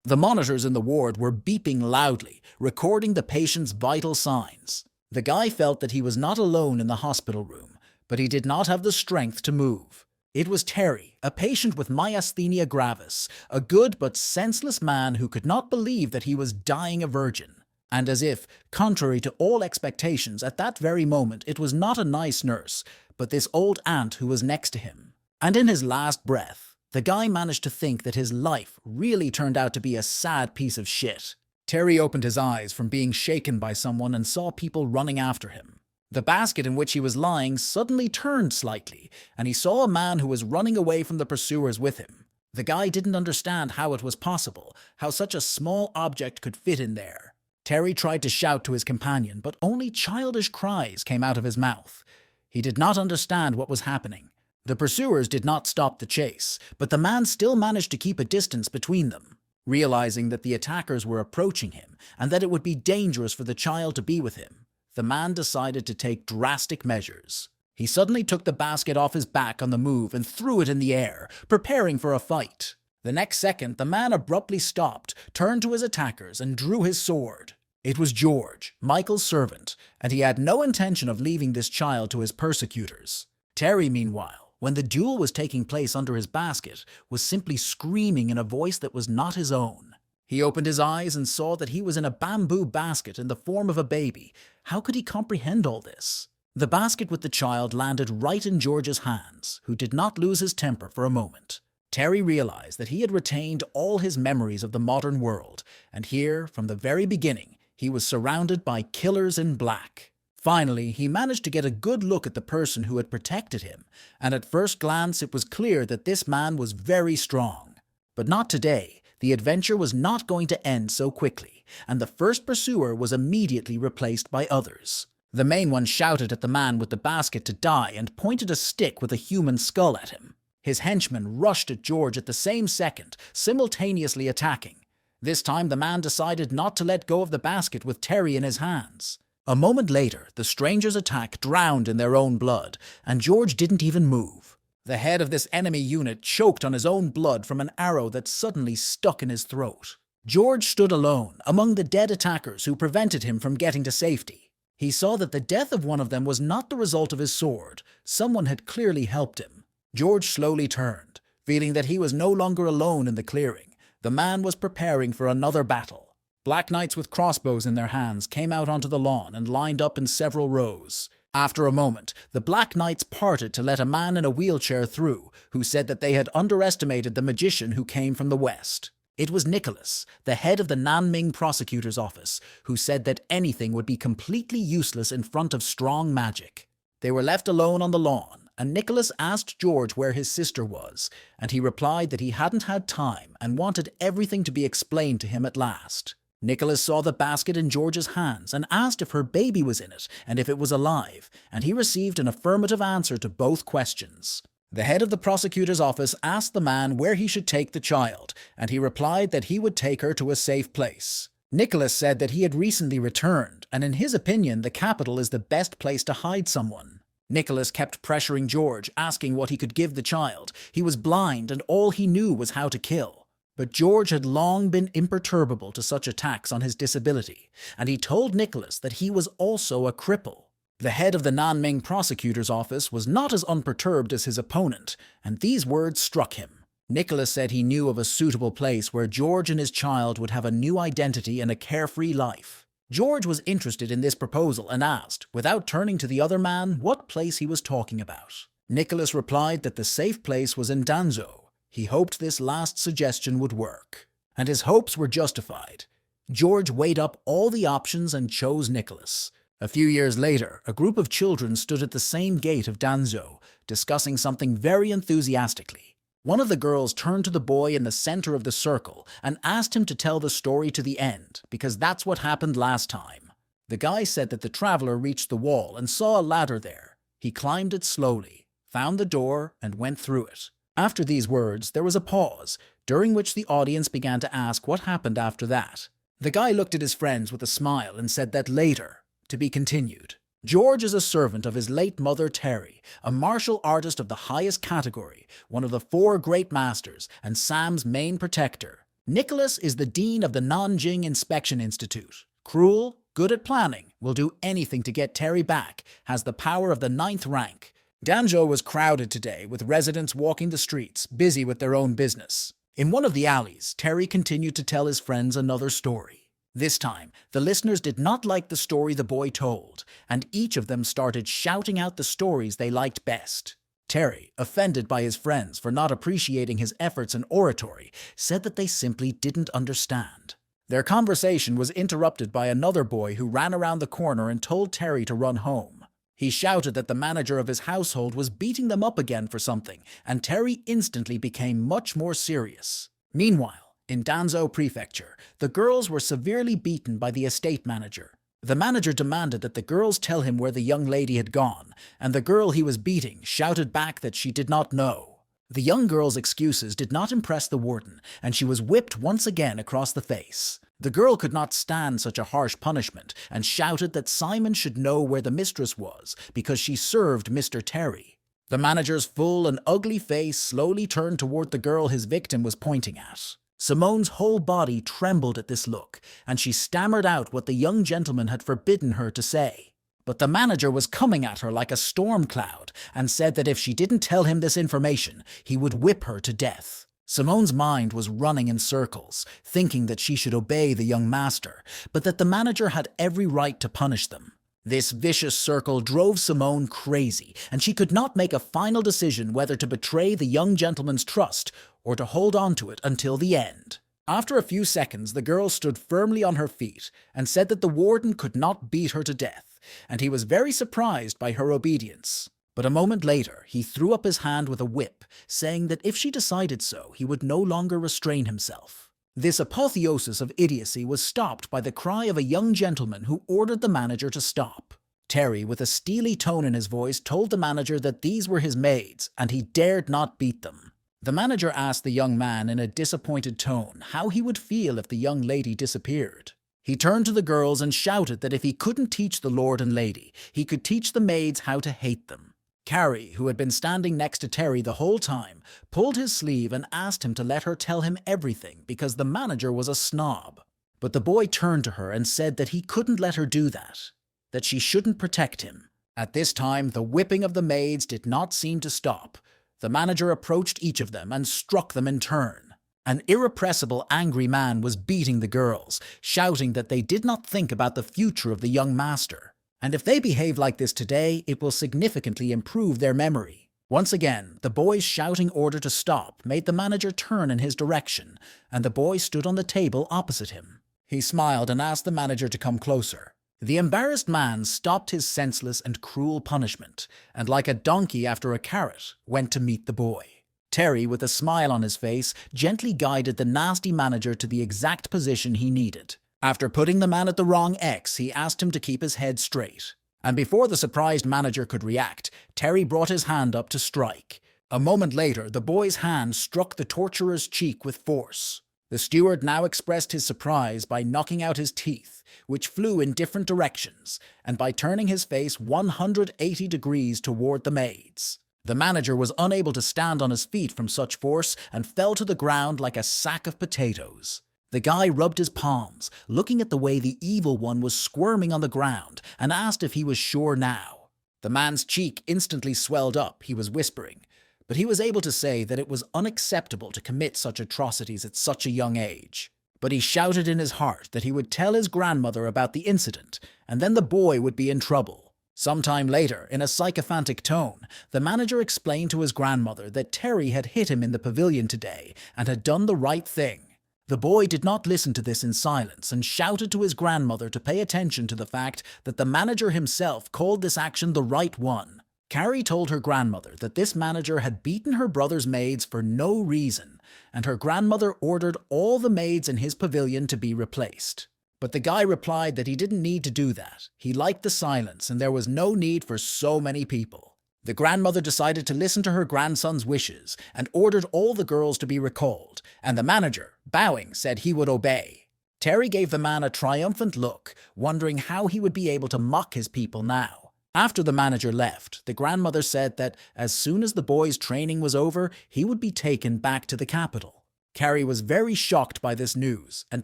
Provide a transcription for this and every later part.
The monitors in the ward were beeping loudly, recording the patient's vital signs. The guy felt that he was not alone in the hospital room, but he did not have the strength to move. It was Terry, a patient with myasthenia gravis, a good but senseless man who could not believe that he was dying a virgin. And as if, contrary to all expectations at that very moment, it was not a nice nurse, but this old aunt who was next to him. And in his last breath, the guy managed to think that his life really turned out to be a sad piece of shit. Terry opened his eyes from being shaken by someone and saw people running after him. The basket in which he was lying suddenly turned slightly, and he saw a man who was running away from the pursuers with him. The guy didn't understand how it was possible, how such a small object could fit in there. Terry tried to shout to his companion, but only childish cries came out of his mouth. He did not understand what was happening. The pursuers did not stop the chase, but the man still managed to keep a distance between them. Realizing that the attackers were approaching him and that it would be dangerous for the child to be with him, the man decided to take drastic measures. He suddenly took the basket off his back on the move and threw it in the air, preparing for a fight. The next second, the man abruptly stopped, turned to his attackers, and drew his sword. It was George, Michael's servant, and he had no intention of leaving this child to his persecutors. Terry, meanwhile, when the duel was taking place under his basket, was simply screaming in a voice that was not his own. He opened his eyes and saw that he was in a bamboo basket in the form of a baby. How could he comprehend all this? The basket with the child landed right in George's hands, who did not lose his temper for a moment. Terry realized that he had retained all his memories of the modern world, and here, from the very beginning, he was surrounded by killers in black. Finally, he managed to get a good look at the person who had protected him, and at first glance it was clear that this man was very strong. But not today. The adventure was not going to end so quickly, and the first pursuer was immediately replaced by others. The main one shouted at the man with the basket to die and pointed a stick with a human skull at him. His henchmen rushed at George at the same second, simultaneously attacking. This time the man decided not to let go of the basket with Terry in his hands. A moment later, the stranger's attack drowned in their own blood, and George didn't even move. The head of this enemy unit choked on his own blood from an arrow that suddenly stuck in his throat. George stood alone among the dead attackers who prevented him from getting to safety. He saw that the death of one of them was not the result of his sword. Someone had clearly helped him. George slowly turned, feeling that he was no longer alone in the clearing. The man was preparing for another battle. Black knights with crossbows in their hands came out onto the lawn and lined up in several rows. After a moment, the Black Knights parted to let a man in a wheelchair through, who said that they had underestimated the magician who came from the west. It was Nicholas, the head of the Nanming prosecutor's office, who said that anything would be completely useless in front of strong magic. They were left alone on the lawn, and Nicholas asked George where his sister was, and he replied that he hadn't had time and wanted everything to be explained to him at last. Nicholas saw the basket in George's hands and asked if her baby was in it and if it was alive, and he received an affirmative answer to both questions. The head of the prosecutor's office asked the man where he should take the child, and he replied that he would take her to a safe place. Nicholas said that he had recently returned, and in his opinion the capital is the best place to hide someone. Nicholas kept pressuring George, asking what he could give the child. He was blind and all he knew was how to kill. But George had long been imperturbable to such attacks on his disability, and he told Nicholas that he was also a cripple. The head of the Nanming prosecutor's office was not as unperturbed as his opponent, and these words struck him. Nicholas said he knew of a suitable place where George and his child would have a new identity and a carefree life. George was interested in this proposal and asked, without turning to the other man, what place he was talking about. Nicholas replied that the safe place was in Danzo. He hoped this last suggestion would work, and his hopes were justified. George weighed up all the options and chose Nicholas. A few years later, a group of children stood at the same gate of Danzo, discussing something very enthusiastically. One of the girls turned to the boy in the center of the circle and asked him to tell the story to the end, because that's what happened last time. The guy said that the traveler reached the wall and saw a ladder there. He climbed it slowly, found the door, and went through it. After these words, there was a pause, during which the audience began to ask what happened after that. The guy looked at his friends with a smile and said that later, to be continued. George is a servant of his late mother Terry, a martial artist of the highest category, one of the 4 great masters, and Sam's main protector. Nicholas is the dean of the Nanjing Inspection Institute. Cruel, good at planning, will do anything to get Terry back, has the power of the 9th rank. Danzo was crowded today, with residents walking the streets, busy with their own business. In one of the alleys, Terry continued to tell his friends another story. This time, the listeners did not like the story the boy told, and each of them started shouting out the stories they liked best. Terry, offended by his friends for not appreciating his efforts in oratory, said that they simply didn't understand. Their conversation was interrupted by another boy who ran around the corner and told Terry to run home. He shouted that the manager of his household was beating them up again for something, and Terry instantly became much more serious. Meanwhile, in Danzo Prefecture, the girls were severely beaten by the estate manager. The manager demanded that the girls tell him where the young lady had gone, and the girl he was beating shouted back that she did not know. The young girl's excuses did not impress the warden, and she was whipped once again across the face. The girl could not stand such a harsh punishment, and shouted that Simon should know where the mistress was, because she served Mr. Terry. The manager's full and ugly face slowly turned toward the girl his victim was pointing at. Simone's whole body trembled at this look, and she stammered out what the young gentleman had forbidden her to say. But the manager was coming at her like a storm cloud, and said that if she didn't tell him this information, he would whip her to death. Simone's mind was running in circles, thinking that she should obey the young master, but that the manager had every right to punish them. This vicious circle drove Simone crazy, and she could not make a final decision whether to betray the young gentleman's trust or to hold on to it until the end. After a few seconds, the girl stood firmly on her feet and said that the warden could not beat her to death, and he was very surprised by her obedience. But a moment later, he threw up his hand with a whip, saying that if she decided so, he would no longer restrain himself. This apotheosis of idiocy was stopped by the cry of a young gentleman who ordered the manager to stop. Terry, with a steely tone in his voice, told the manager that these were his maids, and he dared not beat them. The manager asked the young man in a disappointed tone how he would feel if the young lady disappeared. He turned to the girls and shouted that if he couldn't teach the lord and lady, he could teach the maids how to hate them. Carrie, who had been standing next to Terry the whole time, pulled his sleeve and asked him to let her tell him everything because the manager was a snob. But the boy turned to her and said that he couldn't let her do that she shouldn't protect him. At this time, the whipping of the maids did not seem to stop. The manager approached each of them and struck them in turn. An irrepressible, angry man was beating the girls, shouting that they did not think about the future of the young master. And if they behave like this today, it will significantly improve their memory. Once again, the boy's shouting order to stop made the manager turn in his direction, and the boy stood on the table opposite him. He smiled and asked the manager to come closer. The embarrassed man stopped his senseless and cruel punishment, and like a donkey after a carrot, went to meet the boy. Terry, with a smile on his face, gently guided the nasty manager to the exact position he needed. After putting the man at the wrong X, he asked him to keep his head straight. And before the surprised manager could react, Terry brought his hand up to strike. A moment later, the boy's hand struck the torturer's cheek with force. The steward now expressed his surprise by knocking out his teeth, which flew in different directions, and by turning his face 180 degrees toward the maids. The manager was unable to stand on his feet from such force and fell to the ground like a sack of potatoes. The guy rubbed his palms, looking at the way the evil one was squirming on the ground, and asked if he was sure now. The man's cheek instantly swelled up, he was whispering, but he was able to say that it was unacceptable to commit such atrocities at such a young age. But he shouted in his heart that he would tell his grandmother about the incident, and then the boy would be in trouble. Sometime later, in a sycophantic tone, the manager explained to his grandmother that Terry had hit him in the pavilion today and had done the right thing. The boy did not listen to this in silence and shouted to his grandmother to pay attention to the fact that the manager himself called this action the right one. Carrie told her grandmother that this manager had beaten her brother's maids for no reason, and her grandmother ordered all the maids in his pavilion to be replaced. But the guy replied that he didn't need to do that. He liked the silence and there was no need for so many people. The grandmother decided to listen to her grandson's wishes and ordered all the girls to be recalled, and the manager, bowing, said he would obey. Terry gave the man a triumphant look, wondering how he would be able to mock his people now. After the manager left, the grandmother said that as soon as the boy's training was over, he would be taken back to the capital. Carrie was very shocked by this news and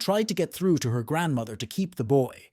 tried to get through to her grandmother to keep the boy,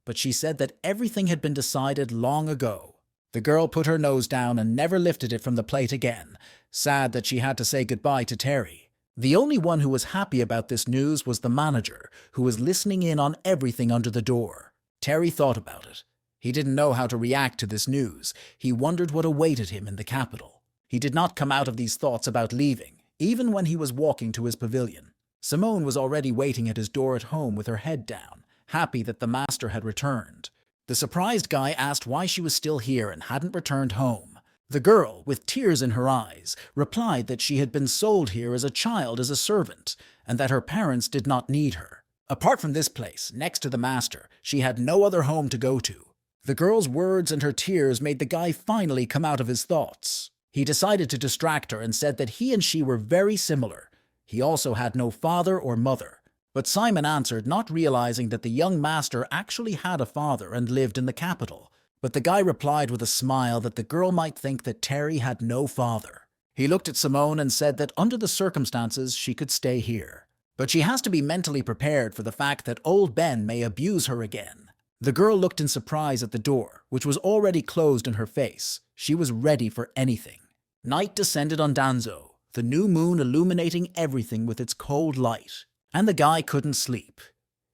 but she said that everything had been decided long ago. The girl put her nose down and never lifted it from the plate again, sad that she had to say goodbye to Terry. The only one who was happy about this news was the manager, who was listening in on everything under the door. Terry thought about it. He didn't know how to react to this news. He wondered what awaited him in the capital. He did not come out of these thoughts about leaving, even when he was walking to his pavilion. Simone was already waiting at his door at home with her head down, happy that the master had returned. The surprised guy asked why she was still here and hadn't returned home. The girl, with tears in her eyes, replied that she had been sold here as a child as a servant, and that her parents did not need her. Apart from this place, next to the master, she had no other home to go to. The girl's words and her tears made the guy finally come out of his thoughts. He decided to distract her and said that he and she were very similar. He also had no father or mother. But Simon answered, not realizing that the young master actually had a father and lived in the capital. But the guy replied with a smile that the girl might think that Terry had no father. He looked at Simone and said that under the circumstances she could stay here. But she has to be mentally prepared for the fact that old Ben may abuse her again. The girl looked in surprise at the door, which was already closed in her face. She was ready for anything. Night descended on Danzo, the new moon illuminating everything with its cold light. And the guy couldn't sleep.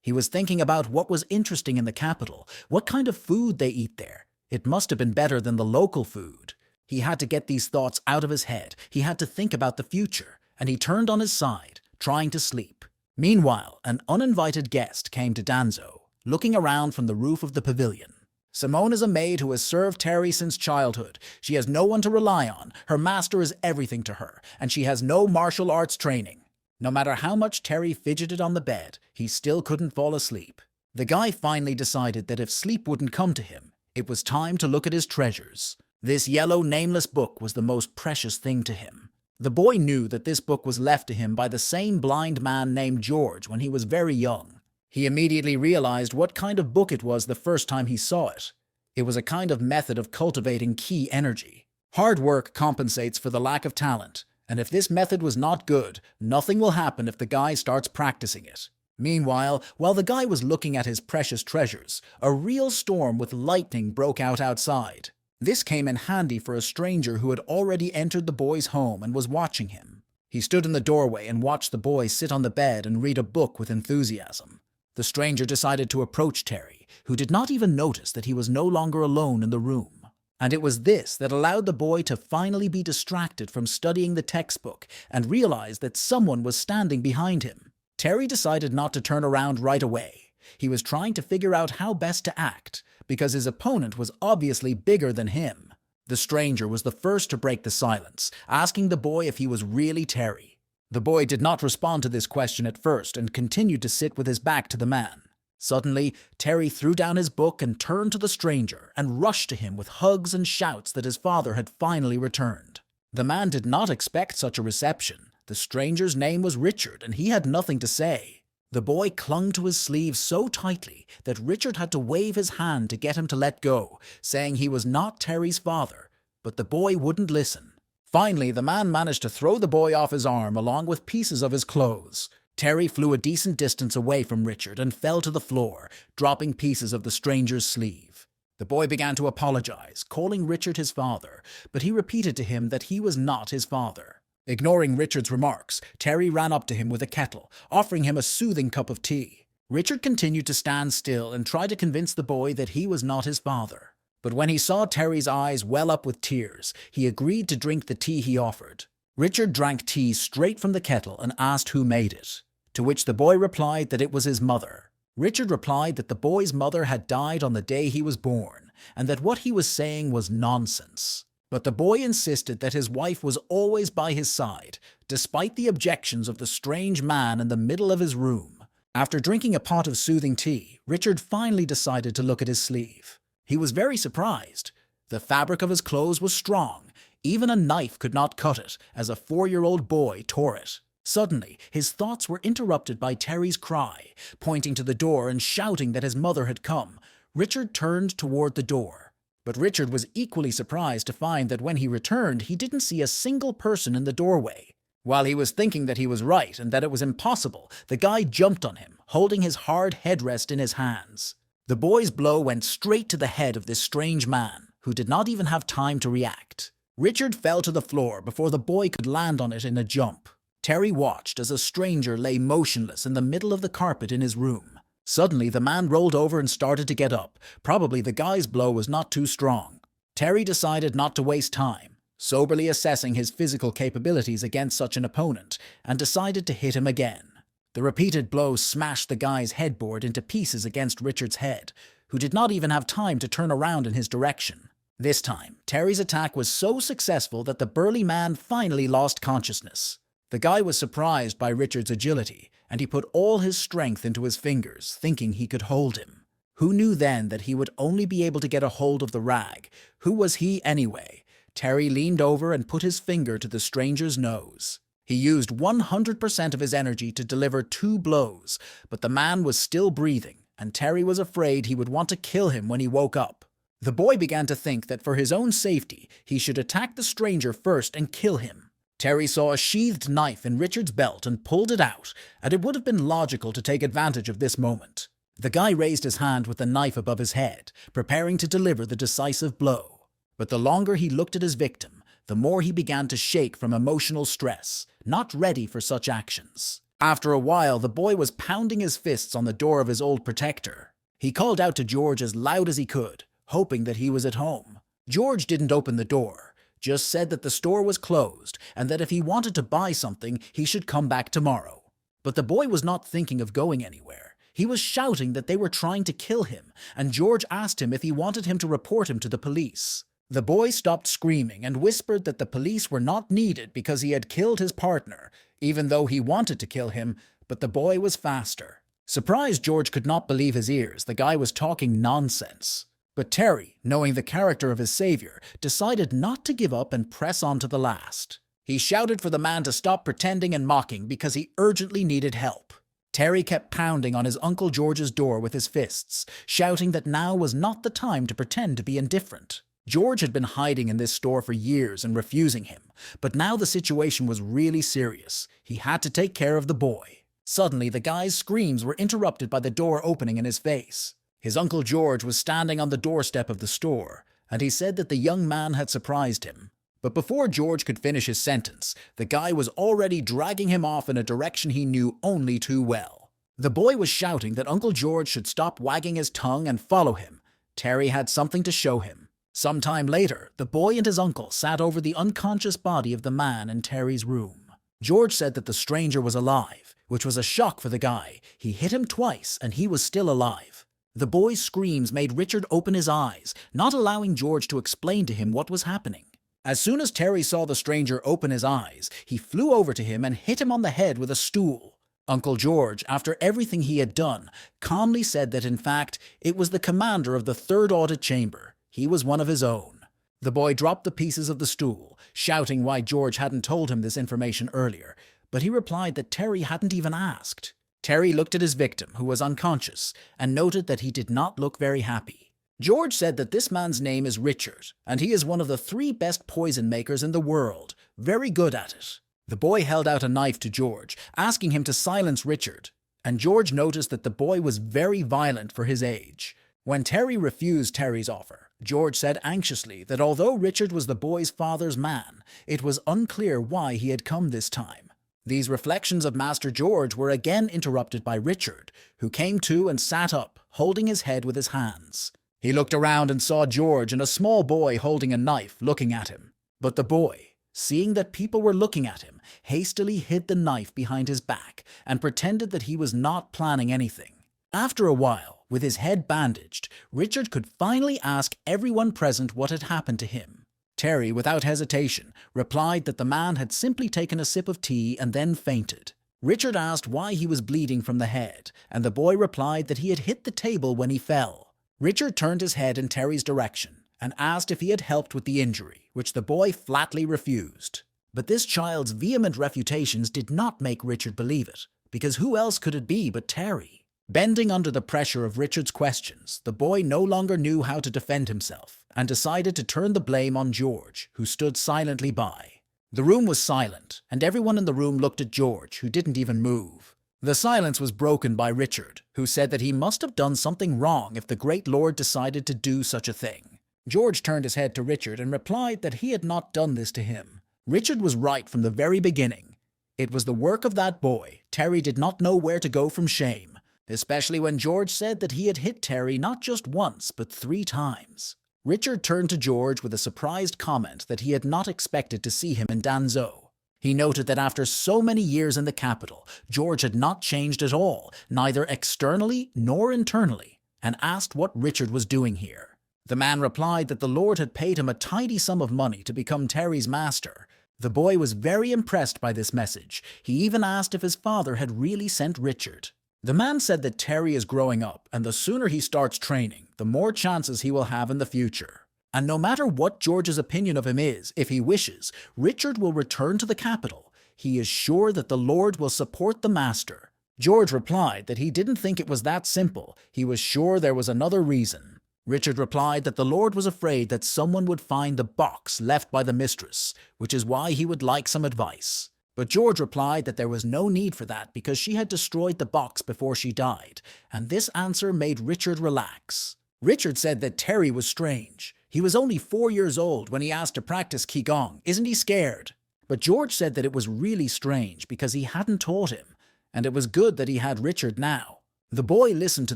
He was thinking about what was interesting in the capital, what kind of food they eat there. It must have been better than the local food. He had to get these thoughts out of his head. He had to think about the future, and he turned on his side, trying to sleep. Meanwhile, an uninvited guest came to Danzo, looking around from the roof of the pavilion. Simone is a maid who has served Terry since childhood. She has no one to rely on. Her master is everything to her, and she has no martial arts training. No matter how much Terry fidgeted on the bed, he still couldn't fall asleep. The guy finally decided that if sleep wouldn't come to him, it was time to look at his treasures. This yellow, nameless book was the most precious thing to him. The boy knew that this book was left to him by the same blind man named George when he was very young. He immediately realized what kind of book it was the first time he saw it. It was a kind of method of cultivating key energy. Hard work compensates for the lack of talent. And if this method was not good, nothing will happen if the guy starts practicing it. Meanwhile, while the guy was looking at his precious treasures, a real storm with lightning broke out outside. This came in handy for a stranger who had already entered the boy's home and was watching him. He stood in the doorway and watched the boy sit on the bed and read a book with enthusiasm. The stranger decided to approach Terry, who did not even notice that he was no longer alone in the room. And it was this that allowed the boy to finally be distracted from studying the textbook and realize that someone was standing behind him. Terry decided not to turn around right away. He was trying to figure out how best to act, because his opponent was obviously bigger than him. The stranger was the first to break the silence, asking the boy if he was really Terry. The boy did not respond to this question at first and continued to sit with his back to the man. Suddenly, Terry threw down his book and turned to the stranger and rushed to him with hugs and shouts that his father had finally returned. The man did not expect such a reception. The stranger's name was Richard, and he had nothing to say. The boy clung to his sleeve so tightly that Richard had to wave his hand to get him to let go, saying he was not Terry's father, but the boy wouldn't listen. Finally, the man managed to throw the boy off his arm along with pieces of his clothes. Terry flew a decent distance away from Richard and fell to the floor, dropping pieces of the stranger's sleeve. The boy began to apologize, calling Richard his father, but he repeated to him that he was not his father. Ignoring Richard's remarks, Terry ran up to him with a kettle, offering him a soothing cup of tea. Richard continued to stand still and try to convince the boy that he was not his father. But when he saw Terry's eyes well up with tears, he agreed to drink the tea he offered. Richard drank tea straight from the kettle and asked who made it, to which the boy replied that it was his mother. Richard replied that the boy's mother had died on the day he was born, and that what he was saying was nonsense. But the boy insisted that his wife was always by his side, despite the objections of the strange man in the middle of his room. After drinking a pot of soothing tea, Richard finally decided to look at his sleeve. He was very surprised. The fabric of his clothes was strong. Even a knife could not cut it, as a 4-year-old boy tore it. Suddenly, his thoughts were interrupted by Terry's cry, pointing to the door and shouting that his mother had come. Richard turned toward the door. But Richard was equally surprised to find that when he returned, he didn't see a single person in the doorway. While he was thinking that he was right and that it was impossible, the guy jumped on him, holding his hard headrest in his hands. The boy's blow went straight to the head of this strange man, who did not even have time to react. Richard fell to the floor before the boy could land on it in a jump. Terry watched as a stranger lay motionless in the middle of the carpet in his room. Suddenly, the man rolled over and started to get up. Probably the guy's blow was not too strong. Terry decided not to waste time, soberly assessing his physical capabilities against such an opponent, and decided to hit him again. The repeated blows smashed the guy's headboard into pieces against Richard's head, who did not even have time to turn around in his direction. This time, Terry's attack was so successful that the burly man finally lost consciousness. The guy was surprised by Richard's agility, and he put all his strength into his fingers, thinking he could hold him. Who knew then that he would only be able to get a hold of the rag? Who was he anyway? Terry leaned over and put his finger to the stranger's nose. He used 100% of his energy to deliver 2 blows, but the man was still breathing, and Terry was afraid he would want to kill him when he woke up. The boy began to think that for his own safety, he should attack the stranger first and kill him. Terry saw a sheathed knife in Richard's belt and pulled it out, and it would have been logical to take advantage of this moment. The guy raised his hand with the knife above his head, preparing to deliver the decisive blow. But the longer he looked at his victim, the more he began to shake from emotional stress, not ready for such actions. After a while, the boy was pounding his fists on the door of his old protector. He called out to George as loud as he could, hoping that he was at home. George didn't open the door, just said that the store was closed and that if he wanted to buy something, he should come back tomorrow. But the boy was not thinking of going anywhere. He was shouting that they were trying to kill him, and George asked him if he wanted him to report him to the police. The boy stopped screaming and whispered that the police were not needed because he had killed his partner, even though he wanted to kill him, but the boy was faster. Surprised, George could not believe his ears. The guy was talking nonsense. But Terry, knowing the character of his savior, decided not to give up and press on to the last. He shouted for the man to stop pretending and mocking because he urgently needed help. Terry kept pounding on his Uncle George's door with his fists, shouting that now was not the time to pretend to be indifferent. George had been hiding in this store for years and refusing him, but now the situation was really serious. He had to take care of the boy. Suddenly, the guy's screams were interrupted by the door opening in his face. His Uncle George was standing on the doorstep of the store, and he said that the young man had surprised him. But before George could finish his sentence, the guy was already dragging him off in a direction he knew only too well. The boy was shouting that Uncle George should stop wagging his tongue and follow him. Terry had something to show him. Some time later, the boy and his uncle sat over the unconscious body of the man in Terry's room. George said that the stranger was alive, which was a shock for the guy. He hit him twice, and he was still alive. The boy's screams made Richard open his eyes, not allowing George to explain to him what was happening. As soon as Terry saw the stranger open his eyes, he flew over to him and hit him on the head with a stool. Uncle George, after everything he had done, calmly said that in fact, it was the commander of the 3rd Audit Chamber. He was one of his own. The boy dropped the pieces of the stool, shouting why George hadn't told him this information earlier, but he replied that Terry hadn't even asked. Terry looked at his victim, who was unconscious, and noted that he did not look very happy. George said that this man's name is Richard, and he is one of the 3 best poison makers in the world, very good at it. The boy held out a knife to George, asking him to silence Richard, and George noticed that the boy was very violent for his age. When Terry refused Terry's offer, George said anxiously that although Richard was the boy's father's man, it was unclear why he had come this time. These reflections of Master George were again interrupted by Richard, who came to and sat up, holding his head with his hands. He looked around and saw George and a small boy holding a knife looking at him. But the boy, seeing that people were looking at him, hastily hid the knife behind his back and pretended that he was not planning anything. After a while, with his head bandaged, Richard could finally ask everyone present what had happened to him. Terry, without hesitation, replied that the man had simply taken a sip of tea and then fainted. Richard asked why he was bleeding from the head, and the boy replied that he had hit the table when he fell. Richard turned his head in Terry's direction and asked if he had helped with the injury, which the boy flatly refused. But this child's vehement refutations did not make Richard believe it, because who else could it be but Terry? Bending under the pressure of Richard's questions, the boy no longer knew how to defend himself and decided to turn the blame on George, who stood silently by. The room was silent, and everyone in the room looked at George, who didn't even move. The silence was broken by Richard, who said that he must have done something wrong if the great lord decided to do such a thing. George turned his head to Richard and replied that he had not done this to him. Richard was right from the very beginning. It was the work of that boy. Terry did not know where to go from shame, especially when George said that he had hit Terry not just once, but 3 times. Richard turned to George with a surprised comment that he had not expected to see him in Danzo. He noted that after so many years in the capital, George had not changed at all, neither externally nor internally, and asked what Richard was doing here. The man replied that the Lord had paid him a tidy sum of money to become Terry's master. The boy was very impressed by this message. He even asked if his father had really sent Richard. The man said that Terry is growing up, and the sooner he starts training, the more chances he will have in the future. And no matter what George's opinion of him is, if he wishes, Richard will return to the capital. He is sure that the Lord will support the master. George replied that he didn't think it was that simple. He was sure there was another reason. Richard replied that the Lord was afraid that someone would find the box left by the mistress, which is why he would like some advice. But George replied that there was no need for that because she had destroyed the box before she died, and this answer made Richard relax. Richard said that Terry was strange. He was only 4 years old when he asked to practice Qigong. Isn't he scared? But George said that it was really strange because he hadn't taught him, and it was good that he had Richard now. The boy listened to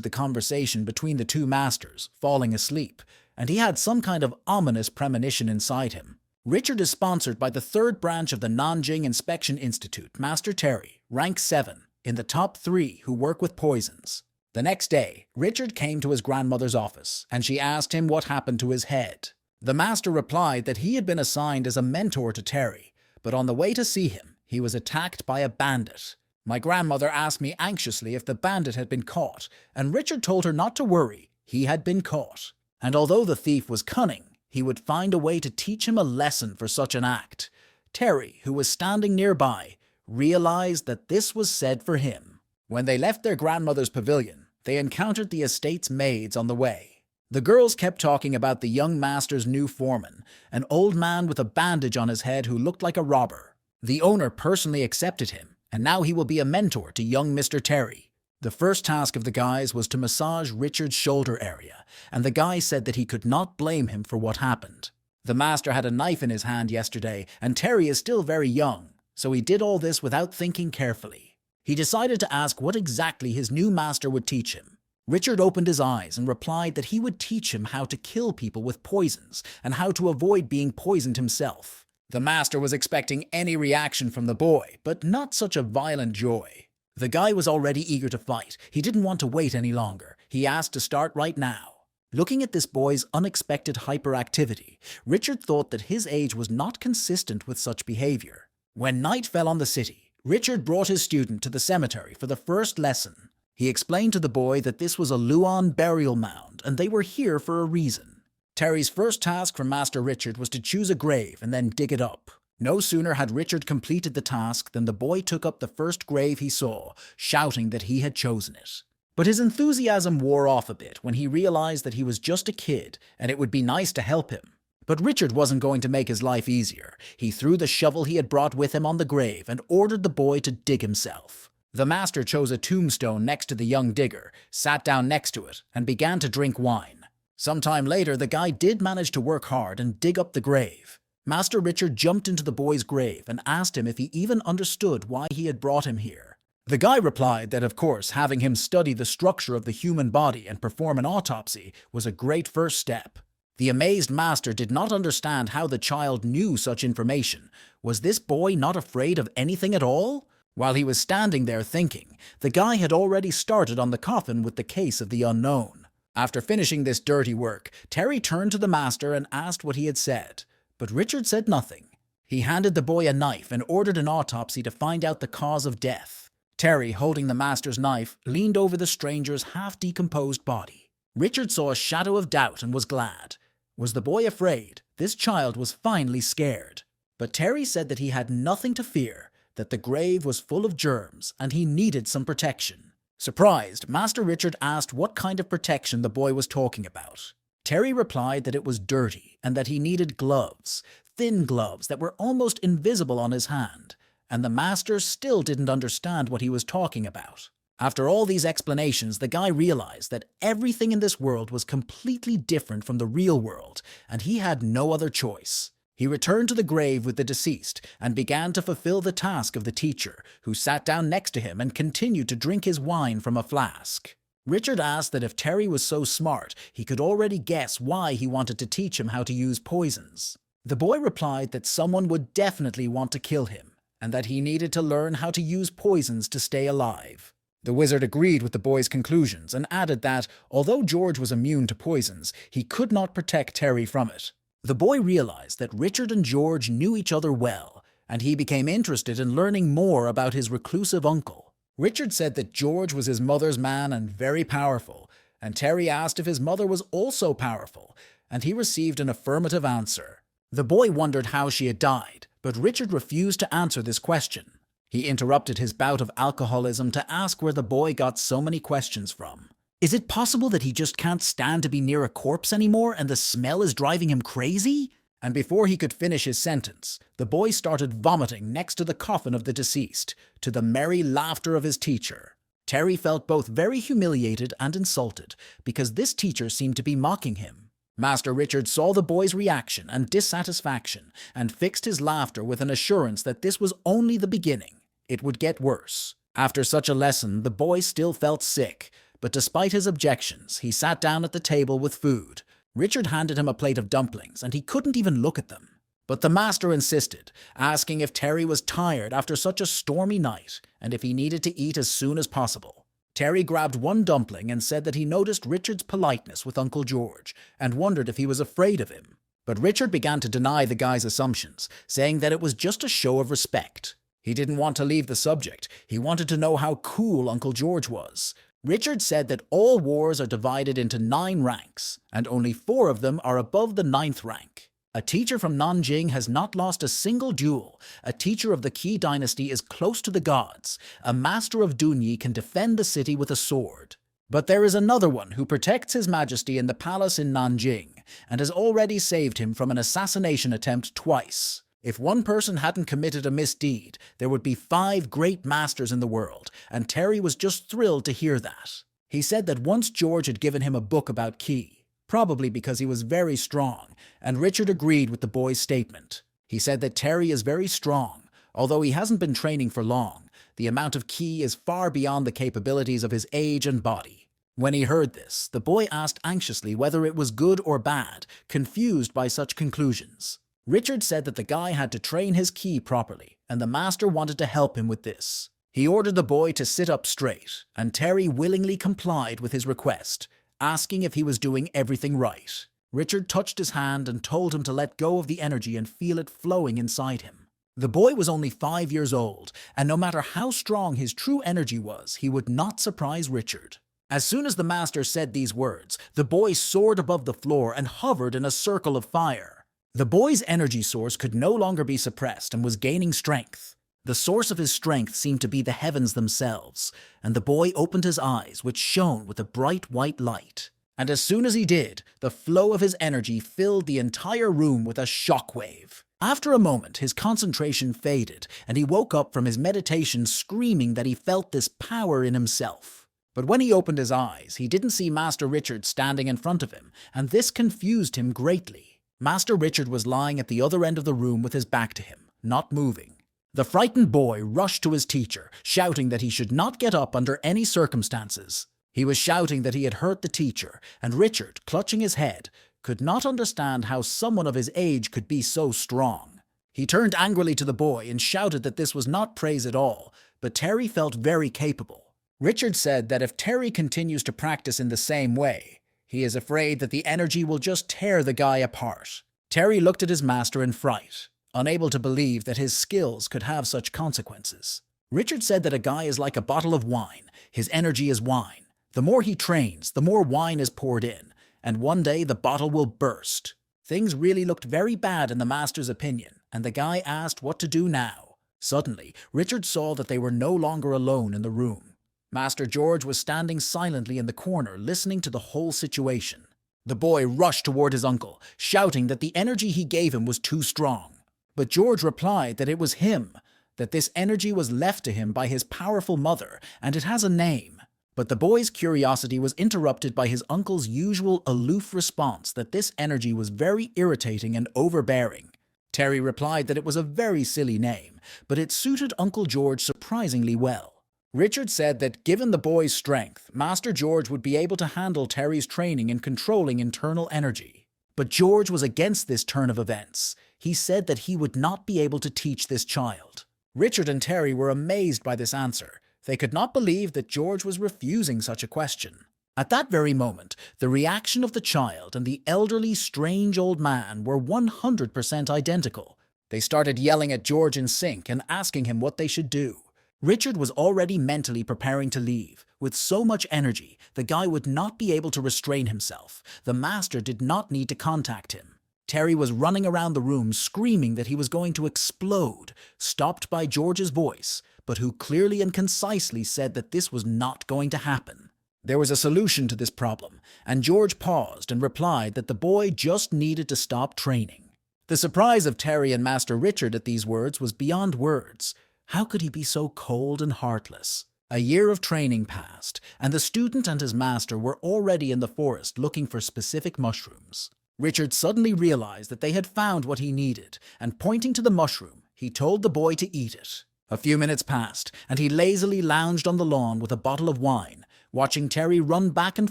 the conversation between the 2 masters, falling asleep, and he had some kind of ominous premonition inside him. Richard is sponsored by the 3rd branch of the Nanjing Inspection Institute, Master Terry, rank 7, in the top 3 who work with poisons. The next day, Richard came to his grandmother's office, and she asked him what happened to his head. The master replied that he had been assigned as a mentor to Terry, but on the way to see him, he was attacked by a bandit. My grandmother asked me anxiously if the bandit had been caught, and Richard told her not to worry, he had been caught. And although the thief was cunning, he would find a way to teach him a lesson for such an act. Terry, who was standing nearby, realized that this was said for him. When they left their grandmother's pavilion, they encountered the estate's maids on the way. The girls kept talking about the young master's new foreman, an old man with a bandage on his head who looked like a robber. The owner personally accepted him, and now he will be a mentor to young Mr. Terry. The first task of the guys was to massage Richard's shoulder area, and the guy said that he could not blame him for what happened. The master had a knife in his hand yesterday, and Terry is still very young, so he did all this without thinking carefully. He decided to ask what exactly his new master would teach him. Richard opened his eyes and replied that he would teach him how to kill people with poisons and how to avoid being poisoned himself. The master was expecting any reaction from the boy, but not such a violent joy. The guy was already eager to fight. He didn't want to wait any longer. He asked to start right now. Looking at this boy's unexpected hyperactivity, Richard thought that his age was not consistent with such behavior. When night fell on the city, Richard brought his student to the cemetery for the first lesson. He explained to the boy that this was a Luan burial mound, and they were here for a reason. Terry's first task from Master Richard was to choose a grave and then dig it up. No sooner had Richard completed the task than the boy took up the first grave he saw, shouting that he had chosen it. But his enthusiasm wore off a bit when he realized that he was just a kid and it would be nice to help him. But Richard wasn't going to make his life easier. He threw the shovel he had brought with him on the grave and ordered the boy to dig himself. The master chose a tombstone next to the young digger, sat down next to it, and began to drink wine. Sometime later, the guy did manage to work hard and dig up the grave. Master Richard jumped into the boy's grave and asked him if he even understood why he had brought him here. The guy replied that, of course, having him study the structure of the human body and perform an autopsy was a great first step. The amazed master did not understand how the child knew such information. Was this boy not afraid of anything at all? While he was standing there thinking, the guy had already started on the coffin with the case of the unknown. After finishing this dirty work, Terry turned to the master and asked what he had said. But Richard said nothing. He handed the boy a knife and ordered an autopsy to find out the cause of death. Terry, holding the master's knife, leaned over the stranger's half-decomposed body. Richard saw a shadow of doubt and was glad. Was the boy afraid? This child was finally scared. But Terry said that he had nothing to fear, that the grave was full of germs and he needed some protection. Surprised, Master Richard asked what kind of protection the boy was talking about. Terry replied that it was dirty and that he needed gloves, thin gloves that were almost invisible on his hand, and the master still didn't understand what he was talking about. After all these explanations, the guy realized that everything in this world was completely different from the real world, and he had no other choice. He returned to the grave with the deceased and began to fulfill the task of the teacher, who sat down next to him and continued to drink his wine from a flask. Richard asked that if Terry was so smart, he could already guess why he wanted to teach him how to use poisons. The boy replied that someone would definitely want to kill him, and that he needed to learn how to use poisons to stay alive. The wizard agreed with the boy's conclusions and added that, although George was immune to poisons, he could not protect Terry from it. The boy realized that Richard and George knew each other well, and he became interested in learning more about his reclusive uncle. Richard said that George was his mother's man and very powerful, and Terry asked if his mother was also powerful, and he received an affirmative answer. The boy wondered how she had died, but Richard refused to answer this question. He interrupted his bout of alcoholism to ask where the boy got so many questions from. Is it possible that he just can't stand to be near a corpse anymore and the smell is driving him crazy? And before he could finish his sentence, the boy started vomiting next to the coffin of the deceased, to the merry laughter of his teacher. Terry felt both very humiliated and insulted, because this teacher seemed to be mocking him. Master Richard saw the boy's reaction and dissatisfaction, and fixed his laughter with an assurance that this was only the beginning. It would get worse. After such a lesson, the boy still felt sick, but despite his objections, he sat down at the table with food. Richard handed him a plate of dumplings, and he couldn't even look at them. But the master insisted, asking if Terry was tired after such a stormy night, and if he needed to eat as soon as possible. Terry grabbed one dumpling and said that he noticed Richard's politeness with Uncle George, and wondered if he was afraid of him. But Richard began to deny the guy's assumptions, saying that it was just a show of respect. He didn't want to leave the subject. He wanted to know how cool Uncle George was. Richard said that all wars are divided into 9 ranks, and only 4 of them are above the 9th rank. A teacher from Nanjing has not lost a single duel. A teacher of the Qi dynasty is close to the gods. A master of Dunyi can defend the city with a sword. But there is another one who protects his majesty in the palace in Nanjing, and has already saved him from an assassination attempt twice. If one person hadn't committed a misdeed, there would be 5 great masters in the world, and Terry was just thrilled to hear that. He said that once George had given him a book about Qi, probably because he was very strong, and Richard agreed with the boy's statement. He said that Terry is very strong. Although he hasn't been training for long, the amount of Qi is far beyond the capabilities of his age and body. When he heard this, the boy asked anxiously whether it was good or bad, confused by such conclusions. Richard said that the guy had to train his Qi properly, and the master wanted to help him with this. He ordered the boy to sit up straight, and Terry willingly complied with his request, asking if he was doing everything right. Richard touched his hand and told him to let go of the energy and feel it flowing inside him. The boy was only 5 years old, and no matter how strong his true energy was, he would not surprise Richard. As soon as the master said these words, the boy soared above the floor and hovered in a circle of fire. The boy's energy source could no longer be suppressed and was gaining strength. The source of his strength seemed to be the heavens themselves, and the boy opened his eyes, which shone with a bright white light. And as soon as he did, the flow of his energy filled the entire room with a shockwave. After a moment, his concentration faded, and he woke up from his meditation screaming that he felt this power in himself. But when he opened his eyes, he didn't see Master Richard standing in front of him, and this confused him greatly. Master Richard was lying at the other end of the room with his back to him, not moving. The frightened boy rushed to his teacher, shouting that he should not get up under any circumstances. He was shouting that he had hurt the teacher, and Richard, clutching his head, could not understand how someone of his age could be so strong. He turned angrily to the boy and shouted that this was not praise at all, but Terry felt very capable. Richard said that if Terry continues to practice in the same way, he is afraid that the energy will just tear the guy apart. Terry looked at his master in fright, unable to believe that his skills could have such consequences. Richard said that a guy is like a bottle of wine. His energy is wine. The more he trains, the more wine is poured in, and one day the bottle will burst. Things really looked very bad in the master's opinion, and the guy asked what to do now. Suddenly, Richard saw that they were no longer alone in the room. Master George was standing silently in the corner, listening to the whole situation. The boy rushed toward his uncle, shouting that the energy he gave him was too strong. But George replied that it was him, that this energy was left to him by his powerful mother, and it has a name. But the boy's curiosity was interrupted by his uncle's usual aloof response that this energy was very irritating and overbearing. Terry replied that it was a very silly name, but it suited Uncle George surprisingly well. Richard said that given the boy's strength, Master George would be able to handle Terry's training in controlling internal energy. But George was against this turn of events. He said that he would not be able to teach this child. Richard and Terry were amazed by this answer. They could not believe that George was refusing such a question. At that very moment, the reaction of the child and the elderly, strange old man were 100% identical. They started yelling at George in sync and asking him what they should do. Richard was already mentally preparing to leave. With so much energy, the guy would not be able to restrain himself. The master did not need to contact him. Terry was running around the room screaming that he was going to explode, stopped by George's voice, but who clearly and concisely said that this was not going to happen. There was a solution to this problem, and George paused and replied that the boy just needed to stop training. The surprise of Terry and Master Richard at these words was beyond words. How could he be so cold and heartless? A year of training passed, and the student and his master were already in the forest looking for specific mushrooms. Richard suddenly realized that they had found what he needed, and pointing to the mushroom, he told the boy to eat it. A few minutes passed, and he lazily lounged on the lawn with a bottle of wine, watching Terry run back and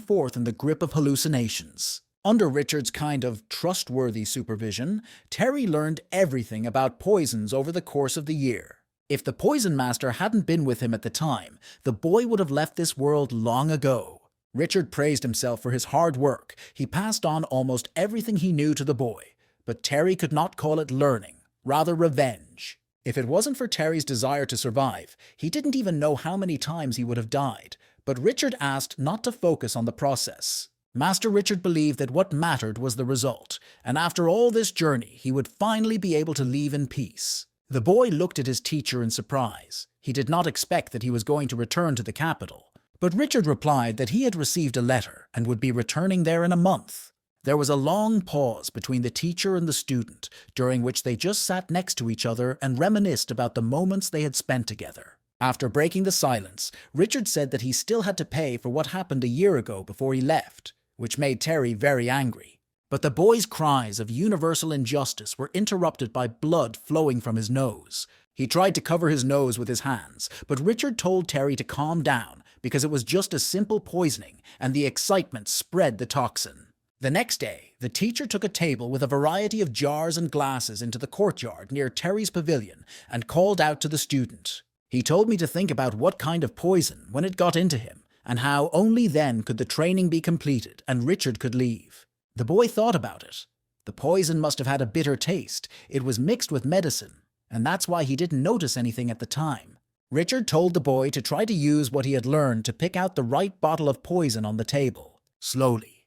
forth in the grip of hallucinations. Under Richard's kind of trustworthy supervision, Terry learned everything about poisons over the course of the year. If the poison master hadn't been with him at the time, the boy would have left this world long ago. Richard praised himself for his hard work. He passed on almost everything he knew to the boy, but Terry could not call it learning, rather revenge. If it wasn't for Terry's desire to survive, he didn't even know how many times he would have died, but Richard asked not to focus on the process. Master Richard believed that what mattered was the result, and after all this journey, he would finally be able to leave in peace. The boy looked at his teacher in surprise. He did not expect that he was going to return to the capital. But Richard replied that he had received a letter and would be returning there in a month. There was a long pause between the teacher and the student, during which they just sat next to each other and reminisced about the moments they had spent together. After breaking the silence, Richard said that he still had to pay for what happened a year ago before he left, which made Terry very angry. But the boy's cries of universal injustice were interrupted by blood flowing from his nose. He tried to cover his nose with his hands, but Richard told Terry to calm down because it was just a simple poisoning, and the excitement spread the toxin. The next day, the teacher took a table with a variety of jars and glasses into the courtyard near Terry's pavilion and called out to the student. He told me to think about what kind of poison when it got into him, and how only then could the training be completed and Richard could leave. The boy thought about it. The poison must have had a bitter taste. It was mixed with medicine, and that's why he didn't notice anything at the time. Richard told the boy to try to use what he had learned to pick out the right bottle of poison on the table. Slowly,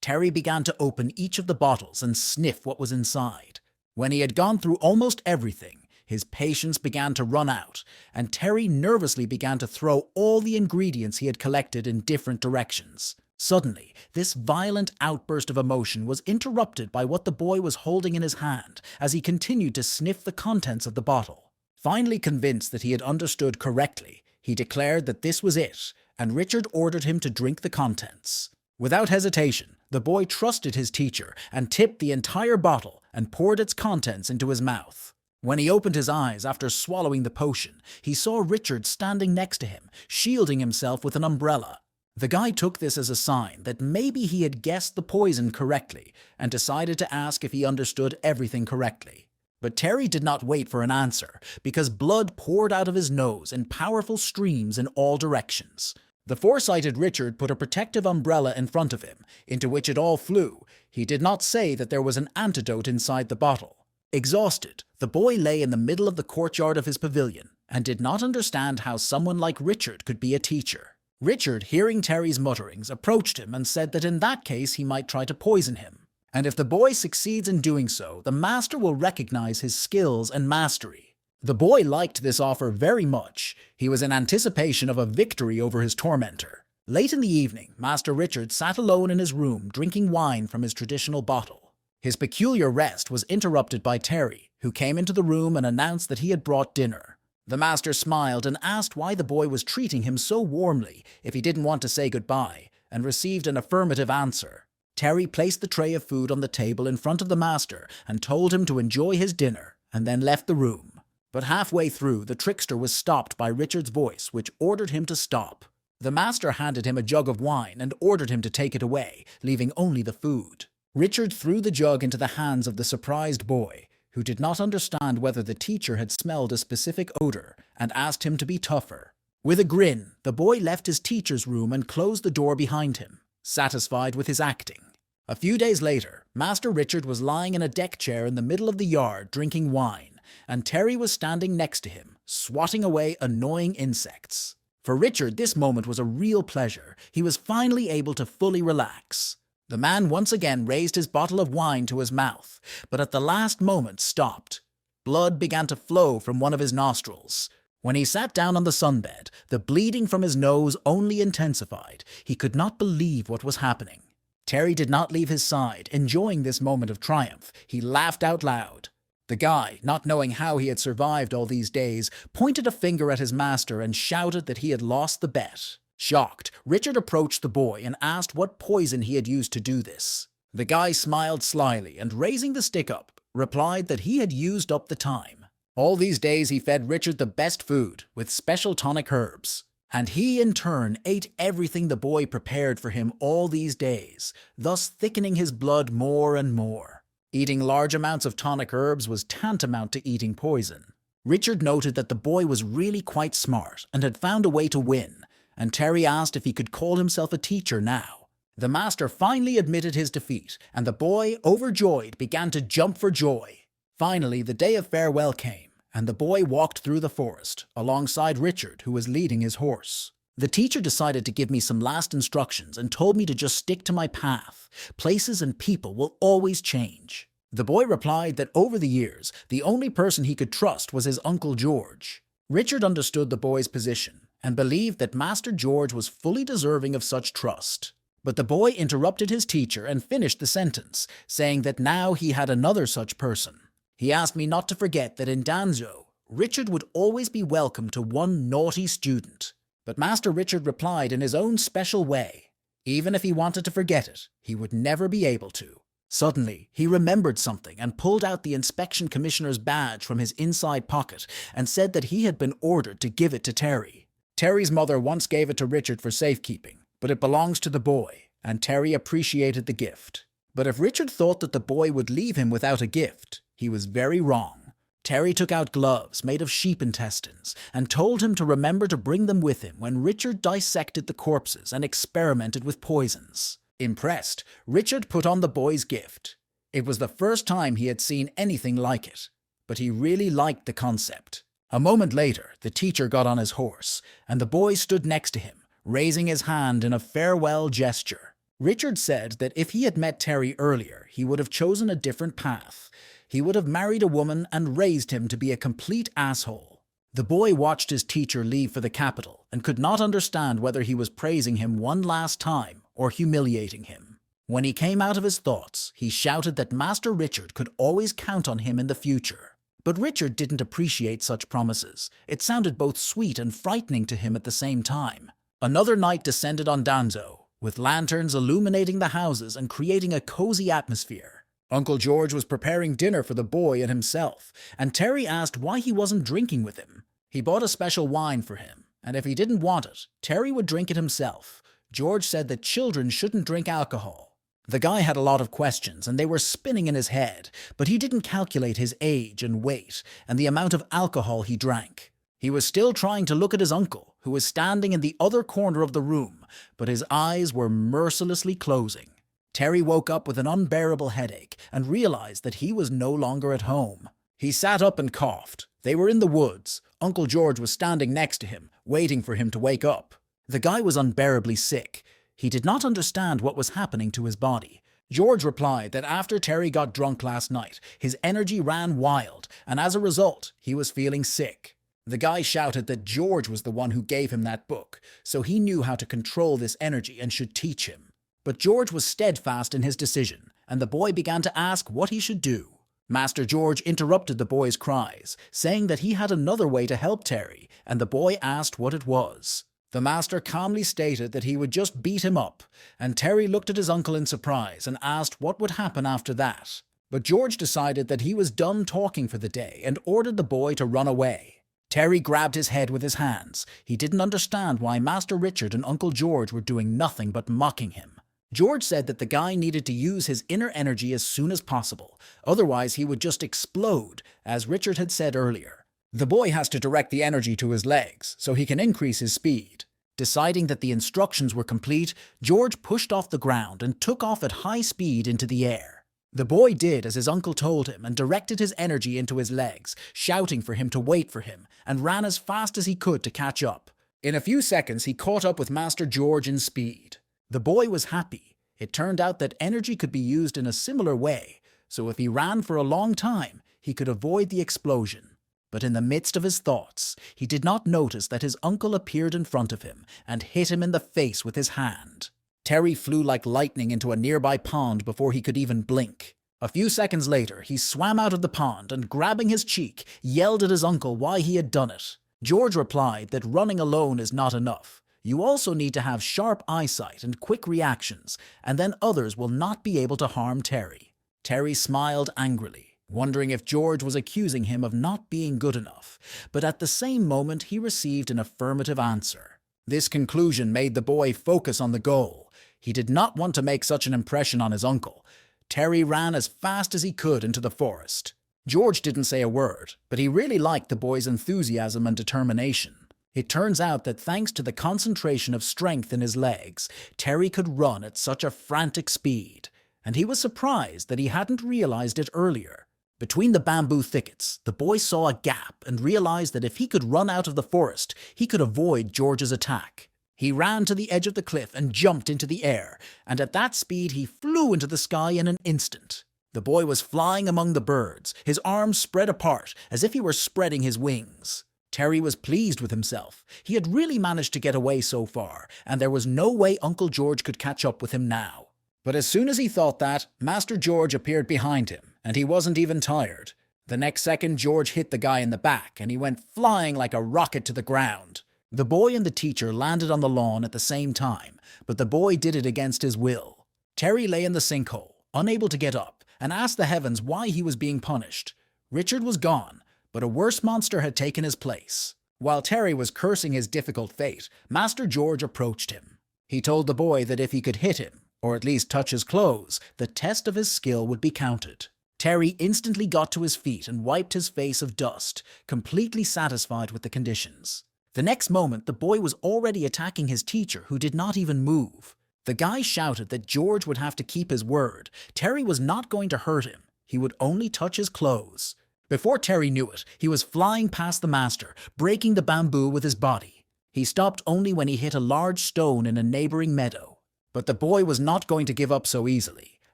Terry began to open each of the bottles and sniff what was inside. When he had gone through almost everything, his patience began to run out, and Terry nervously began to throw all the ingredients he had collected in different directions. Suddenly, this violent outburst of emotion was interrupted by what the boy was holding in his hand as he continued to sniff the contents of the bottle. Finally convinced that he had understood correctly, he declared that this was it, and Richard ordered him to drink the contents. Without hesitation, the boy trusted his teacher and tipped the entire bottle and poured its contents into his mouth. When he opened his eyes after swallowing the potion, he saw Richard standing next to him, shielding himself with an umbrella. The guy took this as a sign that maybe he had guessed the poison correctly and decided to ask if he understood everything correctly. But Terry did not wait for an answer because blood poured out of his nose in powerful streams in all directions. The foresighted Richard put a protective umbrella in front of him, into which it all flew. He did not say that there was an antidote inside the bottle. Exhausted, the boy lay in the middle of the courtyard of his pavilion and did not understand how someone like Richard could be a teacher. Richard, hearing Terry's mutterings, approached him and said that in that case he might try to poison him. And if the boy succeeds in doing so, the master will recognize his skills and mastery. The boy liked this offer very much. He was in anticipation of a victory over his tormentor. Late in the evening, Master Richard sat alone in his room drinking wine from his traditional bottle. His peculiar rest was interrupted by Terry, who came into the room and announced that he had brought dinner. The master smiled and asked why the boy was treating him so warmly if he didn't want to say goodbye, and received an affirmative answer. Terry placed the tray of food on the table in front of the master and told him to enjoy his dinner, and then left the room. But halfway through, the trickster was stopped by Richard's voice, which ordered him to stop. The master handed him a jug of wine and ordered him to take it away, leaving only the food. Richard threw the jug into the hands of the surprised boy, who did not understand whether the teacher had smelled a specific odor, and asked him to be tougher. With a grin, the boy left his teacher's room and closed the door behind him, satisfied with his acting. A few days later, Master Richard was lying in a deck chair in the middle of the yard drinking wine, and Terry was standing next to him, swatting away annoying insects. For Richard, this moment was a real pleasure. He was finally able to fully relax. The man once again raised his bottle of wine to his mouth, but at the last moment stopped. Blood began to flow from one of his nostrils. When he sat down on the sunbed, the bleeding from his nose only intensified. He could not believe what was happening. Terry did not leave his side, enjoying this moment of triumph. He laughed out loud. The guy, not knowing how he had survived all these days, pointed a finger at his master and shouted that he had lost the bet. Shocked, Richard approached the boy and asked what poison he had used to do this. The guy smiled slyly and, raising the stick up, replied that he had used up the time. All these days he fed Richard the best food, with special tonic herbs. And he, in turn, ate everything the boy prepared for him all these days, thus thickening his blood more and more. Eating large amounts of tonic herbs was tantamount to eating poison. Richard noted that the boy was really quite smart and had found a way to win, and Terry asked if he could call himself a teacher now. The master finally admitted his defeat, and the boy, overjoyed, began to jump for joy. Finally, the day of farewell came, and the boy walked through the forest, alongside Richard, who was leading his horse. The teacher decided to give me some last instructions and told me to just stick to my path. Places and people will always change. The boy replied that over the years, the only person he could trust was his Uncle George. Richard understood the boy's position and believed that Master George was fully deserving of such trust. But the boy interrupted his teacher and finished the sentence, saying that now he had another such person. He asked me not to forget that in Danzo, Richard would always be welcome to one naughty student. But Master Richard replied in his own special way. Even if he wanted to forget it, he would never be able to. Suddenly, he remembered something and pulled out the inspection commissioner's badge from his inside pocket and said that he had been ordered to give it to Terry. Terry's mother once gave it to Richard for safekeeping, but it belongs to the boy, and Terry appreciated the gift. But if Richard thought that the boy would leave him without a gift, he was very wrong. Terry took out gloves made of sheep intestines and told him to remember to bring them with him when Richard dissected the corpses and experimented with poisons. Impressed, Richard put on the boy's gift. It was the first time he had seen anything like it, but he really liked the concept. A moment later, the teacher got on his horse, and the boy stood next to him, raising his hand in a farewell gesture. Richard said that if he had met Terry earlier, he would have chosen a different path. He would have married a woman and raised him to be a complete asshole. The boy watched his teacher leave for the capital and could not understand whether he was praising him one last time or humiliating him. When he came out of his thoughts, he shouted that Master Richard could always count on him in the future. But Richard didn't appreciate such promises. It sounded both sweet and frightening to him at the same time. Another night descended on Danzo, with lanterns illuminating the houses and creating a cozy atmosphere. Uncle George was preparing dinner for the boy and himself, and Terry asked why he wasn't drinking with him. He bought a special wine for him, and if he didn't want it, Terry would drink it himself. George said that children shouldn't drink alcohol. The guy had a lot of questions, and they were spinning in his head, but he didn't calculate his age and weight and the amount of alcohol he drank. He was still trying to look at his uncle, who was standing in the other corner of the room, but his eyes were mercilessly closing. Terry woke up with an unbearable headache and realized that he was no longer at home. He sat up and coughed. They were in the woods. Uncle George was standing next to him, waiting for him to wake up. The guy was unbearably sick. He did not understand what was happening to his body. George replied that after Terry got drunk last night, his energy ran wild, and as a result, he was feeling sick. The guy shouted that George was the one who gave him that book, so he knew how to control this energy and should teach him. But George was steadfast in his decision, and the boy began to ask what he should do. Master George interrupted the boy's cries, saying that he had another way to help Terry, and the boy asked what it was. The master calmly stated that he would just beat him up, and Terry looked at his uncle in surprise and asked what would happen after that. But George decided that he was done talking for the day and ordered the boy to run away. Terry grabbed his head with his hands. He didn't understand why Master Richard and Uncle George were doing nothing but mocking him. George said that the guy needed to use his inner energy as soon as possible, otherwise he would just explode, as Richard had said earlier. The boy has to direct the energy to his legs, so he can increase his speed. Deciding that the instructions were complete, George pushed off the ground and took off at high speed into the air. The boy did as his uncle told him and directed his energy into his legs, shouting for him to wait for him, and ran as fast as he could to catch up. In a few seconds, he caught up with Master George in speed. The boy was happy. It turned out that energy could be used in a similar way, so if he ran for a long time, he could avoid the explosion. But in the midst of his thoughts, he did not notice that his uncle appeared in front of him and hit him in the face with his hand. Terry flew like lightning into a nearby pond before he could even blink. A few seconds later, he swam out of the pond and, grabbing his cheek, yelled at his uncle why he had done it. George replied that running alone is not enough. You also need to have sharp eyesight and quick reactions, and then others will not be able to harm Terry. Terry smiled angrily, wondering if George was accusing him of not being good enough, but at the same moment he received an affirmative answer. This conclusion made the boy focus on the goal. He did not want to make such an impression on his uncle. Terry ran as fast as he could into the forest. George didn't say a word, but he really liked the boy's enthusiasm and determination. It turns out that thanks to the concentration of strength in his legs, Terry could run at such a frantic speed, and he was surprised that he hadn't realized it earlier. Between the bamboo thickets, the boy saw a gap and realized that if he could run out of the forest, he could avoid George's attack. He ran to the edge of the cliff and jumped into the air, and at that speed he flew into the sky in an instant. The boy was flying among the birds, his arms spread apart as if he were spreading his wings. Terry was pleased with himself. He had really managed to get away so far, and there was no way Uncle George could catch up with him now. But as soon as he thought that, Master George appeared behind him, and he wasn't even tired. The next second, George hit the guy in the back, and he went flying like a rocket to the ground. The boy and the teacher landed on the lawn at the same time, but the boy did it against his will. Terry lay in the sinkhole, unable to get up, and asked the heavens why he was being punished. Richard was gone, but a worse monster had taken his place. While Terry was cursing his difficult fate, Master George approached him. He told the boy that if he could hit him, or at least touch his clothes, the test of his skill would be counted. Terry instantly got to his feet and wiped his face of dust, completely satisfied with the conditions. The next moment, the boy was already attacking his teacher, who did not even move. The guy shouted that George would have to keep his word. Terry was not going to hurt him. He would only touch his clothes. Before Terry knew it, he was flying past the master, breaking the bamboo with his body. He stopped only when he hit a large stone in a neighboring meadow. But the boy was not going to give up so easily,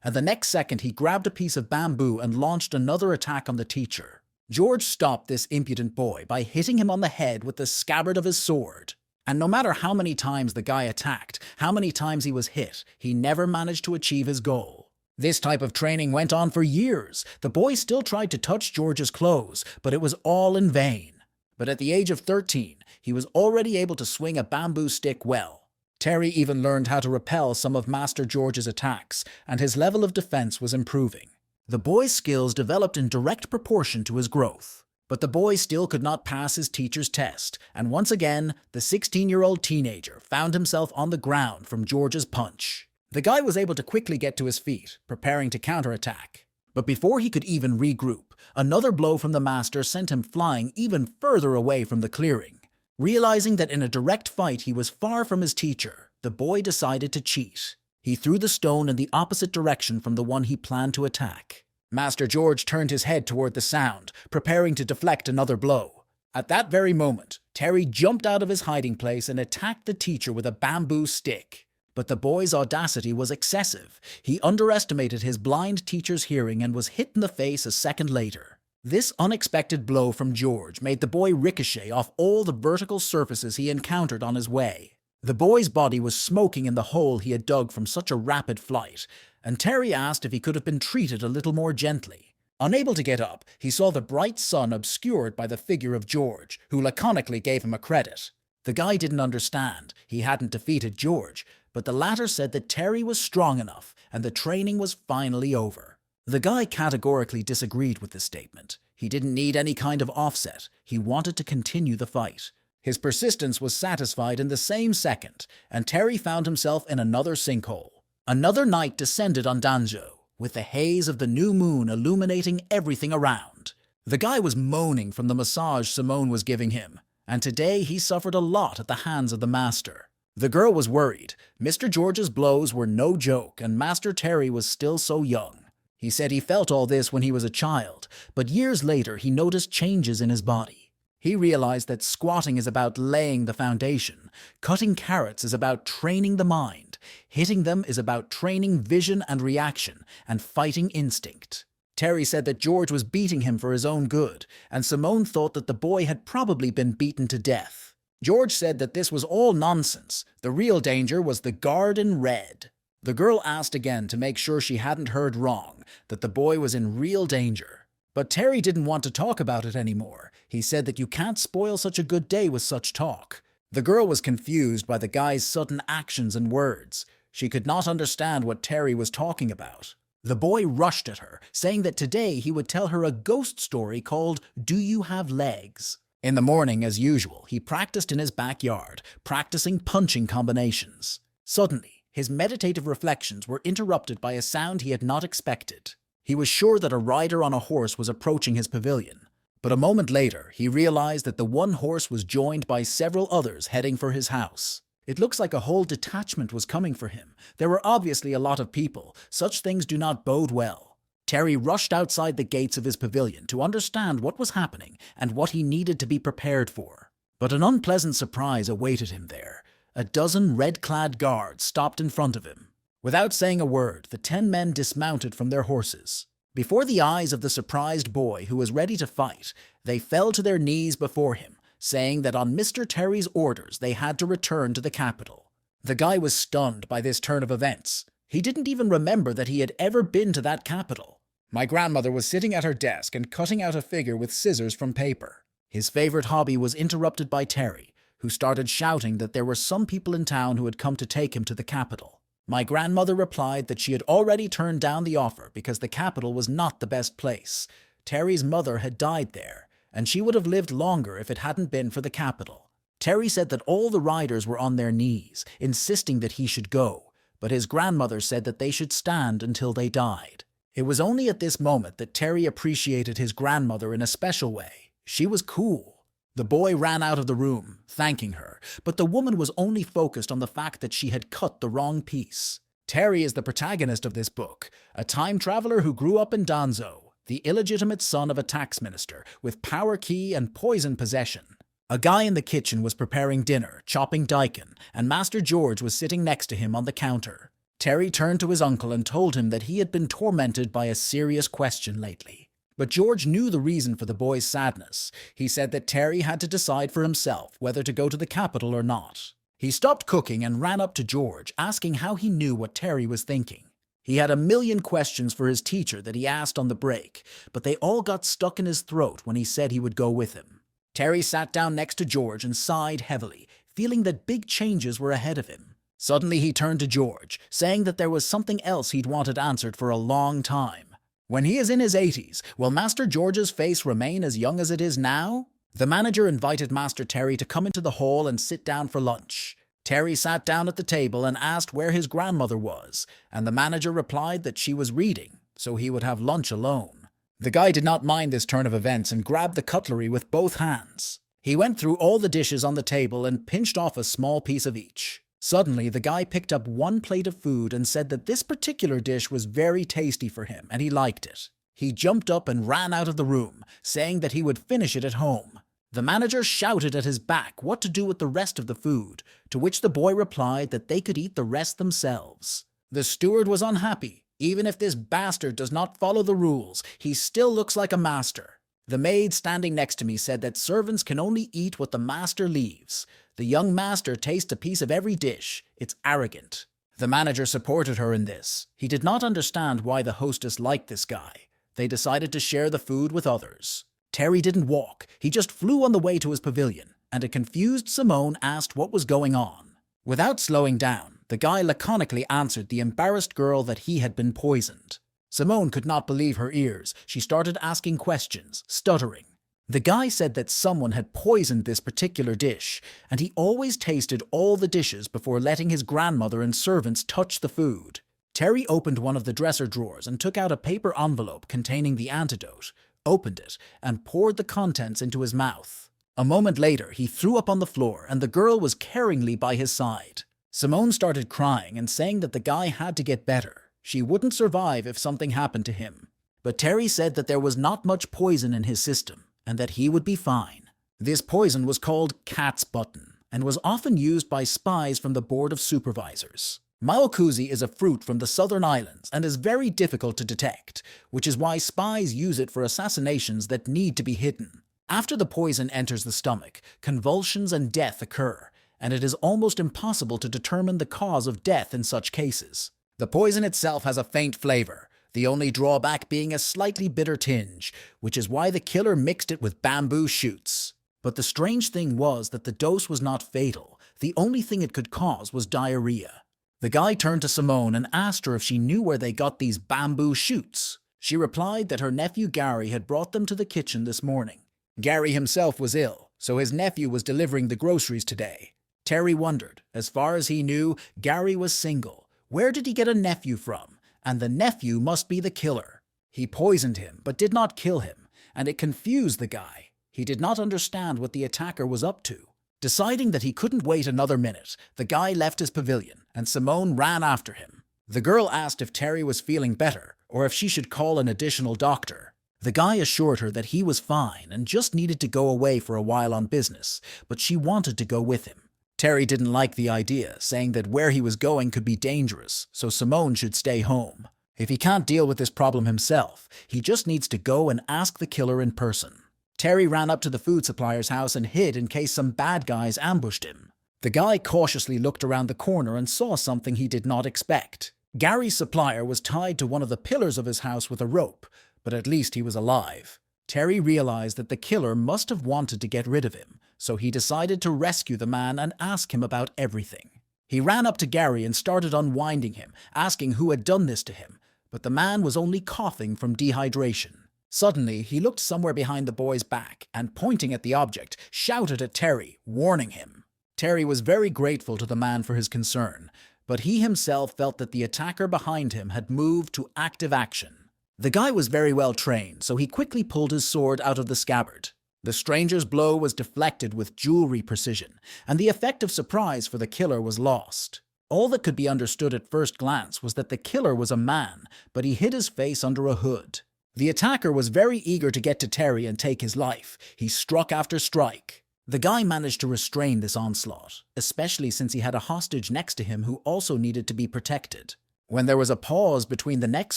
and the next second he grabbed a piece of bamboo and launched another attack on the teacher. George stopped this impudent boy by hitting him on the head with the scabbard of his sword. And no matter how many times the guy attacked, how many times he was hit, he never managed to achieve his goal. This type of training went on for years. The boy still tried to touch George's clothes, but it was all in vain. But at the age of 13, he was already able to swing a bamboo stick well. Terry even learned how to repel some of Master George's attacks, and his level of defense was improving. The boy's skills developed in direct proportion to his growth. But the boy still could not pass his teacher's test, and once again, the 16-year-old teenager found himself on the ground from George's punch. The guy was able to quickly get to his feet, preparing to counterattack. But before he could even regroup, another blow from the master sent him flying even further away from the clearing. Realizing that in a direct fight he was far from his teacher, the boy decided to cheat. He threw the stone in the opposite direction from the one he planned to attack. Master George turned his head toward the sound, preparing to deflect another blow. At that very moment, Terry jumped out of his hiding place and attacked the teacher with a bamboo stick. But the boy's audacity was excessive. He underestimated his blind teacher's hearing and was hit in the face a second later. This unexpected blow from George made the boy ricochet off all the vertical surfaces he encountered on his way. The boy's body was smoking in the hole he had dug from such a rapid flight, and Terry asked if he could have been treated a little more gently. Unable to get up, he saw the bright sun obscured by the figure of George, who laconically gave him a credit. The guy didn't understand. He hadn't defeated George, but the latter said that Terry was strong enough and the training was finally over. The guy categorically disagreed with this statement. He didn't need any kind of offset. He wanted to continue the fight. His persistence was satisfied in the same second, and Terry found himself in another sinkhole. Another night descended on Danzo, with the haze of the new moon illuminating everything around. The guy was moaning from the massage Simone was giving him, and today he suffered a lot at the hands of the master. The girl was worried. Mr. George's blows were no joke, and Master Terry was still so young. He said he felt all this when he was a child, but years later he noticed changes in his body. He realized that squatting is about laying the foundation, cutting carrots is about training the mind, hitting them is about training vision and reaction, and fighting instinct. Terry said that George was beating him for his own good, and Simone thought that the boy had probably been beaten to death. George said that this was all nonsense. The real danger was the guard in red. The girl asked again to make sure she hadn't heard wrong, that the boy was in real danger. But Terry didn't want to talk about it anymore. He said that you can't spoil such a good day with such talk. The girl was confused by the guy's sudden actions and words. She could not understand what Terry was talking about. The boy rushed at her, saying that today he would tell her a ghost story called Do You Have Legs? In the morning, as usual, he practiced in his backyard, practicing punching combinations. Suddenly, his meditative reflections were interrupted by a sound he had not expected. He was sure that a rider on a horse was approaching his pavilion. But a moment later, he realized that the one horse was joined by several others heading for his house. It looks like a whole detachment was coming for him. There were obviously a lot of people. Such things do not bode well. Terry rushed outside the gates of his pavilion to understand what was happening and what he needed to be prepared for. But an unpleasant surprise awaited him there. A dozen red-clad guards stopped in front of him. Without saying a word, the 10 men dismounted from their horses. Before the eyes of the surprised boy who was ready to fight, they fell to their knees before him, saying that on Mr. Terry's orders they had to return to the capital. The guy was stunned by this turn of events. He didn't even remember that he had ever been to that capital. My grandmother was sitting at her desk and cutting out a figure with scissors from paper. His favorite hobby was interrupted by Terry, who started shouting that there were some people in town who had come to take him to the capital. My grandmother replied that she had already turned down the offer because the capital was not the best place. Terry's mother had died there, and she would have lived longer if it hadn't been for the capital. Terry said that all the riders were on their knees, insisting that he should go, but his grandmother said that they should stand until they died. It was only at this moment that Terry appreciated his grandmother in a special way. She was cool. The boy ran out of the room, thanking her, but the woman was only focused on the fact that she had cut the wrong piece. Terry is the protagonist of this book, a time traveler who grew up in Danzo, the illegitimate son of a tax minister, with power key and poison possession. A guy in the kitchen was preparing dinner, chopping daikon, and Master George was sitting next to him on the counter. Terry turned to his uncle and told him that he had been tormented by a serious question lately. But George knew the reason for the boy's sadness. He said that Terry had to decide for himself whether to go to the capital or not. He stopped cooking and ran up to George, asking how he knew what Terry was thinking. He had a million questions for his teacher that he asked on the break, but they all got stuck in his throat when he said he would go with him. Terry sat down next to George and sighed heavily, feeling that big changes were ahead of him. Suddenly he turned to George, saying that there was something else he'd wanted answered for a long time. When he is in his 80s, will Master George's face remain as young as it is now? The manager invited Master Terry to come into the hall and sit down for lunch. Terry sat down at the table and asked where his grandmother was, and the manager replied that she was reading, so he would have lunch alone. The guy did not mind this turn of events and grabbed the cutlery with both hands. He went through all the dishes on the table and pinched off a small piece of each. Suddenly, the guy picked up one plate of food and said that this particular dish was very tasty for him and he liked it. He jumped up and ran out of the room, saying that he would finish it at home. The manager shouted at his back what to do with the rest of the food, to which the boy replied that they could eat the rest themselves. The steward was unhappy. Even if this bastard does not follow the rules, he still looks like a master. The maid standing next to me said that servants can only eat what the master leaves. The young master tastes a piece of every dish. It's arrogant. The manager supported her in this. He did not understand why the hostess liked this guy. They decided to share the food with others. Terry didn't walk. He just flew on the way to his pavilion, and a confused Simone asked what was going on. Without slowing down, the guy laconically answered the embarrassed girl that he had been poisoned. Simone could not believe her ears. She started asking questions, stuttering. The guy said that someone had poisoned this particular dish, and he always tasted all the dishes before letting his grandmother and servants touch the food. Terry opened one of the dresser drawers and took out a paper envelope containing the antidote, opened it, and poured the contents into his mouth. A moment later, he threw up on the floor, and the girl was caringly by his side. Simone started crying and saying that the guy had to get better. She wouldn't survive if something happened to him. But Terry said that there was not much poison in his system, and that he would be fine. This poison was called cat's button, and was often used by spies from the Board of Supervisors. Maokuzi is a fruit from the southern islands and is very difficult to detect, which is why spies use it for assassinations that need to be hidden. After the poison enters the stomach, convulsions and death occur, and it is almost impossible to determine the cause of death in such cases. The poison itself has a faint flavor, the only drawback being a slightly bitter tinge, which is why the killer mixed it with bamboo shoots. But the strange thing was that the dose was not fatal. The only thing it could cause was diarrhea. The guy turned to Simone and asked her if she knew where they got these bamboo shoots. She replied that her nephew Gary had brought them to the kitchen this morning. Gary himself was ill, so his nephew was delivering the groceries today. Terry wondered. As far as he knew, Gary was single. Where did he get a nephew from? And the nephew must be the killer. He poisoned him, but did not kill him, and it confused the guy. He did not understand what the attacker was up to. Deciding that he couldn't wait another minute, the guy left his pavilion, and Simone ran after him. The girl asked if Terry was feeling better, or if she should call an additional doctor. The guy assured her that he was fine and just needed to go away for a while on business, but she wanted to go with him. Terry didn't like the idea, saying that where he was going could be dangerous, so Simone should stay home. If he can't deal with this problem himself, he just needs to go and ask the killer in person. Terry ran up to the food supplier's house and hid in case some bad guys ambushed him. The guy cautiously looked around the corner and saw something he did not expect. Gary's supplier was tied to one of the pillars of his house with a rope, but at least he was alive. Terry realized that the killer must have wanted to get rid of him, so he decided to rescue the man and ask him about everything. He ran up to Gary and started unwinding him, asking who had done this to him, but the man was only coughing from dehydration. Suddenly, he looked somewhere behind the boy's back and, pointing at the object, shouted at Terry, warning him. Terry was very grateful to the man for his concern, but he himself felt that the attacker behind him had moved to active action. The guy was very well trained, so he quickly pulled his sword out of the scabbard. The stranger's blow was deflected with jewelry precision, and the effect of surprise for the killer was lost. All that could be understood at first glance was that the killer was a man, but he hid his face under a hood. The attacker was very eager to get to Terry and take his life. He struck after strike. The guy managed to restrain this onslaught, especially since he had a hostage next to him who also needed to be protected. When there was a pause between the next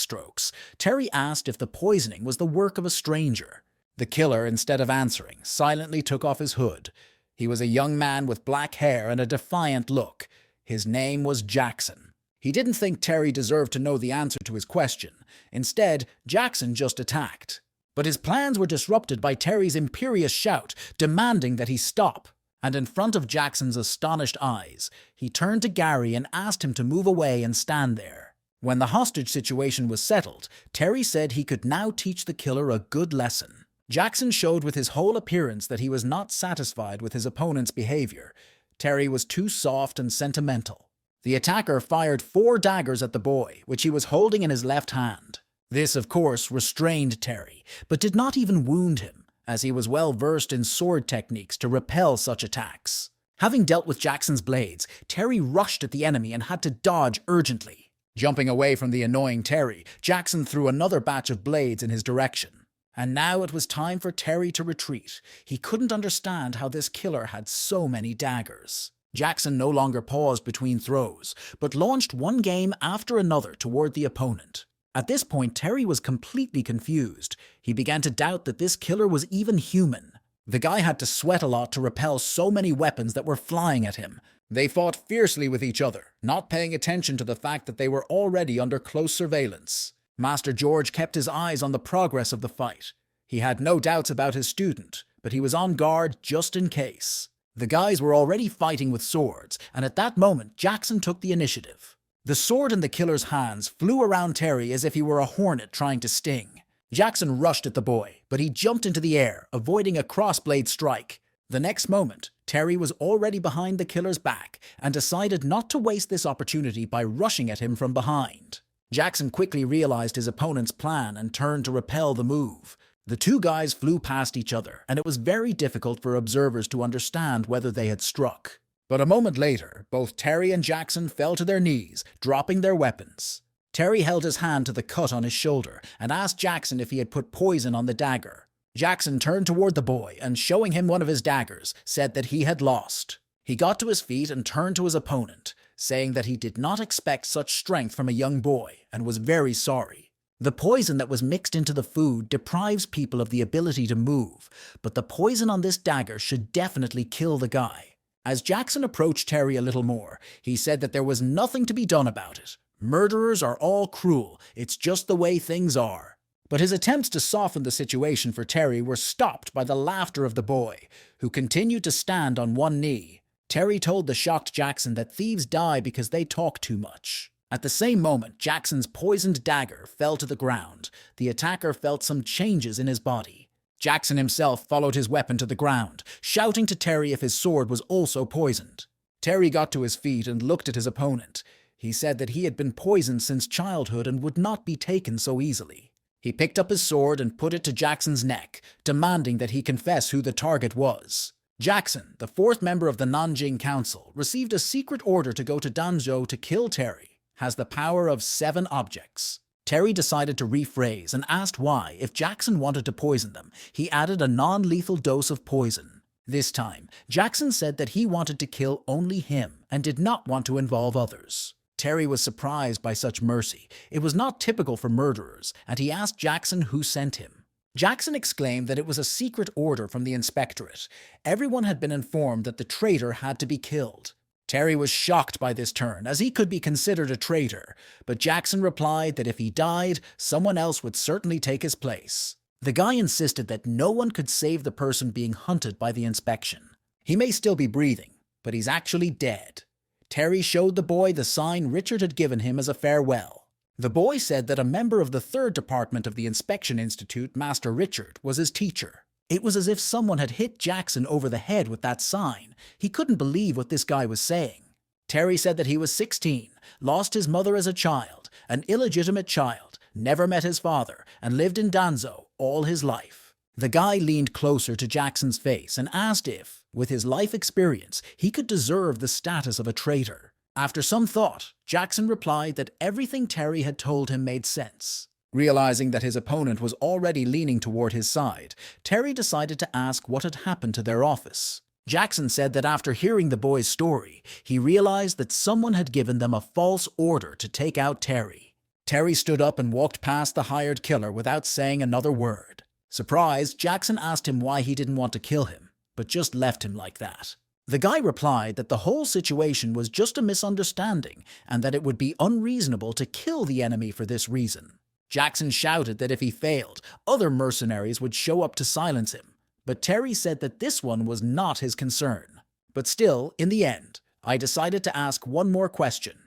strokes, Terry asked if the poisoning was the work of a stranger. The killer, instead of answering, silently took off his hood. He was a young man with black hair and a defiant look. His name was Jackson. He didn't think Terry deserved to know the answer to his question. Instead, Jackson just attacked. But his plans were disrupted by Terry's imperious shout, demanding that he stop. And in front of Jackson's astonished eyes, he turned to Gary and asked him to move away and stand there. When the hostage situation was settled, Terry said he could now teach the killer a good lesson. Jackson showed with his whole appearance that he was not satisfied with his opponent's behavior. Terry was too soft and sentimental. The attacker fired 4 daggers at the boy, which he was holding in his left hand. This, of course, restrained Terry, but did not even wound him, as he was well versed in sword techniques to repel such attacks. Having dealt with Jackson's blades, Terry rushed at the enemy and had to dodge urgently. Jumping away from the annoying Terry, Jackson threw another batch of blades in his direction. And now it was time for Terry to retreat. He couldn't understand how this killer had so many daggers. Jackson no longer paused between throws, but launched one game after another toward the opponent. At this point, Terry was completely confused. He began to doubt that this killer was even human. The guy had to sweat a lot to repel so many weapons that were flying at him. They fought fiercely with each other, not paying attention to the fact that they were already under close surveillance. Master George kept his eyes on the progress of the fight. He had no doubts about his student, but he was on guard just in case. The guys were already fighting with swords, and at that moment, Jackson took the initiative. The sword in the killer's hands flew around Terry as if he were a hornet trying to sting. Jackson rushed at the boy, but he jumped into the air, avoiding a crossblade strike. The next moment, Terry was already behind the killer's back and decided not to waste this opportunity by rushing at him from behind. Jackson quickly realized his opponent's plan and turned to repel the move. The two guys flew past each other, and it was very difficult for observers to understand whether they had struck. But a moment later, both Terry and Jackson fell to their knees, dropping their weapons. Terry held his hand to the cut on his shoulder and asked Jackson if he had put poison on the dagger. Jackson turned toward the boy and, showing him one of his daggers, said that he had lost. He got to his feet and turned to his opponent, saying that he did not expect such strength from a young boy and was very sorry. The poison that was mixed into the food deprives people of the ability to move, but the poison on this dagger should definitely kill the guy. As Jackson approached Terry a little more, he said that there was nothing to be done about it. Murderers are all cruel, it's just the way things are. But his attempts to soften the situation for Terry were stopped by the laughter of the boy, who continued to stand on one knee. Terry told the shocked Jackson that thieves die because they talk too much. At the same moment, Jackson's poisoned dagger fell to the ground. The attacker felt some changes in his body. Jackson himself followed his weapon to the ground, shouting to Terry if his sword was also poisoned. Terry got to his feet and looked at his opponent. He said that he had been poisoned since childhood and would not be taken so easily. He picked up his sword and put it to Jackson's neck, demanding that he confess who the target was. Jackson, the fourth member of the Nanjing Council, received a secret order to go to Danzo to kill Terry, has the power of 7 objects. Terry decided to rephrase and asked why, if Jackson wanted to poison them, he added a non-lethal dose of poison. This time, Jackson said that he wanted to kill only him and did not want to involve others. Terry was surprised by such mercy. It was not typical for murderers, and he asked Jackson who sent him. Jackson exclaimed that it was a secret order from the inspectorate. Everyone had been informed that the traitor had to be killed. Terry was shocked by this turn, as he could be considered a traitor, but Jackson replied that if he died, someone else would certainly take his place. The guy insisted that no one could save the person being hunted by the inspection. He may still be breathing, but he's actually dead. Terry showed the boy the sign Richard had given him as a farewell. The boy said that a member of the 3rd Department of the Inspection Institute, Master Richard, was his teacher. It was as if someone had hit Jackson over the head with that sign. He couldn't believe what this guy was saying. Terry said that he was 16, lost his mother as a child, an illegitimate child, never met his father, and lived in Danzo all his life. The guy leaned closer to Jackson's face and asked if, with his life experience, he could deserve the status of a traitor. After some thought, Jackson replied that everything Terry had told him made sense. Realizing that his opponent was already leaning toward his side, Terry decided to ask what had happened to their office. Jackson said that after hearing the boy's story, he realized that someone had given them a false order to take out Terry. Terry stood up and walked past the hired killer without saying another word. Surprised, Jackson asked him why he didn't want to kill him, but just left him like that. The guy replied that the whole situation was just a misunderstanding and that it would be unreasonable to kill the enemy for this reason. Jackson shouted that if he failed, other mercenaries would show up to silence him, but Terry said that this one was not his concern. But still, in the end, I decided to ask one more question.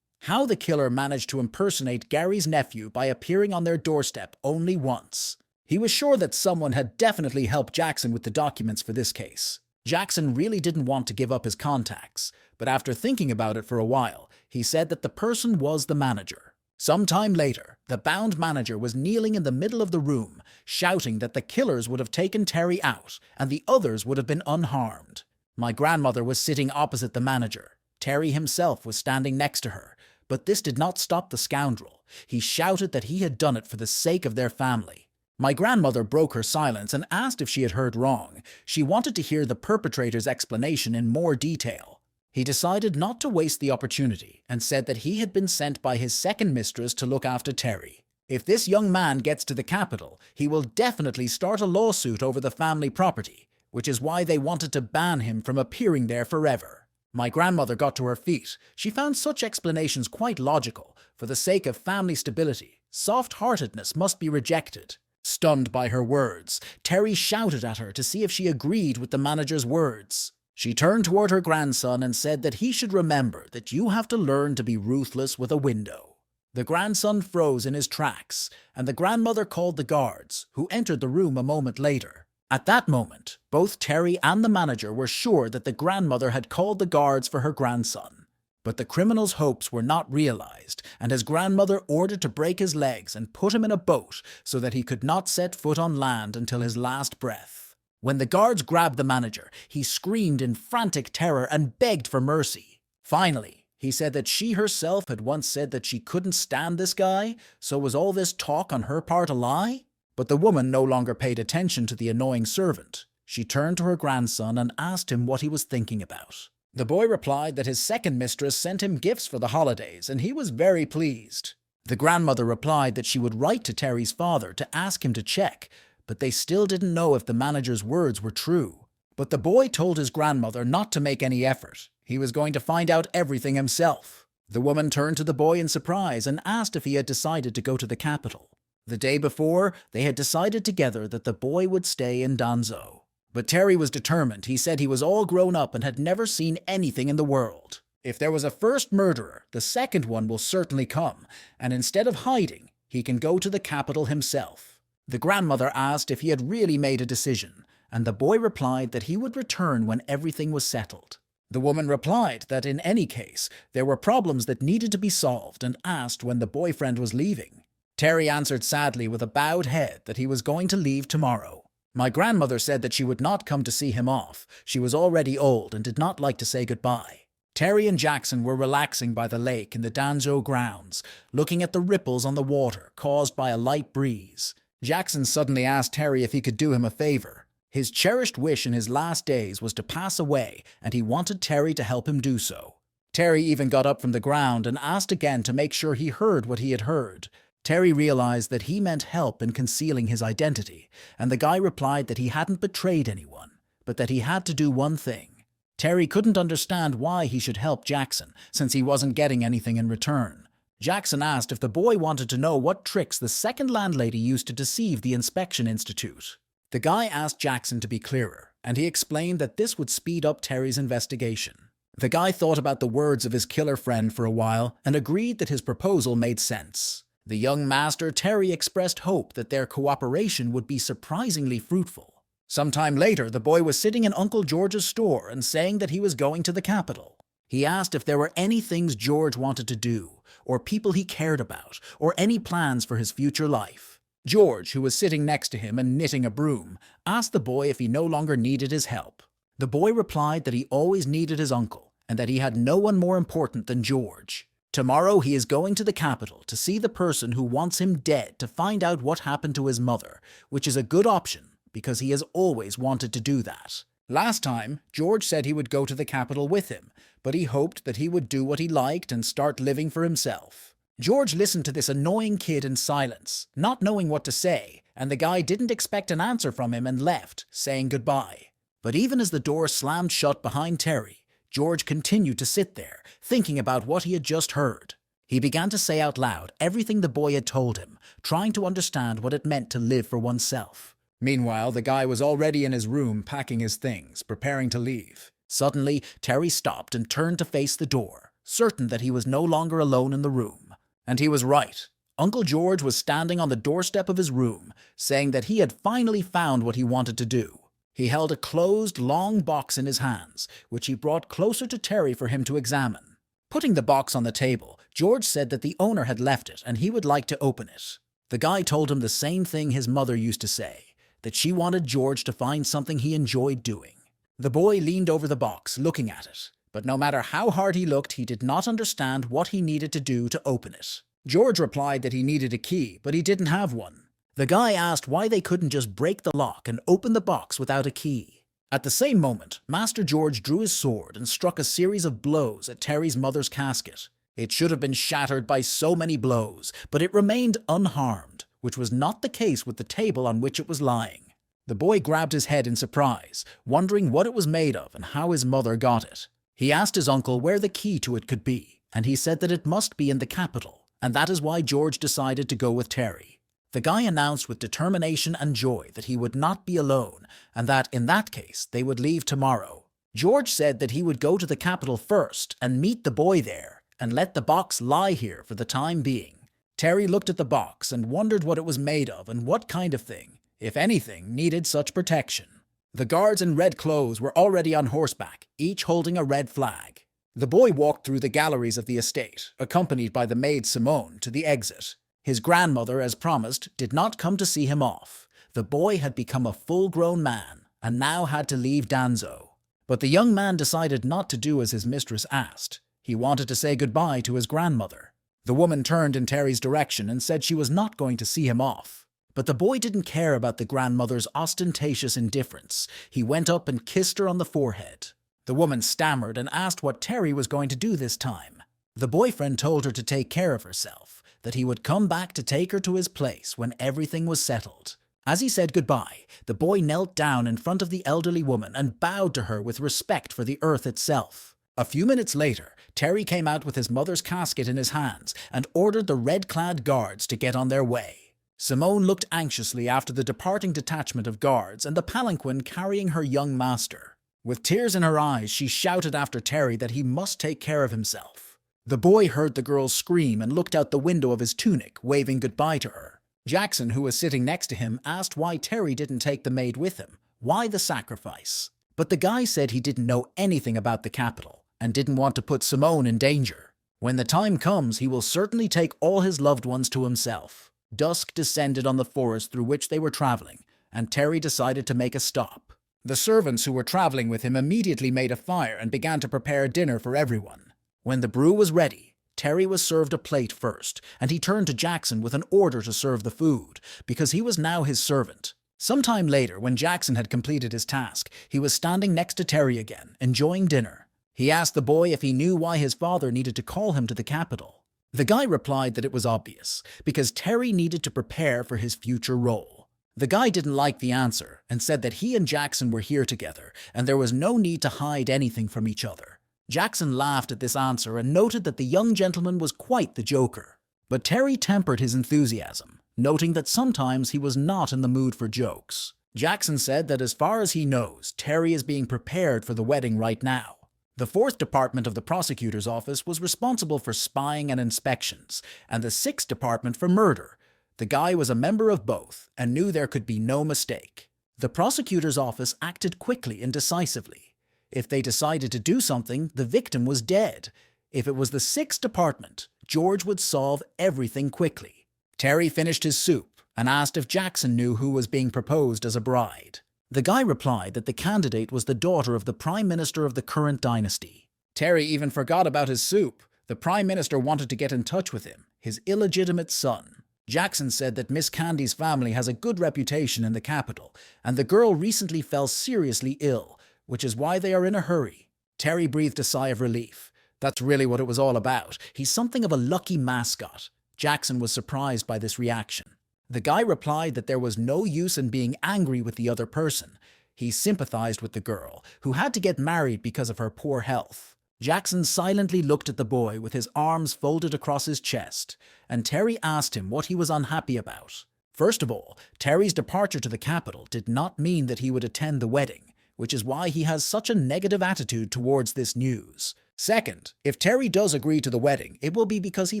How the killer managed to impersonate Gary's nephew by appearing on their doorstep only once. He was sure that someone had definitely helped Jackson with the documents for this case. Jackson really didn't want to give up his contacts, but after thinking about it for a while, he said that the person was the manager. Some time later, the bound manager was kneeling in the middle of the room, shouting that the killers would have taken Terry out and the others would have been unharmed. My grandmother was sitting opposite the manager. Terry himself was standing next to her, but this did not stop the scoundrel. He shouted that he had done it for the sake of their family. My grandmother broke her silence and asked if she had heard wrong. She wanted to hear the perpetrator's explanation in more detail. He decided not to waste the opportunity and said that he had been sent by his second mistress to look after Terry. If this young man gets to the capital, he will definitely start a lawsuit over the family property, which is why they wanted to ban him from appearing there forever. My grandmother got to her feet. She found such explanations quite logical. For the sake of family stability, soft-heartedness must be rejected. Stunned by her words, Terry shouted at her to see if she agreed with the manager's words. She turned toward her grandson and said that he should remember that you have to learn to be ruthless with a window. The grandson froze in his tracks, and the grandmother called the guards, who entered the room a moment later. At that moment, both Terry and the manager were sure that the grandmother had called the guards for her grandson. But the criminal's hopes were not realized, and his grandmother ordered to break his legs and put him in a boat so that he could not set foot on land until his last breath. When the guards grabbed the manager, he screamed in frantic terror and begged for mercy. Finally, he said that she herself had once said that she couldn't stand this guy, so was all this talk on her part a lie? But the woman no longer paid attention to the annoying servant. She turned to her grandson and asked him what he was thinking about. The boy replied that his second mistress sent him gifts for the holidays, and he was very pleased. The grandmother replied that she would write to Terry's father to ask him to check, but they still didn't know if the manager's words were true. But the boy told his grandmother not to make any effort. He was going to find out everything himself. The woman turned to the boy in surprise and asked if he had decided to go to the capital. The day before, they had decided together that the boy would stay in Danzo. But Terry was determined. He said he was all grown up and had never seen anything in the world. If there was a first murderer, the second one will certainly come, and instead of hiding, he can go to the capital himself. The grandmother asked if he had really made a decision, and the boy replied that he would return when everything was settled. The woman replied that in any case, there were problems that needed to be solved and asked when the boyfriend was leaving. Terry answered sadly with a bowed head that he was going to leave tomorrow. My grandmother said that she would not come to see him off. She was already old and did not like to say goodbye. Terry and Jackson were relaxing by the lake in the Danzo grounds, looking at the ripples on the water caused by a light breeze. Jackson suddenly asked Terry if he could do him a favor. His cherished wish in his last days was to pass away, and he wanted Terry to help him do so. Terry even got up from the ground and asked again to make sure he heard what he had heard. Terry realized that he meant help in concealing his identity, and the guy replied that he hadn't betrayed anyone, but that he had to do one thing. Terry couldn't understand why he should help Jackson, since he wasn't getting anything in return. Jackson asked if the boy wanted to know what tricks the second landlady used to deceive the Inspection Institute. The guy asked Jackson to be clearer, and he explained that this would speed up Terry's investigation. The guy thought about the words of his killer friend for a while and agreed that his proposal made sense. The young master Terry expressed hope that their cooperation would be surprisingly fruitful. Sometime later, the boy was sitting in Uncle George's store and saying that he was going to the capital. He asked if there were any things George wanted to do, or people he cared about, or any plans for his future life. George, who was sitting next to him and knitting a broom, asked the boy if he no longer needed his help. The boy replied that he always needed his uncle, and that he had no one more important than George. Tomorrow he is going to the capital to see the person who wants him dead to find out what happened to his mother, which is a good option because he has always wanted to do that. Last time, George said he would go to the capital with him, but he hoped that he would do what he liked and start living for himself. George listened to this annoying kid in silence, not knowing what to say, and the guy didn't expect an answer from him and left, saying goodbye. But even as the door slammed shut behind Terry, George continued to sit there, thinking about what he had just heard. He began to say out loud everything the boy had told him, trying to understand what it meant to live for oneself. Meanwhile, the guy was already in his room packing his things, preparing to leave. Suddenly, Terry stopped and turned to face the door, certain that he was no longer alone in the room. And he was right. Uncle George was standing on the doorstep of his room, saying that he had finally found what he wanted to do. He held a closed, long box in his hands, which he brought closer to Terry for him to examine. Putting the box on the table, George said that the owner had left it and he would like to open it. The guy told him the same thing his mother used to say, that she wanted George to find something he enjoyed doing. The boy leaned over the box, looking at it, but no matter how hard he looked, he did not understand what he needed to do to open it. George replied that he needed a key, but he didn't have one. The guy asked why they couldn't just break the lock and open the box without a key. At the same moment, Master George drew his sword and struck a series of blows at Terry's mother's casket. It should have been shattered by so many blows, but it remained unharmed, which was not the case with the table on which it was lying. The boy grabbed his head in surprise, wondering what it was made of and how his mother got it. He asked his uncle where the key to it could be, and he said that it must be in the capital, and that is why George decided to go with Terry. The guy announced with determination and joy that he would not be alone, and that, in that case, they would leave tomorrow. George said that he would go to the capital first and meet the boy there, and let the box lie here for the time being. Terry looked at the box and wondered what it was made of and what kind of thing, if anything, needed such protection. The guards in red clothes were already on horseback, each holding a red flag. The boy walked through the galleries of the estate, accompanied by the maid Simone, to the exit. His grandmother, as promised, did not come to see him off. The boy had become a full-grown man, and now had to leave Danzo. But the young man decided not to do as his mistress asked. He wanted to say goodbye to his grandmother. The woman turned in Terry's direction and said she was not going to see him off. But the boy didn't care about the grandmother's ostentatious indifference. He went up and kissed her on the forehead. The woman stammered and asked what Terry was going to do this time. The boyfriend told her to take care of herself, that he would come back to take her to his place when everything was settled. As he said goodbye, the boy knelt down in front of the elderly woman and bowed to her with respect for the earth itself. A few minutes later, Terry came out with his mother's casket in his hands and ordered the red-clad guards to get on their way. Simone looked anxiously after the departing detachment of guards and the palanquin carrying her young master. With tears in her eyes, she shouted after Terry that he must take care of himself. The boy heard the girl scream and looked out the window of his tunic, waving goodbye to her. Jackson, who was sitting next to him, asked why Terry didn't take the maid with him. Why the sacrifice? But the guy said he didn't know anything about the capital and didn't want to put Simone in danger. When the time comes, he will certainly take all his loved ones to himself. Dusk descended on the forest through which they were traveling, and Terry decided to make a stop. The servants who were traveling with him immediately made a fire and began to prepare dinner for everyone. When the brew was ready, Terry was served a plate first, and he turned to Jackson with an order to serve the food, because he was now his servant. Sometime later, when Jackson had completed his task, he was standing next to Terry again, enjoying dinner. He asked the boy if he knew why his father needed to call him to the capital. The guy replied that it was obvious, because Terry needed to prepare for his future role. The guy didn't like the answer and said that he and Jackson were here together, and there was no need to hide anything from each other. Jackson laughed at this answer and noted that the young gentleman was quite the joker. But Terry tempered his enthusiasm, noting that sometimes he was not in the mood for jokes. Jackson said that as far as he knows, Terry is being prepared for the wedding right now. The 4th Department of the Prosecutor's Office was responsible for spying and inspections, and the 6th Department for murder. The guy was a member of both and knew there could be no mistake. The prosecutor's office acted quickly and decisively. If they decided to do something, the victim was dead. If it was the 6th Department, George would solve everything quickly. Terry finished his soup and asked if Jackson knew who was being proposed as a bride. The guy replied that the candidate was the daughter of the Prime Minister of the current dynasty. Terry even forgot about his soup. The Prime Minister wanted to get in touch with him, his illegitimate son. Jackson said that Miss Candy's family has a good reputation in the capital, and the girl recently fell seriously ill, which is why they are in a hurry. Terry breathed a sigh of relief. That's really what it was all about. He's something of a lucky mascot. Jackson was surprised by this reaction. The guy replied that there was no use in being angry with the other person. He sympathized with the girl, who had to get married because of her poor health. Jackson silently looked at the boy with his arms folded across his chest, and Terry asked him what he was unhappy about. First of all, Terry's departure to the capital did not mean that he would attend the wedding, which is why he has such a negative attitude towards this news. Second, if Terry does agree to the wedding, it will be because he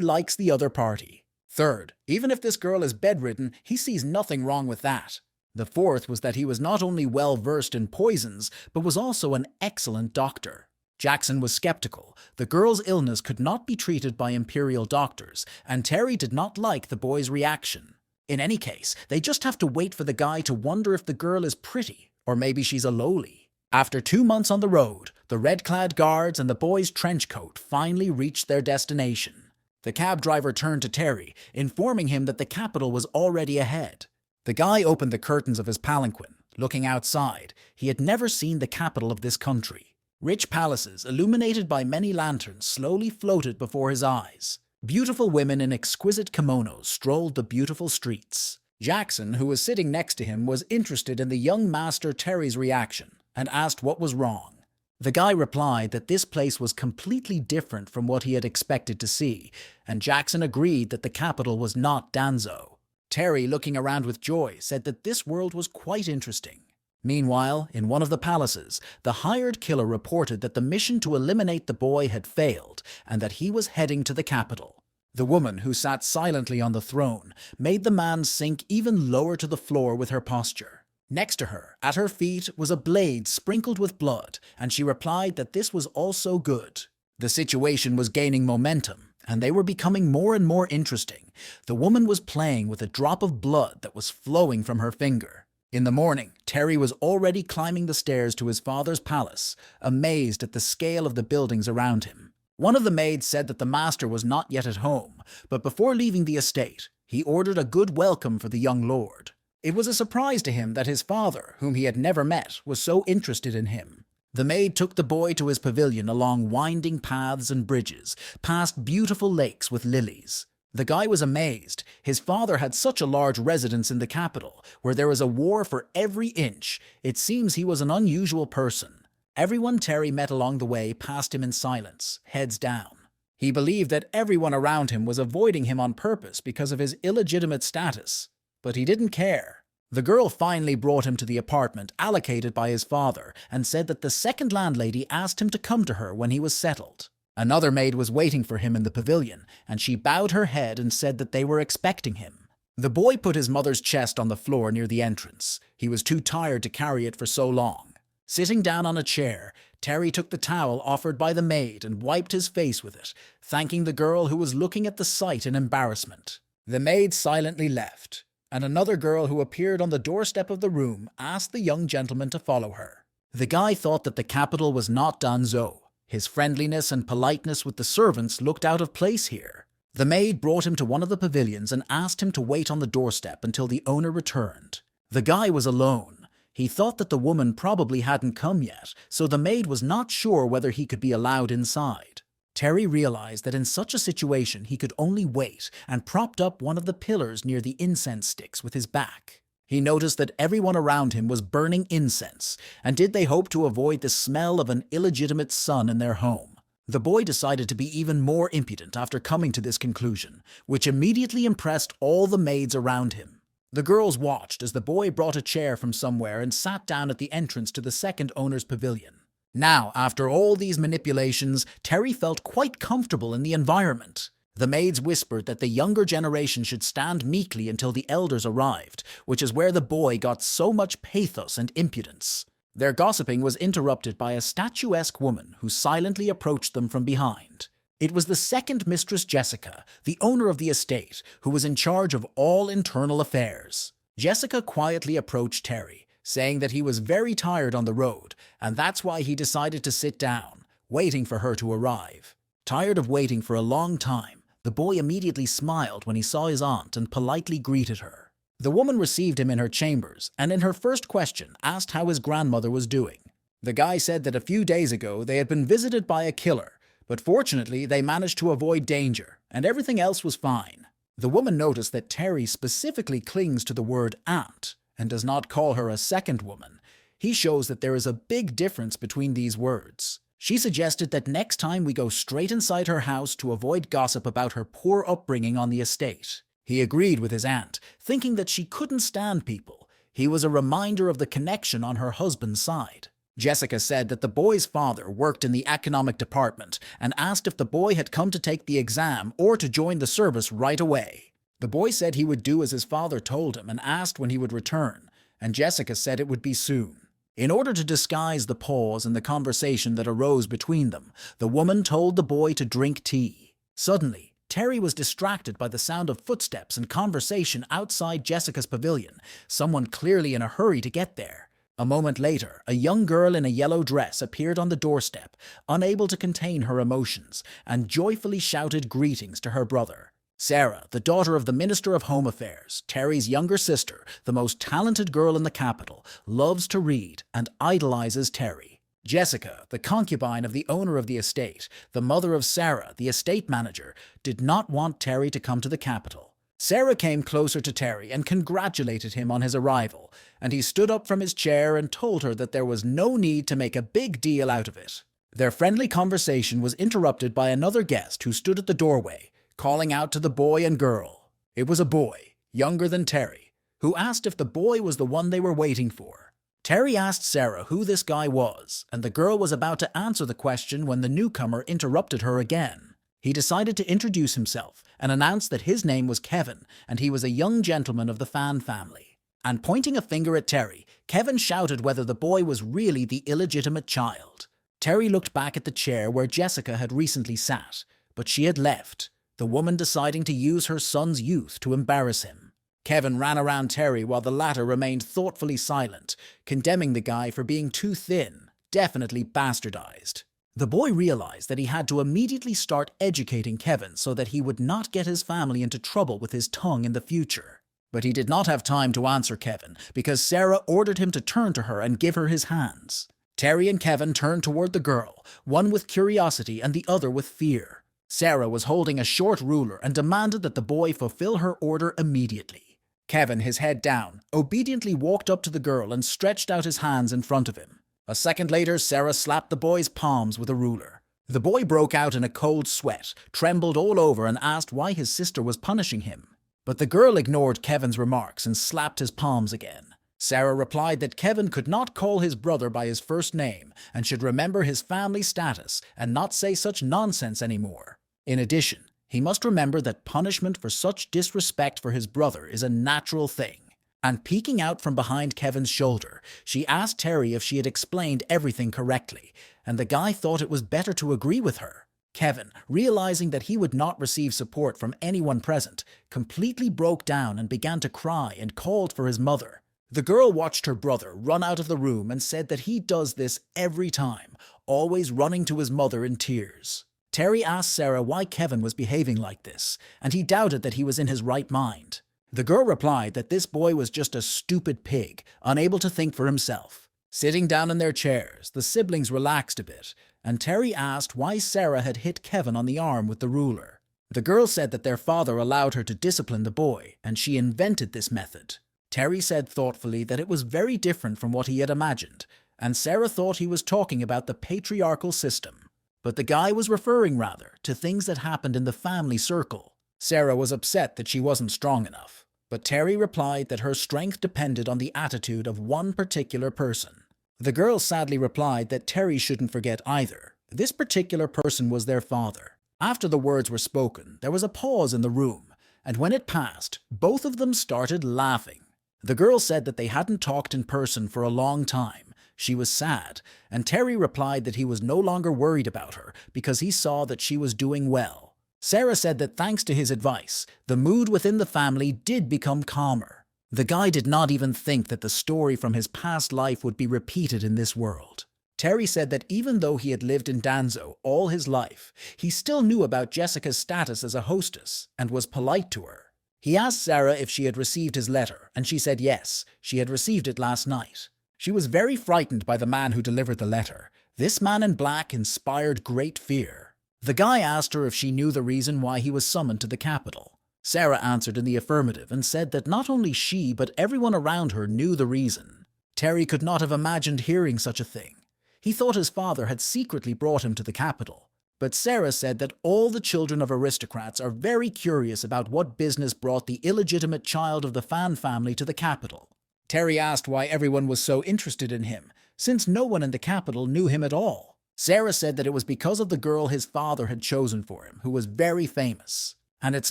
likes the other party. Third, even if this girl is bedridden, he sees nothing wrong with that. The fourth was that he was not only well-versed in poisons, but was also an excellent doctor. Jackson was skeptical. The girl's illness could not be treated by imperial doctors, and Terry did not like the boy's reaction. In any case, they just have to wait for the guy to wonder if the girl is pretty, or maybe she's a lowly. After 2 months on the road, the red-clad guards and the boy's trench coat finally reached their destination. The cab driver turned to Terry, informing him that the capital was already ahead. The guy opened the curtains of his palanquin. Looking outside, he had never seen the capital of this country. Rich palaces, illuminated by many lanterns, slowly floated before his eyes. Beautiful women in exquisite kimonos strolled the beautiful streets. Jackson, who was sitting next to him, was interested in the young master Terry's reaction and asked what was wrong. The guy replied that this place was completely different from what he had expected to see, and Jackson agreed that the capital was not Danzo. Terry, looking around with joy, said that this world was quite interesting. Meanwhile, in one of the palaces, the hired killer reported that the mission to eliminate the boy had failed and that he was heading to the capital. The woman, who sat silently on the throne, made the man sink even lower to the floor with her posture. Next to her, at her feet, was a blade sprinkled with blood, and she replied that this was also good. The situation was gaining momentum, and they were becoming more and more interesting. The woman was playing with a drop of blood that was flowing from her finger. In the morning, Terry was already climbing the stairs to his father's palace, amazed at the scale of the buildings around him. One of the maids said that the master was not yet at home, but before leaving the estate, he ordered a good welcome for the young lord. It was a surprise to him that his father, whom he had never met, was so interested in him. The maid took the boy to his pavilion along winding paths and bridges, past beautiful lakes with lilies. The guy was amazed. His father had such a large residence in the capital, where there was a war for every inch. It seems he was an unusual person. Everyone Terry met along the way passed him in silence, heads down. He believed that everyone around him was avoiding him on purpose because of his illegitimate status. But he didn't care. The girl finally brought him to the apartment allocated by his father and said that the second landlady asked him to come to her when he was settled. Another maid was waiting for him in the pavilion, and she bowed her head and said that they were expecting him. The boy put his mother's chest on the floor near the entrance. He was too tired to carry it for so long. Sitting down on a chair, Terry took the towel offered by the maid and wiped his face with it, thanking the girl who was looking at the sight in embarrassment. The maid silently left, and another girl who appeared on the doorstep of the room asked the young gentleman to follow her. The guy thought that the capital was not Danzo. His friendliness and politeness with the servants looked out of place here. The maid brought him to one of the pavilions and asked him to wait on the doorstep until the owner returned. The guy was alone. He thought that the woman probably hadn't come yet, so the maid was not sure whether he could be allowed inside. Terry realized that in such a situation he could only wait and propped up one of the pillars near the incense sticks with his back. He noticed that everyone around him was burning incense, and did they hope to avoid the smell of an illegitimate son in their home? The boy decided to be even more impudent after coming to this conclusion, which immediately impressed all the maids around him. The girls watched as the boy brought a chair from somewhere and sat down at the entrance to the second owner's pavilion. Now, after all these manipulations, Terry felt quite comfortable in the environment. The maids whispered that the younger generation should stand meekly until the elders arrived, which is where the boy got so much pathos and impudence. Their gossiping was interrupted by a statuesque woman who silently approached them from behind. It was the second Mistress Jessica, the owner of the estate, who was in charge of all internal affairs. Jessica quietly approached Terry, saying that he was very tired on the road, and that's why he decided to sit down, waiting for her to arrive. Tired of waiting for a long time, the boy immediately smiled when he saw his aunt and politely greeted her. The woman received him in her chambers, and in her first question asked how his grandmother was doing. The guy said that a few days ago they had been visited by a killer, but fortunately they managed to avoid danger, and everything else was fine. The woman noticed that Terry specifically clings to the word aunt, and does not call her a second woman. He shows that there is a big difference between these words. She suggested that next time we go straight inside her house to avoid gossip about her poor upbringing on the estate. He agreed with his aunt, thinking that she couldn't stand people. He was a reminder of the connection on her husband's side. Jessica said that the boy's father worked in the economic department and asked if the boy had come to take the exam or to join the service right away. The boy said he would do as his father told him and asked when he would return, and Jessica said it would be soon. In order to disguise the pause in the conversation that arose between them, the woman told the boy to drink tea. Suddenly, Terry was distracted by the sound of footsteps and conversation outside Jessica's pavilion, someone clearly in a hurry to get there. A moment later, a young girl in a yellow dress appeared on the doorstep, unable to contain her emotions, and joyfully shouted greetings to her brother. Sarah, the daughter of the Minister of Home Affairs, Terry's younger sister, the most talented girl in the capital, loves to read and idolizes Terry. Jessica, the concubine of the owner of the estate, the mother of Sarah, the estate manager, did not want Terry to come to the capital. Sarah came closer to Terry and congratulated him on his arrival, and he stood up from his chair and told her that there was no need to make a big deal out of it. Their friendly conversation was interrupted by another guest who stood at the doorway, calling out to the boy and girl. It was a boy, younger than Terry, who asked if the boy was the one they were waiting for. Terry asked Sarah who this guy was, and the girl was about to answer the question when the newcomer interrupted her again. He decided to introduce himself and announced that his name was Kevin and he was a young gentleman of the Fan family. And pointing a finger at Terry, Kevin shouted whether the boy was really the illegitimate child. Terry looked back at the chair where Jessica had recently sat, but she had left, the woman deciding to use her son's youth to embarrass him. Kevin ran around Terry while the latter remained thoughtfully silent, condemning the guy for being too thin, definitely bastardized. The boy realized that he had to immediately start educating Kevin so that he would not get his family into trouble with his tongue in the future. But he did not have time to answer Kevin because Sarah ordered him to turn to her and give her his hands. Terry and Kevin turned toward the girl, one with curiosity and the other with fear. Sarah was holding a short ruler and demanded that the boy fulfill her order immediately. Kevin, his head down, obediently walked up to the girl and stretched out his hands in front of him. A second later, Sarah slapped the boy's palms with a ruler. The boy broke out in a cold sweat, trembled all over and asked why his sister was punishing him. But the girl ignored Kevin's remarks and slapped his palms again. Sarah replied that Kevin could not call his brother by his first name and should remember his family status and not say such nonsense anymore. In addition, he must remember that punishment for such disrespect for his brother is a natural thing. And peeking out from behind Kevin's shoulder, she asked Terry if she had explained everything correctly, and the guy thought it was better to agree with her. Kevin, realizing that he would not receive support from anyone present, completely broke down and began to cry and called for his mother. The girl watched her brother run out of the room and said that he does this every time, always running to his mother in tears. Terry asked Sarah why Kevin was behaving like this, and he doubted that he was in his right mind. The girl replied that this boy was just a stupid pig, unable to think for himself. Sitting down in their chairs, the siblings relaxed a bit, and Terry asked why Sarah had hit Kevin on the arm with the ruler. The girl said that their father allowed her to discipline the boy, and she invented this method. Terry said thoughtfully that it was very different from what he had imagined, and Sarah thought he was talking about the patriarchal system. But the guy was referring, rather, to things that happened in the family circle. Sarah was upset that she wasn't strong enough, but Terry replied that her strength depended on the attitude of one particular person. The girl sadly replied that Terry shouldn't forget either. This particular person was their father. After the words were spoken, there was a pause in the room, and when it passed, both of them started laughing. The girl said that they hadn't talked in person for a long time. She was sad, and Terry replied that he was no longer worried about her because he saw that she was doing well. Sarah said that thanks to his advice, the mood within the family did become calmer. The guy did not even think that the story from his past life would be repeated in this world. Terry said that even though he had lived in Danzo all his life, he still knew about Jessica's status as a hostess and was polite to her. He asked Sarah if she had received his letter, and she said yes, she had received it last night. She was very frightened by the man who delivered the letter. This man in black inspired great fear. The guy asked her if she knew the reason why he was summoned to the capital. Sarah answered in the affirmative and said that not only she but everyone around her knew the reason. Terry could not have imagined hearing such a thing. He thought his father had secretly brought him to the capital. But Sarah said that all the children of aristocrats are very curious about what business brought the illegitimate child of the Fan family to the capital. Terry asked why everyone was so interested in him, since no one in the capital knew him at all. Sarah said that it was because of the girl his father had chosen for him, who was very famous. And it's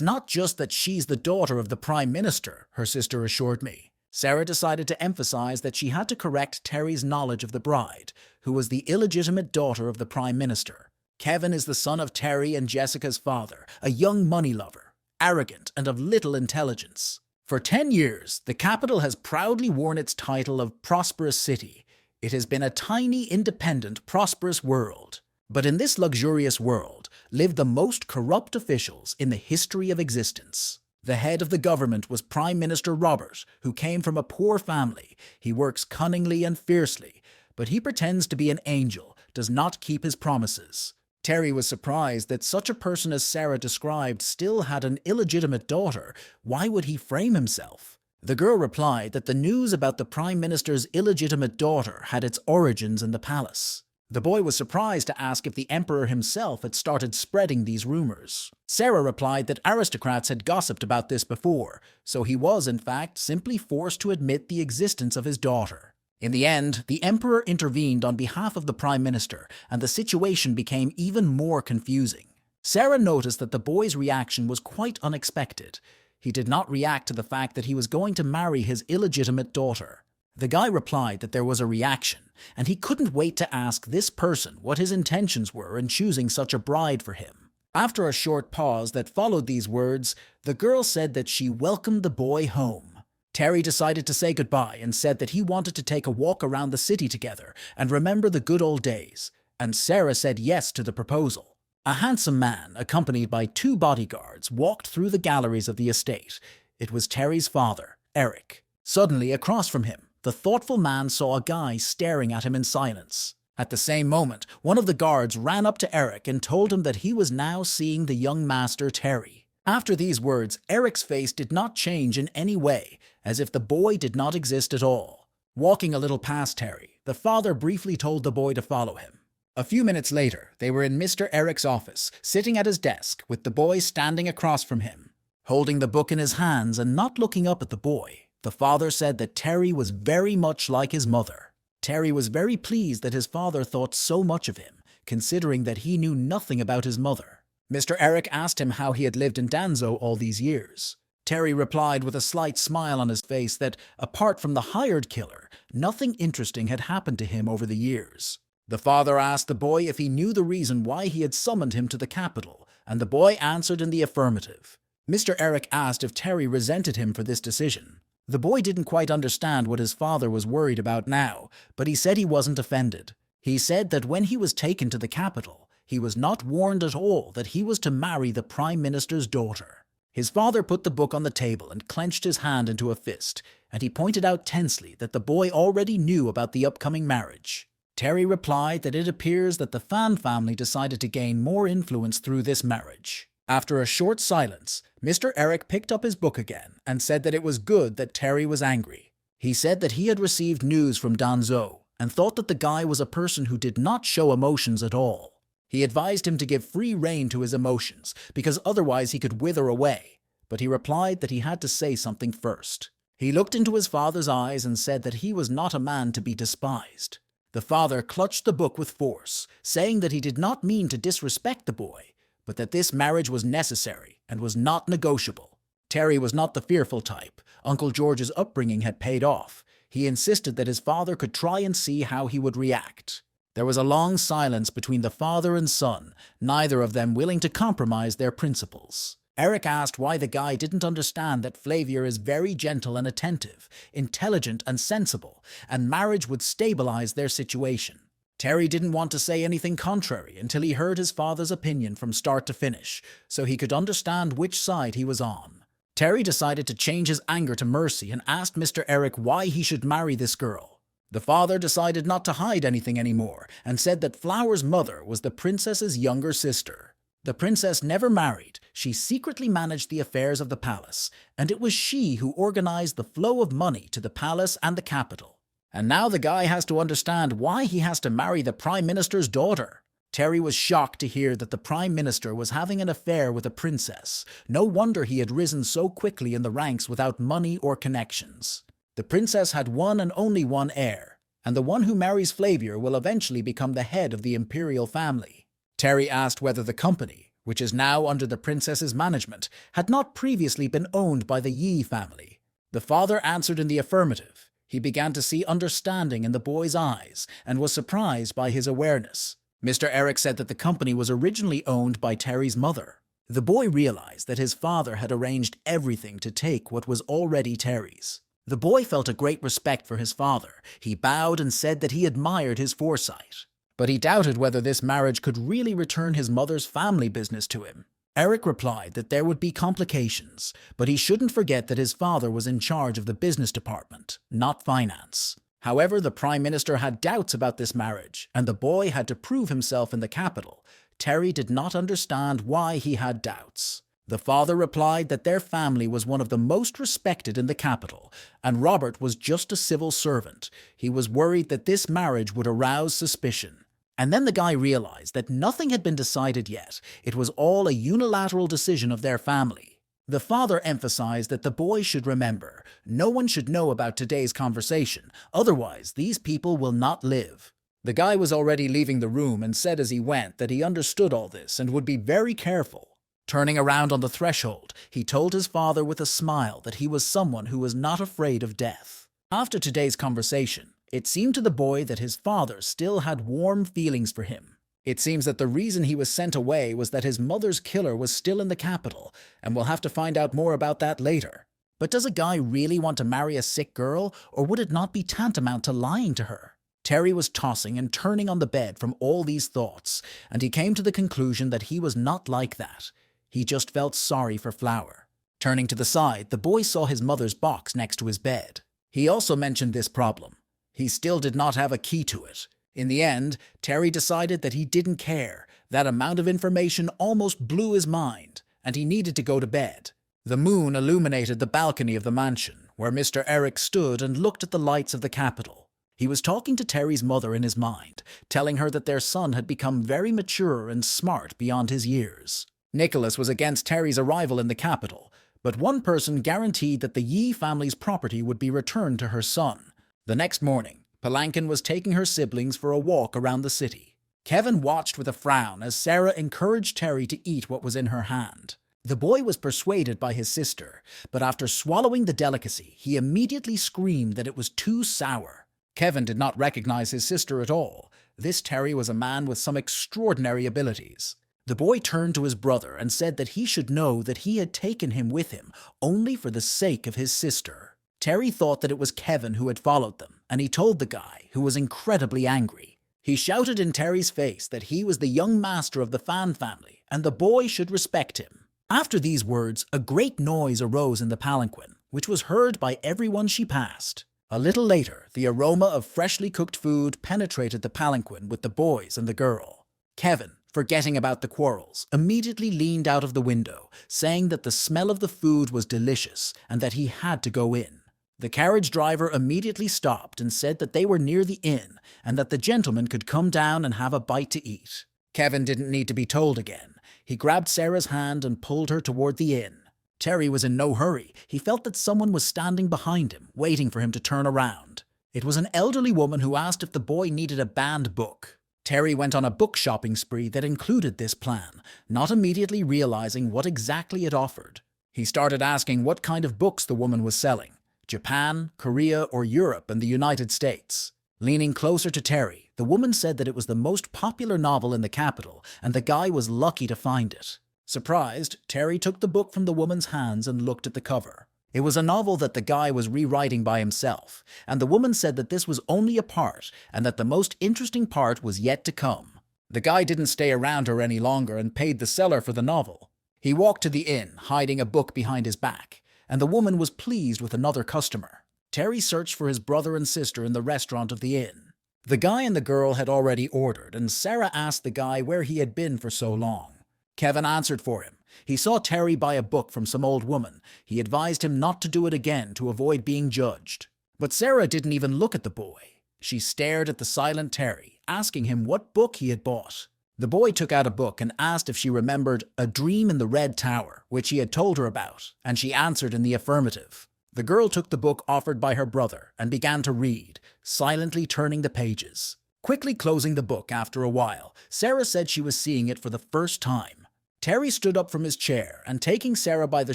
not just that she's the daughter of the Prime Minister, her sister assured me. Sarah decided to emphasize that she had to correct Terry's knowledge of the bride, who was the illegitimate daughter of the Prime Minister. Kevin is the son of Terry and Jessica's father, a young money lover, arrogant and of little intelligence. For 10 years, the capital has proudly worn its title of Prosperous City. It has been a tiny, independent, prosperous world. But in this luxurious world lived the most corrupt officials in the history of existence. The head of the government was Prime Minister Robert, who came from a poor family. He works cunningly and fiercely, but he pretends to be an angel, does not keep his promises. Terry was surprised that such a person as Sarah described still had an illegitimate daughter. Why would he frame himself? The girl replied that the news about the Prime Minister's illegitimate daughter had its origins in the palace. The boy was surprised to ask if the Emperor himself had started spreading these rumors. Sarah replied that aristocrats had gossiped about this before, so he was, in fact, simply forced to admit the existence of his daughter. In the end, the Emperor intervened on behalf of the Prime Minister, and the situation became even more confusing. Sarah noticed that the boy's reaction was quite unexpected. He did not react to the fact that he was going to marry his illegitimate daughter. The guy replied that there was a reaction, and he couldn't wait to ask this person what his intentions were in choosing such a bride for him. After a short pause that followed these words, the girl said that she welcomed the boy home. Terry decided to say goodbye and said that he wanted to take a walk around the city together and remember the good old days, and Sarah said yes to the proposal. A handsome man, accompanied by 2 bodyguards, walked through the galleries of the estate. It was Terry's father, Eric. Suddenly, across from him, the thoughtful man saw a guy staring at him in silence. At the same moment, one of the guards ran up to Eric and told him that he was now seeing the young master Terry. After these words, Eric's face did not change in any way, as if the boy did not exist at all. Walking a little past Terry, the father briefly told the boy to follow him. A few minutes later, they were in Mr. Eric's office, sitting at his desk, with the boy standing across from him. Holding the book in his hands and not looking up at the boy, the father said that Terry was very much like his mother. Terry was very pleased that his father thought so much of him, considering that he knew nothing about his mother. Mr. Eric asked him how he had lived in Danzo all these years. Terry replied with a slight smile on his face that, apart from the hired killer, nothing interesting had happened to him over the years. The father asked the boy if he knew the reason why he had summoned him to the capital, and the boy answered in the affirmative. Mr. Eric asked if Terry resented him for this decision. The boy didn't quite understand what his father was worried about now, but he said he wasn't offended. He said that when he was taken to the capital, he was not warned at all that he was to marry the Prime Minister's daughter. His father put the book on the table and clenched his hand into a fist, and he pointed out tensely that the boy already knew about the upcoming marriage. Terry replied that it appears that the Fan family decided to gain more influence through this marriage. After a short silence, Mr. Eric picked up his book again and said that it was good that Terry was angry. He said that he had received news from Danzo and thought that the guy was a person who did not show emotions at all. He advised him to give free rein to his emotions because otherwise he could wither away, but he replied that he had to say something first. He looked into his father's eyes and said that he was not a man to be despised. The father clutched the book with force, saying that he did not mean to disrespect the boy, but that this marriage was necessary and was not negotiable. Terry was not the fearful type. Uncle George's upbringing had paid off. He insisted that his father could try and see how he would react. There was a long silence between the father and son, neither of them willing to compromise their principles. Eric asked why the guy didn't understand that Flavia is very gentle and attentive, intelligent and sensible, and marriage would stabilize their situation. Terry didn't want to say anything contrary until he heard his father's opinion from start to finish, so he could understand which side he was on. Terry decided to change his anger to mercy and asked Mr. Eric why he should marry this girl. The father decided not to hide anything anymore and said that Flower's mother was the princess's younger sister. The princess never married. She secretly managed the affairs of the palace, and it was she who organized the flow of money to the palace and the capital. And now the guy has to understand why he has to marry the Prime Minister's daughter. Terry was shocked to hear that the Prime Minister was having an affair with a princess. No wonder he had risen so quickly in the ranks without money or connections. The princess had one and only one heir, and the one who marries Flavia will eventually become the head of the imperial family. Terry asked whether the company, which is now under the princess's management, had not previously been owned by the Yi family. The father answered in the affirmative. He began to see understanding in the boy's eyes and was surprised by his awareness. Mr. Eric said that the company was originally owned by Terry's mother. The boy realized that his father had arranged everything to take what was already Terry's. The boy felt a great respect for his father. He bowed and said that he admired his foresight. But he doubted whether this marriage could really return his mother's family business to him. Eric replied that there would be complications, but he shouldn't forget that his father was in charge of the business department, not finance. However, the Prime Minister had doubts about this marriage, and the boy had to prove himself in the capital. Terry did not understand why he had doubts. The father replied that their family was one of the most respected in the capital, and Robert was just a civil servant. He was worried that this marriage would arouse suspicion. And then the guy realized that nothing had been decided yet. It was all a unilateral decision of their family. The father emphasized that the boy should remember, no one should know about today's conversation, otherwise these people will not live. The guy was already leaving the room and said as he went that he understood all this and would be very careful. Turning around on the threshold, he told his father with a smile that he was someone who was not afraid of death. After today's conversation, it seemed to the boy that his father still had warm feelings for him. It seems that the reason he was sent away was that his mother's killer was still in the capital, and we'll have to find out more about that later. But does a guy really want to marry a sick girl, or would it not be tantamount to lying to her? Terry was tossing and turning on the bed from all these thoughts, and he came to the conclusion that he was not like that. He just felt sorry for Flower. Turning to the side, the boy saw his mother's box next to his bed. He also mentioned this problem. He still did not have a key to it. In the end, Terry decided that he didn't care. That amount of information almost blew his mind, and he needed to go to bed. The moon illuminated the balcony of the mansion, where Mr. Eric stood and looked at the lights of the capital. He was talking to Terry's mother in his mind, telling her that their son had become very mature and smart beyond his years. Nicholas was against Terry's arrival in the capital, but one person guaranteed that the Yi family's property would be returned to her son. The next morning, Palankin was taking her siblings for a walk around the city. Kevin watched with a frown as Sarah encouraged Terry to eat what was in her hand. The boy was persuaded by his sister, but after swallowing the delicacy, he immediately screamed that it was too sour. Kevin did not recognize his sister at all. This Terry was a man with some extraordinary abilities. The boy turned to his brother and said that he should know that he had taken him with him only for the sake of his sister. Terry thought that it was Kevin who had followed them, and he told the guy, who was incredibly angry. He shouted in Terry's face that he was the young master of the Fan family, and the boy should respect him. After these words, a great noise arose in the palanquin, which was heard by everyone she passed. A little later, the aroma of freshly cooked food penetrated the palanquin with the boys and the girl. Kevin, forgetting about the quarrels, immediately leaned out of the window, saying that the smell of the food was delicious and that he had to go in. The carriage driver immediately stopped and said that they were near the inn and that the gentleman could come down and have a bite to eat. Kevin didn't need to be told again. He grabbed Sarah's hand and pulled her toward the inn. Terry was in no hurry. He felt that someone was standing behind him, waiting for him to turn around. It was an elderly woman who asked if the boy needed a banned book. Terry went on a book shopping spree that included this plan, not immediately realizing what exactly it offered. He started asking what kind of books the woman was selling: Japan, Korea, or Europe and the United States. Leaning closer to Terry, the woman said that it was the most popular novel in the capital, and the guy was lucky to find it. Surprised, Terry took the book from the woman's hands and looked at the cover. It was a novel that the guy was rewriting by himself, and the woman said that this was only a part and that the most interesting part was yet to come. The guy didn't stay around her any longer and paid the seller for the novel. He walked to the inn, hiding a book behind his back, and the woman was pleased with another customer. Terry searched for his brother and sister in the restaurant of the inn. The guy and the girl had already ordered, and Sarah asked the guy where he had been for so long. Kevin answered for him. He saw Terry buy a book from some old woman. He advised him not to do it again to avoid being judged. But Sarah didn't even look at the boy. She stared at the silent Terry, asking him what book he had bought. The boy took out a book and asked if she remembered A Dream in the Red Tower, which he had told her about, and she answered in the affirmative. The girl took the book offered by her brother and began to read, silently turning the pages. Quickly closing the book after a while, Sarah said she was seeing it for the first time. Terry stood up from his chair and, taking Sarah by the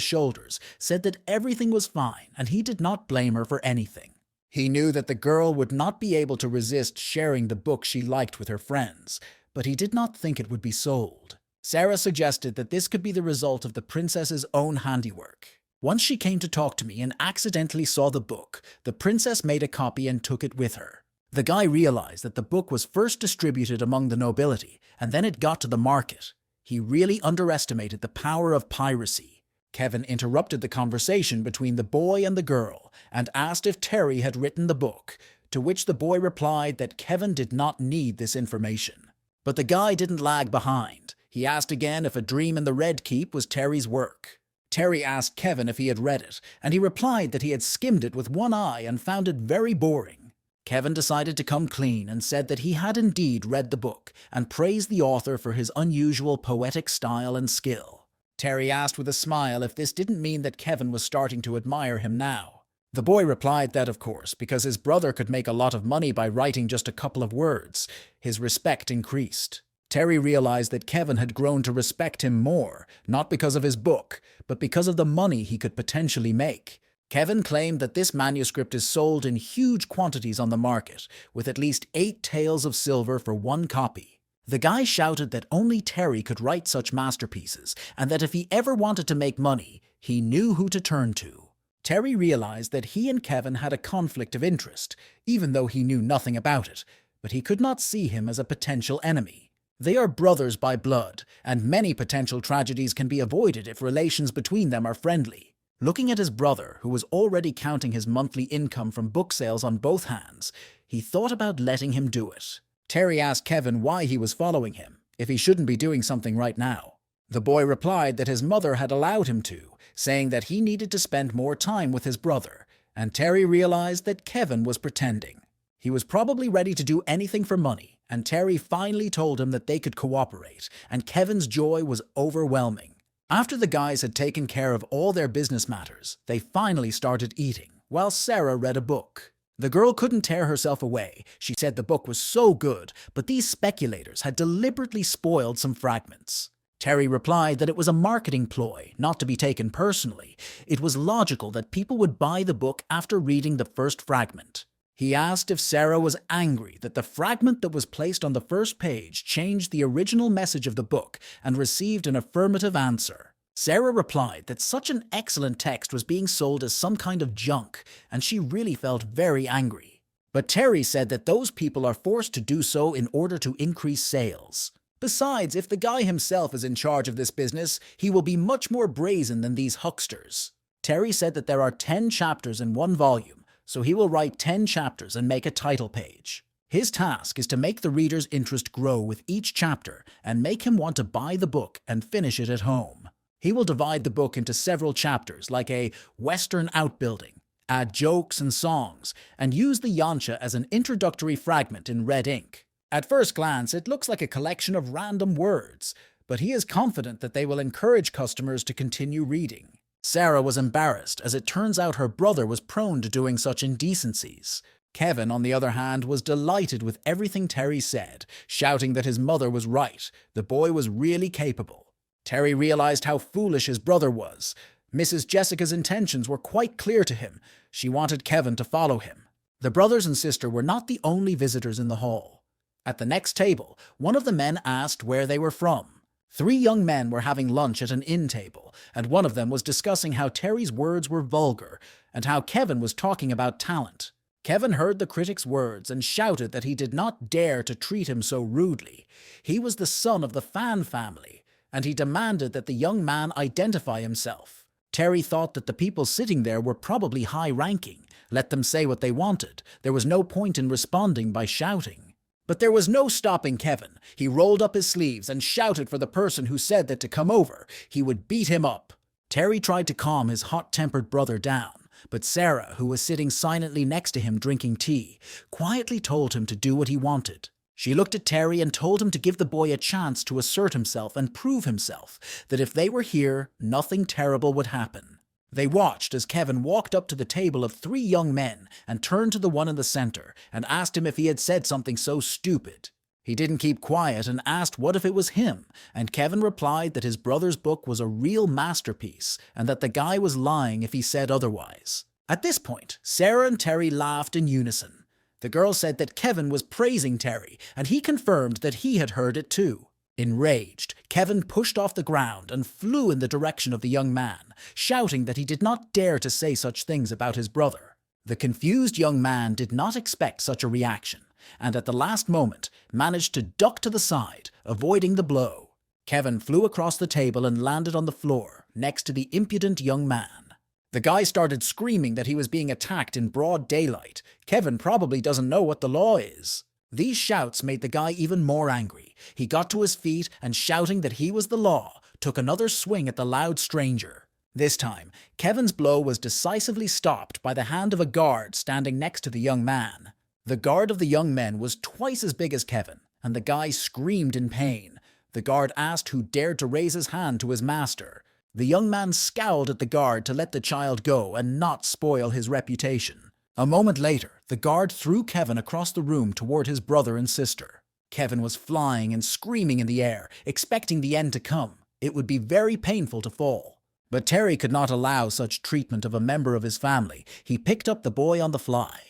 shoulders, said that everything was fine and he did not blame her for anything. He knew that the girl would not be able to resist sharing the book she liked with her friends, but he did not think it would be sold. Sarah suggested that this could be the result of the princess's own handiwork. Once she came to talk to me and accidentally saw the book, the princess made a copy and took it with her. The guy realized that the book was first distributed among the nobility, and then it got to the market. He really underestimated the power of piracy. Kevin interrupted the conversation between the boy and the girl and asked if Terry had written the book. to which the boy replied that Kevin did not need this information. But the guy didn't lag behind. He asked again if A Dream in the Red Keep was Terry's work. Terry asked Kevin if he had read it, and he replied that he had skimmed it with one eye and found it very boring. Kevin decided to come clean and said that he had indeed read the book and praised the author for his unusual poetic style and skill. Terry asked with a smile if this didn't mean that Kevin was starting to admire him now. The boy replied that, of course, because his brother could make a lot of money by writing just a couple of words, his respect increased. Terry realized that Kevin had grown to respect him more, not because of his book, but because of the money he could potentially make. Kevin claimed that this manuscript is sold in huge quantities on the market, with at least 8 taels of silver for one copy. The guy shouted that only Terry could write such masterpieces, and that if he ever wanted to make money, he knew who to turn to. Terry realized that he and Kevin had a conflict of interest, even though he knew nothing about it, but he could not see him as a potential enemy. They are brothers by blood, and many potential tragedies can be avoided if relations between them are friendly. Looking at his brother, who was already counting his monthly income from book sales on both hands, he thought about letting him do it. Terry asked Kevin why he was following him, if he shouldn't be doing something right now. The boy replied that his mother had allowed him to, saying that he needed to spend more time with his brother, and Terry realized that Kevin was pretending. He was probably ready to do anything for money, and Terry finally told him that they could cooperate, and Kevin's joy was overwhelming. After the guys had taken care of all their business matters, they finally started eating, while Sarah read a book. The girl couldn't tear herself away. She said the book was so good, but these speculators had deliberately spoiled some fragments. Terry replied that it was a marketing ploy, not to be taken personally. It was logical that people would buy the book after reading the first fragment. He asked if Sarah was angry that the fragment that was placed on the first page changed the original message of the book and received an affirmative answer. Sarah replied that such an excellent text was being sold as some kind of junk, and she really felt very angry. But Terry said that those people are forced to do so in order to increase sales. Besides, if the guy himself is in charge of this business, he will be much more brazen than these hucksters. Terry said that there are 10 chapters in one volume, so he will write 10 chapters and make a title page. His task is to make the reader's interest grow with each chapter and make him want to buy the book and finish it at home. He will divide the book into several chapters, like a Western outbuilding, add jokes and songs, and use the yancha as an introductory fragment in red ink. At first glance, it looks like a collection of random words, but he is confident that they will encourage customers to continue reading. Sarah was embarrassed, as it turns out her brother was prone to doing such indecencies. Kevin, on the other hand, was delighted with everything Terry said, shouting that his mother was right. The boy was really capable. Terry realized how foolish his brother was. Mrs. Jessica's intentions were quite clear to him. She wanted Kevin to follow him. The brothers and sister were not the only visitors in the hall. At the next table, one of the men asked where they were from. 3 young men were having lunch at an inn table, and one of them was discussing how Terry's words were vulgar and how Kevin was talking about talent. Kevin heard the critic's words and shouted that he did not dare to treat him so rudely. He was the son of the Fan family, and he demanded that the young man identify himself. Terry thought that the people sitting there were probably high-ranking. Let them say what they wanted. There was no point in responding by shouting. But there was no stopping Kevin. He rolled up his sleeves and shouted for the person who said that to come over. He would beat him up. Terry tried to calm his hot-tempered brother down, but Sarah, who was sitting silently next to him drinking tea, quietly told him to do what he wanted. She looked at Terry and told him to give the boy a chance to assert himself and prove himself, that if they were here, nothing terrible would happen. They watched as Kevin walked up to the table of 3 young men and turned to the one in the center and asked him if he had said something so stupid. He didn't keep quiet and asked what if it was him, and Kevin replied that his brother's book was a real masterpiece and that the guy was lying if he said otherwise. At this point, Sarah and Terry laughed in unison. The girl said that Kevin was praising Terry, and he confirmed that he had heard it too. Enraged, Kevin pushed off the ground and flew in the direction of the young man, shouting that he did not dare to say such things about his brother. The confused young man did not expect such a reaction, and at the last moment managed to duck to the side, avoiding the blow. Kevin flew across the table and landed on the floor, next to the impudent young man. The guy started screaming that he was being attacked in broad daylight. Kevin probably doesn't know what the law is. These shouts made the guy even more angry. He got to his feet and, shouting that he was the law, took another swing at the loud stranger. This time, Kevin's blow was decisively stopped by the hand of a guard standing next to the young man. The guard of the young men was twice as big as Kevin, and the guy screamed in pain. The guard asked who dared to raise his hand to his master. The young man scowled at the guard to let the child go and not spoil his reputation. A moment later, the guard threw Kevin across the room toward his brother and sister. Kevin was flying and screaming in the air, expecting the end to come. It would be very painful to fall. But Terry could not allow such treatment of a member of his family. He picked up the boy on the fly.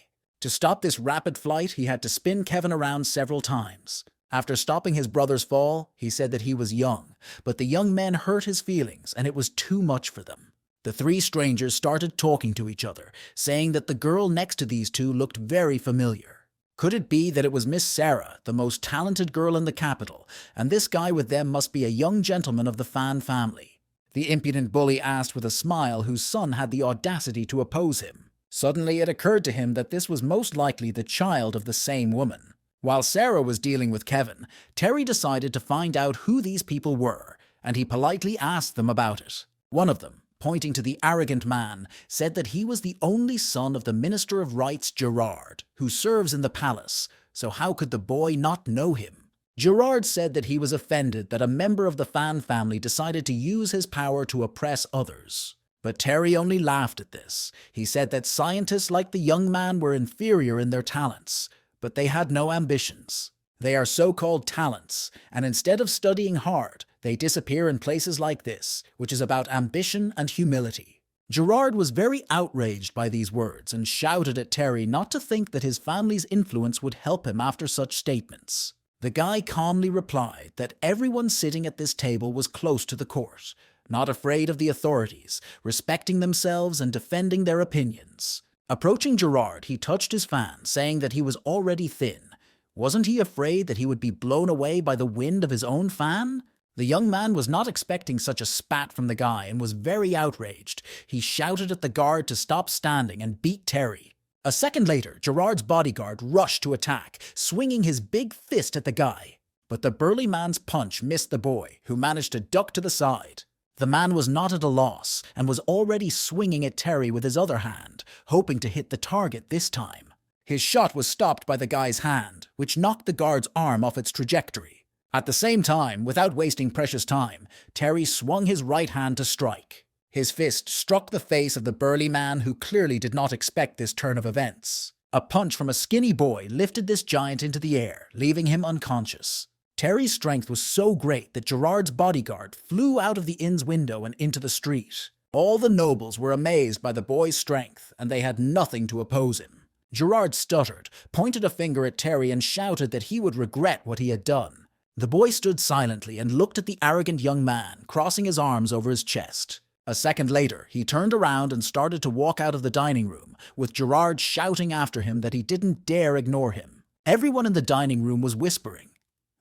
To stop this rapid flight, he had to spin Kevin around several times. After stopping his brother's fall, he said that he was young, but the young men hurt his feelings and it was too much for them. The three strangers started talking to each other, saying that the girl next to these two looked very familiar. Could it be that it was Miss Sarah, the most talented girl in the capital, and this guy with them must be a young gentleman of the Fan family? The impudent bully asked with a smile whose son had the audacity to oppose him. Suddenly it occurred to him that this was most likely the child of the same woman. While Sarah was dealing with Kevin, Terry decided to find out who these people were, and he politely asked them about it. One of them, pointing to the arrogant man, said that he was the only son of the Minister of Rights, Gerard, who serves in the palace, so how could the boy not know him? Gerard said that he was offended that a member of the Fan family decided to use his power to oppress others. But Terry only laughed at this. He said that scientists like the young man were inferior in their talents, but they had no ambitions. They are so-called talents, and instead of studying hard, they disappear in places like this, which is about ambition and humility. Gerard was very outraged by these words and shouted at Terry not to think that his family's influence would help him after such statements. The guy calmly replied that everyone sitting at this table was close to the court, not afraid of the authorities, respecting themselves and defending their opinions. Approaching Gerard, he touched his fan, saying that he was already thin. Wasn't he afraid that he would be blown away by the wind of his own fan? The young man was not expecting such a spat from the guy and was very outraged. He shouted at the guard to stop standing and beat Terry. A second later, Gerard's bodyguard rushed to attack, swinging his big fist at the guy. But the burly man's punch missed the boy, who managed to duck to the side. The man was not at a loss and was already swinging at Terry with his other hand, hoping to hit the target this time. His shot was stopped by the guy's hand, which knocked the guard's arm off its trajectory. At the same time, without wasting precious time, Terry swung his right hand to strike. His fist struck the face of the burly man, who clearly did not expect this turn of events. A punch from a skinny boy lifted this giant into the air, leaving him unconscious. Terry's strength was so great that Gerard's bodyguard flew out of the inn's window and into the street. All the nobles were amazed by the boy's strength, and they had nothing to oppose him. Gerard stuttered, pointed a finger at Terry, and shouted that he would regret what he had done. The boy stood silently and looked at the arrogant young man, crossing his arms over his chest. A second later, he turned around and started to walk out of the dining room, with Gerard shouting after him that he didn't dare ignore him. Everyone in the dining room was whispering.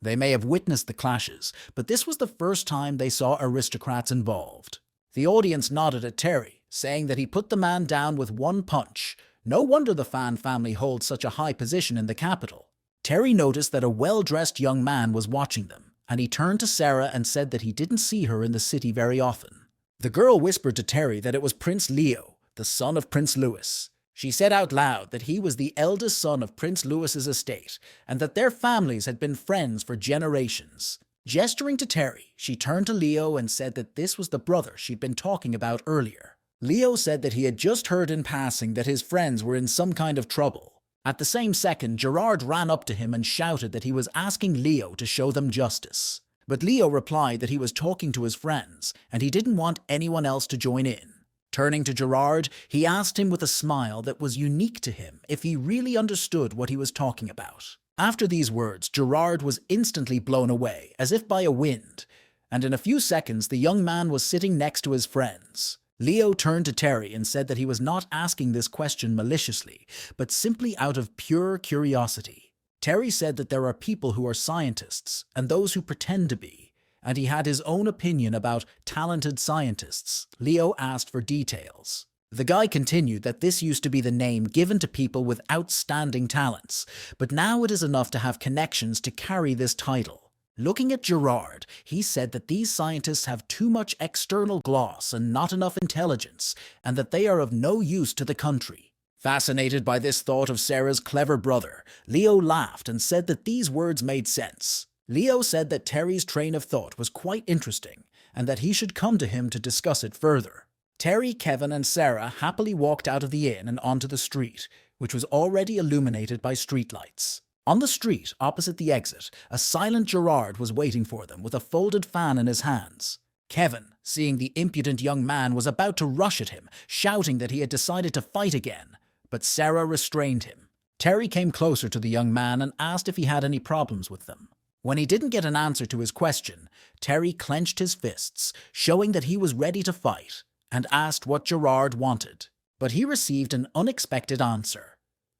They may have witnessed the clashes, but this was the first time they saw aristocrats involved. The audience nodded at Terry, saying that he put the man down with one punch. No wonder the Fan family holds such a high position in the capital. Terry noticed that a well-dressed young man was watching them, and he turned to Sarah and said that he didn't see her in the city very often. The girl whispered to Terry that it was Prince Leo, the son of Prince Louis. She said out loud that he was the eldest son of Prince Louis's estate, and that their families had been friends for generations. Gesturing to Terry, she turned to Leo and said that this was the brother she'd been talking about earlier. Leo said that he had just heard in passing that his friends were in some kind of trouble. At the same second, Gerard ran up to him and shouted that he was asking Leo to show them justice. But Leo replied that he was talking to his friends, and he didn't want anyone else to join in. Turning to Gerard, he asked him with a smile that was unique to him if he really understood what he was talking about. After these words, Gerard was instantly blown away, as if by a wind, and in a few seconds the young man was sitting next to his friends. Leo turned to Terry and said that he was not asking this question maliciously, but simply out of pure curiosity. Terry said that there are people who are scientists, and those who pretend to be, and he had his own opinion about talented scientists. Leo asked for details. The guy continued that this used to be the name given to people with outstanding talents, but now it is enough to have connections to carry this title. Looking at Gerard, he said that these scientists have too much external gloss and not enough intelligence, and that they are of no use to the country. Fascinated by this thought of Sarah's clever brother, Leo laughed and said that these words made sense. Leo said that Terry's train of thought was quite interesting, and that he should come to him to discuss it further. Terry, Kevin, and Sarah happily walked out of the inn and onto the street, which was already illuminated by streetlights. On the street, opposite the exit, a silent Gerard was waiting for them with a folded fan in his hands. Kevin, seeing the impudent young man, was about to rush at him, shouting that he had decided to fight again, but Sarah restrained him. Terry came closer to the young man and asked if he had any problems with them. When he didn't get an answer to his question, Terry clenched his fists, showing that he was ready to fight, and asked what Gerard wanted. But he received an unexpected answer.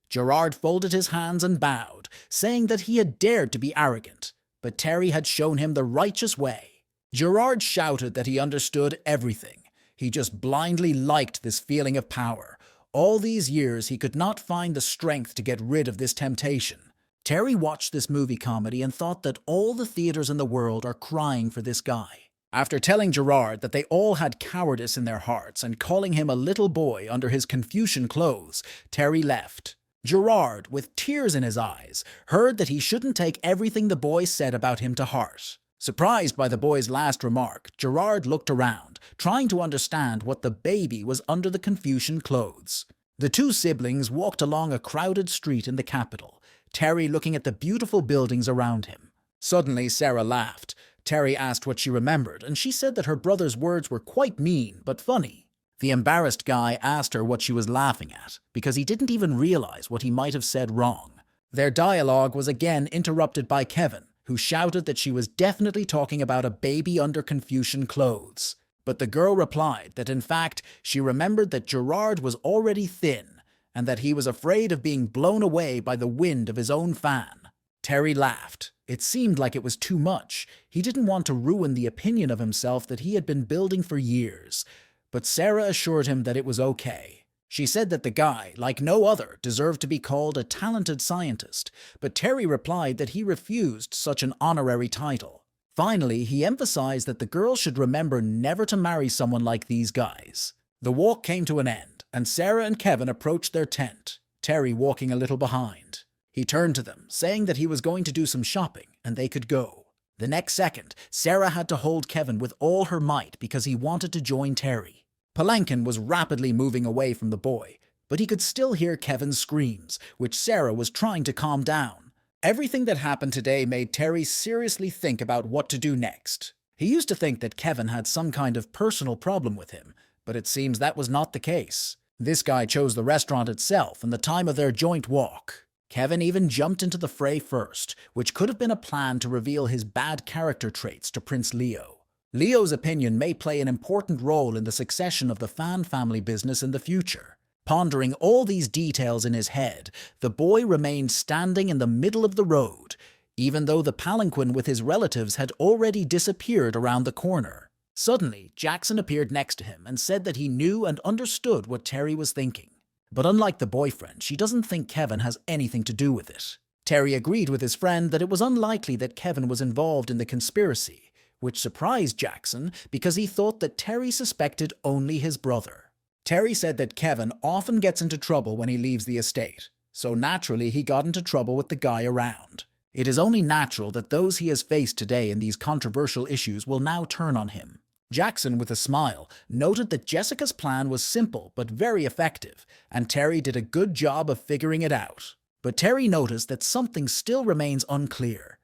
Gerard folded his hands and bowed, saying that he had dared to be arrogant, but Terry had shown him the righteous way. Gerard shouted that he understood everything. He just blindly liked this feeling of power. All these years he could not find the strength to get rid of this temptation. Terry watched this movie comedy and thought that all the theaters in the world are crying for this guy. After telling Gerard that they all had cowardice in their hearts and calling him a little boy under his Confucian clothes, Terry left. Gerard, with tears in his eyes, heard that he shouldn't take everything the boy said about him to heart. Surprised by the boy's last remark, Gerard looked around, trying to understand what the baby was under the Confucian clothes. The two siblings walked along a crowded street in the capital, Terry looking at the beautiful buildings around him. Suddenly, Sarah laughed. Terry asked what she remembered, and she said that her brother's words were quite mean, but funny. The embarrassed guy asked her what she was laughing at, because he didn't even realize what he might have said wrong. Their dialogue was again interrupted by Kevin, who shouted that she was definitely talking about a baby under Confucian clothes. But the girl replied that in fact she remembered that Gerard was already thin, and that he was afraid of being blown away by the wind of his own fan. Terry laughed. It seemed like it was too much. He didn't want to ruin the opinion of himself that he had been building for years. But Sarah assured him that it was okay. She said that the guy, like no other, deserved to be called a talented scientist, but Terry replied that he refused such an honorary title. Finally, he emphasized that the girl should remember never to marry someone like these guys. The walk came to an end, and Sarah and Kevin approached their tent, Terry walking a little behind. He turned to them, saying that he was going to do some shopping, and they could go. The next second, Sarah had to hold Kevin with all her might because he wanted to join Terry. Palanquin was rapidly moving away from the boy, but he could still hear Kevin's screams, which Sarah was trying to calm down. Everything that happened today made Terry seriously think about what to do next. He used to think that Kevin had some kind of personal problem with him, but it seems that was not the case. This guy chose the restaurant itself and the time of their joint walk. Kevin even jumped into the fray first, which could have been a plan to reveal his bad character traits to Prince Leo. Leo's opinion may play an important role in the succession of the Fan family business in the future. Pondering all these details in his head, the boy remained standing in the middle of the road, even though the palanquin with his relatives had already disappeared around the corner. Suddenly, Jackson appeared next to him and said that he knew and understood what Terry was thinking. But unlike the boyfriend, she doesn't think Kevin has anything to do with it. Terry agreed with his friend that it was unlikely that Kevin was involved in the conspiracy, which surprised Jackson because he thought that Terry suspected only his brother. Terry said that Kevin often gets into trouble when he leaves the estate, so naturally he got into trouble with the guy around. It is only natural that those he has faced today in these controversial issues will now turn on him. Jackson, with a smile, noted that Jessica's plan was simple but very effective, and Terry did a good job of figuring it out. But Terry noticed that something still remains unclear.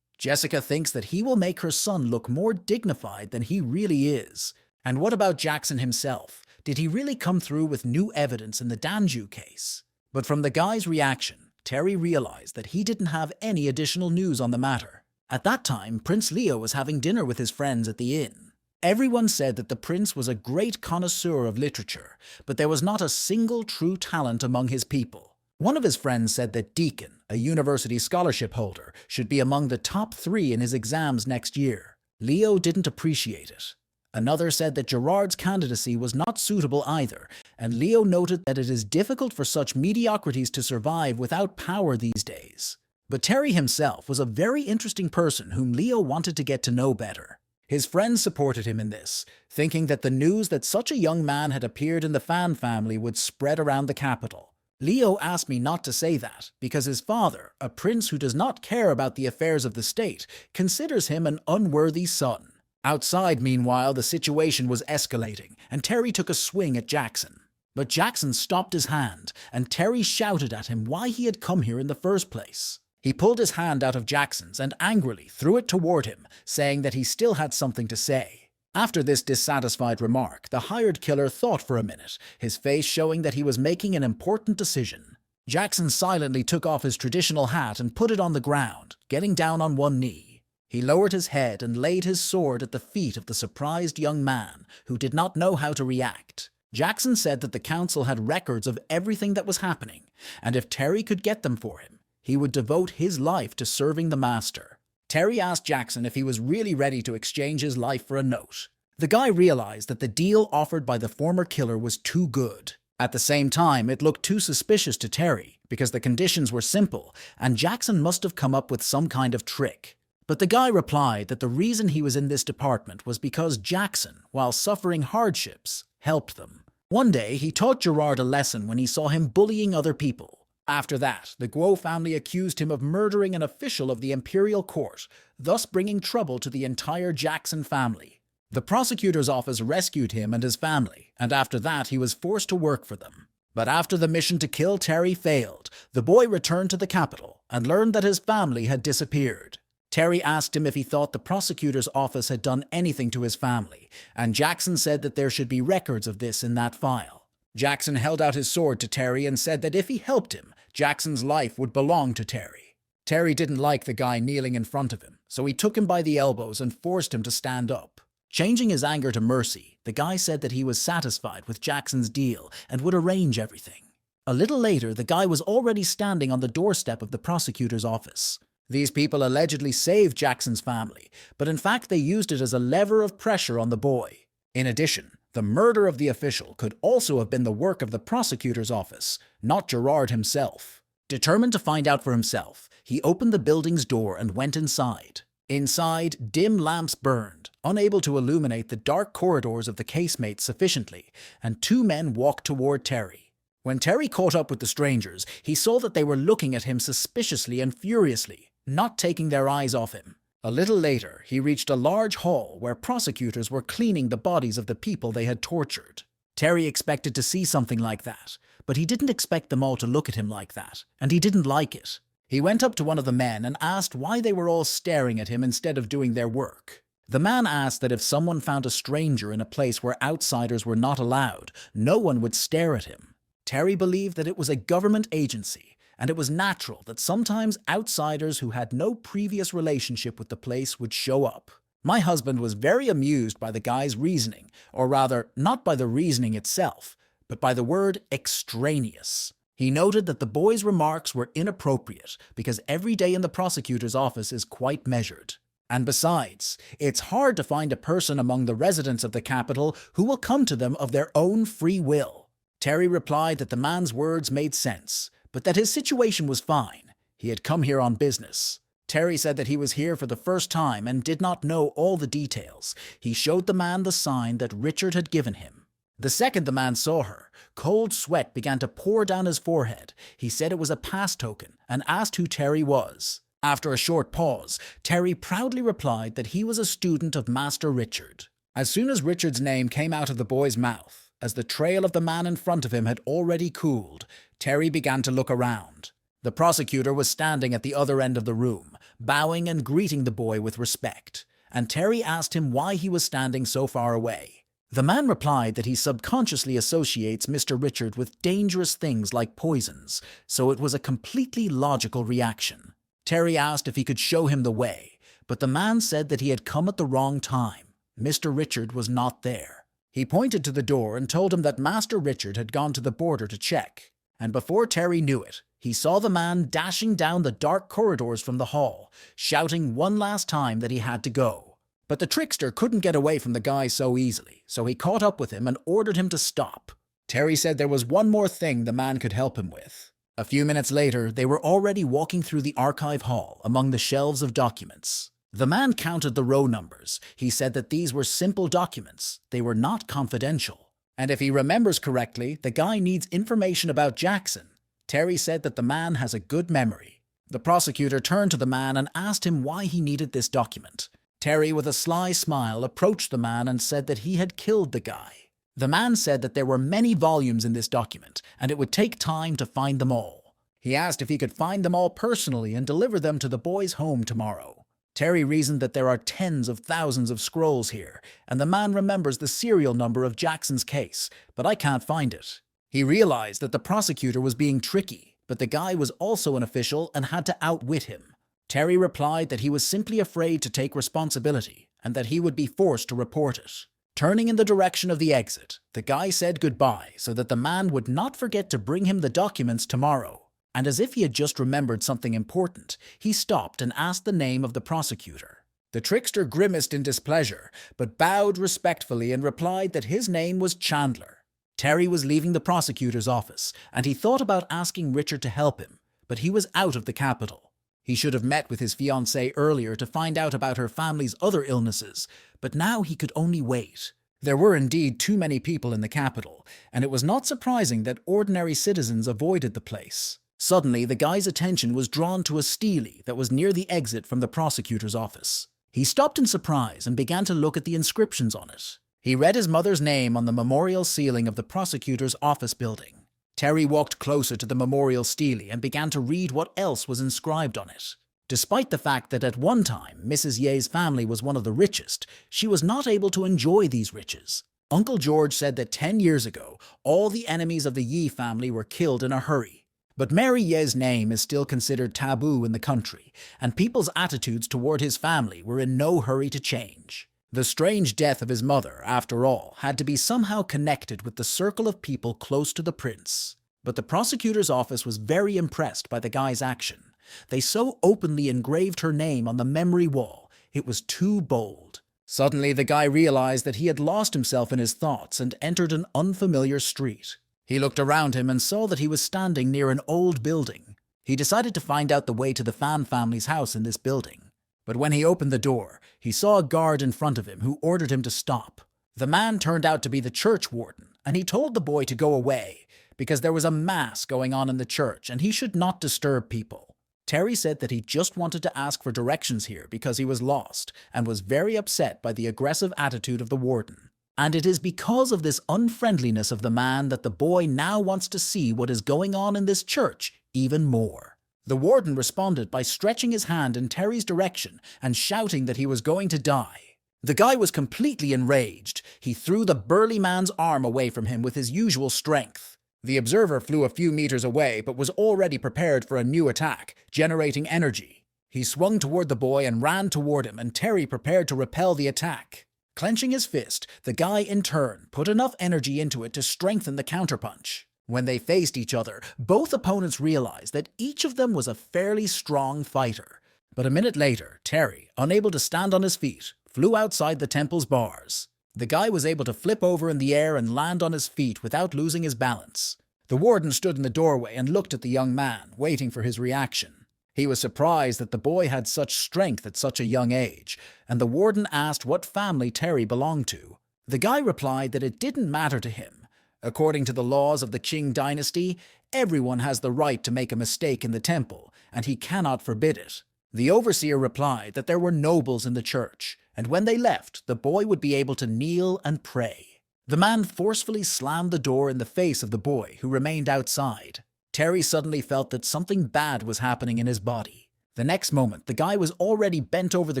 Jessica thinks that he will make her son look more dignified than he really is. And what about Jackson himself? Did he really come through with new evidence in the Danzo case? But from the guy's reaction, Terry realized that he didn't have any additional news on the matter. At that time, Prince Leo was having dinner with his friends at the inn. Everyone said that the prince was a great connoisseur of literature, but there was not a single true talent among his people. One of his friends said that Deacon, a university scholarship holder, should be among the top 3 in his exams next year. Leo didn't appreciate it. Another said that Gerard's candidacy was not suitable either, and Leo noted that it is difficult for such mediocrities to survive without power these days. But Terry himself was a very interesting person whom Leo wanted to get to know better. His friends supported him in this, thinking that the news that such a young man had appeared in the Fan family would spread around the capital. Leo asked me not to say that, because his father, a prince who does not care about the affairs of the state, considers him an unworthy son. Outside, meanwhile, the situation was escalating, and Terry took a swing at Jackson. But Jackson stopped his hand, and Terry shouted at him why he had come here in the first place. He pulled his hand out of Jackson's and angrily threw it toward him, saying that he still had something to say. After this dissatisfied remark, the hired killer thought for a minute, his face showing that he was making an important decision. Jackson silently took off his traditional hat and put it on the ground, getting down on one knee. He lowered his head and laid his sword at the feet of the surprised young man, who did not know how to react. Jackson said that the council had records of everything that was happening, and if Terry could get them for him, he would devote his life to serving the master. Terry asked Jackson if he was really ready to exchange his life for a note. The guy realized that the deal offered by the former killer was too good. At the same time, it looked too suspicious to Terry, because the conditions were simple, and Jackson must have come up with some kind of trick. But the guy replied that the reason he was in this department was because Jackson, while suffering hardships, helped them. One day, he taught Gerard a lesson when he saw him bullying other people. After that, the Guo family accused him of murdering an official of the imperial court, thus bringing trouble to the entire Jackson family. The prosecutor's office rescued him and his family, and after that he was forced to work for them. But after the mission to kill Terry failed, the boy returned to the capital and learned that his family had disappeared. Terry asked him if he thought the prosecutor's office had done anything to his family, and Jackson said that there should be records of this in that file. Jackson held out his sword to Terry and said that if he helped him, Jackson's life would belong to Terry. Terry didn't like the guy kneeling in front of him, so he took him by the elbows and forced him to stand up. Changing his anger to mercy, the guy said that he was satisfied with Jackson's deal and would arrange everything. A little later, the guy was already standing on the doorstep of the prosecutor's office. These people allegedly saved Jackson's family, but in fact they used it as a lever of pressure on the boy. In addition, the murder of the official could also have been the work of the prosecutor's office, not Gerard himself. Determined to find out for himself, he opened the building's door and went inside. Inside, dim lamps burned, unable to illuminate the dark corridors of the casemate sufficiently, and two men walked toward Terry. When Terry caught up with the strangers, he saw that they were looking at him suspiciously and furiously, not taking their eyes off him. A little later, he reached a large hall where prosecutors were cleaning the bodies of the people they had tortured. Terry expected to see something like that, but he didn't expect them all to look at him like that, and he didn't like it. He went up to one of the men and asked why they were all staring at him instead of doing their work. The man asked that if someone found a stranger in a place where outsiders were not allowed, no one would stare at him. Terry believed that it was a government agency, and it was natural that sometimes outsiders who had no previous relationship with the place would show up. My husband was very amused by the guy's reasoning, or rather, not by the reasoning itself, but by the word extraneous. He noted that the boy's remarks were inappropriate because every day in the prosecutor's office is quite measured. And besides, it's hard to find a person among the residents of the capital who will come to them of their own free will. Terry replied that the man's words made sense, but that his situation was fine. He had come here on business. Terry said that he was here for the first time and did not know all the details. He showed the man the sign that Richard had given him. The second the man saw her, cold sweat began to pour down his forehead. He said it was a pass token and asked who Terry was. After a short pause, Terry proudly replied that he was a student of Master Richard. As soon as Richard's name came out of the boy's mouth, as the trail of the man in front of him had already cooled, Terry began to look around. The prosecutor was standing at the other end of the room, bowing and greeting the boy with respect, and Terry asked him why he was standing so far away. The man replied that he subconsciously associates Mr. Richard with dangerous things like poisons, so it was a completely logical reaction. Terry asked if he could show him the way, but the man said that he had come at the wrong time. Mr. Richard was not there. He pointed to the door and told him that Master Richard had gone to the border to check, and before Terry knew it, he saw the man dashing down the dark corridors from the hall, shouting one last time that he had to go. But the trickster couldn't get away from the guy so easily, so he caught up with him and ordered him to stop. Terry said there was one more thing the man could help him with. A few minutes later, they were already walking through the archive hall among the shelves of documents. The man counted the row numbers. He said that these were simple documents. They were not confidential. And if he remembers correctly, the guy needs information about Jackson. Terry said that the man has a good memory. The prosecutor turned to the man and asked him why he needed this document. Terry, with a sly smile, approached the man and said that he had killed the guy. The man said that there were many volumes in this document, and it would take time to find them all. He asked if he could find them all personally and deliver them to the boy's home tomorrow. Terry reasoned that there are tens of thousands of scrolls here, and the man remembers the serial number of Jackson's case, but I can't find it. He realized that the prosecutor was being tricky, but the guy was also an official and had to outwit him. Terry replied that he was simply afraid to take responsibility and that he would be forced to report it. Turning in the direction of the exit, the guy said goodbye so that the man would not forget to bring him the documents tomorrow. And as if he had just remembered something important, he stopped and asked the name of the prosecutor. The trickster grimaced in displeasure, but bowed respectfully and replied that his name was Chandler. Terry was leaving the prosecutor's office, and he thought about asking Richard to help him, but he was out of the capital. He should have met with his fiancée earlier to find out about her family's other illnesses, but now he could only wait. There were indeed too many people in the capital, and it was not surprising that ordinary citizens avoided the place. Suddenly, the guy's attention was drawn to a stele that was near the exit from the prosecutor's office. He stopped in surprise and began to look at the inscriptions on it. He read his mother's name on the memorial ceiling of the prosecutor's office building. Terry walked closer to the memorial stele and began to read what else was inscribed on it. Despite the fact that at one time Mrs. Ye's family was one of the richest, she was not able to enjoy these riches. Uncle George said that 10 years ago, all the enemies of the Ye family were killed in a hurry. But Mary Ye's name is still considered taboo in the country, and people's attitudes toward his family were in no hurry to change. The strange death of his mother, after all, had to be somehow connected with the circle of people close to the prince. But the prosecutor's office was very impressed by the guy's action. They so openly engraved her name on the memory wall, it was too bold. Suddenly the guy realized that he had lost himself in his thoughts and entered an unfamiliar street. He looked around him and saw that he was standing near an old building. He decided to find out the way to the Fan family's house in this building. But when he opened the door, he saw a guard in front of him who ordered him to stop. The man turned out to be the church warden, and he told the boy to go away because there was a mass going on in the church and he should not disturb people. Terry said that he just wanted to ask for directions here because he was lost and was very upset by the aggressive attitude of the warden. And it is because of this unfriendliness of the man that the boy now wants to see what is going on in this church even more. The warden responded by stretching his hand in Terry's direction and shouting that he was going to die. The guy was completely enraged. He threw the burly man's arm away from him with his usual strength. The observer flew a few meters away but was already prepared for a new attack, generating energy. He swung toward the boy and ran toward him, and Terry prepared to repel the attack. Clenching his fist, the guy in turn put enough energy into it to strengthen the counterpunch. When they faced each other, both opponents realized that each of them was a fairly strong fighter. But a minute later, Terry, unable to stand on his feet, flew outside the temple's bars. The guy was able to flip over in the air and land on his feet without losing his balance. The warden stood in the doorway and looked at the young man, waiting for his reaction. He was surprised that the boy had such strength at such a young age, and the warden asked what family Terry belonged to. The guy replied that it didn't matter to him. According to the laws of the Qing dynasty, everyone has the right to make a mistake in the temple, and he cannot forbid it. The overseer replied that there were nobles in the church, and when they left, the boy would be able to kneel and pray. The man forcefully slammed the door in the face of the boy, who remained outside. Terry suddenly felt that something bad was happening in his body. The next moment, the guy was already bent over the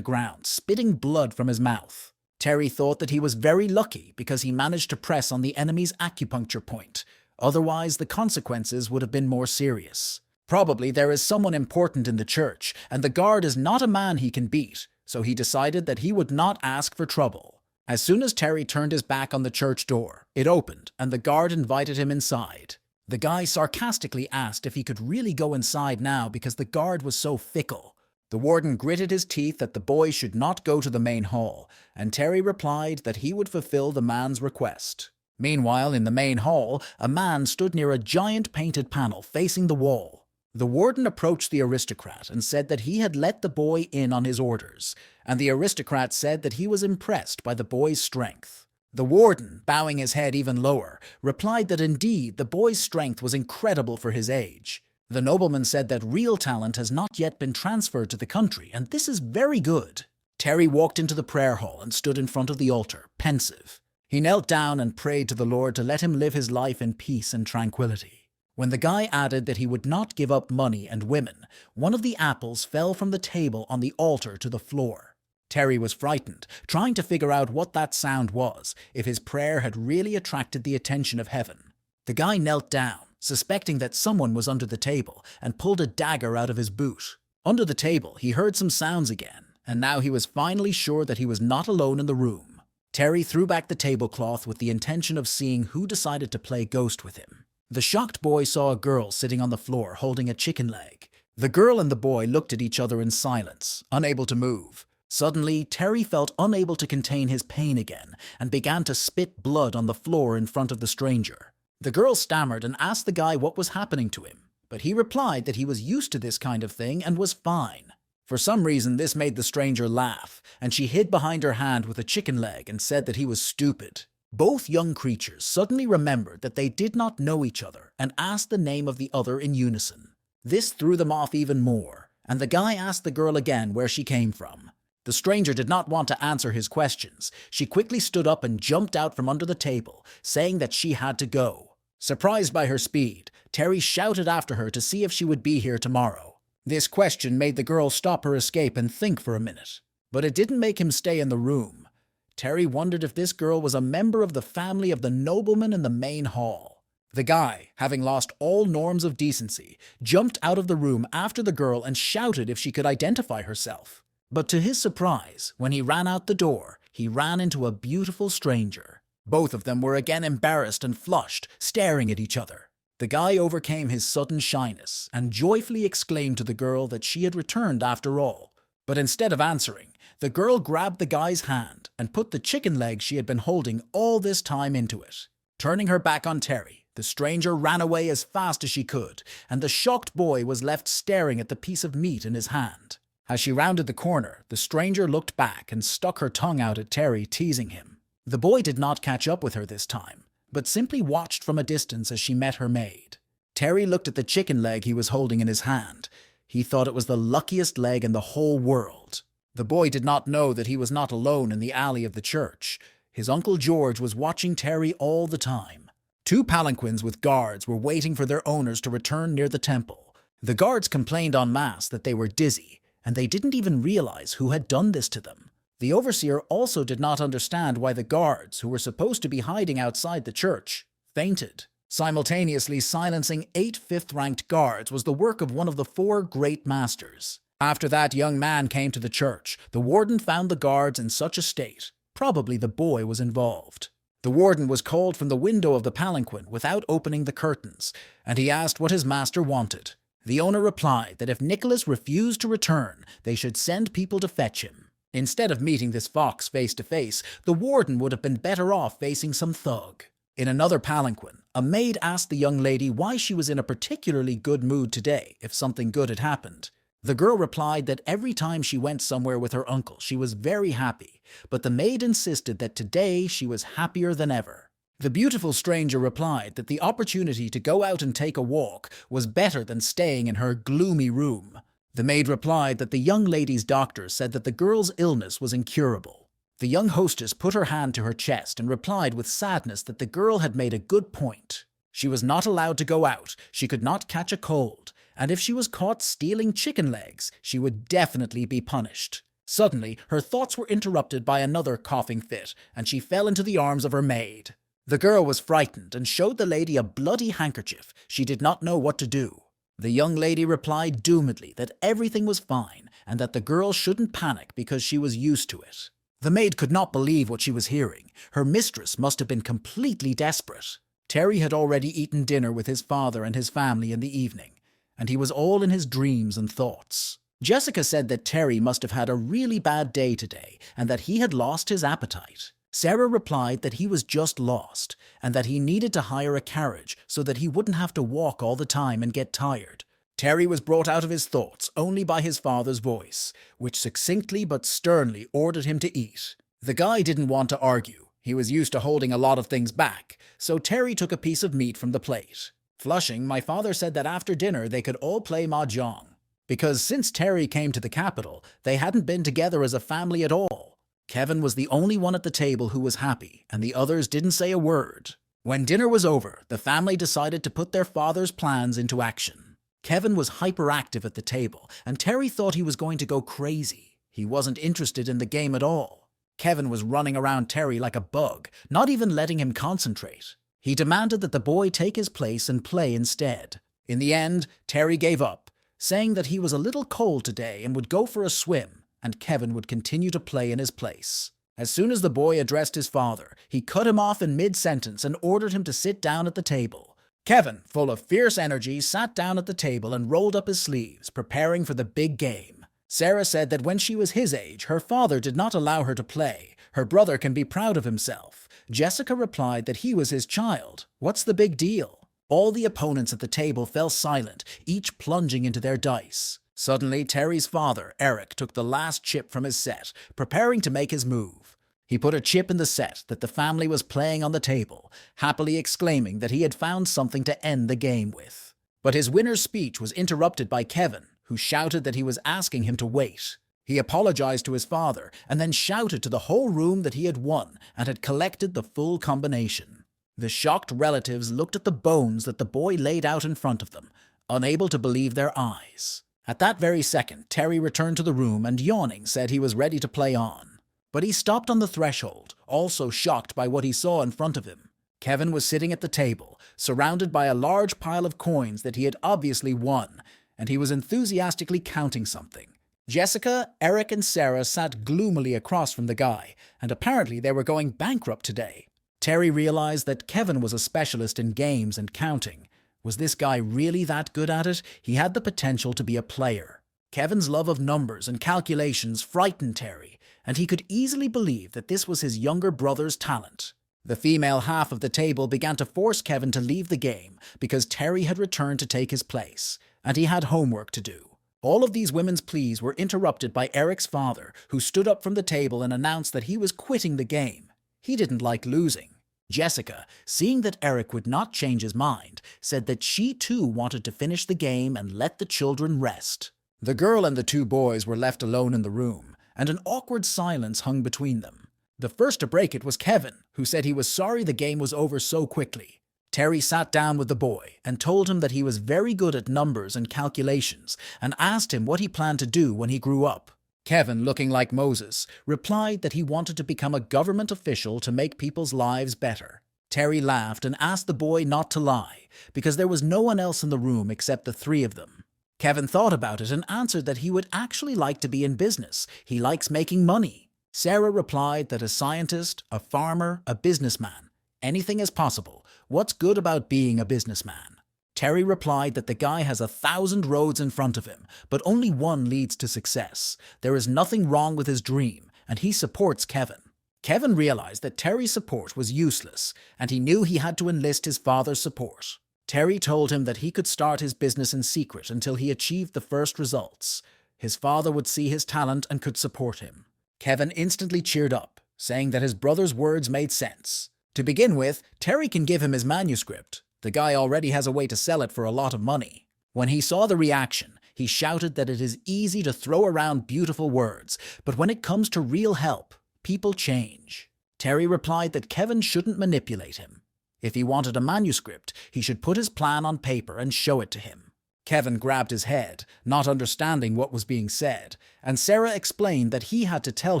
ground, spitting blood from his mouth. Terry thought that he was very lucky because he managed to press on the enemy's acupuncture point. Otherwise, the consequences would have been more serious. Probably there is someone important in the church, and the guard is not a man he can beat, so he decided that he would not ask for trouble. As soon as Terry turned his back on the church door, it opened, and the guard invited him inside. The guy sarcastically asked if he could really go inside now because the guard was so fickle. The warden gritted his teeth that the boy should not go to the main hall, and Terry replied that he would fulfill the man's request. Meanwhile, in the main hall, a man stood near a giant painted panel facing the wall. The warden approached the aristocrat and said that he had let the boy in on his orders, and the aristocrat said that he was impressed by the boy's strength. The warden, bowing his head even lower, replied that indeed the boy's strength was incredible for his age. The nobleman said that real talent has not yet been transferred to the country, and this is very good. Terry walked into the prayer hall and stood in front of the altar, pensive. He knelt down and prayed to the Lord to let him live his life in peace and tranquility. When the guy added that he would not give up money and women, one of the apples fell from the table on the altar to the floor. Terry was frightened, trying to figure out what that sound was, if his prayer had really attracted the attention of heaven. The guy knelt down, suspecting that someone was under the table, and pulled a dagger out of his boot. Under the table, he heard some sounds again, and now he was finally sure that he was not alone in the room. Terry threw back the tablecloth with the intention of seeing who decided to play ghost with him. The shocked boy saw a girl sitting on the floor holding a chicken leg. The girl and the boy looked at each other in silence, unable to move. Suddenly, Terry felt unable to contain his pain again and began to spit blood on the floor in front of the stranger. The girl stammered and asked the guy what was happening to him, but he replied that he was used to this kind of thing and was fine. For some reason, this made the stranger laugh, and she hid behind her hand with a chicken leg and said that he was stupid. Both young creatures suddenly remembered that they did not know each other and asked the name of the other in unison. This threw them off even more, and the guy asked the girl again where she came from. The stranger did not want to answer his questions. She quickly stood up and jumped out from under the table, saying that she had to go. Surprised by her speed, Terry shouted after her to see if she would be here tomorrow. This question made the girl stop her escape and think for a minute, but it didn't make him stay in the room. Terry wondered if this girl was a member of the family of the nobleman in the main hall. The guy, having lost all norms of decency, jumped out of the room after the girl and shouted if she could identify herself. But to his surprise, when he ran out the door, he ran into a beautiful stranger. Both of them were again embarrassed and flushed, staring at each other. The guy overcame his sudden shyness and joyfully exclaimed to the girl that she had returned after all. But instead of answering, the girl grabbed the guy's hand and put the chicken leg she had been holding all this time into it. Turning her back on Terry, the stranger ran away as fast as she could, and the shocked boy was left staring at the piece of meat in his hand. As she rounded the corner, the stranger looked back and stuck her tongue out at Terry, teasing him. The boy did not catch up with her this time, but simply watched from a distance as she met her maid. Terry looked at the chicken leg he was holding in his hand. He thought it was the luckiest leg in the whole world. The boy did not know that he was not alone in the alley of the church. His Uncle George was watching Terry all the time. 2 palanquins with guards were waiting for their owners to return near the temple. The guards complained en masse that they were dizzy, and they didn't even realize who had done this to them. The overseer also did not understand why the guards, who were supposed to be hiding outside the church, fainted. Simultaneously silencing 8 fifth-ranked guards was the work of one of the 4 great masters. After that young man came to the church, the warden found the guards in such a state. Probably the boy was involved. The warden was called from the window of the palanquin without opening the curtains, and he asked what his master wanted. The owner replied that if Nicholas refused to return, they should send people to fetch him. Instead of meeting this fox face to face, the warden would have been better off facing some thug. In another palanquin, a maid asked the young lady why she was in a particularly good mood today if something good had happened. The girl replied that every time she went somewhere with her uncle, she was very happy, but the maid insisted that today she was happier than ever. The beautiful stranger replied that the opportunity to go out and take a walk was better than staying in her gloomy room. The maid replied that the young lady's doctor said that the girl's illness was incurable. The young hostess put her hand to her chest and replied with sadness that the girl had made a good point. She was not allowed to go out, she could not catch a cold, and if she was caught stealing chicken legs, she would definitely be punished. Suddenly, her thoughts were interrupted by another coughing fit, and she fell into the arms of her maid. The girl was frightened and showed the lady a bloody handkerchief. She did not know what to do. The young lady replied doomedly that everything was fine and that the girl shouldn't panic because she was used to it. The maid could not believe what she was hearing. Her mistress must have been completely desperate. Terry had already eaten dinner with his father and his family in the evening, and he was all in his dreams and thoughts. Jessica said that Terry must have had a really bad day today and that he had lost his appetite. Sarah replied that he was just lost and that he needed to hire a carriage so that he wouldn't have to walk all the time and get tired. Terry was brought out of his thoughts only by his father's voice, which succinctly but sternly ordered him to eat. The guy didn't want to argue. He was used to holding a lot of things back, so Terry took a piece of meat from the plate. Flushing, my father said that after dinner they could all play mahjong, because since Terry came to the capital, they hadn't been together as a family at all. Kevin was the only one at the table who was happy, and the others didn't say a word. When dinner was over, the family decided to put their father's plans into action. Kevin was hyperactive at the table, and Terry thought he was going to go crazy. He wasn't interested in the game at all. Kevin was running around Terry like a bug, not even letting him concentrate. He demanded that the boy take his place and play instead. In the end, Terry gave up, saying that he was a little cold today and would go for a swim, and Kevin would continue to play in his place. As soon as the boy addressed his father, he cut him off in mid-sentence and ordered him to sit down at the table. Kevin, full of fierce energy, sat down at the table and rolled up his sleeves, preparing for the big game. Sarah said that when she was his age, her father did not allow her to play. Her brother can be proud of himself. Jessica replied that he was his child. What's the big deal? All the opponents at the table fell silent, each plunging into their dice. Suddenly, Terry's father, Eric, took the last chip from his set, preparing to make his move. He put a chip in the set that the family was playing on the table, happily exclaiming that he had found something to end the game with. But his winner's speech was interrupted by Kevin, who shouted that he was asking him to wait. He apologized to his father and then shouted to the whole room that he had won and had collected the full combination. The shocked relatives looked at the bones that the boy laid out in front of them, unable to believe their eyes. At that very second, Terry returned to the room and, yawning, said he was ready to play on. But he stopped on the threshold, also shocked by what he saw in front of him. Kevin was sitting at the table, surrounded by a large pile of coins that he had obviously won, and he was enthusiastically counting something. Jessica, Eric, and Sarah sat gloomily across from the guy, and apparently they were going bankrupt today. Terry realized that Kevin was a specialist in games and counting. Was this guy really that good at it? He had the potential to be a player. Kevin's love of numbers and calculations frightened Terry, and he could easily believe that this was his younger brother's talent. The female half of the table began to force Kevin to leave the game because Terry had returned to take his place, and he had homework to do. All of these women's pleas were interrupted by Eric's father, who stood up from the table and announced that he was quitting the game. He didn't like losing. Jessica, seeing that Eric would not change his mind, said that she too wanted to finish the game and let the children rest. The girl and the two boys were left alone in the room, and an awkward silence hung between them. The first to break it was Kevin, who said he was sorry the game was over so quickly. Terry sat down with the boy and told him that he was very good at numbers and calculations and asked him what he planned to do when he grew up. Kevin, looking like Moses, replied that he wanted to become a government official to make people's lives better. Terry laughed and asked the boy not to lie, because there was no one else in the room except the three of them. Kevin thought about it and answered that he would actually like to be in business. He likes making money. Sarah replied that a scientist, a farmer, a businessman, anything is possible. What's good about being a businessman? Terry replied that the guy has 1,000 roads in front of him, but only one leads to success. There is nothing wrong with his dream, and he supports Kevin. Kevin realized that Terry's support was useless, and he knew he had to enlist his father's support. Terry told him that he could start his business in secret until he achieved the first results. His father would see his talent and could support him. Kevin instantly cheered up, saying that his brother's words made sense. To begin with, Terry can give him his manuscript. The guy already has a way to sell it for a lot of money. When he saw the reaction, he shouted that it is easy to throw around beautiful words, but when it comes to real help, people change. Terry replied that Kevin shouldn't manipulate him. If he wanted a manuscript, he should put his plan on paper and show it to him. Kevin grabbed his head, not understanding what was being said, and Sarah explained that he had to tell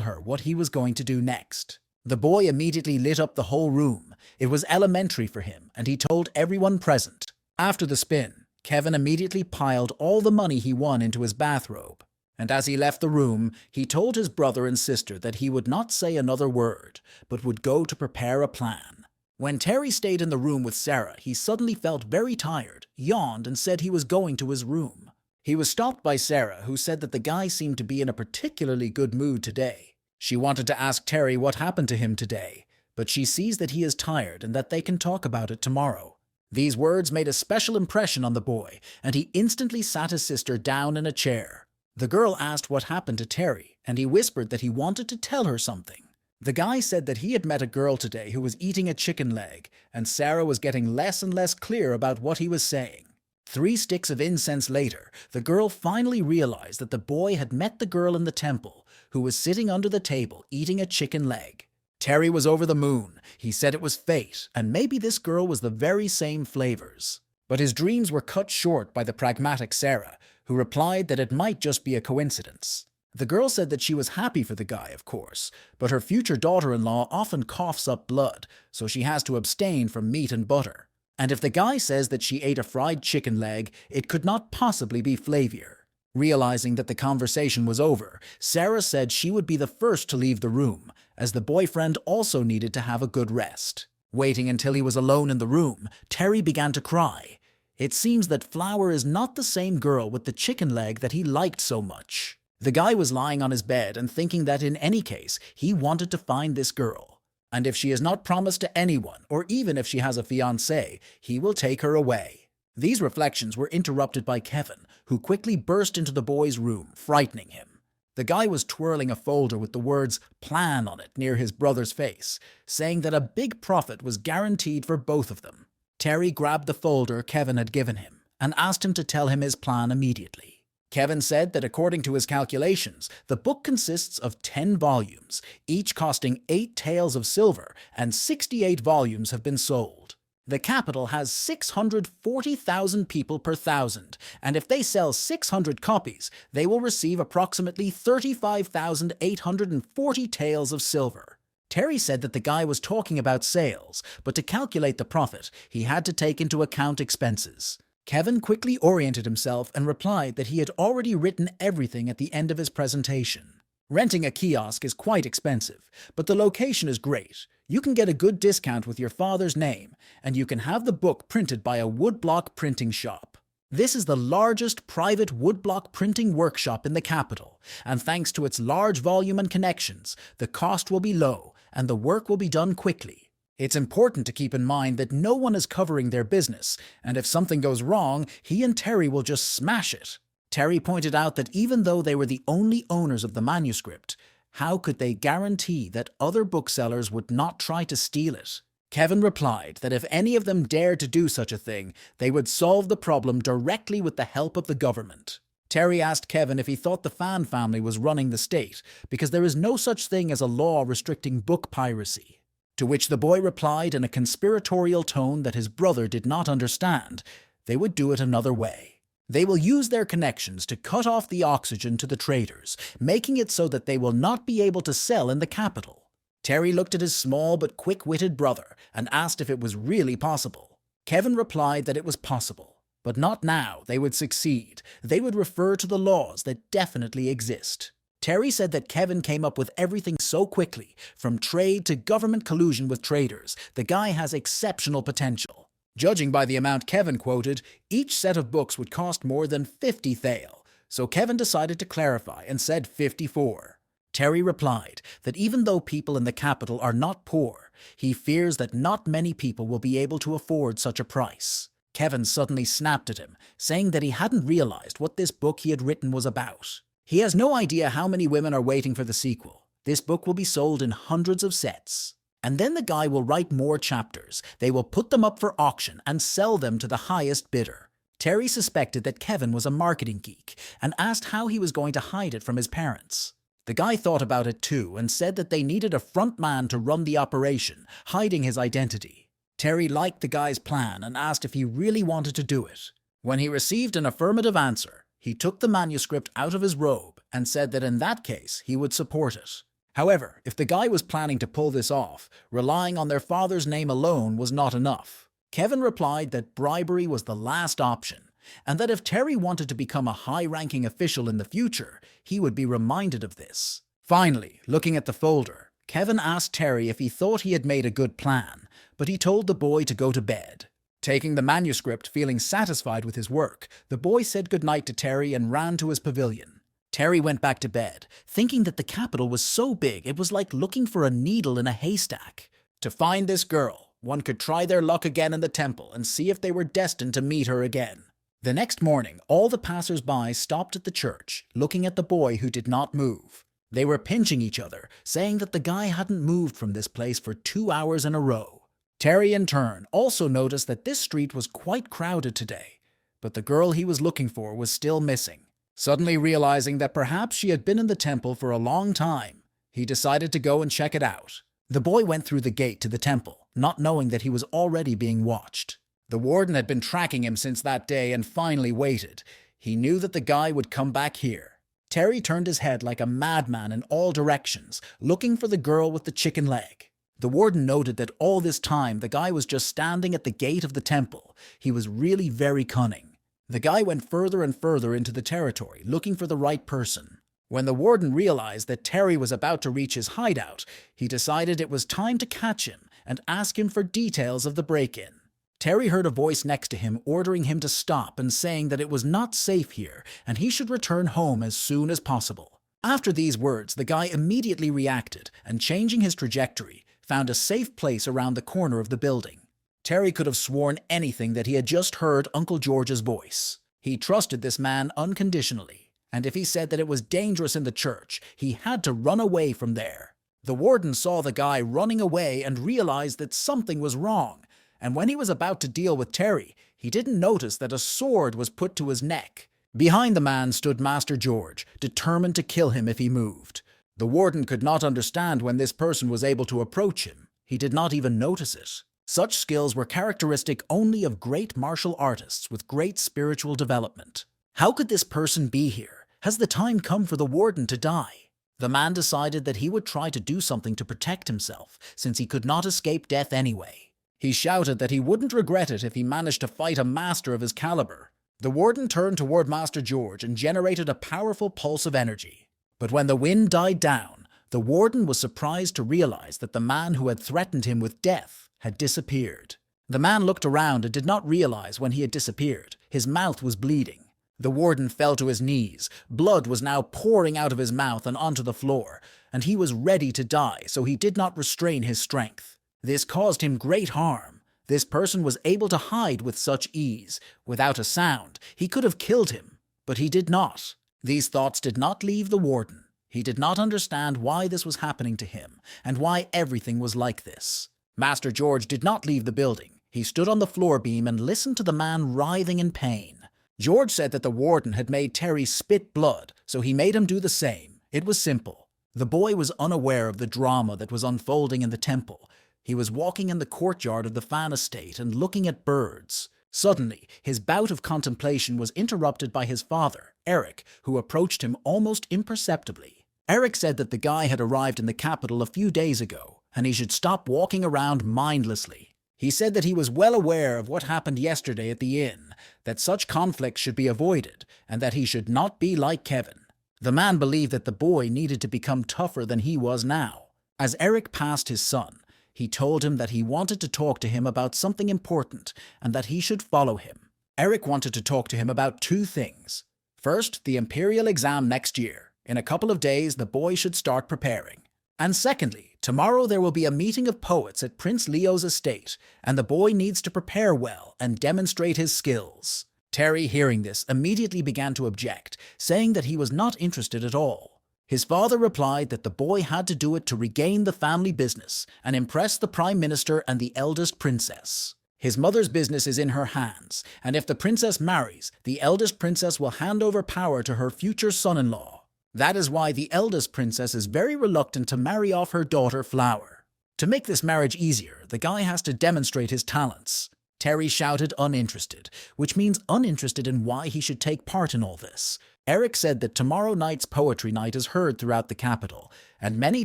her what he was going to do next. The boy immediately lit up the whole room. It was elementary for him, and he told everyone present. After the spin, Kevin immediately piled all the money he won into his bathrobe. And as he left the room, he told his brother and sister that he would not say another word, but would go to prepare a plan. When Terry stayed in the room with Sarah, he suddenly felt very tired, yawned, and said he was going to his room. He was stopped by Sarah, who said that the guy seemed to be in a particularly good mood today. She wanted to ask Terry what happened to him today, but she sees that he is tired and that they can talk about it tomorrow. These words made a special impression on the boy, and he instantly sat his sister down in a chair. The girl asked what happened to Terry, and he whispered that he wanted to tell her something. The guy said that he had met a girl today who was eating a chicken leg, and Sarah was getting less and less clear about what he was saying. 3 sticks of incense later, the girl finally realized that the boy had met the girl in the temple, who was sitting under the table eating a chicken leg. Terry was over the moon. He said it was fate, and maybe this girl was the very same flavors. But his dreams were cut short by the pragmatic Sarah, who replied that it might just be a coincidence. The girl said that she was happy for the guy, of course, but her future daughter-in-law often coughs up blood, so she has to abstain from meat and butter. And if the guy says that she ate a fried chicken leg, it could not possibly be flavier. Realizing that the conversation was over, Sarah said she would be the first to leave the room, as the boyfriend also needed to have a good rest. Waiting until he was alone in the room, Terry began to cry. It seems that Flower is not the same girl with the chicken leg that he liked so much. The guy was lying on his bed and thinking that in any case, he wanted to find this girl. And if she is not promised to anyone, or even if she has a fiancé, he will take her away. These reflections were interrupted by Kevin, who quickly burst into the boy's room, frightening him. The guy was twirling a folder with the words "plan" on it near his brother's face, saying that a big profit was guaranteed for both of them. Terry grabbed the folder Kevin had given him and asked him to tell him his plan immediately. Kevin said that according to his calculations, the book consists of 10 volumes, each costing 8 taels of silver, and 68 volumes have been sold. The capital has 640,000 people per thousand, and if they sell 600 copies, they will receive approximately 35,840 taels of silver. Terry said that the guy was talking about sales, but to calculate the profit, he had to take into account expenses. Kevin quickly oriented himself and replied that he had already written everything at the end of his presentation. Renting a kiosk is quite expensive, but the location is great. You can get a good discount with your father's name, and you can have the book printed by a woodblock printing shop. This is the largest private woodblock printing workshop in the capital, and thanks to its large volume and connections, the cost will be low, and the work will be done quickly. It's important to keep in mind that no one is covering their business, and if something goes wrong, he and Terry will just smash it. Terry pointed out that even though they were the only owners of the manuscript, how could they guarantee that other booksellers would not try to steal it? Kevin replied that if any of them dared to do such a thing, they would solve the problem directly with the help of the government. Terry asked Kevin if he thought the Fan family was running the state, because there is no such thing as a law restricting book piracy. To which the boy replied in a conspiratorial tone that his brother did not understand. They would do it another way. They will use their connections to cut off the oxygen to the traders, making it so that they will not be able to sell in the capital. Terry looked at his small but quick-witted brother and asked if it was really possible. Kevin replied that it was possible, but not now. They would succeed. They would refer to the laws that definitely exist. Terry said that Kevin came up with everything so quickly, from trade to government collusion with traders. The guy has exceptional potential. Judging by the amount Kevin quoted, each set of books would cost more than 50 thael, so Kevin decided to clarify and said 54. Terry replied that even though people in the capital are not poor, he fears that not many people will be able to afford such a price. Kevin suddenly snapped at him, saying that he hadn't realized what this book he had written was about. He has no idea how many women are waiting for the sequel. This book will be sold in hundreds of sets. And then the guy will write more chapters. They will put them up for auction and sell them to the highest bidder. Terry suspected that Kevin was a marketing geek and asked how he was going to hide it from his parents. The guy thought about it too and said that they needed a front man to run the operation, hiding his identity. Terry liked the guy's plan and asked if he really wanted to do it. When he received an affirmative answer, he took the manuscript out of his robe and said that in that case he would support it. However, if the guy was planning to pull this off, relying on their father's name alone was not enough. Kevin replied that bribery was the last option, and that if Terry wanted to become a high-ranking official in the future, he would be reminded of this. Finally, looking at the folder, Kevin asked Terry if he thought he had made a good plan, but he told the boy to go to bed. Taking the manuscript, feeling satisfied with his work, the boy said goodnight to Terry and ran to his pavilion. Terry went back to bed, thinking that the capital was so big it was like looking for a needle in a haystack. To find this girl, one could try their luck again in the temple and see if they were destined to meet her again. The next morning, all the passers-by stopped at the church, looking at the boy who did not move. They were pinching each other, saying that the guy hadn't moved from this place for 2 hours in a row. Terry, in turn, also noticed that this street was quite crowded today, but the girl he was looking for was still missing. Suddenly realizing that perhaps she had been in the temple for a long time, he decided to go and check it out. The boy went through the gate to the temple, not knowing that he was already being watched. The warden had been tracking him since that day and finally waited. He knew that the guy would come back here. Terry turned his head like a madman in all directions, looking for the girl with the chicken leg. The warden noted that all this time the guy was just standing at the gate of the temple. He was really very cunning. The guy went further and further into the territory, looking for the right person. When the warden realized that Terry was about to reach his hideout, he decided it was time to catch him and ask him for details of the break-in. Terry heard a voice next to him ordering him to stop and saying that it was not safe here and he should return home as soon as possible. After these words, the guy immediately reacted and, changing his trajectory, found a safe place around the corner of the building. Terry could have sworn anything that he had just heard Uncle George's voice. He trusted this man unconditionally, and if he said that it was dangerous in the church, he had to run away from there. The warden saw the guy running away and realized that something was wrong, and when he was about to deal with Terry, he didn't notice that a sword was put to his neck. Behind the man stood Master George, determined to kill him if he moved. The warden could not understand when this person was able to approach him. He did not even notice it. Such skills were characteristic only of great martial artists with great spiritual development. How could this person be here? Has the time come for the warden to die? The man decided that he would try to do something to protect himself, since he could not escape death anyway. He shouted that he wouldn't regret it if he managed to fight a master of his caliber. The warden turned toward Master George and generated a powerful pulse of energy. But when the wind died down, the warden was surprised to realize that the man who had threatened him with death had disappeared. The man looked around and did not realize when he had disappeared. His mouth was bleeding. The warden fell to his knees. Blood was now pouring out of his mouth and onto the floor, and he was ready to die, so he did not restrain his strength. This caused him great harm. This person was able to hide with such ease. Without a sound, he could have killed him, but he did not. These thoughts did not leave the warden. He did not understand why this was happening to him, and why everything was like this. Master George did not leave the building. He stood on the floor beam and listened to the man writhing in pain. George said that the warden had made Terry spit blood, so he made him do the same. It was simple. The boy was unaware of the drama that was unfolding in the temple. He was walking in the courtyard of the Fan estate and looking at birds. Suddenly, his bout of contemplation was interrupted by his father, Eric, who approached him almost imperceptibly. Eric said that the guy had arrived in the capital a few days ago, and he should stop walking around mindlessly. He said that he was well aware of what happened yesterday at the inn, that such conflicts should be avoided, and that he should not be like Kevin. The man believed that the boy needed to become tougher than he was now. As Eric passed his son, he told him that he wanted to talk to him about something important and that he should follow him. Eric wanted to talk to him about 2 things. First, the imperial exam next year. In a couple of days, the boy should start preparing. And secondly, tomorrow there will be a meeting of poets at Prince Leo's estate, and the boy needs to prepare well and demonstrate his skills. Terry, hearing this, immediately began to object, saying that he was not interested at all. His father replied that the boy had to do it to regain the family business and impress the Prime Minister and the eldest princess. His mother's business is in her hands, and if the princess marries, the eldest princess will hand over power to her future son-in-law. That is why the eldest princess is very reluctant to marry off her daughter Flower. To make this marriage easier, the guy has to demonstrate his talents. Terry shouted uninterested, which means uninterested in why he should take part in all this. Eric said that tomorrow night's poetry night is heard throughout the capital, and many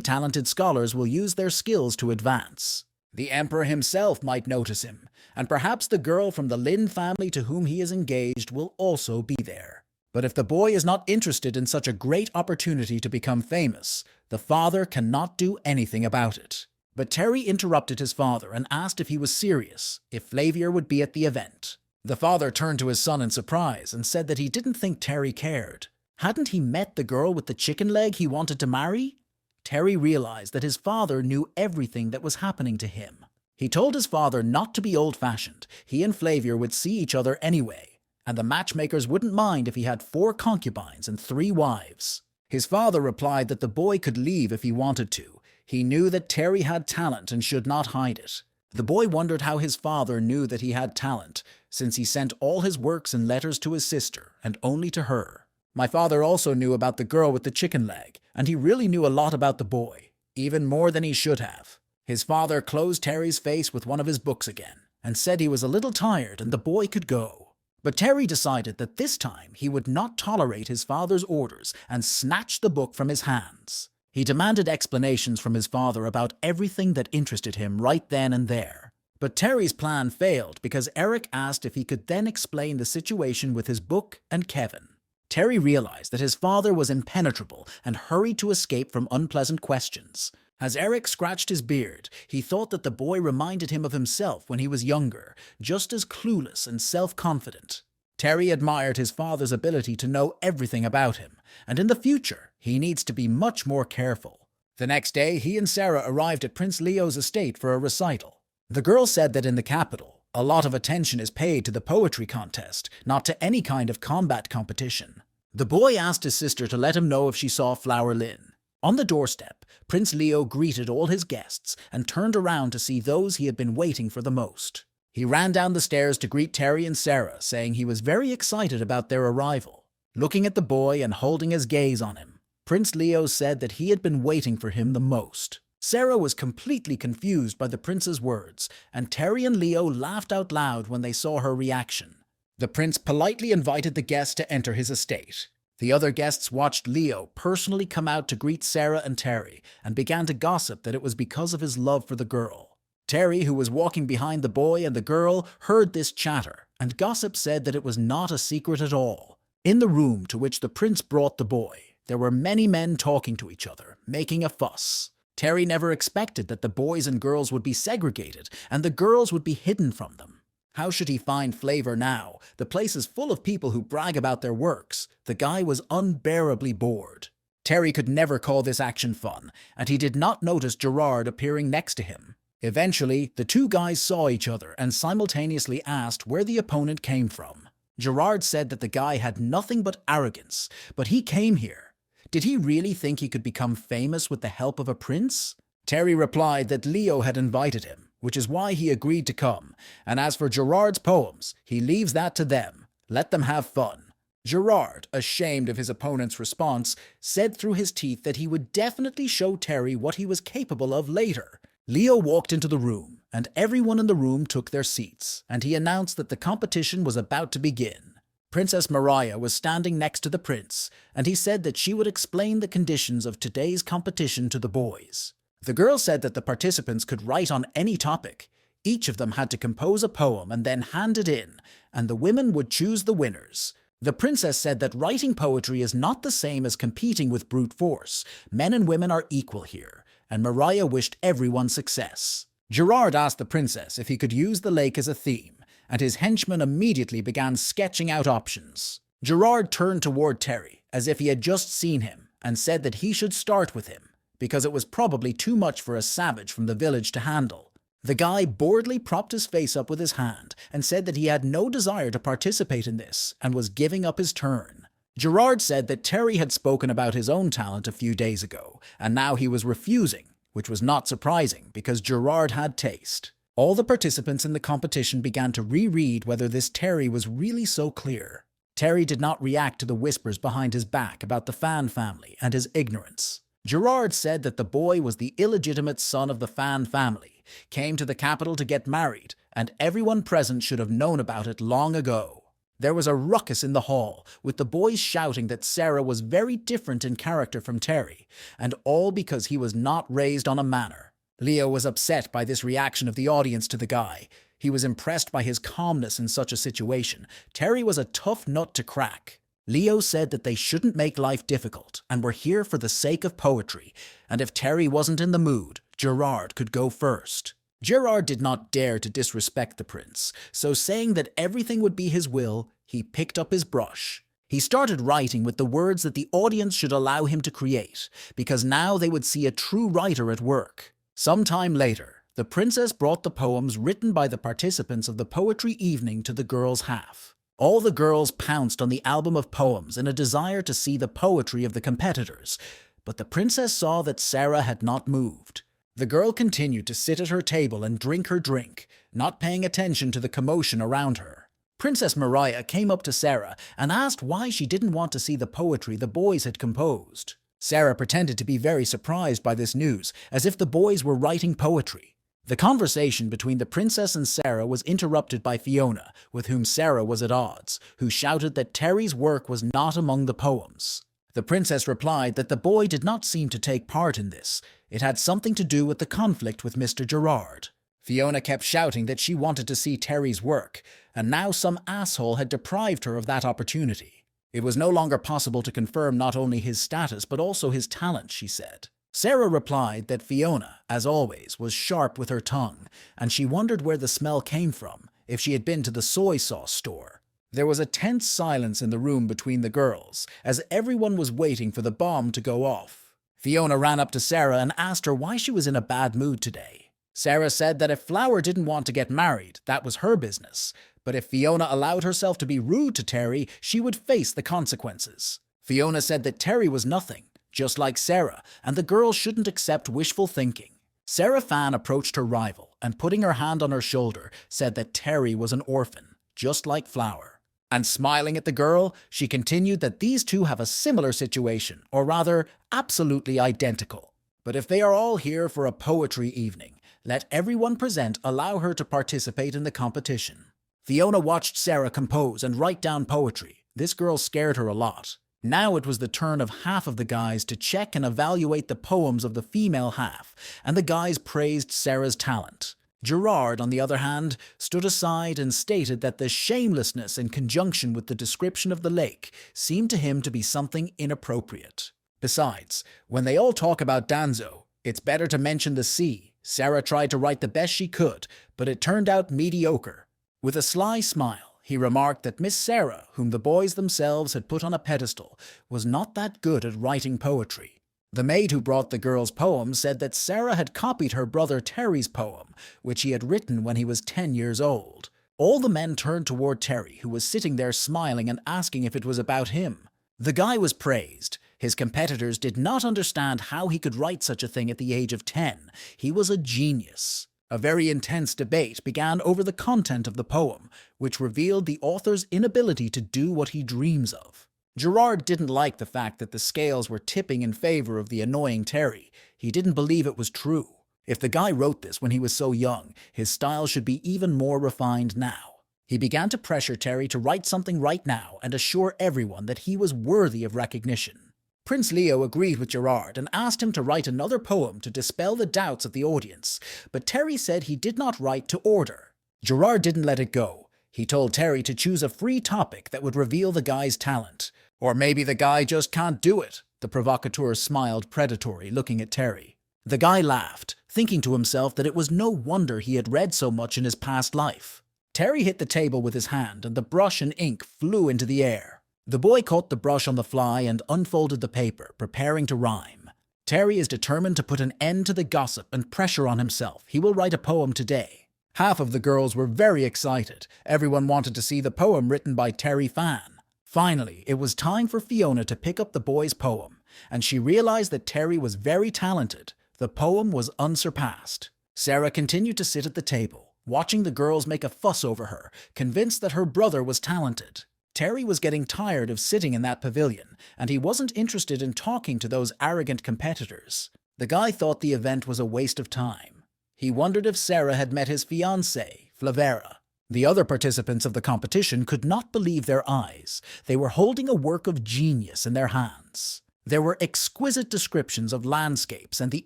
talented scholars will use their skills to advance. The emperor himself might notice him, and perhaps the girl from the Lin family to whom he is engaged will also be there. But if the boy is not interested in such a great opportunity to become famous, the father cannot do anything about it. But Terry interrupted his father and asked if he was serious, if Flavier would be at the event. The father turned to his son in surprise and said that he didn't think Terry cared. Hadn't he met the girl with the chicken leg he wanted to marry? Terry realized that his father knew everything that was happening to him. He told his father not to be old-fashioned. He and Flavier would see each other anyway, and the matchmakers wouldn't mind if he had 4 concubines and 3 wives. His father replied that the boy could leave if he wanted to. He knew that Terry had talent and should not hide it. The boy wondered how his father knew that he had talent, since he sent all his works and letters to his sister, and only to her. My father also knew about the girl with the chicken leg, and he really knew a lot about the boy, even more than he should have. His father closed Terry's face with one of his books again, and said he was a little tired and the boy could go. But Terry decided that this time he would not tolerate his father's orders and snatched the book from his hands. He demanded explanations from his father about everything that interested him right then and there. But Terry's plan failed because Eric asked if he could then explain the situation with his book and Kevin. Terry realized that his father was impenetrable and hurried to escape from unpleasant questions. As Eric scratched his beard, he thought that the boy reminded him of himself when he was younger, just as clueless and self-confident. Terry admired his father's ability to know everything about him, and in the future, he needs to be much more careful. The next day, he and Sarah arrived at Prince Leo's estate for a recital. The girl said that in the capital, a lot of attention is paid to the poetry contest, not to any kind of combat competition. The boy asked his sister to let him know if she saw Flower Lynn. On the doorstep, Prince Leo greeted all his guests and turned around to see those he had been waiting for the most. He ran down the stairs to greet Terry and Sarah, saying he was very excited about their arrival. Looking at the boy and holding his gaze on him, Prince Leo said that he had been waiting for him the most. Sarah was completely confused by the prince's words, and Terry and Leo laughed out loud when they saw her reaction. The prince politely invited the guests to enter his estate. The other guests watched Leo personally come out to greet Sarah and Terry and began to gossip that it was because of his love for the girl. Terry, who was walking behind the boy and the girl, heard this chatter, and gossip said that it was not a secret at all. In the room to which the prince brought the boy, there were many men talking to each other, making a fuss. Terry never expected that the boys and girls would be segregated and the girls would be hidden from them. How should he find Flavor now? The place is full of people who brag about their works. The guy was unbearably bored. Terry could never call this action fun, and he did not notice Gerard appearing next to him. Eventually, the two guys saw each other and simultaneously asked where the opponent came from. Gerard said that the guy had nothing but arrogance, but he came here. Did he really think he could become famous with the help of a prince? Terry replied that Leo had invited him, which is why he agreed to come, and as for Gerard's poems, he leaves that to them. Let them have fun. Gerard, ashamed of his opponent's response, said through his teeth that he would definitely show Terry what he was capable of later. Leo walked into the room, and everyone in the room took their seats, and he announced that the competition was about to begin. Princess Mariah was standing next to the prince, and he said that she would explain the conditions of today's competition to the boys. The girl said that the participants could write on any topic. Each of them had to compose a poem and then hand it in, and the women would choose the winners. The princess said that writing poetry is not the same as competing with brute force. Men and women are equal here, and Mariah wished everyone success. Gerard asked the princess if he could use the lake as a theme, and his henchmen immediately began sketching out options. Gerard turned toward Terry, as if he had just seen him, and said that he should start with him, because it was probably too much for a savage from the village to handle. The guy boredly propped his face up with his hand and said that he had no desire to participate in this and was giving up his turn. Gerard said that Terry had spoken about his own talent a few days ago, and now he was refusing, which was not surprising because Gerard had taste. All the participants in the competition began to reread whether this Terry was really so clear. Terry did not react to the whispers behind his back about the Fan family and his ignorance. Gerard said that the boy was the illegitimate son of the Fan family, came to the capital to get married, and everyone present should have known about it long ago. There was a ruckus in the hall, with the boys shouting that Sarah was very different in character from Terry, and all because he was not raised on a manor. Leo was upset by this reaction of the audience to the guy. He was impressed by his calmness in such a situation. Terry was a tough nut to crack. Leo said that they shouldn't make life difficult and were here for the sake of poetry, and if Terry wasn't in the mood, Gerard could go first. Gerard did not dare to disrespect the prince, so saying that everything would be his will, he picked up his brush. He started writing with the words that the audience should allow him to create, because now they would see a true writer at work. Some time later, the princess brought the poems written by the participants of the poetry evening to the girls' half. All the girls pounced on the album of poems in a desire to see the poetry of the competitors, but the princess saw that Sarah had not moved. The girl continued to sit at her table and drink her drink, not paying attention to the commotion around her. Princess Mariah came up to Sarah and asked why she didn't want to see the poetry the boys had composed. Sarah pretended to be very surprised by this news, as if the boys were writing poetry. The conversation between the princess and Sarah was interrupted by Fiona, with whom Sarah was at odds, who shouted that Terry's work was not among the poems. The princess replied that the boy did not seem to take part in this. It had something to do with the conflict with Mr. Gerard. Fiona kept shouting that she wanted to see Terry's work, and now some asshole had deprived her of that opportunity. It was no longer possible to confirm not only his status but also his talent, she said. Sarah replied that Fiona, as always, was sharp with her tongue, and she wondered where the smell came from, if she had been to the soy sauce store. There was a tense silence in the room between the girls, as everyone was waiting for the bomb to go off. Fiona ran up to Sarah and asked her why she was in a bad mood today. Sarah said that if Flower didn't want to get married, that was her business, but if Fiona allowed herself to be rude to Terry, she would face the consequences. Fiona said that Terry was nothing, just like Sarah, and the girls shouldn't accept wishful thinking. Sarah Fan approached her rival and, putting her hand on her shoulder, said that Terry was an orphan, just like Flower. And smiling at the girl, she continued that these two have a similar situation, or rather, absolutely identical. But if they are all here for a poetry evening, let everyone present allow her to participate in the competition. Fiona watched Sarah compose and write down poetry. This girl scared her a lot. Now it was the turn of half of the guys to check and evaluate the poems of the female half, and the guys praised Sarah's talent. Gerard, on the other hand, stood aside and stated that the shamelessness in conjunction with the description of the lake seemed to him to be something inappropriate. Besides, when they all talk about Danzo, it's better to mention the sea. Sarah tried to write the best she could, but it turned out mediocre. With a sly smile, he remarked that Miss Sarah, whom the boys themselves had put on a pedestal, was not that good at writing poetry. The maid who brought the girls' poem said that Sarah had copied her brother Terry's poem, which he had written when he was 10 years old. All the men turned toward Terry, who was sitting there smiling and asking if it was about him. The guy was praised. His competitors did not understand how he could write such a thing at the age of 10. He was a genius. A very intense debate began over the content of the poem, which revealed the author's inability to do what he dreams of. Gerard didn't like the fact that the scales were tipping in favor of the annoying Terry. He didn't believe it was true. If the guy wrote this when he was so young, his style should be even more refined now. He began to pressure Terry to write something right now and assure everyone that he was worthy of recognition. Prince Leo agreed with Gerard and asked him to write another poem to dispel the doubts of the audience, but Terry said he did not write to order. Gerard didn't let it go. He told Terry to choose a free topic that would reveal the guy's talent. Or maybe the guy just can't do it. The provocateur smiled predatory, looking at Terry. The guy laughed, thinking to himself that it was no wonder he had read so much in his past life. Terry hit the table with his hand, and the brush and ink flew into the air. The boy caught the brush on the fly and unfolded the paper, preparing to rhyme. Terry is determined to put an end to the gossip and pressure on himself. He will write a poem today. Half of the girls were very excited. Everyone wanted to see the poem written by Terry Fan. Finally, it was time for Fiona to pick up the boy's poem, and she realized that Terry was very talented. The poem was unsurpassed. Sarah continued to sit at the table, watching the girls make a fuss over her, convinced that her brother was talented. Terry was getting tired of sitting in that pavilion, and he wasn't interested in talking to those arrogant competitors. The guy thought the event was a waste of time. He wondered if Sarah had met his fiancée, Flavera. The other participants of the competition could not believe their eyes. They were holding a work of genius in their hands. There were exquisite descriptions of landscapes and the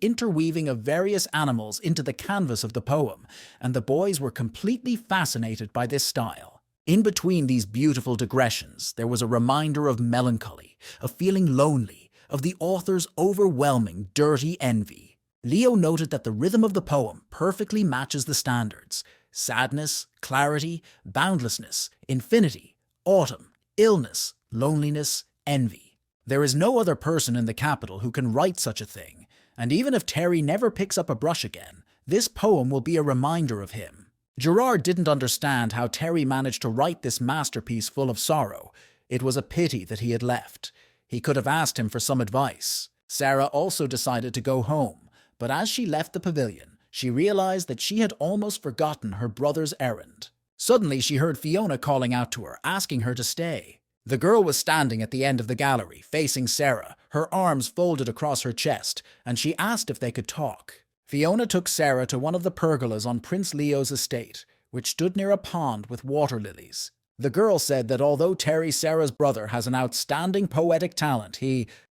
interweaving of various animals into the canvas of the poem, and the boys were completely fascinated by this style. In between these beautiful digressions, there was a reminder of melancholy, of feeling lonely, of the author's overwhelming, dirty envy. Leo noted that the rhythm of the poem perfectly matches the standards: sadness, clarity, boundlessness, infinity, autumn, illness, loneliness, envy. There is no other person in the capital who can write such a thing, and even if Terry never picks up a brush again, this poem will be a reminder of him. Gerard didn't understand how Terry managed to write this masterpiece full of sorrow. It was a pity that he had left. He could have asked him for some advice. Sarah also decided to go home, but as she left the pavilion, she realized that she had almost forgotten her brother's errand. Suddenly, she heard Fiona calling out to her, asking her to stay. The girl was standing at the end of the gallery, facing Sarah, her arms folded across her chest, and she asked if they could talk. Fiona took Sarah to one of the pergolas on Prince Leo's estate, which stood near a pond with water lilies. The girl said that although Terry, Sarah's brother, has an outstanding poetic talent,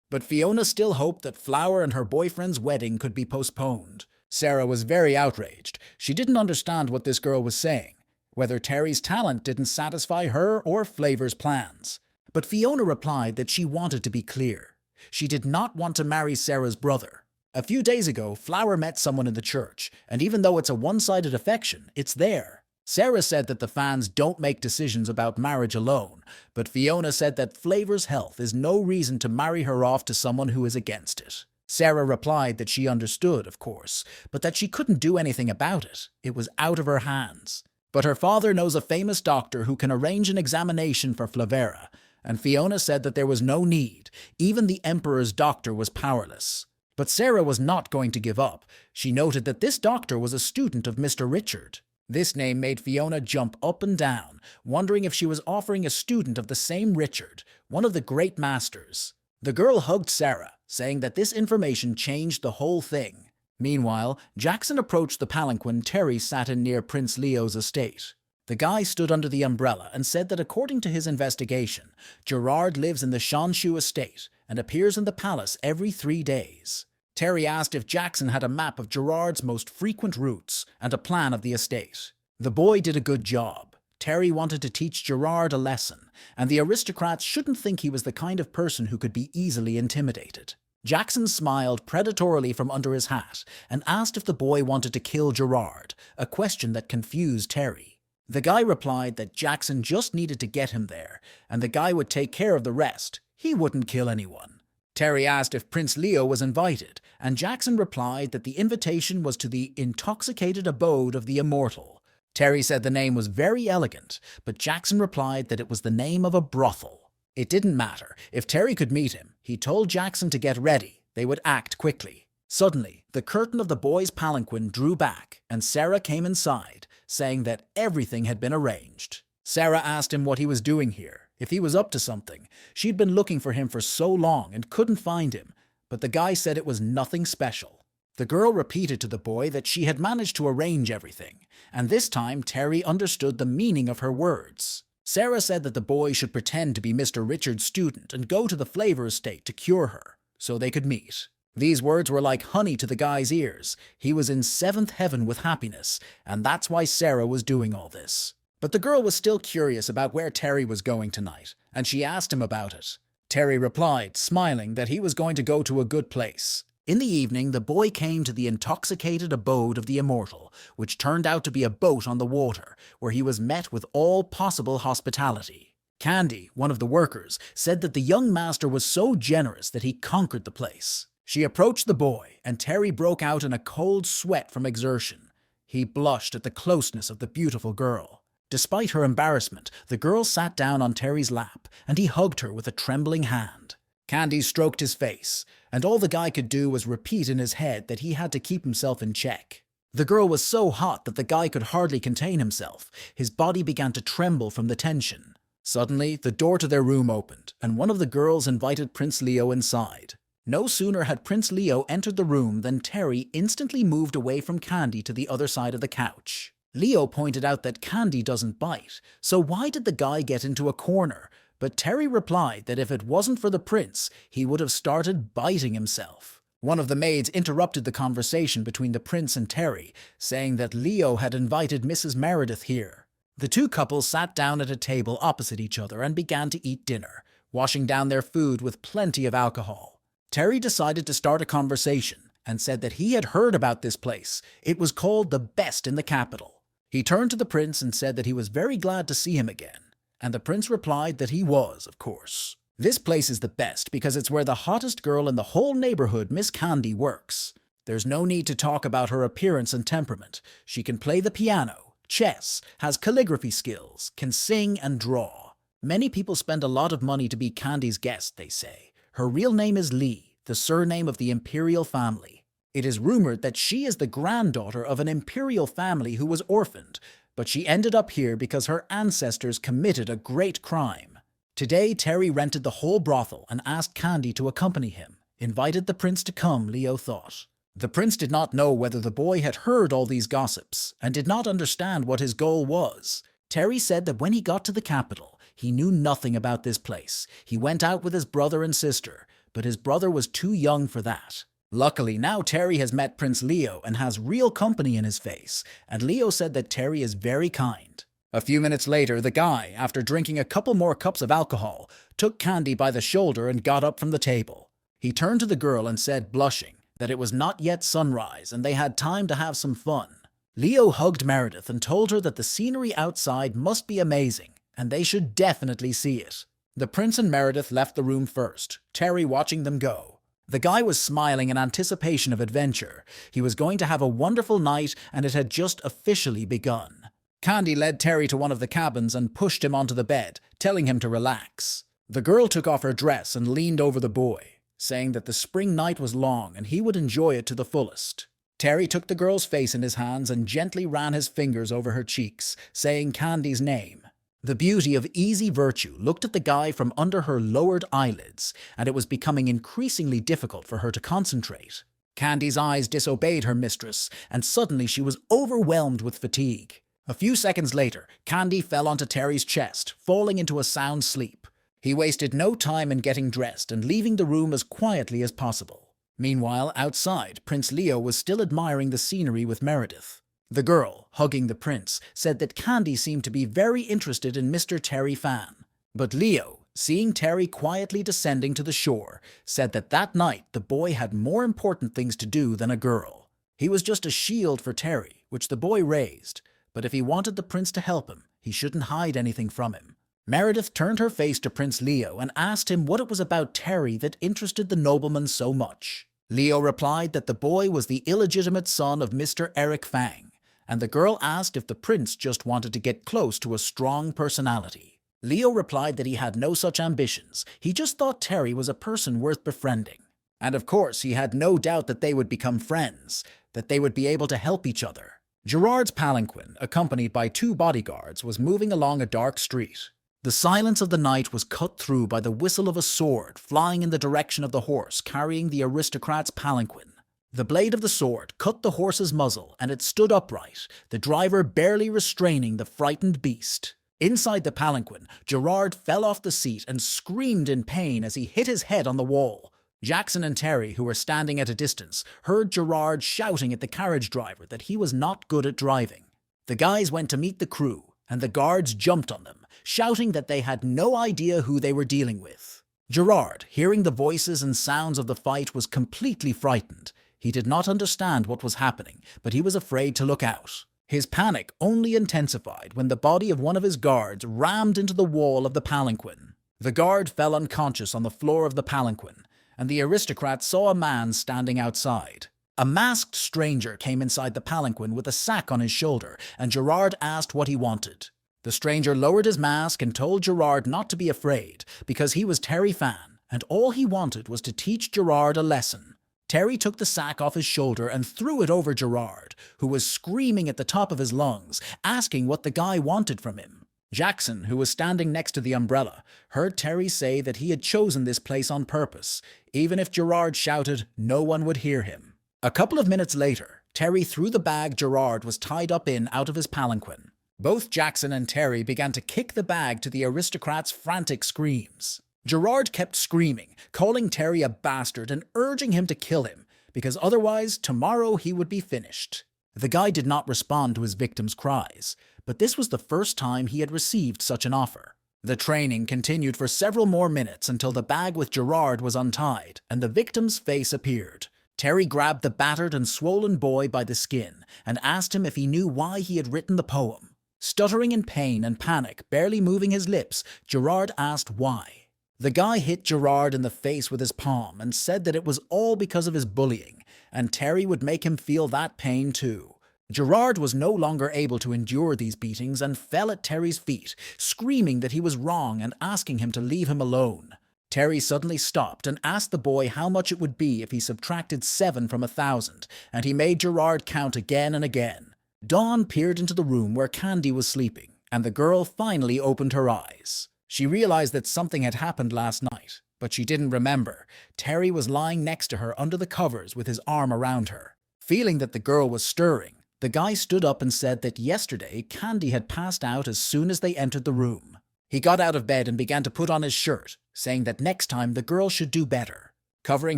but Fiona still hoped that Flower and her boyfriend's wedding could be postponed. Sarah was very outraged. She didn't understand what this girl was saying, whether Terry's talent didn't satisfy her or Flavor's plans. But Fiona replied that she wanted to be clear. She did not want to marry Sarah's brother. A few days ago, Flower met someone in the church, and even though it's a one-sided affection, it's there. Sarah said that the fans don't make decisions about marriage alone, but Fiona said that Flavor's health is no reason to marry her off to someone who is against it. Sarah replied that she understood, of course, but that she couldn't do anything about it. It was out of her hands. But her father knows a famous doctor who can arrange an examination for Flavera, and Fiona said that there was no need. Even the Emperor's doctor was powerless. But Sarah was not going to give up. She noted that this doctor was a student of Mr. Richard. This name made Fiona jump up and down, wondering if she was offering a student of the same Richard, one of the great masters. The girl hugged Sarah, saying that this information changed the whole thing. Meanwhile, Jackson approached the palanquin Terry sat in near Prince Leo's estate. The guy stood under the umbrella and said that according to his investigation, Gerard lives in the Shanshu estate and appears in the palace every 3 days. Terry asked if Jackson had a map of Gerard's most frequent routes and a plan of the estate. The boy did a good job. Terry wanted to teach Gerard a lesson, and the aristocrats shouldn't think he was the kind of person who could be easily intimidated. Jackson smiled predatorily from under his hat and asked if the boy wanted to kill Gerard, a question that confused Terry. The guy replied that Jackson just needed to get him there, and the guy would take care of the rest. He wouldn't kill anyone. Terry asked if Prince Leo was invited, and Jackson replied that the invitation was to the intoxicated abode of the immortal. Terry said the name was very elegant, but Jackson replied that it was the name of a brothel. It didn't matter. If Terry could meet him, he told Jackson to get ready. They would act quickly. Suddenly, the curtain of the boy's palanquin drew back, and Sarah came inside, saying that everything had been arranged. Sarah asked him what he was doing here, if he was up to something. She'd been looking for him for so long and couldn't find him, but the guy said it was nothing special. The girl repeated to the boy that she had managed to arrange everything, and this time Terry understood the meaning of her words. Sarah said that the boy should pretend to be Mr. Richard's student and go to the Flavor estate to cure her, so they could meet. These words were like honey to the guy's ears. He was in 7th heaven with happiness, and that's why Sarah was doing all this. But the girl was still curious about where Terry was going tonight, and she asked him about it. Terry replied, smiling, that he was going to go to a good place. In the evening, the boy came to the intoxicated abode of the immortal, which turned out to be a boat on the water, where he was met with all possible hospitality. Candy, one of the workers, said that the young master was so generous that he conquered the place. She approached the boy, and Terry broke out in a cold sweat from exertion. He blushed at the closeness of the beautiful girl. Despite her embarrassment, the girl sat down on Terry's lap, and he hugged her with a trembling hand. Candy stroked his face, and all the guy could do was repeat in his head that he had to keep himself in check. The girl was so hot that the guy could hardly contain himself. His body began to tremble from the tension. Suddenly, the door to their room opened, and one of the girls invited Prince Leo inside. No sooner had Prince Leo entered the room than Terry instantly moved away from Candy to the other side of the couch. Leo pointed out that Candy doesn't bite, so why did the guy get into a corner? But Terry replied that if it wasn't for the prince, he would have started biting himself. One of the maids interrupted the conversation between the prince and Terry, saying that Leo had invited Mrs. Meredith here. The two couples sat down at a table opposite each other and began to eat dinner, washing down their food with plenty of alcohol. Terry decided to start a conversation, and said that he had heard about this place. It was called the best in the capital. He turned to the prince and said that he was very glad to see him again, and the prince replied that he was, of course. This place is the best because it's where the hottest girl in the whole neighborhood, Miss Candy, works. There's no need to talk about her appearance and temperament. She can play the piano, chess, has calligraphy skills, can sing and draw. Many people spend a lot of money to be Candy's guest, they say. Her real name is Lee, the surname of the imperial family. It is rumored that she is the granddaughter of an imperial family who was orphaned, but she ended up here because her ancestors committed a great crime. Today, Terry rented the whole brothel and asked Candy to accompany him. Invited the prince to come, Leo thought. The prince did not know whether the boy had heard all these gossips and did not understand what his goal was. Terry said that when he got to the capital, he knew nothing about this place. He went out with his brother and sister, but his brother was too young for that. Luckily, now Terry has met Prince Leo and has real company in his face, and Leo said that Terry is very kind. A few minutes later, the guy, after drinking a couple more cups of alcohol, took Candy by the shoulder and got up from the table. He turned to the girl and said, blushing, that it was not yet sunrise and they had time to have some fun. Leo hugged Meredith and told her that the scenery outside must be amazing, and they should definitely see it. The prince and Meredith left the room first, Terry watching them go. The guy was smiling in anticipation of adventure. He was going to have a wonderful night, and it had just officially begun. Candy led Terry to one of the cabins and pushed him onto the bed, telling him to relax. The girl took off her dress and leaned over the boy, saying that the spring night was long and he would enjoy it to the fullest. Terry took the girl's face in his hands and gently ran his fingers over her cheeks, saying Candy's name. The beauty of easy virtue looked at the guy from under her lowered eyelids, and it was becoming increasingly difficult for her to concentrate. Candy's eyes disobeyed her mistress, and suddenly she was overwhelmed with fatigue. A few seconds later, Candy fell onto Terry's chest, falling into a sound sleep. He wasted no time in getting dressed and leaving the room as quietly as possible. Meanwhile, outside, Prince Leo was still admiring the scenery with Meredith. The girl, hugging the prince, said that Candy seemed to be very interested in Mr. Terry Fan. But Leo, seeing Terry quietly descending to the shore, said that that night the boy had more important things to do than a girl. He was just a shield for Terry, which the boy raised, but if he wanted the prince to help him, he shouldn't hide anything from him. Meredith turned her face to Prince Leo and asked him what it was about Terry that interested the nobleman so much. Leo replied that the boy was the illegitimate son of Mr. Eric Fang, and the girl asked if the prince just wanted to get close to a strong personality. Leo replied that he had no such ambitions. He just thought Terry was a person worth befriending. And of course, he had no doubt that they would become friends, that they would be able to help each other. Gerard's palanquin, accompanied by 2 bodyguards, was moving along a dark street. The silence of the night was cut through by the whistle of a sword flying in the direction of the horse carrying the aristocrat's palanquin. The blade of the sword cut the horse's muzzle, and it stood upright, the driver barely restraining the frightened beast. Inside the palanquin, Gerard fell off the seat and screamed in pain as he hit his head on the wall. Jackson and Terry, who were standing at a distance, heard Gerard shouting at the carriage driver that he was not good at driving. The guys went to meet the crew, and the guards jumped on them, shouting that they had no idea who they were dealing with. Gerard, hearing the voices and sounds of the fight, was completely frightened. He did not understand what was happening, but he was afraid to look out. His panic only intensified when the body of one of his guards rammed into the wall of the palanquin. The guard fell unconscious on the floor of the palanquin, and the aristocrat saw a man standing outside. A masked stranger came inside the palanquin with a sack on his shoulder, and Gerard asked what he wanted. The stranger lowered his mask and told Gerard not to be afraid, because he was Terry Fan, and all he wanted was to teach Gerard a lesson. Terry took the sack off his shoulder and threw it over Gerard, who was screaming at the top of his lungs, asking what the guy wanted from him. Jackson, who was standing next to the umbrella, heard Terry say that he had chosen this place on purpose. Even if Gerard shouted, no one would hear him. A couple of minutes later, Terry threw the bag Gerard was tied up in out of his palanquin. Both Jackson and Terry began to kick the bag to the aristocrat's frantic screams. Gerard kept screaming, calling Terry a bastard and urging him to kill him, because otherwise tomorrow he would be finished. The guy did not respond to his victim's cries, but this was the first time he had received such an offer. The training continued for several more minutes until the bag with Gerard was untied and the victim's face appeared. Terry grabbed the battered and swollen boy by the skin and asked him if he knew why he had written the poem. Stuttering in pain and panic, barely moving his lips, Gerard asked why. The guy hit Gerard in the face with his palm and said that it was all because of his bullying, and Terry would make him feel that pain too. Gerard was no longer able to endure these beatings and fell at Terry's feet, screaming that he was wrong and asking him to leave him alone. Terry suddenly stopped and asked the boy how much it would be if he subtracted 7 from 1,000, and he made Gerard count again and again. Dawn peered into the room where Candy was sleeping, and the girl finally opened her eyes. She realized that something had happened last night, but she didn't remember. Terry was lying next to her under the covers with his arm around her. Feeling that the girl was stirring, the guy stood up and said that yesterday Candy had passed out as soon as they entered the room. He got out of bed and began to put on his shirt, saying that next time the girl should do better. Covering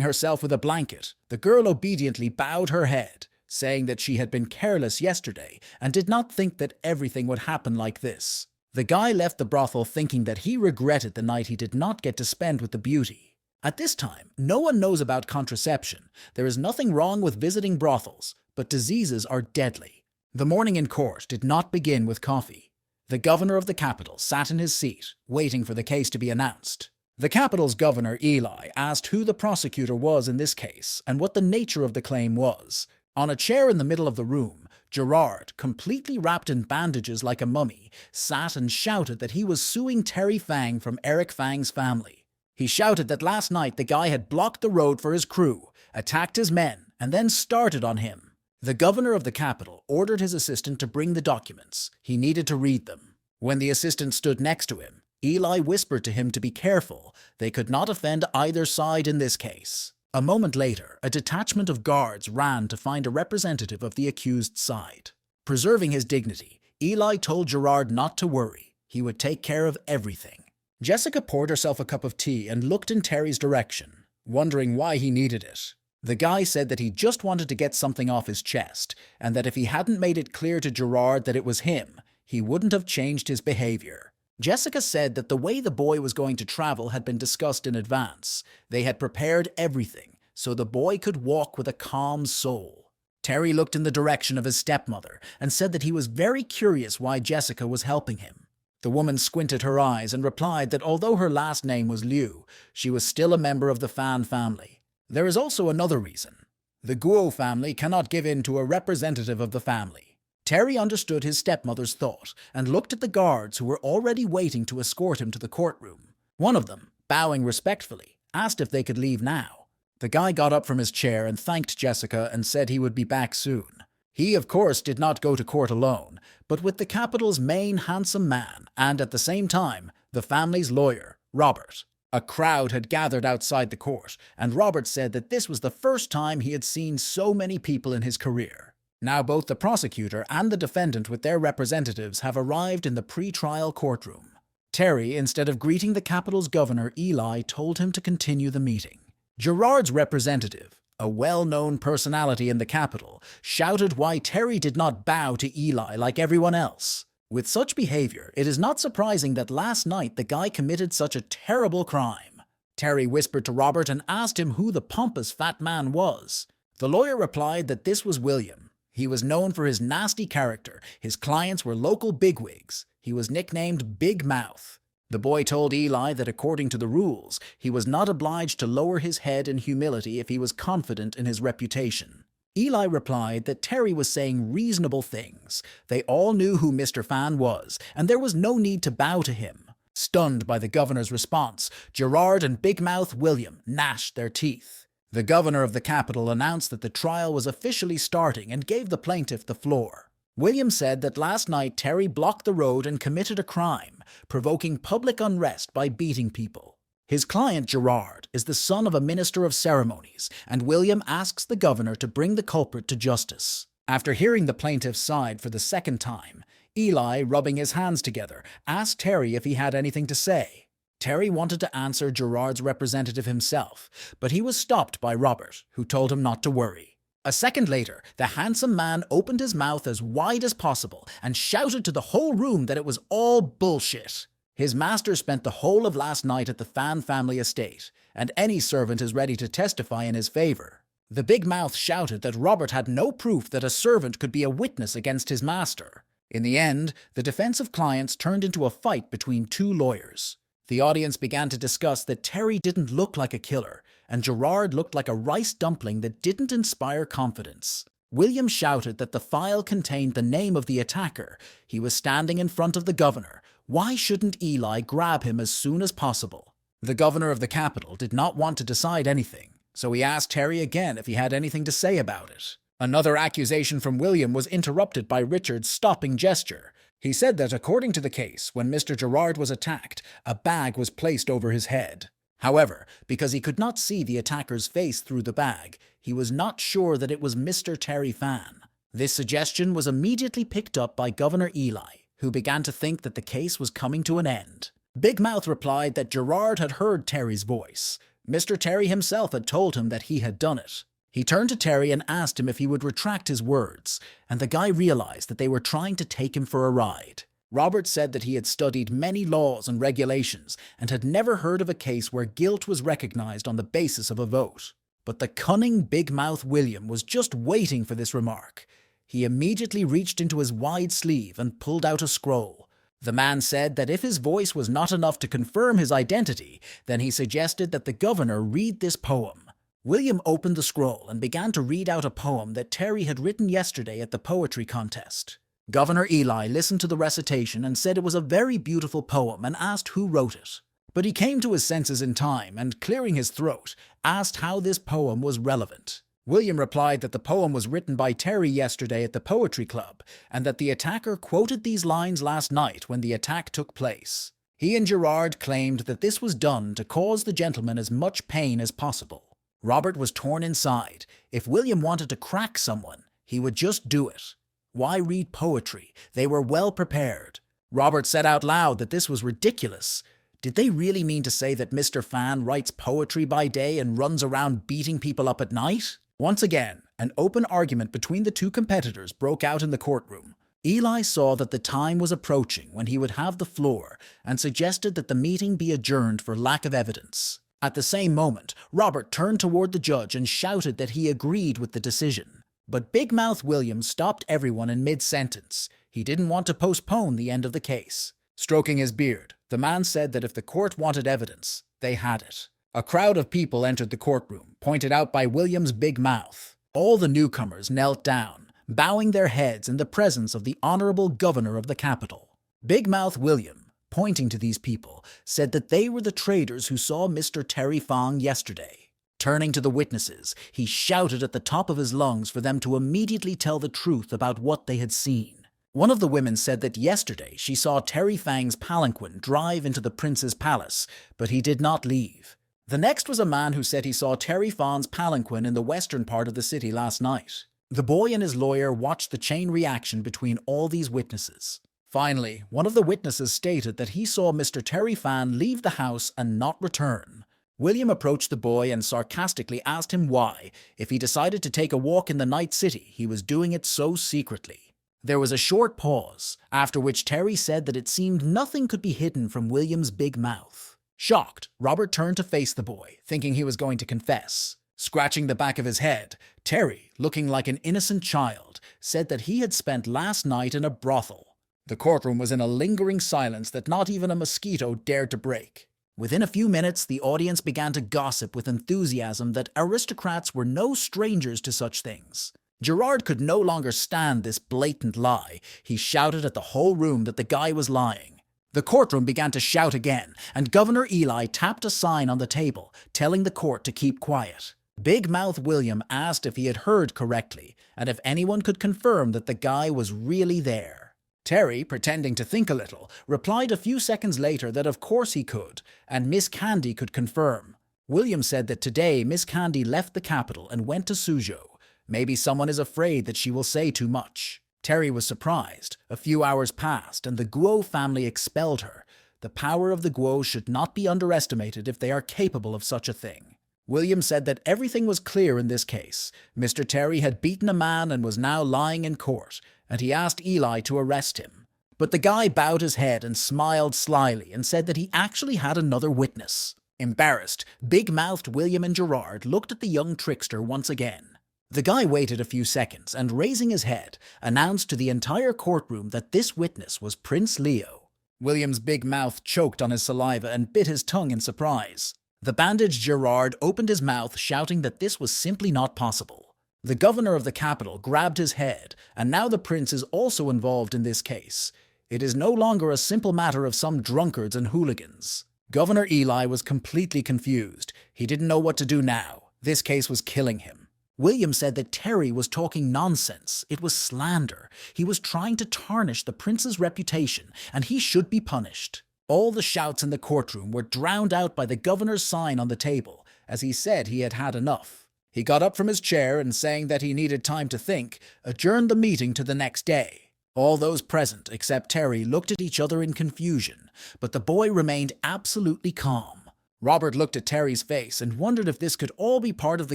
herself with a blanket, the girl obediently bowed her head, saying that she had been careless yesterday and did not think that everything would happen like this. The guy left the brothel thinking that he regretted the night he did not get to spend with the beauty. At this time, no one knows about contraception. There is nothing wrong with visiting brothels, but diseases are deadly. The morning in court did not begin with coffee. The governor of the capital sat in his seat, waiting for the case to be announced. The capital's governor, Eli, asked who the prosecutor was in this case and what the nature of the claim was. On a chair in the middle of the room, Gerard, completely wrapped in bandages like a mummy, sat and shouted that he was suing Terry Fang from Eric Fang's family. He shouted that last night the guy had blocked the road for his crew, attacked his men, and then started on him. The governor of the capital ordered his assistant to bring the documents. He needed to read them. When the assistant stood next to him, Eli whispered to him to be careful. They could not offend either side in this case. A moment later, a detachment of guards ran to find a representative of the accused side. Preserving his dignity, Eli told Gerard not to worry. He would take care of everything. Jessica poured herself a cup of tea and looked in Terry's direction, wondering why he needed it. The guy said that he just wanted to get something off his chest, and that if he hadn't made it clear to Gerard that it was him, he wouldn't have changed his behavior. Jessica said that the way the boy was going to travel had been discussed in advance. They had prepared everything, so the boy could walk with a calm soul. Terry looked in the direction of his stepmother and said that he was very curious why Jessica was helping him. The woman squinted her eyes and replied that although her last name was Liu, she was still a member of the Fan family. There is also another reason. The Guo family cannot give in to a representative of the family. Terry understood his stepmother's thought and looked at the guards who were already waiting to escort him to the courtroom. One of them, bowing respectfully, asked if they could leave now. The guy got up from his chair and thanked Jessica and said he would be back soon. He, of course, did not go to court alone, but with the capital's main handsome man and, at the same time, the family's lawyer, Robert. A crowd had gathered outside the court, and Robert said that this was the first time he had seen so many people in his career. Now both the prosecutor and the defendant with their representatives have arrived in the pre-trial courtroom. Terry, instead of greeting the capital's governor, Eli, told him to continue the meeting. Gerard's representative, a well-known personality in the capital, shouted why Terry did not bow to Eli like everyone else. With such behavior, it is not surprising that last night the guy committed such a terrible crime. Terry whispered to Robert and asked him who the pompous fat man was. The lawyer replied that this was William. He was known for his nasty character. His clients were local bigwigs. He was nicknamed Big Mouth. The boy told Eli that according to the rules, he was not obliged to lower his head in humility if he was confident in his reputation. Eli replied that Terry was saying reasonable things. They all knew who Mr. Fan was, and there was no need to bow to him. Stunned by the governor's response, Gerard and Big Mouth William gnashed their teeth. The governor of the capital announced that the trial was officially starting and gave the plaintiff the floor. William said that last night Terry blocked the road and committed a crime, provoking public unrest by beating people. His client, Gerard, is the son of a minister of ceremonies, and William asks the governor to bring the culprit to justice. After hearing the plaintiff's side for the second time, Eli, rubbing his hands together, asked Terry if he had anything to say. Terry wanted to answer Gerard's representative himself, but he was stopped by Robert, who told him not to worry. A second later, the handsome man opened his mouth as wide as possible and shouted to the whole room that it was all bullshit. His master spent the whole of last night at the Fan family estate, and any servant is ready to testify in his favor. The big mouth shouted that Robert had no proof that a servant could be a witness against his master. In the end, the defense of clients turned into a fight between two lawyers. The audience began to discuss that Terry didn't look like a killer, and Gerard looked like a rice dumpling that didn't inspire confidence. William shouted that the file contained the name of the attacker. He was standing in front of the governor. Why shouldn't Eli grab him as soon as possible? The governor of the capital did not want to decide anything, so he asked Terry again if he had anything to say about it. Another accusation from William was interrupted by Richard's stopping gesture. He said that according to the case, when Mr. Gerard was attacked, a bag was placed over his head. However, because he could not see the attacker's face through the bag, he was not sure that it was Mr. Terry Fan. This suggestion was immediately picked up by Governor Eli, who began to think that the case was coming to an end. Big Mouth replied that Gerard had heard Terry's voice. Mr. Terry himself had told him that he had done it. He turned to Terry and asked him if he would retract his words, and the guy realized that they were trying to take him for a ride. Robert said that he had studied many laws and regulations and had never heard of a case where guilt was recognized on the basis of a vote. But the cunning Big Mouth William was just waiting for this remark. He immediately reached into his wide sleeve and pulled out a scroll. The man said that if his voice was not enough to confirm his identity, then he suggested that the governor read this poem. William opened the scroll and began to read out a poem that Terry had written yesterday at the poetry contest. Governor Eli listened to the recitation and said it was a very beautiful poem and asked who wrote it. But he came to his senses in time and, clearing his throat, asked how this poem was relevant. William replied that the poem was written by Terry yesterday at the poetry club and that the attacker quoted these lines last night when the attack took place. He and Gerard claimed that this was done to cause the gentleman as much pain as possible. Robert was torn inside. If William wanted to crack someone, he would just do it. Why read poetry? They were well prepared. Robert said out loud that this was ridiculous. Did they really mean to say that Mr. Fan writes poetry by day and runs around beating people up at night? Once again, an open argument between the two competitors broke out in the courtroom. Eli saw that the time was approaching when he would have the floor and suggested that the meeting be adjourned for lack of evidence. At the same moment, Robert turned toward the judge and shouted that he agreed with the decision. But Big Mouth William stopped everyone in mid-sentence. He didn't want to postpone the end of the case. Stroking his beard, the man said that if the court wanted evidence, they had it. A crowd of people entered the courtroom, pointed out by William's big mouth. All the newcomers knelt down, bowing their heads in the presence of the honorable governor of the capital. Big Mouth William, pointing to these people, said that they were the traders who saw Mr. Terry Fong yesterday. Turning to the witnesses, he shouted at the top of his lungs for them to immediately tell the truth about what they had seen. One of the women said that yesterday she saw Terry Fang's palanquin drive into the prince's palace, but he did not leave. The next was a man who said he saw Terry Fang's palanquin in the western part of the city last night. The boy and his lawyer watched the chain reaction between all these witnesses. Finally, one of the witnesses stated that he saw Mr. Terry Fan leave the house and not return. William approached the boy and sarcastically asked him why, if he decided to take a walk in the night city, he was doing it so secretly. There was a short pause, after which Terry said that it seemed nothing could be hidden from William's big mouth. Shocked, Robert turned to face the boy, thinking he was going to confess. Scratching the back of his head, Terry, looking like an innocent child, said that he had spent last night in a brothel. The courtroom was in a lingering silence that not even a mosquito dared to break. Within a few minutes, the audience began to gossip with enthusiasm that aristocrats were no strangers to such things. Gerard could no longer stand this blatant lie. He shouted at the whole room that the guy was lying. The courtroom began to shout again, and Governor Eli tapped a sign on the table, telling the court to keep quiet. Big Mouth William asked if he had heard correctly, and if anyone could confirm that the guy was really there. Terry, pretending to think a little, replied a few seconds later that of course he could, and Miss Candy could confirm. William said that today Miss Candy left the capital and went to Suzhou. Maybe someone is afraid that she will say too much. Terry was surprised. A few hours passed, and the Guo family expelled her. The power of the Guo should not be underestimated if they are capable of such a thing. William said that everything was clear in this case. Mr. Terry had beaten a man and was now lying in court, and he asked Eli to arrest him. But the guy bowed his head and smiled slyly and said that he actually had another witness. Embarrassed, big-mouthed William and Gerard looked at the young trickster once again. The guy waited a few seconds and, raising his head, announced to the entire courtroom that this witness was Prince Leo. William's big mouth choked on his saliva and bit his tongue in surprise. The bandaged Gerard opened his mouth, shouting that this was simply not possible. The governor of the capital grabbed his head, and now the prince is also involved in this case. It is no longer a simple matter of some drunkards and hooligans. Governor Eli was completely confused. He didn't know what to do now. This case was killing him. William said that Terry was talking nonsense. It was slander. He was trying to tarnish the prince's reputation, and he should be punished. All the shouts in the courtroom were drowned out by the governor's sign on the table, as he said he had had enough. He got up from his chair and, saying that he needed time to think, adjourned the meeting to the next day. All those present, except Terry, looked at each other in confusion, but the boy remained absolutely calm. Robert looked at Terry's face and wondered if this could all be part of the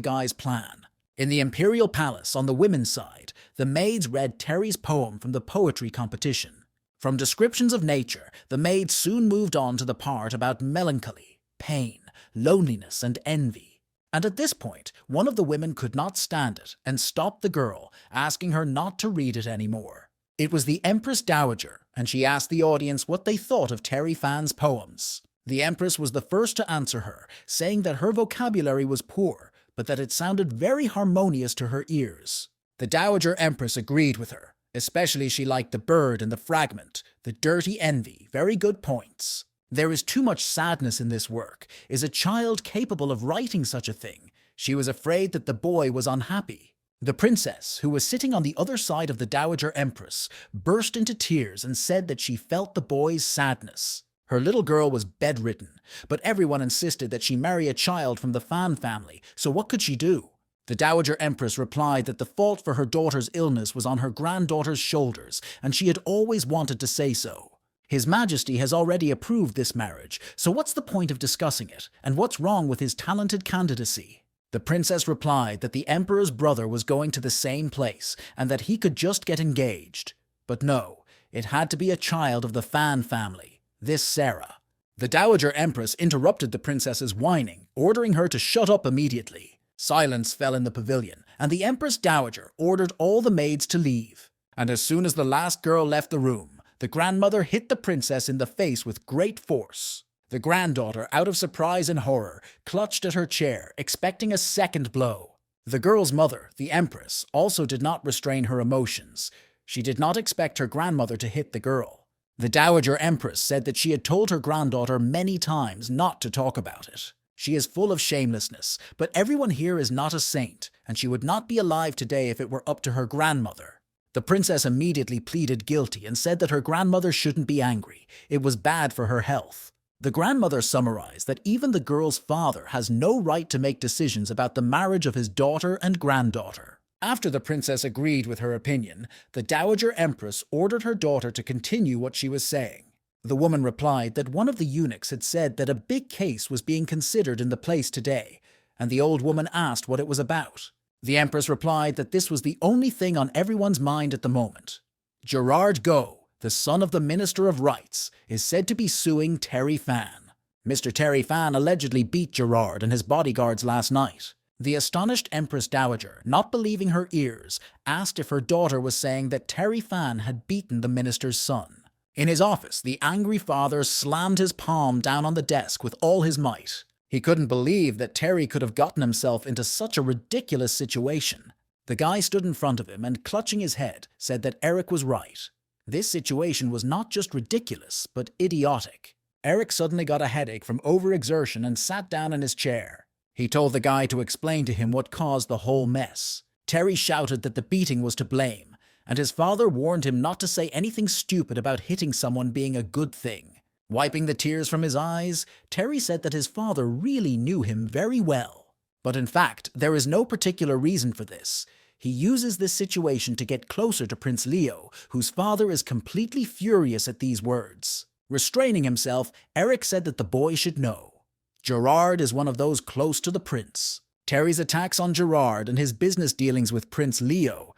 guy's plan. In the imperial palace, on the women's side, the maids read Terry's poem from the poetry competition. From descriptions of nature, the maids soon moved on to the part about melancholy, pain, loneliness, and envy. And at this point, one of the women could not stand it and stopped the girl, asking her not to read it anymore. It was the Empress Dowager, and she asked the audience what they thought of Terry Fan's poems. The Empress was the first to answer her, saying that her vocabulary was poor, but that it sounded very harmonious to her ears. The Dowager Empress agreed with her. Especially she liked the bird and the fragment, the dirty envy, very good points. There is too much sadness in this work. Is a child capable of writing such a thing? She was afraid that the boy was unhappy. The princess, who was sitting on the other side of the Dowager Empress, burst into tears and said that she felt the boy's sadness. Her little girl was bedridden, but everyone insisted that she marry a child from the Fan family, so what could she do? The Dowager Empress replied that the fault for her daughter's illness was on her granddaughter's shoulders, and she had always wanted to say so. His Majesty has already approved this marriage, so what's the point of discussing it, and what's wrong with his talented candidacy? The princess replied that the Emperor's brother was going to the same place, and that he could just get engaged. But no, it had to be a child of the Fan family, this Sarah. The Dowager Empress interrupted the princess's whining, ordering her to shut up immediately. Silence fell in the pavilion, and the Empress Dowager ordered all the maids to leave. And as soon as the last girl left the room, the grandmother hit the princess in the face with great force. The granddaughter, out of surprise and horror, clutched at her chair, expecting a second blow. The girl's mother, the Empress, also did not restrain her emotions. She did not expect her grandmother to hit the girl. The Dowager Empress said that she had told her granddaughter many times not to talk about it. She is full of shamelessness, but everyone here is not a saint, and she would not be alive today if it were up to her grandmother. The princess immediately pleaded guilty and said that her grandmother shouldn't be angry. It was bad for her health. The grandmother summarized that even the girl's father has no right to make decisions about the marriage of his daughter and granddaughter. After the princess agreed with her opinion, the Dowager Empress ordered her daughter to continue what she was saying. The woman replied that one of the eunuchs had said that a big case was being considered in the place today, and the old woman asked what it was about. The Empress replied that this was the only thing on everyone's mind at the moment. Gerard Go, the son of the Minister of Rights, is said to be suing Terry Fan. Mr. Terry Fan allegedly beat Gerard and his bodyguards last night. The astonished Empress Dowager, not believing her ears, asked if her daughter was saying that Terry Fan had beaten the minister's son. In his office, the angry father slammed his palm down on the desk with all his might. He couldn't believe that Terry could have gotten himself into such a ridiculous situation. The guy stood in front of him and, clutching his head, said that Eric was right. This situation was not just ridiculous, but idiotic. Eric suddenly got a headache from overexertion and sat down in his chair. He told the guy to explain to him what caused the whole mess. Terry shouted that the beating was to blame, and his father warned him not to say anything stupid about hitting someone being a good thing. Wiping the tears from his eyes, Terry said that his father really knew him very well. But in fact, there is no particular reason for this. He uses this situation to get closer to Prince Leo, whose father is completely furious at these words. Restraining himself, Eric said that the boy should know. Gerard is one of those close to the prince. Terry's attacks on Gerard and his business dealings with Prince Leo.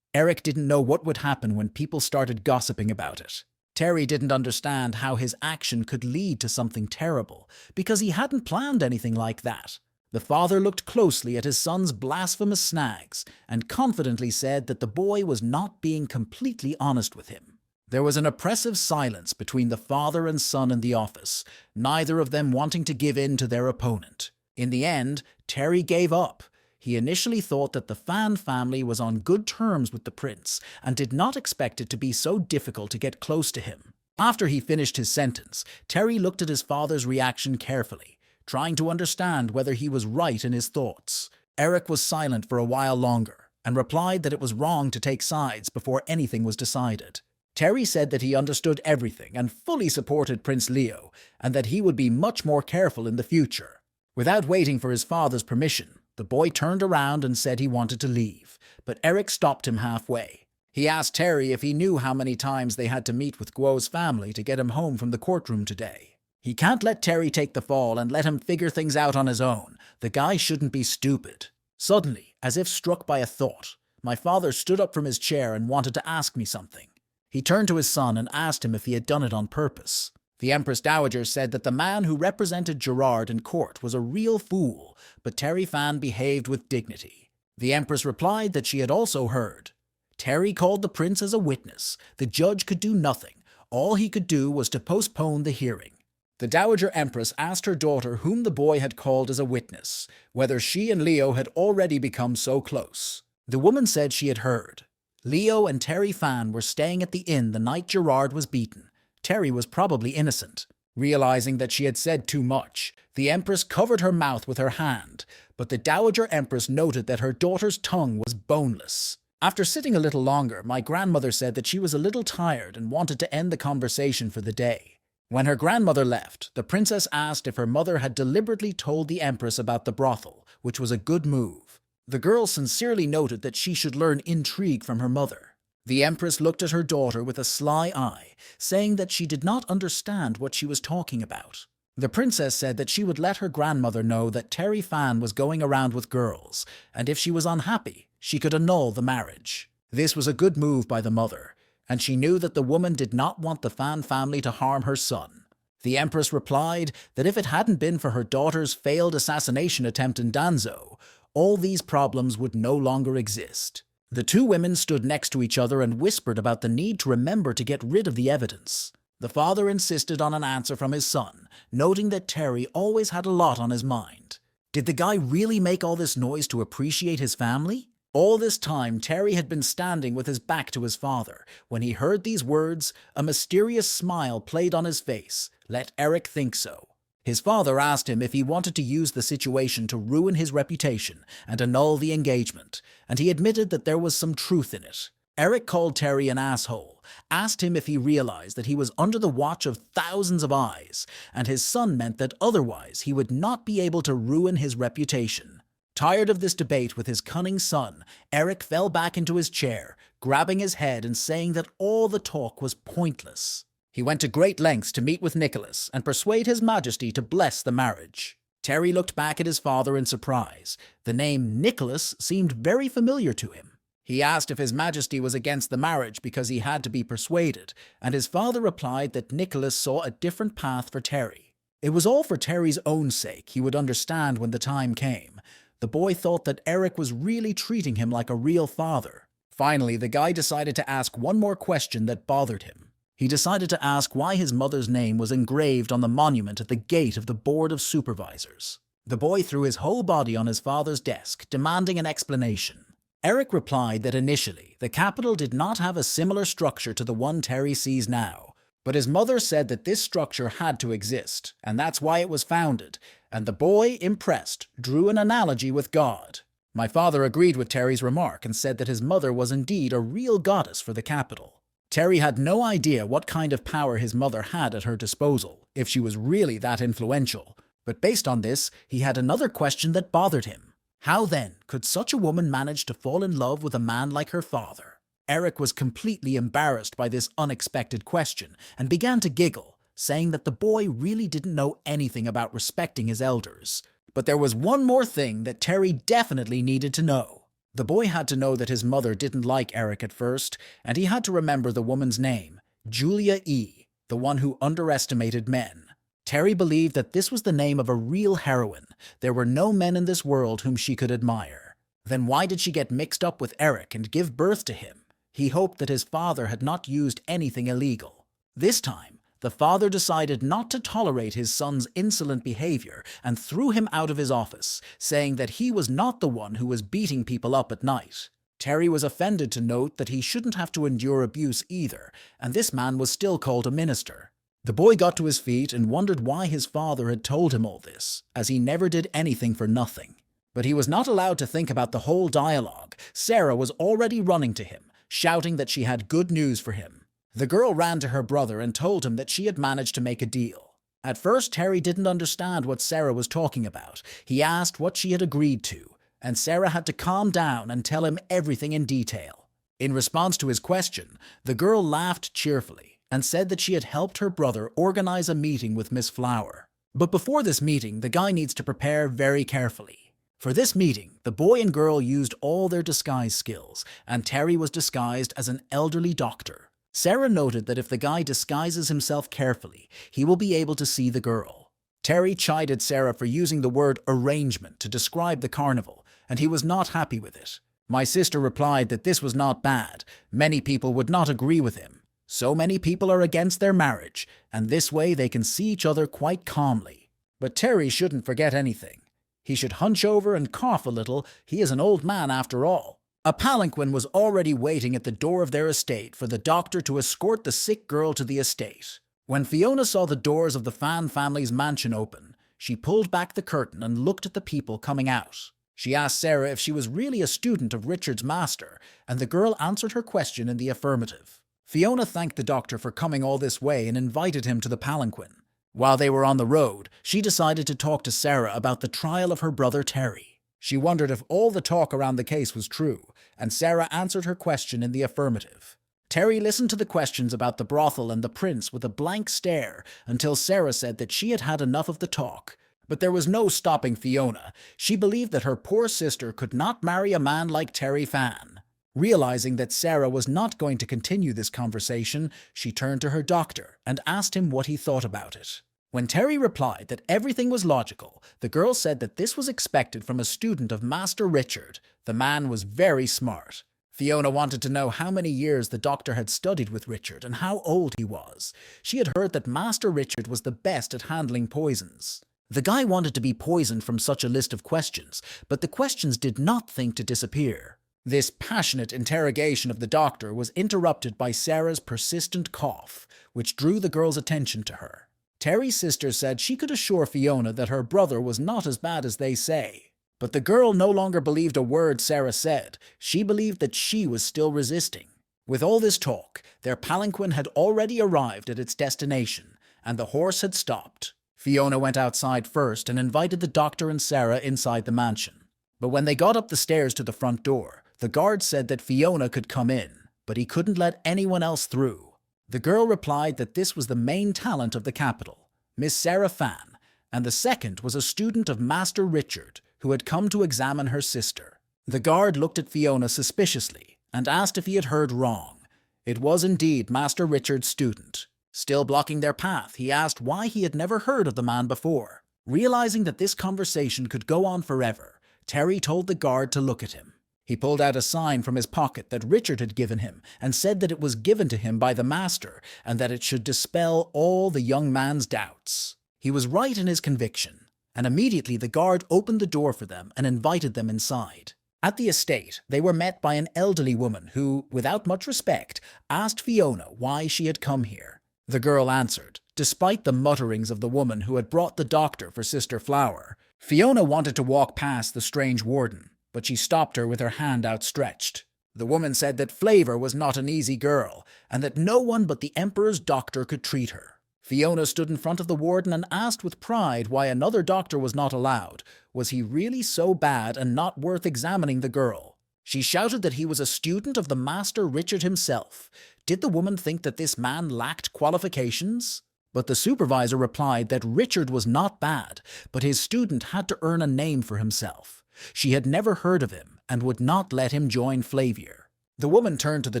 Eric didn't know what would happen when people started gossiping about it. Terry didn't understand how his action could lead to something terrible, because he hadn't planned anything like that. The father looked closely at his son's blasphemous snags and confidently said that the boy was not being completely honest with him. There was an oppressive silence between the father and son in the office, neither of them wanting to give in to their opponent. In the end, Terry gave up. He initially thought that the Fan family was on good terms with the prince and did not expect it to be so difficult to get close to him. After he finished his sentence, Terry looked at his father's reaction carefully, trying to understand whether he was right in his thoughts. Eric was silent for a while longer and replied that it was wrong to take sides before anything was decided. Terry said that he understood everything and fully supported Prince Leo, and that he would be much more careful in the future. Without waiting for his father's permission, the boy turned around and said he wanted to leave, but Eric stopped him halfway. He asked Terry if he knew how many times they had to meet with Guo's family to get him home from the courtroom today. He can't let Terry take the fall and let him figure things out on his own. The guy shouldn't be stupid. Suddenly, as if struck by a thought, my father stood up from his chair and wanted to ask me something. He turned to his son and asked him if he had done it on purpose. The Empress Dowager said that the man who represented Gerard in court was a real fool, but Terry Fan behaved with dignity. The Empress replied that she had also heard. Terry called the prince as a witness. The judge could do nothing. All he could do was to postpone the hearing. The Dowager Empress asked her daughter whom the boy had called as a witness, whether she and Leo had already become so close. The woman said she had heard. Leo and Terry Fan were staying at the inn the night Gerard was beaten. Terry was probably innocent. Realizing that she had said too much, the Empress covered her mouth with her hand, but the Dowager Empress noted that her daughter's tongue was boneless. After sitting a little longer, my grandmother said that she was a little tired and wanted to end the conversation for the day. When her grandmother left, the princess asked if her mother had deliberately told the Empress about the brothel, which was a good move. The girl sincerely noted that she should learn intrigue from her mother. The Empress looked at her daughter with a sly eye, saying that she did not understand what she was talking about. The princess said that she would let her grandmother know that Terry Fan was going around with girls, and if she was unhappy, she could annul the marriage. This was a good move by the mother, and she knew that the woman did not want the Fan family to harm her son. The Empress replied that if it hadn't been for her daughter's failed assassination attempt in Danzo, all these problems would no longer exist. The two women stood next to each other and whispered about the need to remember to get rid of the evidence. The father insisted on an answer from his son, noting that Terry always had a lot on his mind. Did the guy really make all this noise to appreciate his family? All this time, Terry had been standing with his back to his father. When he heard these words, a mysterious smile played on his face. Let Eric think so. His father asked him if he wanted to use the situation to ruin his reputation and annul the engagement, and he admitted that there was some truth in it. Eric called Terry an asshole, asked him if he realized that he was under the watch of thousands of eyes, and his son meant that otherwise he would not be able to ruin his reputation. Tired of this debate with his cunning son, Eric fell back into his chair, grabbing his head and saying that all the talk was pointless. He went to great lengths to meet with Nicholas and persuade His Majesty to bless the marriage. Terry looked back at his father in surprise. The name Nicholas seemed very familiar to him. He asked if His Majesty was against the marriage because he had to be persuaded, and his father replied that Nicholas saw a different path for Terry. It was all for Terry's own sake. He would understand when the time came. The boy thought that Eric was really treating him like a real father. Finally, the guy decided to ask one more question that bothered him. He decided to ask why his mother's name was engraved on the monument at the gate of the Board of Supervisors. The boy threw his whole body on his father's desk, demanding an explanation. Eric replied that initially, the capital did not have a similar structure to the one Terry sees now, but his mother said that this structure had to exist, and that's why it was founded, and the boy, impressed, drew an analogy with God. My father agreed with Terry's remark and said that his mother was indeed a real goddess for the capital. Terry had no idea what kind of power his mother had at her disposal, if she was really that influential, but based on this, he had another question that bothered him. How then could such a woman manage to fall in love with a man like her father? Eric was completely embarrassed by this unexpected question and began to giggle, saying that the boy really didn't know anything about respecting his elders. But there was one more thing that Terry definitely needed to know. The boy had to know that his mother didn't like Eric at first, and he had to remember the woman's name, Julia E., the one who underestimated men. Terry believed that this was the name of a real heroine. There were no men in this world whom she could admire. Then why did she get mixed up with Eric and give birth to him? He hoped that his father had not used anything illegal. This time, the father decided not to tolerate his son's insolent behavior and threw him out of his office, saying that he was not the one who was beating people up at night. Terry was offended to note that he shouldn't have to endure abuse either, and this man was still called a minister. The boy got to his feet and wondered why his father had told him all this, as he never did anything for nothing. But he was not allowed to think about the whole dialogue. Sarah was already running to him, shouting that she had good news for him. The girl ran to her brother and told him that she had managed to make a deal. At first, Terry didn't understand what Sarah was talking about. He asked what she had agreed to, and Sarah had to calm down and tell him everything in detail. In response to his question, the girl laughed cheerfully and said that she had helped her brother organize a meeting with Miss Flower. But before this meeting, the guy needs to prepare very carefully. For this meeting, the boy and girl used all their disguise skills, and Terry was disguised as an elderly doctor. Sarah noted that if the guy disguises himself carefully, he will be able to see the girl. Terry chided Sarah for using the word arrangement to describe the carnival, and he was not happy with it. My sister replied that this was not bad. Many people would not agree with him. So many people are against their marriage, and this way they can see each other quite calmly. But Terry shouldn't forget anything. He should hunch over and cough a little. He is an old man after all. A palanquin was already waiting at the door of their estate for the doctor to escort the sick girl to the estate. When Fiona saw the doors of the Fan family's mansion open, she pulled back the curtain and looked at the people coming out. She asked Sarah if she was really a student of Richard's master, and the girl answered her question in the affirmative. Fiona thanked the doctor for coming all this way and invited him to the palanquin. While they were on the road, she decided to talk to Sarah about the trial of her brother Terry. She wondered if all the talk around the case was true, and Sarah answered her question in the affirmative. Terry listened to the questions about the brothel and the prince with a blank stare until Sarah said that she had had enough of the talk. But there was no stopping Fiona. She believed that her poor sister could not marry a man like Terry Fan. Realizing that Sarah was not going to continue this conversation, she turned to her doctor and asked him what he thought about it. When Terry replied that everything was logical, the girl said that this was expected from a student of Master Richard. The man was very smart. Fiona wanted to know how many years the doctor had studied with Richard and how old he was. She had heard that Master Richard was the best at handling poisons. The guy wanted to be poisoned from such a list of questions, but the questions did not think to disappear. This passionate interrogation of the doctor was interrupted by Sarah's persistent cough, which drew the girl's attention to her. Terry's sister said she could assure Fiona that her brother was not as bad as they say. But the girl no longer believed a word Sarah said. She believed that she was still resisting. With all this talk, their palanquin had already arrived at its destination, and the horse had stopped. Fiona went outside first and invited the doctor and Sarah inside the mansion. But when they got up the stairs to the front door, the guard said that Fiona could come in, but he couldn't let anyone else through. The girl replied that this was the main talent of the capital, Miss Sarah Fan, and the second was a student of Master Richard, who had come to examine her sister. The guard looked at Fiona suspiciously and asked if he had heard wrong. It was indeed Master Richard's student. Still blocking their path, he asked why he had never heard of the man before. Realizing that this conversation could go on forever, Terry told the guard to look at him. He pulled out a sign from his pocket that Richard had given him and said that it was given to him by the master and that it should dispel all the young man's doubts. He was right in his conviction, and immediately the guard opened the door for them and invited them inside. At the estate, they were met by an elderly woman who, without much respect, asked Fiona why she had come here. The girl answered, despite the mutterings of the woman who had brought the doctor for Sister Flower. Fiona wanted to walk past the strange warden, but she stopped her with her hand outstretched. The woman said that Flavor was not an easy girl, and that no one but the Emperor's doctor could treat her. Fiona stood in front of the warden and asked with pride why another doctor was not allowed. Was he really so bad and not worth examining the girl? She shouted that he was a student of the Master Richard himself. Did the woman think that this man lacked qualifications? But the supervisor replied that Richard was not bad, but his student had to earn a name for himself. She had never heard of him and would not let him join Flavier. The woman turned to the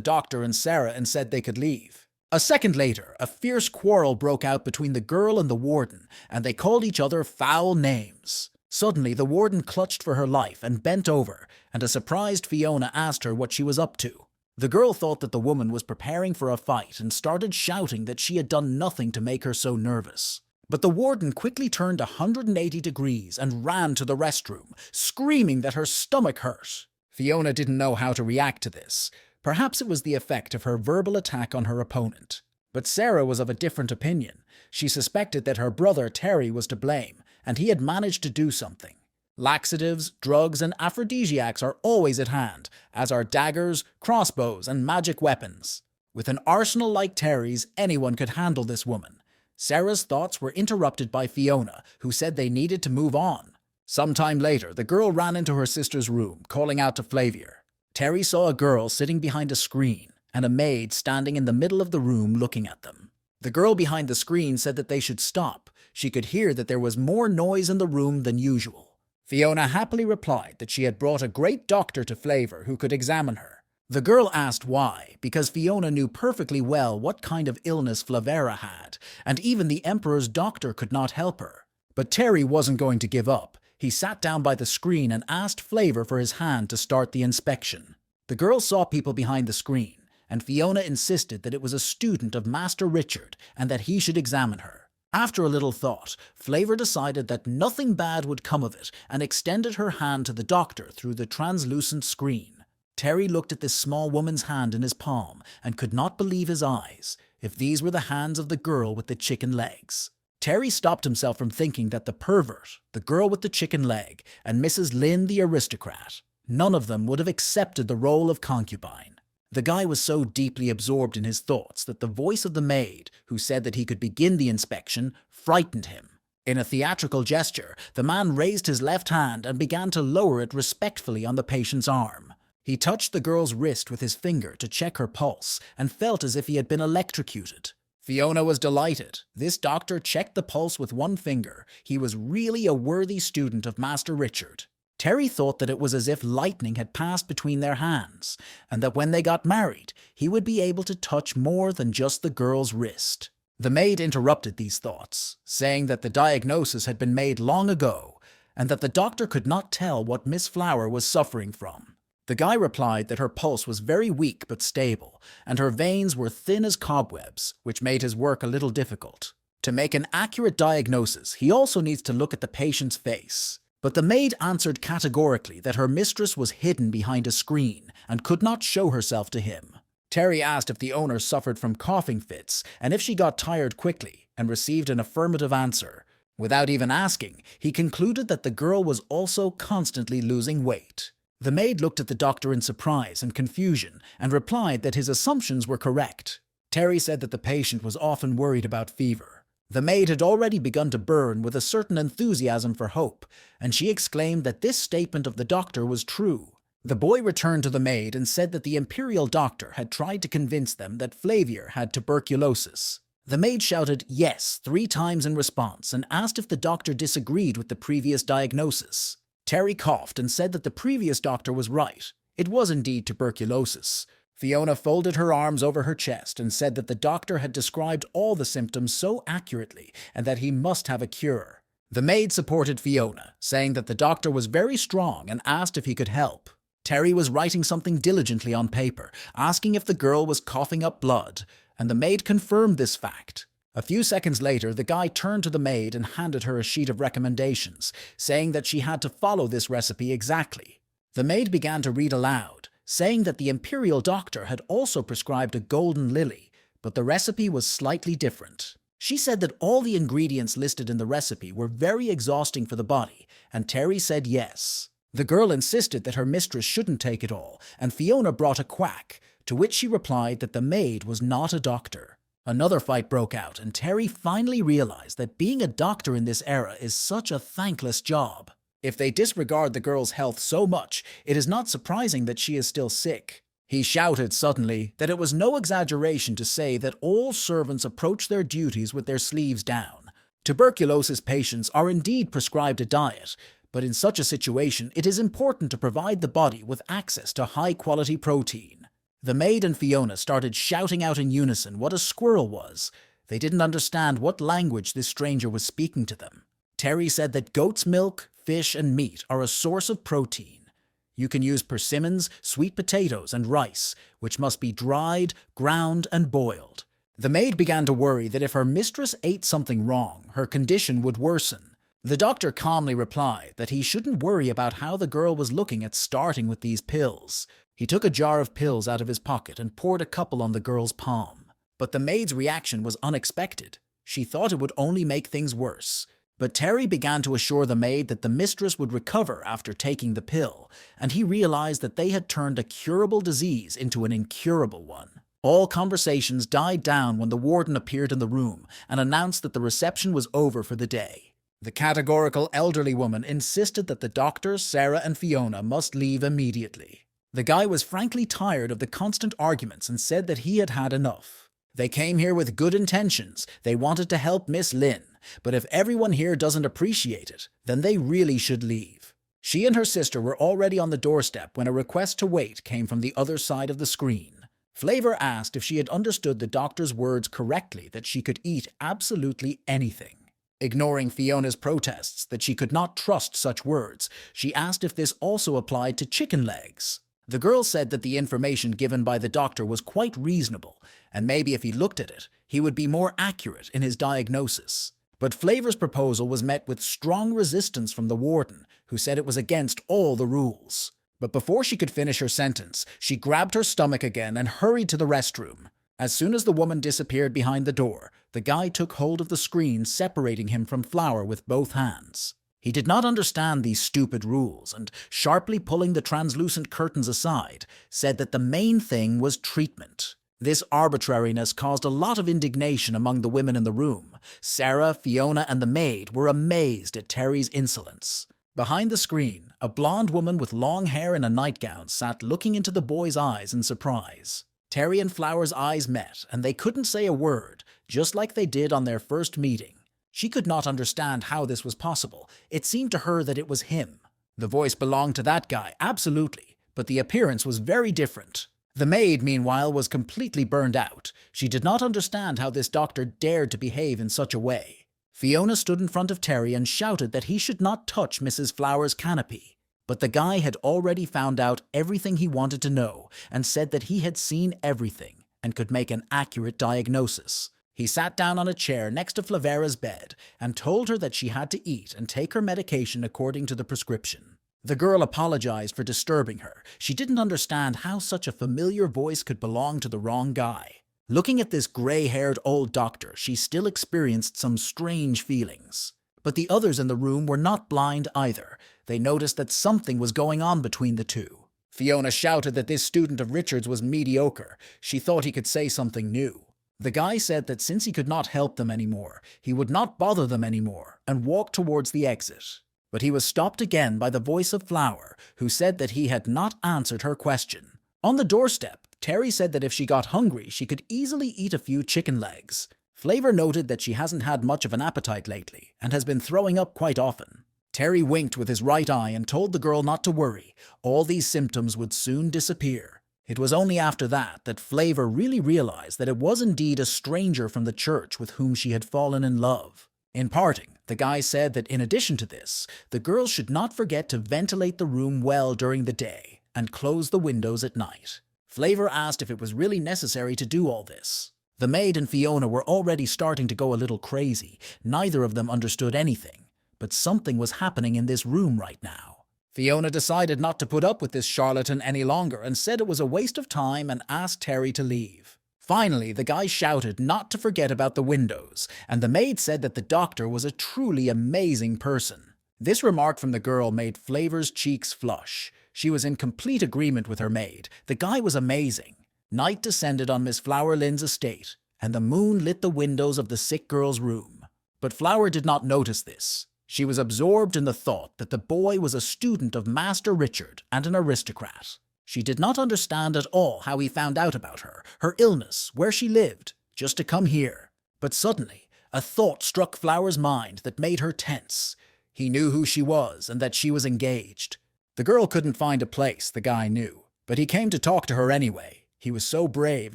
doctor and Sarah and said they could leave. A second later, a fierce quarrel broke out between the girl and the warden, and they called each other foul names. Suddenly, the warden clutched for her life and bent over, and a surprised Fiona asked her what she was up to. The girl thought that the woman was preparing for a fight and started shouting that she had done nothing to make her so nervous. But the warden quickly turned 180 degrees and ran to the restroom, screaming that her stomach hurt. Fiona didn't know how to react to this. Perhaps it was the effect of her verbal attack on her opponent. But Sarah was of a different opinion. She suspected that her brother Terry was to blame, and he had managed to do something. Laxatives, drugs, and aphrodisiacs are always at hand, as are daggers, crossbows, and magic weapons. With an arsenal like Terry's, anyone could handle this woman. Sarah's thoughts were interrupted by Fiona, who said they needed to move on. Sometime later, the girl ran into her sister's room, calling out to Flavia. Terry saw a girl sitting behind a screen, and a maid standing in the middle of the room looking at them. The girl behind the screen said that they should stop. She could hear that there was more noise in the room than usual. Fiona happily replied that she had brought a great doctor to Flavor who could examine her. The girl asked why, because Fiona knew perfectly well what kind of illness Flavera had, and even the Emperor's doctor could not help her. But Terry wasn't going to give up. He sat down by the screen and asked Flavor for his hand to start the inspection. The girl saw people behind the screen, and Fiona insisted that it was a student of Master Richard and that he should examine her. After a little thought, Flavor decided that nothing bad would come of it and extended her hand to the doctor through the translucent screen. Terry looked at this small woman's hand in his palm and could not believe his eyes, if these were the hands of the girl with the chicken legs. Terry stopped himself from thinking that the pervert, the girl with the chicken leg, and Mrs. Lynn the aristocrat, none of them would have accepted the role of concubine. The guy was so deeply absorbed in his thoughts that the voice of the maid, who said that he could begin the inspection, frightened him. In a theatrical gesture, the man raised his left hand and began to lower it respectfully on the patient's arm. He touched the girl's wrist with his finger to check her pulse and felt as if he had been electrocuted. Fiona was delighted. This doctor checked the pulse with one finger. He was really a worthy student of Master Richard. Terry thought that it was as if lightning had passed between their hands, and that when they got married, he would be able to touch more than just the girl's wrist. The maid interrupted these thoughts, saying that the diagnosis had been made long ago, and that the doctor could not tell what Miss Flower was suffering from. The guy replied that her pulse was very weak but stable, and her veins were thin as cobwebs, which made his work a little difficult. To make an accurate diagnosis, he also needs to look at the patient's face. But the maid answered categorically that her mistress was hidden behind a screen and could not show herself to him. Terry asked if the owner suffered from coughing fits and if she got tired quickly, and received an affirmative answer. Without even asking, he concluded that the girl was also constantly losing weight. The maid looked at the doctor in surprise and confusion and replied that his assumptions were correct. Terry said that the patient was often worried about fever. The maid had already begun to burn with a certain enthusiasm for hope, and she exclaimed that this statement of the doctor was true. The boy returned to the maid and said that the imperial doctor had tried to convince them that Flavia had tuberculosis. The maid shouted yes 3 times in response and asked if the doctor disagreed with the previous diagnosis. Terry coughed and said that the previous doctor was right. It was indeed tuberculosis. Fiona folded her arms over her chest and said that the doctor had described all the symptoms so accurately and that he must have a cure. The maid supported Fiona, saying that the doctor was very strong and asked if he could help. Terry was writing something diligently on paper, asking if the girl was coughing up blood, and the maid confirmed this fact. A few seconds later, the guy turned to the maid and handed her a sheet of recommendations, saying that she had to follow this recipe exactly. The maid began to read aloud, saying that the imperial doctor had also prescribed a golden lily, but the recipe was slightly different. She said that all the ingredients listed in the recipe were very exhausting for the body, and Terry said yes. The girl insisted that her mistress shouldn't take it all, and Fiona brought a quack, to which she replied that the maid was not a doctor. Another fight broke out, and Terry finally realized that being a doctor in this era is such a thankless job. If they disregard the girl's health so much, it is not surprising that she is still sick. He shouted suddenly that it was no exaggeration to say that all servants approach their duties with their sleeves down. Tuberculosis patients are indeed prescribed a diet, but in such a situation it is important to provide the body with access to high-quality protein. The maid and Fiona started shouting out in unison what a squirrel was. They didn't understand what language this stranger was speaking to them. Terry said that goat's milk, fish, and meat are a source of protein. You can use persimmons, sweet potatoes, and rice, which must be dried, ground, and boiled. The maid began to worry that if her mistress ate something wrong, her condition would worsen. The doctor calmly replied that he shouldn't worry about how the girl was looking at starting with these pills. He took a jar of pills out of his pocket and poured a couple on the girl's palm. But the maid's reaction was unexpected. She thought it would only make things worse. But Terry began to assure the maid that the mistress would recover after taking the pill, and he realized that they had turned a curable disease into an incurable one. All conversations died down when the warden appeared in the room and announced that the reception was over for the day. The categorical elderly woman insisted that the doctor, Sarah, and Fiona must leave immediately. The guy was frankly tired of the constant arguments and said that he had had enough. They came here with good intentions. They wanted to help Miss Lynn, but if everyone here doesn't appreciate it, then they really should leave. She and her sister were already on the doorstep when a request to wait came from the other side of the screen. Flavor asked if she had understood the doctor's words correctly, that she could eat absolutely anything. Ignoring Fiona's protests that she could not trust such words, she asked if this also applied to chicken legs. The girl said that the information given by the doctor was quite reasonable, and maybe if he looked at it, he would be more accurate in his diagnosis. But Flavor's proposal was met with strong resistance from the warden, who said it was against all the rules. But before she could finish her sentence, she grabbed her stomach again and hurried to the restroom. As soon as the woman disappeared behind the door, the guy took hold of the screen, separating him from Flower with both hands. He did not understand these stupid rules and, sharply pulling the translucent curtains aside, said that the main thing was treatment. This arbitrariness caused a lot of indignation among the women in the room. Sarah, Fiona, and the maid were amazed at Terry's insolence. Behind the screen, a blonde woman with long hair and a nightgown sat looking into the boy's eyes in surprise. Terry and Flower's eyes met, and they couldn't say a word, just like they did on their first meeting. She could not understand how this was possible. It seemed to her that it was him. The voice belonged to that guy, absolutely, but the appearance was very different. The maid, meanwhile, was completely burned out. She did not understand how this doctor dared to behave in such a way. Fiona stood in front of Terry and shouted that he should not touch Mrs. Flower's canopy. But the guy had already found out everything he wanted to know and said that he had seen everything and could make an accurate diagnosis. He sat down on a chair next to Flavera's bed and told her that she had to eat and take her medication according to the prescription. The girl apologized for disturbing her. She didn't understand how such a familiar voice could belong to the wrong guy. Looking at this gray-haired old doctor, she still experienced some strange feelings. But the others in the room were not blind either. They noticed that something was going on between the two. Fiona shouted that this student of Richard's was mediocre. She thought he could say something new. The guy said that since he could not help them anymore, he would not bother them anymore and walked towards the exit. But he was stopped again by the voice of Flower, who said that he had not answered her question. On the doorstep, Terry said that if she got hungry, she could easily eat a few chicken legs. Flavor noted that she hasn't had much of an appetite lately and has been throwing up quite often. Terry winked with his right eye and told the girl not to worry. All these symptoms would soon disappear. It was only after that Flavor really realized that it was indeed a stranger from the church with whom she had fallen in love. In parting, the guy said that in addition to this, the girl should not forget to ventilate the room well during the day and close the windows at night. Flavor asked if it was really necessary to do all this. The maid and Fiona were already starting to go a little crazy. Neither of them understood anything, but something was happening in this room right now. Fiona decided not to put up with this charlatan any longer and said it was a waste of time and asked Terry to leave. Finally, the guy shouted not to forget about the windows, and the maid said that the doctor was a truly amazing person. This remark from the girl made Flavor's cheeks flush. She was in complete agreement with her maid. The guy was amazing. Night descended on Miss Flower Lynn's estate, and the moon lit the windows of the sick girl's room. But Flower did not notice this. She was absorbed in the thought that the boy was a student of Master Richard and an aristocrat. She did not understand at all how he found out about her, her illness, where she lived, just to come here. But suddenly, a thought struck Flower's mind that made her tense. He knew who she was and that she was engaged. The girl couldn't find a place, the guy knew, but he came to talk to her anyway. He was so brave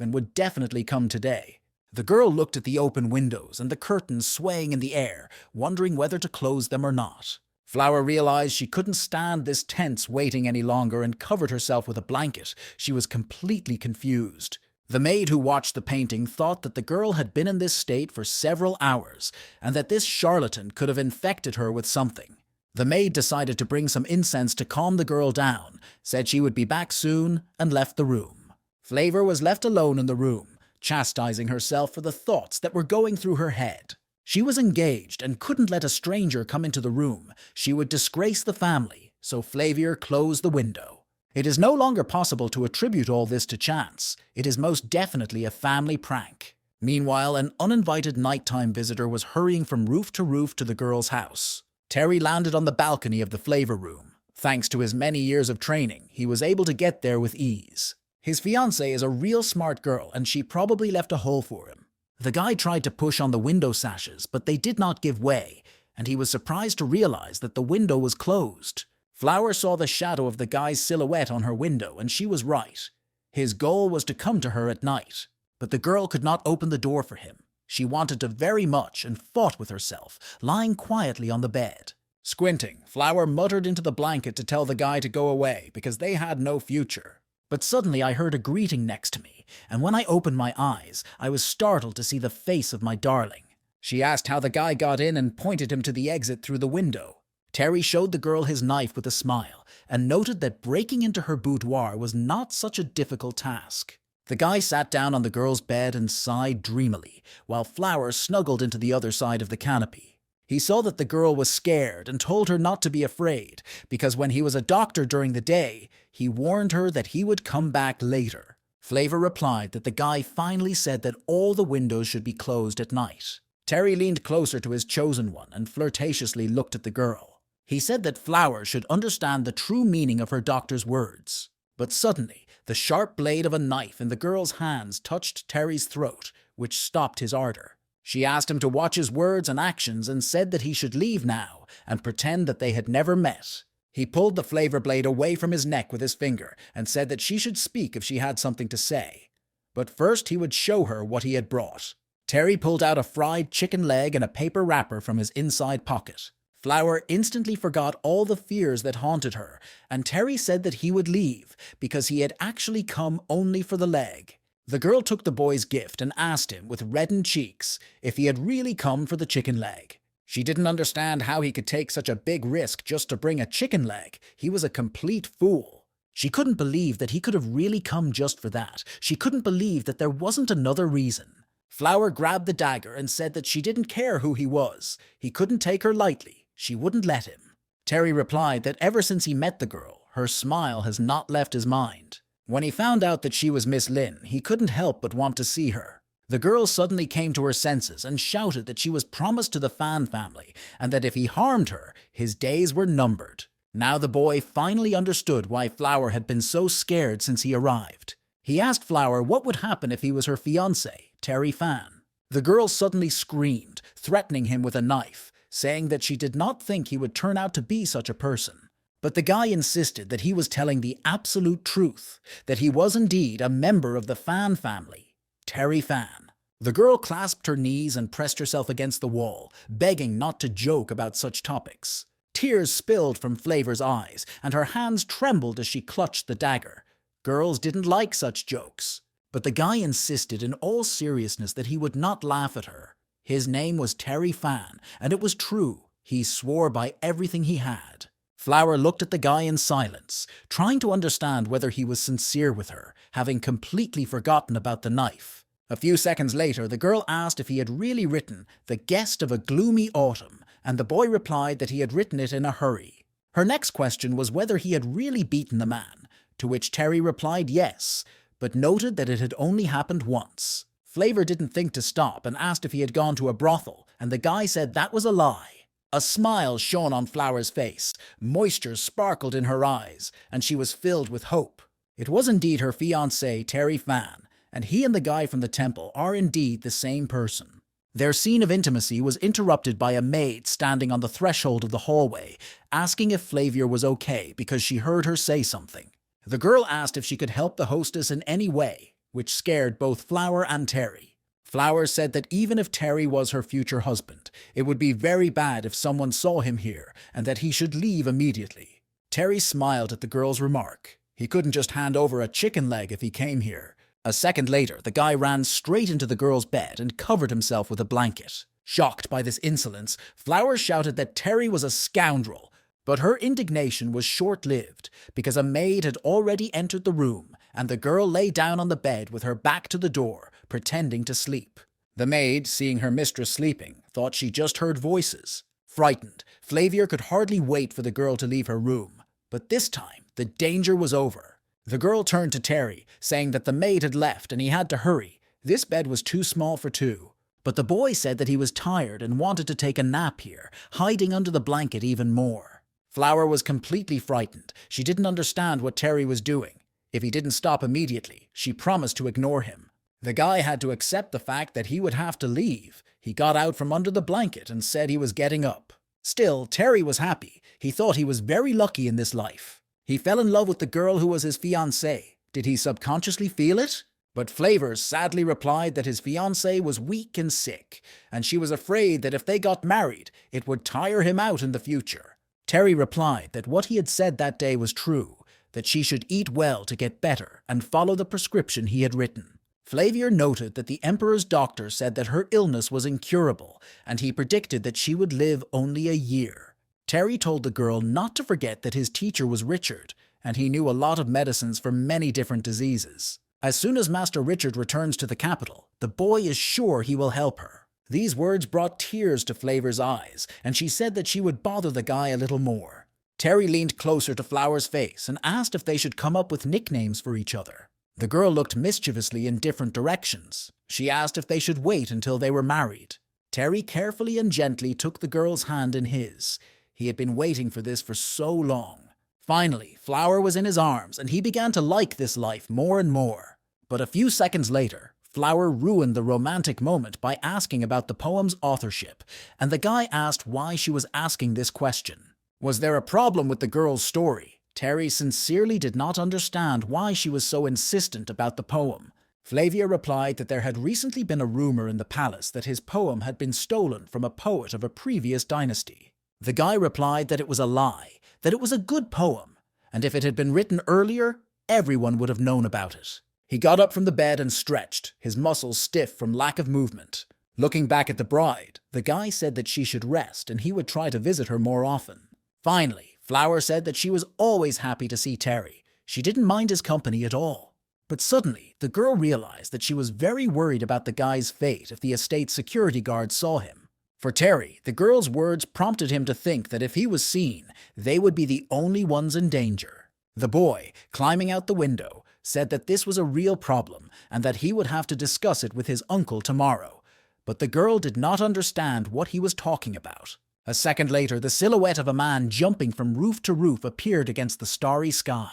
and would definitely come today. The girl looked at the open windows and the curtains swaying in the air, wondering whether to close them or not. Flower realized she couldn't stand this tense waiting any longer and covered herself with a blanket. She was completely confused. The maid who watched the painting thought that the girl had been in this state for several hours and that this charlatan could have infected her with something. The maid decided to bring some incense to calm the girl down, said she would be back soon, and left the room. Flavor was left alone in the room, chastising herself for the thoughts that were going through her head. She was engaged and couldn't let a stranger come into the room. She would disgrace the family, so Flavor closed the window. It is no longer possible to attribute all this to chance. It is most definitely a family prank. Meanwhile, an uninvited nighttime visitor was hurrying from roof to the girl's house. Terry landed on the balcony of the Flavor room. Thanks to his many years of training, he was able to get there with ease. His fiancée is a real smart girl, and she probably left a hole for him. The guy tried to push on the window sashes, but they did not give way, and he was surprised to realize that the window was closed. Flower saw the shadow of the guy's silhouette on her window, and she was right. His goal was to come to her at night, but the girl could not open the door for him. She wanted to very much and fought with herself, lying quietly on the bed. Squinting, Flower muttered into the blanket to tell the guy to go away because they had no future. But suddenly I heard a greeting next to me, and when I opened my eyes, I was startled to see the face of my darling. She asked how the guy got in and pointed him to the exit through the window. Terry showed the girl his knife with a smile and noted that breaking into her boudoir was not such a difficult task. The guy sat down on the girl's bed and sighed dreamily, while Flower snuggled into the other side of the canopy. He saw that the girl was scared and told her not to be afraid, because when he was a doctor during the day, he warned her that he would come back later. Flavor replied that the guy finally said that all the windows should be closed at night. Terry leaned closer to his chosen one and flirtatiously looked at the girl. He said that Flower should understand the true meaning of her doctor's words. But suddenly, the sharp blade of a knife in the girl's hands touched Terry's throat, which stopped his ardor. She asked him to watch his words and actions and said that he should leave now and pretend that they had never met. He pulled the Flavor blade away from his neck with his finger and said that she should speak if she had something to say. But first he would show her what he had brought. Terry pulled out a fried chicken leg and a paper wrapper from his inside pocket. Flower instantly forgot all the fears that haunted her, and Terry said that he would leave because he had actually come only for the leg. The girl took the boy's gift and asked him with reddened cheeks if he had really come for the chicken leg. She didn't understand how he could take such a big risk just to bring a chicken leg. He was a complete fool. She couldn't believe that he could have really come just for that. She couldn't believe that there wasn't another reason. Flower grabbed the dagger and said that she didn't care who he was. He couldn't take her lightly. She wouldn't let him. Terry replied that ever since he met the girl, her smile has not left his mind. When he found out that she was Miss Lin, he couldn't help but want to see her. The girl suddenly came to her senses and shouted that she was promised to the Fan family and that if he harmed her, his days were numbered. Now the boy finally understood why Flower had been so scared since he arrived. He asked Flower what would happen if he was her fiancé, Terry Fan. The girl suddenly screamed, threatening him with a knife, saying that she did not think he would turn out to be such a person. But the guy insisted that he was telling the absolute truth, that he was indeed a member of the Fan family, Terry Fan. The girl clasped her knees and pressed herself against the wall, begging not to joke about such topics. Tears spilled from Flavor's eyes, and her hands trembled as she clutched the dagger. Girls didn't like such jokes. But the guy insisted in all seriousness that he would not laugh at her. His name was Terry Fan, and it was true. He swore by everything he had. Flower looked at the guy in silence, trying to understand whether he was sincere with her, having completely forgotten about the knife. A few seconds later, the girl asked if he had really written "The Guest of a Gloomy Autumn," and the boy replied that he had written it in a hurry. Her next question was whether he had really beaten the man, to which Terry replied yes, but noted that it had only happened once. Flavor didn't think to stop and asked if he had gone to a brothel, and the guy said that was a lie. A smile shone on Flower's face, moisture sparkled in her eyes, and she was filled with hope. It was indeed her fiancé, Terry Fan, and he and the guy from the temple are indeed the same person. Their scene of intimacy was interrupted by a maid standing on the threshold of the hallway, asking if Flavor was okay because she heard her say something. The girl asked if she could help the hostess in any way. which scared both Flower and Terry. Flower said that even if Terry was her future husband, it would be very bad if someone saw him here and that he should leave immediately. Terry smiled at the girl's remark. He couldn't just hand over a chicken leg if he came here. A second later, the guy ran straight into the girl's bed and covered himself with a blanket. Shocked by this insolence, Flower shouted that Terry was a scoundrel, but her indignation was short-lived because a maid had already entered the room and the girl lay down on the bed with her back to the door, pretending to sleep. The maid, seeing her mistress sleeping, thought she just heard voices. Frightened, Flavia could hardly wait for the girl to leave her room, but this time the danger was over. The girl turned to Terry, saying that the maid had left and he had to hurry. This bed was too small for two. But the boy said that he was tired and wanted to take a nap here, hiding under the blanket even more. Flower was completely frightened. She didn't understand what Terry was doing. If he didn't stop immediately, she promised to ignore him. The guy had to accept the fact that he would have to leave. He got out from under the blanket and said he was getting up. Still, Terry was happy. He thought he was very lucky in this life. He fell in love with the girl who was his fiancée. Did he subconsciously feel it? But Flavor sadly replied that his fiancée was weak and sick, and she was afraid that if they got married, it would tire him out in the future. Terry replied that what he had said that day was true, that she should eat well to get better and follow the prescription he had written. Flavia noted that the Emperor's doctor said that her illness was incurable, and he predicted that she would live only a year. Terry told the girl not to forget that his teacher was Richard, and he knew a lot of medicines for many different diseases. As soon as Master Richard returns to the capital, the boy is sure he will help her. These words brought tears to Flavor's eyes, and she said that she would bother the guy a little more. Terry leaned closer to Flower's face and asked if they should come up with nicknames for each other. The girl looked mischievously in different directions. She asked if they should wait until they were married. Terry carefully and gently took the girl's hand in his. He had been waiting for this for so long. Finally, Flower was in his arms, and he began to like this life more and more. But a few seconds later, Flower ruined the romantic moment by asking about the poem's authorship, and the guy asked why she was asking this question. Was there a problem with the girl's story? Terry sincerely did not understand why she was so insistent about the poem. Flavia replied that there had recently been a rumor in the palace that his poem had been stolen from a poet of a previous dynasty. The guy replied that it was a lie, that it was a good poem, and if it had been written earlier, everyone would have known about it. He got up from the bed and stretched, his muscles stiff from lack of movement. Looking back at the bride, the guy said that she should rest and he would try to visit her more often. Finally, Flower said that she was always happy to see Terry. She didn't mind his company at all. But suddenly, the girl realized that she was very worried about the guy's fate if the estate's security guard saw him. For Terry, the girl's words prompted him to think that if he was seen, they would be the only ones in danger. The boy, climbing out the window, said that this was a real problem and that he would have to discuss it with his uncle tomorrow. But the girl did not understand what he was talking about. A second later, the silhouette of a man jumping from roof to roof appeared against the starry sky.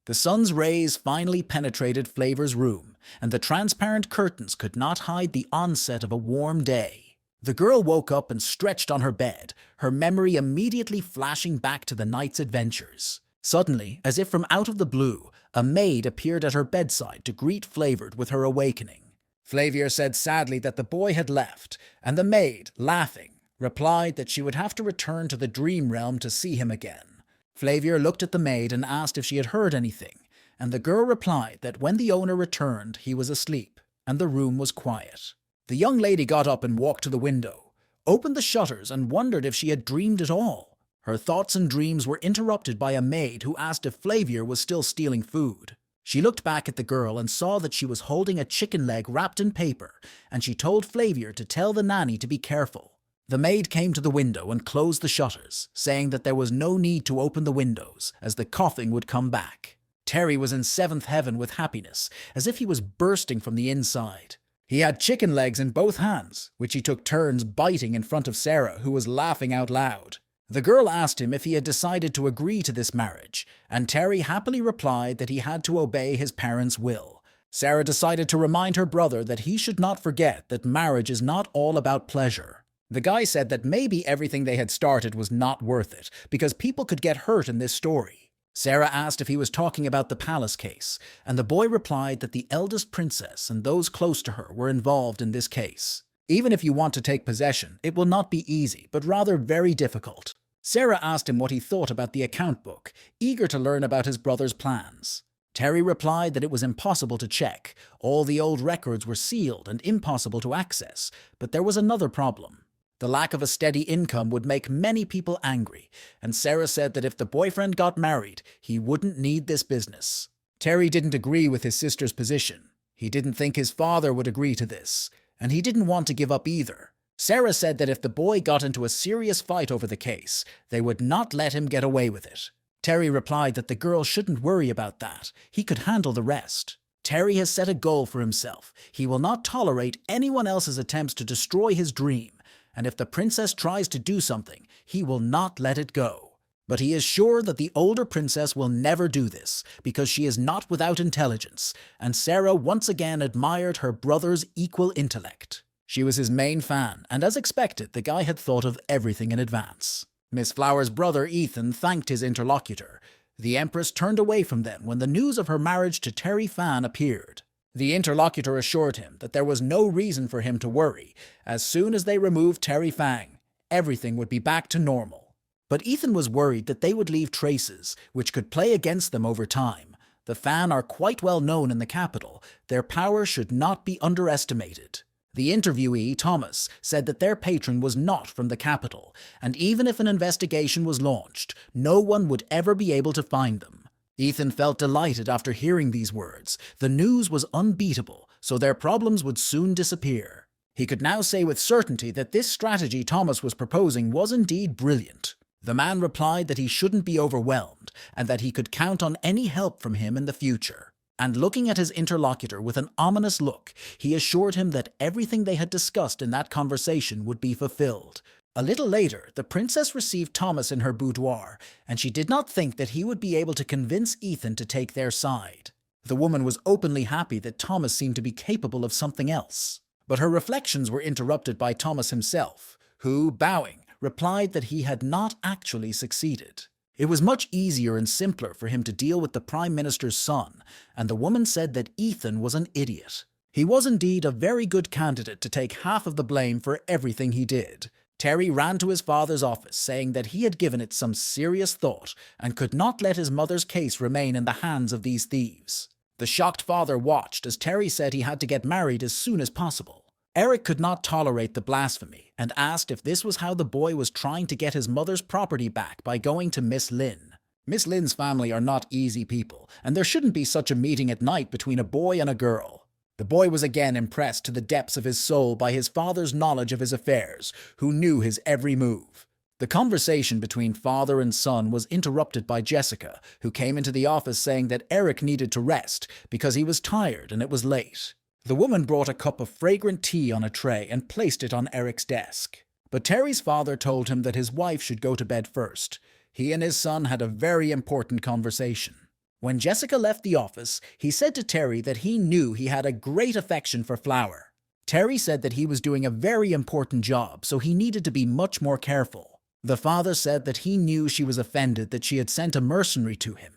The sun's rays finally penetrated Flavor's room, and the transparent curtains could not hide the onset of a warm day. The girl woke up and stretched on her bed, her memory immediately flashing back to the night's adventures. Suddenly, as if from out of the blue, a maid appeared at her bedside to greet Flavor with her awakening. Flavia said sadly that the boy had left, and the maid, laughing, replied that she would have to return to the dream realm to see him again. Flavia looked at the maid and asked if she had heard anything, and the girl replied that when the owner returned, he was asleep, and the room was quiet. The young lady got up and walked to the window, opened the shutters and wondered if she had dreamed at all. Her thoughts and dreams were interrupted by a maid who asked if Flavia was still stealing food. She looked back at the girl and saw that she was holding a chicken leg wrapped in paper, and she told Flavia to tell the nanny to be careful. The maid came to the window and closed the shutters, saying that there was no need to open the windows, as the coughing would come back. Terry was in seventh heaven with happiness, as if he was bursting from the inside. He had chicken legs in both hands, which he took turns biting in front of Sarah, who was laughing out loud. The girl asked him if he had decided to agree to this marriage, and Terry happily replied that he had to obey his parents' will. Sarah decided to remind her brother that he should not forget that marriage is not all about pleasure. The guy said that maybe everything they had started was not worth it, because people could get hurt in this story. Sarah asked if he was talking about the palace case, and the boy replied that the eldest princess and those close to her were involved in this case. Even if you want to take possession, it will not be easy, but rather very difficult. Sarah asked him what he thought about the account book, eager to learn about his brother's plans. Terry replied that it was impossible to check. All the old records were sealed and impossible to access, but there was another problem. The lack of a steady income would make many people angry, and Sarah said that if the boyfriend got married, he wouldn't need this business. Terry didn't agree with his sister's position. He didn't think his father would agree to this, and he didn't want to give up either. Sarah said that if the boy got into a serious fight over the case, they would not let him get away with it. Terry replied that the girl shouldn't worry about that. He could handle the rest. Terry has set a goal for himself. He will not tolerate anyone else's attempts to destroy his dream, and if the princess tries to do something, he will not let it go. But he is sure that the older princess will never do this, because she is not without intelligence, and Sarah once again admired her brother's equal intellect. She was his main fan, and as expected, the guy had thought of everything in advance. Miss Flower's brother Ethan thanked his interlocutor. The Empress turned away from them when the news of her marriage to Terry Fan appeared. The interlocutor assured him that there was no reason for him to worry. As soon as they removed Terry Fang, everything would be back to normal. But Ethan was worried that they would leave traces, which could play against them over time. The Fan are quite well known in the capital. Their power should not be underestimated. The interviewee, Thomas, said that their patron was not from the capital, and even if an investigation was launched, no one would ever be able to find them. Ethan felt delighted after hearing these words. The news was unbeatable, so their problems would soon disappear. He could now say with certainty that this strategy Thomas was proposing was indeed brilliant. The man replied that he shouldn't be overwhelmed, and that he could count on any help from him in the future. And looking at his interlocutor with an ominous look, he assured him that everything they had discussed in that conversation would be fulfilled. A little later, the princess received Thomas in her boudoir, and she did not think that he would be able to convince Ethan to take their side. The woman was openly happy that Thomas seemed to be capable of something else. But her reflections were interrupted by Thomas himself, who, bowing, replied that he had not actually succeeded. It was much easier and simpler for him to deal with the Prime Minister's son, and the woman said that Ethan was an idiot. He was indeed a very good candidate to take half of the blame for everything he did. Terry ran to his father's office, saying that he had given it some serious thought and could not let his mother's case remain in the hands of these thieves. The shocked father watched as Terry said he had to get married as soon as possible. Eric could not tolerate the blasphemy and asked if this was how the boy was trying to get his mother's property back by going to Miss Lynn. Miss Lynn's family are not easy people, and there shouldn't be such a meeting at night between a boy and a girl. The boy was again impressed to the depths of his soul by his father's knowledge of his affairs, who knew his every move. The conversation between father and son was interrupted by Jessica, who came into the office saying that Eric needed to rest because he was tired and it was late. The woman brought a cup of fragrant tea on a tray and placed it on Eric's desk. But Terry's father told him that his wife should go to bed first. He and his son had a very important conversation. When Jessica left the office, he said to Terry that he knew he had a great affection for Flower. Terry said that he was doing a very important job, so he needed to be much more careful. The father said that he knew she was offended that she had sent a mercenary to him,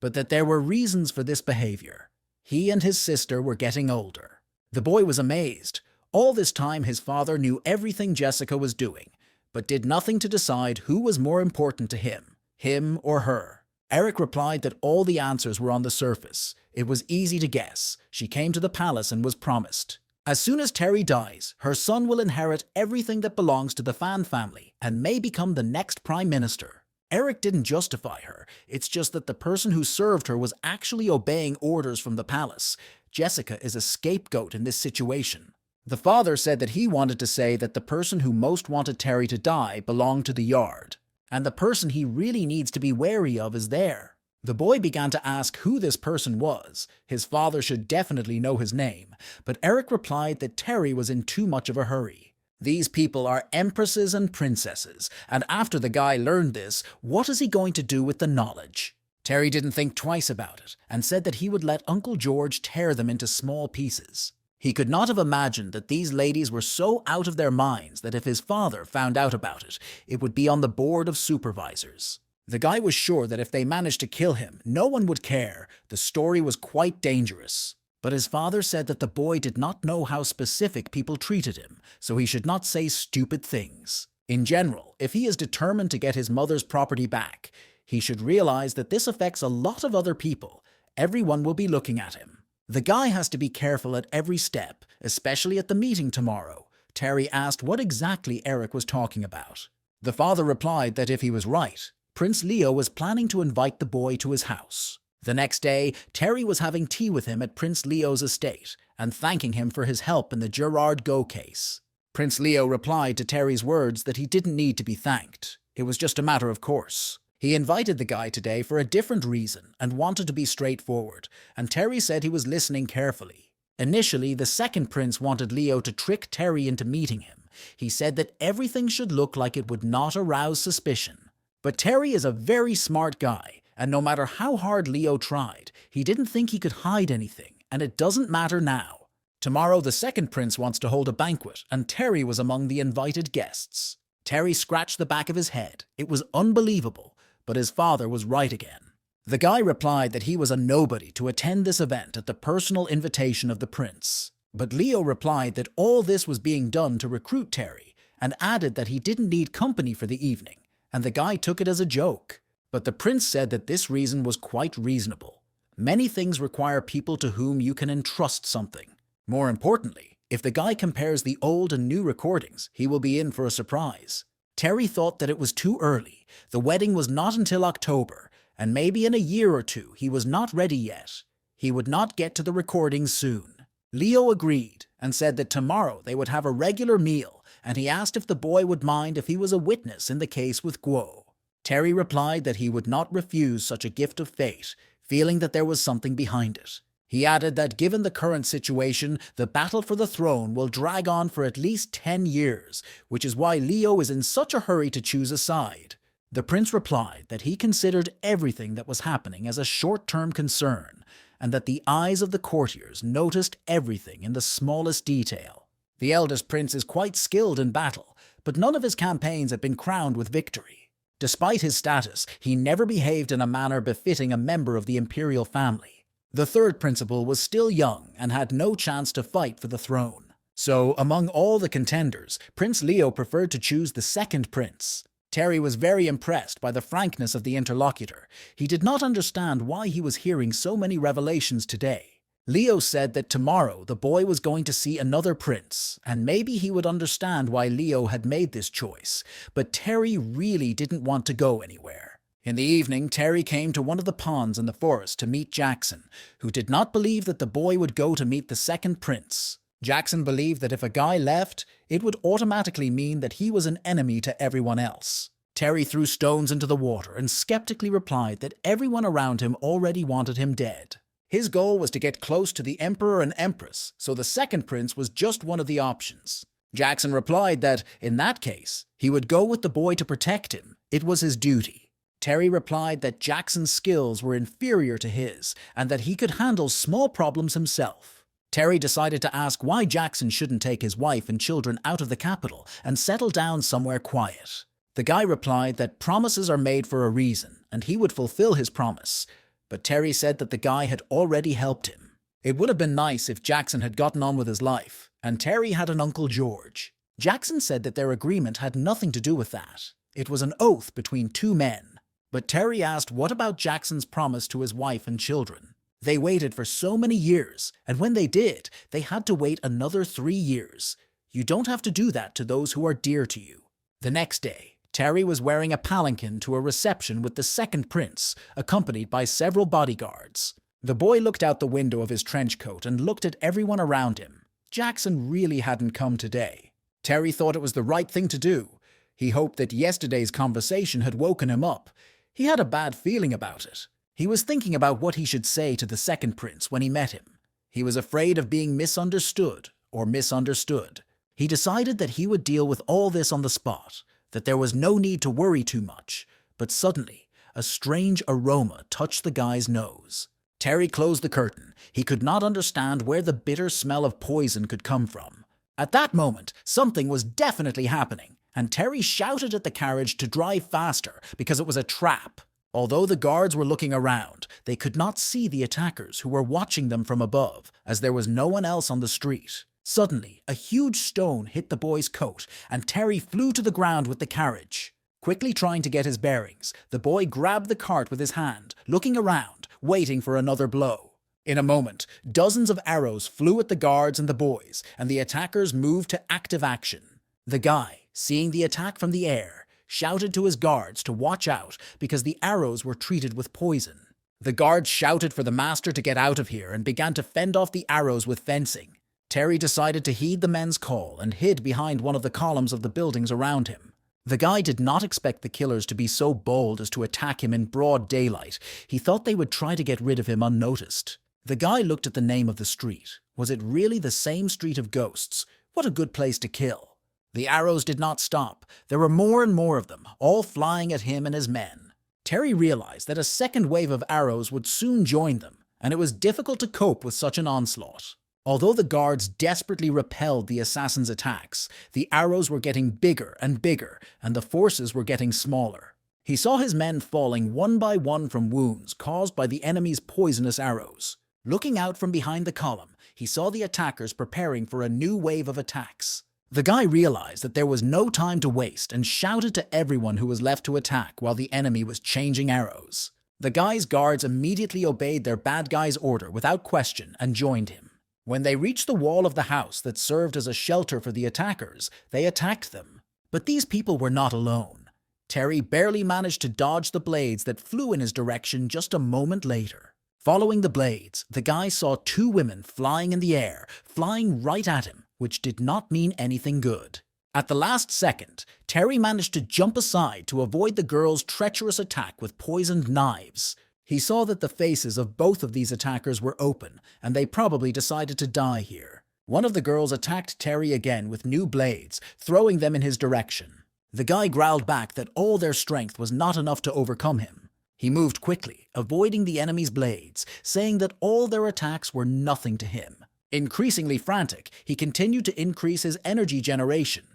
but that there were reasons for this behavior. He and his sister were getting older. The boy was amazed. All this time his father knew everything Jessica was doing, but did nothing to decide who was more important to him or her. Eric replied that all the answers were on the surface. It was easy to guess. She came to the palace and was promised. As soon as Terry dies, her son will inherit everything that belongs to the Fan family and may become the next Prime Minister. Eric didn't justify her. It's just that the person who served her was actually obeying orders from the palace. Jessica is a scapegoat in this situation. The father said that he wanted to say that the person who most wanted Terry to die belonged to the Yard, and the person he really needs to be wary of is there. The boy began to ask who this person was. His father should definitely know his name, but Eric replied that Terry was in too much of a hurry. These people are empresses and princesses, and after the guy learned this, what is he going to do with the knowledge? Terry didn't think twice about it, and said that he would let Uncle George tear them into small pieces. He could not have imagined that these ladies were so out of their minds that if his father found out about it, it would be on the board of supervisors. The guy was sure that if they managed to kill him, no one would care. The story was quite dangerous. But his father said that the boy did not know how specific people treated him, so he should not say stupid things. In general, if he is determined to get his mother's property back, he should realize that this affects a lot of other people. Everyone will be looking at him. The guy has to be careful at every step, especially at the meeting tomorrow. Terry asked what exactly Eric was talking about. The father replied that if he was right, Prince Leo was planning to invite the boy to his house. The next day, Terry was having tea with him at Prince Leo's estate and thanking him for his help in the Gerard Go case. Prince Leo replied to Terry's words that he didn't need to be thanked. It was just a matter of course. He invited the guy today for a different reason and wanted to be straightforward, and Terry said he was listening carefully. Initially, the second prince wanted Leo to trick Terry into meeting him. He said that everything should look like it would not arouse suspicion. But Terry is a very smart guy, and no matter how hard Leo tried, he didn't think he could hide anything, and it doesn't matter now. Tomorrow, the second prince wants to hold a banquet, and Terry was among the invited guests. Terry scratched the back of his head. It was unbelievable, but his father was right again. The guy replied that he was a nobody to attend this event at the personal invitation of the prince. But Leo replied that all this was being done to recruit Terry, and added that he didn't need company for the evening, and the guy took it as a joke. But the prince said that this reason was quite reasonable. Many things require people to whom you can entrust something. More importantly, if the guy compares the old and new recordings, he will be in for a surprise. Terry thought that it was too early. The wedding was not until October, and maybe in a year or two he was not ready yet. He would not get to the recordings soon. Leo agreed and said that tomorrow they would have a regular meal, and he asked if the boy would mind if he was a witness in the case with Guo. Terry replied that he would not refuse such a gift of fate, feeling that there was something behind it. He added that given the current situation, the battle for the throne will drag on for at least 10 years, which is why Leo is in such a hurry to choose a side. The prince replied that he considered everything that was happening as a short-term concern, and that the eyes of the courtiers noticed everything in the smallest detail. The eldest prince is quite skilled in battle, but none of his campaigns have been crowned with victory. Despite his status, he never behaved in a manner befitting a member of the imperial family. The third principal was still young and had no chance to fight for the throne. So, among all the contenders, Prince Leo preferred to choose the second prince. Terry was very impressed by the frankness of the interlocutor. He did not understand why he was hearing so many revelations today. Leo said that tomorrow the boy was going to see another prince, and maybe he would understand why Leo had made this choice, but Terry really didn't want to go anywhere. In the evening, Terry came to one of the ponds in the forest to meet Jackson, who did not believe that the boy would go to meet the second prince. Jackson believed that if a guy left, it would automatically mean that he was an enemy to everyone else. Terry threw stones into the water and skeptically replied that everyone around him already wanted him dead. His goal was to get close to the emperor and empress, so the second prince was just one of the options. Jackson replied that, in that case, he would go with the boy to protect him. It was his duty. Terry replied that Jackson's skills were inferior to his, and that he could handle small problems himself. Terry decided to ask why Jackson shouldn't take his wife and children out of the capital and settle down somewhere quiet. The guy replied that promises are made for a reason, and he would fulfill his promise. But Terry said that the guy had already helped him. It would have been nice if Jackson had gotten on with his life, and Terry had an Uncle George. Jackson said that their agreement had nothing to do with that. It was an oath between two men. But Terry asked what about Jackson's promise to his wife and children. They waited for so many years, and when they did, they had to wait another 3 years. You don't have to do that to those who are dear to you. The next day, Terry was wearing a palanquin to a reception with the second prince, accompanied by several bodyguards. The boy looked out the window of his trench coat and looked at everyone around him. Jackson really hadn't come today. Terry thought it was the right thing to do. He hoped that yesterday's conversation had woken him up. He had a bad feeling about it. He was thinking about what he should say to the second prince when he met him. He was afraid of being misunderstood or misunderstood. He decided that he would deal with all this on the spot, that there was no need to worry too much, but suddenly, a strange aroma touched the guy's nose. Terry closed the curtain. He could not understand where the bitter smell of poison could come from. At that moment, something was definitely happening, and Terry shouted at the carriage to drive faster because it was a trap. Although the guards were looking around, they could not see the attackers who were watching them from above, as there was no one else on the street. Suddenly, a huge stone hit the boy's coat, and Terry flew to the ground with the carriage. Quickly trying to get his bearings, the boy grabbed the cart with his hand, looking around, waiting for another blow. In a moment, dozens of arrows flew at the guards and the boys, and the attackers moved to active action. The guy, seeing the attack from the air, shouted to his guards to watch out because the arrows were treated with poison. The guards shouted for the master to get out of here and began to fend off the arrows with fencing. Terry decided to heed the men's call and hid behind one of the columns of the buildings around him. The guy did not expect the killers to be so bold as to attack him in broad daylight. He thought they would try to get rid of him unnoticed. The guy looked at the name of the street. Was it really the same street of ghosts? What a good place to kill. The arrows did not stop. There were more and more of them, all flying at him and his men. Terry realized that a second wave of arrows would soon join them, and it was difficult to cope with such an onslaught. Although the guards desperately repelled the assassins' attacks, the arrows were getting bigger, and the forces were getting smaller. He saw his men falling one by one from wounds caused by the enemy's poisonous arrows. Looking out from behind the column, he saw the attackers preparing for a new wave of attacks. The guy realized that there was no time to waste and shouted to everyone who was left to attack while the enemy was changing arrows. The guy's guards immediately obeyed their bad guy's order without question and joined him. When they reached the wall of the house that served as a shelter for the attackers, they attacked them. But these people were not alone. Terry barely managed to dodge the blades that flew in his direction just a moment later. Following the blades, the guy saw two women flying in the air, flying right at him, which did not mean anything good. At the last second, Terry managed to jump aside to avoid the girl's treacherous attack with poisoned knives. He saw that the faces of both of these attackers were open, and they probably decided to die here. One of the girls attacked Terry again with new blades, throwing them in his direction. The guy growled back that all their strength was not enough to overcome him. He moved quickly, avoiding the enemy's blades, saying that all their attacks were nothing to him. Increasingly frantic, he continued to increase his energy generation.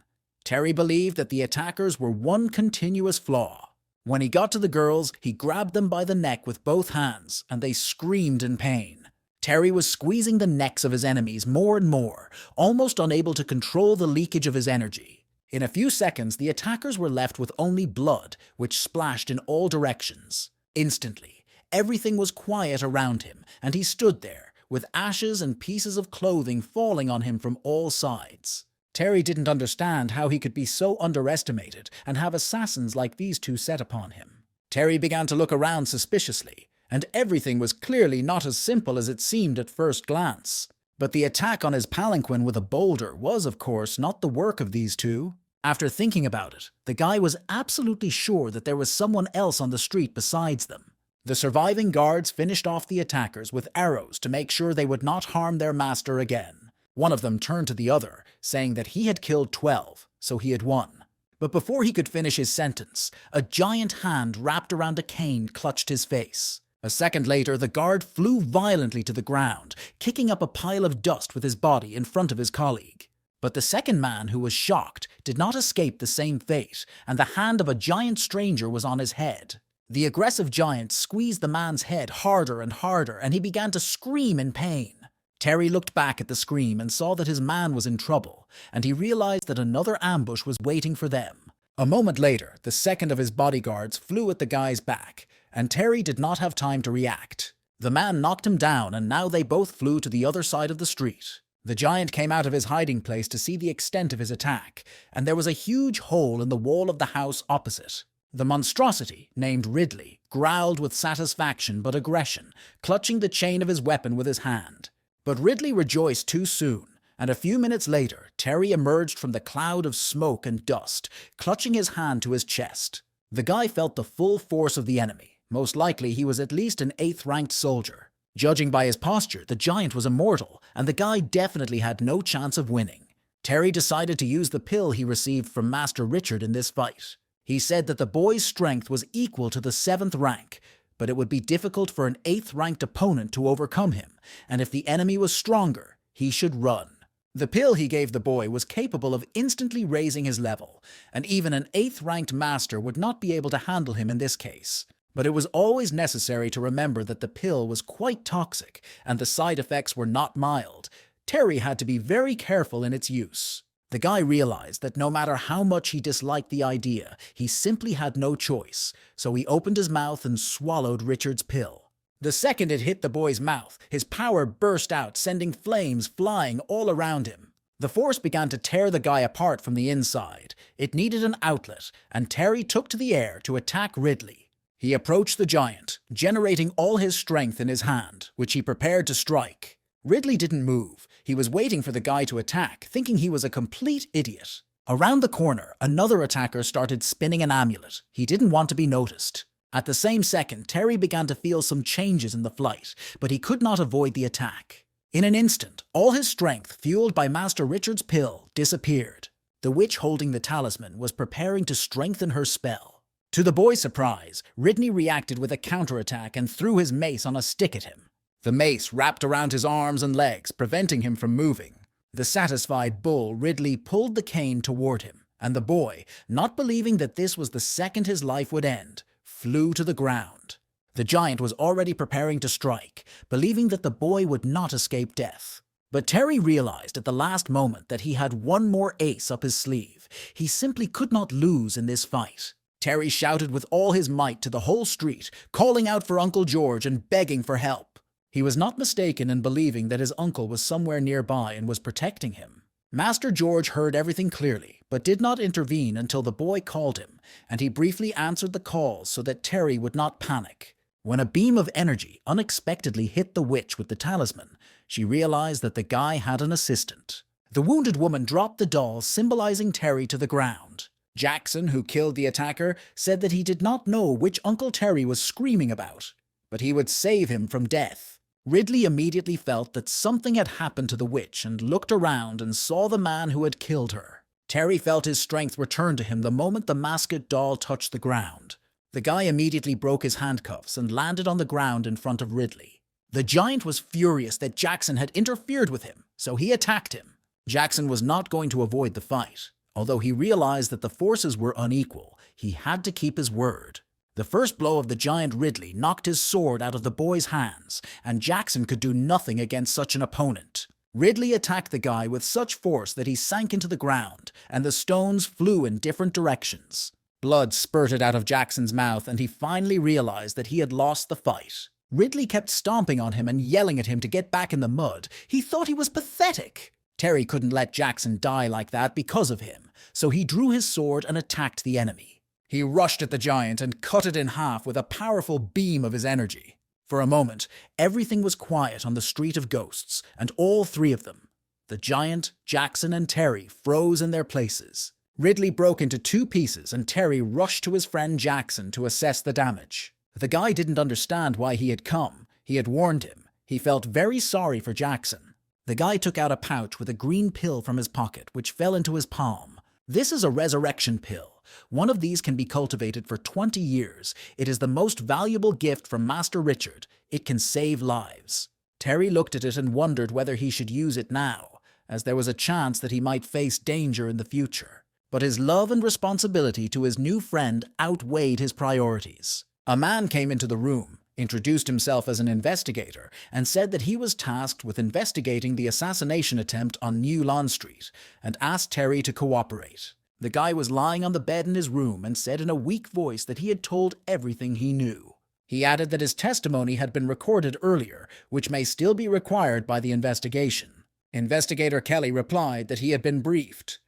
Terry believed that the attackers were one continuous flaw. When he got to the girls, he grabbed them by the neck with both hands, and they screamed in pain. Terry was squeezing the necks of his enemies more and more, almost unable to control the leakage of his energy. In a few seconds, the attackers were left with only blood, which splashed in all directions. Instantly, everything was quiet around him, and he stood there, with ashes and pieces of clothing falling on him from all sides. Terry didn't understand how he could be so underestimated and have assassins like these two set upon him. Terry began to look around suspiciously, and everything was clearly not as simple as it seemed at first glance. But the attack on his palanquin with a boulder was, of course, not the work of these two. After thinking about it, the guy was absolutely sure that there was someone else on the street besides them. The surviving guards finished off the attackers with arrows to make sure they would not harm their master again. One of them turned to the other, saying that he had killed 12, so he had won. But before he could finish his sentence, a giant hand wrapped around a cane clutched his face. A second later, the guard flew violently to the ground, kicking up a pile of dust with his body in front of his colleague. But the second man, who was shocked, did not escape the same fate, and the hand of a giant stranger was on his head. The aggressive giant squeezed the man's head harder and harder, and he began to scream in pain. Terry looked back at the scream and saw that his man was in trouble, and he realized that another ambush was waiting for them. A moment later, the second of his bodyguards flew at the guy's back, and Terry did not have time to react. The man knocked him down, and now they both flew to the other side of the street. The giant came out of his hiding place to see the extent of his attack, and there was a huge hole in the wall of the house opposite. The monstrosity, named Ridley, growled with satisfaction but aggression, clutching the chain of his weapon with his hand. But Ridley rejoiced too soon, and a few minutes later, Terry emerged from the cloud of smoke and dust, clutching his hand to his chest. The guy felt the full force of the enemy. Most likely he was at least an 8th-ranked soldier. Judging by his posture, the giant was immortal, and the guy definitely had no chance of winning. Terry decided to use the pill he received from Master Richard in this fight. He said that the boy's strength was equal to the 7th rank, but it would be difficult for an 8th-ranked opponent to overcome him, and if the enemy was stronger, he should run. The pill he gave the boy was capable of instantly raising his level, and even an 8th-ranked master would not be able to handle him in this case. But it was always necessary to remember that the pill was quite toxic, and the side effects were not mild. Terry had to be very careful in its use. The guy realized that no matter how much he disliked the idea, he simply had no choice, so he opened his mouth and swallowed Richard's pill. The second it hit the boy's mouth, his power burst out, sending flames flying all around him. The force began to tear the guy apart from the inside. It needed an outlet, and Terry took to the air to attack Ridley. He approached the giant, generating all his strength in his hand, which he prepared to strike. Ridley didn't move. He was waiting for the guy to attack, thinking he was a complete idiot. Around the corner, another attacker started spinning an amulet. He didn't want to be noticed. At the same second, Terry began to feel some changes in the flight, but he could not avoid the attack. In an instant, all his strength, fueled by Master Richard's pill, disappeared. The witch holding the talisman was preparing to strengthen her spell. To the boy's surprise, Ridley reacted with a counterattack and threw his mace on a stick at him. The mace wrapped around his arms and legs, preventing him from moving. The satisfied bull, Ridley, pulled the cane toward him, and the boy, not believing that this was the second his life would end, flew to the ground. The giant was already preparing to strike, believing that the boy would not escape death. But Terry realized at the last moment that he had one more ace up his sleeve. He simply could not lose in this fight. Terry shouted with all his might to the whole street, calling out for Uncle George and begging for help. He was not mistaken in believing that his uncle was somewhere nearby and was protecting him. Master George heard everything clearly, but did not intervene until the boy called him, and he briefly answered the calls so that Terry would not panic. When a beam of energy unexpectedly hit the witch with the talisman, she realized that the guy had an assistant. The wounded woman dropped the doll, symbolizing Terry, to the ground. Jackson, who killed the attacker, said that he did not know which Uncle Terry was screaming about, but he would save him from death. Ridley immediately felt that something had happened to the witch and looked around and saw the man who had killed her. Terry felt his strength return to him the moment the masked doll touched the ground. The guy immediately broke his handcuffs and landed on the ground in front of Ridley. The giant was furious that Jackson had interfered with him, so he attacked him. Jackson was not going to avoid the fight. Although he realized that the forces were unequal, he had to keep his word. The first blow of the giant Ridley knocked his sword out of the boy's hands, and Jackson could do nothing against such an opponent. Ridley attacked the guy with such force that he sank into the ground, and the stones flew in different directions. Blood spurted out of Jackson's mouth, and he finally realized that he had lost the fight. Ridley kept stomping on him and yelling at him to get back in the mud. He thought he was pathetic. Terry couldn't let Jackson die like that because of him, so he drew his sword and attacked the enemy. He rushed at the giant and cut it in half with a powerful beam of his energy. For a moment, everything was quiet on the Street of Ghosts, and all three of them, the giant, Jackson, and Terry, froze in their places. Ridley broke into two pieces, and Terry rushed to his friend Jackson to assess the damage. The guy didn't understand why he had come. He had warned him. He felt very sorry for Jackson. The guy took out a pouch with a green pill from his pocket, which fell into his palm. This is a resurrection pill. One of these can be cultivated for 20 years. It is the most valuable gift from Master Richard. It can save lives. Terry looked at it and wondered whether he should use it now, as there was a chance that he might face danger in the future. But his love and responsibility to his new friend outweighed his priorities. A man came into the room, introduced himself as an investigator, and said that he was tasked with investigating the assassination attempt on New Lawn Street, and asked Terry to cooperate. The guy was lying on the bed in his room and said in a weak voice that he had told everything he knew. He added that his testimony had been recorded earlier, which may still be required by the investigation. Investigator Kelly replied that he had been briefed.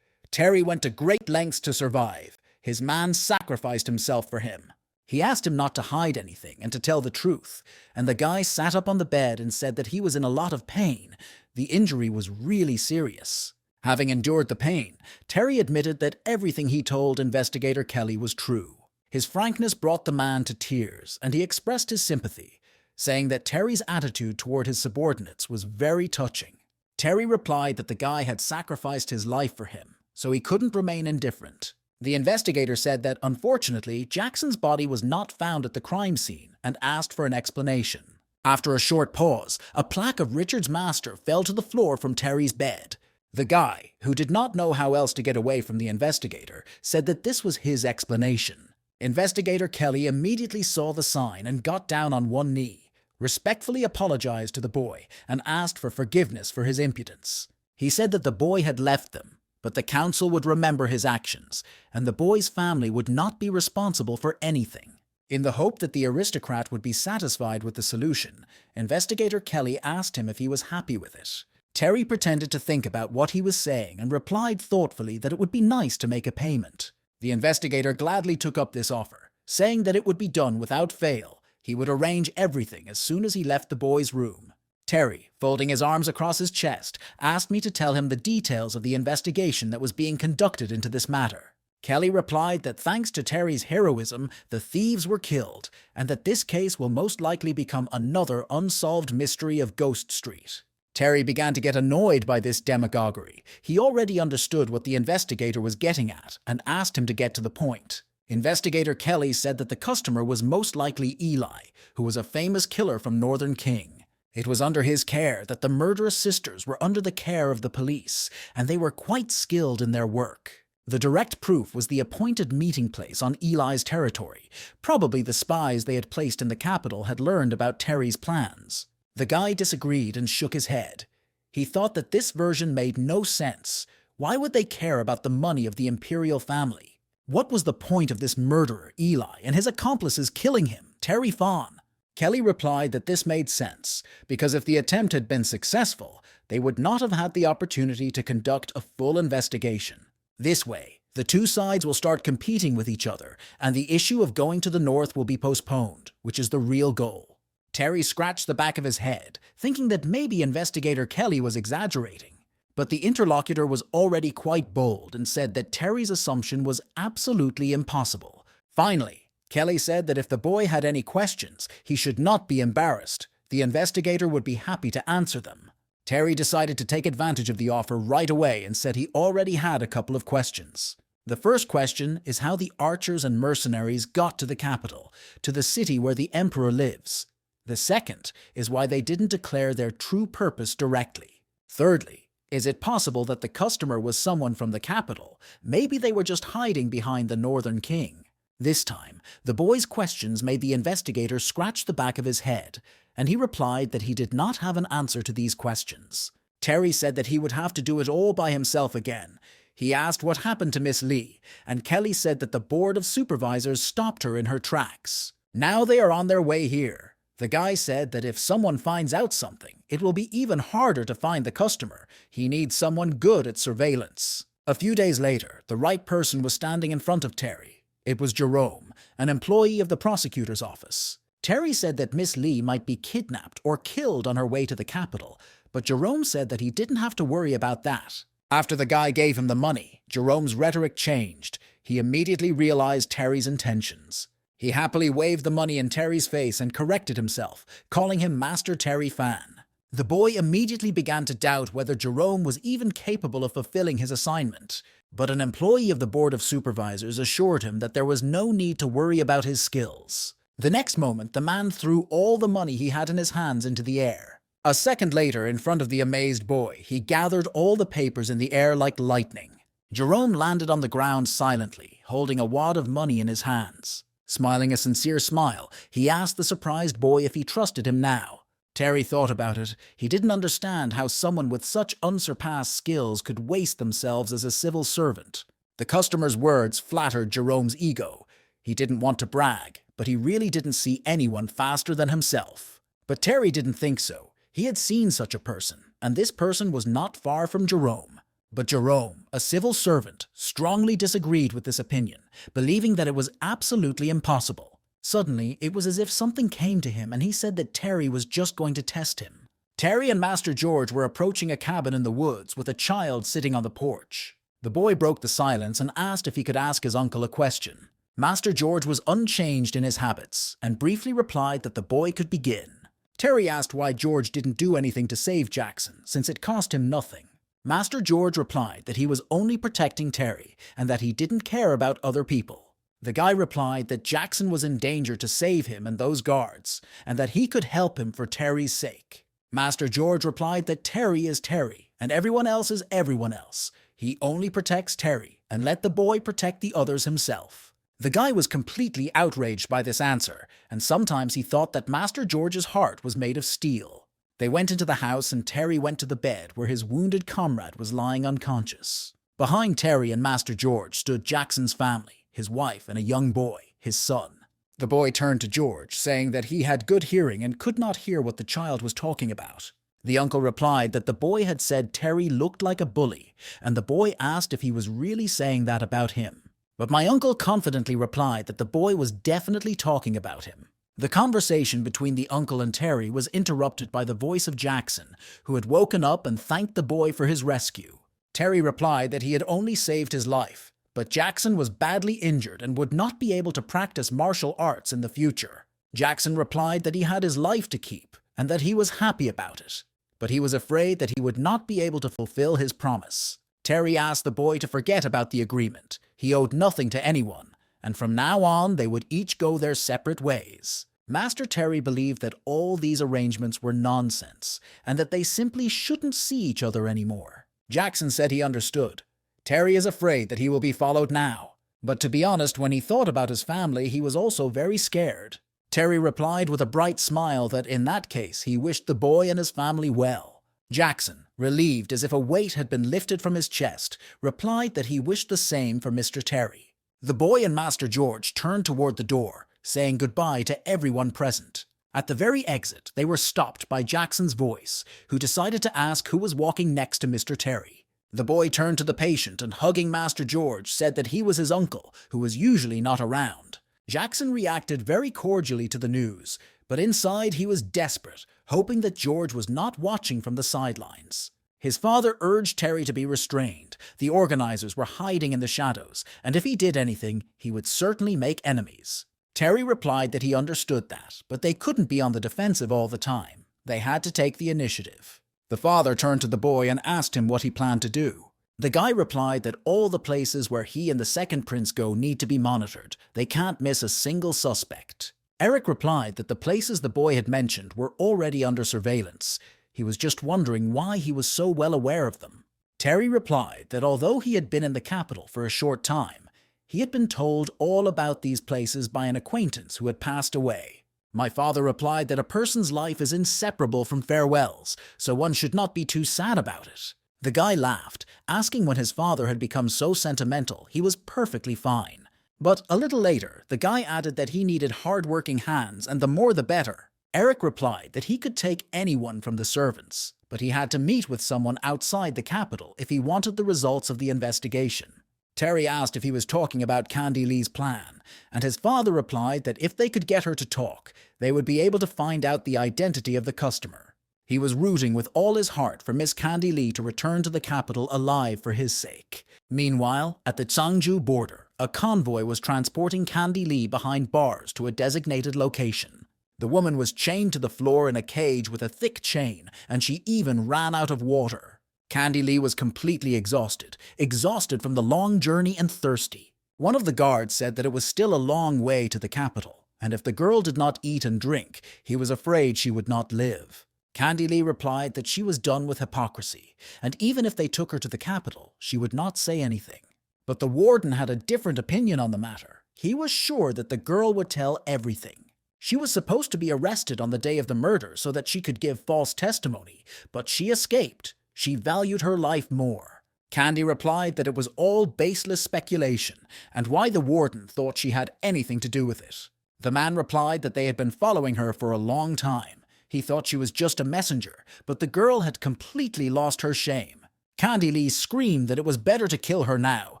Terry went to great lengths to survive. His man sacrificed himself for him. He asked him not to hide anything and to tell the truth, and the guy sat up on the bed and said that he was in a lot of pain. The injury was really serious. Having endured the pain, Terry admitted that everything he told Investigator Kelly was true. His frankness brought the man to tears, and he expressed his sympathy, saying that Terry's attitude toward his subordinates was very touching. Terry replied that the guy had sacrificed his life for him, so he couldn't remain indifferent. The investigator said that, unfortunately, Jackson's body was not found at the crime scene and asked for an explanation. After a short pause, a plaque of Richard's master fell to the floor from Terry's bed. The guy, who did not know how else to get away from the investigator, said that this was his explanation. Investigator Kelly immediately saw the sign and got down on one knee, respectfully apologized to the boy, and asked for forgiveness for his impudence. He said that the boy had left them, but the council would remember his actions, and the boy's family would not be responsible for anything. In the hope that the aristocrat would be satisfied with the solution, Investigator Kelly asked him if he was happy with it. Terry pretended to think about what he was saying and replied thoughtfully that it would be nice to make a payment. The investigator gladly took up this offer, saying that it would be done without fail. He would arrange everything as soon as he left the boy's room. Terry, folding his arms across his chest, asked me to tell him the details of the investigation that was being conducted into this matter. Kelly replied that thanks to Terry's heroism, the thieves were killed, and that this case will most likely become another unsolved mystery of Ghost Street. Terry began to get annoyed by this demagoguery. He already understood what the investigator was getting at and asked him to get to the point. Investigator Kelly said that the customer was most likely Eli, who was a famous killer from Northern King. It was under his care that the murderous sisters were under the care of the police, and they were quite skilled in their work. The direct proof was the appointed meeting place on Eli's territory. Probably the spies they had placed in the capital had learned about Terry's plans. The guy disagreed and shook his head. He thought that this version made no sense. Why would they care about the money of the imperial family? What was the point of this murderer, Eli, and his accomplices killing him, Terry Fawn? Kelly replied that this made sense, because if the attempt had been successful, they would not have had the opportunity to conduct a full investigation. This way, the two sides will start competing with each other, and the issue of going to the north will be postponed, which is the real goal. Terry scratched the back of his head, thinking that maybe Investigator Kelly was exaggerating. But the interlocutor was already quite bold and said that Terry's assumption was absolutely impossible. Finally, Kelly said that if the boy had any questions, he should not be embarrassed. The investigator would be happy to answer them. Terry decided to take advantage of the offer right away and said he already had a couple of questions. The first question is how the archers and mercenaries got to the capital, to the city where the emperor lives. The second is why they didn't declare their true purpose directly. Thirdly, is it possible that the customer was someone from the capital? Maybe they were just hiding behind the Northern King. This time, the boy's questions made the investigator scratch the back of his head, and he replied that he did not have an answer to these questions. Terry said that he would have to do it all by himself again. He asked what happened to Miss Lee, and Kelly said that the board of supervisors stopped her in her tracks. Now they are on their way here. The guy said that if someone finds out something, it will be even harder to find the customer. He needs someone good at surveillance. A few days later, the right person was standing in front of Terry. It was Jerome, an employee of the prosecutor's office. Terry said that Miss Lee might be kidnapped or killed on her way to the capital, but Jerome said that he didn't have to worry about that. After the guy gave him the money, Jerome's rhetoric changed. He immediately realized Terry's intentions. He happily waved the money in Terry's face and corrected himself, calling him Master Terry Fan. The boy immediately began to doubt whether Jerome was even capable of fulfilling his assignment, but an employee of the Board of Supervisors assured him that there was no need to worry about his skills. The next moment, the man threw all the money he had in his hands into the air. A second later, in front of the amazed boy, he gathered all the papers in the air like lightning. Jerome landed on the ground silently, holding a wad of money in his hands. Smiling a sincere smile, he asked the surprised boy if he trusted him now. Terry thought about it. He didn't understand how someone with such unsurpassed skills could waste themselves as a civil servant. The customer's words flattered Jerome's ego. He didn't want to brag, but he really didn't see anyone faster than himself. But Terry didn't think so. He had seen such a person, and this person was not far from Jerome. But Jerome, a civil servant, strongly disagreed with this opinion, believing that it was absolutely impossible. Suddenly, it was as if something came to him and he said that Terry was just going to test him. Terry and Master George were approaching a cabin in the woods with a child sitting on the porch. The boy broke the silence and asked if he could ask his uncle a question. Master George was unchanged in his habits and briefly replied that the boy could begin. Terry asked why George didn't do anything to save Jackson, since it cost him nothing. Master George replied that he was only protecting Terry and that he didn't care about other people. The guy replied that Jackson was in danger to save him and those guards, and that he could help him for Terry's sake. Master George replied that Terry is Terry, and everyone else is everyone else. He only protects Terry, and let the boy protect the others himself. The guy was completely outraged by this answer, and sometimes he thought that Master George's heart was made of steel. They went into the house and Terry went to the bed where his wounded comrade was lying unconscious. Behind Terry and Master George stood Jackson's family, his wife and a young boy, his son. The boy turned to George, saying that he had good hearing and could not hear what the child was talking about. The uncle replied that the boy had said Terry looked like a bully, and the boy asked if he was really saying that about him. But my uncle confidently replied that the boy was definitely talking about him. The conversation between the uncle and Terry was interrupted by the voice of Jackson, who had woken up and thanked the boy for his rescue. Terry replied that he had only saved his life, but Jackson was badly injured and would not be able to practice martial arts in the future. Jackson replied that he had his life to keep and that he was happy about it, but he was afraid that he would not be able to fulfill his promise. Terry asked the boy to forget about the agreement. He owed nothing to anyone, and from now on they would each go their separate ways. Master Terry believed that all these arrangements were nonsense, and that they simply shouldn't see each other anymore. Jackson said he understood. Terry is afraid that he will be followed now, but to be honest, when he thought about his family, he was also very scared. Terry replied with a bright smile that in that case he wished the boy and his family well. Jackson, relieved as if a weight had been lifted from his chest, replied that he wished the same for Mr. Terry. The boy and Master George turned toward the door, saying goodbye to everyone present. At the very exit, they were stopped by Jackson's voice, who decided to ask who was walking next to Mr. Terry. The boy turned to the patient and, hugging Master George, said that he was his uncle, who was usually not around. Jackson reacted very cordially to the news, but inside he was desperate, hoping that George was not watching from the sidelines. His father urged Terry to be restrained. The organizers were hiding in the shadows, and if he did anything, he would certainly make enemies. Terry replied that he understood that, but they couldn't be on the defensive all the time. They had to take the initiative. The father turned to the boy and asked him what he planned to do. The guy replied that all the places where he and the second prince go need to be monitored. They can't miss a single suspect. Eric replied that the places the boy had mentioned were already under surveillance. He was just wondering why he was so well aware of them. Terry replied that although he had been in the capital for a short time, he had been told all about these places by an acquaintance who had passed away. My father replied that a person's life is inseparable from farewells, so one should not be too sad about it. The guy laughed, asking when his father had become so sentimental. He was perfectly fine. But a little later, the guy added that he needed hard-working hands, and the more the better. Eric replied that he could take anyone from the servants, but he had to meet with someone outside the capital if he wanted the results of the investigation. Terry asked if he was talking about Candy Lee's plan, and his father replied that if they could get her to talk, they would be able to find out the identity of the customer. He was rooting with all his heart for Miss Candy Lee to return to the capital alive for his sake. Meanwhile, at the Changju border, a convoy was transporting Candy Lee behind bars to a designated location. The woman was chained to the floor in a cage with a thick chain, and she even ran out of water. Candy Lee was completely exhausted from the long journey and thirsty. One of the guards said that it was still a long way to the capital, and if the girl did not eat and drink, he was afraid she would not live. Candy Lee replied that she was done with hypocrisy, and even if they took her to the capital, she would not say anything. But the warden had a different opinion on the matter. He was sure that the girl would tell everything. She was supposed to be arrested on the day of the murder so that she could give false testimony, but she escaped. She valued her life more. Candy replied that it was all baseless speculation, and why the warden thought she had anything to do with it. The man replied that they had been following her for a long time. He thought she was just a messenger, but the girl had completely lost her shame. Candy Lee screamed that it was better to kill her now,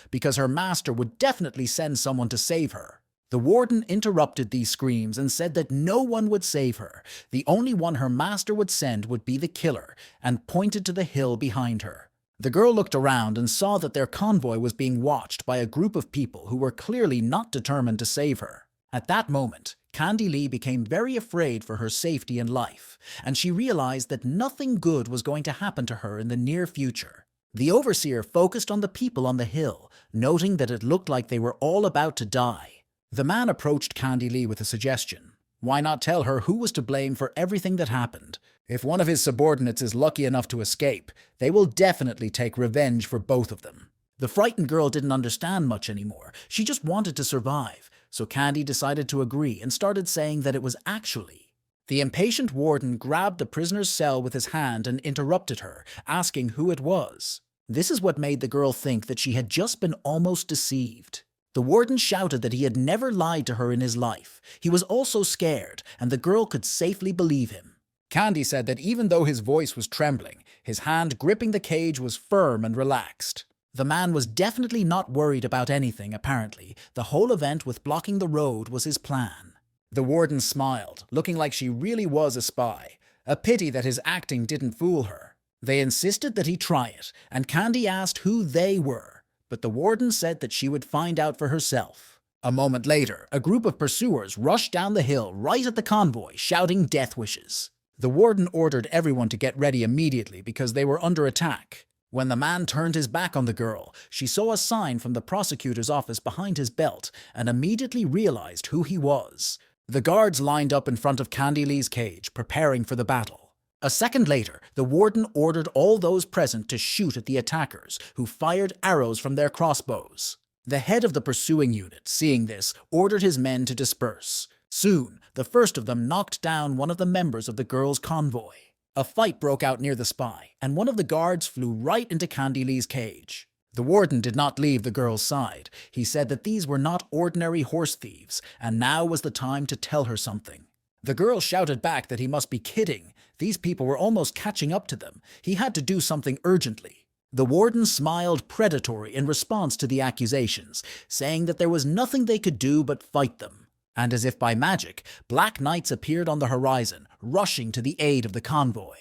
because her master would definitely send someone to save her. The warden interrupted these screams and said that no one would save her. The only one her master would send would be the killer, and pointed to the hill behind her. The girl looked around and saw that their convoy was being watched by a group of people who were clearly not determined to save her. At that moment, Candy Lee became very afraid for her safety and life, and she realized that nothing good was going to happen to her in the near future. The overseer focused on the people on the hill, noting that it looked like they were all about to die. The man approached Candy Lee with a suggestion. Why not tell her who was to blame for everything that happened? If one of his subordinates is lucky enough to escape, they will definitely take revenge for both of them. The frightened girl didn't understand much anymore. She just wanted to survive, so Candy decided to agree and started saying that it was actually. The impatient warden grabbed the prisoner's cell with his hand and interrupted her, asking who it was. This is what made the girl think that she had just been almost deceived. The warden shouted that he had never lied to her in his life. He was also scared, and the girl could safely believe him. Candy said that even though his voice was trembling, his hand gripping the cage was firm and relaxed. The man was definitely not worried about anything, apparently. The whole event with blocking the road was his plan. The warden smiled, looking like she really was a spy. A pity that his acting didn't fool her. They insisted that he try it, and Candy asked who they were, but the warden said that she would find out for herself. A moment later, a group of pursuers rushed down the hill right at the convoy, shouting death wishes. The warden ordered everyone to get ready immediately because they were under attack. When the man turned his back on the girl, she saw a sign from the prosecutor's office behind his belt and immediately realized who he was. The guards lined up in front of Candy Lee's cage, preparing for the battle. A second later, the warden ordered all those present to shoot at the attackers, who fired arrows from their crossbows. The head of the pursuing unit, seeing this, ordered his men to disperse. Soon, the first of them knocked down one of the members of the girl's convoy. A fight broke out near the spy, and one of the guards flew right into Candy Lee's cage. The warden did not leave the girl's side. He said that these were not ordinary horse thieves, and now was the time to tell her something. The girl shouted back that he must be kidding. These people were almost catching up to them. He had to do something urgently. The warden smiled predatory in response to the accusations, saying that there was nothing they could do but fight them. And as if by magic, black knights appeared on the horizon, rushing to the aid of the convoy.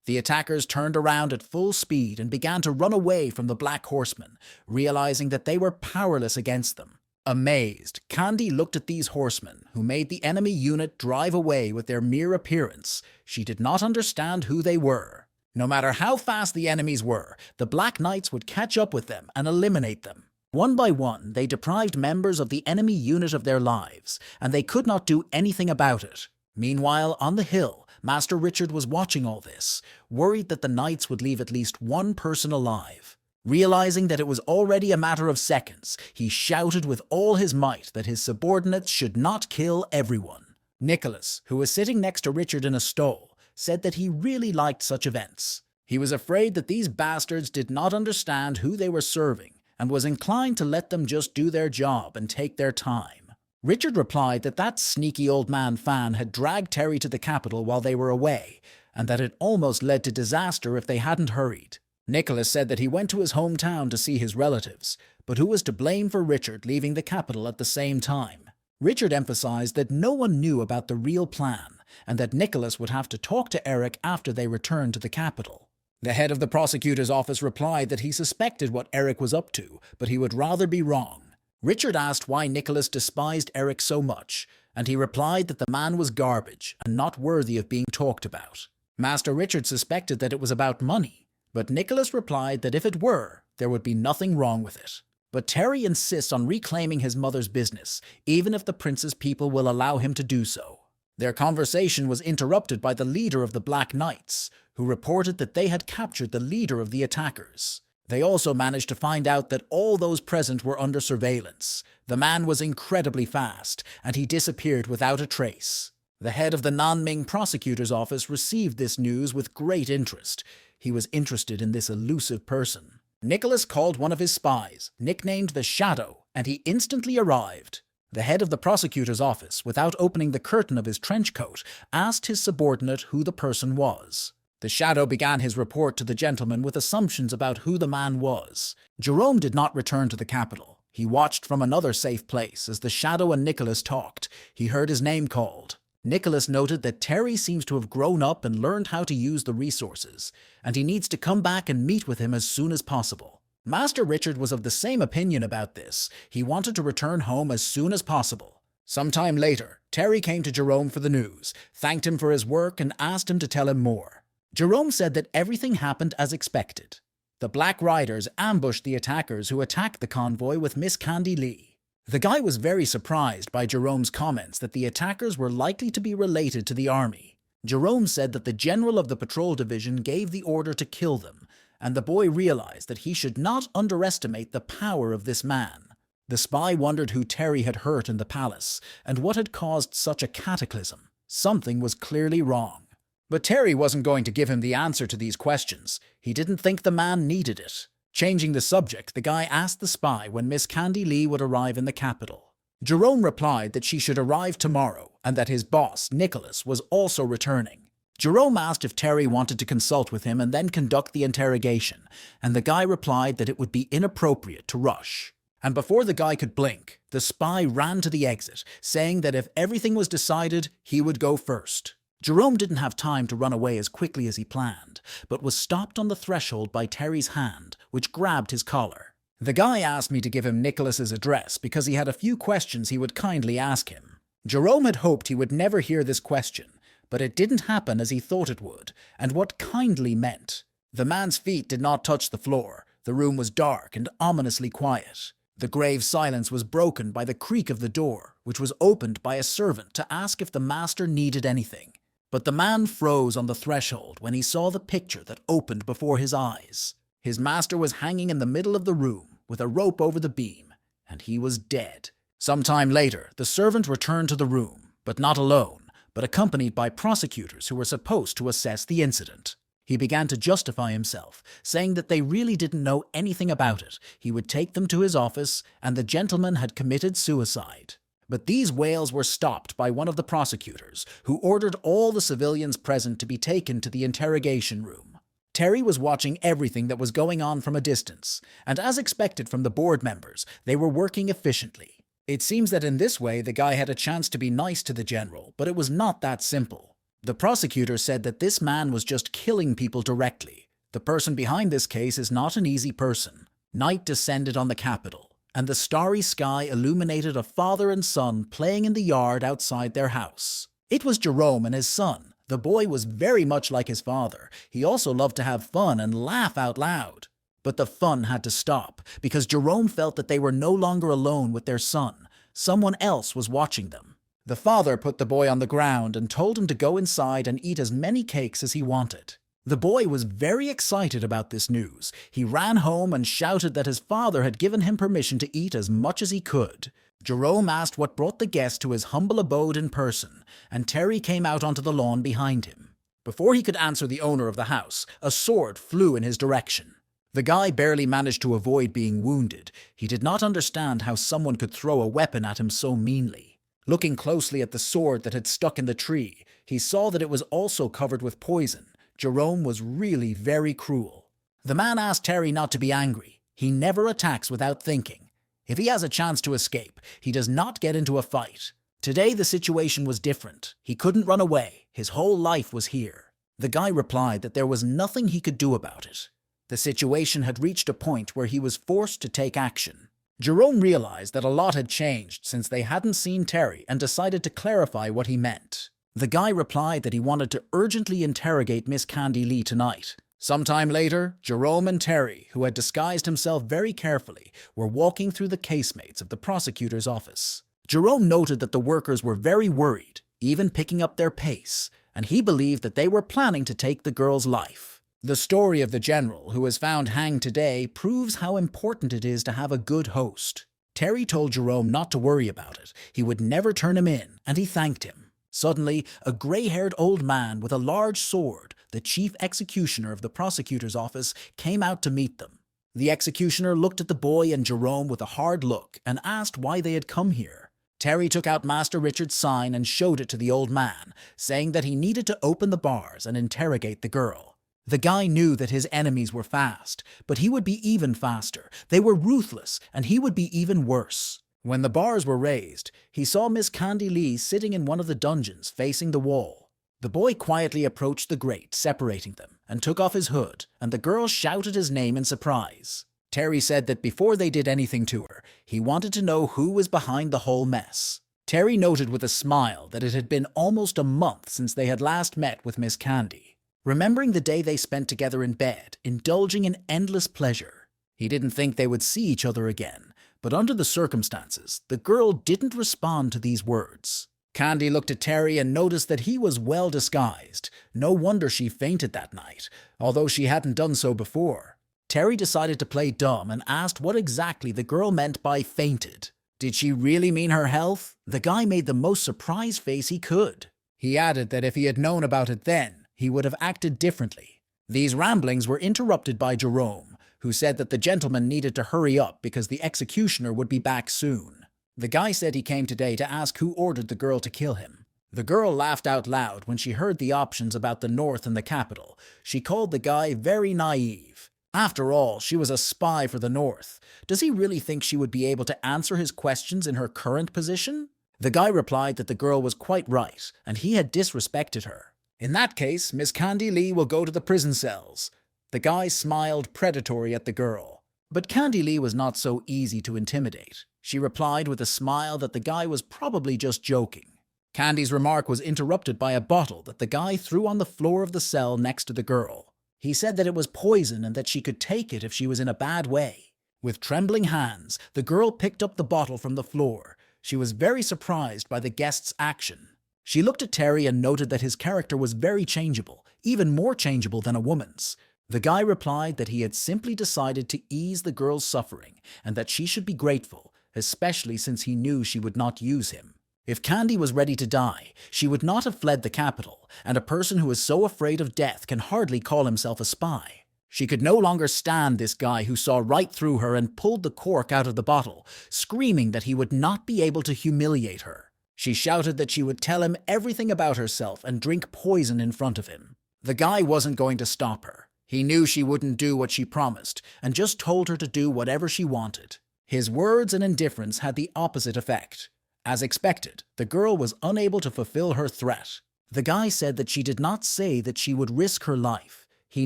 The attackers turned around at full speed and began to run away from the black horsemen, realizing that they were powerless against them. Amazed, Candy looked at these horsemen, who made the enemy unit drive away with their mere appearance. She did not understand who they were. No matter how fast the enemies were, the Black Knights would catch up with them and eliminate them. One by one, they deprived members of the enemy unit of their lives, and they could not do anything about it. Meanwhile, on the hill, Master Richard was watching all this, worried that the Knights would leave at least one person alive. Realizing that it was already a matter of seconds, he shouted with all his might that his subordinates should not kill everyone. Nicholas, who was sitting next to Richard in a stall, said that he really liked such events. He was afraid that these bastards did not understand who they were serving, and was inclined to let them just do their job and take their time. Richard replied that that sneaky old man Fan had dragged Terry to the capital while they were away, and that it almost led to disaster if they hadn't hurried. Nicholas said that he went to his hometown to see his relatives, but who was to blame for Richard leaving the capital at the same time? Richard emphasized that no one knew about the real plan, and that Nicholas would have to talk to Eric after they returned to the capital. The head of the prosecutor's office replied that he suspected what Eric was up to, but he would rather be wrong. Richard asked why Nicholas despised Eric so much, and he replied that the man was garbage and not worthy of being talked about. Master Richard suspected that it was about money, but Nicholas replied that if it were, there would be nothing wrong with it. But Terry insists on reclaiming his mother's business, even if the prince's people will allow him to do so. Their conversation was interrupted by the leader of the Black Knights, who reported that they had captured the leader of the attackers. They also managed to find out that all those present were under surveillance. The man was incredibly fast, and he disappeared without a trace. The head of the Nanming prosecutor's office received this news with great interest. He was interested in this elusive person. Nicholas called one of his spies, nicknamed the Shadow, and he instantly arrived. The head of the prosecutor's office, without opening the curtain of his trench coat, asked his subordinate who the person was. The Shadow began his report to the gentleman with assumptions about who the man was. Jerome did not return to the capital. He watched from another safe place as the Shadow and Nicholas talked. He heard his name called. Nicholas noted that Terry seems to have grown up and learned how to use the resources, and he needs to come back and meet with him as soon as possible. Master Richard was of the same opinion about this. He wanted to return home as soon as possible. Sometime later, Terry came to Jerome for the news, thanked him for his work, and asked him to tell him more. Jerome said that everything happened as expected. The Black Riders ambushed the attackers who attacked the convoy with Miss Candy Lee. The guy was very surprised by Jerome's comments that the attackers were likely to be related to the army. Jerome said that the general of the patrol division gave the order to kill them, and the boy realized that he should not underestimate the power of this man. The spy wondered who Terry had hurt in the palace, and what had caused such a cataclysm. Something was clearly wrong. But Terry wasn't going to give him the answer to these questions. He didn't think the man needed it. Changing the subject, the guy asked the spy when Miss Candy Lee would arrive in the capital. Jerome replied that she should arrive tomorrow, and that his boss, Nicholas, was also returning. Jerome asked if Terry wanted to consult with him and then conduct the interrogation, and the guy replied that it would be inappropriate to rush. And before the guy could blink, the spy ran to the exit, saying that if everything was decided, he would go first. Jerome didn't have time to run away as quickly as he planned, but was stopped on the threshold by Terry's hand, which grabbed his collar. The guy asked me to give him Nicholas's address because he had a few questions he would kindly ask him. Jerome had hoped he would never hear this question, but it didn't happen as he thought it would, and what kindly meant. The man's feet did not touch the floor. The room was dark and ominously quiet. The grave silence was broken by the creak of the door, which was opened by a servant to ask if the master needed anything. But the man froze on the threshold when he saw the picture that opened before his eyes. His master was hanging in the middle of the room with a rope over the beam, and he was dead. Some time later, the servant returned to the room, but not alone, but accompanied by prosecutors who were supposed to assess the incident. He began to justify himself, saying that they really didn't know anything about it. He would take them to his office, and the gentleman had committed suicide. But these wails were stopped by one of the prosecutors, who ordered all the civilians present to be taken to the interrogation room. Terry was watching everything that was going on from a distance, and as expected from the board members, they were working efficiently. It seems that in this way the guy had a chance to be nice to the general, but it was not that simple. The prosecutor said that this man was just killing people directly. The person behind this case is not an easy person. Night descended on the capital, and the starry sky illuminated a father and son playing in the yard outside their house. It was Jerome and his son. The boy was very much like his father. He also loved to have fun and laugh out loud. But the fun had to stop, because Jerome felt that they were no longer alone with their son. Someone else was watching them. The father put the boy on the ground and told him to go inside and eat as many cakes as he wanted. The boy was very excited about this news. He ran home and shouted that his father had given him permission to eat as much as he could. Jerome asked what brought the guest to his humble abode in person, and Terry came out onto the lawn behind him. Before he could answer the owner of the house, a sword flew in his direction. The guy barely managed to avoid being wounded. He did not understand how someone could throw a weapon at him so meanly. Looking closely at the sword that had stuck in the tree, he saw that it was also covered with poison. Jerome was really very cruel. The man asked Terry not to be angry. He never attacks without thinking. If he has a chance to escape, he does not get into a fight. Today the situation was different. He couldn't run away. His whole life was here. The guy replied that there was nothing he could do about it. The situation had reached a point where he was forced to take action. Jerome realized that a lot had changed since they hadn't seen Terry and decided to clarify what he meant. The guy replied that he wanted to urgently interrogate Miss Candy Lee tonight. Sometime later, Jerome and Terry, who had disguised himself very carefully, were walking through the casemates of the prosecutor's office. Jerome noted that the workers were very worried, even picking up their pace, and he believed that they were planning to take the girl's life. The story of the general, who was found hanged today, proves how important it is to have a good host. Terry told Jerome not to worry about it. He would never turn him in, and he thanked him. Suddenly, a gray-haired old man with a large sword, the chief executioner of the prosecutor's office, came out to meet them. The executioner looked at the boy and Jerome with a hard look and asked why they had come here. Terry took out Master Richard's sign and showed it to the old man, saying that he needed to open the bars and interrogate the girl. The guy knew that his enemies were fast, but he would be even faster. They were ruthless, and he would be even worse. When the bars were raised, he saw Miss Candy Lee sitting in one of the dungeons facing the wall. The boy quietly approached the grate separating them and took off his hood, and the girl shouted his name in surprise. Terry said that before they did anything to her, he wanted to know who was behind the whole mess. Terry noted with a smile that it had been almost a month since they had last met with Miss Candy. Remembering the day they spent together in bed, indulging in endless pleasure. He didn't think they would see each other again, but under the circumstances, the girl didn't respond to these words. Candy looked at Terry and noticed that he was well disguised. No wonder she fainted that night, although she hadn't done so before. Terry decided to play dumb and asked what exactly the girl meant by fainted. Did she really mean her health? The guy made the most surprised face he could. He added that if he had known about it then, he would have acted differently. These ramblings were interrupted by Jerome, who said that the gentleman needed to hurry up because the executioner would be back soon. The guy said he came today to ask who ordered the girl to kill him. The girl laughed out loud when she heard the options about the North and the capital. She called the guy very naive. After all, she was a spy for the North. Does he really think she would be able to answer his questions in her current position? The guy replied that the girl was quite right, and he had disrespected her. In that case, Miss Candy Lee will go to the prison cells. The guy smiled predatory at the girl. But Candy Lee was not so easy to intimidate. She replied with a smile that the guy was probably just joking. Candy's remark was interrupted by a bottle that the guy threw on the floor of the cell next to the girl. He said that it was poison and that she could take it if she was in a bad way. With trembling hands, the girl picked up the bottle from the floor. She was very surprised by the guest's action. She looked at Terry and noted that his character was very changeable, even more changeable than a woman's. The guy replied that he had simply decided to ease the girl's suffering and that she should be grateful, especially since he knew she would not use him. If Candy was ready to die, she would not have fled the capital, and a person who is so afraid of death can hardly call himself a spy. She could no longer stand this guy who saw right through her and pulled the cork out of the bottle, screaming that he would not be able to humiliate her. She shouted that she would tell him everything about herself and drink poison in front of him. The guy wasn't going to stop her. He knew she wouldn't do what she promised, and just told her to do whatever she wanted. His words and indifference had the opposite effect. As expected, the girl was unable to fulfill her threat. The guy said that she did not say that she would risk her life. He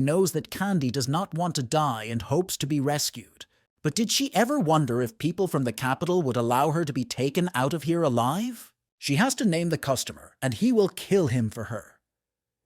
knows that Candy does not want to die and hopes to be rescued. But did she ever wonder if people from the capital would allow her to be taken out of here alive? She has to name the customer, and he will kill him for her.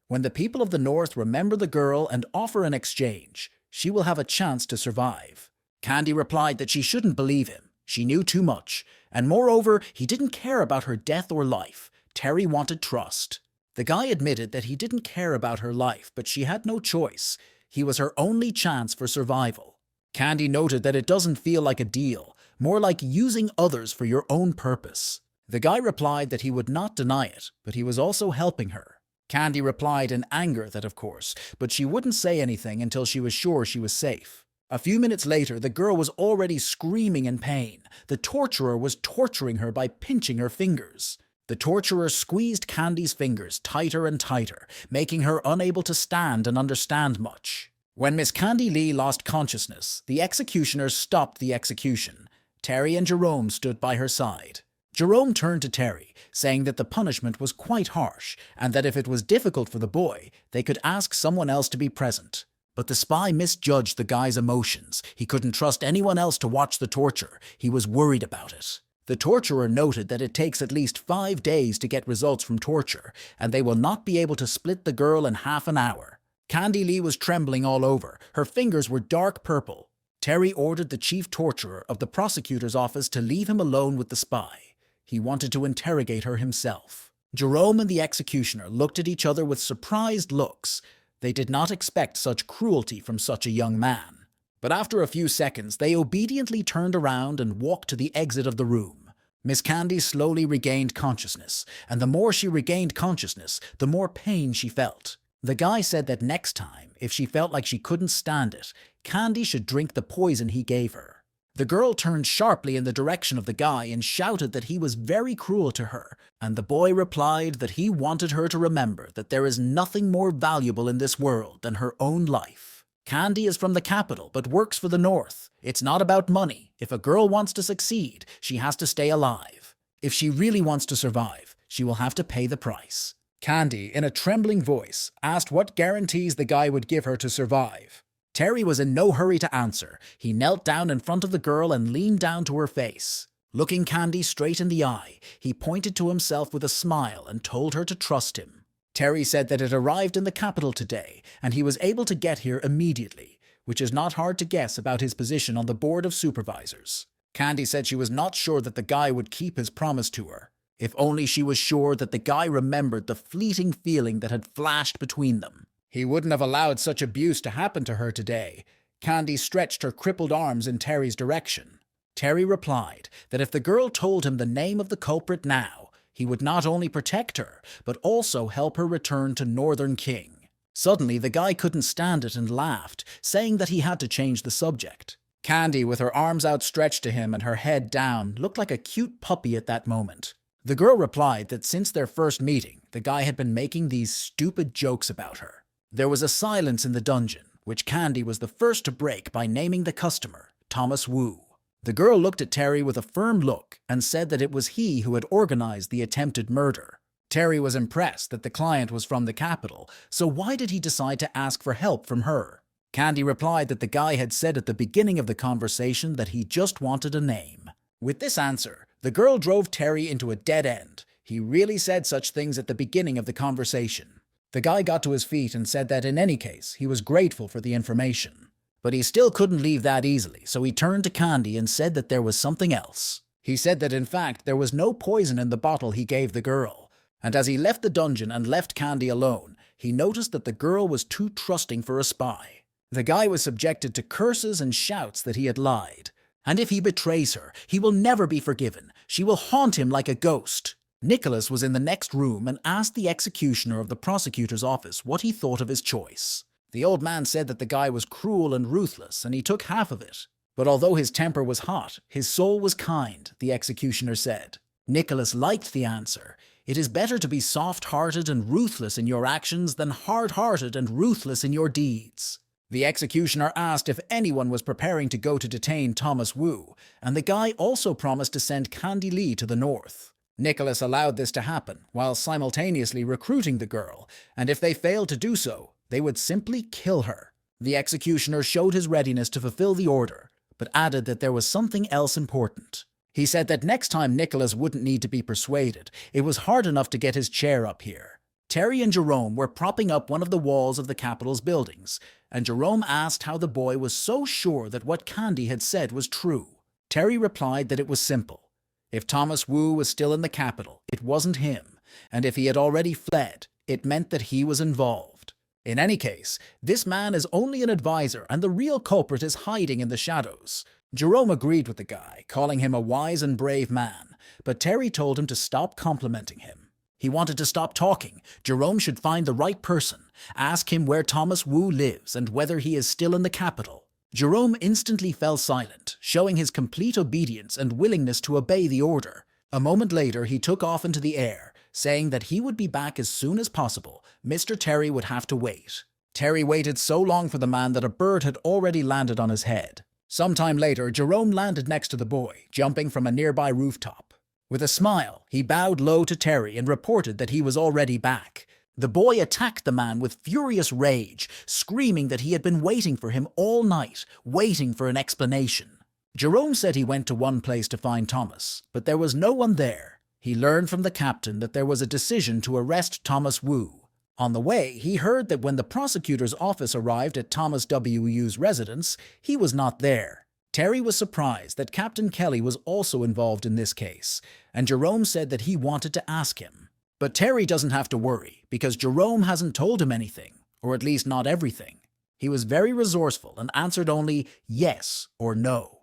When the people of the North remember the girl and offer an exchange, she will have a chance to survive. Candy replied that she shouldn't believe him. She knew too much, and moreover, he didn't care about her death or life. Terry wanted trust. The guy admitted that he didn't care about her life, but she had no choice. He was her only chance for survival. Candy noted that it doesn't feel like a deal, more like using others for your own purpose. The guy replied that he would not deny it, but he was also helping her. Candy replied in anger that of course, but she wouldn't say anything until she was sure she was safe. A few minutes later, the girl was already screaming in pain. The torturer was torturing her by pinching her fingers. The torturer squeezed Candy's fingers tighter and tighter, making her unable to stand and understand much. When Miss Candy Lee lost consciousness, the executioners stopped the execution. Terry and Jerome stood by her side. Jerome turned to Terry, saying that the punishment was quite harsh, and that if it was difficult for the boy, they could ask someone else to be present. But the spy misjudged the guy's emotions. He couldn't trust anyone else to watch the torture. He was worried about it. The torturer noted that it takes at least 5 days to get results from torture, and they will not be able to split the girl in half an hour. Candy Lee was trembling all over. Her fingers were dark purple. Terry ordered the chief torturer of the prosecutor's office to leave him alone with the spy. He wanted to interrogate her himself. Jerome and the executioner looked at each other with surprised looks. They did not expect such cruelty from such a young man. But after a few seconds, they obediently turned around and walked to the exit of the room. Miss Candy slowly regained consciousness, and the more she regained consciousness, the more pain she felt. The guy said that next time, if she felt like she couldn't stand it, Candy should drink the poison he gave her. The girl turned sharply in the direction of the guy and shouted that he was very cruel to her, and the boy replied that he wanted her to remember that there is nothing more valuable in this world than her own life. Candy is from the capital, but works for the North. It's not about money. If a girl wants to succeed, she has to stay alive. If she really wants to survive, she will have to pay the price. Candy, in a trembling voice, asked what guarantees the guy would give her to survive. Terry was in no hurry to answer. He knelt down in front of the girl and leaned down to her face. Looking Candy straight in the eye, he pointed to himself with a smile and told her to trust him. Terry said that it arrived in the capital today, and he was able to get here immediately, which is not hard to guess about his position on the board of supervisors. Candy said she was not sure that the guy would keep his promise to her. If only she was sure that the guy remembered the fleeting feeling that had flashed between them. He wouldn't have allowed such abuse to happen to her today. Candy stretched her crippled arms in Terry's direction. Terry replied that if the girl told him the name of the culprit now, he would not only protect her, but also help her return to Northern King. Suddenly, the guy couldn't stand it and laughed, saying that he had to change the subject. Candy, with her arms outstretched to him and her head down, looked like a cute puppy at that moment. The girl replied that since their first meeting, the guy had been making these stupid jokes about her. There was a silence in the dungeon, which Candy was the first to break by naming the customer, Thomas Wu. The girl looked at Terry with a firm look and said that it was he who had organized the attempted murder. Terry was impressed that the client was from the capital, so why did he decide to ask for help from her? Candy replied that the guy had said at the beginning of the conversation that he just wanted a name. With this answer, the girl drove Terry into a dead end. He really said such things at the beginning of the conversation. The guy got to his feet and said that in any case, he was grateful for the information. But he still couldn't leave that easily, so he turned to Candy and said that there was something else. He said that in fact there was no poison in the bottle he gave the girl. And as he left the dungeon and left Candy alone, he noticed that the girl was too trusting for a spy. The guy was subjected to curses and shouts that he had lied. And if he betrays her, he will never be forgiven. She will haunt him like a ghost. Nicholas was in the next room and asked the executioner of the prosecutor's office what he thought of his choice. The old man said that the guy was cruel and ruthless, and he took half of it. But although his temper was hot, his soul was kind, the executioner said. Nicholas liked the answer. It is better to be soft-hearted and ruthless in your actions than hard-hearted and ruthless in your deeds. The executioner asked if anyone was preparing to go to detain Thomas Wu, and the guy also promised to send Candy Lee to the north. Nicholas allowed this to happen, while simultaneously recruiting the girl, and if they failed to do so, they would simply kill her. The executioner showed his readiness to fulfill the order, but added that there was something else important. He said that next time Nicholas wouldn't need to be persuaded. It was hard enough to get his chair up here. Terry and Jerome were propping up one of the walls of the Capitol's buildings, and Jerome asked how the boy was so sure that what Candy had said was true. Terry replied that it was simple. If Thomas Wu was still in the capital, it wasn't him, and if he had already fled, it meant that he was involved. In any case, this man is only an advisor and the real culprit is hiding in the shadows. Jerome agreed with the guy, calling him a wise and brave man, but Terry told him to stop complimenting him. He wanted to stop talking. Jerome should find the right person, ask him where Thomas Wu lives and whether he is still in the capital. Jerome instantly fell silent, showing his complete obedience and willingness to obey the order. A moment later, he took off into the air, saying that he would be back as soon as possible. Mr. Terry would have to wait. Terry waited so long for the man that a bird had already landed on his head. Sometime later, Jerome landed next to the boy, jumping from a nearby rooftop. With a smile, he bowed low to Terry and reported that he was already back. The boy attacked the man with furious rage, screaming that he had been waiting for him all night, waiting for an explanation. Jerome said he went to one place to find Thomas, but there was no one there. He learned from the captain that there was a decision to arrest Thomas Wu. On the way, he heard that when the prosecutor's office arrived at Thomas W.'s residence, he was not there. Terry was surprised that Captain Kelly was also involved in this case, and Jerome said that he wanted to ask him. But Terry doesn't have to worry, because Jerome hasn't told him anything, or at least not everything. He was very resourceful and answered only yes or no.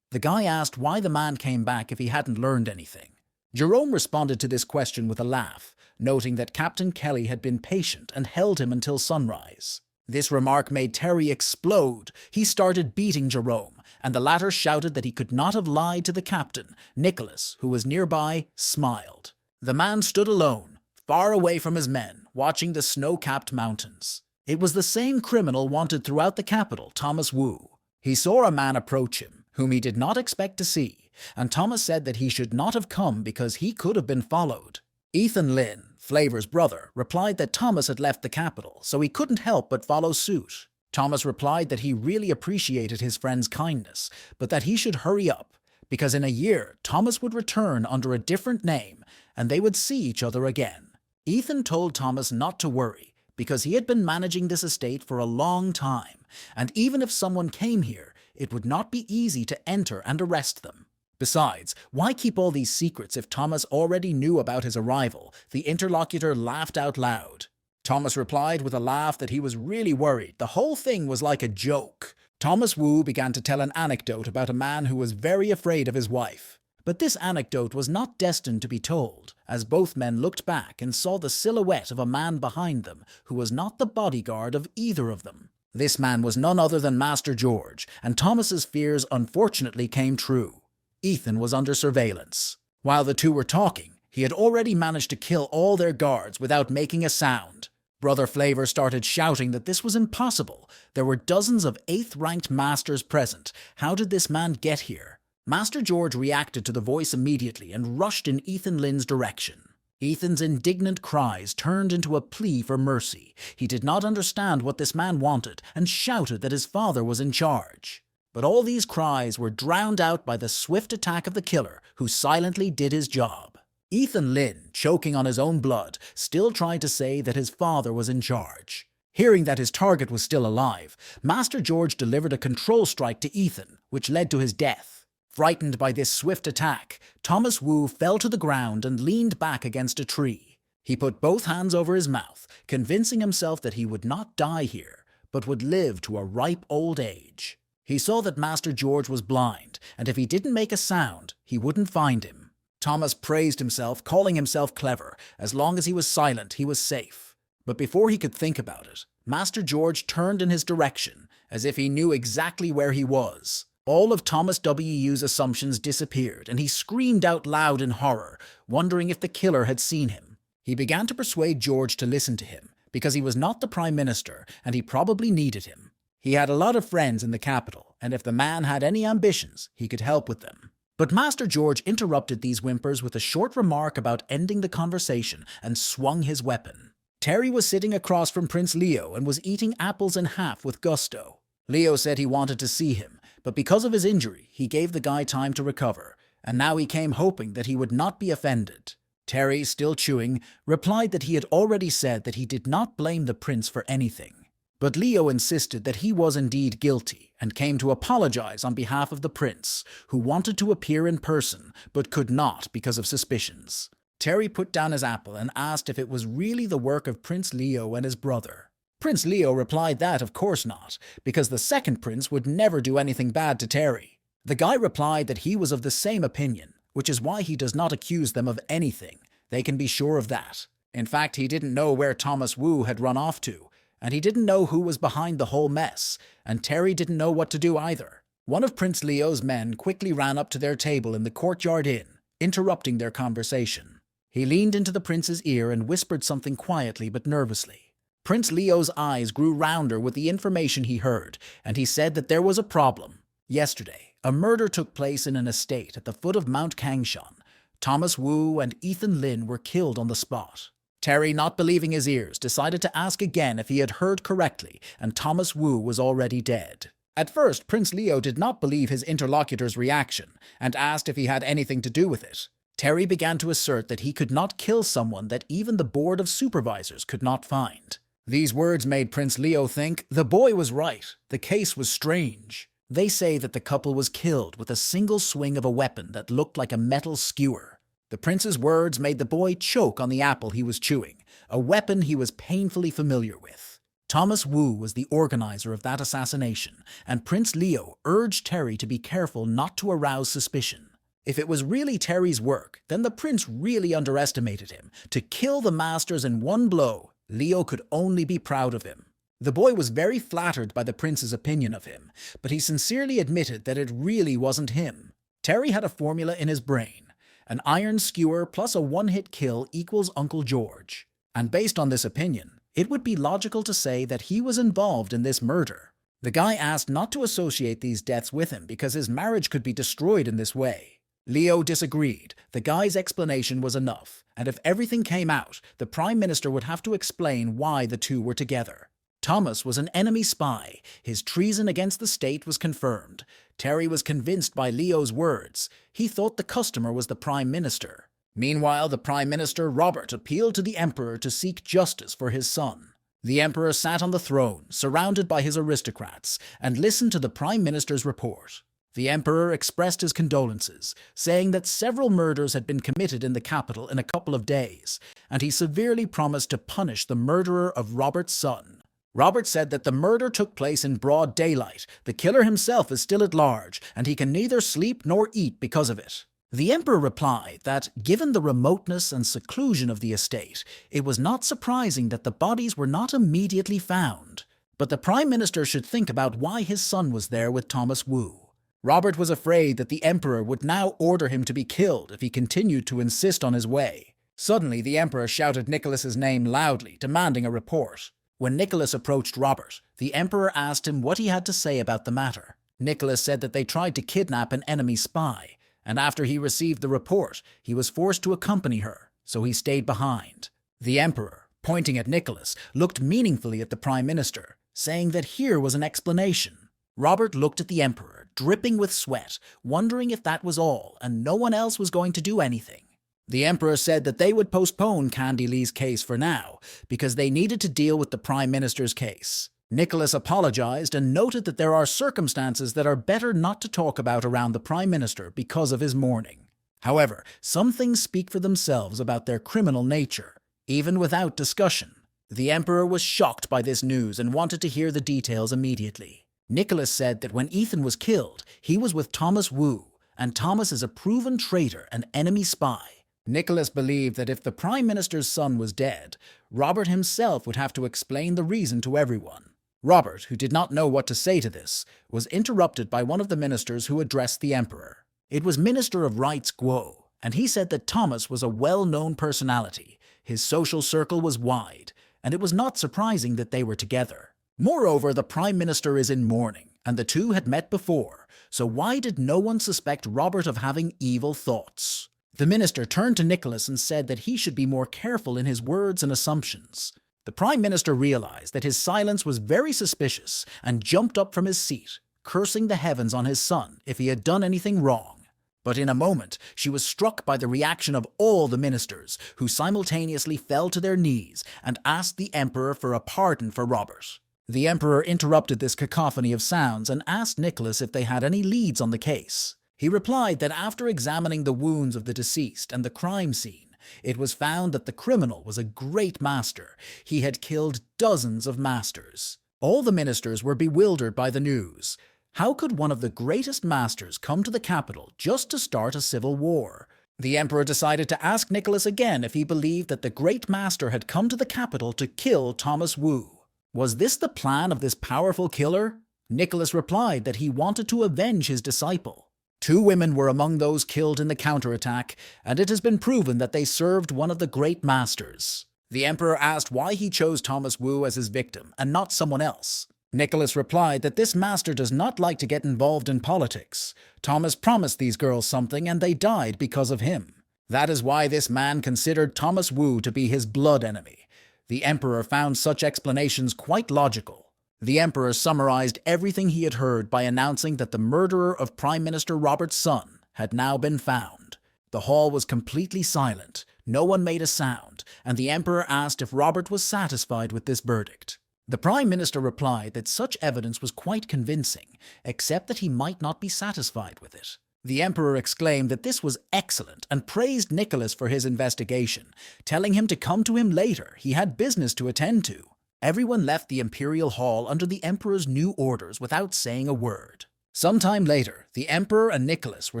The guy asked why the man came back if he hadn't learned anything. Jerome responded to this question with a laugh, noting that Captain Kelly had been patient and held him until sunrise. This remark made Terry explode. He started beating Jerome, and the latter shouted that he could not have lied to the captain. Nicholas, who was nearby, smiled. The man stood alone, far away from his men, watching the snow-capped mountains. It was the same criminal wanted throughout the capital, Thomas Wu. He saw a man approach him, whom he did not expect to see, and Thomas said that he should not have come because he could have been followed. Ethan Lin, Flavor's brother, replied that Thomas had left the capital, so he couldn't help but follow suit. Thomas replied that he really appreciated his friend's kindness, but that he should hurry up, because in a year, Thomas would return under a different name, and they would see each other again. Ethan told Thomas not to worry, because he had been managing this estate for a long time, and even if someone came here, it would not be easy to enter and arrest them. Besides, why keep all these secrets if Thomas already knew about his arrival? The interlocutor laughed out loud. Thomas replied with a laugh that he was really worried. The whole thing was like a joke. Thomas Wu began to tell an anecdote about a man who was very afraid of his wife. But this anecdote was not destined to be told, as both men looked back and saw the silhouette of a man behind them who was not the bodyguard of either of them. This man was none other than Master George, and Thomas's fears unfortunately came true. Ethan was under surveillance. While the two were talking, he had already managed to kill all their guards without making a sound. Brother Flavor started shouting that this was impossible. There were dozens of 8th-ranked masters present. How did this man get here? Master George reacted to the voice immediately and rushed in Ethan Lin's direction. Ethan's indignant cries turned into a plea for mercy. He did not understand what this man wanted and shouted that his father was in charge. But all these cries were drowned out by the swift attack of the killer, who silently did his job. Ethan Lin, choking on his own blood, still tried to say that his father was in charge. Hearing that his target was still alive, Master George delivered a control strike to Ethan, which led to his death. Frightened by this swift attack, Thomas Wu fell to the ground and leaned back against a tree. He put both hands over his mouth, convincing himself that he would not die here, but would live to a ripe old age. He saw that Master George was blind, and if he didn't make a sound, he wouldn't find him. Thomas praised himself, calling himself clever. As long as he was silent, he was safe. But before he could think about it, Master George turned in his direction, as if he knew exactly where he was. All of Thomas W.'s assumptions disappeared, and he screamed out loud in horror, wondering if the killer had seen him. He began to persuade George to listen to him, because he was not the Prime Minister, and he probably needed him. He had a lot of friends in the capital, and if the man had any ambitions, he could help with them. But Master George interrupted these whimpers with a short remark about ending the conversation and swung his weapon. Terry was sitting across from Prince Leo and was eating apples in half with gusto. Leo said he wanted to see him, but because of his injury, he gave the guy time to recover, and now he came hoping that he would not be offended. Terry, still chewing, replied that he had already said that he did not blame the prince for anything. But Leo insisted that he was indeed guilty and came to apologize on behalf of the prince, who wanted to appear in person but could not because of suspicions. Terry put down his apple and asked if it was really the work of Prince Leo and his brother. Prince Leo replied that of course not, because the second prince would never do anything bad to Terry. The guy replied that he was of the same opinion, which is why he does not accuse them of anything. They can be sure of that. In fact, he didn't know where Thomas Wu had run off to, and he didn't know who was behind the whole mess, and Terry didn't know what to do either. One of Prince Leo's men quickly ran up to their table in the Courtyard Inn, interrupting their conversation. He leaned into the prince's ear and whispered something quietly but nervously. Prince Leo's eyes grew rounder with the information he heard, and he said that there was a problem. Yesterday, a murder took place in an estate at the foot of Mount Kangshan. Thomas Wu and Ethan Lin were killed on the spot. Terry, not believing his ears, decided to ask again if he had heard correctly, and Thomas Wu was already dead. At first, Prince Leo did not believe his interlocutor's reaction, and asked if he had anything to do with it. Terry began to assert that he could not kill someone that even the board of supervisors could not find. These words made Prince Leo think the boy was right. The case was strange. They say that the couple was killed with a single swing of a weapon that looked like a metal skewer. The prince's words made the boy choke on the apple he was chewing, a weapon he was painfully familiar with. Thomas Wu was the organizer of that assassination, and Prince Leo urged Terry to be careful not to arouse suspicion. If it was really Terry's work, then the prince really underestimated him. To kill the masters in one blow, Leo could only be proud of him. The boy was very flattered by the prince's opinion of him, but he sincerely admitted that it really wasn't him. Terry had a formula in his brain. An iron skewer plus a one-hit kill equals Uncle George. And based on this opinion, it would be logical to say that he was involved in this murder. The guy asked not to associate these deaths with him because his marriage could be destroyed in this way. Leo disagreed. The guy's explanation was enough, and if everything came out, the Prime Minister would have to explain why the two were together. Thomas was an enemy spy. His treason against the state was confirmed. Terry was convinced by Leo's words. He thought the customer was the Prime Minister. Meanwhile, the Prime Minister, Robert, appealed to the Emperor to seek justice for his son. The emperor sat on the throne, surrounded by his aristocrats, and listened to the prime minister's report. The emperor expressed his condolences, saying that several murders had been committed in the capital in a couple of days, and he severely promised to punish the murderer of Robert's son. Robert said that the murder took place in broad daylight, the killer himself is still at large, and he can neither sleep nor eat because of it. The emperor replied that, given the remoteness and seclusion of the estate, it was not surprising that the bodies were not immediately found. But the prime minister should think about why his son was there with Thomas Wu. Robert was afraid that the emperor would now order him to be killed if he continued to insist on his way. Suddenly, the emperor shouted Nicholas's name loudly, demanding a report. When Nicholas approached Robert, the emperor asked him what he had to say about the matter. Nicholas said that they tried to kidnap an enemy spy, and after he received the report, he was forced to accompany her, so he stayed behind. The emperor, pointing at Nicholas, looked meaningfully at the prime minister, saying that here was an explanation. Robert looked at the emperor, dripping with sweat, wondering if that was all, and no one else was going to do anything. The emperor said that they would postpone Candy Lee's case for now, because they needed to deal with the prime minister's case. Nicholas apologized and noted that there are circumstances that are better not to talk about around the prime minister because of his mourning. However, some things speak for themselves about their criminal nature, even without discussion. The emperor was shocked by this news and wanted to hear the details immediately. Nicholas said that when Ethan was killed, he was with Thomas Wu, and Thomas is a proven traitor and enemy spy. Nicholas believed that if the prime minister's son was dead, Robert himself would have to explain the reason to everyone. Robert, who did not know what to say to this, was interrupted by one of the ministers who addressed the emperor. It was Minister of Rights Guo, and he said that Thomas was a well-known personality, his social circle was wide, and it was not surprising that they were together. Moreover, the prime minister is in mourning, and the two had met before, so why did no one suspect Robert of having evil thoughts? The minister turned to Nicholas and said that he should be more careful in his words and assumptions. The prime minister realized that his silence was very suspicious and jumped up from his seat, cursing the heavens on his son if he had done anything wrong. But in a moment, she was struck by the reaction of all the ministers, who simultaneously fell to their knees and asked the emperor for a pardon for Robert. The emperor interrupted this cacophony of sounds and asked Nicholas if they had any leads on the case. He replied that after examining the wounds of the deceased and the crime scene, it was found that the criminal was a great master. He had killed dozens of masters. All the ministers were bewildered by the news. How could one of the greatest masters come to the capital just to start a civil war? The emperor decided to ask Nicholas again if he believed that the great master had come to the capital to kill Thomas Wu. Was this the plan of this powerful killer? Nicholas replied that he wanted to avenge his disciple. 2 women were among those killed in the counterattack, and it has been proven that they served one of the great masters. The emperor asked why he chose Thomas Wu as his victim and not someone else. Nicholas replied that this master does not like to get involved in politics. Thomas promised these girls something and they died because of him. That is why this man considered Thomas Wu to be his blood enemy. The emperor found such explanations quite logical. The emperor summarized everything he had heard by announcing that the murderer of Prime Minister Robert's son had now been found. The hall was completely silent, no one made a sound, and the emperor asked if Robert was satisfied with this verdict. The prime minister replied that such evidence was quite convincing, except that he might not be satisfied with it. The emperor exclaimed that this was excellent and praised Nicholas for his investigation, telling him to come to him later, he had business to attend to. Everyone left the imperial hall under the emperor's new orders without saying a word. Sometime later, the emperor and Nicholas were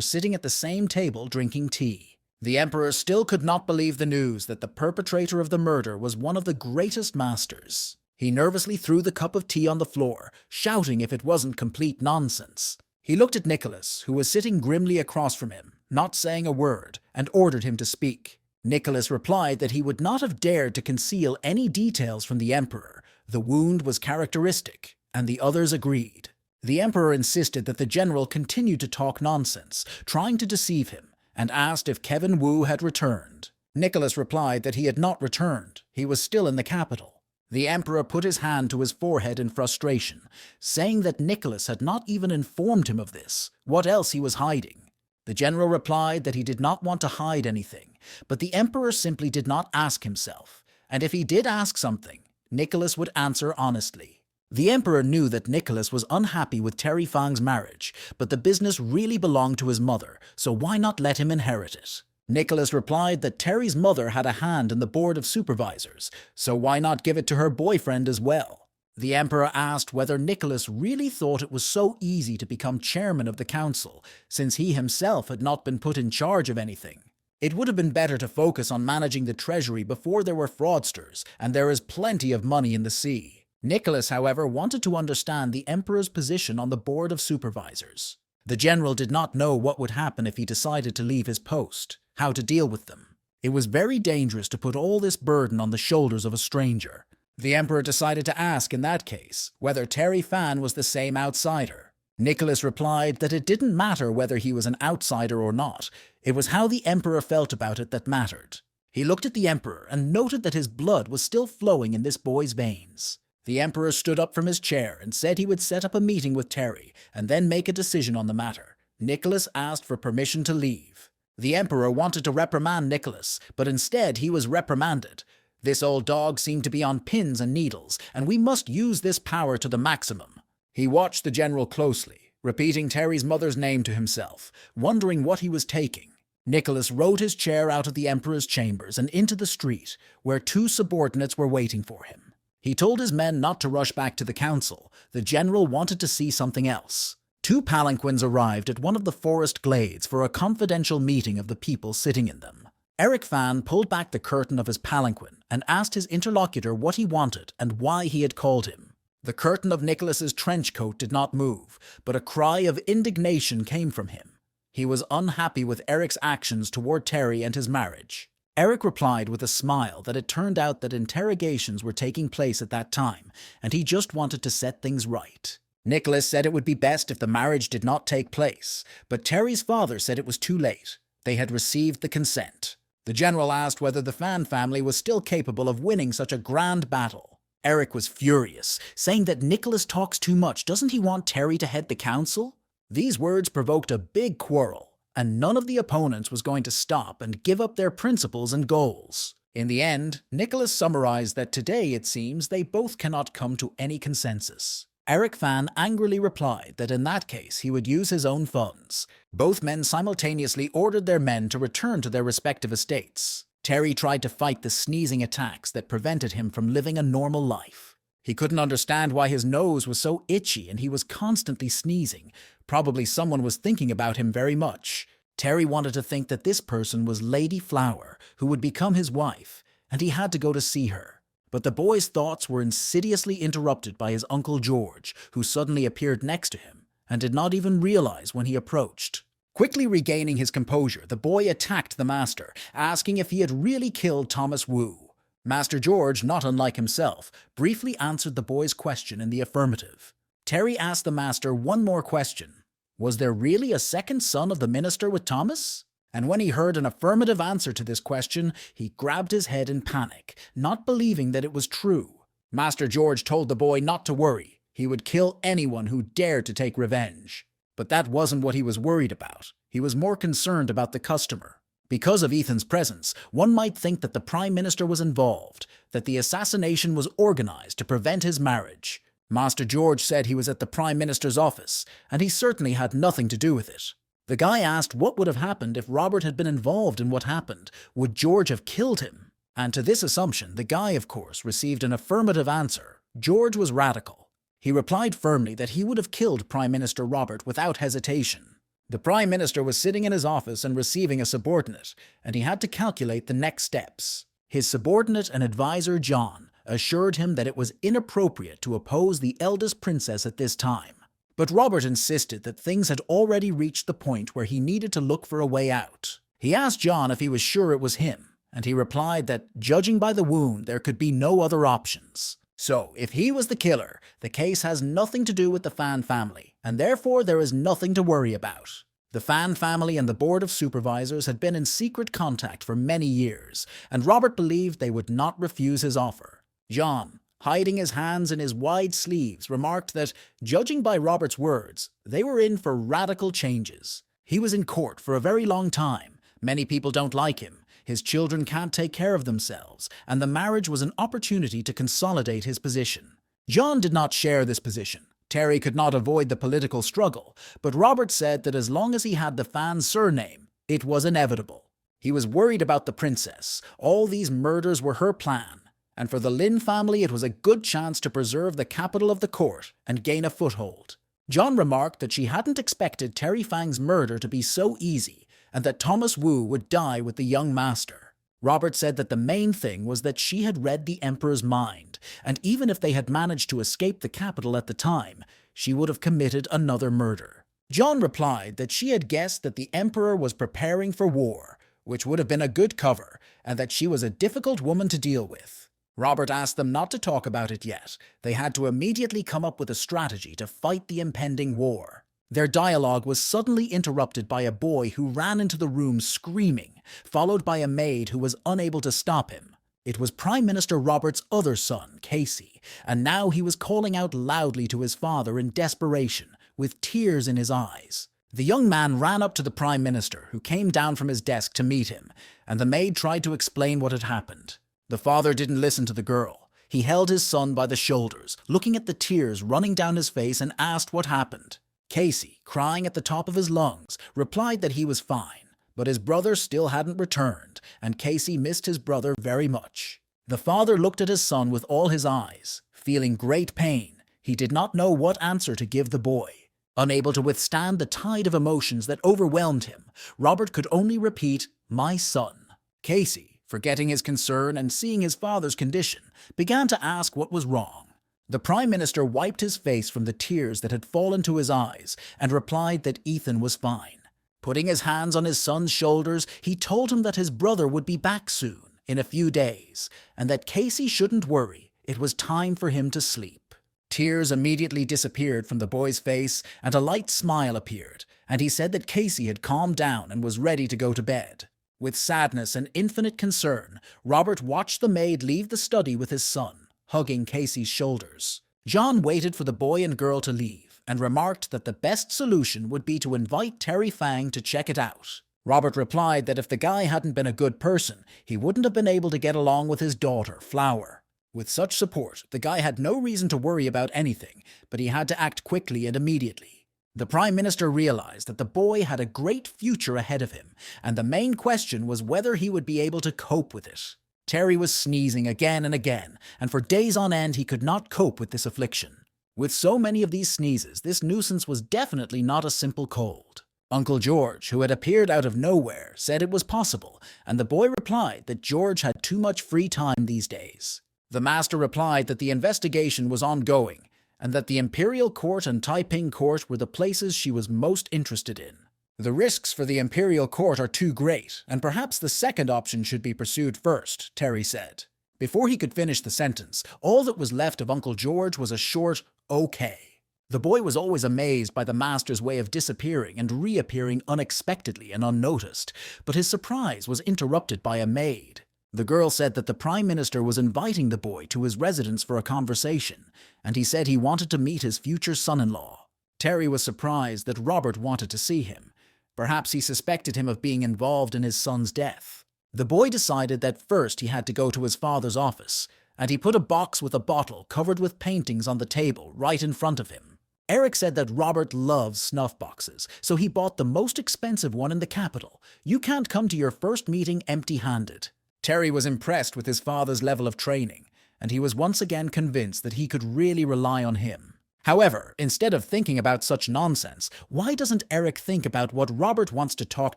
sitting at the same table drinking tea. The emperor still could not believe the news that the perpetrator of the murder was one of the greatest masters. He nervously threw the cup of tea on the floor, shouting if it wasn't complete nonsense. He looked at Nicholas, who was sitting grimly across from him, not saying a word, and ordered him to speak. Nicholas replied that he would not have dared to conceal any details from the emperor. The wound was characteristic, and the others agreed. The emperor insisted that the general continue to talk nonsense, trying to deceive him, and asked if Kevin Wu had returned. Nicholas replied that he had not returned. He was still in the capital. The emperor put his hand to his forehead in frustration, saying that Nicholas had not even informed him of this. What else he was hiding? The general replied that he did not want to hide anything, but the emperor simply did not ask himself, and if he did ask something, Nicholas would answer honestly. The emperor knew that Nicholas was unhappy with Terry Fang's marriage, but the business really belonged to his mother, so why not let him inherit it? Nicholas replied that Terry's mother had a hand in the board of supervisors, so why not give it to her boyfriend as well? The emperor asked whether Nicholas really thought it was so easy to become chairman of the council, since he himself had not been put in charge of anything. It would have been better to focus on managing the treasury before there were fraudsters, and there is plenty of money in the sea. Nicholas, however, wanted to understand the emperor's position on the board of supervisors. The general did not know what would happen if he decided to leave his post, how to deal with them. It was very dangerous to put all this burden on the shoulders of a stranger. The emperor decided to ask, in that case, whether Terry Fan was the same outsider. Nicholas replied that it didn't matter whether he was an outsider or not. It was how the emperor felt about it that mattered. He looked at the emperor and noted that his blood was still flowing in this boy's veins. The emperor stood up from his chair and said he would set up a meeting with Terry and then make a decision on the matter. Nicholas asked for permission to leave. The emperor wanted to reprimand Nicholas, but instead he was reprimanded. This old dog seemed to be on pins and needles, and we must use this power to the maximum. He watched the general closely, repeating Terry's mother's name to himself, wondering what he was taking. Nicholas rode his chair out of the emperor's chambers and into the street, where two subordinates were waiting for him. He told his men not to rush back to the council. The general wanted to see something else. Two palanquins arrived at one of the forest glades for a confidential meeting of the people sitting in them. Eric Fan pulled back the curtain of his palanquin and asked his interlocutor what he wanted and why he had called him. The curtain of Nicholas's trench coat did not move, but a cry of indignation came from him. He was unhappy with Eric's actions toward Terry and his marriage. Eric replied with a smile that it turned out that interrogations were taking place at that time, and he just wanted to set things right. Nicholas said it would be best if the marriage did not take place, but Terry's father said it was too late. They had received the consent. The general asked whether the Fan family was still capable of winning such a grand battle. Eric was furious, saying that Nicholas talks too much. Doesn't he want Terry to head the council? These words provoked a big quarrel, and none of the opponents was going to stop and give up their principles and goals. In the end, Nicholas summarized that today, it seems, they both cannot come to any consensus. Eric Fan angrily replied that in that case he would use his own funds. Both men simultaneously ordered their men to return to their respective estates. Terry tried to fight the sneezing attacks that prevented him from living a normal life. He couldn't understand why his nose was so itchy and he was constantly sneezing. Probably someone was thinking about him very much. Terry wanted to think that this person was Lady Flower, who would become his wife, and he had to go to see her. But the boy's thoughts were insidiously interrupted by his Uncle George, who suddenly appeared next to him, and did not even realize when he approached. Quickly regaining his composure, the boy attacked the master, asking if he had really killed Thomas Wu. Master George, not unlike himself, briefly answered the boy's question in the affirmative. Terry asked the master one more question. Was there really a second son of the minister with Thomas? And when he heard an affirmative answer to this question, he grabbed his head in panic, not believing that it was true. Master George told the boy not to worry. He would kill anyone who dared to take revenge. But that wasn't what he was worried about. He was more concerned about the customer. Because of Ethan's presence, one might think that the Prime Minister was involved, that the assassination was organized to prevent his marriage. Master George said he was at the Prime Minister's office, and he certainly had nothing to do with it. The guy asked what would have happened if Robert had been involved in what happened. Would George have killed him? And to this assumption, the guy, of course, received an affirmative answer. George was radical. He replied firmly that he would have killed Prime Minister Robert without hesitation. The Prime Minister was sitting in his office and receiving a subordinate, and he had to calculate the next steps. His subordinate and advisor, John, assured him that it was inappropriate to oppose the eldest princess at this time. But Robert insisted that things had already reached the point where he needed to look for a way out. He asked John if he was sure it was him, and he replied that, judging by the wound, there could be no other options. So, if he was the killer, the case has nothing to do with the Fan family, and therefore there is nothing to worry about. The Fan family and the Board of Supervisors had been in secret contact for many years, and Robert believed they would not refuse his offer. John, hiding his hands in his wide sleeves, remarked that, judging by Robert's words, they were in for radical changes. He was in court for a very long time. Many people don't like him. his children can't take care of themselves, and the marriage was an opportunity to consolidate his position. John did not share this position. Terry could not avoid the political struggle, but Robert said that as long as he had the Fan's surname, it was inevitable. He was worried about the princess. All these murders were her plan, and for the Lin family it was a good chance to preserve the capital of the court and gain a foothold. John remarked that she hadn't expected Terry Fang's murder to be so easy, and that Thomas Wu would die with the young master. Robert said that the main thing was that she had read the Emperor's mind, and even if they had managed to escape the capital at the time, she would have committed another murder. John replied that she had guessed that the Emperor was preparing for war, which would have been a good cover, and that she was a difficult woman to deal with. Robert asked them not to talk about it yet. They had to immediately come up with a strategy to fight the impending war. Their dialogue was suddenly interrupted by a boy who ran into the room screaming, followed by a maid who was unable to stop him. It was Prime Minister Robert's other son, Casey, and now he was calling out loudly to his father in desperation, with tears in his eyes. The young man ran up to the Prime Minister, who came down from his desk to meet him, and the maid tried to explain what had happened. The father didn't listen to the girl. He held his son by the shoulders, looking at the tears running down his face, and asked what happened. Casey, crying at the top of his lungs, replied that he was fine, but his brother still hadn't returned, and Casey missed his brother very much. The father looked at his son with all his eyes, feeling great pain. He did not know what answer to give the boy. Unable to withstand the tide of emotions that overwhelmed him, Robert could only repeat, "My son." Casey, forgetting his concern and seeing his father's condition, began to ask what was wrong. The Prime Minister wiped his face from the tears that had fallen to his eyes and replied that Ethan was fine. Putting his hands on his son's shoulders, he told him that his brother would be back soon, in a few days, and that Casey shouldn't worry. It was time for him to sleep. Tears immediately disappeared from the boy's face, and a light smile appeared, and he said that Casey had calmed down and was ready to go to bed. With sadness and infinite concern, Robert watched the maid leave the study with his son, hugging Casey's shoulders. John waited for the boy and girl to leave, and remarked that the best solution would be to invite Terry Fang to check it out. Robert replied that if the guy hadn't been a good person, he wouldn't have been able to get along with his daughter, Flower. With such support, the guy had no reason to worry about anything, but he had to act quickly and immediately. The Prime Minister realized that the boy had a great future ahead of him, and the main question was whether he would be able to cope with it. Terry was sneezing again and again, and for days on end he could not cope with this affliction. With so many of these sneezes, this nuisance was definitely not a simple cold. Uncle George, who had appeared out of nowhere, said it was possible, and the boy replied that George had too much free time these days. The master replied that the investigation was ongoing, and that the Imperial Court and Taiping Court were the places she was most interested in. The risks for the Imperial Court are too great, and perhaps the second option should be pursued first, Terry said. Before he could finish the sentence, all that was left of Uncle George was a short, "okay." The boy was always amazed by the master's way of disappearing and reappearing unexpectedly and unnoticed, but his surprise was interrupted by a maid. The girl said that the Prime Minister was inviting the boy to his residence for a conversation, and he said he wanted to meet his future son-in-law. Terry was surprised that Robert wanted to see him. Perhaps he suspected him of being involved in his son's death. The boy decided that first he had to go to his father's office, and he put a box with a bottle covered with paintings on the table right in front of him. Eric said that Robert loves snuff boxes, so he bought the most expensive one in the capital. You can't come to your first meeting empty-handed. Terry was impressed with his father's level of training, and he was once again convinced that he could really rely on him. However, instead of thinking about such nonsense, why doesn't Eric think about what Robert wants to talk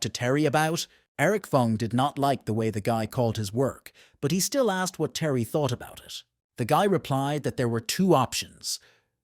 to Terry about? Eric Fung did not like the way the guy called his work, but he still asked what Terry thought about it. The guy replied that there were two options.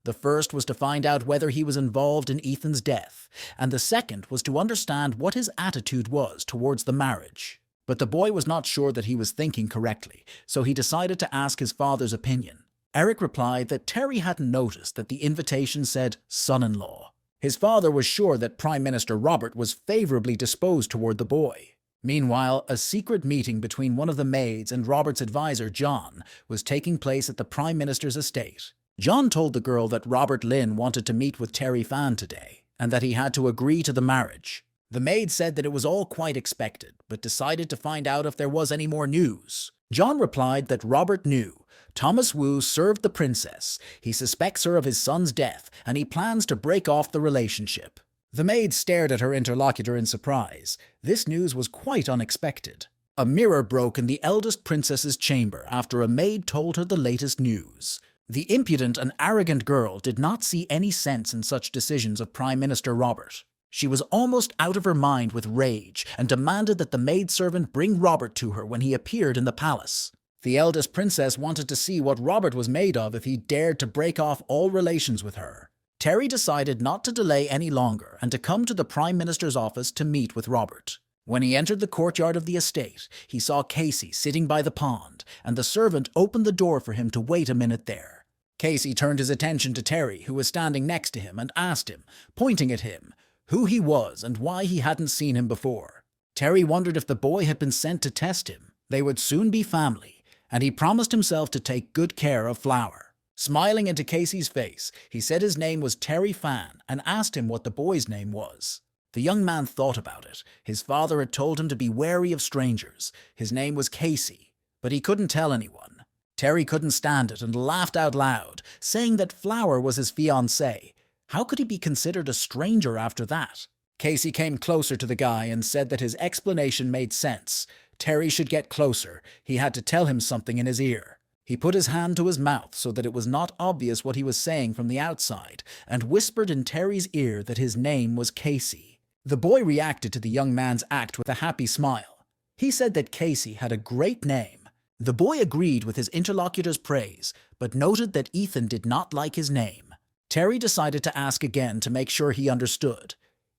The first was to find out whether he was involved in Ethan's death, and the second was to understand what his attitude was towards the marriage. But the boy was not sure that he was thinking correctly, so he decided to ask his father's opinion. Eric replied that Terry hadn't noticed that the invitation said son-in-law. His father was sure that Prime Minister Robert was favorably disposed toward the boy. Meanwhile, a secret meeting between one of the maids and Robert's advisor, John, was taking place at the Prime Minister's estate. John told the girl that Robert Lin wanted to meet with Terry Fan today, and that he had to agree to the marriage. The maid said that it was all quite expected, but decided to find out if there was any more news. John replied that Robert knew. Thomas Wu served the princess. He suspects her of his son's death, and he plans to break off the relationship. The maid stared at her interlocutor in surprise. This news was quite unexpected. A mirror broke in the eldest princess's chamber after a maid told her the latest news. The impudent and arrogant girl did not see any sense in such decisions of Prime Minister Robert. She was almost out of her mind with rage and demanded that the maidservant bring Robert to her when he appeared in the palace. The eldest princess wanted to see what Robert was made of if he dared to break off all relations with her. Terry decided not to delay any longer and to come to the Prime Minister's office to meet with Robert. When he entered the courtyard of the estate, he saw Casey sitting by the pond, and the servant opened the door for him to wait a minute there. Casey turned his attention to Terry, who was standing next to him, and asked him, pointing at him, who he was and why he hadn't seen him before. Terry wondered if the boy had been sent to test him. They would soon be family, and he promised himself to take good care of Flower. Smiling into Casey's face, he said his name was Terry Fan and asked him what the boy's name was. The young man thought about it. His father had told him to be wary of strangers. His name was Casey, but he couldn't tell anyone. Terry couldn't stand it and laughed out loud, saying that Flower was his fiancée. How could he be considered a stranger after that? Casey came closer to the guy and said that his explanation made sense. Terry should get closer. He had to tell him something in his ear. He put his hand to his mouth so that it was not obvious what he was saying from the outside, and whispered in Terry's ear that his name was Casey. The boy reacted to the young man's act with a happy smile. He said that Casey had a great name. The boy agreed with his interlocutor's praise, but noted that Ethan did not like his name. Terry decided to ask again to make sure he understood.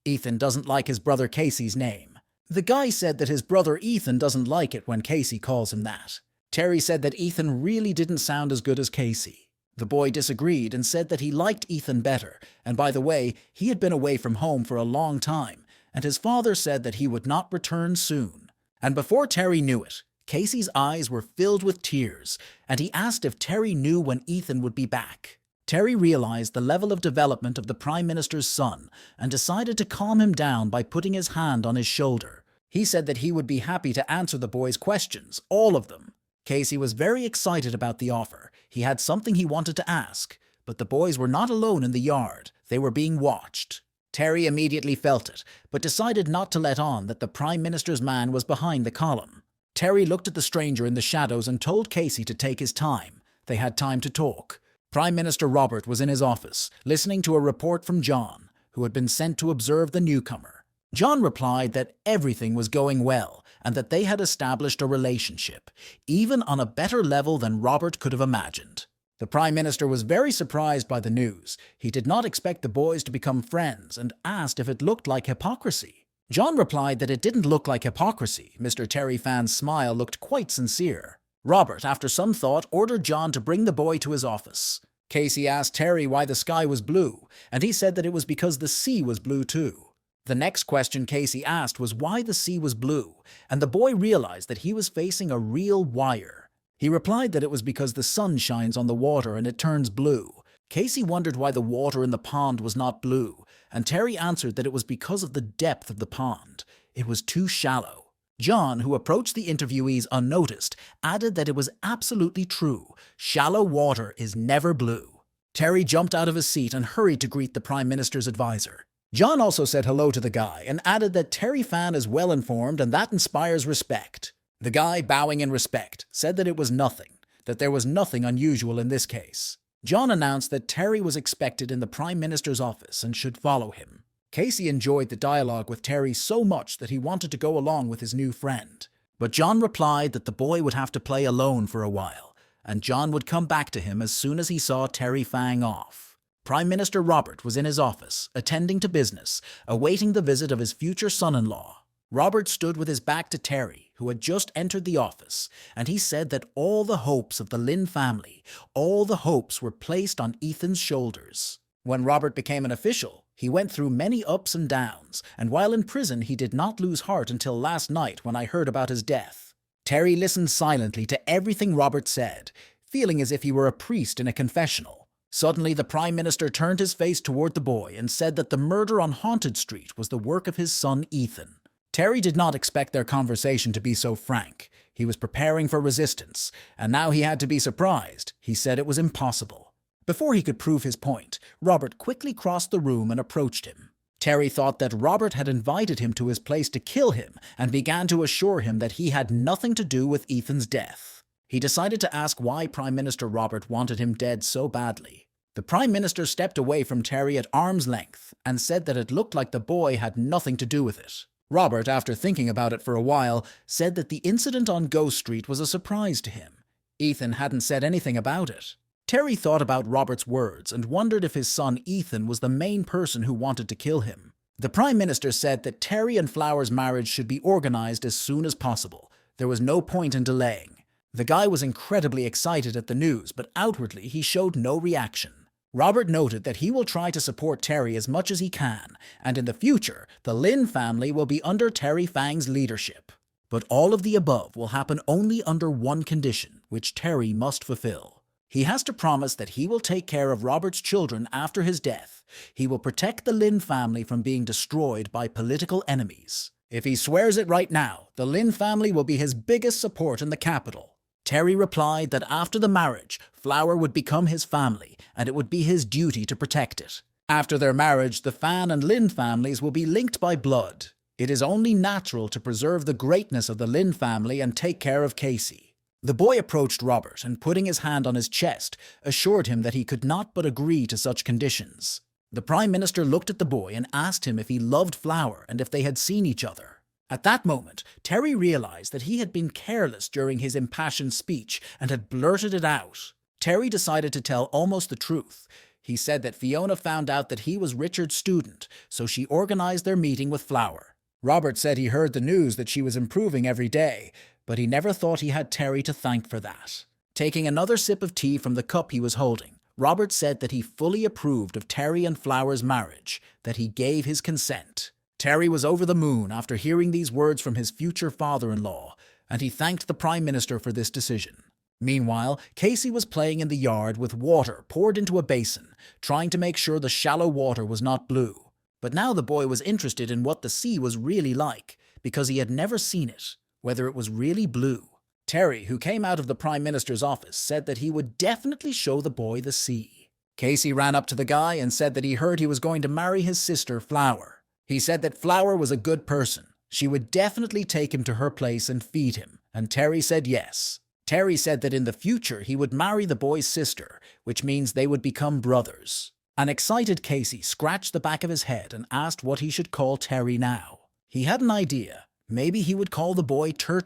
Ethan doesn't like his brother Casey's name. The guy said that his brother Ethan doesn't like it when Casey calls him that. Terry said that Ethan really didn't sound as good as Casey. The boy disagreed and said that he liked Ethan better, and by the way, he had been away from home for a long time, and his father said that he would not return soon. And before Terry knew it, Casey's eyes were filled with tears, and he asked if Terry knew when Ethan would be back. Terry realized the level of development of the Prime Minister's son and decided to calm him down by putting his hand on his shoulder. He said that he would be happy to answer the boy's questions, all of them. Casey was very excited about the offer. He had something he wanted to ask, but the boys were not alone in the yard. They were being watched. Terry immediately felt it, but decided not to let on that the Prime Minister's man was behind the column. Terry looked at the stranger in the shadows and told Casey to take his time. They had time to talk. Prime Minister Robert was in his office, listening to a report from John, who had been sent to observe the newcomer. John replied that everything was going well, and that they had established a relationship, even on a better level than Robert could have imagined. The Prime Minister was very surprised by the news. He did not expect the boys to become friends and asked if it looked like hypocrisy. John replied that it didn't look like hypocrisy. Mr. Terry Fan's smile looked quite sincere. Robert, after some thought, ordered John to bring the boy to his office. Casey asked Terry why the sky was blue, and he said that it was because the sea was blue too. The next question Casey asked was why the sea was blue, and the boy realized that he was facing a real wire. He replied that it was because the sun shines on the water and it turns blue. Casey wondered why the water in the pond was not blue, and Terry answered that it was because of the depth of the pond. It was too shallow. John, who approached the interviewees unnoticed, added that it was absolutely true. Shallow water is never blue. Terry jumped out of his seat and hurried to greet the Prime Minister's advisor. John also said hello to the guy and added that Terry Fan is well informed and that inspires respect. The guy, bowing in respect, said that it was nothing, that there was nothing unusual in this case. John announced that Terry was expected in the Prime Minister's office and should follow him. Casey enjoyed the dialogue with Terry so much that he wanted to go along with his new friend. But John replied that the boy would have to play alone for a while, and John would come back to him as soon as he saw Terry Fang off. Prime Minister Robert was in his office, attending to business, awaiting the visit of his future son-in-law. Robert stood with his back to Terry, who had just entered the office, and he said that all the hopes of the Lin family, all the hopes were placed on Ethan's shoulders. When Robert became an official, he went through many ups and downs, and while in prison he did not lose heart until last night when I heard about his death. Terry listened silently to everything Robert said, feeling as if he were a priest in a confessional. Suddenly, the Prime Minister turned his face toward the boy and said that the murder on Haunted Street was the work of his son Ethan. Terry did not expect their conversation to be so frank. He was preparing for resistance, and now he had to be surprised. He said it was impossible. Before he could prove his point, Robert quickly crossed the room and approached him. Terry thought that Robert had invited him to his place to kill him and began to assure him that he had nothing to do with Ethan's death. He decided to ask why Prime Minister Robert wanted him dead so badly. The Prime Minister stepped away from Terry at arm's length and said that it looked like the boy had nothing to do with it. Robert, after thinking about it for a while, said that the incident on Ghost Street was a surprise to him. Ethan hadn't said anything about it. Terry thought about Robert's words and wondered if his son Ethan was the main person who wanted to kill him. The Prime Minister said that Terry and Flower's marriage should be organized as soon as possible. There was no point in delaying. The guy was incredibly excited at the news, but outwardly he showed no reaction. Robert noted that he will try to support Terry as much as he can, and in the future, the Lin family will be under Terry Fang's leadership. But all of the above will happen only under one condition, which Terry must fulfill. He has to promise that he will take care of Robert's children after his death. He will protect the Lin family from being destroyed by political enemies. If he swears it right now, the Lin family will be his biggest support in the capital. Terry replied that after the marriage, Flower would become his family, and it would be his duty to protect it. After their marriage, the Fan and Lin families will be linked by blood. It is only natural to preserve the greatness of the Lin family and take care of Casey. The boy approached Robert and, putting his hand on his chest, assured him that he could not but agree to such conditions. The Prime Minister looked at the boy and asked him if he loved Flower and if they had seen each other. At that moment, Terry realized that he had been careless during his impassioned speech and had blurted it out. Terry decided to tell almost the truth. He said that Fiona found out that he was Richard's student, so she organized their meeting with Flower. Robert said he heard the news that she was improving every day, but he never thought he had Terry to thank for that. Taking another sip of tea from the cup he was holding, Robert said that he fully approved of Terry and Flower's marriage, that he gave his consent. Terry was over the moon after hearing these words from his future father-in-law, and he thanked the Prime Minister for this decision. Meanwhile, Casey was playing in the yard with water poured into a basin, trying to make sure the shallow water was not blue. But now the boy was interested in what the sea was really like, because he had never seen it, whether it was really blue. Terry, who came out of the Prime Minister's office, said that he would definitely show the boy the sea. Casey ran up to the guy and said that he heard he was going to marry his sister, Flower. He said that Flower was a good person. She would definitely take him to her place and feed him, and Terry said yes. Terry said that in the future he would marry the boy's sister, which means they would become brothers. An excited Casey scratched the back of his head and asked what he should call Terry now. He had an idea. Maybe he would call the boy Ter.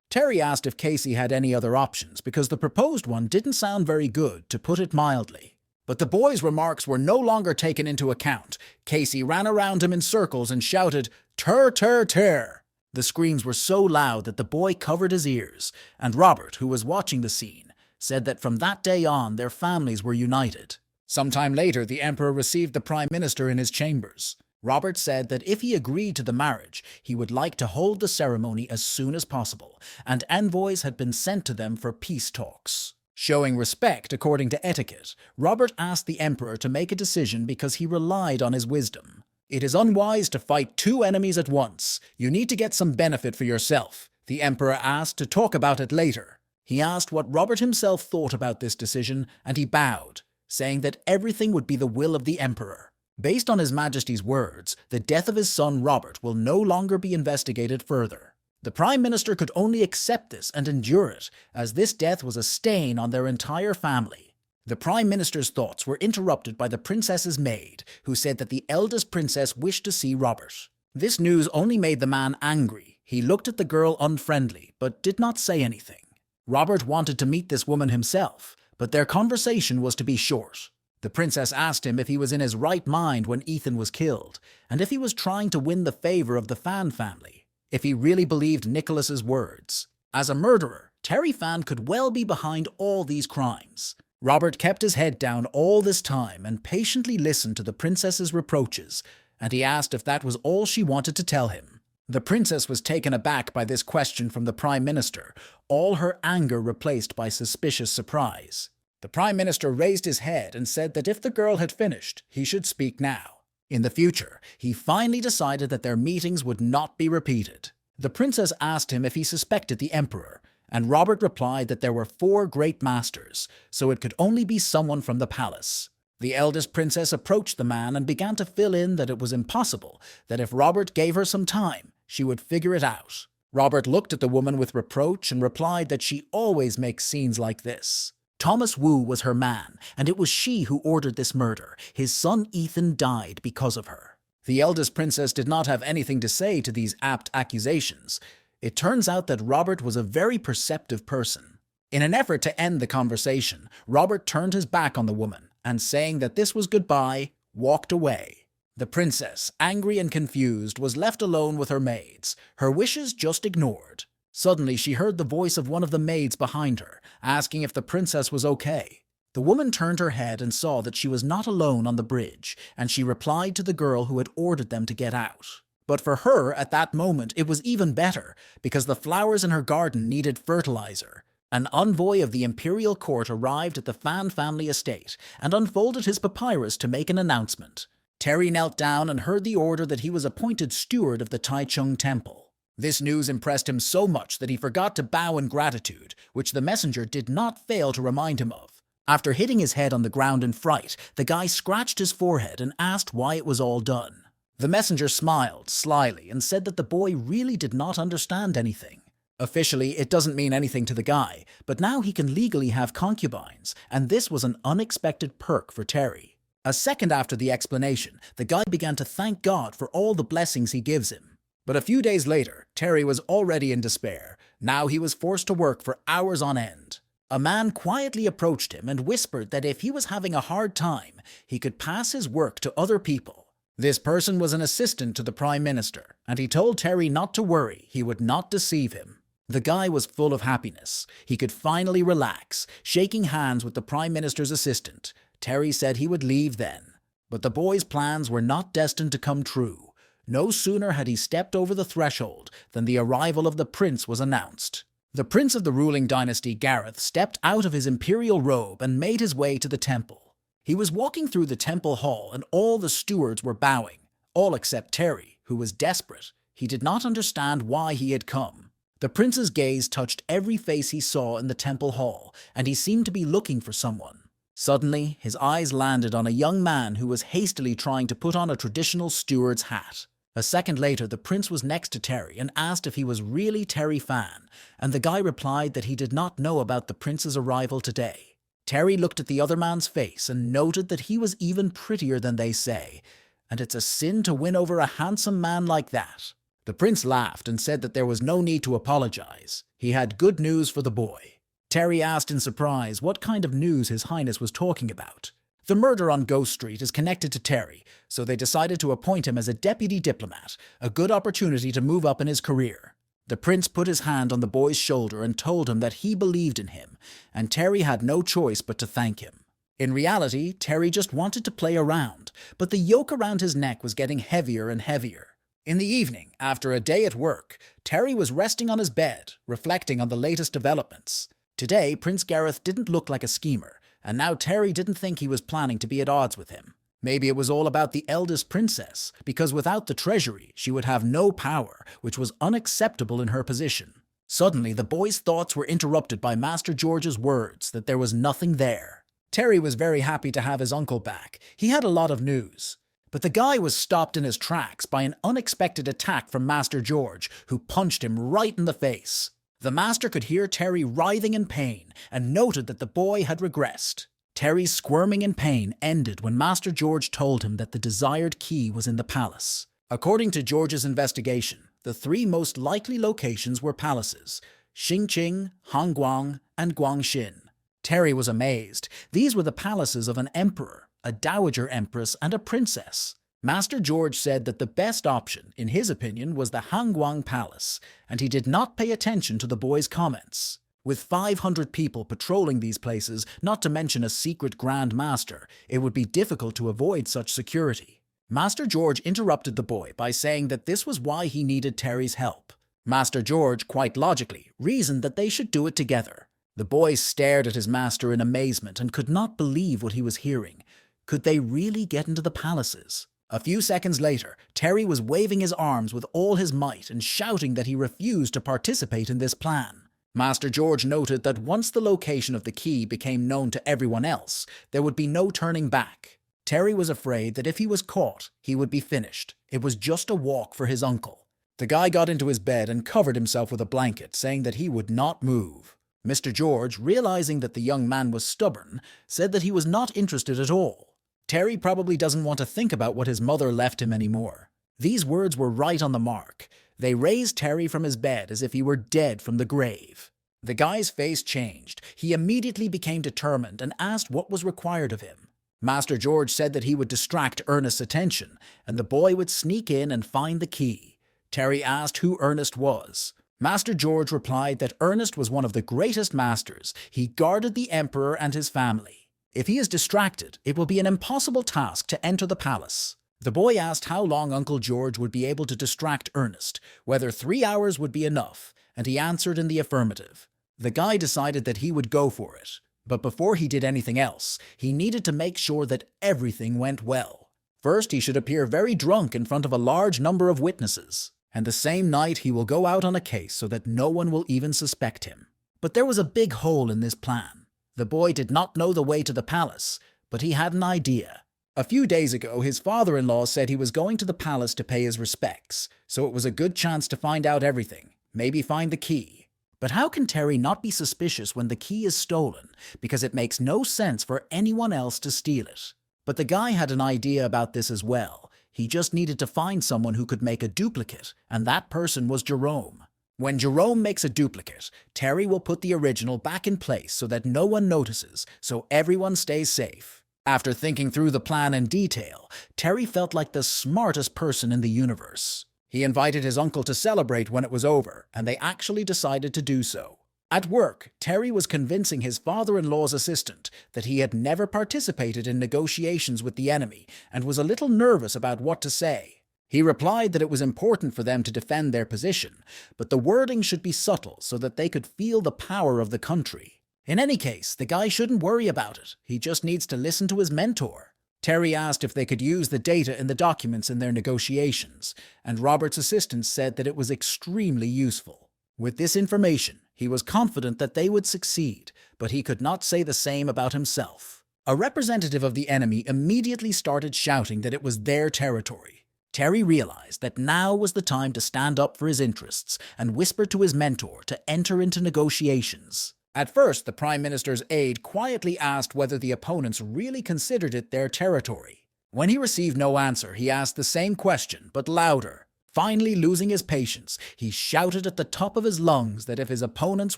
Terry asked if Casey had any other options because the proposed one didn't sound very good, to put it mildly. But the boy's remarks were no longer taken into account. Casey ran around him in circles and shouted, "Ter." The screams were so loud that the boy covered his ears, and Robert, who was watching the scene, said that from that day on their families were united. Sometime later, the Emperor received the Prime Minister in his chambers. Robert said that if he agreed to the marriage, he would like to hold the ceremony as soon as possible, and envoys had been sent to them for peace talks. Showing respect according to etiquette, Robert asked the Emperor to make a decision because he relied on his wisdom. "It is unwise to fight two enemies at once. You need to get some benefit for yourself," the Emperor asked to talk about it later. He asked what Robert himself thought about this decision, and he bowed, saying that everything would be the will of the Emperor. Based on His Majesty's words, the death of his son Robert will no longer be investigated further. The Prime Minister could only accept this and endure it, as this death was a stain on their entire family. The Prime Minister's thoughts were interrupted by the princess's maid, who said that the eldest princess wished to see Robert. This news only made the man angry. He looked at the girl unfriendly, but did not say anything. Robert wanted to meet this woman himself, but their conversation was to be short. The princess asked him if he was in his right mind when Ethan was killed, and if he was trying to win the favor of the Fan family. If he really believed Nicholas's words. As a murderer, Terry Fan could well be behind all these crimes. Robert kept his head down all this time and patiently listened to the princess's reproaches, and he asked if that was all she wanted to tell him. The princess was taken aback by this question from the Prime Minister, all her anger replaced by suspicious surprise. The Prime Minister raised his head and said that if the girl had finished, he should speak now. In the future, he finally decided that their meetings would not be repeated. The princess asked him if he suspected the emperor, and Robert replied that there were 4 great masters, so it could only be someone from the palace. The eldest princess approached the man and began to fill in that it was impossible, that if Robert gave her some time, she would figure it out. Robert looked at the woman with reproach and replied that she always makes scenes like this. Thomas Wu was her man, and it was she who ordered this murder. His son Ethan died because of her. The eldest princess did not have anything to say to these apt accusations. It turns out that Robert was a very perceptive person. In an effort to end the conversation, Robert turned his back on the woman, and saying that this was goodbye, walked away. The princess, angry and confused, was left alone with her maids, her wishes just ignored. Suddenly she heard the voice of one of the maids behind her, asking if the princess was okay. The woman turned her head and saw that she was not alone on the bridge, and she replied to the girl who had ordered them to get out. But for her, at that moment, it was even better, because the flowers in her garden needed fertilizer. An envoy of the imperial court arrived at the Fan family estate and unfolded his papyrus to make an announcement. Terry knelt down and heard the order that he was appointed steward of the Taichung Temple. This news impressed him so much that he forgot to bow in gratitude, which the messenger did not fail to remind him of. After hitting his head on the ground in fright, the guy scratched his forehead and asked why it was all done. The messenger smiled slyly and said that the boy really did not understand anything. Officially, it doesn't mean anything to the guy, but now he can legally have concubines, and this was an unexpected perk for Terry. A second after the explanation, the guy began to thank God for all the blessings he gives him. But a few days later, Terry was already in despair. Now he was forced to work for hours on end. A man quietly approached him and whispered that if he was having a hard time, he could pass his work to other people. This person was an assistant to the Prime Minister, and he told Terry not to worry, he would not deceive him. The guy was full of happiness. He could finally relax, shaking hands with the Prime Minister's assistant. Terry said he would leave then. But the boy's plans were not destined to come true. No sooner had he stepped over the threshold than the arrival of the prince was announced. The prince of the ruling dynasty, Gareth, stepped out of his imperial robe and made his way to the temple. He was walking through the temple hall and all the stewards were bowing, all except Terry, who was desperate. He did not understand why he had come. The prince's gaze touched every face he saw in the temple hall, and he seemed to be looking for someone. Suddenly, his eyes landed on a young man who was hastily trying to put on a traditional steward's hat. A second later, the prince was next to Terry and asked if he was really Terry Fan, and the guy replied that he did not know about the prince's arrival today. Terry looked at the other man's face and noted that he was even prettier than they say, and it's a sin to win over a handsome man like that. The prince laughed and said that there was no need to apologize. He had good news for the boy. Terry asked in surprise what kind of news His Highness was talking about. The murder on Ghost Street is connected to Terry, so they decided to appoint him as a deputy diplomat, a good opportunity to move up in his career. The prince put his hand on the boy's shoulder and told him that he believed in him, and Terry had no choice but to thank him. In reality, Terry just wanted to play around, but the yoke around his neck was getting heavier and heavier. In the evening, after a day at work, Terry was resting on his bed, reflecting on the latest developments. Today, Prince Gareth didn't look like a schemer, and now Terry didn't think he was planning to be at odds with him. Maybe it was all about the eldest princess, because without the treasury, she would have no power, which was unacceptable in her position. Suddenly, the boy's thoughts were interrupted by Master George's words that there was nothing there. Terry was very happy to have his uncle back. He had a lot of news. But the guy was stopped in his tracks by an unexpected attack from Master George, who punched him right in the face. The master could hear Terry writhing in pain and noted that the boy had regressed. Terry's squirming in pain ended when Master George told him that the desired key was in the palace. According to George's investigation, the 3 most likely locations were palaces: Xingqing, Hongguang, and Guangxin. Terry was amazed. These were the palaces of an emperor, a dowager empress, and a princess. Master George said that the best option, in his opinion, was the Hongguang Palace, and he did not pay attention to the boy's comments. With 500 people patrolling these places, not to mention a secret Grand Master, it would be difficult to avoid such security. Master George interrupted the boy by saying that this was why he needed Terry's help. Master George, quite logically, reasoned that they should do it together. The boy stared at his master in amazement and could not believe what he was hearing. Could they really get into the palaces? A few seconds later, Terry was waving his arms with all his might and shouting that he refused to participate in this plan. Master George noted that once the location of the key became known to everyone else, there would be no turning back. Terry was afraid that if he was caught, he would be finished. It was just a walk for his uncle. The guy got into his bed and covered himself with a blanket, saying that he would not move. Mr. George, realizing that the young man was stubborn, said that he was not interested at all. Terry probably doesn't want to think about what his mother left him anymore. These words were right on the mark. They raised Terry from his bed as if he were dead from the grave. The guy's face changed. He immediately became determined and asked what was required of him. Master George said that he would distract Ernest's attention, and the boy would sneak in and find the key. Terry asked who Ernest was. Master George replied that Ernest was one of the greatest masters. He guarded the emperor and his family. If he is distracted, it will be an impossible task to enter the palace. The boy asked how long Uncle George would be able to distract Ernest, whether 3 hours would be enough, and he answered in the affirmative. The guy decided that he would go for it, but before he did anything else, he needed to make sure that everything went well. First, he should appear very drunk in front of a large number of witnesses, and the same night he will go out on a case so that no one will even suspect him. But there was a big hole in this plan. The boy did not know the way to the palace, but he had an idea. A few days ago, his father-in-law said he was going to the palace to pay his respects, so it was a good chance to find out everything, maybe find the key. But how can Terry not be suspicious when the key is stolen, because it makes no sense for anyone else to steal it? But the guy had an idea about this as well. He just needed to find someone who could make a duplicate, and that person was Jerome. When Jerome makes a duplicate, Terry will put the original back in place so that no one notices, so everyone stays safe. After thinking through the plan in detail, Terry felt like the smartest person in the universe. He invited his uncle to celebrate when it was over, and they actually decided to do so. At work, Terry was convincing his father-in-law's assistant that he had never participated in negotiations with the enemy and was a little nervous about what to say. He replied that it was important for them to defend their position, but the wording should be subtle so that they could feel the power of the country. In any case, the guy shouldn't worry about it. He just needs to listen to his mentor. Terry asked if they could use the data in the documents in their negotiations, and Robert's assistant said that it was extremely useful. With this information, he was confident that they would succeed, but he could not say the same about himself. A representative of the enemy immediately started shouting that it was their territory. Terry realized that now was the time to stand up for his interests and whisper to his mentor to enter into negotiations. At first, the Prime Minister's aide quietly asked whether the opponents really considered it their territory. When he received no answer, he asked the same question, but louder. Finally, losing his patience, he shouted at the top of his lungs that if his opponents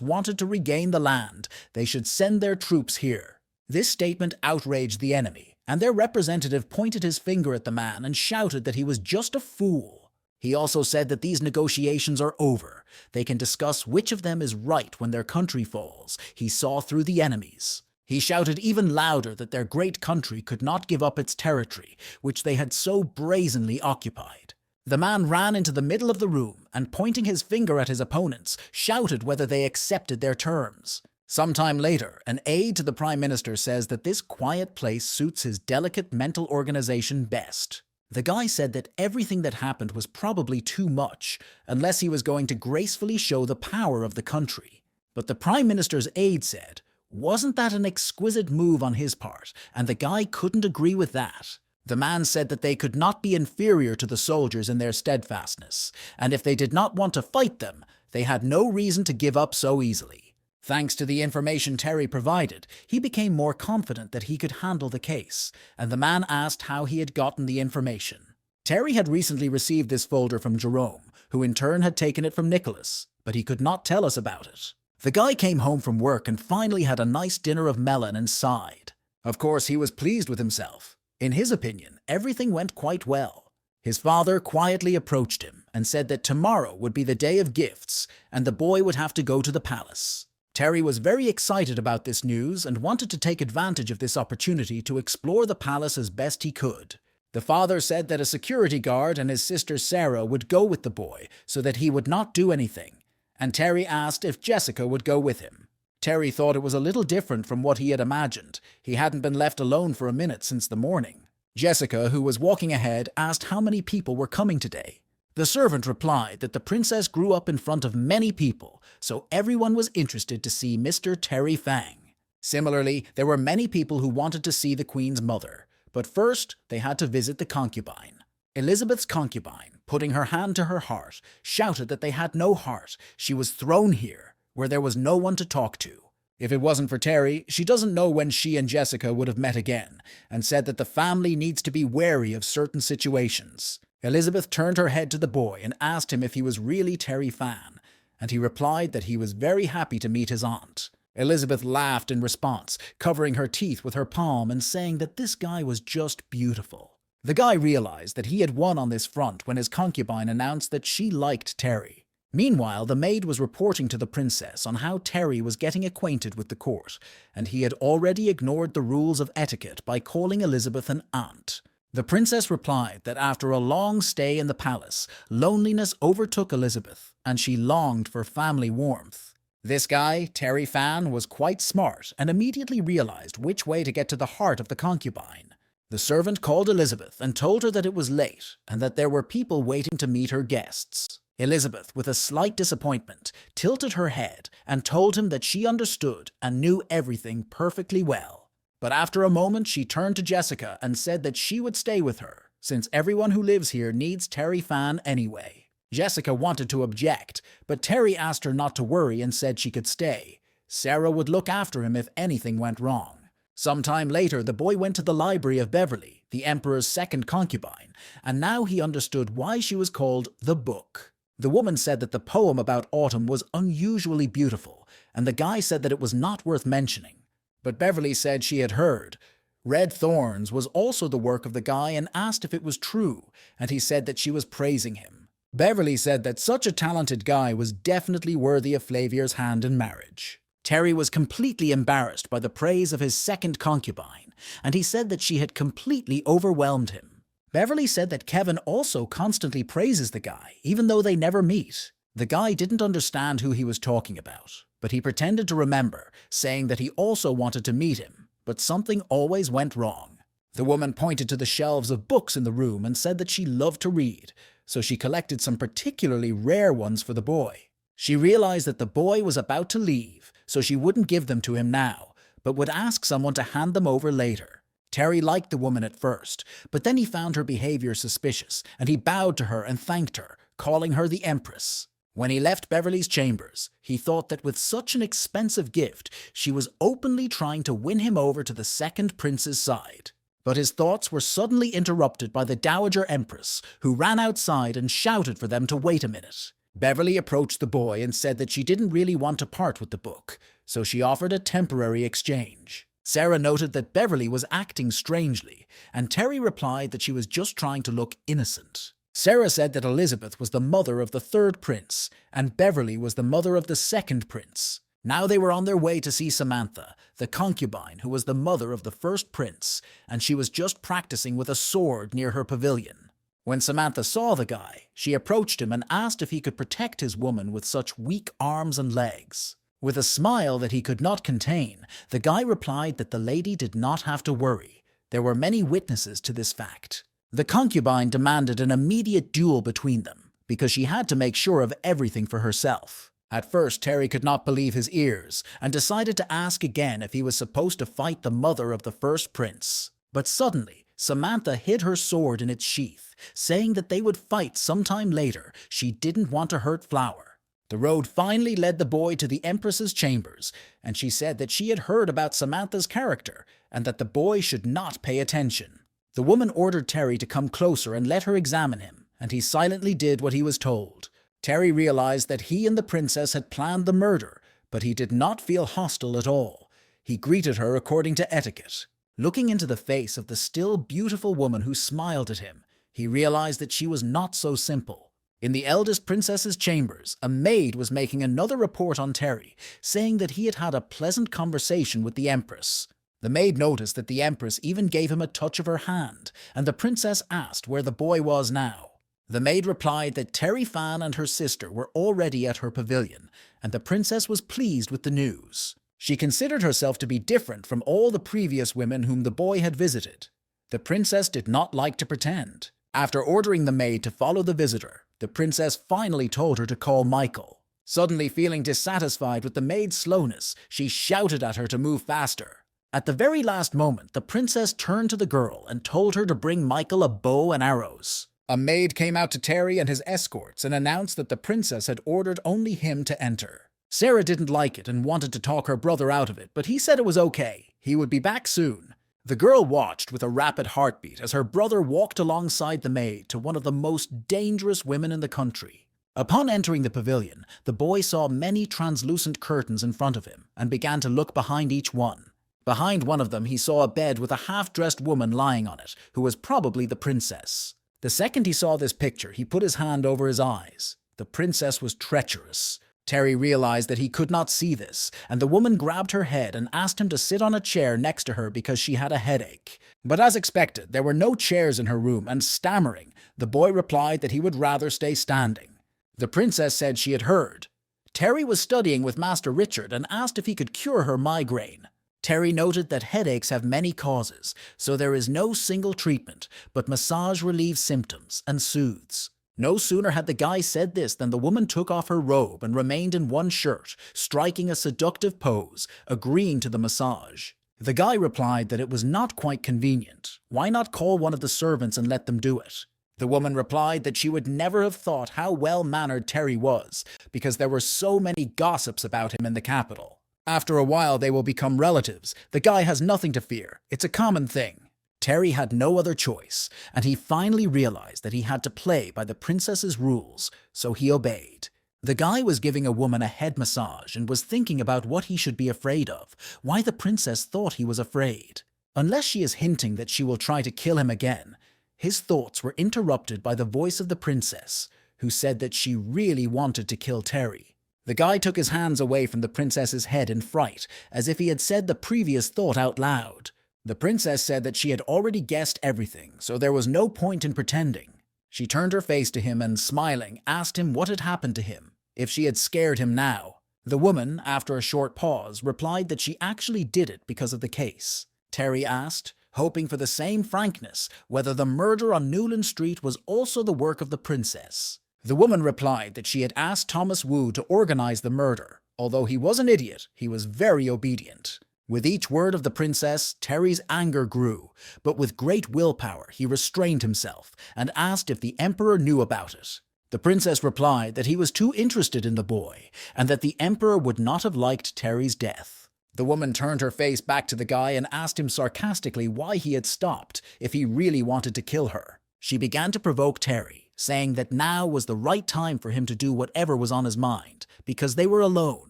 wanted to regain the land, they should send their troops here. This statement outraged the enemy, and their representative pointed his finger at the man and shouted that he was just a fool. He also said that these negotiations are over. They can discuss which of them is right when their country falls. He saw through the enemies. He shouted even louder that their great country could not give up its territory, which they had so brazenly occupied. The man ran into the middle of the room and, pointing his finger at his opponents, shouted whether they accepted their terms. Sometime later, an aide to the Prime Minister says that this quiet place suits his delicate mental organization best. The guy said that everything that happened was probably too much, unless he was going to gracefully show the power of the country. But the Prime Minister's aide said, wasn't that an exquisite move on his part, and the guy couldn't agree with that. The man said that they could not be inferior to the soldiers in their steadfastness, and if they did not want to fight them, they had no reason to give up so easily. Thanks to the information Terry provided, he became more confident that he could handle the case, and the man asked how he had gotten the information. Terry had recently received this folder from Jerome, who in turn had taken it from Nicholas, but he could not tell us about it. The guy came home from work and finally had a nice dinner of melon and sighed. Of course, he was pleased with himself. In his opinion, everything went quite well. His father quietly approached him and said that tomorrow would be the day of gifts, and the boy would have to go to the palace. Terry was very excited about this news and wanted to take advantage of this opportunity to explore the palace as best he could. The father said that a security guard and his sister Sarah would go with the boy so that he would not do anything, and Terry asked if Jessica would go with him. Terry thought it was a little different from what he had imagined. He hadn't been left alone for a minute since the morning. Jessica, who was walking ahead, asked how many people were coming today. The servant replied that the princess grew up in front of many people, so everyone was interested to see Mr. Terry Fang. Similarly, there were many people who wanted to see the queen's mother, but first they had to visit the concubine. Elizabeth's concubine, putting her hand to her heart, shouted that they had no heart. She was thrown here, where there was no one to talk to. If it wasn't for Terry, she doesn't know when she and Jessica would have met again, and said that the family needs to be wary of certain situations. Elizabeth turned her head to the boy and asked him if he was really Terry Fan, and he replied that he was very happy to meet his aunt. Elizabeth laughed in response, covering her teeth with her palm and saying that this guy was just beautiful. The guy realized that he had won on this front when his concubine announced that she liked Terry. Meanwhile, the maid was reporting to the princess on how Terry was getting acquainted with the court, and he had already ignored the rules of etiquette by calling Elizabeth an aunt. The princess replied that after a long stay in the palace, loneliness overtook Elizabeth, and she longed for family warmth. This guy, Terry Fan, was quite smart and immediately realized which way to get to the heart of the concubine. The servant called Elizabeth and told her that it was late and that there were people waiting to meet her guests. Elizabeth, with a slight disappointment, tilted her head and told him that she understood and knew everything perfectly well. But after a moment, she turned to Jessica and said that she would stay with her, since everyone who lives here needs Terry Fan anyway. Jessica wanted to object, but Terry asked her not to worry and said she could stay. Sarah would look after him if anything went wrong. Sometime later, the boy went to the library of Beverly, the emperor's second concubine, and now he understood why she was called the Book. The woman said that the poem about autumn was unusually beautiful, and the guy said that it was not worth mentioning. But Beverly said she had heard. Red Thorns was also the work of the guy and asked if it was true, and he said that she was praising him. Beverly said that such a talented guy was definitely worthy of Flavier's hand in marriage. Terry was completely embarrassed by the praise of his second concubine, and he said that she had completely overwhelmed him. Beverly said that Kevin also constantly praises the guy, even though they never meet. The guy didn't understand who he was talking about, but he pretended to remember, saying that he also wanted to meet him, but something always went wrong. The woman pointed to the shelves of books in the room and said that she loved to read, so she collected some particularly rare ones for the boy. She realized that the boy was about to leave, so she wouldn't give them to him now, but would ask someone to hand them over later. Terry liked the woman at first, but then he found her behavior suspicious, and he bowed to her and thanked her, calling her the Empress. When he left Beverly's chambers, he thought that with such an expensive gift, she was openly trying to win him over to the second prince's side. But his thoughts were suddenly interrupted by the Dowager Empress, who ran outside and shouted for them to wait a minute. Beverly approached the boy and said that she didn't really want to part with the book, so she offered a temporary exchange. Sarah noted that Beverly was acting strangely, and Terry replied that she was just trying to look innocent. Sarah said that Elizabeth was the mother of the third prince, and Beverly was the mother of the second prince. Now they were on their way to see Samantha, the concubine who was the mother of the first prince, and she was just practicing with a sword near her pavilion. When Samantha saw the guy, she approached him and asked if he could protect his woman with such weak arms and legs. With a smile that he could not contain, the guy replied that the lady did not have to worry. There were many witnesses to this fact. The concubine demanded an immediate duel between them, because she had to make sure of everything for herself. At first, Terry could not believe his ears, and decided to ask again if he was supposed to fight the mother of the first prince. But suddenly, Samantha hid her sword in its sheath, saying that they would fight sometime later. She didn't want to hurt Flower. The road finally led the boy to the Empress's chambers, and she said that she had heard about Samantha's character, and that the boy should not pay attention. The woman ordered Terry to come closer and let her examine him, and he silently did what he was told. Terry realized that he and the princess had planned the murder, but he did not feel hostile at all. He greeted her according to etiquette. Looking into the face of the still beautiful woman who smiled at him, he realized that she was not so simple. In the eldest princess's chambers, a maid was making another report on Terry, saying that he had had a pleasant conversation with the Empress. The maid noticed that the Empress even gave him a touch of her hand, and the princess asked where the boy was now. The maid replied that Terry Fan and her sister were already at her pavilion, and the princess was pleased with the news. She considered herself to be different from all the previous women whom the boy had visited. The princess did not like to pretend. After ordering the maid to follow the visitor, the princess finally told her to call Michael. Suddenly feeling dissatisfied with the maid's slowness, she shouted at her to move faster. At the very last moment, the princess turned to the girl and told her to bring Michael a bow and arrows. A maid came out to Terry and his escorts and announced that the princess had ordered only him to enter. Sarah didn't like it and wanted to talk her brother out of it, but he said it was okay. He would be back soon. The girl watched with a rapid heartbeat as her brother walked alongside the maid to one of the most dangerous women in the country. Upon entering the pavilion, the boy saw many translucent curtains in front of him and began to look behind each one. Behind one of them, he saw a bed with a half-dressed woman lying on it, who was probably the princess. The second he saw this picture, he put his hand over his eyes. The princess was treacherous. Terry realized that he could not see this, and the woman grabbed her head and asked him to sit on a chair next to her because she had a headache. But as expected, there were no chairs in her room, and stammering, the boy replied that he would rather stay standing. The princess said she had heard. Terry was studying with Master Richard and asked if he could cure her migraine. Terry noted that headaches have many causes, so there is no single treatment, but massage relieves symptoms and soothes. No sooner had the guy said this than the woman took off her robe and remained in one shirt, striking a seductive pose, agreeing to the massage. The guy replied that it was not quite convenient. Why not call one of the servants and let them do it? The woman replied that she would never have thought how well-mannered Terry was, because there were so many gossips about him in the capital. After a while they will become relatives. The guy has nothing to fear. It's a common thing. Terry had no other choice, and he finally realized that he had to play by the princess's rules, so he obeyed. The guy was giving a woman a head massage and was thinking about what he should be afraid of, why the princess thought he was afraid. Unless she is hinting that she will try to kill him again, his thoughts were interrupted by the voice of the princess, who said that she really wanted to kill Terry. The guy took his hands away from the princess's head in fright, as if he had said the previous thought out loud. The princess said that she had already guessed everything, so there was no point in pretending. She turned her face to him and, smiling, asked him what had happened to him, if she had scared him now. The woman, after a short pause, replied that she actually did it because of the case. Terry asked, hoping for the same frankness, whether the murder on Newland Street was also the work of the princess. The woman replied that she had asked Thomas Wu to organize the murder. Although he was an idiot, he was very obedient. With each word of the princess, Terry's anger grew, but with great willpower he restrained himself and asked if the emperor knew about it. The princess replied that he was too interested in the boy and that the emperor would not have liked Terry's death. The woman turned her face back to the guy and asked him sarcastically why he had stopped if he really wanted to kill her. She began to provoke Terry, saying that now was the right time for him to do whatever was on his mind, because they were alone.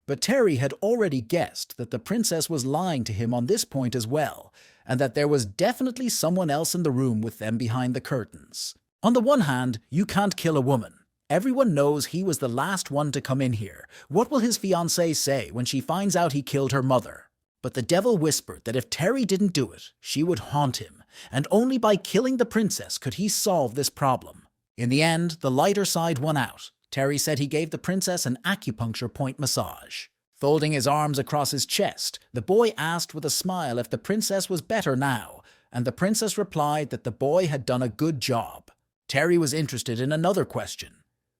But Terry had already guessed that the princess was lying to him on this point as well, and that there was definitely someone else in the room with them behind the curtains. On the one hand, you can't kill a woman. Everyone knows he was the last one to come in here. What will his fiancée say when she finds out he killed her mother? But the devil whispered that if Terry didn't do it, she would haunt him, and only by killing the princess could he solve this problem. In the end, the lighter side won out. Terry said he gave the princess an acupuncture point massage. Folding his arms across his chest, the boy asked with a smile if the princess was better now, and the princess replied that the boy had done a good job. Terry was interested in another question.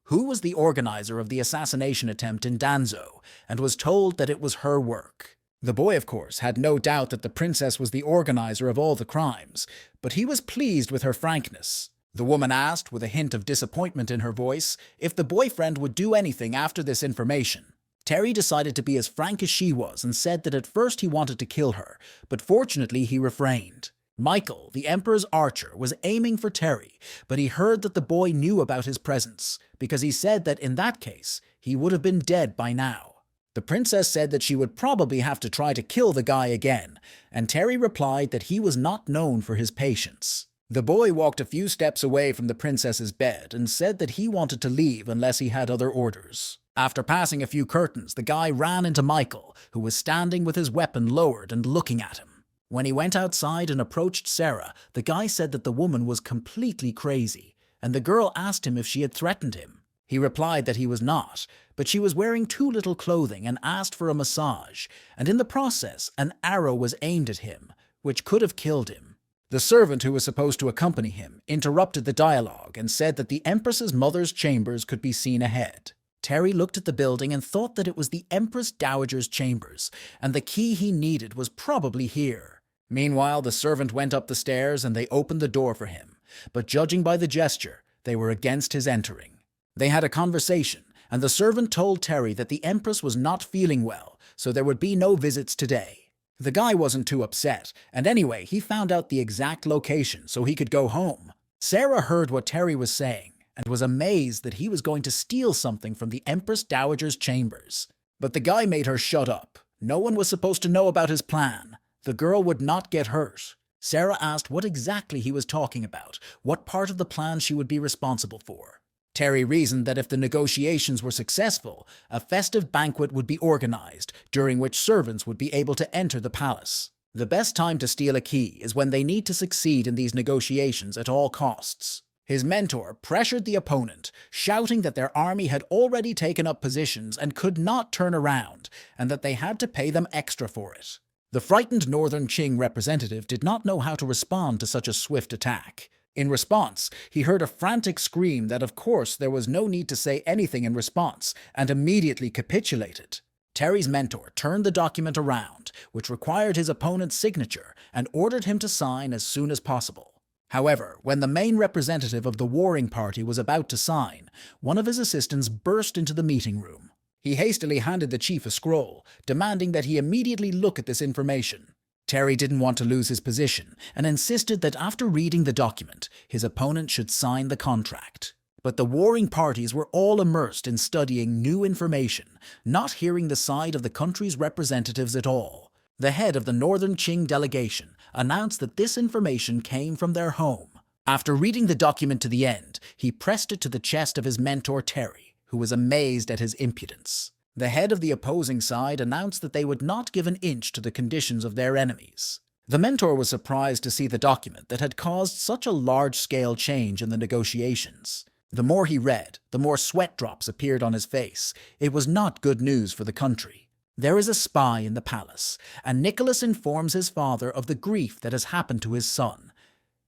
Who was the organizer of the assassination attempt in Danzo, and was told that it was her work. The boy, of course, had no doubt that the princess was the organizer of all the crimes, but he was pleased with her frankness. The woman asked, with a hint of disappointment in her voice, if the boyfriend would do anything after this information. Terry decided to be as frank as she was and said that at first he wanted to kill her, but fortunately he refrained. Michael, the Emperor's archer, was aiming for Terry, but he heard that the boy knew about his presence, because he said that in that case, he would have been dead by now. The princess said that she would probably have to try to kill the guy again, and Terry replied that he was not known for his patience. The boy walked a few steps away from the princess's bed and said that he wanted to leave unless he had other orders. After passing a few curtains, the guy ran into Michael, who was standing with his weapon lowered and looking at him. When he went outside and approached Sarah, the guy said that the woman was completely crazy, and the girl asked him if she had threatened him. He replied that he was not, but she was wearing too little clothing and asked for a massage, and in the process an arrow was aimed at him, which could have killed him. The servant who was supposed to accompany him interrupted the dialogue and said that the Empress's mother's chambers could be seen ahead. Terry looked at the building and thought that it was the Empress Dowager's chambers, and the key he needed was probably here. Meanwhile, the servant went up the stairs and they opened the door for him, but judging by the gesture, they were against his entering. They had a conversation, and the servant told Terry that the Empress was not feeling well, so there would be no visits today. The guy wasn't too upset, and anyway, he found out the exact location so he could go home. Sarah heard what Terry was saying and was amazed that he was going to steal something from the Empress Dowager's chambers. But the guy made her shut up. No one was supposed to know about his plan. The girl would not get hurt. Sarah asked what exactly he was talking about, what part of the plan she would be responsible for. Terry reasoned that if the negotiations were successful, a festive banquet would be organized, during which servants would be able to enter the palace. The best time to steal a key is when they need to succeed in these negotiations at all costs. His mentor pressured the opponent, shouting that their army had already taken up positions and could not turn around, and that they had to pay them extra for it. The frightened Northern Qing representative did not know how to respond to such a swift attack. In response, he heard a frantic scream that of course there was no need to say anything in response, and immediately capitulated. Terry's mentor turned the document around, which required his opponent's signature, and ordered him to sign as soon as possible. However, when the main representative of the warring party was about to sign, one of his assistants burst into the meeting room. He hastily handed the chief a scroll, demanding that he immediately look at this information. Terry didn't want to lose his position and insisted that after reading the document, his opponent should sign the contract. But the warring parties were all immersed in studying new information, not hearing the side of the country's representatives at all. The head of the Northern Qing delegation announced that this information came from their home. After reading the document to the end, he pressed it to the chest of his mentor Terry, who was amazed at his impudence. The head of the opposing side announced that they would not give an inch to the conditions of their enemies. The mentor was surprised to see the document that had caused such a large-scale change in the negotiations. The more he read, the more sweat drops appeared on his face. It was not good news for the country. There is a spy in the palace, and Nicholas informs his father of the grief that has happened to his son.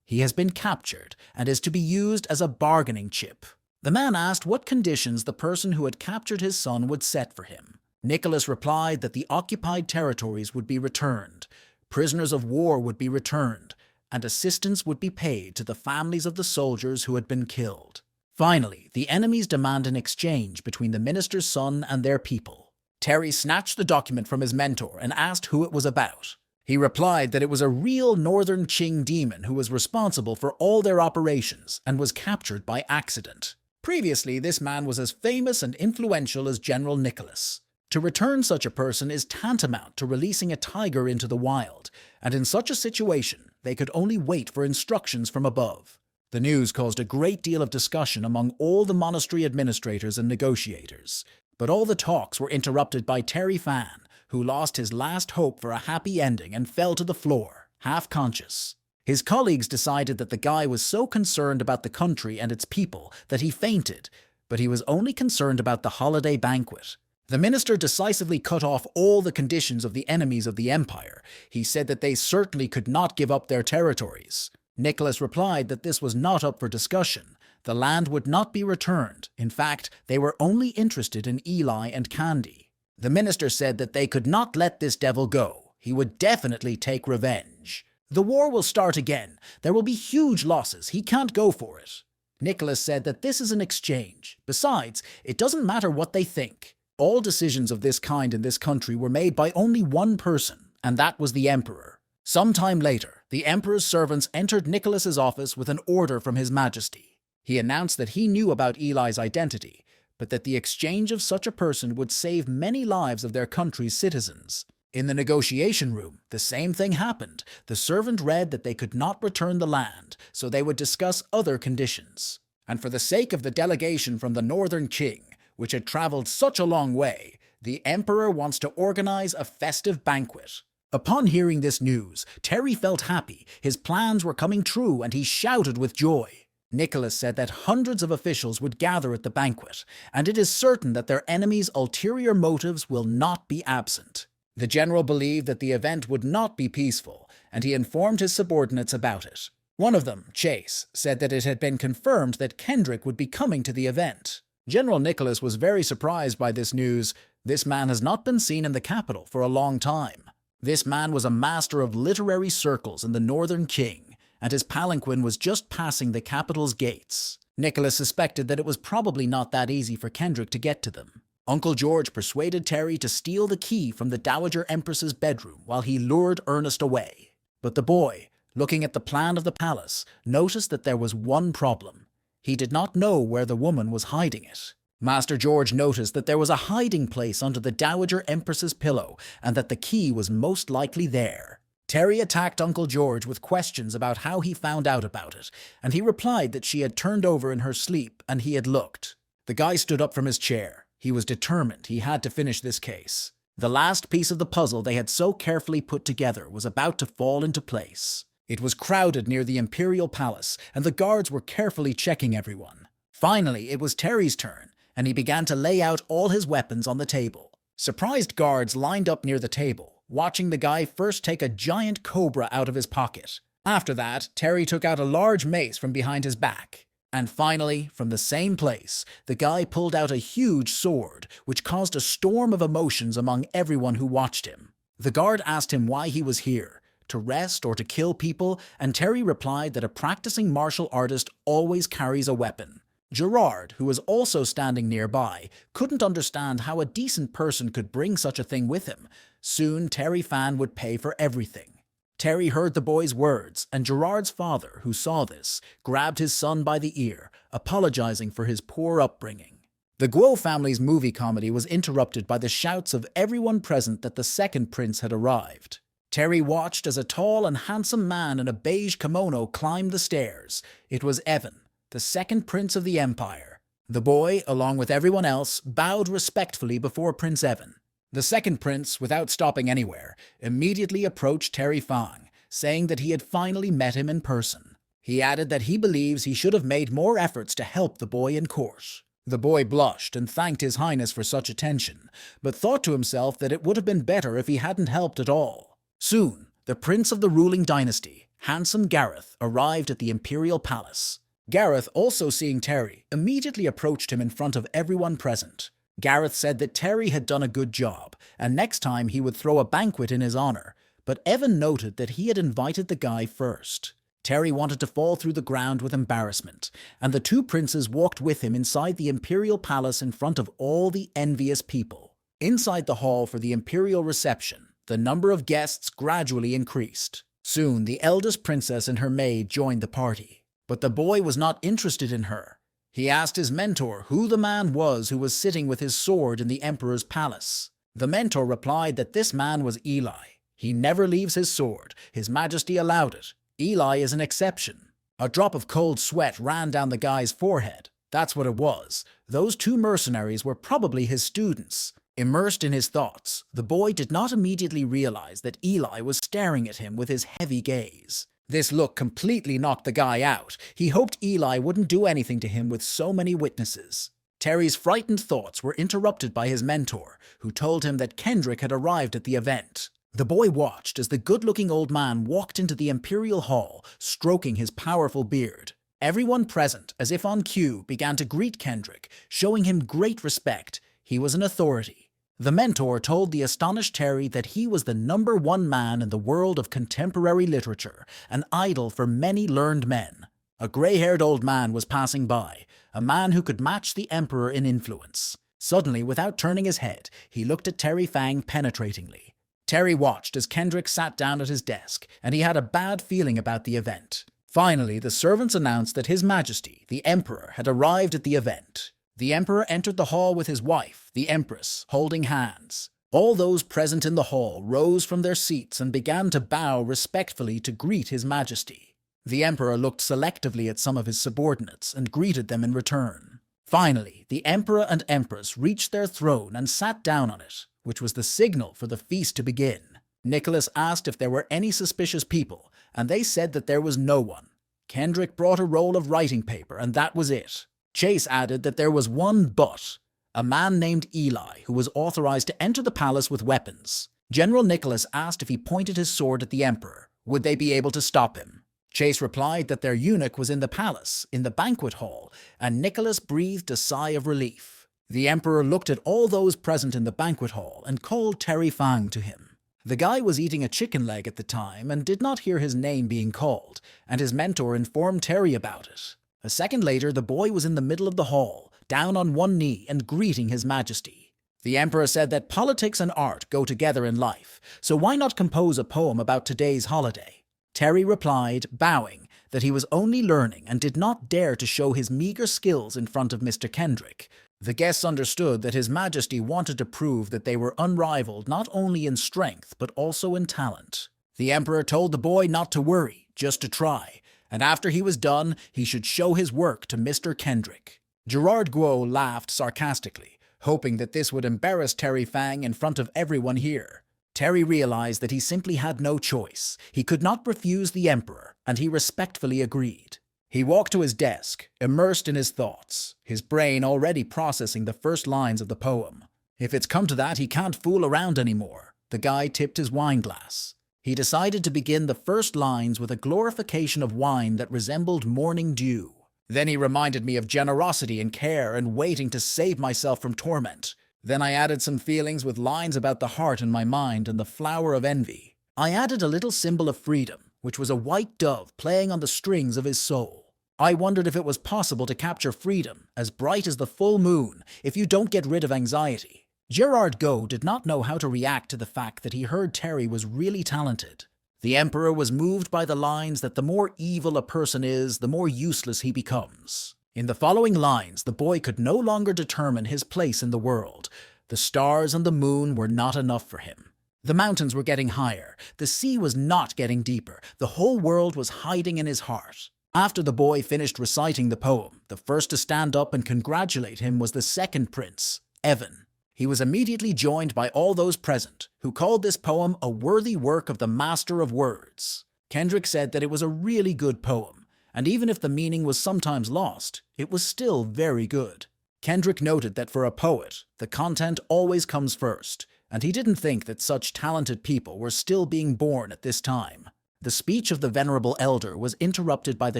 He has been captured and is to be used as a bargaining chip. The man asked what conditions the person who had captured his son would set for him. Nicholas replied that the occupied territories would be returned, prisoners of war would be returned, and assistance would be paid to the families of the soldiers who had been killed. Finally, the enemies demand an exchange between the minister's son and their people. Terry snatched the document from his mentor and asked who it was about. He replied that it was a real Northern Qing demon who was responsible for all their operations and was captured by accident. Previously, this man was as famous and influential as General Nicholas. To return such a person is tantamount to releasing a tiger into the wild, and in such a situation, they could only wait for instructions from above. The news caused a great deal of discussion among all the monastery administrators and negotiators, but all the talks were interrupted by Terry Fan, who lost his last hope for a happy ending and fell to the floor, half-conscious. His colleagues decided that the guy was so concerned about the country and its people that he fainted, but he was only concerned about the holiday banquet. The minister decisively cut off all the conditions of the enemies of the empire. He said that they certainly could not give up their territories. Nicholas replied that this was not up for discussion. The land would not be returned. In fact, they were only interested in Eli and Candy. The minister said that they could not let this devil go. He would definitely take revenge. The war will start again. There will be huge losses. He can't go for it. Nicholas said that this is an exchange. Besides, it doesn't matter what they think. All decisions of this kind in this country were made by only one person, and that was the emperor. Sometime later, the emperor's servants entered Nicholas's office with an order from His Majesty. He announced that he knew about Eli's identity, but that the exchange of such a person would save many lives of their country's citizens. In the negotiation room, the same thing happened. The servant read that they could not return the land, so they would discuss other conditions. And for the sake of the delegation from the Northern Qing, which had traveled such a long way, the emperor wants to organize a festive banquet. Upon hearing this news, Terry felt happy. His plans were coming true, and he shouted with joy. Nicholas said that hundreds of officials would gather at the banquet, and it is certain that their enemies' ulterior motives will not be absent. The general believed that the event would not be peaceful, and he informed his subordinates about it. One of them, Chase, said that it had been confirmed that Kendrick would be coming to the event. General Nicholas was very surprised by this news. This man has not been seen in the capital for a long time. This man was a master of literary circles in the Northern King, and his palanquin was just passing the capital's gates. Nicholas suspected that it was probably not that easy for Kendrick to get to them. Uncle George persuaded Terry to steal the key from the Dowager Empress's bedroom while he lured Ernest away. But the boy, looking at the plan of the palace, noticed that there was one problem. He did not know where the woman was hiding it. Master George noticed that there was a hiding place under the Dowager Empress's pillow and that the key was most likely there. Terry attacked Uncle George with questions about how he found out about it, and he replied that she had turned over in her sleep and he had looked. The guy stood up from his chair. He was determined he had to finish this case. The last piece of the puzzle they had so carefully put together was about to fall into place. It was crowded near the Imperial Palace, and the guards were carefully checking everyone. Finally, it was Terry's turn, and he began to lay out all his weapons on the table. Surprised guards lined up near the table, watching the guy first take a giant cobra out of his pocket. After that, Terry took out a large mace from behind his back. And finally, from the same place, the guy pulled out a huge sword, which caused a storm of emotions among everyone who watched him. The guard asked him why he was here, to rest or to kill people, and Terry replied that a practicing martial artist always carries a weapon. Gerard, who was also standing nearby, couldn't understand how a decent person could bring such a thing with him. Soon, Terry Fan would pay for everything. Terry heard the boy's words, and Gerard's father, who saw this, grabbed his son by the ear, apologizing for his poor upbringing. The Guo family's movie comedy was interrupted by the shouts of everyone present that the second prince had arrived. Terry watched as a tall and handsome man in a beige kimono climbed the stairs. It was Evan, the second prince of the empire. The boy, along with everyone else, bowed respectfully before Prince Evan. The second prince, without stopping anywhere, immediately approached Terry Fang, saying that he had finally met him in person. He added that he believes he should have made more efforts to help the boy in court. The boy blushed and thanked His Highness for such attention, but thought to himself that it would have been better if he hadn't helped at all. Soon, the prince of the ruling dynasty, handsome Gareth, arrived at the Imperial Palace. Gareth, also seeing Terry, immediately approached him in front of everyone present. Gareth said that Terry had done a good job, and next time he would throw a banquet in his honor, but Evan noted that he had invited the guy first. Terry wanted to fall through the ground with embarrassment, and the two princes walked with him inside the Imperial Palace in front of all the envious people. Inside the hall for the Imperial reception, the number of guests gradually increased. Soon, the eldest princess and her maid joined the party, but the boy was not interested in her. He asked his mentor who the man was who was sitting with his sword in the emperor's palace. The mentor replied that this man was Eli. He never leaves his sword. His Majesty allowed it. Eli is an exception. A drop of cold sweat ran down the guy's forehead. That's what it was. Those two mercenaries were probably his students. Immersed in his thoughts, the boy did not immediately realize that Eli was staring at him with his heavy gaze. This look completely knocked the guy out. He hoped Eli wouldn't do anything to him with so many witnesses. Terry's frightened thoughts were interrupted by his mentor, who told him that Kendrick had arrived at the event. The boy watched as the good-looking old man walked into the Imperial Hall, stroking his powerful beard. Everyone present, as if on cue, began to greet Kendrick, showing him great respect. He was an authority. The mentor told the astonished Terry that he was the #1 man in the world of contemporary literature, an idol for many learned men. A gray-haired old man was passing by, a man who could match the emperor in influence. Suddenly, without turning his head, he looked at Terry Fang penetratingly. Terry watched as Kendrick sat down at his desk, and he had a bad feeling about the event. Finally, the servants announced that His Majesty, the Emperor, had arrived at the event. The Emperor entered the hall with his wife, the Empress, holding hands. All those present in the hall rose from their seats and began to bow respectfully to greet His Majesty. The Emperor looked selectively at some of his subordinates and greeted them in return. Finally, the Emperor and Empress reached their throne and sat down on it, which was the signal for the feast to begin. Nicholas asked if there were any suspicious people, and they said that there was no one. Kendrick brought a roll of writing paper, and that was it. Chase added that there was one but. A man named Eli, who was authorized to enter the palace with weapons. General Nicholas asked if he pointed his sword at the emperor, would they be able to stop him? Chase replied that their eunuch was in the palace, in the banquet hall, and Nicholas breathed a sigh of relief. The emperor looked at all those present in the banquet hall and called Terry Fang to him. The guy was eating a chicken leg at the time and did not hear his name being called, and his mentor informed Terry about it. A second later, the boy was in the middle of the hall, down on one knee and greeting his majesty. The emperor said that politics and art go together in life, so why not compose a poem about today's holiday? Terry replied, bowing, that he was only learning and did not dare to show his meager skills in front of Mr. Kendrick. The guests understood that His Majesty wanted to prove that they were unrivaled not only in strength but also in talent. The emperor told the boy not to worry, just to try, and after he was done, he should show his work to Mr. Kendrick. Gerard Guo laughed sarcastically, hoping that this would embarrass Terry Fang in front of everyone here. Terry realized that he simply had no choice. He could not refuse the emperor, and he respectfully agreed. He walked to his desk, immersed in his thoughts, his brain already processing the first lines of the poem. If it's come to that, he can't fool around anymore. The guy tipped his wine glass. He decided to begin the first lines with a glorification of wine that resembled morning dew. Then he reminded me of generosity and care and waiting to save myself from torment. Then I added some feelings with lines about the heart in my mind and the flower of envy. I added a little symbol of freedom, which was a white dove playing on the strings of his soul. I wondered if it was possible to capture freedom, as bright as the full moon, if you don't get rid of anxiety. Gerard Go did not know how to react to the fact that he heard Terry was really talented. The emperor was moved by the lines that the more evil a person is, the more useless he becomes. In the following lines, the boy could no longer determine his place in the world. The stars and the moon were not enough for him. The mountains were getting higher. The sea was not getting deeper. The whole world was hiding in his heart. After the boy finished reciting the poem, the first to stand up and congratulate him was the second prince, Evan. He was immediately joined by all those present, who called this poem a worthy work of the master of words. Kendrick said that it was a really good poem, and even if the meaning was sometimes lost, it was still very good. Kendrick noted that for a poet, the content always comes first, and he didn't think that such talented people were still being born at this time. The speech of the venerable elder was interrupted by the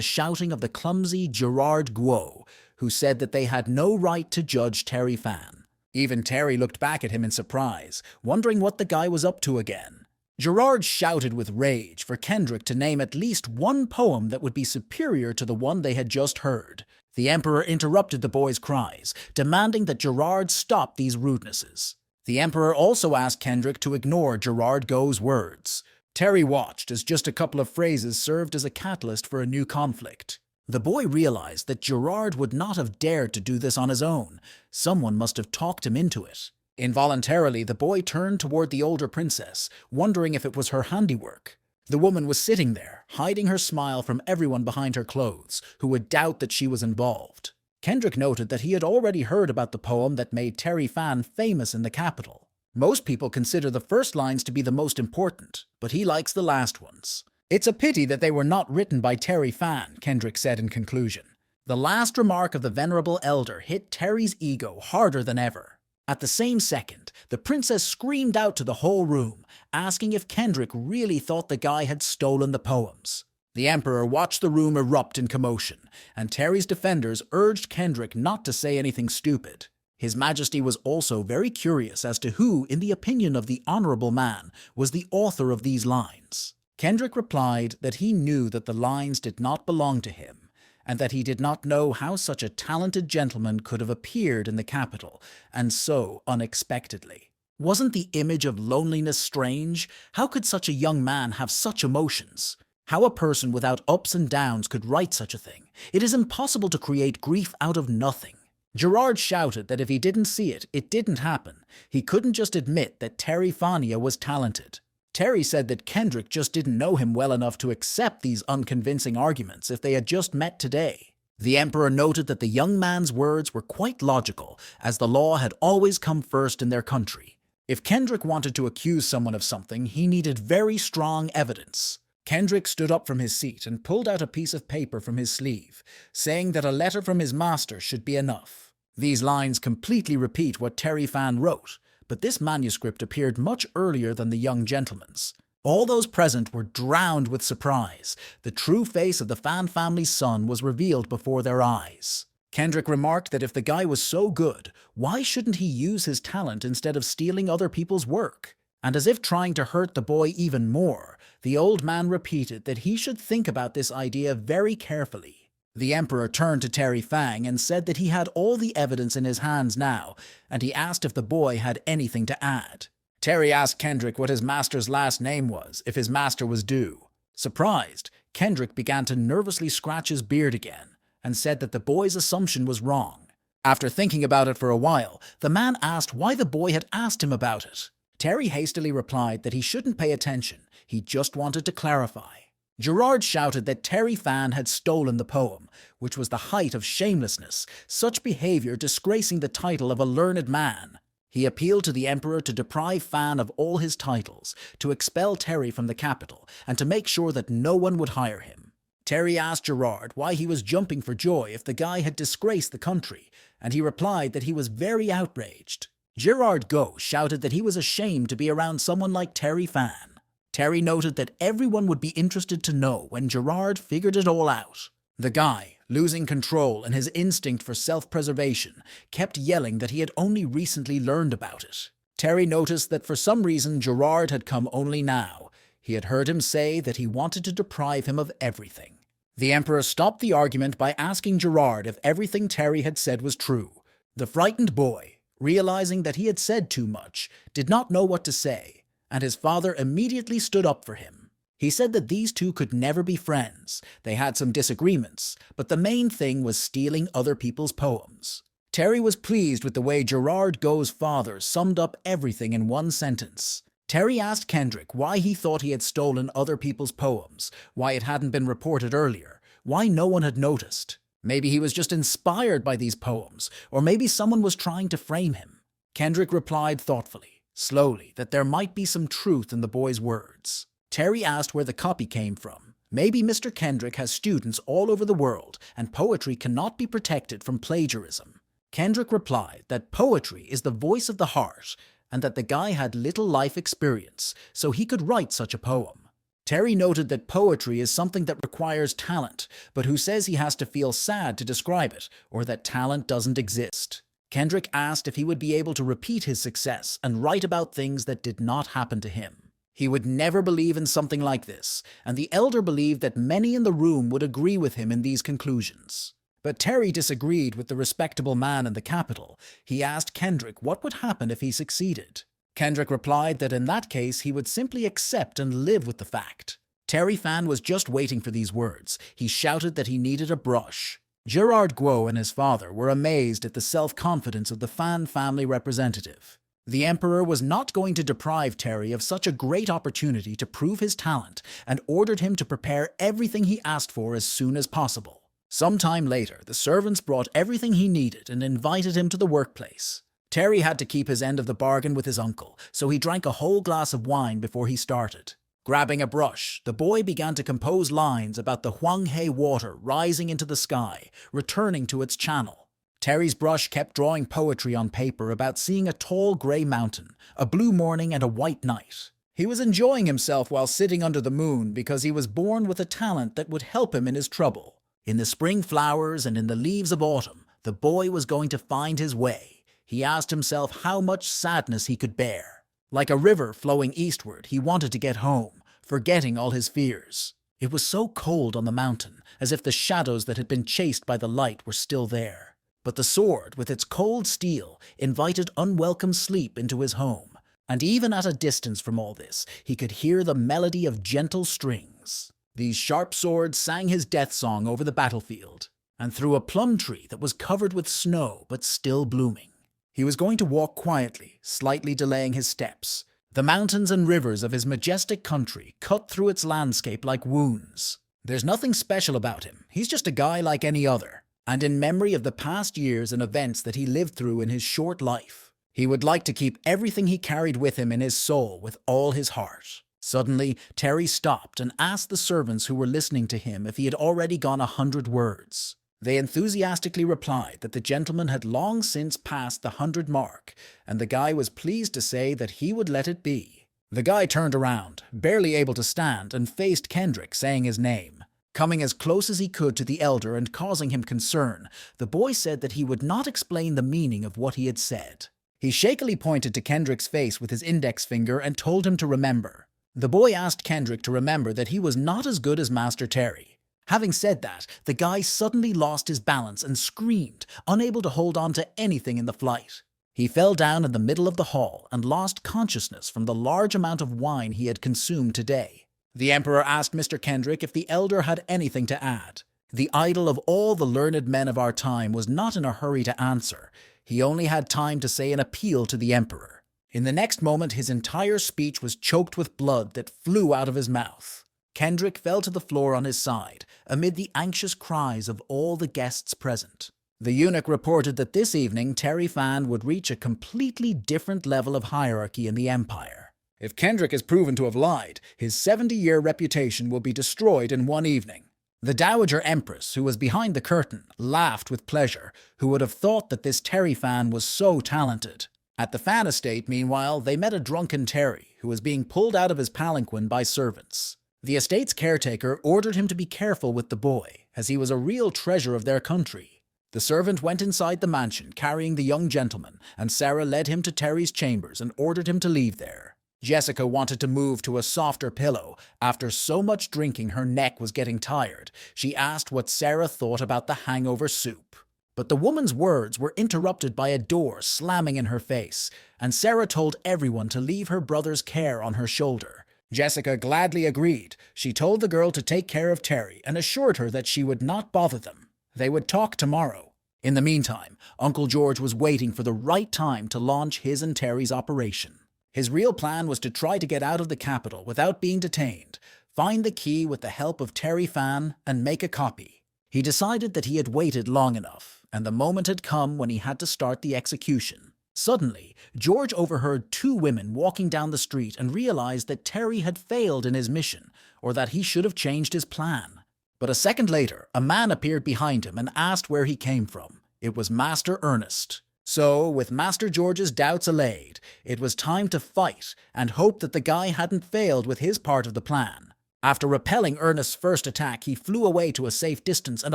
shouting of the clumsy Gerard Guo, who said that they had no right to judge Terry Fan. Even Terry looked back at him in surprise, wondering what the guy was up to again. Gerard shouted with rage for Kendrick to name at least one poem that would be superior to the one they had just heard. The emperor interrupted the boy's cries, demanding that Gerard stop these rudenesses. The emperor also asked Kendrick to ignore Gerard Go's words. Terry watched as just a couple of phrases served as a catalyst for a new conflict. The boy realized that Gerard would not have dared to do this on his own. Someone must have talked him into it. Involuntarily, the boy turned toward the older princess, wondering if it was her handiwork. The woman was sitting there, hiding her smile from everyone behind her clothes, who would doubt that she was involved. Kendrick noted that he had already heard about the poem that made Terry Fan famous in the capital. Most people consider the first lines to be the most important, but he likes the last ones. It's a pity that they were not written by Terry Fan, Kendrick said in conclusion. The last remark of the venerable elder hit Terry's ego harder than ever. At the same second, the princess screamed out to the whole room, asking if Kendrick really thought the guy had stolen the poems. The emperor watched the room erupt in commotion, and Terry's defenders urged Kendrick not to say anything stupid. His Majesty was also very curious as to who, in the opinion of the honorable man, was the author of these lines. Kendrick replied that he knew that the lines did not belong to him, and that he did not know how such a talented gentleman could have appeared in the capital, and so unexpectedly. Wasn't the image of loneliness strange? How could such a young man have such emotions? How a person without ups and downs could write such a thing? It is impossible to create grief out of nothing. Gerard shouted that if he didn't see it, it didn't happen. He couldn't just admit that Terry Fania was talented. Terry said that Kendrick just didn't know him well enough to accept these unconvincing arguments if they had just met today. The emperor noted that the young man's words were quite logical, as the law had always come first in their country. If Kendrick wanted to accuse someone of something, he needed very strong evidence. Kendrick stood up from his seat and pulled out a piece of paper from his sleeve, saying that a letter from his master should be enough. These lines completely repeat what Terry Fan wrote, but this manuscript appeared much earlier than the young gentleman's. All those present were drowned with surprise. The true face of the Fan family's son was revealed before their eyes. Kendrick remarked that if the guy was so good, why shouldn't he use his talent instead of stealing other people's work? And as if trying to hurt the boy even more, the old man repeated that he should think about this idea very carefully. The emperor turned to Terry Fang and said that he had all the evidence in his hands now, and he asked if the boy had anything to add. Terry asked Kendrick what his master's last name was, if his master was due. Surprised, Kendrick began to nervously scratch his beard again, and said that the boy's assumption was wrong. After thinking about it for a while, the man asked why the boy had asked him about it. Terry hastily replied that he shouldn't pay attention, he just wanted to clarify. Gerard shouted that Terry Fan had stolen the poem, which was the height of shamelessness, such behavior disgracing the title of a learned man. He appealed to the emperor to deprive Fan of all his titles, to expel Terry from the capital, and to make sure that no one would hire him. Terry asked Gerard why he was jumping for joy if the guy had disgraced the country, and he replied that he was very outraged. Gerard Go shouted that he was ashamed to be around someone like Terry Fan. Terry noted that everyone would be interested to know when Gerard figured it all out. The guy, losing control and his instinct for self-preservation, kept yelling that he had only recently learned about it. Terry noticed that for some reason Gerard had come only now. He had heard him say that he wanted to deprive him of everything. The emperor stopped the argument by asking Gerard if everything Terry had said was true. The frightened boy, realizing that he had said too much, did not know what to say, and his father immediately stood up for him. He said that these two could never be friends. They had some disagreements, but the main thing was stealing other people's poems. Terry was pleased with the way Gerard Go's father summed up everything in one sentence. Terry asked Kendrick why he thought he had stolen other people's poems, why it hadn't been reported earlier, why no one had noticed. Maybe he was just inspired by these poems, or maybe someone was trying to frame him. Kendrick replied thoughtfully, slowly, that there might be some truth in the boy's words. Terry asked where the copy came from. Maybe Mr. Kendrick has students all over the world, and poetry cannot be protected from plagiarism. Kendrick replied that poetry is the voice of the heart, and that the guy had little life experience, so he could write such a poem. Terry noted that poetry is something that requires talent, but who says he has to feel sad to describe it, or that talent doesn't exist? Kendrick asked if he would be able to repeat his success and write about things that did not happen to him. He would never believe in something like this, and the elder believed that many in the room would agree with him in these conclusions. But Terry disagreed with the respectable man in the capital. He asked Kendrick what would happen if he succeeded. Kendrick replied that in that case he would simply accept and live with the fact. Terry Fan was just waiting for these words. He shouted that he needed a brush. Gerard Guo and his father were amazed at the self-confidence of the Fan family representative. The emperor was not going to deprive Terry of such a great opportunity to prove his talent, and ordered him to prepare everything he asked for as soon as possible. Some time later, the servants brought everything he needed and invited him to the workplace. Terry had to keep his end of the bargain with his uncle, so he drank a whole glass of wine before he started. Grabbing a brush, the boy began to compose lines about the Huanghe water rising into the sky, returning to its channel. Terry's brush kept drawing poetry on paper about seeing a tall grey mountain, a blue morning and a white night. He was enjoying himself while sitting under the moon because he was born with a talent that would help him in his trouble. In the spring flowers and in the leaves of autumn, the boy was going to find his way. He asked himself how much sadness he could bear. Like a river flowing eastward, he wanted to get home, forgetting all his fears. It was so cold on the mountain, as if the shadows that had been chased by the light were still there. But the sword, with its cold steel, invited unwelcome sleep into his home. And even at a distance from all this, he could hear the melody of gentle strings. These sharp swords sang his death song over the battlefield, and through a plum tree that was covered with snow but still blooming. He was going to walk quietly, slightly delaying his steps. The mountains and rivers of his majestic country cut through its landscape like wounds. There's nothing special about him. He's just a guy like any other. And in memory of the past years and events that he lived through in his short life, he would like to keep everything he carried with him in his soul with all his heart. Suddenly, Terry stopped and asked the servants who were listening to him if he had already gone 100 words. They enthusiastically replied that the gentleman had long since passed the 100 mark, and the guy was pleased to say that he would let it be. The guy turned around, barely able to stand, and faced Kendrick, saying his name. Coming as close as he could to the elder and causing him concern, the boy said that he would not explain the meaning of what he had said. He shakily pointed to Kendrick's face with his index finger and told him to remember. The boy asked Kendrick to remember that he was not as good as Master Terry. Having said that, the guy suddenly lost his balance and screamed, unable to hold on to anything in the flight. He fell down in the middle of the hall and lost consciousness from the large amount of wine he had consumed today. The Emperor asked Mr. Kendrick if the elder had anything to add. The idol of all the learned men of our time was not in a hurry to answer. He only had time to say an appeal to the Emperor. In the next moment, his entire speech was choked with blood that flew out of his mouth. Kendrick fell to the floor on his side, amid the anxious cries of all the guests present. The eunuch reported that this evening Terry Fan would reach a completely different level of hierarchy in the Empire. If Kendrick is proven to have lied, his 70-year reputation will be destroyed in one evening. The Dowager Empress, who was behind the curtain, laughed with pleasure. Who would have thought that this Terry Fan was so talented? At the Fan estate, meanwhile, they met a drunken Terry, who was being pulled out of his palanquin by servants. The estate's caretaker ordered him to be careful with the boy, as he was a real treasure of their country. The servant went inside the mansion carrying the young gentleman, and Sarah led him to Terry's chambers and ordered him to leave there. Jessica wanted to move to a softer pillow. After so much drinking, her neck was getting tired. She asked what Sarah thought about the hangover soup. But the woman's words were interrupted by a door slamming in her face, and Sarah told everyone to leave her brother's care on her shoulder. Jessica gladly agreed. She told the girl to take care of Terry and assured her that she would not bother them. They would talk tomorrow. In the meantime, Uncle George was waiting for the right time to launch his and Terry's operation. His real plan was to try to get out of the capital without being detained, find the key with the help of Terry Fan, and make a copy. He decided that he had waited long enough, and the moment had come when he had to start the execution. Suddenly, George overheard two women walking down the street and realized that Terry had failed in his mission, or that he should have changed his plan. But a second later, a man appeared behind him and asked where he came from. It was Master Ernest. So, with Master George's doubts allayed, it was time to fight and hope that the guy hadn't failed with his part of the plan. After repelling Ernest's first attack, he flew away to a safe distance and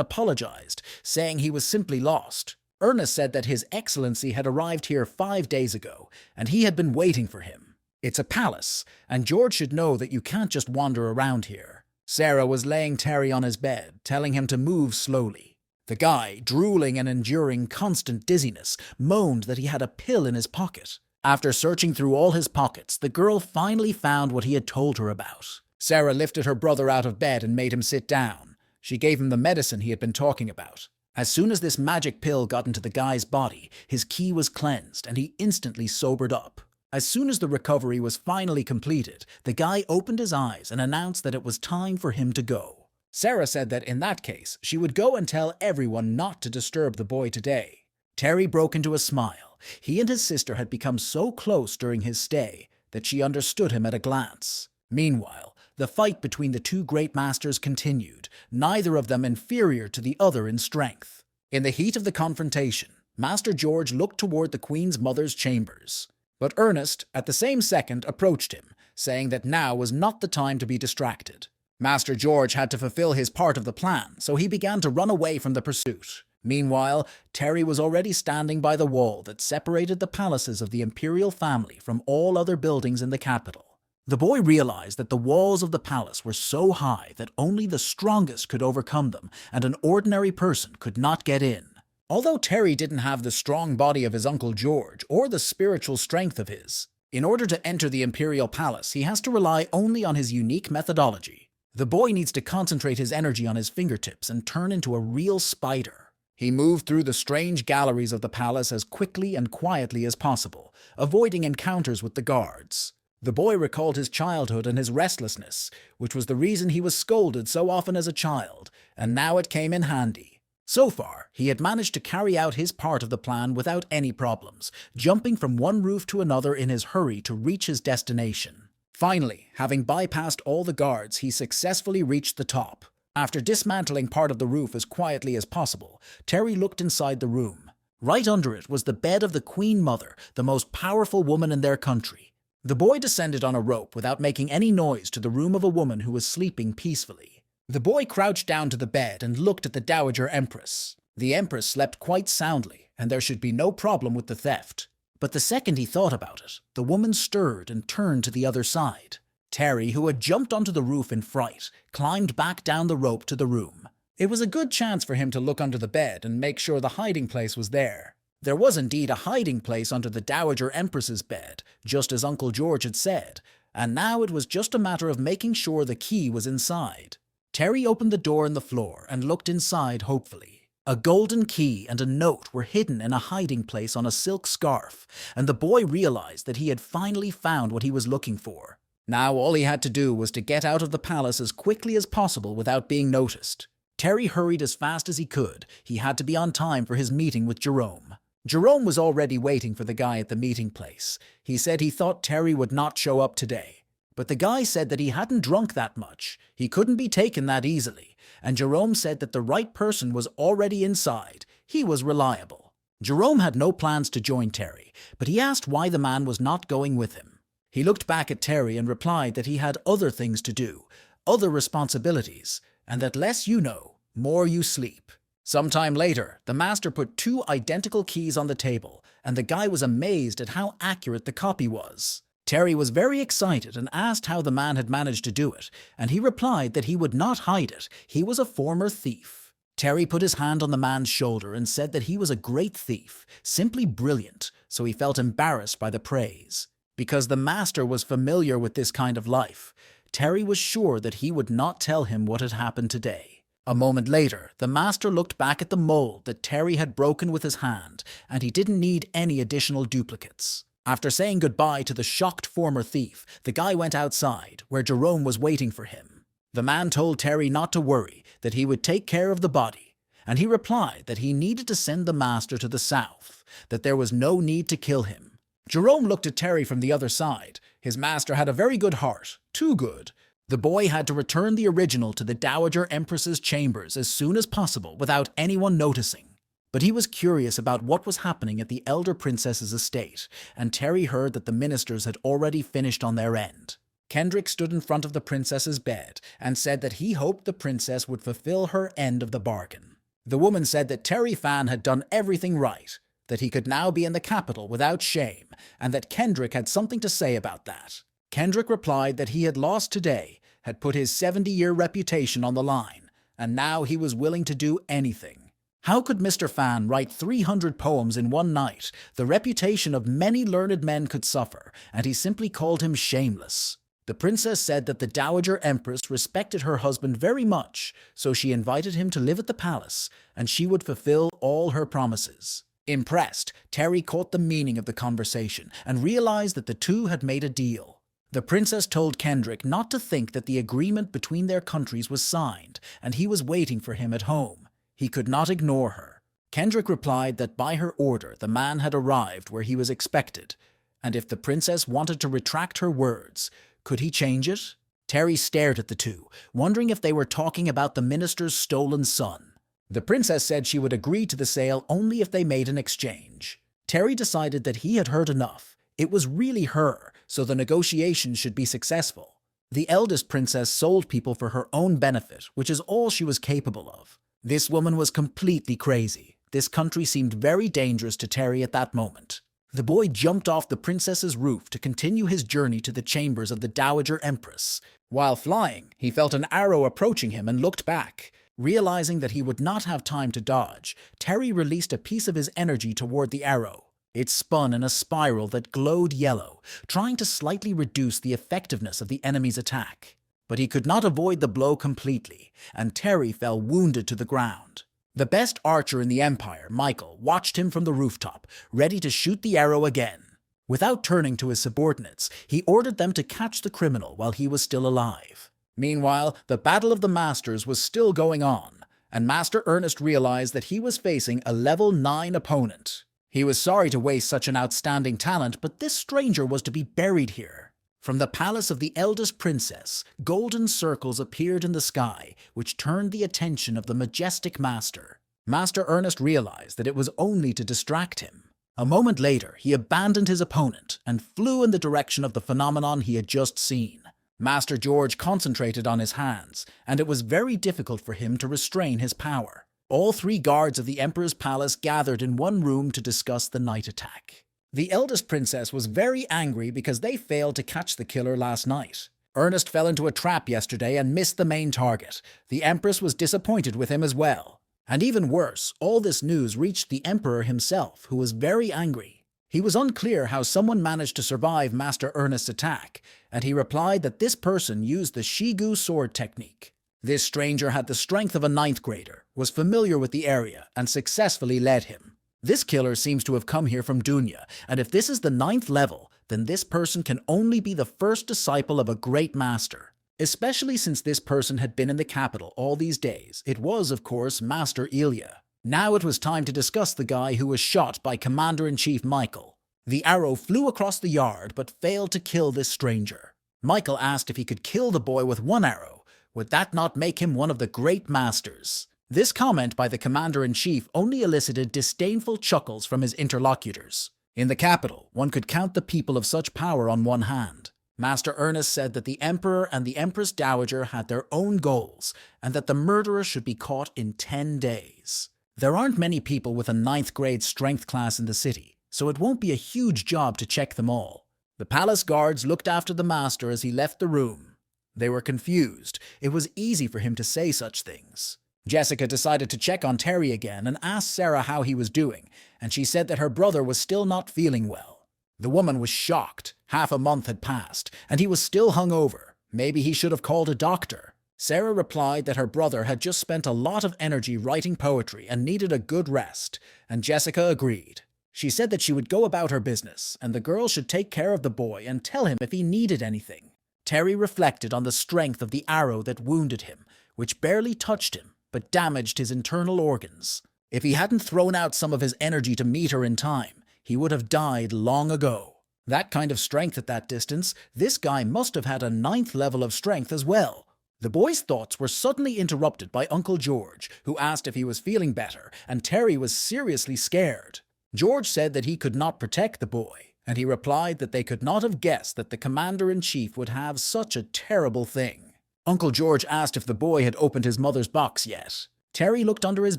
apologized, saying he was simply lost. Ernest said that His Excellency had arrived here 5 days ago, and he had been waiting for him. It's a palace, and George should know that you can't just wander around here. Sarah was laying Terry on his bed, telling him to move slowly. The guy, drooling and enduring constant dizziness, moaned that he had a pill in his pocket. After searching through all his pockets, the girl finally found what he had told her about. Sarah lifted her brother out of bed and made him sit down. She gave him the medicine he had been talking about. As soon as this magic pill got into the guy's body, his ki was cleansed and he instantly sobered up. As soon as the recovery was finally completed, the guy opened his eyes and announced that it was time for him to go. Sarah said that in that case, she would go and tell everyone not to disturb the boy today. Terry broke into a smile. He and his sister had become so close during his stay that she understood him at a glance. Meanwhile, the fight between the two great masters continued, neither of them inferior to the other in strength. In the heat of the confrontation, Master George looked toward the Queen's mother's chambers. But Ernest, at the same second, approached him, saying that now was not the time to be distracted. Master George had to fulfill his part of the plan, so he began to run away from the pursuit. Meanwhile, Terry was already standing by the wall that separated the palaces of the imperial family from all other buildings in the capital. The boy realized that the walls of the palace were so high that only the strongest could overcome them, and an ordinary person could not get in. Although Terry didn't have the strong body of his Uncle George, or the spiritual strength of his, in order to enter the imperial palace, he has to rely only on his unique methodology. The boy needs to concentrate his energy on his fingertips and turn into a real spider. He moved through the strange galleries of the palace as quickly and quietly as possible, avoiding encounters with the guards. The boy recalled his childhood and his restlessness, which was the reason he was scolded so often as a child, and now it came in handy. So far, he had managed to carry out his part of the plan without any problems, jumping from one roof to another in his hurry to reach his destination. Finally, having bypassed all the guards, he successfully reached the top. After dismantling part of the roof as quietly as possible, Terry looked inside the room. Right under it was the bed of the Queen Mother, the most powerful woman in their country. The boy descended on a rope without making any noise to the room of a woman who was sleeping peacefully. The boy crouched down to the bed and looked at the Dowager Empress. The Empress slept quite soundly, and there should be no problem with the theft. But the second he thought about it, the woman stirred and turned to the other side. Terry, who had jumped onto the roof in fright, climbed back down the rope to the room. It was a good chance for him to look under the bed and make sure the hiding place was there. There was indeed a hiding place under the Dowager Empress's bed, just as Uncle George had said, and now it was just a matter of making sure the key was inside. Terry opened the door in the floor and looked inside hopefully. A golden key and a note were hidden in a hiding place on a silk scarf, and the boy realized that he had finally found what he was looking for. Now all he had to do was to get out of the palace as quickly as possible without being noticed. Terry hurried as fast as he could. He had to be on time for his meeting with Jerome. Jerome was already waiting for the guy at the meeting place. He said he thought Terry would not show up today. But the guy said that he hadn't drunk that much. He couldn't be taken that easily. And Jerome said that the right person was already inside. He was reliable. Jerome had no plans to join Terry, but he asked why the man was not going with him. He looked back at Terry and replied that he had other things to do, other responsibilities, and that less you know, more you sleep. Sometime later, the master put 2 identical keys on the table, and the guy was amazed at how accurate the copy was. Terry was very excited and asked how the man had managed to do it, and he replied that he would not hide it. He was a former thief. Terry put his hand on the man's shoulder and said that he was a great thief, simply brilliant, so he felt embarrassed by the praise. Because the master was familiar with this kind of life, Terry was sure that he would not tell him what had happened today. A moment later, the master looked back at the mold that Terry had broken with his hand, and he didn't need any additional duplicates. After saying goodbye to the shocked former thief, the guy went outside, where Jerome was waiting for him. The man told Terry not to worry, that he would take care of the body, and he replied that he needed to send the master to the south, that there was no need to kill him. Jerome looked at Terry from the other side. His master had a very good heart, too good. The boy had to return the original to the Dowager Empress's chambers as soon as possible without anyone noticing. But he was curious about what was happening at the elder princess's estate, and Terry heard that the ministers had already finished on their end. Kendrick stood in front of the princess's bed and said that he hoped the princess would fulfill her end of the bargain. The woman said that Terry Fan had done everything right, that he could now be in the capital without shame, and that Kendrick had something to say about that. Kendrick replied that he had lost today, had put his 70-year reputation on the line, and now he was willing to do anything. How could Mr. Fan write 300 poems in one night? The reputation of many learned men could suffer, and he simply called him shameless. The princess said that the Dowager Empress respected her husband very much, so she invited him to live at the palace, and she would fulfill all her promises. Impressed, Terry caught the meaning of the conversation and realized that the two had made a deal. The princess told Kendrick not to think that the agreement between their countries was signed, and he was waiting for him at home. He could not ignore her. Kendrick replied that by her order the man had arrived where he was expected, and if the princess wanted to retract her words, could he change it? Terry stared at the two, wondering if they were talking about the minister's stolen son. The princess said she would agree to the sale only if they made an exchange. Terry decided that he had heard enough. It was really her, so the negotiations should be successful. The eldest princess sold people for her own benefit, which is all she was capable of. This woman was completely crazy. This country seemed very dangerous to Terry at that moment. The boy jumped off the princess's roof to continue his journey to the chambers of the Dowager Empress. While flying, he felt an arrow approaching him and looked back. Realizing that he would not have time to dodge, Terry released a piece of his energy toward the arrow. It spun in a spiral that glowed yellow, trying to slightly reduce the effectiveness of the enemy's attack. But he could not avoid the blow completely, and Terry fell wounded to the ground. The best archer in the Empire, Michael, watched him from the rooftop, ready to shoot the arrow again. Without turning to his subordinates, he ordered them to catch the criminal while he was still alive. Meanwhile, the Battle of the Masters was still going on, and Master Ernest realized that he was facing a level 9 opponent. He was sorry to waste such an outstanding talent, but this stranger was to be buried here. From the palace of the eldest princess, golden circles appeared in the sky, which turned the attention of the majestic master. Master Ernest realized that it was only to distract him. A moment later, he abandoned his opponent and flew in the direction of the phenomenon he had just seen. Master George concentrated on his hands, and it was very difficult for him to restrain his power. All 3 guards of the Emperor's palace gathered in one room to discuss the night attack. The eldest princess was very angry because they failed to catch the killer last night. Ernest fell into a trap yesterday and missed the main target. The Empress was disappointed with him as well. And even worse, all this news reached the Emperor himself, who was very angry. He was unclear how someone managed to survive Master Ernest's attack, and he replied that this person used the Shigu sword technique. This stranger had the strength of a 9th grader, was familiar with the area, and successfully led him. This killer seems to have come here from Dunya, and if this is the 9th level, then this person can only be the first disciple of a great master. Especially since this person had been in the capital all these days, it was, of course, Master Ilya. Now it was time to discuss the guy who was shot by Commander-in-Chief Michael. The arrow flew across the yard but failed to kill this stranger. Michael asked if he could kill the boy with 1 arrow. Would that not make him one of the great masters? This comment by the Commander-in-Chief only elicited disdainful chuckles from his interlocutors. In the capital, one could count the people of such power on one hand. Master Ernest said that the Emperor and the Empress Dowager had their own goals, and that the murderer should be caught in 10 days. There aren't many people with a 9th grade strength class in the city, so it won't be a huge job to check them all. The palace guards looked after the master as he left the room. They were confused. It was easy for him to say such things. Jessica decided to check on Terry again and asked Sarah how he was doing, and she said that her brother was still not feeling well. The woman was shocked. Half a month had passed, and he was still hungover. Maybe he should have called a doctor. Sarah replied that her brother had just spent a lot of energy writing poetry and needed a good rest, and Jessica agreed. She said that she would go about her business, and the girl should take care of the boy and tell him if he needed anything. Terry reflected on the strength of the arrow that wounded him, which barely touched him, but damaged his internal organs. If he hadn't thrown out some of his energy to meet her in time, he would have died long ago. That kind of strength at that distance, this guy must have had a 9th level of strength as well. The boy's thoughts were suddenly interrupted by Uncle George, who asked if he was feeling better, and Terry was seriously scared. George said that he could not protect the boy, and he replied that they could not have guessed that the Commander-in-Chief would have such a terrible thing. Uncle George asked if the boy had opened his mother's box yet. Terry looked under his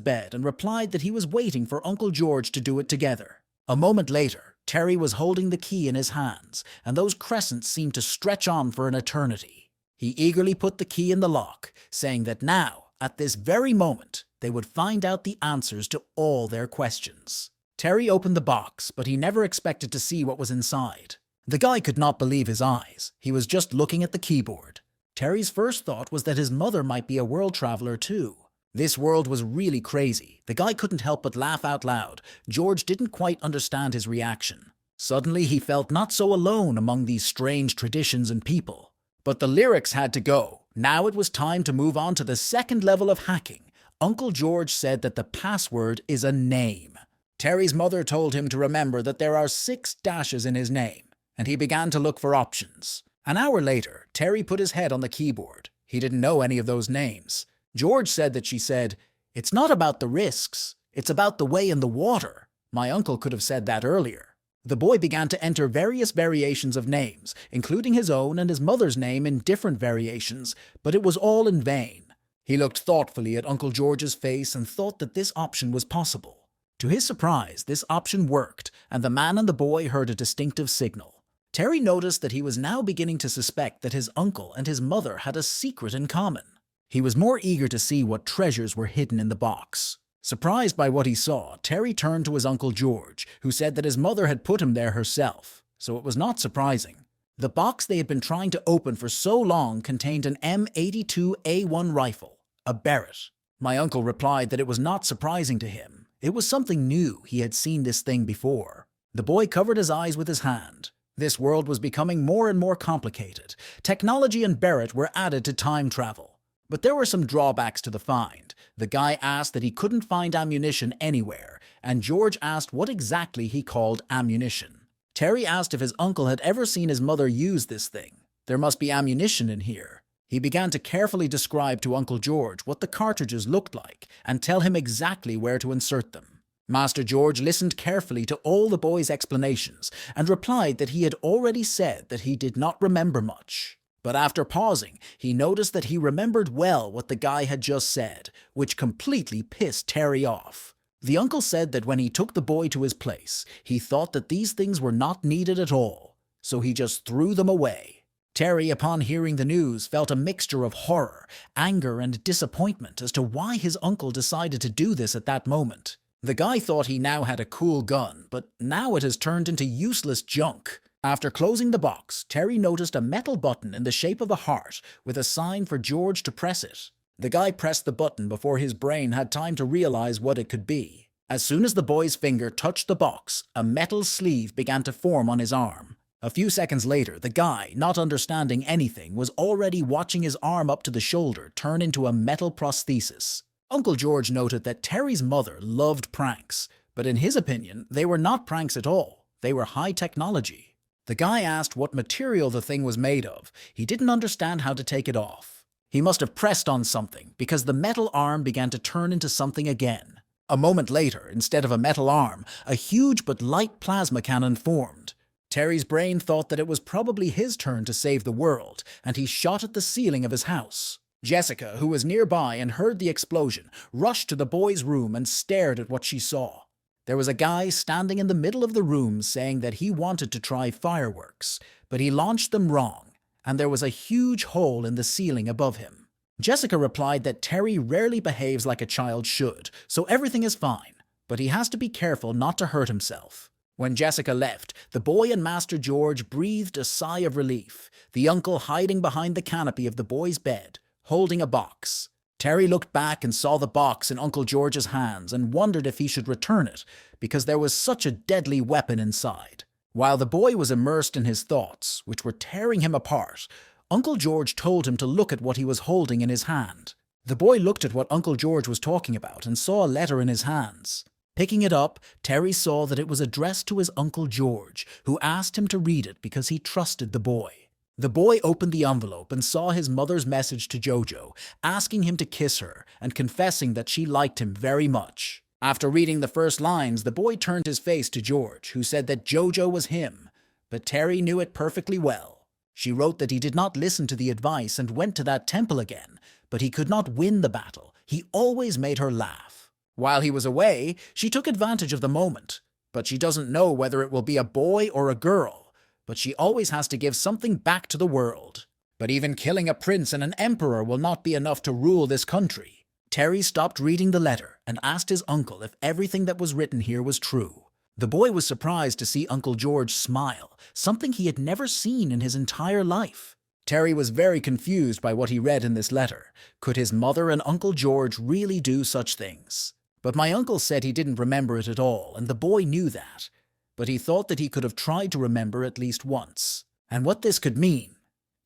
bed and replied that he was waiting for Uncle George to do it together. A moment later, Terry was holding the key in his hands, and those crescents seemed to stretch on for an eternity. He eagerly put the key in the lock, saying that now, at this very moment, they would find out the answers to all their questions. Terry opened the box, but he never expected to see what was inside. The guy could not believe his eyes. He was just looking at the keyboard. Terry's first thought was that his mother might be a world traveler too. This world was really crazy. The guy couldn't help but laugh out loud. George didn't quite understand his reaction. Suddenly he felt not so alone among these strange traditions and people. But the lyrics had to go. Now it was time to move on to the 2nd level of hacking. Uncle George said that the password is a name. Terry's mother told him to remember that there are 6 dashes in his name, and he began to look for options. An hour later, Terry put his head on the keyboard. He didn't know any of those names. George said that she said, "It's not about the risks, it's about the way in the water." My uncle could have said that earlier. The boy began to enter various variations of names, including his own and his mother's name in different variations, but it was all in vain. He looked thoughtfully at Uncle George's face and thought that this option was possible. To his surprise, this option worked, and the man and the boy heard a distinctive signal. Terry noticed that he was now beginning to suspect that his uncle and his mother had a secret in common. He was more eager to see what treasures were hidden in the box. Surprised by what he saw, Terry turned to his Uncle George, who said that his mother had put him there herself, so it was not surprising. The box they had been trying to open for so long contained an M82A1 rifle, a Barrett. My uncle replied that it was not surprising to him. It was something new. He had seen this thing before. The boy covered his eyes with his hand. This world was becoming more and more complicated. Technology and Barrett were added to time travel. But there were some drawbacks to the find. The guy asked that he couldn't find ammunition anywhere, and George asked what exactly he called ammunition. Terry asked if his uncle had ever seen his mother use this thing. There must be ammunition in here. He began to carefully describe to Uncle George what the cartridges looked like and tell him exactly where to insert them. Master George listened carefully to all the boy's explanations and replied that he had already said that he did not remember much. But after pausing, he noticed that he remembered well what the guy had just said, which completely pissed Terry off. The uncle said that when he took the boy to his place, he thought that these things were not needed at all, so he just threw them away. Terry, upon hearing the news, felt a mixture of horror, anger, and disappointment as to why his uncle decided to do this at that moment. The guy thought he now had a cool gun, but now it has turned into useless junk. After closing the box, Terry noticed a metal button in the shape of a heart with a sign for George to press it. The guy pressed the button before his brain had time to realize what it could be. As soon as the boy's finger touched the box, a metal sleeve began to form on his arm. A few seconds later, the guy, not understanding anything, was already watching his arm up to the shoulder turn into a metal prosthesis. Uncle George noted that Terry's mother loved pranks, but in his opinion, they were not pranks at all. They were high technology. The guy asked what material the thing was made of. He didn't understand how to take it off. He must have pressed on something, because the metal arm began to turn into something again. A moment later, instead of a metal arm, a huge but light plasma cannon formed. Terry's brain thought that it was probably his turn to save the world, and he shot at the ceiling of his house. Jessica, who was nearby and heard the explosion, rushed to the boy's room and stared at what she saw. There was a guy standing in the middle of the room saying that he wanted to try fireworks, but he launched them wrong, and there was a huge hole in the ceiling above him. Jessica replied that Terry rarely behaves like a child should, so everything is fine, but he has to be careful not to hurt himself. When Jessica left, the boy and Master George breathed a sigh of relief, the uncle hiding behind the canopy of the boy's bed, holding a box. Terry looked back and saw the box in Uncle George's hands and wondered if he should return it, because there was such a deadly weapon inside. While the boy was immersed in his thoughts, which were tearing him apart, Uncle George told him to look at what he was holding in his hand. The boy looked at what Uncle George was talking about and saw a letter in his hands. Picking it up, Terry saw that it was addressed to his Uncle George, who asked him to read it because he trusted the boy. The boy opened the envelope and saw his mother's message to Jojo, asking him to kiss her and confessing that she liked him very much. After reading the first lines, the boy turned his face to George, who said that Jojo was him, but Terry knew it perfectly well. She wrote that he did not listen to the advice and went to that temple again, but he could not win the battle. He always made her laugh. While he was away, she took advantage of the moment, but she doesn't know whether it will be a boy or a girl. But she always has to give something back to the world. But even killing a prince and an emperor will not be enough to rule this country. Terry stopped reading the letter and asked his uncle if everything that was written here was true. The boy was surprised to see Uncle George smile, something he had never seen in his entire life. Terry was very confused by what he read in this letter. Could his mother and Uncle George really do such things? But my uncle said he didn't remember it at all, and the boy knew that. But he thought that he could have tried to remember at least once. And what this could mean.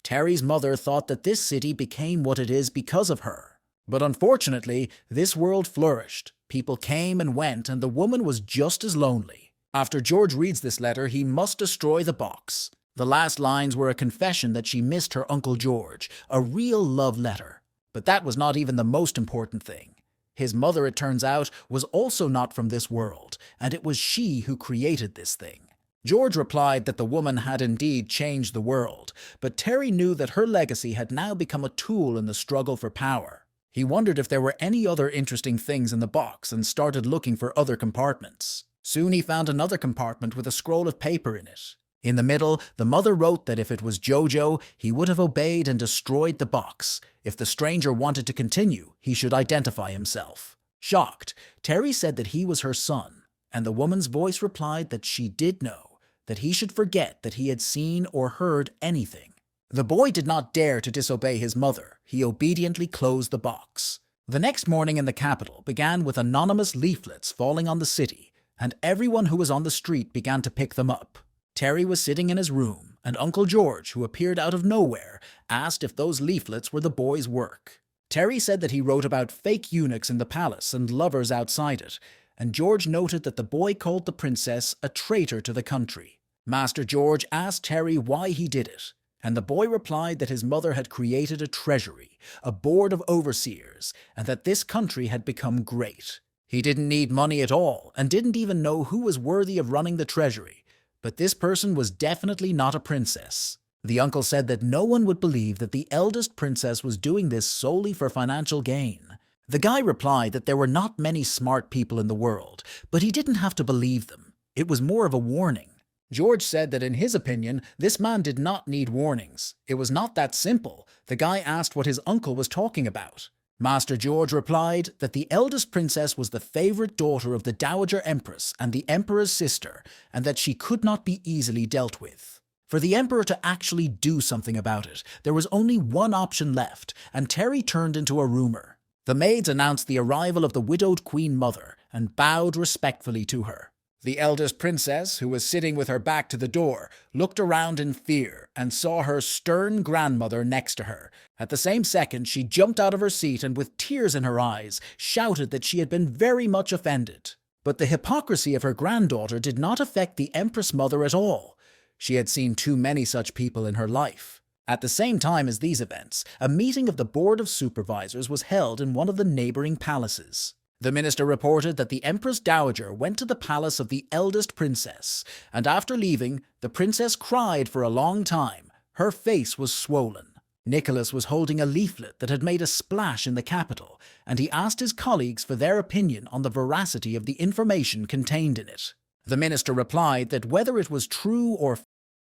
Terry's mother thought that this city became what it is because of her. But unfortunately, this world flourished. People came and went, and the woman was just as lonely. After George reads this letter, he must destroy the box. The last lines were a confession that she missed her Uncle George, a real love letter. But that was not even the most important thing. His mother, it turns out, was also not from this world, and it was she who created this thing. George replied that the woman had indeed changed the world, but Terry knew that her legacy had now become a tool in the struggle for power. He wondered if there were any other interesting things in the box and started looking for other compartments. Soon he found another compartment with a scroll of paper in it. In the middle, the mother wrote that if it was Jojo, he would have obeyed and destroyed the box. If the stranger wanted to continue, he should identify himself. Shocked, Terry said that he was her son, and the woman's voice replied that she did know, that he should forget that he had seen or heard anything. The boy did not dare to disobey his mother. He obediently closed the box. The next morning in the capital began with anonymous leaflets falling on the city, and everyone who was on the street began to pick them up. Terry was sitting in his room, and Uncle George, who appeared out of nowhere, asked if those leaflets were the boy's work. Terry said that he wrote about fake eunuchs in the palace and lovers outside it, and George noted that the boy called the princess a traitor to the country. Master George asked Terry why he did it, and the boy replied that his mother had created a treasury, a board of overseers, and that this country had become great. He didn't need money at all, and didn't even know who was worthy of running the treasury, but this person was definitely not a princess. The uncle said that no one would believe that the eldest princess was doing this solely for financial gain. The guy replied that there were not many smart people in the world, but he didn't have to believe them. It was more of a warning. George said that in his opinion, this man did not need warnings. It was not that simple. The guy asked what his uncle was talking about. Master George replied that the eldest princess was the favorite daughter of the Dowager Empress and the Emperor's sister, and that she could not be easily dealt with. For the Emperor to actually do something about it, there was only one option left, and Terry turned into a rumor. The maids announced the arrival of the widowed Queen Mother and bowed respectfully to her. The eldest princess, who was sitting with her back to the door, looked around in fear and saw her stern grandmother next to her. At the same second, she jumped out of her seat and with tears in her eyes, shouted that she had been very much offended. But the hypocrisy of her granddaughter did not affect the Empress Mother at all. She had seen too many such people in her life. At the same time as these events, a meeting of the Board of Supervisors was held in one of the neighboring palaces. The minister reported that the Empress Dowager went to the palace of the eldest princess, and after leaving, the princess cried for a long time. Her face was swollen. Nicholas was holding a leaflet that had made a splash in the capital, and he asked his colleagues for their opinion on the veracity of the information contained in it. The minister replied that whether it was true or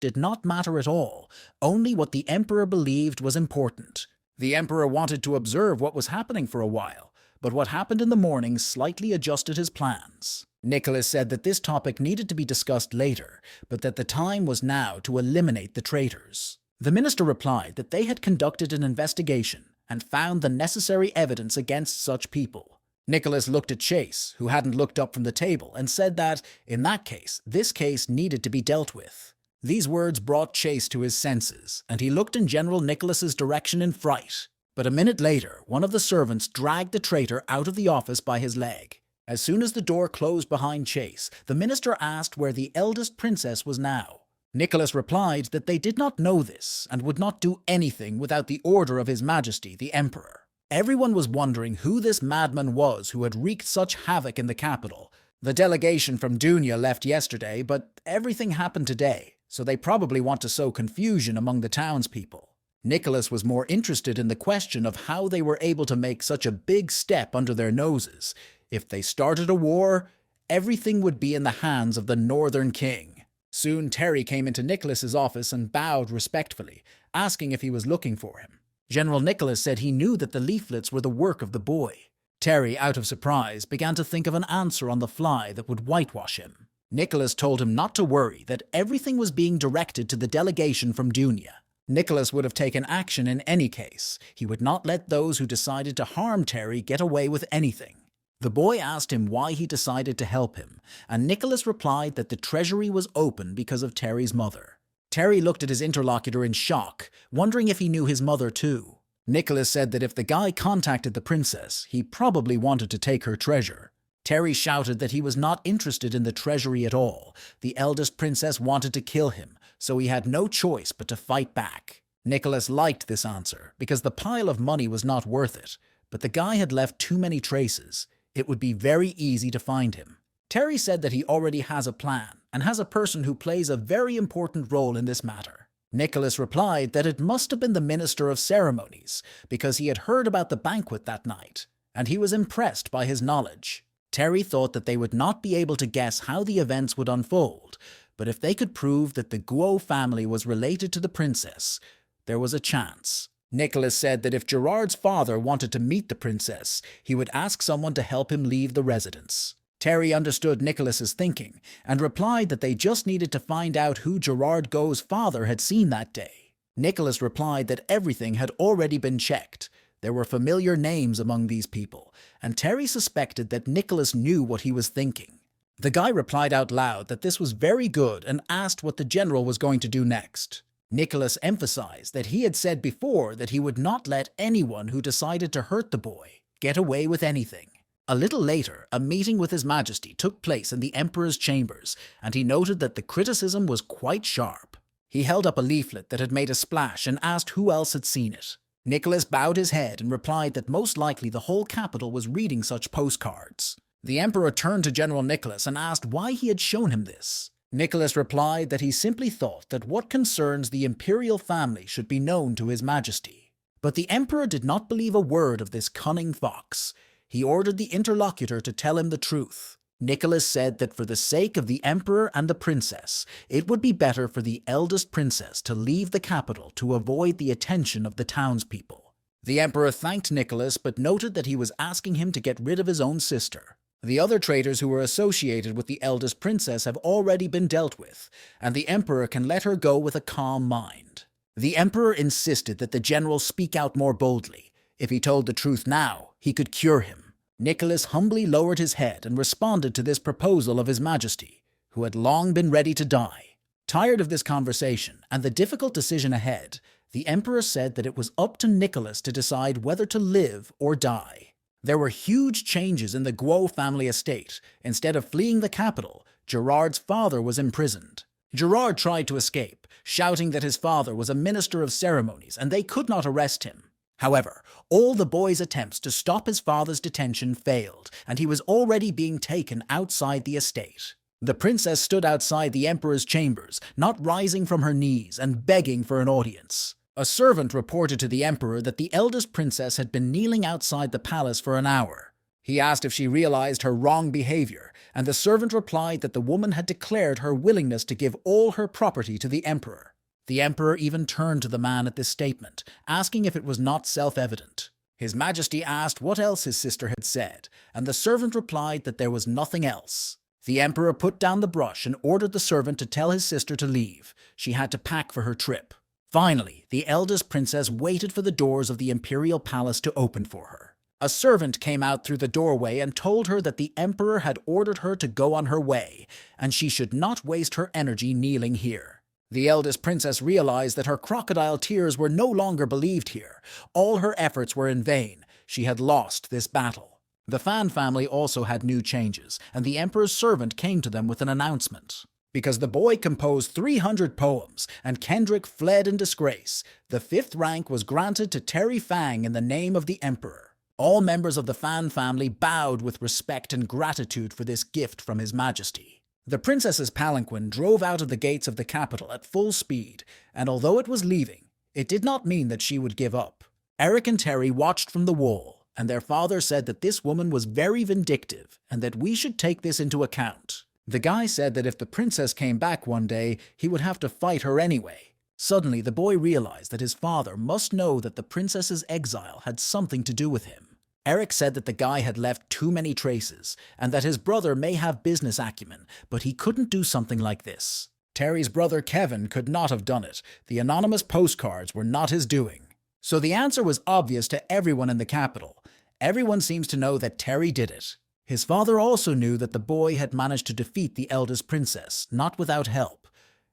did not matter at all, only what the emperor believed was important. The emperor wanted to observe what was happening for a while, but what happened in the morning slightly adjusted his plans. Nicholas said that this topic needed to be discussed later, but that the time was now to eliminate the traitors. The minister replied that they had conducted an investigation and found the necessary evidence against such people. Nicholas looked at Chase, who hadn't looked up from the table, and said that, in that case, this case needed to be dealt with. These words brought Chase to his senses, and he looked in General Nicholas's direction in fright. But a minute later, one of the servants dragged the traitor out of the office by his leg. As soon as the door closed behind Chase, the minister asked where the eldest princess was now. Nicholas replied that they did not know this and would not do anything without the order of His Majesty, the Emperor. Everyone was wondering who this madman was who had wreaked such havoc in the capital. The delegation from Dunya left yesterday, but everything happened today, so they probably want to sow confusion among the townspeople. Nicholas was more interested in the question of how they were able to make such a big step under their noses. If they started a war, everything would be in the hands of the Northern King. Soon Terry came into Nicholas's office and bowed respectfully, asking if he was looking for him. General Nicholas said he knew that the leaflets were the work of the boy. Terry, out of surprise, began to think of an answer on the fly that would whitewash him. Nicholas told him not to worry, that everything was being directed to the delegation from Dunya. Nicholas would have taken action in any case. He would not let those who decided to harm Terry get away with anything. The boy asked him why he decided to help him, and Nicholas replied that the treasury was open because of Terry's mother. Terry looked at his interlocutor in shock, wondering if he knew his mother too. Nicholas said that if the guy contacted the princess, he probably wanted to take her treasure. Terry shouted that he was not interested in the treasury at all. The eldest princess wanted to kill him, so he had no choice but to fight back. Nicholas liked this answer, because the pile of money was not worth it, but the guy had left too many traces. It would be very easy to find him. Terry said that he already has a plan, and has a person who plays a very important role in this matter. Nicholas replied that it must have been the Minister of Ceremonies, because he had heard about the banquet that night, and he was impressed by his knowledge. Terry thought that they would not be able to guess how the events would unfold, but if they could prove that the Guo family was related to the princess, there was a chance. Nicholas said that if Gerard's father wanted to meet the princess, he would ask someone to help him leave the residence. Terry understood Nicholas's thinking, and replied that they just needed to find out who Gerard Go's father had seen that day. Nicholas replied that everything had already been checked. There were familiar names among these people, and Terry suspected that Nicholas knew what he was thinking. The guy replied out loud that this was very good and asked what the general was going to do next. Nicholas emphasized that he had said before that he would not let anyone who decided to hurt the boy get away with anything. A little later, a meeting with His Majesty took place in the Emperor's chambers, and he noted that the criticism was quite sharp. He held up a leaflet that had made a splash and asked who else had seen it. Nicholas bowed his head and replied that most likely the whole capital was reading such postcards. The Emperor turned to General Nicholas and asked why he had shown him this. Nicholas replied that he simply thought that what concerns the imperial family should be known to His Majesty. But the Emperor did not believe a word of this cunning fox. He ordered the interlocutor to tell him the truth. Nicholas said that for the sake of the Emperor and the Princess, it would be better for the eldest princess to leave the capital to avoid the attention of the townspeople. The Emperor thanked Nicholas but noted that he was asking him to get rid of his own sister. The other traitors who were associated with the eldest princess have already been dealt with, and the Emperor can let her go with a calm mind. The Emperor insisted that the general speak out more boldly. If he told the truth now, he could cure him. Nicholas humbly lowered his head and responded to this proposal of His Majesty, who had long been ready to die. Tired of this conversation and the difficult decision ahead, the Emperor said that it was up to Nicholas to decide whether to live or die. There were huge changes in the Guo family estate. Instead of fleeing the capital, Gerard's father was imprisoned. Gerard tried to escape, shouting that his father was a minister of ceremonies and they could not arrest him. However, all the boy's attempts to stop his father's detention failed, and he was already being taken outside the estate. The princess stood outside the Emperor's chambers, not rising from her knees and begging for an audience. A servant reported to the Emperor that the eldest princess had been kneeling outside the palace for an hour. He asked if she realized her wrong behavior, and the servant replied that the woman had declared her willingness to give all her property to the Emperor. The Emperor even turned to the man at this statement, asking if it was not self-evident. His Majesty asked what else his sister had said, and the servant replied that there was nothing else. The Emperor put down the brush and ordered the servant to tell his sister to leave. She had to pack for her trip. Finally, the eldest princess waited for the doors of the imperial palace to open for her. A servant came out through the doorway and told her that the Emperor had ordered her to go on her way, and she should not waste her energy kneeling here. The eldest princess realized that her crocodile tears were no longer believed here. All her efforts were in vain. She had lost this battle. The Fan family also had new changes, and the Emperor's servant came to them with an announcement. Because the boy composed 300 poems, and Kendrick fled in disgrace, the 5th rank was granted to Terry Fang in the name of the Emperor. All members of the Fan family bowed with respect and gratitude for this gift from His Majesty. The princess's palanquin drove out of the gates of the capital at full speed, and although it was leaving, it did not mean that she would give up. Eric and Terry watched from the wall, and their father said that this woman was very vindictive and that we should take this into account. The guy said that if the princess came back one day, he would have to fight her anyway. Suddenly, the boy realized that his father must know that the princess's exile had something to do with him. Eric said that the guy had left too many traces, and that his brother may have business acumen, but he couldn't do something like this. Terry's brother Kevin could not have done it. The anonymous postcards were not his doing. So the answer was obvious to everyone in the capital. Everyone seems to know that Terry did it. His father also knew that the boy had managed to defeat the eldest princess, not without help,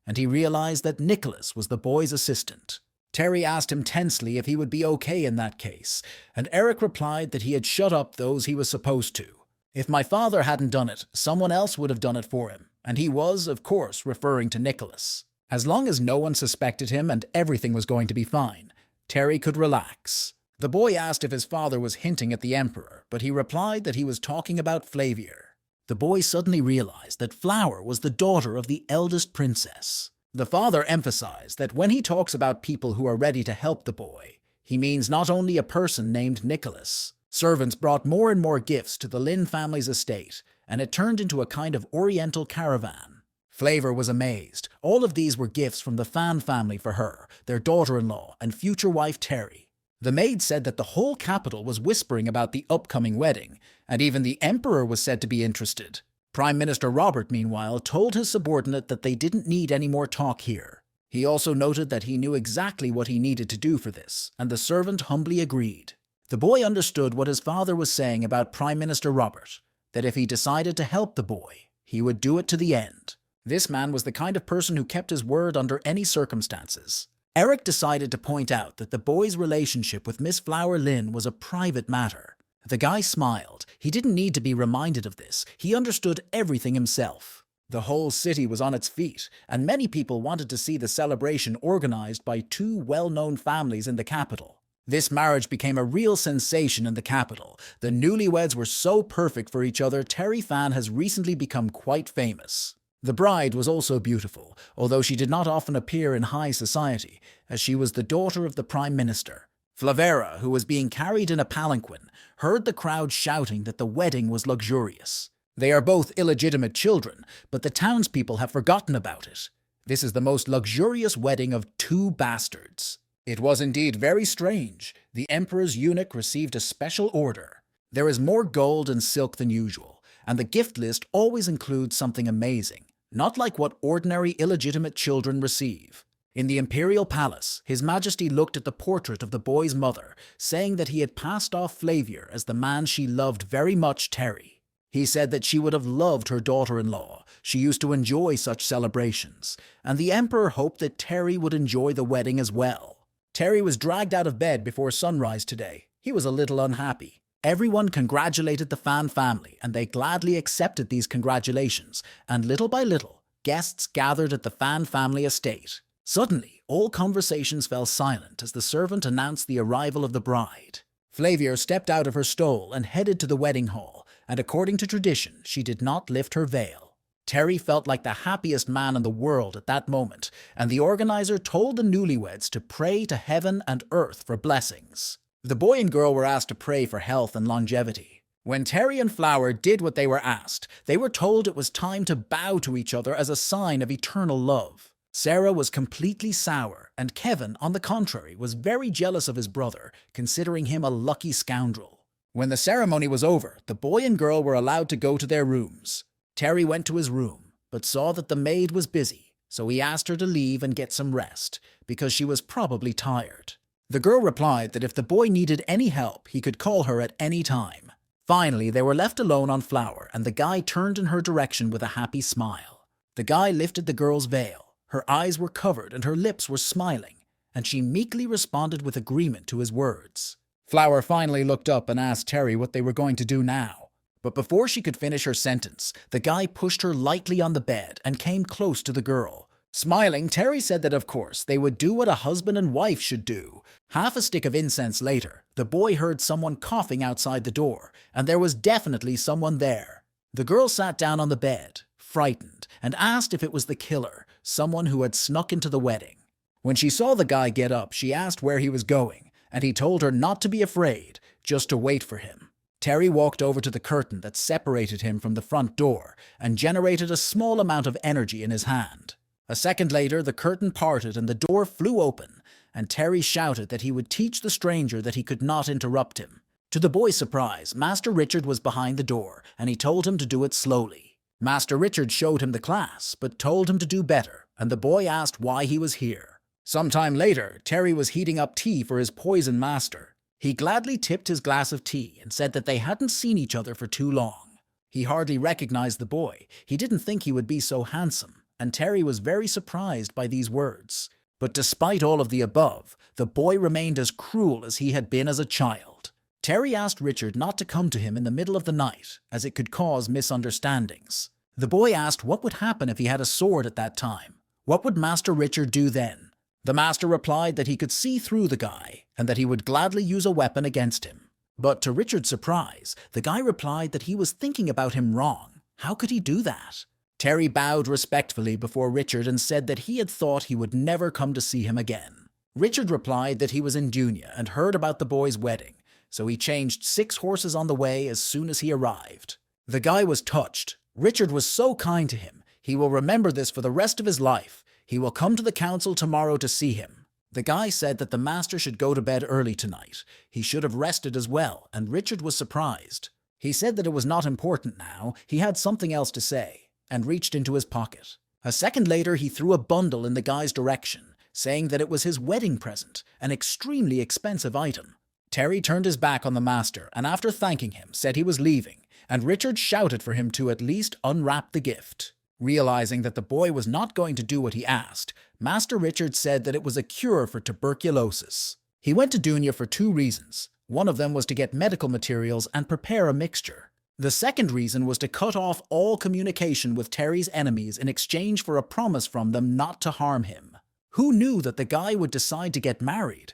and he realized that Nicholas was the boy's assistant. Terry asked him tensely if he would be okay in that case, and Eric replied that he had shut up those he was supposed to. If my father hadn't done it, someone else would have done it for him, and he was, of course, referring to Nicholas. As long as no one suspected him and everything was going to be fine, Terry could relax. The boy asked if his father was hinting at the Emperor, but he replied that he was talking about Flavier. The boy suddenly realized that Flower was the daughter of the eldest princess. The father emphasized that when he talks about people who are ready to help the boy, he means not only a person named Nicholas. Servants brought more and more gifts to the Lin family's estate, and it turned into a kind of oriental caravan. Flavor was amazed. All of these were gifts from the Fan family for her, their daughter-in-law, and future wife Terry. The maid said that the whole capital was whispering about the upcoming wedding, and even the Emperor was said to be interested. Prime Minister Robert, meanwhile, told his subordinate that they didn't need any more talk here. He also noted that he knew exactly what he needed to do for this, and the servant humbly agreed. The boy understood what his father was saying about Prime Minister Robert, that if he decided to help the boy, he would do it to the end. This man was the kind of person who kept his word under any circumstances. Eric decided to point out that the boy's relationship with Miss Flower Lin was a private matter. The guy smiled. He didn't need to be reminded of this. He understood everything himself. The whole city was on its feet, and many people wanted to see the celebration organized by two well-known families in the capital. This marriage became a real sensation in the capital. The newlyweds were so perfect for each other, Terry Fan has recently become quite famous. The bride was also beautiful, although she did not often appear in high society, as she was the daughter of the Prime Minister. Flavera, who was being carried in a palanquin, heard the crowd shouting that the wedding was luxurious. They are both illegitimate children, but the townspeople have forgotten about it. This is the most luxurious wedding of two bastards. It was indeed very strange. The emperor's eunuch received a special order. There is more gold and silk than usual, and the gift list always includes something amazing, not like what ordinary illegitimate children receive. In the imperial palace, His Majesty looked at the portrait of the boy's mother, saying that he had passed off Flavier as the man she loved very much, Terry. He said that she would have loved her daughter-in-law. She used to enjoy such celebrations, and the emperor hoped that Terry would enjoy the wedding as well. Terry was dragged out of bed before sunrise today. He was a little unhappy. Everyone congratulated the Fan family, and they gladly accepted these congratulations, and little by little, guests gathered at the Fan family estate. Suddenly, all conversations fell silent as the servant announced the arrival of the bride. Flavier stepped out of her stole and headed to the wedding hall, and according to tradition, she did not lift her veil. Terry felt like the happiest man in the world at that moment, and the organizer told the newlyweds to pray to heaven and earth for blessings. The boy and girl were asked to pray for health and longevity. When Terry and Flower did what they were asked, they were told it was time to bow to each other as a sign of eternal love. Sarah was completely sour, and Kevin, on the contrary, was very jealous of his brother, considering him a lucky scoundrel. When the ceremony was over, the boy and girl were allowed to go to their rooms. Terry went to his room, but saw that the maid was busy, so he asked her to leave and get some rest, because she was probably tired. The girl replied that if the boy needed any help, he could call her at any time. Finally, they were left alone on Flower, and the guy turned in her direction with a happy smile. The guy lifted the girl's veil. Her eyes were covered and her lips were smiling, and she meekly responded with agreement to his words. Flower finally looked up and asked Terry what they were going to do now. But before she could finish her sentence, the guy pushed her lightly on the bed and came close to the girl. Smiling, Terry said that of course they would do what a husband and wife should do. Half a stick of incense later, the boy heard someone coughing outside the door, and there was definitely someone there. The girl sat down on the bed, frightened, and asked if it was the killer, someone who had snuck into the wedding. When she saw the guy get up, she asked where he was going, and he told her not to be afraid, just to wait for him. Terry walked over to the curtain that separated him from the front door and generated a small amount of energy in his hand. A second later, the curtain parted and the door flew open, and Terry shouted that he would teach the stranger that he could not interrupt him. To the boy's surprise, Master Richard was behind the door, and he told him to do it slowly. Master Richard showed him the class, but told him to do better, and the boy asked why he was here. Sometime later, Terry was heating up tea for his poison master. He gladly tipped his glass of tea and said that they hadn't seen each other for too long. He hardly recognized the boy. He didn't think he would be so handsome, and Terry was very surprised by these words. But despite all of the above, the boy remained as cruel as he had been as a child. Terry asked Richard not to come to him in the middle of the night, as it could cause misunderstandings. The boy asked what would happen if he had a sword at that time. What would Master Richard do then? The master replied that he could see through the guy, and that he would gladly use a weapon against him. But to Richard's surprise, the guy replied that he was thinking about him wrong. How could he do that? Terry bowed respectfully before Richard and said that he had thought he would never come to see him again. Richard replied that he was in Dunya and heard about the boy's wedding, so he changed 6 horses on the way as soon as he arrived. The guy was touched. Richard was so kind to him. He will remember this for the rest of his life. He will come to the council tomorrow to see him. The guy said that the master should go to bed early tonight. He should have rested as well, and Richard was surprised. He said that it was not important now. He had something else to say, and reached into his pocket. A second later, he threw a bundle in the guy's direction, saying that it was his wedding present, an extremely expensive item. Terry turned his back on the master, and after thanking him, said he was leaving, and Richard shouted for him to at least unwrap the gift. Realizing that the boy was not going to do what he asked, Master Richard said that it was a cure for tuberculosis. He went to Dunya for 2 reasons. One of them was to get medical materials and prepare a mixture. The second reason was to cut off all communication with Terry's enemies in exchange for a promise from them not to harm him. Who knew that the guy would decide to get married?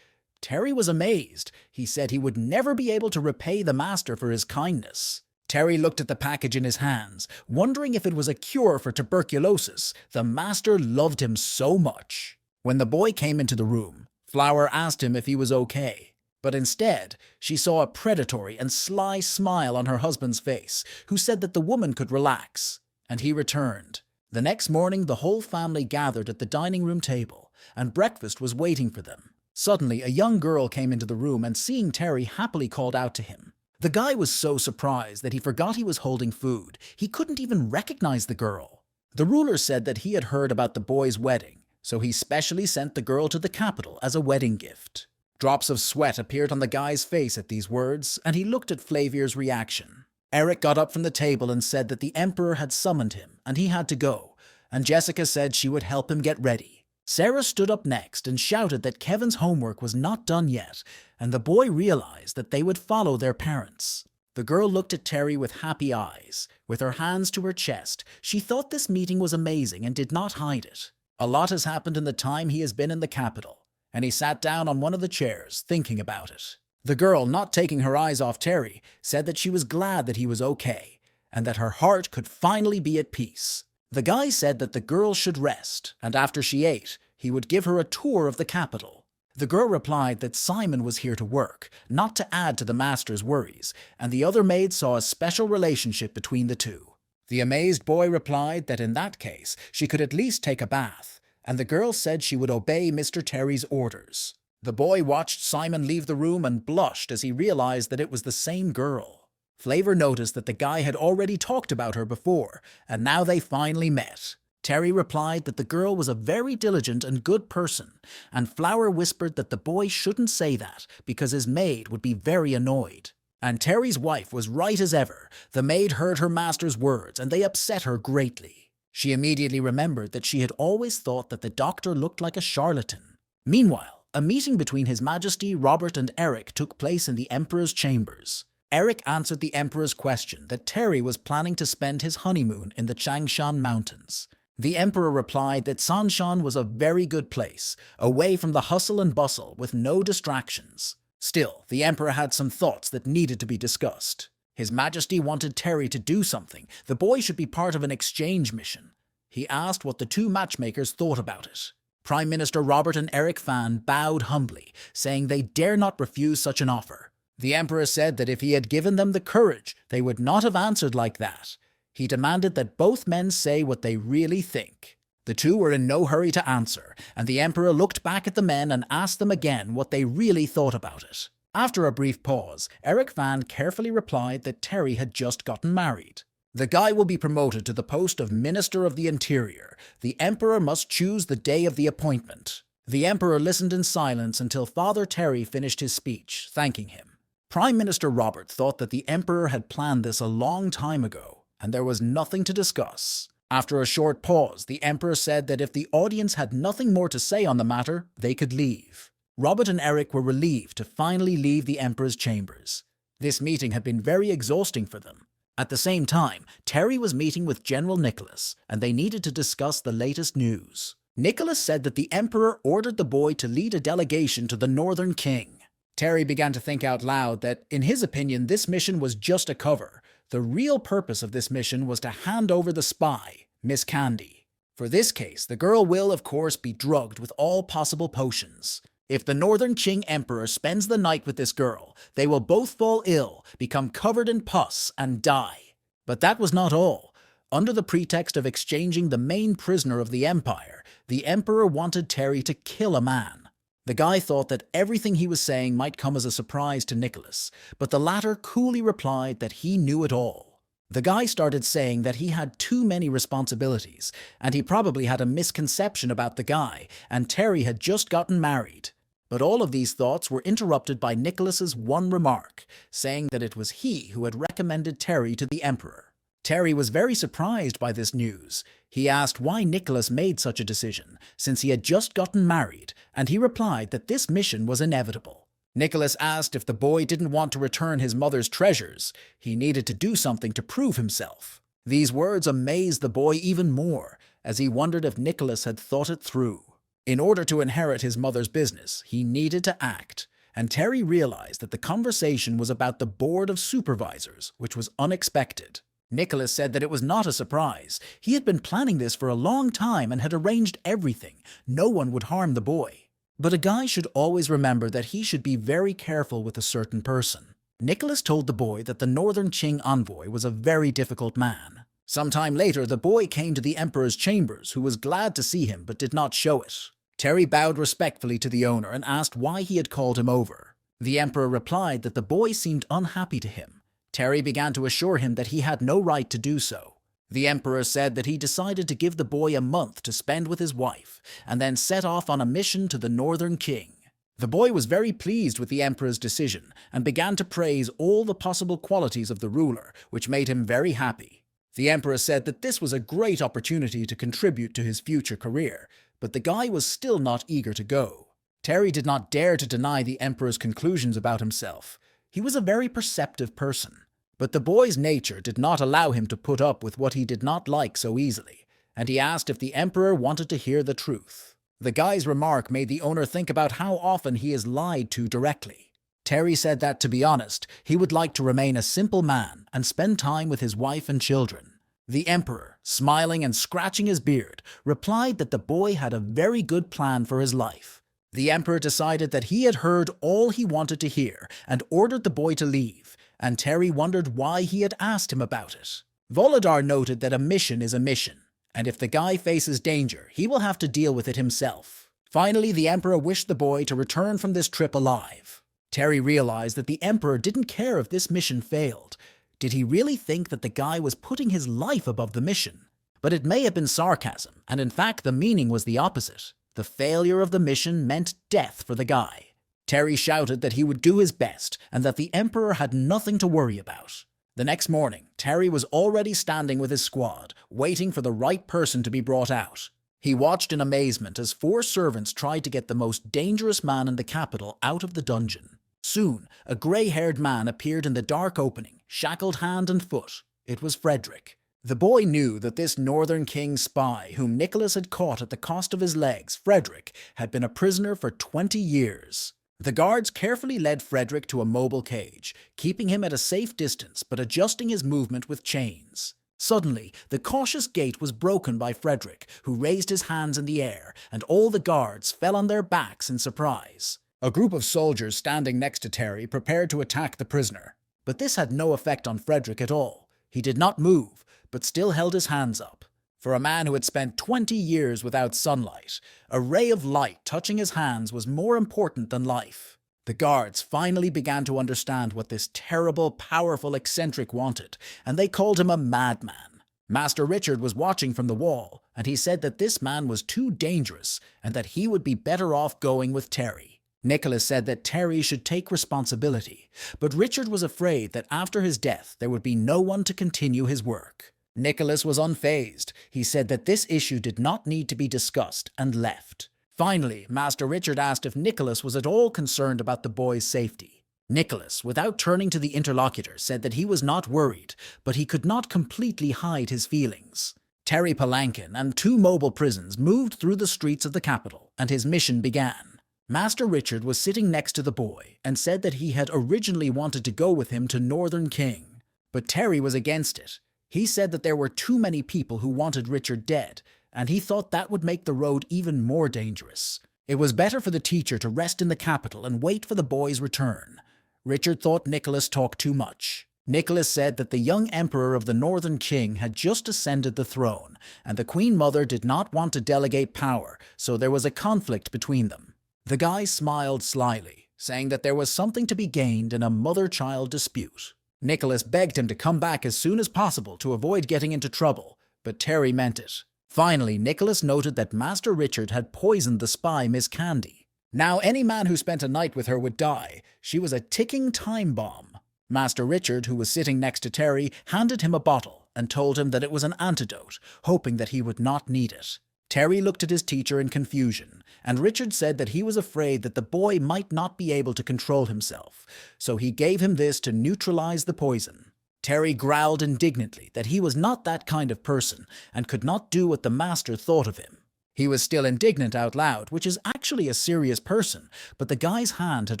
Terry was amazed. He said he would never be able to repay the master for his kindness. Terry looked at the package in his hands, wondering if it was a cure for tuberculosis. The master loved him so much. When the boy came into the room, Flower asked him if he was okay. But instead, she saw a predatory and sly smile on her husband's face, who said that the woman could relax. And he returned. The next morning, the whole family gathered at the dining room table, and breakfast was waiting for them. Suddenly, a young girl came into the room and, seeing Terry, happily called out to him. The guy was so surprised that he forgot he was holding food. He couldn't even recognize the girl. The ruler said that he had heard about the boy's wedding, so he specially sent the girl to the capital as a wedding gift. Drops of sweat appeared on the guy's face at these words, and he looked at Flavier's reaction. Eric got up from the table and said that the emperor had summoned him, and he had to go, and Jessica said she would help him get ready. Sarah stood up next and shouted that Kevin's homework was not done yet, and the boy realized that they would follow their parents. The girl looked at Terry with happy eyes. With her hands to her chest, she thought this meeting was amazing and did not hide it. A lot has happened in the time he has been in the capital, and he sat down on one of the chairs, thinking about it. The girl, not taking her eyes off Terry, said that she was glad that he was okay, and that her heart could finally be at peace. The guy said that the girl should rest, and after she ate, he would give her a tour of the capital. The girl replied that Simon was here to work, not to add to the master's worries, and the other maid saw a special relationship between the two. The amazed boy replied that in that case, she could at least take a bath, and the girl said she would obey Mr. Terry's orders. The boy watched Simon leave the room and blushed as he realized that it was the same girl. Flavor noticed that the guy had already talked about her before, and now they finally met. Terry replied that the girl was a very diligent and good person, and Flower whispered that the boy shouldn't say that because his maid would be very annoyed. And Terry's wife was right as ever. The maid heard her master's words, and they upset her greatly. She immediately remembered that she had always thought that the doctor looked like a charlatan. Meanwhile, a meeting between His Majesty Robert and Eric took place in the Emperor's chambers. Eric answered the Emperor's question that Terry was planning to spend his honeymoon in the Changshan Mountains. The Emperor replied that Sanshan was a very good place, away from the hustle and bustle with no distractions. Still, the Emperor had some thoughts that needed to be discussed. His Majesty wanted Terry to do something. The boy should be part of an exchange mission. He asked what the two matchmakers thought about it. Prime Minister Robert and Eric Fan bowed humbly, saying they dare not refuse such an offer. The Emperor said that if he had given them the courage, they would not have answered like that. He demanded that both men say what they really think. The two were in no hurry to answer, and the Emperor looked back at the men and asked them again what they really thought about it. After a brief pause, Eric Fan carefully replied that Terry had just gotten married. The guy will be promoted to the post of Minister of the Interior. The Emperor must choose the day of the appointment. The Emperor listened in silence until Father Terry finished his speech, thanking him. Prime Minister Robert thought that the Emperor had planned this a long time ago, and there was nothing to discuss. After a short pause, the Emperor said that if the audience had nothing more to say on the matter, they could leave. Robert and Eric were relieved to finally leave the Emperor's chambers. This meeting had been very exhausting for them. At the same time, Terry was meeting with General Nicholas, and they needed to discuss the latest news. Nicholas said that the Emperor ordered the boy to lead a delegation to the Northern King. Terry began to think out loud that, in his opinion, this mission was just a cover. The real purpose of this mission was to hand over the spy, Miss Candy. For this case, the girl will, of course, be drugged with all possible potions. If the Northern Qing Emperor spends the night with this girl, they will both fall ill, become covered in pus, and die. But that was not all. Under the pretext of exchanging the main prisoner of the Empire, the Emperor wanted Terry to kill a man. The guy thought that everything he was saying might come as a surprise to Nicholas, but the latter coolly replied that he knew it all. The guy started saying that he had too many responsibilities, and he probably had a misconception about the guy, and Terry had just gotten married. But all of these thoughts were interrupted by Nicholas's one remark, saying that it was he who had recommended Terry to the Emperor. Terry was very surprised by this news. He asked why Nicholas made such a decision, since he had just gotten married, and he replied that this mission was inevitable. Nicholas asked if the boy didn't want to return his mother's treasures. He needed to do something to prove himself. These words amazed the boy even more, as he wondered if Nicholas had thought it through. In order to inherit his mother's business, he needed to act, and Terry realized that the conversation was about the board of supervisors, which was unexpected. Nicholas said that it was not a surprise. He had been planning this for a long time and had arranged everything. No one would harm the boy. But a guy should always remember that he should be very careful with a certain person. Nicholas told the boy that the Northern Qing envoy was a very difficult man. Sometime later, the boy came to the emperor's chambers, who was glad to see him but did not show it. Terry bowed respectfully to the owner and asked why he had called him over. The emperor replied that the boy seemed unhappy to him. Terry began to assure him that he had no right to do so. The emperor said that he decided to give the boy a month to spend with his wife, and then set off on a mission to the Northern King. The boy was very pleased with the emperor's decision, and began to praise all the possible qualities of the ruler, which made him very happy. The emperor said that this was a great opportunity to contribute to his future career, but the guy was still not eager to go. Terry did not dare to deny the emperor's conclusions about himself. He was a very perceptive person. But the boy's nature did not allow him to put up with what he did not like so easily, and he asked if the emperor wanted to hear the truth. The guy's remark made the owner think about how often he is lied to directly. Terry said that, to be honest, he would like to remain a simple man and spend time with his wife and children. The emperor, smiling and scratching his beard, replied that the boy had a very good plan for his life. The emperor decided that he had heard all he wanted to hear and ordered the boy to leave, and Terry wondered why he had asked him about it. Volodar noted that a mission is a mission, and if the guy faces danger, he will have to deal with it himself. Finally, the emperor wished the boy to return from this trip alive. Terry realized that the emperor didn't care if this mission failed. Did he really think that the guy was putting his life above the mission? But it may have been sarcasm, and in fact the meaning was the opposite. The failure of the mission meant death for the guy. Terry shouted that he would do his best and that the emperor had nothing to worry about. The next morning, Terry was already standing with his squad, waiting for the right person to be brought out. He watched in amazement as 4 servants tried to get the most dangerous man in the capital out of the dungeon. Soon, a grey-haired man appeared in the dark opening, shackled hand and foot. It was Frederick. The boy knew that this Northern King spy, whom Nicholas had caught at the cost of his legs, Frederick, had been a prisoner for 20 years. The guards carefully led Frederick to a mobile cage, keeping him at a safe distance but adjusting his movement with chains. Suddenly, the cautious gait was broken by Frederick, who raised his hands in the air, and all the guards fell on their backs in surprise. A group of soldiers standing next to Terry prepared to attack the prisoner. But this had no effect on Frederick at all. He did not move, but still held his hands up. For a man who had spent 20 years without sunlight, a ray of light touching his hands was more important than life. The guards finally began to understand what this terrible, powerful eccentric wanted, and they called him a madman. Master Richard was watching from the wall, and he said that this man was too dangerous and that he would be better off going with Terry. Nicholas said that Terry should take responsibility, but Richard was afraid that after his death there would be no one to continue his work. Nicholas was unfazed. He said that this issue did not need to be discussed and left. Finally, Master Richard asked if Nicholas was at all concerned about the boy's safety. Nicholas, without turning to the interlocutor, said that he was not worried, but he could not completely hide his feelings. Terry Palankin and 2 mobile prisons moved through the streets of the capital, and his mission began. Master Richard was sitting next to the boy and said that he had originally wanted to go with him to Northern King, but Terry was against it. He said that there were too many people who wanted Richard dead, and he thought that would make the road even more dangerous. It was better for the teacher to rest in the capital and wait for the boy's return. Richard thought Nicholas talked too much. Nicholas said that the young emperor of the Northern King had just ascended the throne, and the Queen Mother did not want to delegate power, so there was a conflict between them. The guy smiled slyly, saying that there was something to be gained in a mother-child dispute. Nicholas begged him to come back as soon as possible to avoid getting into trouble, but Terry meant it. Finally, Nicholas noted that Master Richard had poisoned the spy Miss Candy. Now any man who spent a night with her would die. She was a ticking time bomb. Master Richard, who was sitting next to Terry, handed him a bottle and told him that it was an antidote, hoping that he would not need it. Terry looked at his teacher in confusion, and Richard said that he was afraid that the boy might not be able to control himself, so he gave him this to neutralize the poison. Terry growled indignantly that he was not that kind of person and could not do what the master thought of him. He was still indignant out loud, which is actually a serious person, but the guy's hand had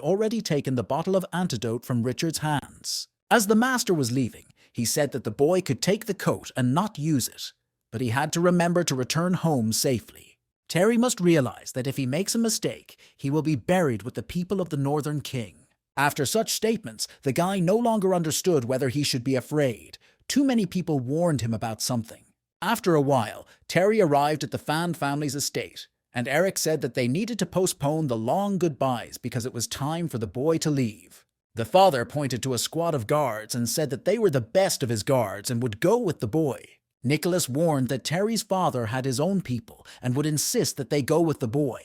already taken the bottle of antidote from Richard's hands. As the master was leaving, he said that the boy could take the coat and not use it, but he had to remember to return home safely. Terry must realize that if he makes a mistake, he will be buried with the people of the Northern King. After such statements, the guy no longer understood whether he should be afraid. Too many people warned him about something. After a while, Terry arrived at the Fan family's estate, and Eric said that they needed to postpone the long goodbyes because it was time for the boy to leave. The father pointed to a squad of guards and said that they were the best of his guards and would go with the boy. Nicholas warned that Terry's father had his own people and would insist that they go with the boy.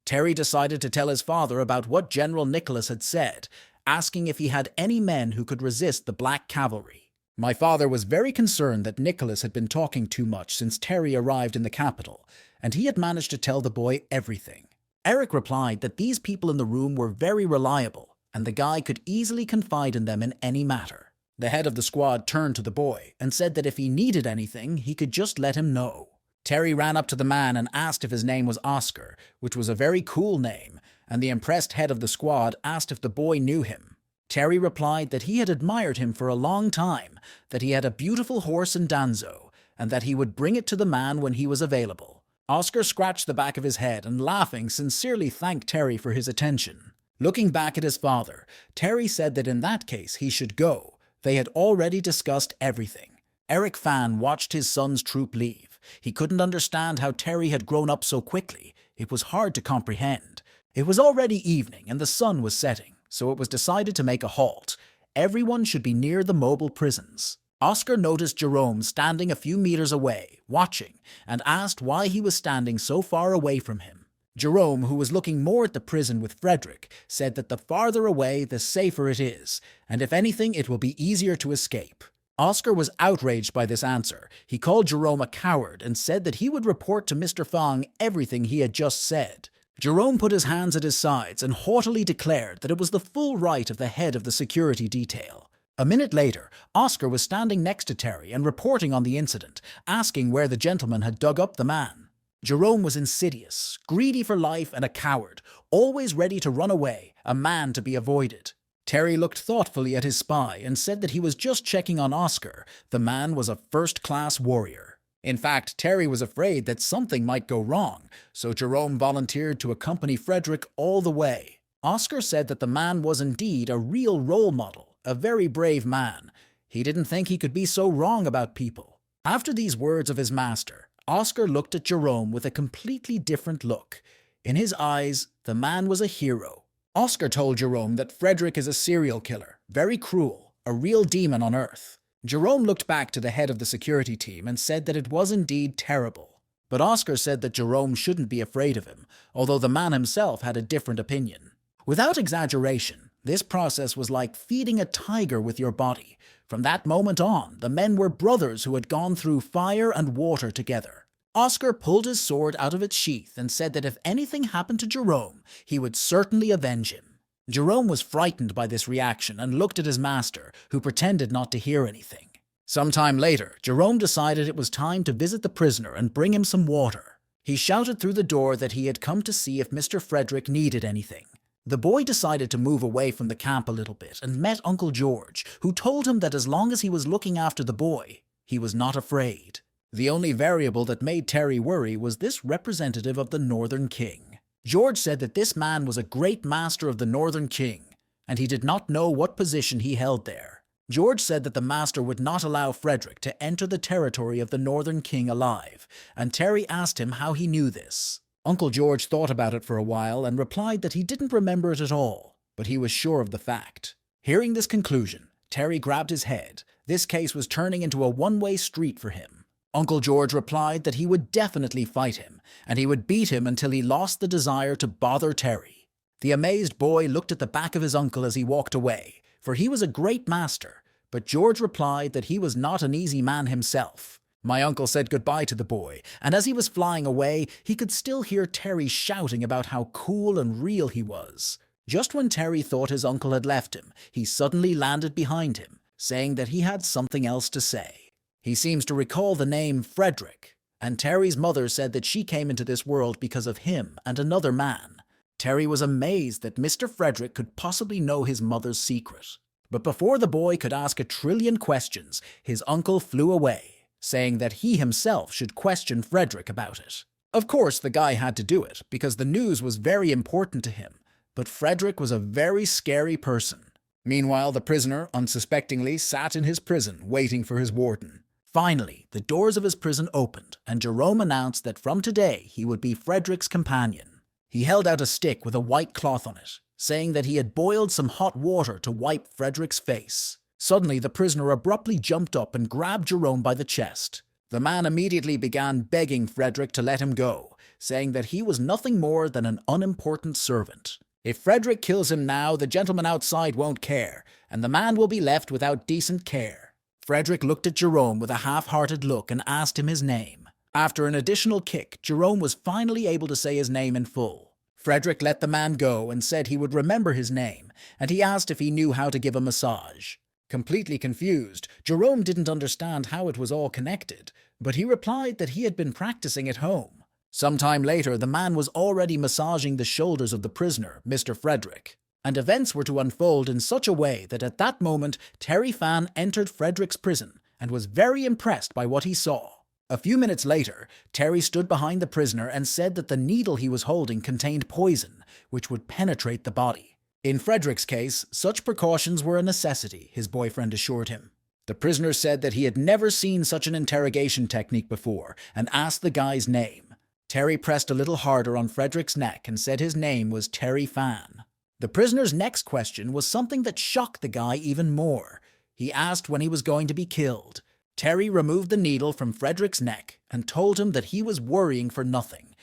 Terry decided to tell his father about what General Nicholas had said, asking if he had any men who could resist the Black Cavalry. My father was very concerned that Nicholas had been talking too much since Terry arrived in the capital, and he had managed to tell the boy everything. Eric replied that these people in the room were very reliable, and the guy could easily confide in them in any matter. The head of the squad turned to the boy and said that if he needed anything, he could just let him know. Terry ran up to the man and asked if his name was Oscar, which was a very cool name, and the impressed head of the squad asked if the boy knew him. Terry replied that he had admired him for a long time, that he had a beautiful horse in Danzo, and that he would bring it to the man when he was available. Oscar scratched the back of his head and, laughing, sincerely thanked Terry for his attention. Looking back at his father, Terry said that in that case he should go. They had already discussed everything. Eric Fan watched his son's troop leave. He couldn't understand how Terry had grown up so quickly. It was hard to comprehend. It was already evening and the sun was setting, so it was decided to make a halt. Everyone should be near the mobile prisons. Oscar noticed Jerome standing a few meters away, watching, and asked why he was standing so far away from him. Jerome, who was looking more at the prison with Frederick, said that the farther away, the safer it is, and if anything, it will be easier to escape. Oscar was outraged by this answer. He called Jerome a coward and said that he would report to Mr. Fang everything he had just said. Jerome put his hands at his sides and haughtily declared that it was the full right of the head of the security detail. A minute later, Oscar was standing next to Terry and reporting on the incident, asking where the gentleman had dug up the man. Jerome was insidious, greedy for life and a coward, always ready to run away, a man to be avoided. Terry looked thoughtfully at his spy and said that he was just checking on Oscar. The man was a first-class warrior. In fact, Terry was afraid that something might go wrong, so Jerome volunteered to accompany Frederick all the way. Oscar said that the man was indeed a real role model, a very brave man. He didn't think he could be so wrong about people. After these words of his master, Oscar looked at Jerome with a completely different look. In his eyes, the man was a hero. Oscar told Jerome that Frederick is a serial killer, very cruel, a real demon on Earth. Jerome looked back to the head of the security team and said that it was indeed terrible. But Oscar said that Jerome shouldn't be afraid of him, although the man himself had a different opinion. Without exaggeration, this process was like feeding a tiger with your body. From that moment on, the men were brothers who had gone through fire and water together. Oscar pulled his sword out of its sheath and said that if anything happened to Jerome, he would certainly avenge him. Jerome was frightened by this reaction and looked at his master, who pretended not to hear anything. Sometime later, Jerome decided it was time to visit the prisoner and bring him some water. He shouted through the door that he had come to see if Mr. Frederick needed anything. The boy decided to move away from the camp a little bit and met Uncle George, who told him that as long as he was looking after the boy, he was not afraid. The only variable that made Terry worry was this representative of the Northern King. George said that this man was a great master of the Northern King, and he did not know what position he held there. George said that the master would not allow Frederick to enter the territory of the Northern King alive, and Terry asked him how he knew this. Uncle George thought about it for a while and replied that he didn't remember it at all, but he was sure of the fact. Hearing this conclusion, Terry grabbed his head. This case was turning into a one-way street for him. Uncle George replied that he would definitely fight him, and he would beat him until he lost the desire to bother Terry. The amazed boy looked at the back of his uncle as he walked away, for he was a great master, but George replied that he was not an easy man himself. My uncle said goodbye to the boy, and as he was flying away, he could still hear Terry shouting about how cool and real he was. Just when Terry thought his uncle had left him, he suddenly landed behind him, saying that he had something else to say. He seems to recall the name Frederick, and Terry's mother said that she came into this world because of him and another man. Terry was amazed that Mr. Frederick could possibly know his mother's secret. But before the boy could ask 1,000,000,000,000 questions, his uncle flew away, saying that he himself should question Frederick about it. Of course, the guy had to do it, because the news was very important to him, but Frederick was a very scary person. Meanwhile, the prisoner unsuspectingly sat in his prison, waiting for his warden. Finally, the doors of his prison opened, and Jerome announced that from today he would be Frederick's companion. He held out a stick with a white cloth on it, saying that he had boiled some hot water to wipe Frederick's face. Suddenly, the prisoner abruptly jumped up and grabbed Jerome by the chest. The man immediately began begging Frederick to let him go, saying that he was nothing more than an unimportant servant. If Frederick kills him now, the gentleman outside won't care, and the man will be left without decent care. Frederick looked at Jerome with a half-hearted look and asked him his name. After an additional kick, Jerome was finally able to say his name in full. Frederick let the man go and said he would remember his name, and he asked if he knew how to give a massage. Completely confused, Jerome didn't understand how it was all connected, but he replied that he had been practicing at home. Sometime later, the man was already massaging the shoulders of the prisoner, Mr. Frederick, and events were to unfold in such a way that at that moment, Terry Fan entered Frederick's prison and was very impressed by what he saw. A few minutes later, Terry stood behind the prisoner and said that the needle he was holding contained poison, which would penetrate the body. In Frederick's case, such precautions were a necessity, his boyfriend assured him. The prisoner said that he had never seen such an interrogation technique before and asked the guy's name. Terry pressed a little harder on Frederick's neck and said his name was Terry Fan. The prisoner's next question was something that shocked the guy even more. He asked when he was going to be killed. Terry removed the needle from Frederick's neck and told him that he was worrying for nothing.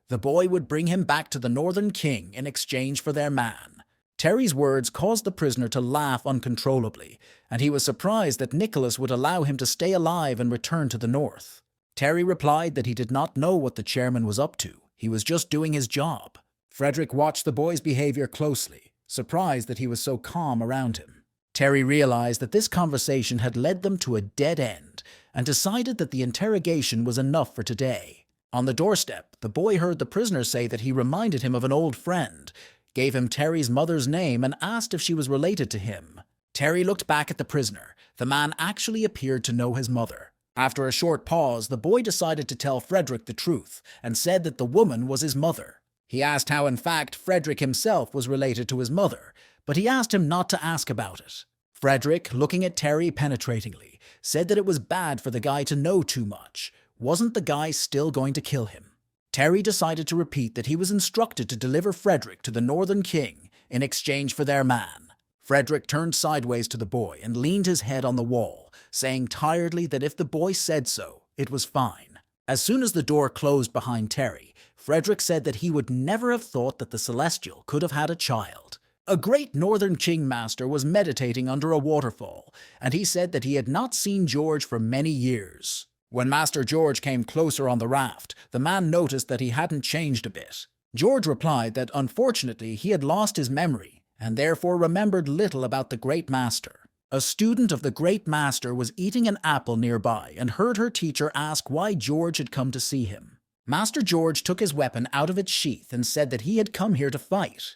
The boy would bring him back to the Northern King in exchange for their man. Terry's words caused the prisoner to laugh uncontrollably, and he was surprised that Nicholas would allow him to stay alive and return to the north. Terry replied that he did not know what the chairman was up to. He was just doing his job. Frederick watched the boy's behavior closely, surprised that he was so calm around him. Terry realized that this conversation had led them to a dead end and decided that the interrogation was enough for today. On the doorstep, the boy heard the prisoner say that he reminded him of an old friend, gave him Terry's mother's name, and asked if she was related to him. Terry looked back at the prisoner. The man actually appeared to know his mother. After a short pause, the boy decided to tell Frederick the truth and said that the woman was his mother. He asked how, in fact, Frederick himself was related to his mother, but he asked him not to ask about it. Frederick, looking at Terry penetratingly, said that it was bad for the guy to know too much. Wasn't the guy still going to kill him? Terry decided to repeat that he was instructed to deliver Frederick to the Northern King in exchange for their man. Frederick turned sideways to the boy and leaned his head on the wall, saying tiredly that if the boy said so, it was fine. As soon as the door closed behind Terry, Frederick said that he would never have thought that the Celestial could have had a child. A great Northern King master was meditating under a waterfall, and he said that he had not seen George for many years. When Master George came closer on the raft, the man noticed that he hadn't changed a bit. George replied that unfortunately he had lost his memory, and therefore remembered little about the Great Master. A student of the Great Master was eating an apple nearby and heard her teacher ask why George had come to see him. Master George took his weapon out of its sheath and said that he had come here to fight.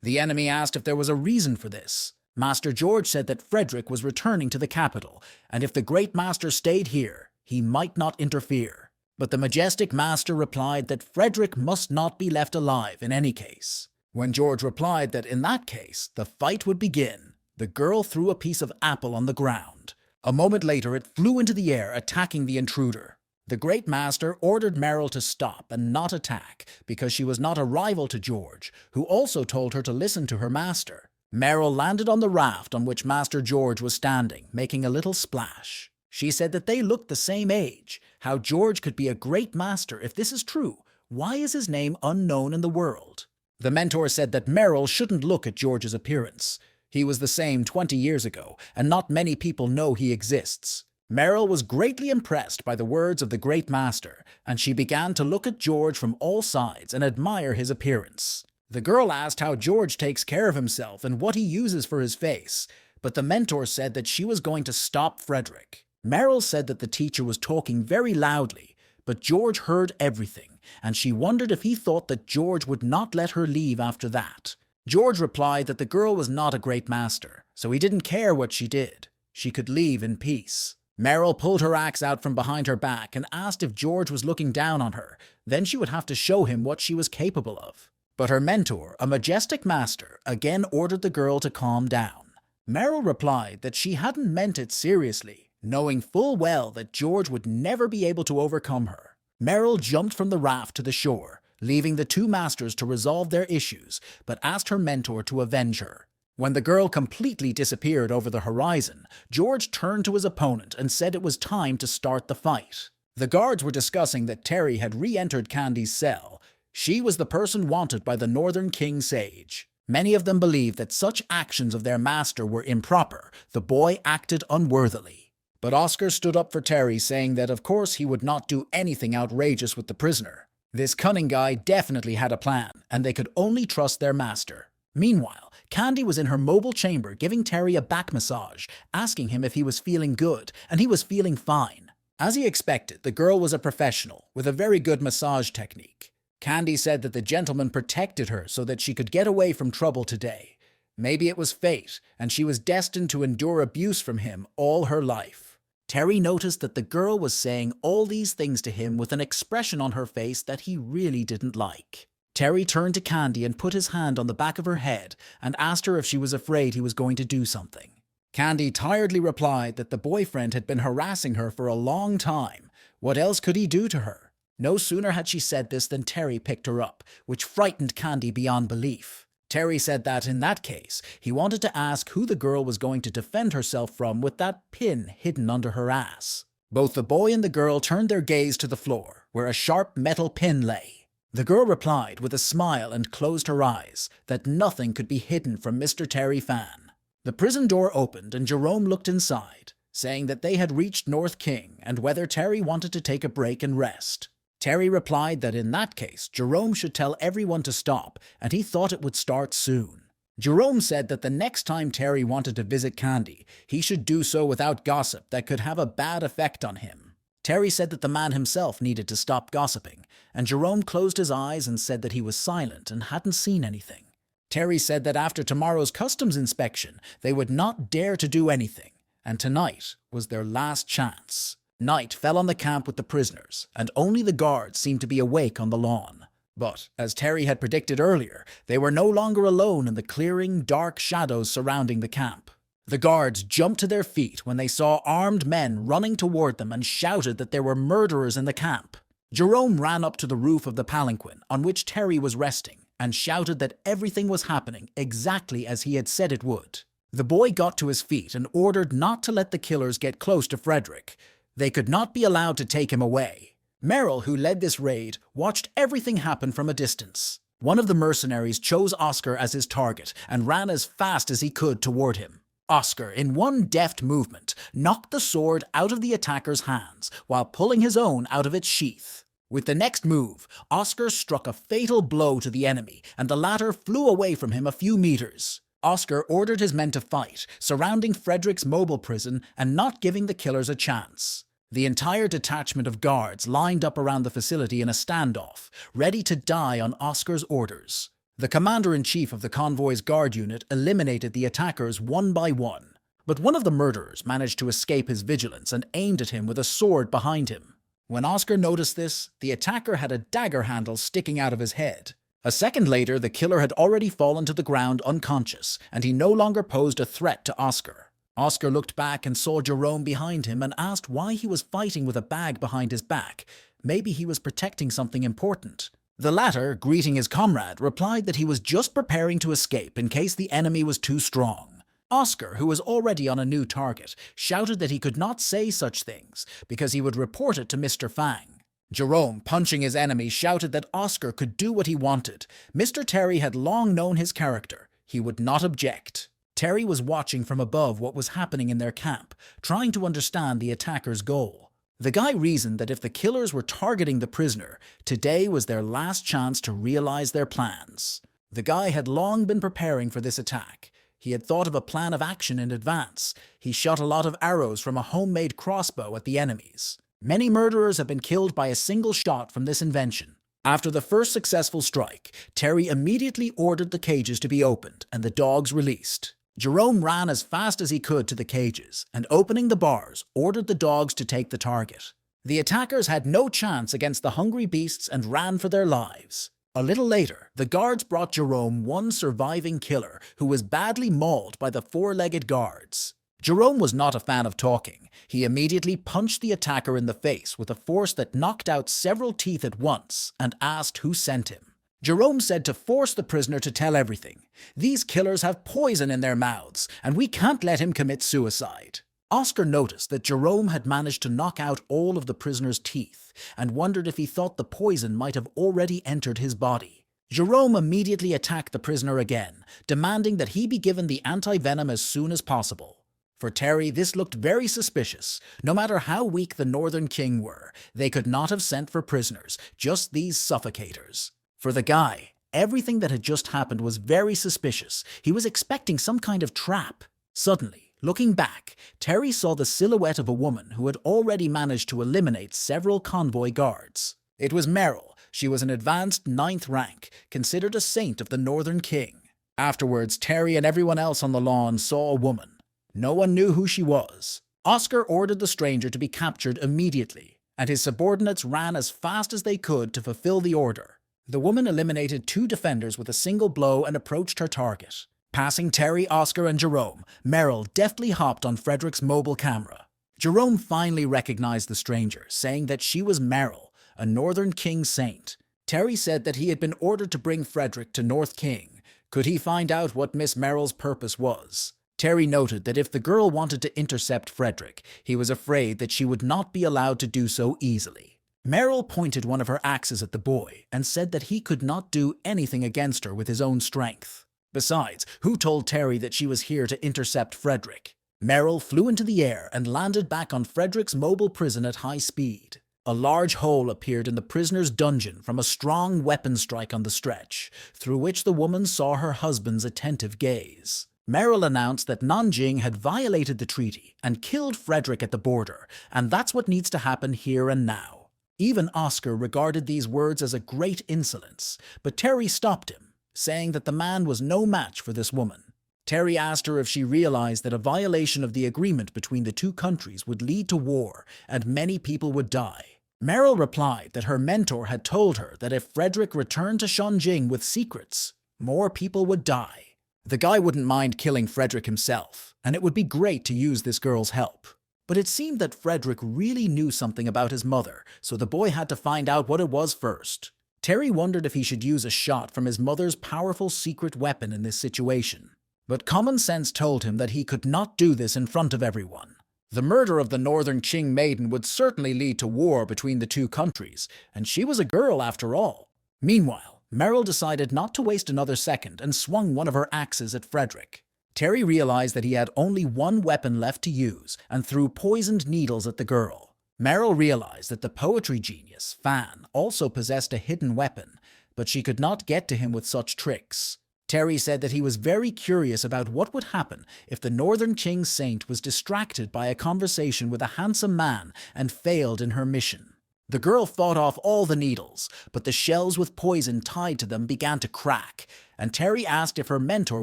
The enemy asked if there was a reason for this. Master George said that Frederick was returning to the capital, and if the Great Master stayed here, he might not interfere. But the majestic master replied that Frederick must not be left alive in any case. When George replied that in that case, the fight would begin, the girl threw a piece of apple on the ground. A moment later, it flew into the air, attacking the intruder. The Great Master ordered Meryl to stop and not attack because she was not a rival to George, who also told her to listen to her master. Meryl landed on the raft on which Master George was standing, making a little splash. She said that they looked the same age. How George could be a great master if this is true? Why is his name unknown in the world? The mentor said that Meryl shouldn't look at George's appearance. He was the same 20 years ago, and not many people know he exists. Meryl was greatly impressed by the words of the great master, and she began to look at George from all sides and admire his appearance. The girl asked how George takes care of himself and what he uses for his face, but the mentor said that she was going to stop Frederick. Meryl said that the teacher was talking very loudly, but George heard everything, and she wondered if he thought that George would not let her leave after that. George replied that the girl was not a great master, so he didn't care what she did. She could leave in peace. Meryl pulled her axe out from behind her back and asked if George was looking down on her. Then she would have to show him what she was capable of. But her mentor, a majestic master, again ordered the girl to calm down. Meryl replied that she hadn't meant it seriously, knowing full well that George would never be able to overcome her. Meryl jumped from the raft to the shore, leaving the two masters to resolve their issues, but asked her mentor to avenge her. When the girl completely disappeared over the horizon, George turned to his opponent and said it was time to start the fight. The guards were discussing that Terry had re-entered Candy's cell. She was the person wanted by the Northern King Sage. Many of them believed that such actions of their master were improper. The boy acted unworthily. But Oscar stood up for Terry, saying that of course he would not do anything outrageous with the prisoner. This cunning guy definitely had a plan, and they could only trust their master. Meanwhile, Candy was in her mobile chamber giving Terry a back massage, asking him if he was feeling good, and he was feeling fine. As he expected, the girl was a professional, with a very good massage technique. Candy said that the gentleman protected her so that she could get away from trouble today. Maybe it was fate, and she was destined to endure abuse from him all her life. Terry noticed that the girl was saying all these things to him with an expression on her face that he really didn't like. Terry turned to Candy and put his hand on the back of her head and asked her if she was afraid he was going to do something. Candy tiredly replied that the boyfriend had been harassing her for a long time. What else could he do to her? No sooner had she said this than Terry picked her up, which frightened Candy beyond belief. Terry said that, in that case, he wanted to ask who the girl was going to defend herself from with that pin hidden under her ass. Both the boy and the girl turned their gaze to the floor, where a sharp metal pin lay. The girl replied with a smile and closed her eyes, that nothing could be hidden from Mr. Terry Fan. The prison door opened and Jerome looked inside, saying that they had reached North King and whether Terry wanted to take a break and rest. Terry replied that in that case, Jerome should tell everyone to stop, and he thought it would start soon. Jerome said that the next time Terry wanted to visit Candy, he should do so without gossip that could have a bad effect on him. Terry said that the man himself needed to stop gossiping, and Jerome closed his eyes and said that he was silent and hadn't seen anything. Terry said that after tomorrow's customs inspection, they would not dare to do anything, and tonight was their last chance. Night fell on the camp with the prisoners, and only the guards seemed to be awake on the lawn. But, as Terry had predicted earlier, they were no longer alone in the clearing, dark shadows surrounding the camp. The guards jumped to their feet when they saw armed men running toward them and shouted that there were murderers in the camp. Jerome ran up to the roof of the palanquin on which Terry was resting and shouted that everything was happening exactly as he had said it would. The boy got to his feet and ordered not to let the killers get close to Frederick. They could not be allowed to take him away. Meryl, who led this raid, watched everything happen from a distance. One of the mercenaries chose Oscar as his target and ran as fast as he could toward him. Oscar, in one deft movement, knocked the sword out of the attacker's hands while pulling his own out of its sheath. With the next move, Oscar struck a fatal blow to the enemy, and the latter flew away from him a few meters. Oscar ordered his men to fight, surrounding Frederick's mobile prison and not giving the killers a chance. The entire detachment of guards lined up around the facility in a standoff, ready to die on Oscar's orders. The commander-in-chief of the convoy's guard unit eliminated the attackers one by one, but one of the murderers managed to escape his vigilance and aimed at him with a sword behind him. When Oscar noticed this, the attacker had a dagger handle sticking out of his head. A second later, the killer had already fallen to the ground unconscious, and he no longer posed a threat to Oscar. Oscar looked back and saw Jerome behind him and asked why he was fighting with a bag behind his back. Maybe he was protecting something important. The latter, greeting his comrade, replied that he was just preparing to escape in case the enemy was too strong. Oscar, who was already on a new target, shouted that he could not say such things because he would report it to Mr. Fang. Jerome, punching his enemy, shouted that Oscar could do what he wanted. Mr. Terry had long known his character. He would not object. Terry was watching from above what was happening in their camp, trying to understand the attacker's goal. The guy reasoned that if the killers were targeting the prisoner, today was their last chance to realize their plans. The guy had long been preparing for this attack. He had thought of a plan of action in advance. He shot a lot of arrows from a homemade crossbow at the enemies. Many murderers have been killed by a single shot from this invention. After the first successful strike, Terry immediately ordered the cages to be opened and the dogs released. Jerome ran as fast as he could to the cages and, opening the bars, ordered the dogs to take the target. The attackers had no chance against the hungry beasts and ran for their lives. A little later, the guards brought Jerome one surviving killer who was badly mauled by the four-legged guards. Jerome was not a fan of talking. He immediately punched the attacker in the face with a force that knocked out several teeth at once and asked who sent him. Jerome said to force the prisoner to tell everything. These killers have poison in their mouths, and we can't let him commit suicide. Oscar noticed that Jerome had managed to knock out all of the prisoner's teeth and wondered if he thought the poison might have already entered his body. Jerome immediately attacked the prisoner again, demanding that he be given the anti-venom as soon as possible. For Terry, this looked very suspicious. No matter how weak the Northern King were, they could not have sent for prisoners, just these suffocators. For the guy, everything that had just happened was very suspicious. He was expecting some kind of trap. Suddenly, looking back, Terry saw the silhouette of a woman who had already managed to eliminate several convoy guards. It was Meryl. She was an advanced 9th rank, considered a saint of the Northern King. Afterwards, Terry and everyone else on the lawn saw a woman. No one knew who she was. Oscar ordered the stranger to be captured immediately, and his subordinates ran as fast as they could to fulfill the order. The woman eliminated 2 defenders with a single blow and approached her target. Passing Terry, Oscar, and Jerome, Meryl deftly hopped on Frederick's mobile camera. Jerome finally recognized the stranger, saying that she was Meryl, a Northern King saint. Terry said that he had been ordered to bring Frederick to North King. Could he find out what Miss Meryl's purpose was? Terry noted that if the girl wanted to intercept Frederick, he was afraid that she would not be allowed to do so easily. Meryl pointed one of her axes at the boy and said that he could not do anything against her with his own strength. Besides, who told Terry that she was here to intercept Frederick? Meryl flew into the air and landed back on Frederick's mobile prison at high speed. A large hole appeared in the prisoner's dungeon from a strong weapon strike on the stretch, through which the woman saw her husband's attentive gaze. Meryl announced that Nanjing had violated the treaty and killed Frederick at the border, and that's what needs to happen here and now. Even Oscar regarded these words as a great insolence, but Terry stopped him, saying that the man was no match for this woman. Terry asked her if she realized that a violation of the agreement between the 2 countries would lead to war and many people would die. Meryl replied that her mentor had told her that if Frederick returned to Shanjing with secrets, more people would die. The guy wouldn't mind killing Frederick himself, and it would be great to use this girl's help. But it seemed that Frederick really knew something about his mother, so the boy had to find out what it was first. Terry wondered if he should use a shot from his mother's powerful secret weapon in this situation. But common sense told him that he could not do this in front of everyone. The murder of the Northern Qing maiden would certainly lead to war between the 2 countries, and she was a girl after all. Meanwhile, Meryl decided not to waste another second and swung one of her axes at Frederick. Terry realized that he had only one weapon left to use and threw poisoned needles at the girl. Meryl realized that the poetry genius, Fan, also possessed a hidden weapon, but she could not get to him with such tricks. Terry said that he was very curious about what would happen if the Northern Qing saint was distracted by a conversation with a handsome man and failed in her mission. The girl fought off all the needles, but the shells with poison tied to them began to crack, and Terry asked if her mentor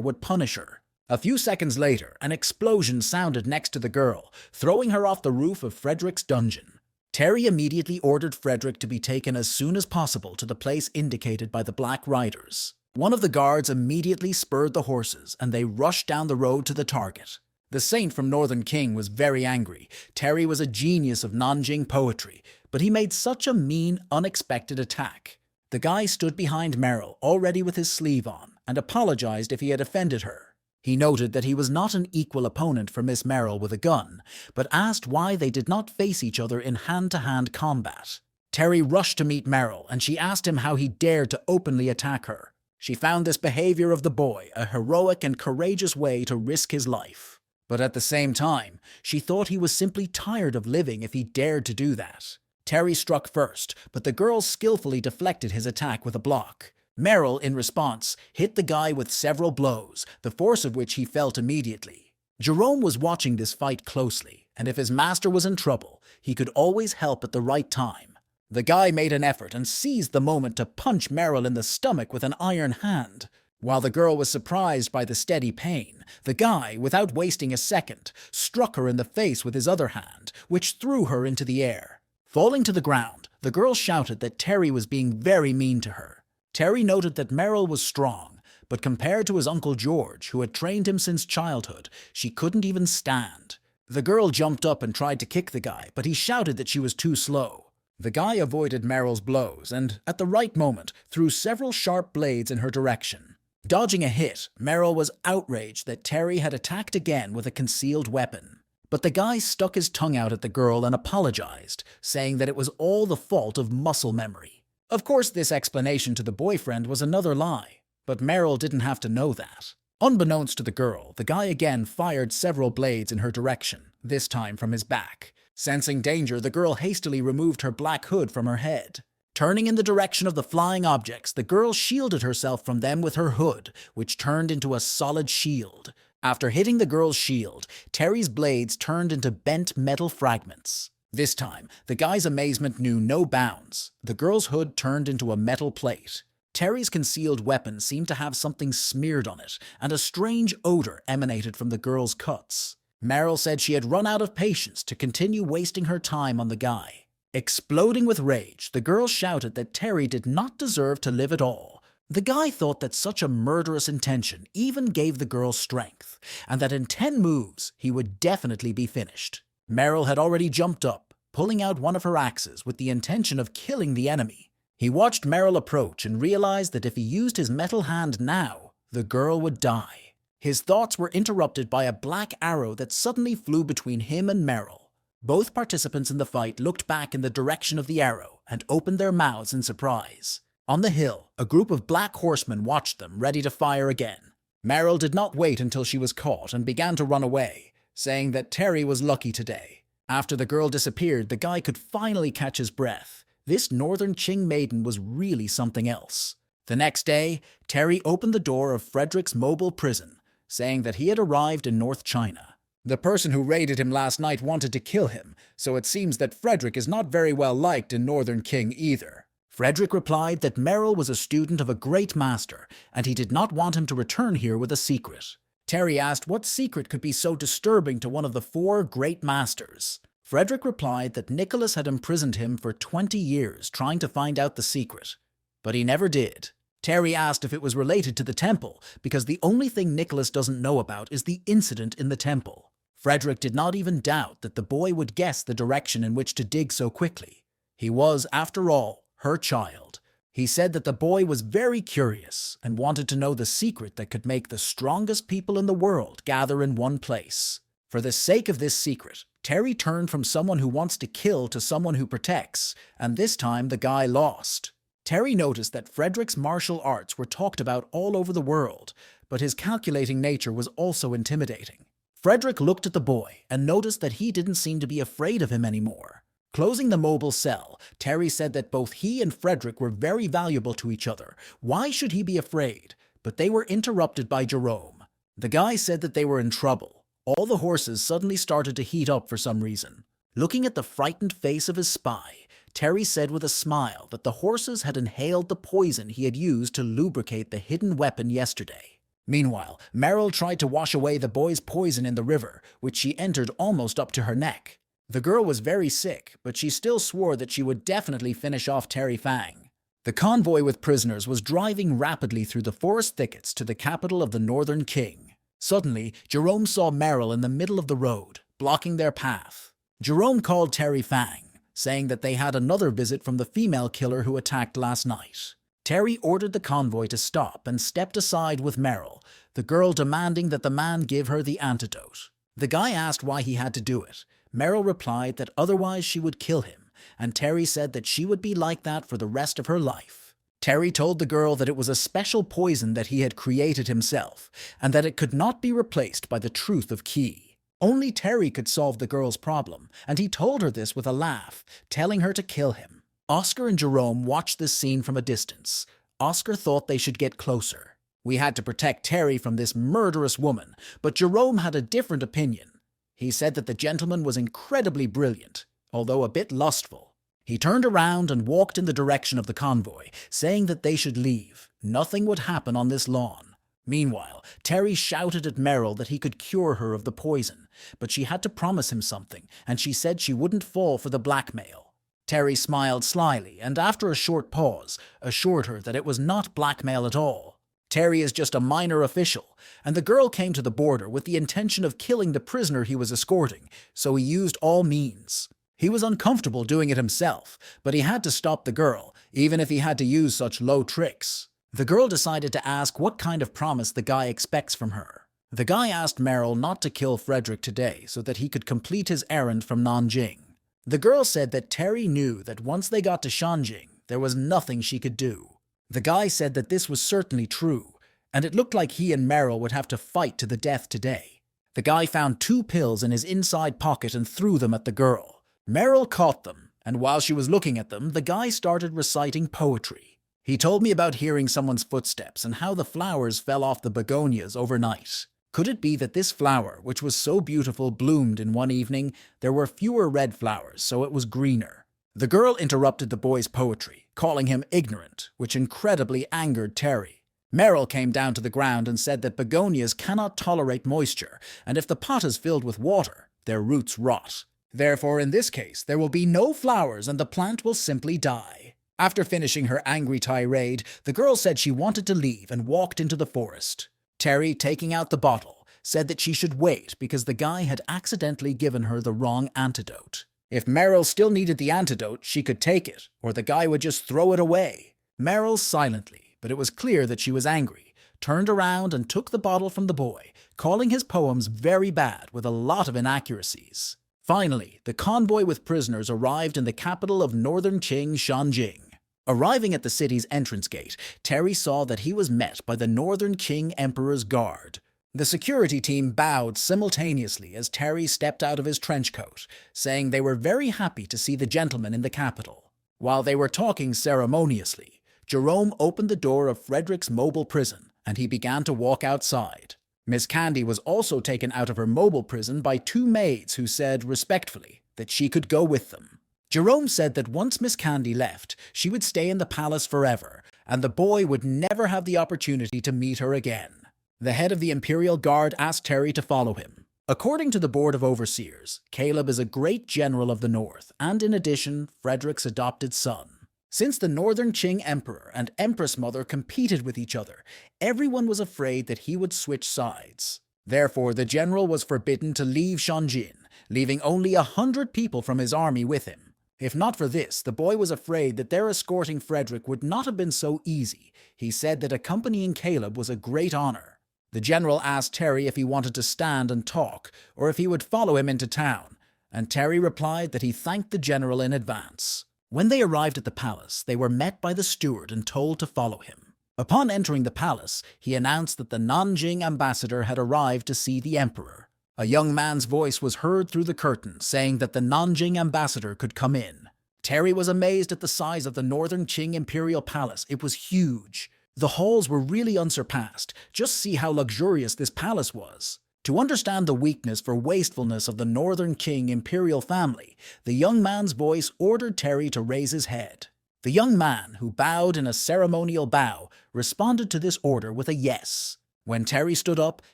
would punish her. A few seconds later, an explosion sounded next to the girl, throwing her off the roof of Frederick's dungeon. Terry immediately ordered Frederick to be taken as soon as possible to the place indicated by the Black Riders. One of the guards immediately spurred the horses, and they rushed down the road to the target. The saint from Northern King was very angry. Terry was a genius of Nanjing poetry, but he made such a mean, unexpected attack. The guy stood behind Meryl, already with his sleeve on, and apologized if he had offended her. He noted that he was not an equal opponent for Miss Meryl with a gun, but asked why they did not face each other in hand-to-hand combat. Terry rushed to meet Meryl, and she asked him how he dared to openly attack her. She found this behavior of the boy a heroic and courageous way to risk his life. But at the same time, she thought he was simply tired of living if he dared to do that. Terry struck first, but the girl skillfully deflected his attack with a block. Merrill, in response, hit the guy with several blows, the force of which he felt immediately. Jerome was watching this fight closely, and if his master was in trouble, he could always help at the right time. The guy made an effort and seized the moment to punch Merrill in the stomach with an iron hand. While the girl was surprised by the steady pain, the guy, without wasting a second, struck her in the face with his other hand, which threw her into the air. Falling to the ground, the girl shouted that Terry was being very mean to her. Terry noted that Merrill was strong, but compared to his Uncle George, who had trained him since childhood, she couldn't even stand. The girl jumped up and tried to kick the guy, but he shouted that she was too slow. The guy avoided Merrill's blows and, at the right moment, threw several sharp blades in her direction. Dodging a hit, Merrill was outraged that Terry had attacked again with a concealed weapon. But the guy stuck his tongue out at the girl and apologized, saying that it was all the fault of muscle memory. Of course, this explanation to the boyfriend was another lie, but Merrill didn't have to know that. Unbeknownst to the girl, the guy again fired several blades in her direction, this time from his back. Sensing danger, the girl hastily removed her black hood from her head. Turning in the direction of the flying objects, the girl shielded herself from them with her hood, which turned into a solid shield. After hitting the girl's shield, Terry's blades turned into bent metal fragments. This time, the guy's amazement knew no bounds. The girl's hood turned into a metal plate. Terry's concealed weapon seemed to have something smeared on it, and a strange odor emanated from the girl's cuts. Merrill said she had run out of patience to continue wasting her time on the guy. Exploding with rage, the girl shouted that Terry did not deserve to live at all. The guy thought that such a murderous intention even gave the girl strength, and that in 10 moves he would definitely be finished. Merrill had already jumped up, pulling out one of her axes with the intention of killing the enemy. He watched Merrill approach and realized that if he used his metal hand now, the girl would die. His thoughts were interrupted by a black arrow that suddenly flew between him and Merrill. Both participants in the fight looked back in the direction of the arrow and opened their mouths in surprise. On the hill, a group of black horsemen watched them, ready to fire again. Merrill did not wait until she was caught and began to run away, saying that Terry was lucky today. After the girl disappeared, the guy could finally catch his breath. This northern Qing maiden was really something else. The next day, Terry opened the door of Frederick's mobile prison, saying that he had arrived in North China. The person who raided him last night wanted to kill him, so it seems that Frederick is not very well liked in Northern Qing either. Frederick replied that Merrill was a student of a great master, and he did not want him to return here with a secret. Terry asked what secret could be so disturbing to one of the 4 great masters. Frederick replied that Nicholas had imprisoned him for 20 years trying to find out the secret, but he never did. Terry asked if it was related to the temple, because the only thing Nicholas doesn't know about is the incident in the temple. Frederick did not even doubt that the boy would guess the direction in which to dig so quickly. He was, after all, her child. He said that the boy was very curious and wanted to know the secret that could make the strongest people in the world gather in one place. For the sake of this secret, Terry turned from someone who wants to kill to someone who protects, and this time the guy lost. Terry noticed that Frederick's martial arts were talked about all over the world, but his calculating nature was also intimidating. Frederick looked at the boy and noticed that he didn't seem to be afraid of him anymore. Closing the mobile cell, Terry said that both he and Frederick were very valuable to each other. Why should he be afraid? But they were interrupted by Jerome. The guy said that they were in trouble. All the horses suddenly started to heat up for some reason. Looking at the frightened face of his spy, Terry said with a smile that the horses had inhaled the poison he had used to lubricate the hidden weapon yesterday. Meanwhile, Merrill tried to wash away the boy's poison in the river, which she entered almost up to her neck. The girl was very sick, but she still swore that she would definitely finish off Terry Fang. The convoy with prisoners was driving rapidly through the forest thickets to the capital of the Northern Qing. Suddenly, Jerome saw Merrill in the middle of the road, blocking their path. Jerome called Terry Fang, saying that they had another visit from the female killer who attacked last night. Terry ordered the convoy to stop and stepped aside with Merrill, the girl demanding that the man give her the antidote. The guy asked why he had to do it. Merrill replied that otherwise she would kill him, and Terry said that she would be like that for the rest of her life. Terry told the girl that it was a special poison that he had created himself, and that it could not be replaced by the truth of Ki. Only Terry could solve the girl's problem, and he told her this with a laugh, telling her to kill him. Oscar and Jerome watched this scene from a distance. Oscar thought they should get closer. We had to protect Terry from this murderous woman, but Jerome had a different opinion. He said that the gentleman was incredibly brilliant, although a bit lustful. He turned around and walked in the direction of the convoy, saying that they should leave. Nothing would happen on this lawn. Meanwhile, Terry shouted at Meryl that he could cure her of the poison, but she had to promise him something, and she said she wouldn't fall for the blackmail. Terry smiled slyly, and after a short pause, assured her that it was not blackmail at all. Terry is just a minor official, and the girl came to the border with the intention of killing the prisoner he was escorting, so he used all means. He was uncomfortable doing it himself, but he had to stop the girl, even if he had to use such low tricks. The girl decided to ask what kind of promise the guy expects from her. The guy asked Meryl not to kill Frederick today so that he could complete his errand from Nanjing. The girl said that Terry knew that once they got to Shanjing, there was nothing she could do. The guy said that this was certainly true, and it looked like he and Meryl would have to fight to the death today. The guy found 2 pills in his inside pocket and threw them at the girl. Meryl caught them, and while she was looking at them, the guy started reciting poetry. He told me about hearing someone's footsteps and how the flowers fell off the begonias overnight. Could it be that this flower, which was so beautiful, bloomed in one evening? There were fewer red flowers, so it was greener. The girl interrupted the boy's poetry, calling him ignorant, which incredibly angered Terry. Meryl came down to the ground and said that begonias cannot tolerate moisture, and if the pot is filled with water, their roots rot. Therefore, in this case, there will be no flowers and the plant will simply die. After finishing her angry tirade, the girl said she wanted to leave and walked into the forest. Terry, taking out the bottle, said that she should wait because the guy had accidentally given her the wrong antidote. If Meryl still needed the antidote, she could take it, or the guy would just throw it away. Meryl silently, but it was clear that she was angry, turned around and took the bottle from the boy, calling his poems very bad with a lot of inaccuracies. Finally, the convoy with prisoners arrived in the capital of northern Qing, Shanjing. Arriving at the city's entrance gate, Terry saw that he was met by the northern Qing Emperor's guard. The security team bowed simultaneously as Terry stepped out of his trench coat, saying they were very happy to see the gentleman in the capital. While they were talking ceremoniously, Jerome opened the door of Frederick's mobile prison, and he began to walk outside. Miss Candy was also taken out of her mobile prison by 2 maids who said, respectfully, that she could go with them. Jerome said that once Miss Candy left, she would stay in the palace forever, and the boy would never have the opportunity to meet her again. The head of the Imperial Guard asked Terry to follow him. According to the Board of Overseers, Caleb is a great general of the North, and in addition, Frederick's adopted son. Since the Northern Qing Emperor and Empress Mother competed with each other, everyone was afraid that he would switch sides. Therefore, the general was forbidden to leave Shanjin, leaving only 100 people from his army with him. If not for this, the boy was afraid that their escorting Frederick would not have been so easy. He said that accompanying Caleb was a great honor. The general asked Terry if he wanted to stand and talk, or if he would follow him into town, and Terry replied that he thanked the general in advance. When they arrived at the palace, they were met by the steward and told to follow him. Upon entering the palace, he announced that the Nanjing ambassador had arrived to see the emperor. A young man's voice was heard through the curtain, saying that the Nanjing ambassador could come in. Terry was amazed at the size of the Northern Qing Imperial Palace. It was huge. The halls were really unsurpassed. Just see how luxurious this palace was. To understand the weakness for wastefulness of the Northern Qing Imperial family, the young man's voice ordered Terry to raise his head. The young man, who bowed in a ceremonial bow, responded to this order with a yes. When Terry stood up,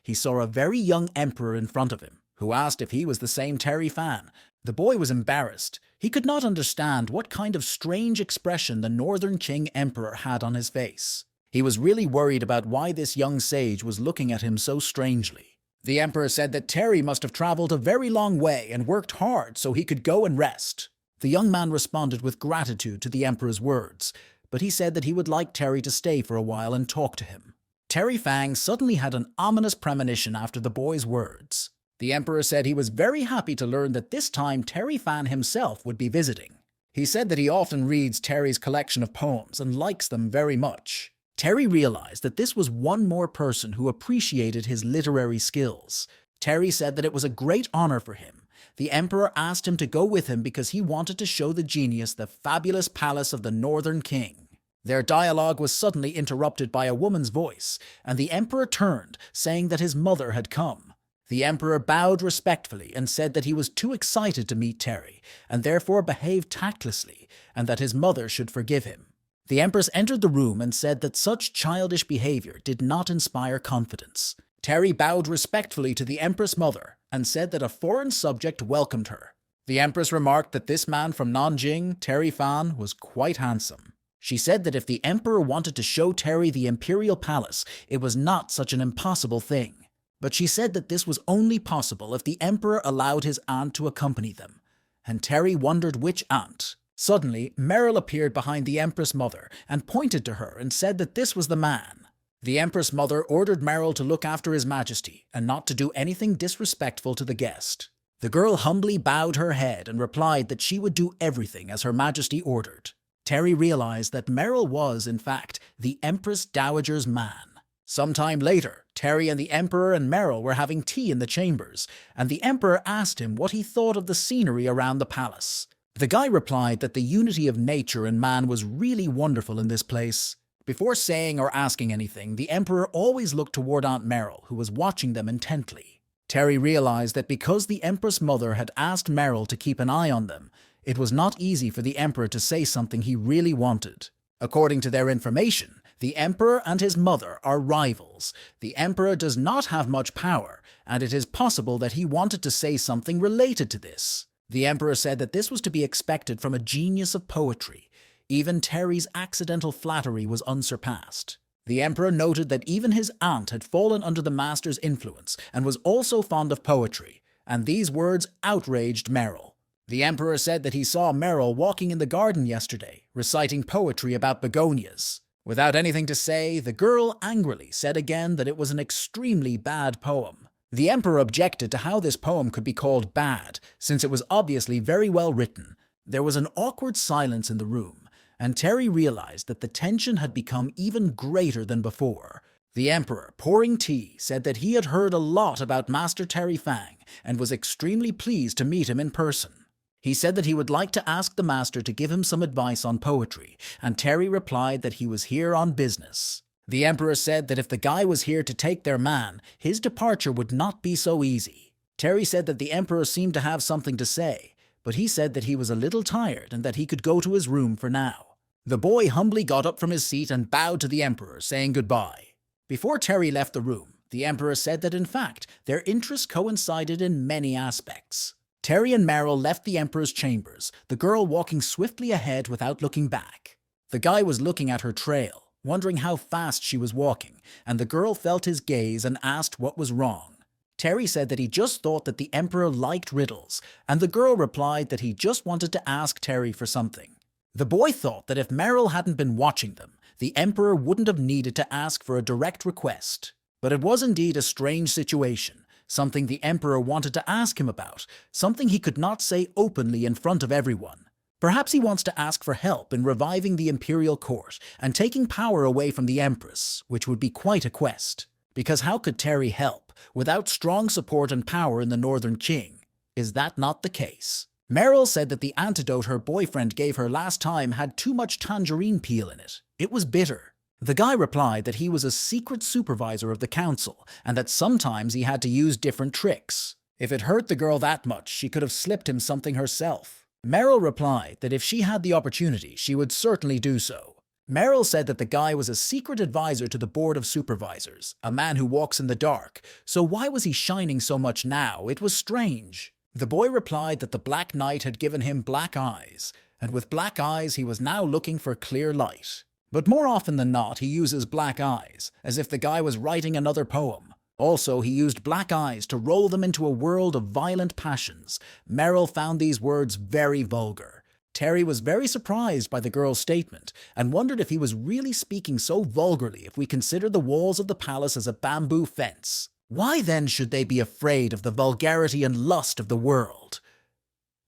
he saw a very young emperor in front of him, who asked if he was the same Terry fan. The boy was embarrassed. He could not understand what kind of strange expression the Northern Qing Emperor had on his face. He was really worried about why this young sage was looking at him so strangely. The emperor said that Terry must have traveled a very long way and worked hard so he could go and rest. The young man responded with gratitude to the emperor's words, but he said that he would like Terry to stay for a while and talk to him. Terry Fang suddenly had an ominous premonition after the boy's words. The emperor said he was very happy to learn that this time Terry Fan himself would be visiting. He said that he often reads Terry's collection of poems and likes them very much. Terry realized that this was one more person who appreciated his literary skills. Terry said that it was a great honor for him. The emperor asked him to go with him because he wanted to show the genius the fabulous palace of the Northern King. Their dialogue was suddenly interrupted by a woman's voice, and the emperor turned, saying that his mother had come. The emperor bowed respectfully and said that he was too excited to meet Terry, and therefore behaved tactlessly, and that his mother should forgive him. The empress entered the room and said that such childish behavior did not inspire confidence. Terry bowed respectfully to the empress mother and said that a foreign subject welcomed her. The empress remarked that this man from Nanjing, Terry Fan, was quite handsome. She said that if the emperor wanted to show Terry the imperial palace, it was not such an impossible thing. But she said that this was only possible if the emperor allowed his aunt to accompany them. And Terry wondered which aunt. Suddenly, Meryl appeared behind the empress mother and pointed to her and said that this was the man. The empress mother ordered Meryl to look after his majesty and not to do anything disrespectful to the guest. The girl humbly bowed her head and replied that she would do everything as her majesty ordered. Terry realized that Meryl was, in fact, the Empress Dowager's man. Sometime later, Terry and the Emperor and Meryl were having tea in the chambers, and the Emperor asked him what he thought of the scenery around the palace. The guy replied that the unity of nature and man was really wonderful in this place. Before saying or asking anything, the Emperor always looked toward Aunt Meryl, who was watching them intently. Terry realized that because the Empress Mother had asked Meryl to keep an eye on them, it was not easy for the Emperor to say something he really wanted. According to their information, the Emperor and his mother are rivals. The Emperor does not have much power, and it is possible that he wanted to say something related to this. The Emperor said that this was to be expected from a genius of poetry. Even Terry's accidental flattery was unsurpassed. The Emperor noted that even his aunt had fallen under the master's influence and was also fond of poetry, and these words outraged Meryl. The Emperor said that he saw Meryl walking in the garden yesterday, reciting poetry about begonias. Without anything to say, the girl angrily said again that it was an extremely bad poem. The Emperor objected to how this poem could be called bad, since it was obviously very well written. There was an awkward silence in the room, and Terry realized that the tension had become even greater than before. The Emperor, pouring tea, said that he had heard a lot about Master Terry Fang and was extremely pleased to meet him in person. He said that he would like to ask the master to give him some advice on poetry, and Terry replied that he was here on business. The Emperor said that if the guy was here to take their man, his departure would not be so easy. Terry said that the Emperor seemed to have something to say, but he said that he was a little tired and that he could go to his room for now. The boy humbly got up from his seat and bowed to the Emperor, saying goodbye. Before Terry left the room, the Emperor said that in fact, their interests coincided in many aspects. Terry and Meryl left the Emperor's chambers, the girl walking swiftly ahead without looking back. The guy was looking at her trail, wondering how fast she was walking, and the girl felt his gaze and asked what was wrong. Terry said that he just thought that the Emperor liked riddles, and the girl replied that he just wanted to ask Terry for something. The boy thought that if Meryl hadn't been watching them, the Emperor wouldn't have needed to ask for a direct request. But it was indeed a strange situation. Something the Emperor wanted to ask him about, something he could not say openly in front of everyone. Perhaps he wants to ask for help in reviving the imperial court and taking power away from the Empress, which would be quite a quest. Because how could Terry help without strong support and power in the Northern King? Is that not the case? Meryl said that the antidote her boyfriend gave her last time had too much tangerine peel in it. It was bitter. The guy replied that he was a secret supervisor of the council and that sometimes he had to use different tricks. If it hurt the girl that much, she could have slipped him something herself. Meryl replied that if she had the opportunity, she would certainly do so. Meryl said that the guy was a secret advisor to the board of supervisors, a man who walks in the dark, so why was he shining so much now? It was strange. The boy replied that the Black Knight had given him black eyes, and with black eyes he was now looking for clear light. But more often than not, he uses black eyes, as if the guy was writing another poem. Also, he used black eyes to roll them into a world of violent passions. Meryl found these words very vulgar. Terry was very surprised by the girl's statement, and wondered if he was really speaking so vulgarly if we consider the walls of the palace as a bamboo fence. Why then should they be afraid of the vulgarity and lust of the world?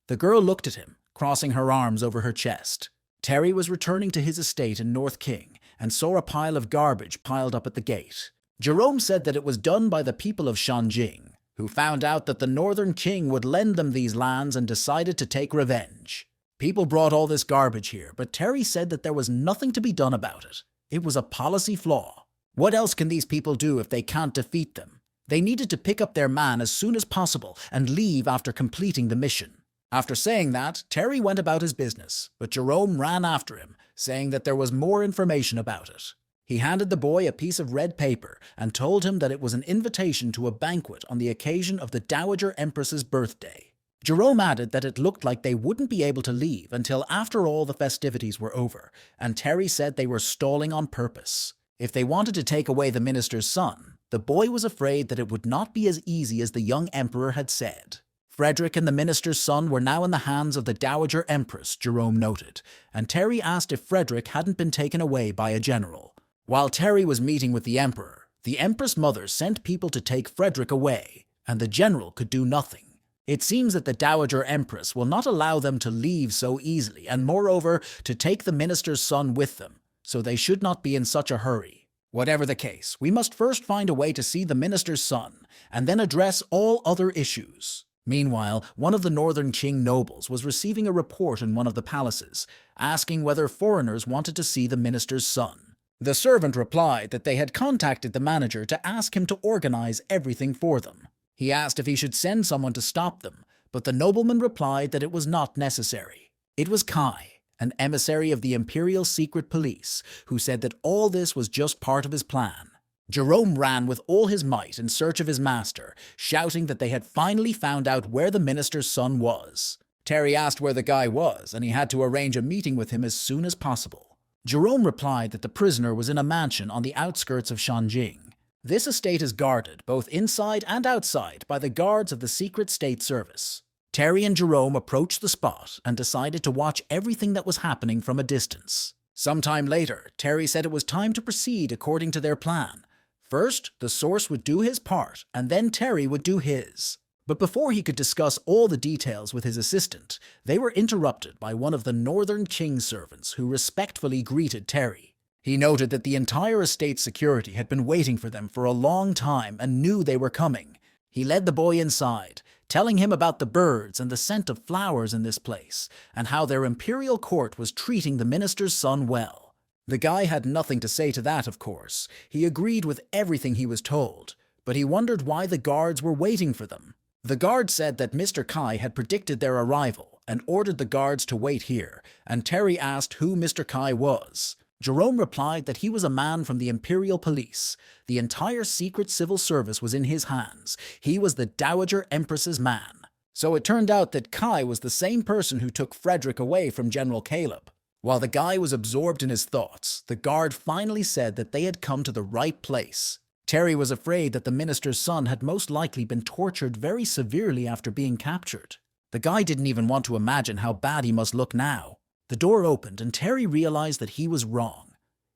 The girl looked at him, crossing her arms over her chest. Terry was returning to his estate in North King and saw a pile of garbage piled up at the gate. Jerome said that it was done by the people of Shanjing, who found out that the Northern King would lend them these lands and decided to take revenge. People brought all this garbage here, but Terry said that there was nothing to be done about it. It was a policy flaw. What else can these people do if they can't defeat them? They needed to pick up their man as soon as possible and leave after completing the mission. After saying that, Terry went about his business, but Jerome ran after him, saying that there was more information about it. He handed the boy a piece of red paper and told him that it was an invitation to a banquet on the occasion of the Dowager Empress's birthday. Jerome added that it looked like they wouldn't be able to leave until after all the festivities were over, and Terry said they were stalling on purpose. If they wanted to take away the minister's son, the boy was afraid that it would not be as easy as the young emperor had said. Frederick and the minister's son were now in the hands of the Dowager Empress, Jerome noted, and Terry asked if Frederick hadn't been taken away by a general. While Terry was meeting with the emperor, the empress mother sent people to take Frederick away, and the general could do nothing. It seems that the Dowager Empress will not allow them to leave so easily, and moreover, to take the minister's son with them, so they should not be in such a hurry. Whatever the case, we must first find a way to see the minister's son, and then address all other issues. Meanwhile, one of the Northern Qing nobles was receiving a report in one of the palaces, asking whether foreigners wanted to see the minister's son. The servant replied that they had contacted the manager to ask him to organize everything for them. He asked if he should send someone to stop them, but the nobleman replied that it was not necessary. It was Kai, an emissary of the Imperial Secret Police, who said that all this was just part of his plan. Jerome ran with all his might in search of his master, shouting that they had finally found out where the minister's son was. Terry asked where the guy was, and he had to arrange a meeting with him as soon as possible. Jerome replied that the prisoner was in a mansion on the outskirts of Shanjing. This estate is guarded, both inside and outside, by the guards of the Secret State Service. Terry and Jerome approached the spot and decided to watch everything that was happening from a distance. Sometime later, Terry said it was time to proceed according to their plan. First, the source would do his part, and then Terry would do his. But before he could discuss all the details with his assistant, they were interrupted by one of the Northern Qing servants who respectfully greeted Terry. He noted that the entire estate's security had been waiting for them for a long time and knew they were coming. He led the boy inside, telling him about the birds and the scent of flowers in this place, and how their imperial court was treating the minister's son well. The guy had nothing to say to that, of course. He agreed with everything he was told, but he wondered why the guards were waiting for them. The guard said that Mr. Kai had predicted their arrival and ordered the guards to wait here, and Terry asked who Mr. Kai was. Jerome replied that he was a man from the Imperial Police. The entire secret civil service was in his hands. He was the Dowager Empress's man. So it turned out that Kai was the same person who took Frederick away from General Caleb. While the guy was absorbed in his thoughts, the guard finally said that they had come to the right place. Terry was afraid that the minister's son had most likely been tortured very severely after being captured. The guy didn't even want to imagine how bad he must look now. The door opened and Terry realized that he was wrong.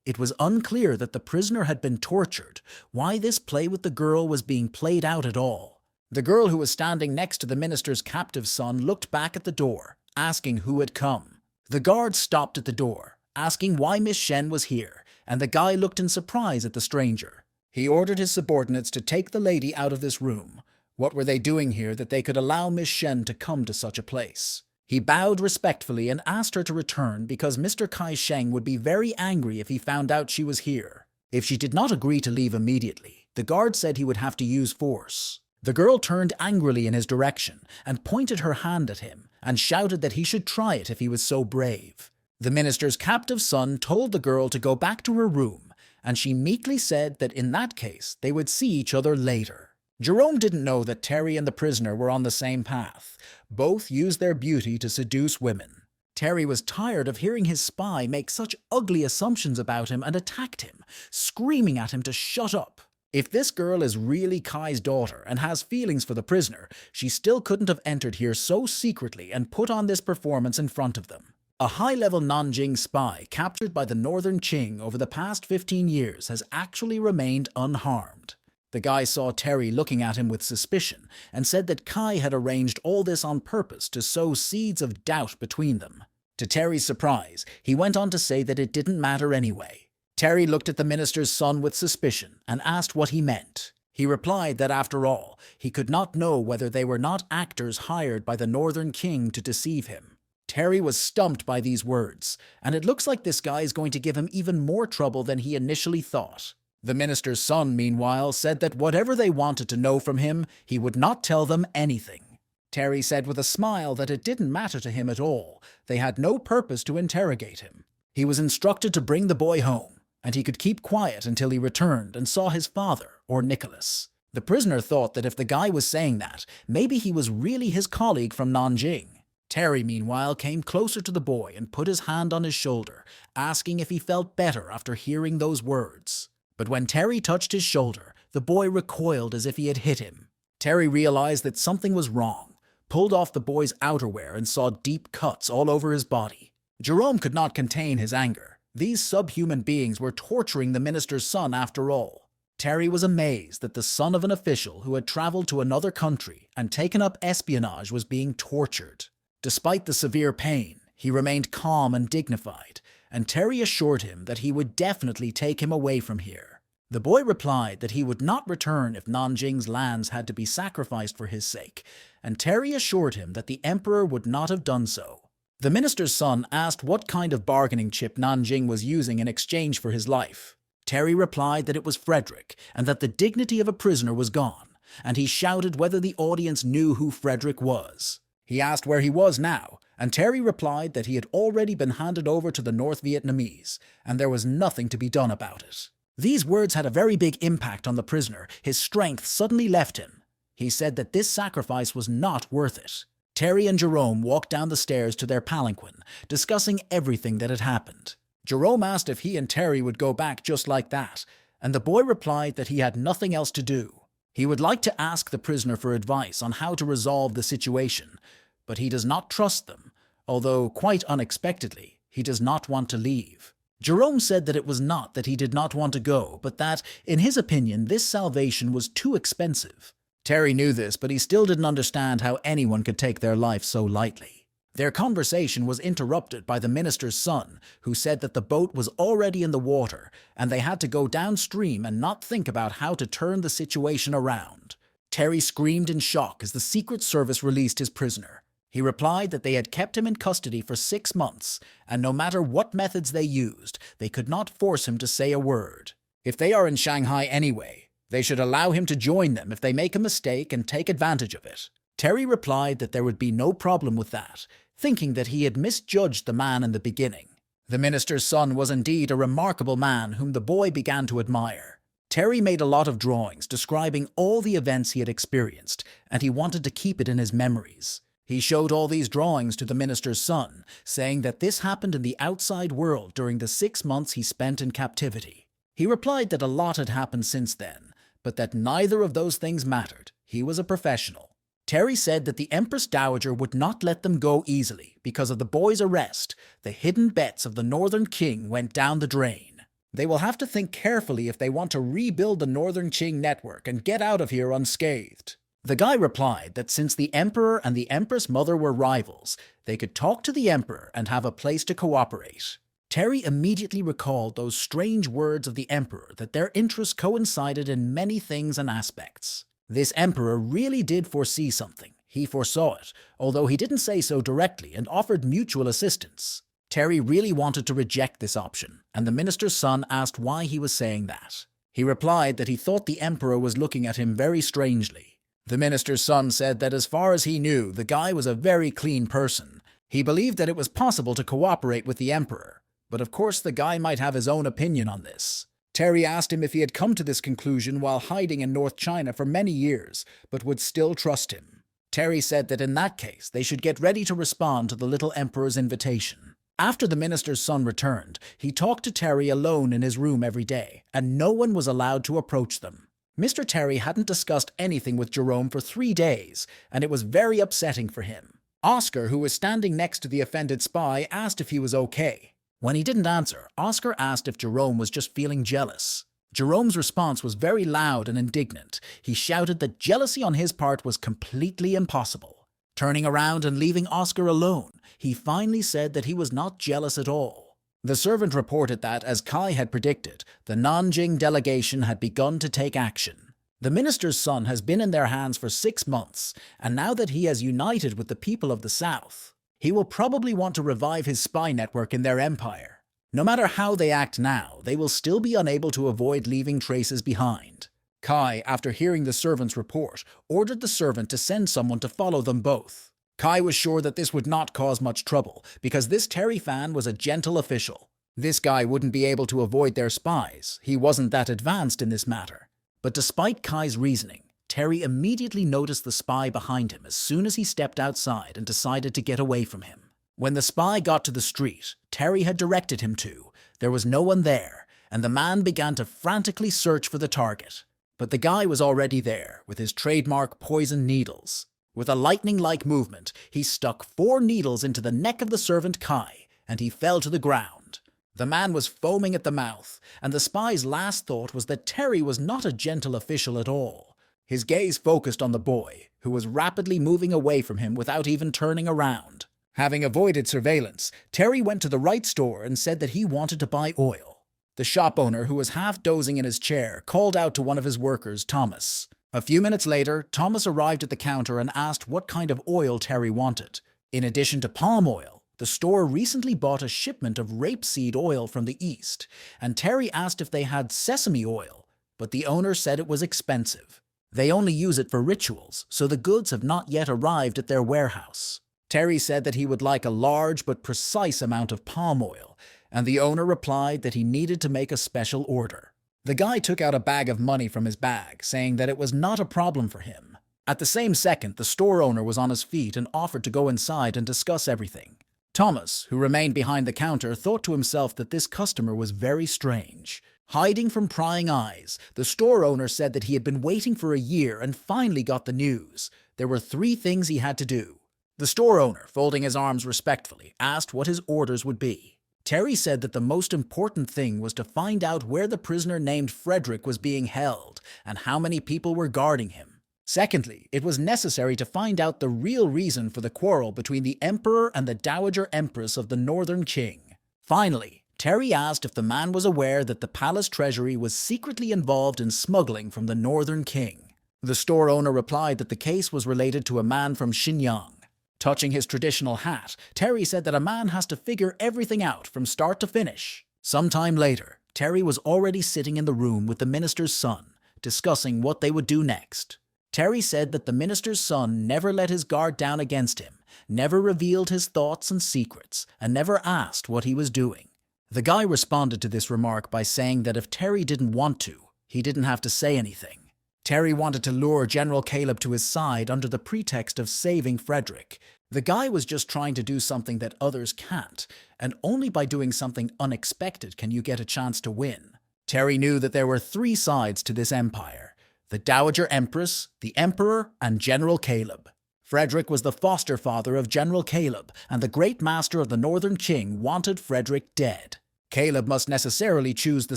It was unclear that the prisoner had been tortured, why this play with the girl was being played out at all. The girl who was standing next to the minister's captive son looked back at the door, asking who had come. The guard stopped at the door, asking why Miss Shen was here, and the guy looked in surprise at the stranger. He ordered his subordinates to take the lady out of this room. What were they doing here that they could allow Miss Shen to come to such a place? He bowed respectfully and asked her to return because Mr. Kai Sheng would be very angry if he found out she was here. If she did not agree to leave immediately, the guard said he would have to use force. The girl turned angrily in his direction and pointed her hand at him and shouted that he should try it if he was so brave. The minister's captive son told the girl to go back to her room, and she meekly said that in that case they would see each other later. Jerome didn't know that Terry and the prisoner were on the same path. Both used their beauty to seduce women. Terry was tired of hearing his spy make such ugly assumptions about him and attacked him, screaming at him to shut up. If this girl is really Kai's daughter and has feelings for the prisoner, she still couldn't have entered here so secretly and put on this performance in front of them. A high-level Nanjing spy captured by the Northern Qing over the past 15 years has actually remained unharmed. The guy saw Terry looking at him with suspicion and said that Kai had arranged all this on purpose to sow seeds of doubt between them. To Terry's surprise, he went on to say that it didn't matter anyway. Terry looked at the minister's son with suspicion and asked what he meant. He replied that after all, he could not know whether they were not actors hired by the Northern King to deceive him. Terry was stumped by these words, and it looks like this guy is going to give him even more trouble than he initially thought. The minister's son, meanwhile, said that whatever they wanted to know from him, he would not tell them anything. Terry said with a smile that it didn't matter to him at all. They had no purpose to interrogate him. He was instructed to bring the boy home, and he could keep quiet until he returned and saw his father, or Nicholas. The prisoner thought that if the guy was saying that, maybe he was really his colleague from Nanjing. Terry, meanwhile, came closer to the boy and put his hand on his shoulder, asking if he felt better after hearing those words. But when Terry touched his shoulder, the boy recoiled as if he had hit him. Terry realized that something was wrong, pulled off the boy's outerwear and saw deep cuts all over his body. Jerome could not contain his anger. These subhuman beings were torturing the minister's son after all. Terry was amazed that the son of an official who had traveled to another country and taken up espionage was being tortured. Despite the severe pain, he remained calm and dignified, and Terry assured him that he would definitely take him away from here. The boy replied that he would not return if Nanjing's lands had to be sacrificed for his sake, and Terry assured him that the emperor would not have done so. The minister's son asked what kind of bargaining chip Nanjing was using in exchange for his life. Terry replied that it was Frederick, and that the dignity of a prisoner was gone, and he shouted whether the audience knew who Frederick was. He asked where he was now, and Terry replied that he had already been handed over to the North Vietnamese, and there was nothing to be done about it. These words had a very big impact on the prisoner. His strength suddenly left him. He said that this sacrifice was not worth it. Terry and Jerome walked down the stairs to their palanquin, discussing everything that had happened. Jerome asked if he and Terry would go back just like that, and the boy replied that he had nothing else to do. He would like to ask the prisoner for advice on how to resolve the situation, but he does not trust them, although, quite unexpectedly, he does not want to leave. Jerome said that it was not that he did not want to go, but that, in his opinion, this salvation was too expensive. Terry knew this, but he still didn't understand how anyone could take their life so lightly. Their conversation was interrupted by the minister's son, who said that the boat was already in the water, and they had to go downstream and not think about how to turn the situation around. Terry screamed in shock as the Secret Service released his prisoner. He replied that they had kept him in custody for 6 months, and no matter what methods they used, they could not force him to say a word. If they are in Shanghai anyway, they should allow him to join them if they make a mistake and take advantage of it. Terry replied that there would be no problem with that, thinking that he had misjudged the man in the beginning. The minister's son was indeed a remarkable man whom the boy began to admire. Terry made a lot of drawings describing all the events he had experienced, and he wanted to keep it in his memories. He showed all these drawings to the minister's son, saying that this happened in the outside world during the 6 months he spent in captivity. He replied that a lot had happened since then, but that neither of those things mattered. He was a professional. Terry said that the Empress Dowager would not let them go easily because of the boy's arrest. The hidden bets of the Northern King went down the drain. They will have to think carefully if they want to rebuild the Northern Qing network and get out of here unscathed. The guy replied that since the Emperor and the Empress Mother were rivals, they could talk to the Emperor and have a place to cooperate. Terry immediately recalled those strange words of the Emperor that their interests coincided in many things and aspects. This Emperor really did foresee something. He foresaw it, although he didn't say so directly and offered mutual assistance. Terry really wanted to reject this option, and the minister's son asked why he was saying that. He replied that he thought the Emperor was looking at him very strangely. The minister's son said that as far as he knew, the guy was a very clean person. He believed that it was possible to cooperate with the Emperor, but of course the guy might have his own opinion on this. Terry asked him if he had come to this conclusion while hiding in North China for many years, but would still trust him. Terry said that in that case, they should get ready to respond to the little Emperor's invitation. After the minister's son returned, he talked to Terry alone in his room every day, and no one was allowed to approach them. Mr. Terry hadn't discussed anything with Jerome for 3 days, and it was very upsetting for him. Oscar, who was standing next to the offended spy, asked if he was okay. When he didn't answer, Oscar asked if Jerome was just feeling jealous. Jerome's response was very loud and indignant. He shouted that jealousy on his part was completely impossible. Turning around and leaving Oscar alone, he finally said that he was not jealous at all. The servant reported that, as Kai had predicted, the Nanjing delegation had begun to take action. The minister's son has been in their hands for 6 months, and now that he has united with the people of the South, he will probably want to revive his spy network in their empire. No matter how they act now, they will still be unable to avoid leaving traces behind. Kai, after hearing the servant's report, ordered the servant to send someone to follow them both. Kai was sure that this would not cause much trouble, because this Terry fan was a gentle official. This guy wouldn't be able to avoid their spies. He wasn't that advanced in this matter. But despite Kai's reasoning, Terry immediately noticed the spy behind him as soon as he stepped outside and decided to get away from him. When the spy got to the street Terry had directed him to, there was no one there, and the man began to frantically search for the target. But the guy was already there, with his trademark poison needles. With a lightning-like movement, he stuck 4 needles into the neck of the servant Kai, and he fell to the ground. The man was foaming at the mouth, and the spy's last thought was that Terry was not a gentle official at all. His gaze focused on the boy, who was rapidly moving away from him without even turning around. Having avoided surveillance, Terry went to the right store and said that he wanted to buy oil. The shop owner, who was half dozing in his chair, called out to one of his workers, Thomas. A few minutes later, Thomas arrived at the counter and asked what kind of oil Terry wanted. In addition to palm oil, the store recently bought a shipment of rapeseed oil from the East, and Terry asked if they had sesame oil, but the owner said it was expensive. They only use it for rituals, so the goods have not yet arrived at their warehouse. Terry said that he would like a large but precise amount of palm oil, and the owner replied that he needed to make a special order. The guy took out a bag of money from his bag, saying that it was not a problem for him. At the same second, the store owner was on his feet and offered to go inside and discuss everything. Thomas, who remained behind the counter, thought to himself that this customer was very strange. Hiding from prying eyes, the store owner said that he had been waiting for a year and finally got the news. There were 3 things he had to do. The store owner, folding his arms respectfully, asked what his orders would be. Terry said that the most important thing was to find out where the prisoner named Frederick was being held and how many people were guarding him. Secondly, it was necessary to find out the real reason for the quarrel between the Emperor and the Dowager Empress of the Northern Qing. Finally, Terry asked if the man was aware that the palace treasury was secretly involved in smuggling from the Northern Qing. The store owner replied that the case was related to a man from Xinjiang. Touching his traditional hat, Terry said that a man has to figure everything out from start to finish. Sometime later, Terry was already sitting in the room with the minister's son, discussing what they would do next. Terry said that the minister's son never let his guard down against him, never revealed his thoughts and secrets, and never asked what he was doing. The guy responded to this remark by saying that if Terry didn't want to, he didn't have to say anything. Terry wanted to lure General Caleb to his side under the pretext of saving Frederick. The guy was just trying to do something that others can't, and only by doing something unexpected can you get a chance to win. Terry knew that there were 3 sides to this empire: the Dowager Empress, the Emperor, and General Caleb. Frederick was the foster father of General Caleb, and the Great Master of the Northern Qing wanted Frederick dead. Caleb must necessarily choose the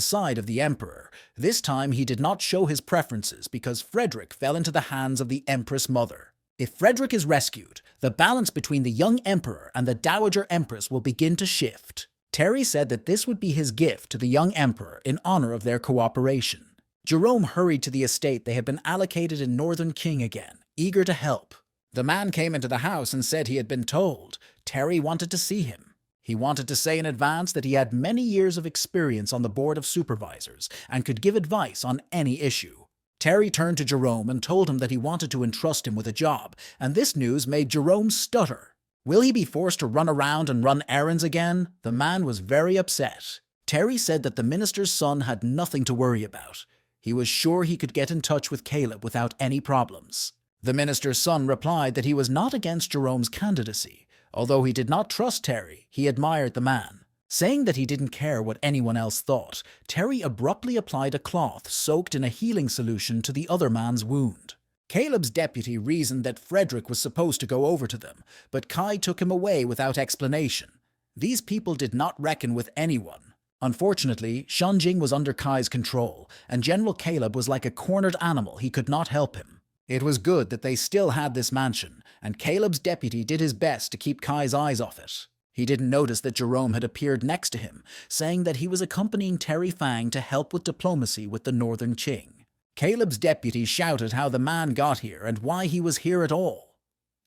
side of the Emperor. This time he did not show his preferences because Frederick fell into the hands of the Empress Mother. If Frederick is rescued, the balance between the young Emperor and the Dowager Empress will begin to shift. Terry said that this would be his gift to the young Emperor in honor of their cooperation. Jerome hurried to the estate they had been allocated in Northern Qing again, eager to help. The man came into the house and said he had been told. Terry wanted to see him. He wanted to say in advance that he had many years of experience on the board of supervisors and could give advice on any issue. Terry turned to Jerome and told him that he wanted to entrust him with a job, and this news made Jerome stutter. Will he be forced to run around and run errands again? The man was very upset. Terry said that the minister's son had nothing to worry about. He was sure he could get in touch with Caleb without any problems. The minister's son replied that he was not against Jerome's candidacy. Although he did not trust Terry, he admired the man. Saying that he didn't care what anyone else thought, Terry abruptly applied a cloth soaked in a healing solution to the other man's wound. Caleb's deputy reasoned that Frederick was supposed to go over to them, but Kai took him away without explanation. These people did not reckon with anyone. Unfortunately, Shanjing was under Kai's control, and General Caleb was like a cornered animal. He could not help him. It was good that they still had this mansion, and Caleb's deputy did his best to keep Kai's eyes off it. He didn't notice that Jerome had appeared next to him, saying that he was accompanying Terry Fang to help with diplomacy with the Northern Qing. Caleb's deputy shouted how the man got here and why he was here at all.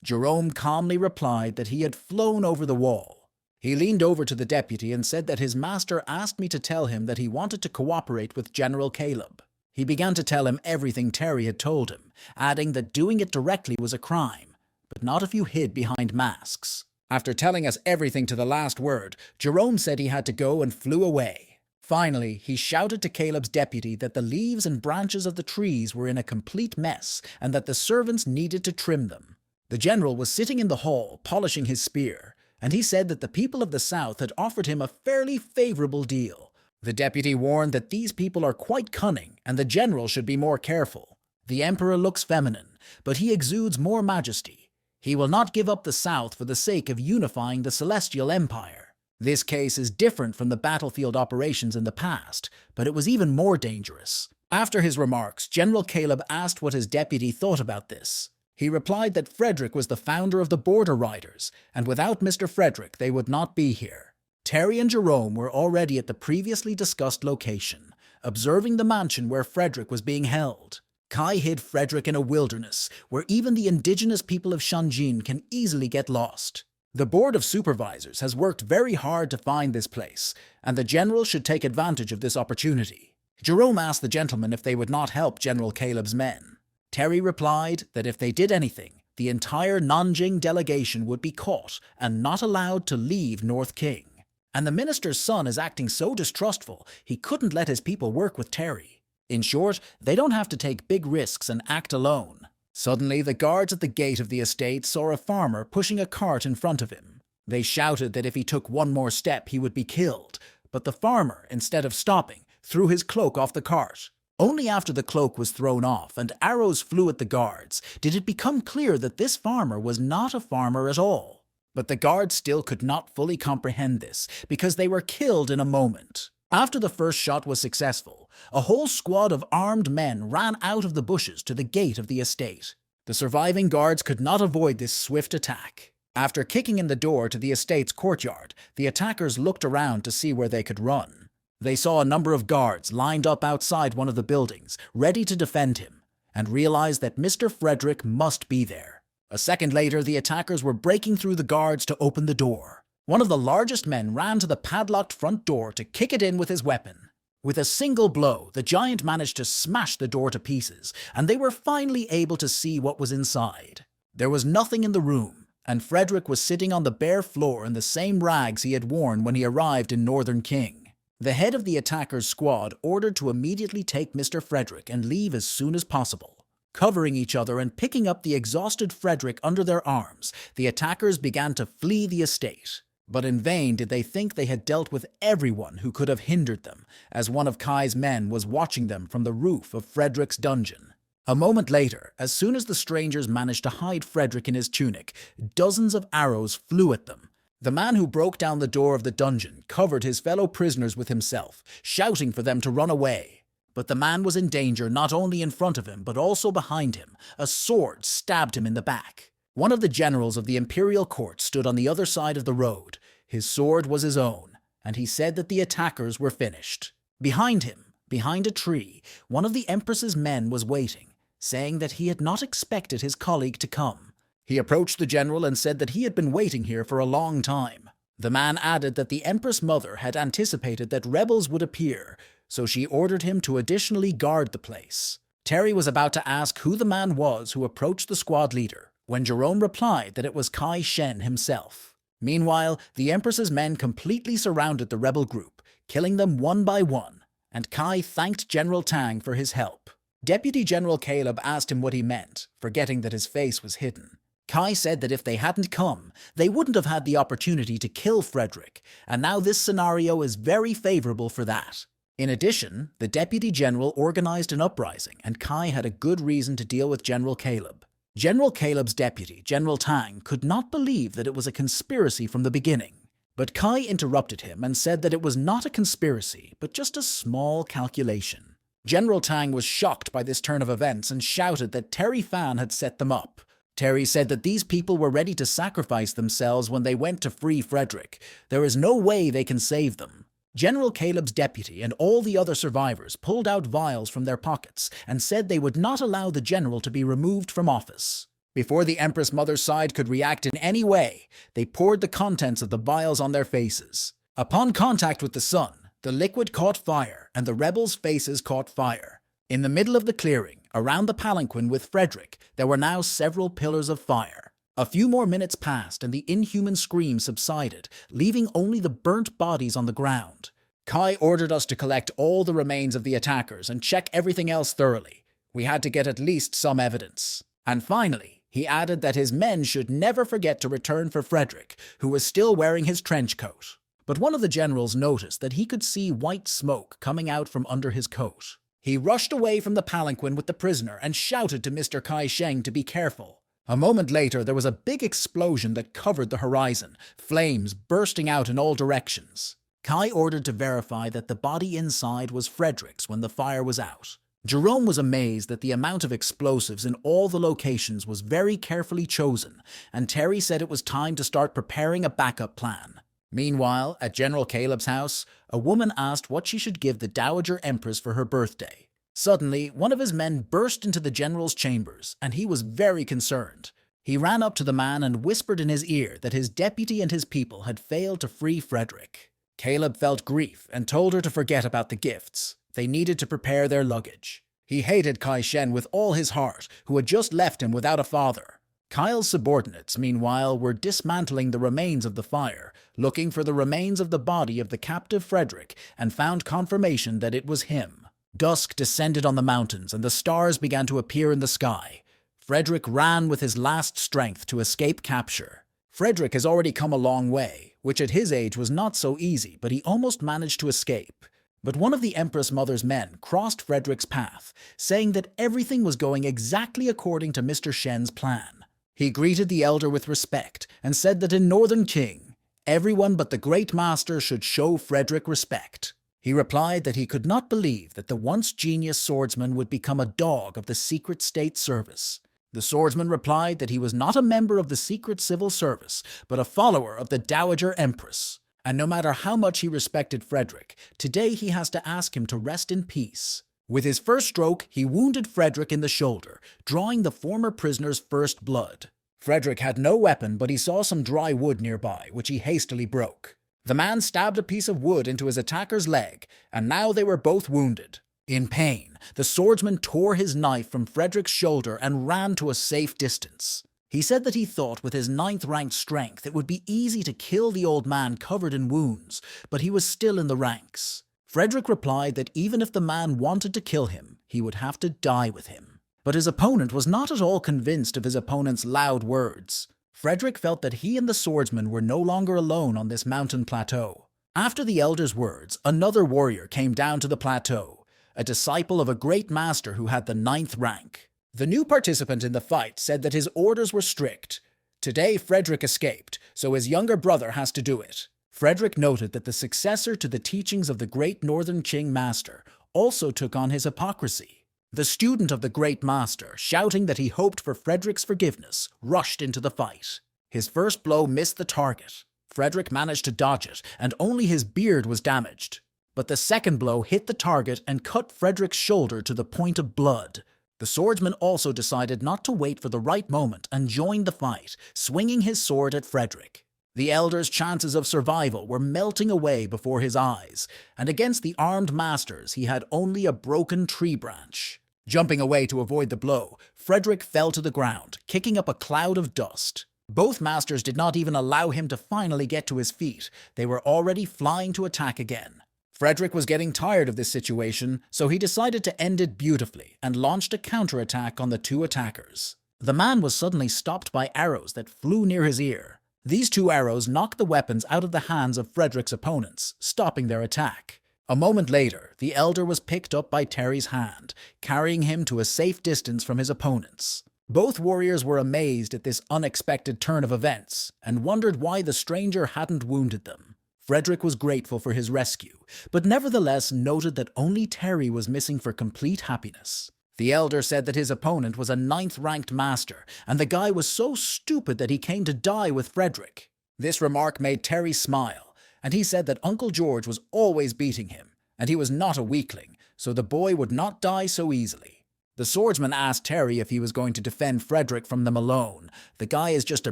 Jerome calmly replied that he had flown over the wall. He leaned over to the deputy and said that his master asked me to tell him that he wanted to cooperate with General Caleb. He began to tell him everything Terry had told him, adding that doing it directly was a crime, but not if you hid behind masks. After telling us everything to the last word, Jerome said he had to go and flew away. Finally, he shouted to Caleb's deputy that the leaves and branches of the trees were in a complete mess and that the servants needed to trim them. The general was sitting in the hall, polishing his spear, and he said that the people of the south had offered him a fairly favorable deal. The deputy warned that these people are quite cunning and the general should be more careful. The emperor looks feminine, but he exudes more majesty. He will not give up the south for the sake of unifying the Celestial Empire. This case is different from the battlefield operations in the past, but it was even more dangerous. After his remarks, General Caleb asked what his deputy thought about this. He replied that Frederick was the founder of the Border Riders, and without Mr. Frederick they would not be here. Terry and Jerome were already at the previously discussed location, observing the mansion where Frederick was being held. Kai hid Frederick in a wilderness, where even the indigenous people of Shanjin can easily get lost. The Board of Supervisors has worked very hard to find this place, and the general should take advantage of this opportunity. Jerome asked the gentlemen if they would not help General Caleb's men. Terry replied that if they did anything, the entire Nanjing delegation would be caught and not allowed to leave North Qing. And the minister's son is acting so distrustful, he couldn't let his people work with Terry. In short, they don't have to take big risks and act alone. Suddenly, the guards at the gate of the estate saw a farmer pushing a cart in front of him. They shouted that if he took one more step, he would be killed. But the farmer, instead of stopping, threw his cloak off the cart. Only after the cloak was thrown off and arrows flew at the guards did it become clear that this farmer was not a farmer at all. But the guards still could not fully comprehend this because they were killed in a moment. After the first shot was successful, a whole squad of armed men ran out of the bushes to the gate of the estate. The surviving guards could not avoid this swift attack. After kicking in the door to the estate's courtyard, the attackers looked around to see where they could run. They saw a number of guards lined up outside one of the buildings, ready to defend him, and realized that Mr. Frederick must be there. A second later, the attackers were breaking through the guards to open the door. One of the largest men ran to the padlocked front door to kick it in with his weapon. With a single blow, the giant managed to smash the door to pieces, and they were finally able to see what was inside. There was nothing in the room, and Frederick was sitting on the bare floor in the same rags he had worn when he arrived in Northern Qing. The head of the attackers' squad ordered to immediately take Mr. Frederick and leave as soon as possible. Covering each other and picking up the exhausted Frederick under their arms, the attackers began to flee the estate. But in vain did they think they had dealt with everyone who could have hindered them, as one of Kai's men was watching them from the roof of Frederick's dungeon. A moment later, as soon as the strangers managed to hide Frederick in his tunic, dozens of arrows flew at them. The man who broke down the door of the dungeon covered his fellow prisoners with himself, shouting for them to run away. But the man was in danger not only in front of him, but also behind him. A sword stabbed him in the back. One of the generals of the imperial court stood on the other side of the road. His sword was his own, and he said that the attackers were finished. Behind him, behind a tree, one of the Empress's men was waiting, saying that he had not expected his colleague to come. He approached the general and said that he had been waiting here for a long time. The man added that the Empress Mother had anticipated that rebels would appear, so she ordered him to additionally guard the place. Terry was about to ask who the man was who approached the squad leader, when Jerome replied that it was Kai Shen himself. Meanwhile, the Empress's men completely surrounded the rebel group, killing them one by one, and Kai thanked General Tang for his help. Deputy General Caleb asked him what he meant, forgetting that his face was hidden. Kai said that if they hadn't come, they wouldn't have had the opportunity to kill Frederick, and now this scenario is very favorable for that. In addition, the Deputy General organized an uprising, and Kai had a good reason to deal with General Caleb. General Caleb's deputy, General Tang, could not believe that it was a conspiracy from the beginning. But Kai interrupted him and said that it was not a conspiracy, but just a small calculation. General Tang was shocked by this turn of events and shouted that Terry Fan had set them up. Terry said that these people were ready to sacrifice themselves when they went to free Frederick. There is no way they can save them. General Caleb's deputy and all the other survivors pulled out vials from their pockets and said they would not allow the general to be removed from office. Before the Empress Mother's side could react in any way, they poured the contents of the vials on their faces. Upon contact with the sun, the liquid caught fire and the rebels' faces caught fire. In the middle of the clearing, around the palanquin with Frederick, there were now several pillars of fire. A few more minutes passed and the inhuman scream subsided, leaving only the burnt bodies on the ground. Kai ordered us to collect all the remains of the attackers and check everything else thoroughly. We had to get at least some evidence. And finally, he added that his men should never forget to return for Frederick, who was still wearing his trench coat. But one of the generals noticed that he could see white smoke coming out from under his coat. He rushed away from the palanquin with the prisoner and shouted to Mr. Kai Sheng to be careful. A moment later, there was a big explosion that covered the horizon, flames bursting out in all directions. Kai ordered to verify that the body inside was Frederick's when the fire was out. Jerome was amazed that the amount of explosives in all the locations was very carefully chosen, and Terry said it was time to start preparing a backup plan. Meanwhile, at General Caleb's house, a woman asked what she should give the Dowager Empress for her birthday. Suddenly, one of his men burst into the general's chambers, and he was very concerned. He ran up to the man and whispered in his ear that his deputy and his people had failed to free Frederick. Caleb felt grief and told her to forget about the gifts. They needed to prepare their luggage. He hated Kai Shen with all his heart, who had just left him without a father. Kyle's subordinates, meanwhile, were dismantling the remains of the fire, looking for the remains of the body of the captive Frederick, and found confirmation that it was him. Dusk descended on the mountains, and the stars began to appear in the sky. Frederick ran with his last strength to escape capture. Frederick has already come a long way, which at his age was not so easy, but he almost managed to escape. But one of the Empress Mother's men crossed Frederick's path, saying that everything was going exactly according to Mr. Shen's plan. He greeted the elder with respect and said that in Northern Qing, everyone but the Great Master should show Frederick respect. He replied that he could not believe that the once genius swordsman would become a dog of the secret state service. The swordsman replied that he was not a member of the secret civil service, but a follower of the Dowager Empress. And no matter how much he respected Frederick, today he has to ask him to rest in peace. With his first stroke, he wounded Frederick in the shoulder, drawing the former prisoner's first blood. Frederick had no weapon, but he saw some dry wood nearby, which he hastily broke. The man stabbed a piece of wood into his attacker's leg, and now they were both wounded. In pain, the swordsman tore his knife from Frederick's shoulder and ran to a safe distance. He said that he thought with his 9th-ranked strength it would be easy to kill the old man covered in wounds, but he was still in the ranks. Frederick replied that even if the man wanted to kill him, he would have to die with him. But his opponent was not at all convinced of his opponent's loud words. Frederick felt that he and the swordsman were no longer alone on this mountain plateau. After the elder's words, another warrior came down to the plateau, a disciple of a great master who had the 9th rank. The new participant in the fight said that his orders were strict. Today Frederick escaped, so his younger brother has to do it. Frederick noted that the successor to the teachings of the great Northern Qing master also took on his hypocrisy. The student of the great master, shouting that he hoped for Frederick's forgiveness, rushed into the fight. His first blow missed the target. Frederick managed to dodge it, and only his beard was damaged. But the second blow hit the target and cut Frederick's shoulder to the point of blood. The swordsman also decided not to wait for the right moment and joined the fight, swinging his sword at Frederick. The elder's chances of survival were melting away before his eyes, and against the armed masters he had only a broken tree branch. Jumping away to avoid the blow, Frederick fell to the ground, kicking up a cloud of dust. Both masters did not even allow him to finally get to his feet. They were already flying to attack again. Frederick was getting tired of this situation, so he decided to end it beautifully and launched a counterattack on the two attackers. The man was suddenly stopped by arrows that flew near his ear. These two arrows knocked the weapons out of the hands of Frederick's opponents, stopping their attack. A moment later, the elder was picked up by Terry's hand, carrying him to a safe distance from his opponents. Both warriors were amazed at this unexpected turn of events and wondered why the stranger hadn't wounded them. Frederick was grateful for his rescue, but nevertheless noted that only Terry was missing for complete happiness. The elder said that his opponent was a 9th-ranked master, and the guy was so stupid that he came to die with Frederick. This remark made Terry smile, and he said that Uncle George was always beating him, and he was not a weakling, so the boy would not die so easily. The swordsman asked Terry if he was going to defend Frederick from them alone. The guy is just a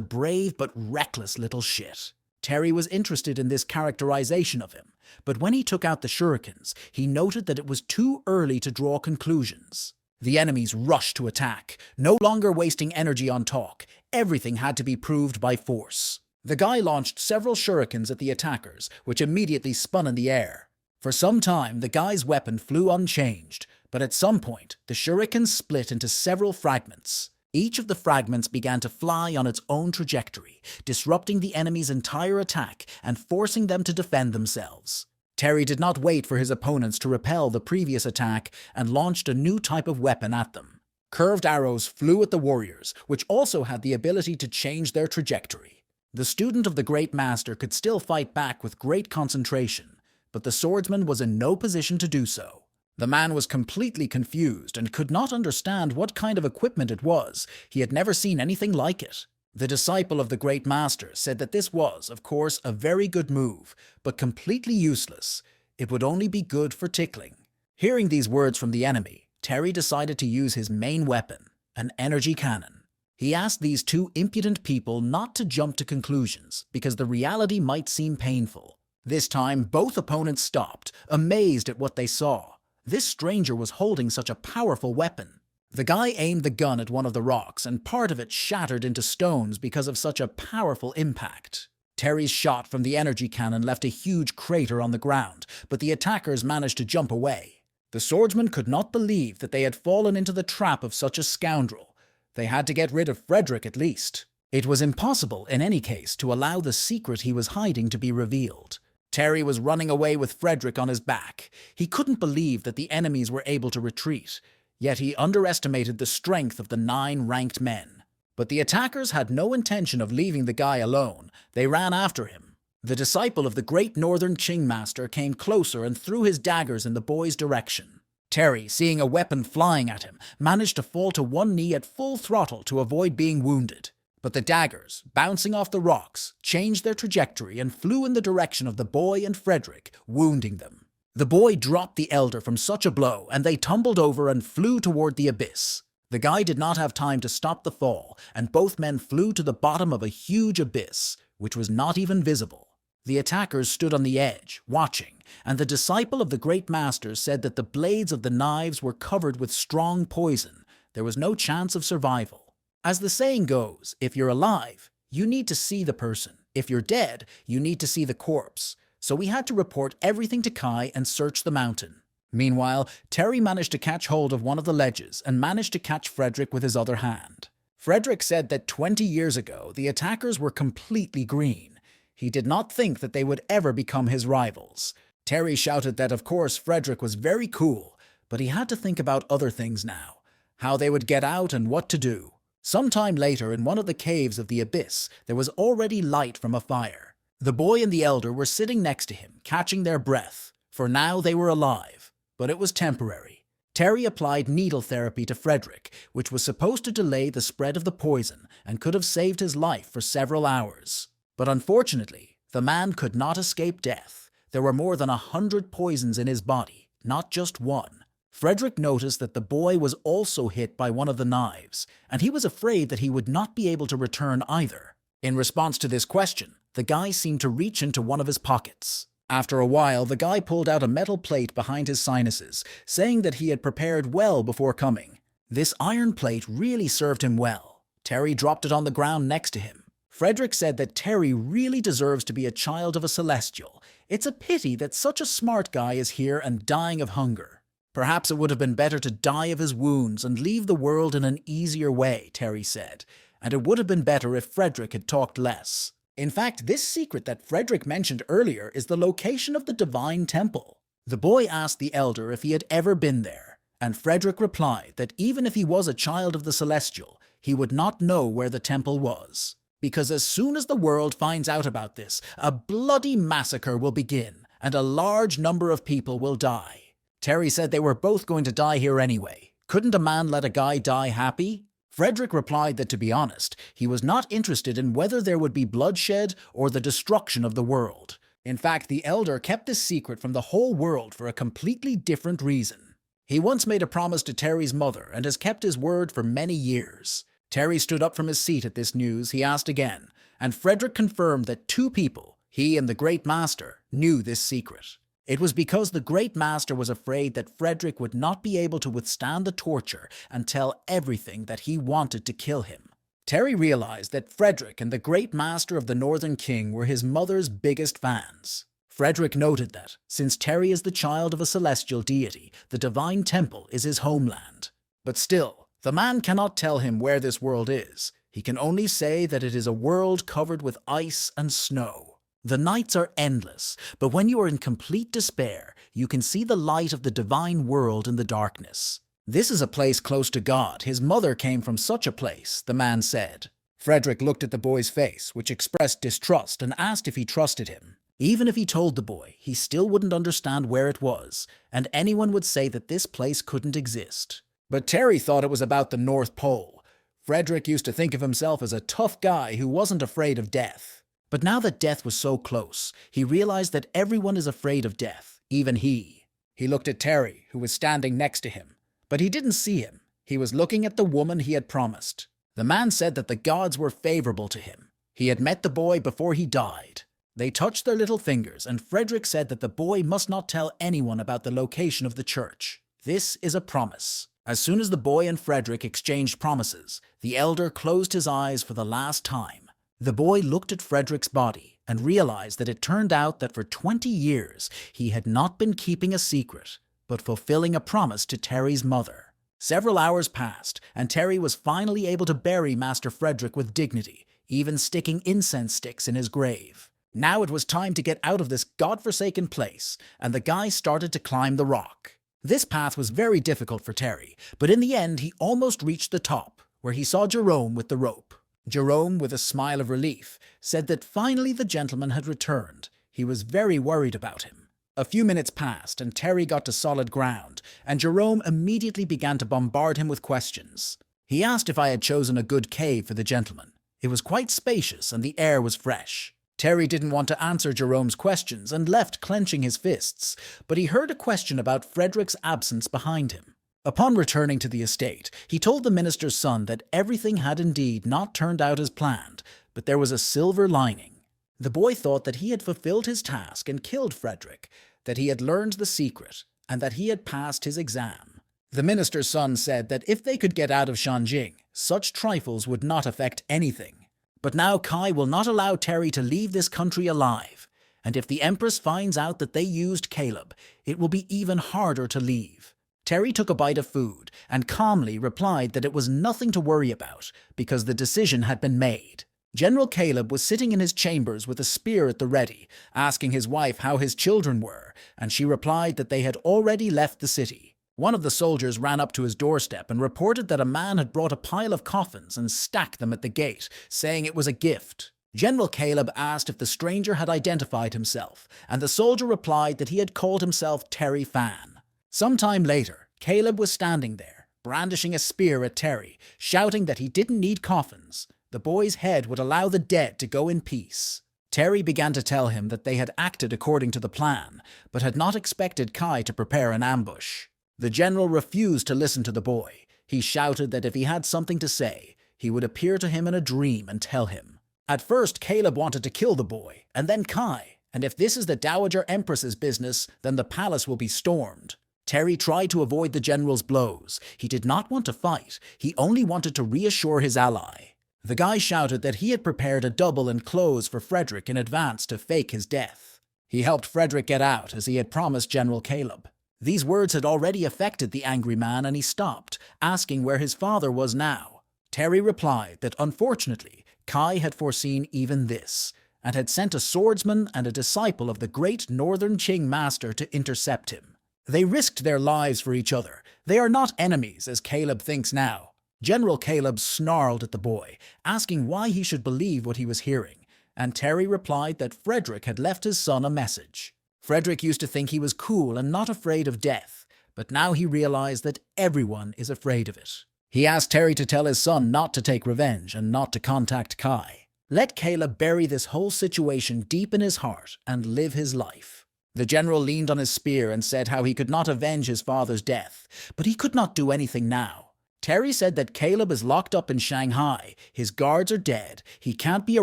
brave but reckless little shit. Terry was interested in this characterization of him, but when he took out the shurikens, he noted that it was too early to draw conclusions. The enemies rushed to attack, no longer wasting energy on talk. Everything had to be proved by force. The guy launched several shurikens at the attackers, which immediately spun in the air. For some time, the guy's weapon flew unchanged, but at some point, the shurikens split into several fragments. Each of the fragments began to fly on its own trajectory, disrupting the enemy's entire attack and forcing them to defend themselves. Terry did not wait for his opponents to repel the previous attack and launched a new type of weapon at them. Curved arrows flew at the warriors, which also had the ability to change their trajectory. The student of the Great Master could still fight back with great concentration, but the swordsman was in no position to do so. The man was completely confused and could not understand what kind of equipment it was. He had never seen anything like it. The disciple of the Great Master said that this was, of course, a very good move, but completely useless. It would only be good for tickling. Hearing these words from the enemy, Terry decided to use his main weapon, an energy cannon. He asked these two impudent people not to jump to conclusions, because the reality might seem painful. This time, both opponents stopped, amazed at what they saw. This stranger was holding such a powerful weapon. The guy aimed the gun at one of the rocks, and part of it shattered into stones because of such a powerful impact. Terry's shot from the energy cannon left a huge crater on the ground, but the attackers managed to jump away. The swordsmen could not believe that they had fallen into the trap of such a scoundrel. They had to get rid of Frederick at least. It was impossible, in any case, to allow the secret he was hiding to be revealed. Terry was running away with Frederick on his back. He couldn't believe that the enemies were able to retreat, yet he underestimated the strength of the 9 ranked men. But the attackers had no intention of leaving the guy alone. They ran after him. The disciple of the great northern Qing master came closer and threw his daggers in the boy's direction. Terry, seeing a weapon flying at him, managed to fall to one knee at full throttle to avoid being wounded. But the daggers, bouncing off the rocks, changed their trajectory and flew in the direction of the boy and Frederick, wounding them. The boy dropped the elder from such a blow, and they tumbled over and flew toward the abyss. The guy did not have time to stop the fall, and both men flew to the bottom of a huge abyss, which was not even visible. The attackers stood on the edge, watching, and the disciple of the Great Master said that the blades of the knives were covered with strong poison. There was no chance of survival. As the saying goes, if you're alive, you need to see the person. If you're dead, you need to see the corpse. So we had to report everything to Kai and search the mountain. Meanwhile, Terry managed to catch hold of one of the ledges and managed to catch Frederick with his other hand. Frederick said that 20 years ago, the attackers were completely green. He did not think that they would ever become his rivals. Terry shouted that, of course, Frederick was very cool, but he had to think about other things now, how they would get out and what to do. Sometime later, in one of the caves of the abyss, there was already light from a fire. The boy and the elder were sitting next to him, catching their breath, for now they were alive, but it was temporary. Terry applied needle therapy to Frederick, which was supposed to delay the spread of the poison and could have saved his life for several hours. But unfortunately, the man could not escape death. There were more than 100 poisons in his body, not just one. Frederick noticed that the boy was also hit by one of the knives, and he was afraid that he would not be able to return either. In response to this question, the guy seemed to reach into one of his pockets. After a while, the guy pulled out a metal plate behind his sinuses, saying that he had prepared well before coming. This iron plate really served him well. Terry dropped it on the ground next to him. Frederick said that Terry really deserves to be a child of a celestial. It's a pity that such a smart guy is here and dying of hunger. Perhaps it would have been better to die of his wounds and leave the world in an easier way, Terry said, and it would have been better if Frederick had talked less. In fact, this secret that Frederick mentioned earlier is the location of the Divine Temple. The boy asked the elder if he had ever been there, and Frederick replied that even if he was a child of the Celestial, he would not know where the temple was. Because as soon as the world finds out about this, a bloody massacre will begin, and a large number of people will die. Terry said they were both going to die here anyway. Couldn't a man let a guy die happy? Frederick replied that, to be honest, he was not interested in whether there would be bloodshed or the destruction of the world. In fact, the elder kept this secret from the whole world for a completely different reason. He once made a promise to Terry's mother and has kept his word for many years. Terry stood up from his seat at this news. He asked again, and Frederick confirmed that 2 people, he and the Great Master, knew this secret. It was because the Great Master was afraid that Frederick would not be able to withstand the torture and tell everything that he wanted to kill him. Terry realized that Frederick and the Great Master of the Northern King were his mother's biggest fans. Frederick noted that, since Terry is the child of a celestial deity, the Divine Temple is his homeland. But still, the man cannot tell him where this world is. He can only say that it is a world covered with ice and snow. The nights are endless, but when you are in complete despair, you can see the light of the divine world in the darkness. This is a place close to God. His mother came from such a place, the man said. Frederick looked at the boy's face, which expressed distrust, and asked if he trusted him. Even if he told the boy, he still wouldn't understand where it was, and anyone would say that this place couldn't exist. But Terry thought it was about the North Pole. Frederick used to think of himself as a tough guy who wasn't afraid of death. But now that death was so close, he realized that everyone is afraid of death, even he. He looked at Terry, who was standing next to him. But he didn't see him. He was looking at the woman he had promised. The man said that the gods were favorable to him. He had met the boy before he died. They touched their little fingers, and Frederick said that the boy must not tell anyone about the location of the church. This is a promise. As soon as the boy and Frederick exchanged promises, the elder closed his eyes for the last time. The boy looked at Frederick's body and realized that it turned out that for 20 years he had not been keeping a secret, but fulfilling a promise to Terry's mother. Several hours passed, and Terry was finally able to bury Master Frederick with dignity, even sticking incense sticks in his grave. Now it was time to get out of this godforsaken place, and the guy started to climb the rock. This path was very difficult for Terry, but in the end he almost reached the top, where he saw Jerome with the rope. Jerome, with a smile of relief, said that finally the gentleman had returned. He was very worried about him. A few minutes passed, and Terry got to solid ground, and Jerome immediately began to bombard him with questions. He asked if I had chosen a good cave for the gentleman. It was quite spacious, and the air was fresh. Terry didn't want to answer Jerome's questions and left clenching his fists, but he heard a question about Frederick's absence behind him. Upon returning to the estate, he told the minister's son that everything had indeed not turned out as planned, but there was a silver lining. The boy thought that he had fulfilled his task and killed Frederick, that he had learned the secret, and that he had passed his exam. The minister's son said that if they could get out of Shanjing, such trifles would not affect anything. But now Kai will not allow Terry to leave this country alive, and if the Empress finds out that they used Caleb, it will be even harder to leave. Terry took a bite of food and calmly replied that it was nothing to worry about because the decision had been made. General Caleb was sitting in his chambers with a spear at the ready, asking his wife how his children were, and she replied that they had already left the city. One of the soldiers ran up to his doorstep and reported that a man had brought a pile of coffins and stacked them at the gate, saying it was a gift. General Caleb asked if the stranger had identified himself, and the soldier replied that he had called himself Terry Fan. Some time later, Caleb was standing there, brandishing a spear at Terry, shouting that he didn't need coffins. The boy's head would allow the dead to go in peace. Terry began to tell him that they had acted according to the plan, but had not expected Kai to prepare an ambush. The general refused to listen to the boy. He shouted that if he had something to say, he would appear to him in a dream and tell him. At first, Caleb wanted to kill the boy, and then Kai, and if this is the Dowager Empress's business, then the palace will be stormed. Terry tried to avoid the general's blows. He did not want to fight. He only wanted to reassure his ally. The guy shouted that he had prepared a double and clothes for Frederick in advance to fake his death. He helped Frederick get out as he had promised General Caleb. These words had already affected the angry man, and he stopped, asking where his father was now. Terry replied that unfortunately, Kai had foreseen even this, and had sent a swordsman and a disciple of the great Northern Qing master to intercept him. They risked their lives for each other. They are not enemies, as Caleb thinks now. General Caleb snarled at the boy, asking why he should believe what he was hearing, and Terry replied that Frederick had left his son a message. Frederick used to think he was cool and not afraid of death, but now he realized that everyone is afraid of it. He asked Terry to tell his son not to take revenge and not to contact Kai. Let Caleb bury this whole situation deep in his heart and live his life. The general leaned on his spear and said how he could not avenge his father's death, but he could not do anything now. Terry said that Caleb is locked up in Shanghai, his guards are dead, he can't be a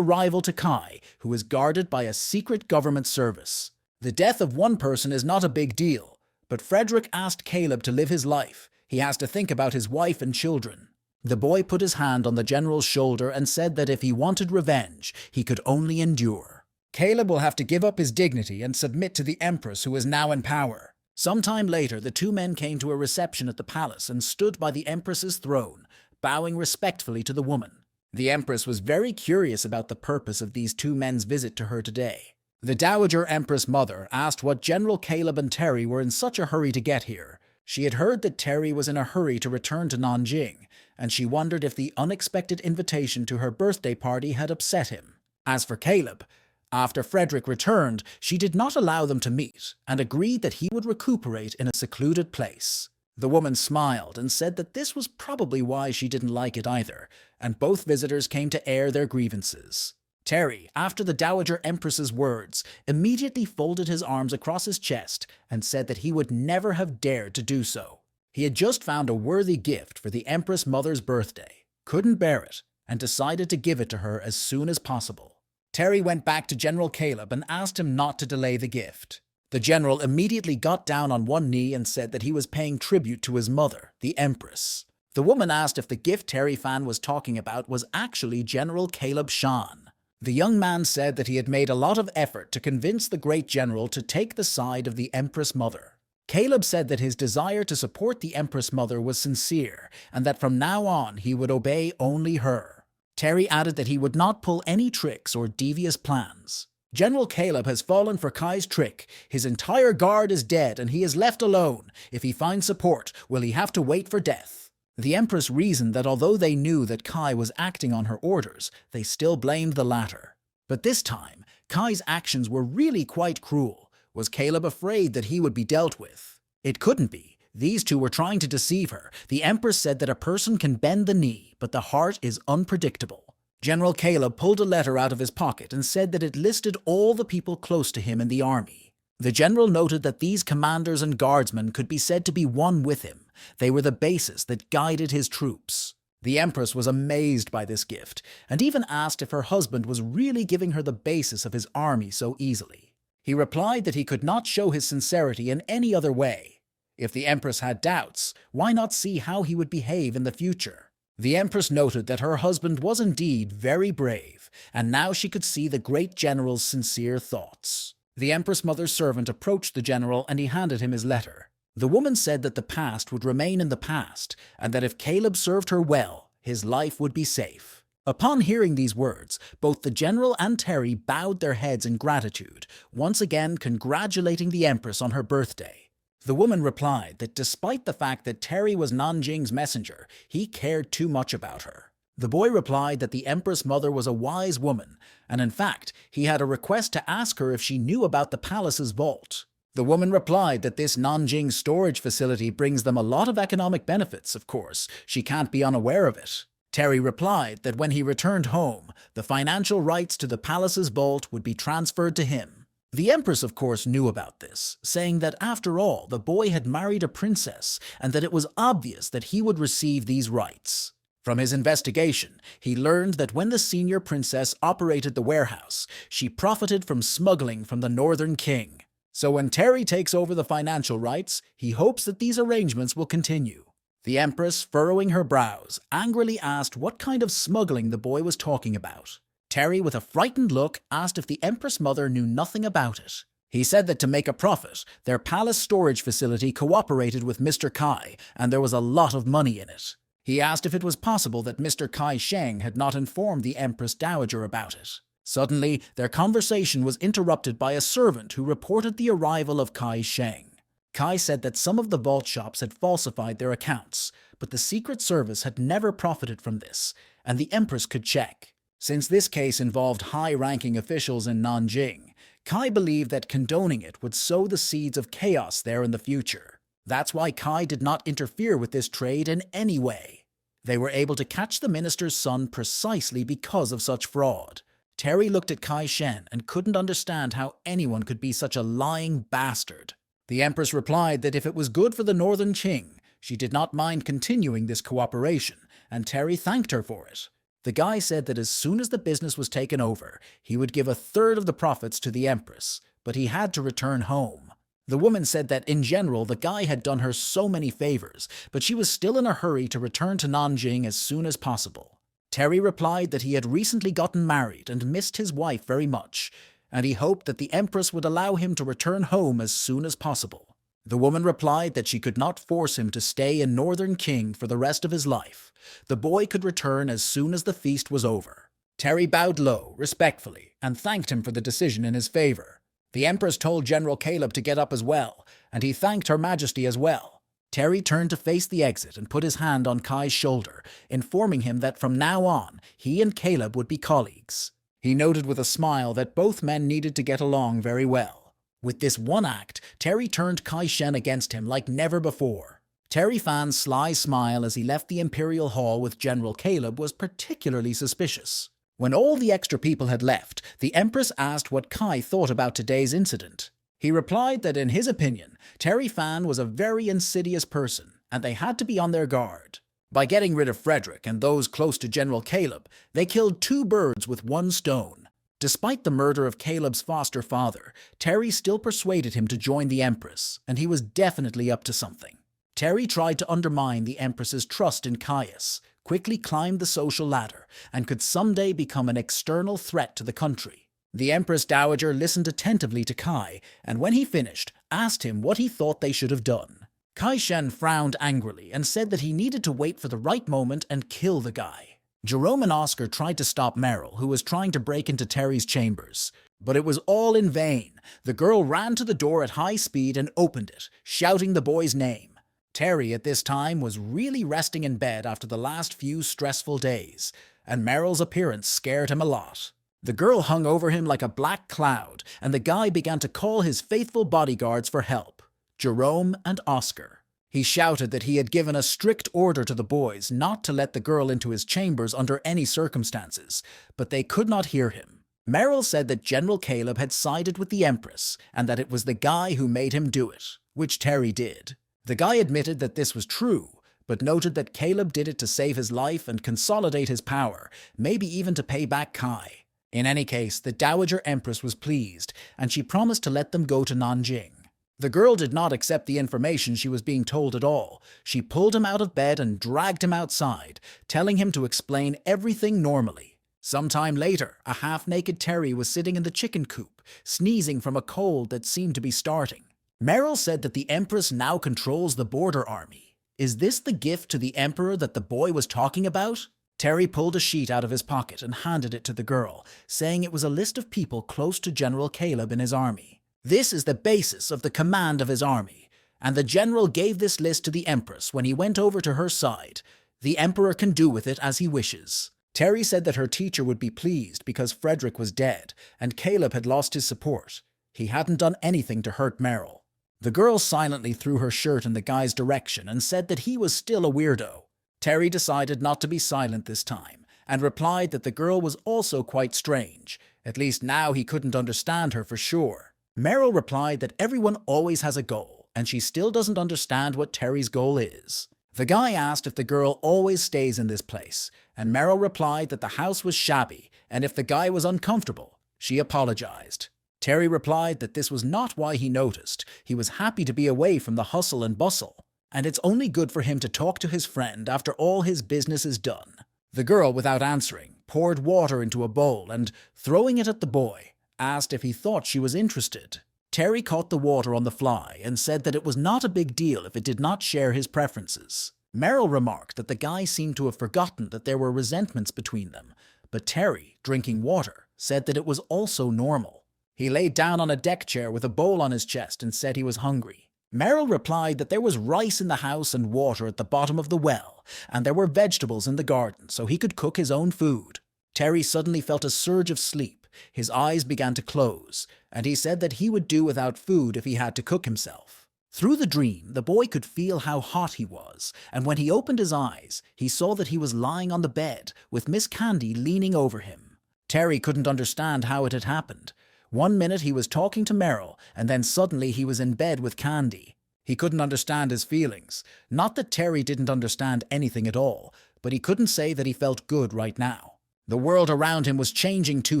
rival to Kai, who is guarded by a secret government service. The death of one person is not a big deal, but Frederick asked Caleb to live his life. He has to think about his wife and children. The boy put his hand on the general's shoulder and said that if he wanted revenge, he could only endure. Caleb will have to give up his dignity and submit to the Empress who is now in power. Sometime later, the two men came to a reception at the palace and stood by the Empress's throne, bowing respectfully to the woman. The Empress was very curious about the purpose of these two men's visit to her today. The Dowager Empress Mother asked what General Caleb and Terry were in such a hurry to get here. She had heard that Terry was in a hurry to return to Nanjing, and she wondered if the unexpected invitation to her birthday party had upset him. As for Caleb, after Frederick returned, she did not allow them to meet, and agreed that he would recuperate in a secluded place. The woman smiled and said that this was probably why she didn't like it either, and both visitors came to air their grievances. Terry, after the Dowager Empress's words, immediately folded his arms across his chest and said that he would never have dared to do so. He had just found a worthy gift for the Empress Mother's birthday, couldn't bear it, and decided to give it to her as soon as possible. Terry went back to General Caleb and asked him not to delay the gift. The general immediately got down on one knee and said that he was paying tribute to his mother, the Empress. The woman asked if the gift Terry Fan was talking about was actually General Caleb Shan. The young man said that he had made a lot of effort to convince the great general to take the side of the Empress Mother. Caleb said that his desire to support the Empress Mother was sincere, and that from now on he would obey only her. Terry added that he would not pull any tricks or devious plans. General Caleb has fallen for Kai's trick. His entire guard is dead and he is left alone. If he finds support, will he have to wait for death? The Empress reasoned that although they knew that Kai was acting on her orders, they still blamed the latter. But this time, Kai's actions were really quite cruel. Was Caleb afraid that he would be dealt with? It couldn't be. These two were trying to deceive her. The Empress said that a person can bend the knee, but the heart is unpredictable. General Caleb pulled a letter out of his pocket and said that it listed all the people close to him in the army. The general noted that these commanders and guardsmen could be said to be one with him. They were the basis that guided his troops. The Empress was amazed by this gift, and even asked if her husband was really giving her the basis of his army so easily. He replied that he could not show his sincerity in any other way. If the Empress had doubts, why not see how he would behave in the future? The Empress noted that her husband was indeed very brave, and now she could see the great general's sincere thoughts. The Empress Mother's servant approached the general and he handed him his letter. The woman said that the past would remain in the past, and that if Caleb served her well, his life would be safe. Upon hearing these words, both the general and Terry bowed their heads in gratitude, once again congratulating the Empress on her birthday. The woman replied that despite the fact that Terry was Nanjing's messenger, he cared too much about her. The boy replied that the Empress Mother was a wise woman, and in fact, he had a request to ask her if she knew about the palace's vault. The woman replied that this Nanjing storage facility brings them a lot of economic benefits, of course. She can't be unaware of it. Terry replied that when he returned home, the financial rights to the palace's vault would be transferred to him. The Empress, of course, knew about this, saying that after all, the boy had married a princess, and that it was obvious that he would receive these rights. From his investigation, he learned that when the senior princess operated the warehouse, she profited from smuggling from the Northern King. So when Terry takes over the financial rights, he hopes that these arrangements will continue. The Empress, furrowing her brows, angrily asked what kind of smuggling the boy was talking about. Terry, with a frightened look, asked if the Empress Mother knew nothing about it. He said that to make a profit, their palace storage facility cooperated with Mr. Kai, and there was a lot of money in it. He asked if it was possible that Mr. Kai Sheng had not informed the Empress Dowager about it. Suddenly, their conversation was interrupted by a servant who reported the arrival of Kai Sheng. Kai said that some of the vault shops had falsified their accounts, but the Secret Service had never profited from this, and the Empress could check. Since this case involved high-ranking officials in Nanjing, Kai believed that condoning it would sow the seeds of chaos there in the future. That's why Kai did not interfere with this trade in any way. They were able to catch the minister's son precisely because of such fraud. Terry looked at Kai Shen and couldn't understand how anyone could be such a lying bastard. The Empress replied that if it was good for the Northern Qing, she did not mind continuing this cooperation, and Terry thanked her for it. The guy said that as soon as the business was taken over, he would give a third of the profits to the Empress, but he had to return home. The woman said that in general the guy had done her so many favors, but she was still in a hurry to return to Nanjing as soon as possible. Terry replied that he had recently gotten married and missed his wife very much, and he hoped that the Empress would allow him to return home as soon as possible. The woman replied that she could not force him to stay in Northern Qing for the rest of his life. The boy could return as soon as the feast was over. Terry bowed low, respectfully, and thanked him for the decision in his favor. The Empress told General Caleb to get up as well, and he thanked Her Majesty as well. Terry turned to face the exit and put his hand on Kai's shoulder, informing him that from now on, he and Caleb would be colleagues. He noted with a smile that both men needed to get along very well. With this one act, Terry turned Kai Shen against him like never before. Terry Fan's sly smile as he left the Imperial Hall with General Caleb was particularly suspicious. When all the extra people had left, the Empress asked what Kai thought about today's incident. He replied that in his opinion, Terry Fan was a very insidious person, and they had to be on their guard. By getting rid of Frederick and those close to General Caleb, they killed 2 birds with 1 stone. Despite the murder of Caleb's foster father, Terry still persuaded him to join the Empress, and he was definitely up to something. Terry tried to undermine the Empress's trust in Caius, quickly climbed the social ladder, and could someday become an external threat to the country. The Empress Dowager listened attentively to Kai, and when he finished, asked him what he thought they should have done. Kai Shen frowned angrily and said that he needed to wait for the right moment and kill the guy. Jerome and Oscar tried to stop Meryl, who was trying to break into Terry's chambers. But it was all in vain. The girl ran to the door at high speed and opened it, shouting the boy's name. Terry, at this time, was really resting in bed after the last few stressful days, and Meryl's appearance scared him a lot. The girl hung over him like a black cloud, and the guy began to call his faithful bodyguards for help, Jerome and Oscar. He shouted that he had given a strict order to the boys not to let the girl into his chambers under any circumstances, but they could not hear him. Meryl said that General Caleb had sided with the Empress and that it was the guy who made him do it, which Terry did. The guy admitted that this was true, but noted that Caleb did it to save his life and consolidate his power, maybe even to pay back Kai. In any case, the Dowager Empress was pleased, and she promised to let them go to Nanjing. The girl did not accept the information she was being told at all. She pulled him out of bed and dragged him outside, telling him to explain everything normally. Sometime later, a half-naked Terry was sitting in the chicken coop, sneezing from a cold that seemed to be starting. Meryl said that the Empress now controls the border army. Is this the gift to the Emperor that the boy was talking about? Terry pulled a sheet out of his pocket and handed it to the girl, saying it was a list of people close to General Caleb in his army. This is the basis of the command of his army, and the general gave this list to the Empress when he went over to her side. The Emperor can do with it as he wishes. Terry said that her teacher would be pleased because Frederick was dead, and Caleb had lost his support. He hadn't done anything to hurt Meryl. The girl silently threw her shirt in the guy's direction and said that he was still a weirdo. Terry decided not to be silent this time, and replied that the girl was also quite strange. At least now he couldn't understand her for sure. Meryl replied that everyone always has a goal, and she still doesn't understand what Terry's goal is. The guy asked if the girl always stays in this place, and Meryl replied that the house was shabby, and if the guy was uncomfortable, she apologized. Terry replied that this was not why he noticed. He was happy to be away from the hustle and bustle, and it's only good for him to talk to his friend after all his business is done. The girl, without answering, poured water into a bowl and, throwing it at the boy, asked if he thought she was interested. Terry caught the water on the fly and said that it was not a big deal if it did not share his preferences. Meryl remarked that the guy seemed to have forgotten that there were resentments between them, but Terry, drinking water, said that it was also normal. He laid down on a deck chair with a bowl on his chest and said he was hungry. Merrill replied that there was rice in the house and water at the bottom of the well, and there were vegetables in the garden so he could cook his own food. Terry suddenly felt a surge of sleep. His eyes began to close, and he said that he would do without food if he had to cook himself. Through the dream, the boy could feel how hot he was, and when he opened his eyes, he saw that he was lying on the bed, with Miss Candy leaning over him. Terry couldn't understand how it had happened. One minute he was talking to Merrill, and then suddenly he was in bed with Candy. He couldn't understand his feelings. Not that Terry didn't understand anything at all, but he couldn't say that he felt good right now. The world around him was changing too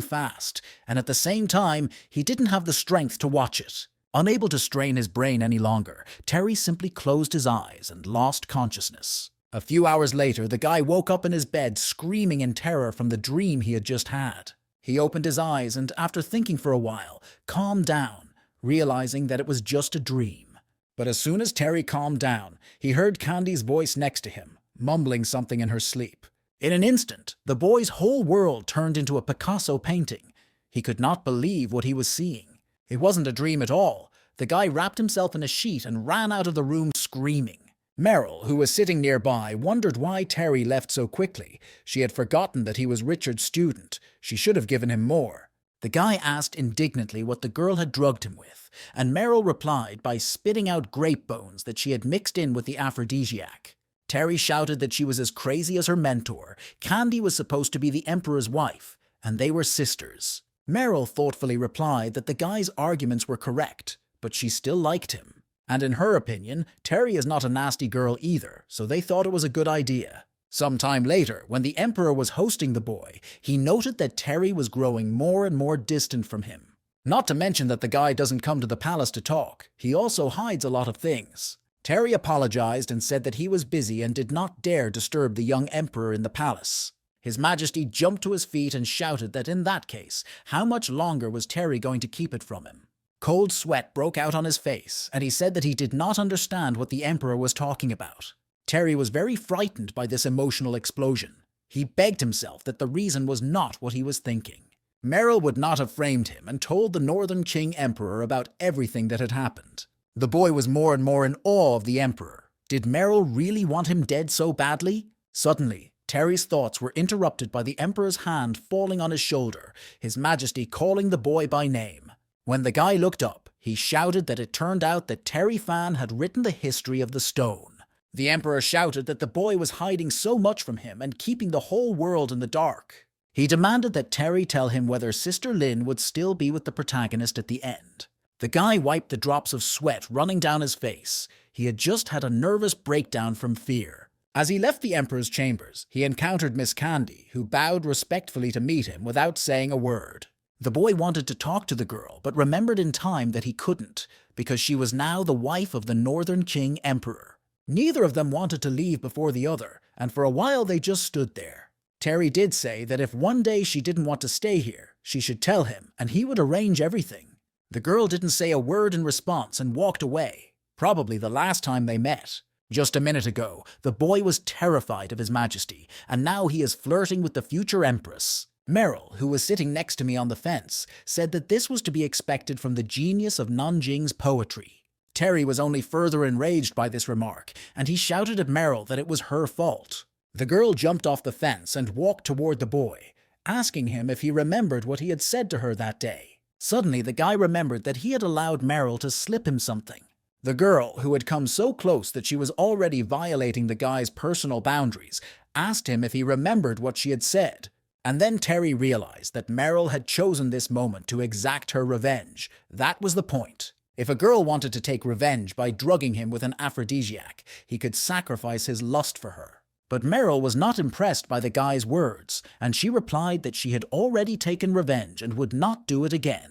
fast, and at the same time, he didn't have the strength to watch it. Unable to strain his brain any longer, Terry simply closed his eyes and lost consciousness. A few hours later, the guy woke up in his bed screaming in terror from the dream he had just had. He opened his eyes and, after thinking for a while, calmed down, realizing that it was just a dream. But as soon as Terry calmed down, he heard Candy's voice next to him, mumbling something in her sleep. In an instant, the boy's whole world turned into a Picasso painting. He could not believe what he was seeing. It wasn't a dream at all. The guy wrapped himself in a sheet and ran out of the room screaming. Merrill, who was sitting nearby, wondered why Terry left so quickly. She had forgotten that he was Richard's student. She should have given him more. The guy asked indignantly what the girl had drugged him with, and Merrill replied by spitting out grape bones that she had mixed in with the aphrodisiac. Terry shouted that she was as crazy as her mentor. Candy was supposed to be the Emperor's wife, and they were sisters. Merrill thoughtfully replied that the guy's arguments were correct, but she still liked him. And in her opinion, Terry is not a nasty girl either, so they thought it was a good idea. Some time later, when the Emperor was hosting the boy, he noted that Terry was growing more and more distant from him. Not to mention that the guy doesn't come to the palace to talk. He also hides a lot of things. Terry apologized and said that he was busy and did not dare disturb the young Emperor in the palace. His Majesty jumped to his feet and shouted that in that case, how much longer was Terry going to keep it from him? Cold sweat broke out on his face, and he said that he did not understand what the Emperor was talking about. Terry was very frightened by this emotional explosion. He begged himself that the reason was not what he was thinking. Merrill would not have framed him and told the Northern King Emperor about everything that had happened. The boy was more and more in awe of the Emperor. Did Merrill really want him dead so badly? Suddenly, Terry's thoughts were interrupted by the Emperor's hand falling on his shoulder, His Majesty calling the boy by name. When the guy looked up, he shouted that it turned out that Terry Fan had written the history of the stone. The Emperor shouted that the boy was hiding so much from him and keeping the whole world in the dark. He demanded that Terry tell him whether Sister Lin would still be with the protagonist at the end. The guy wiped the drops of sweat running down his face. He had just had a nervous breakdown from fear. As he left the Emperor's chambers, he encountered Miss Candy, who bowed respectfully to meet him without saying a word. The boy wanted to talk to the girl, but remembered in time that he couldn't, because she was now the wife of the Northern King Emperor. Neither of them wanted to leave before the other, and for a while they just stood there. Terry did say that if one day she didn't want to stay here, she should tell him, and he would arrange everything. The girl didn't say a word in response and walked away, probably the last time they met. Just a minute ago, the boy was terrified of His Majesty, and now he is flirting with the future Empress. Merrill, who was sitting next to me on the fence, said that this was to be expected from the genius of Nanjing's poetry. Terry was only further enraged by this remark, and he shouted at Merrill that it was her fault. The girl jumped off the fence and walked toward the boy, asking him if he remembered what he had said to her that day. Suddenly, the guy remembered that he had allowed Merrill to slip him something. The girl, who had come so close that she was already violating the guy's personal boundaries, asked him if he remembered what she had said. And then Terry realized that Merrill had chosen this moment to exact her revenge. That was the point. If a girl wanted to take revenge by drugging him with an aphrodisiac, he could sacrifice his lust for her. But Merrill was not impressed by the guy's words, and she replied that she had already taken revenge and would not do it again.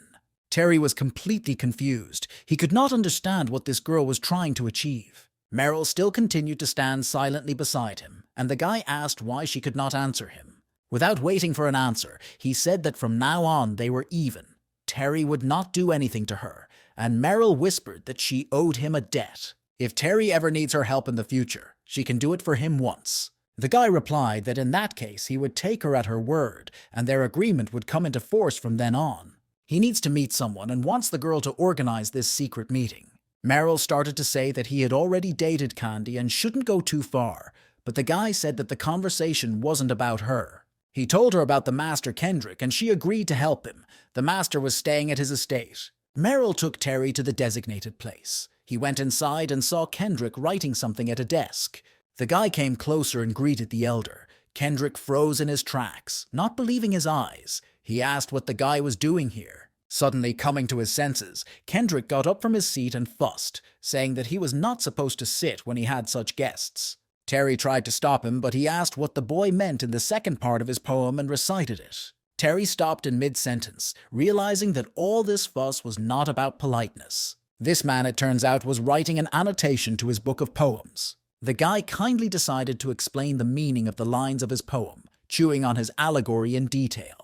Terry was completely confused. He could not understand what this girl was trying to achieve. Merrill still continued to stand silently beside him, and the guy asked why she could not answer him. Without waiting for an answer, he said that from now on they were even. Terry would not do anything to her, and Merrill whispered that she owed him a debt. If Terry ever needs her help in the future, she can do it for him once. The guy replied that in that case he would take her at her word, and their agreement would come into force from then on. He needs to meet someone and wants the girl to organize this secret meeting. Merrill started to say that he had already dated Candy and shouldn't go too far, but the guy said that the conversation wasn't about her. He told her about the master Kendrick and she agreed to help him. The master was staying at his estate. Merrill took Terry to the designated place. He went inside and saw Kendrick writing something at a desk. The guy came closer and greeted the elder. Kendrick froze in his tracks, not believing his eyes. He asked what the guy was doing here. Suddenly coming to his senses, Kendrick got up from his seat and fussed, saying that he was not supposed to sit when he had such guests. Terry tried to stop him, but he asked what the boy meant in the second part of his poem and recited it. Terry stopped in mid-sentence, realizing that all this fuss was not about politeness. This man, it turns out, was writing an annotation to his book of poems. The guy kindly decided to explain the meaning of the lines of his poem, chewing on his allegory in detail.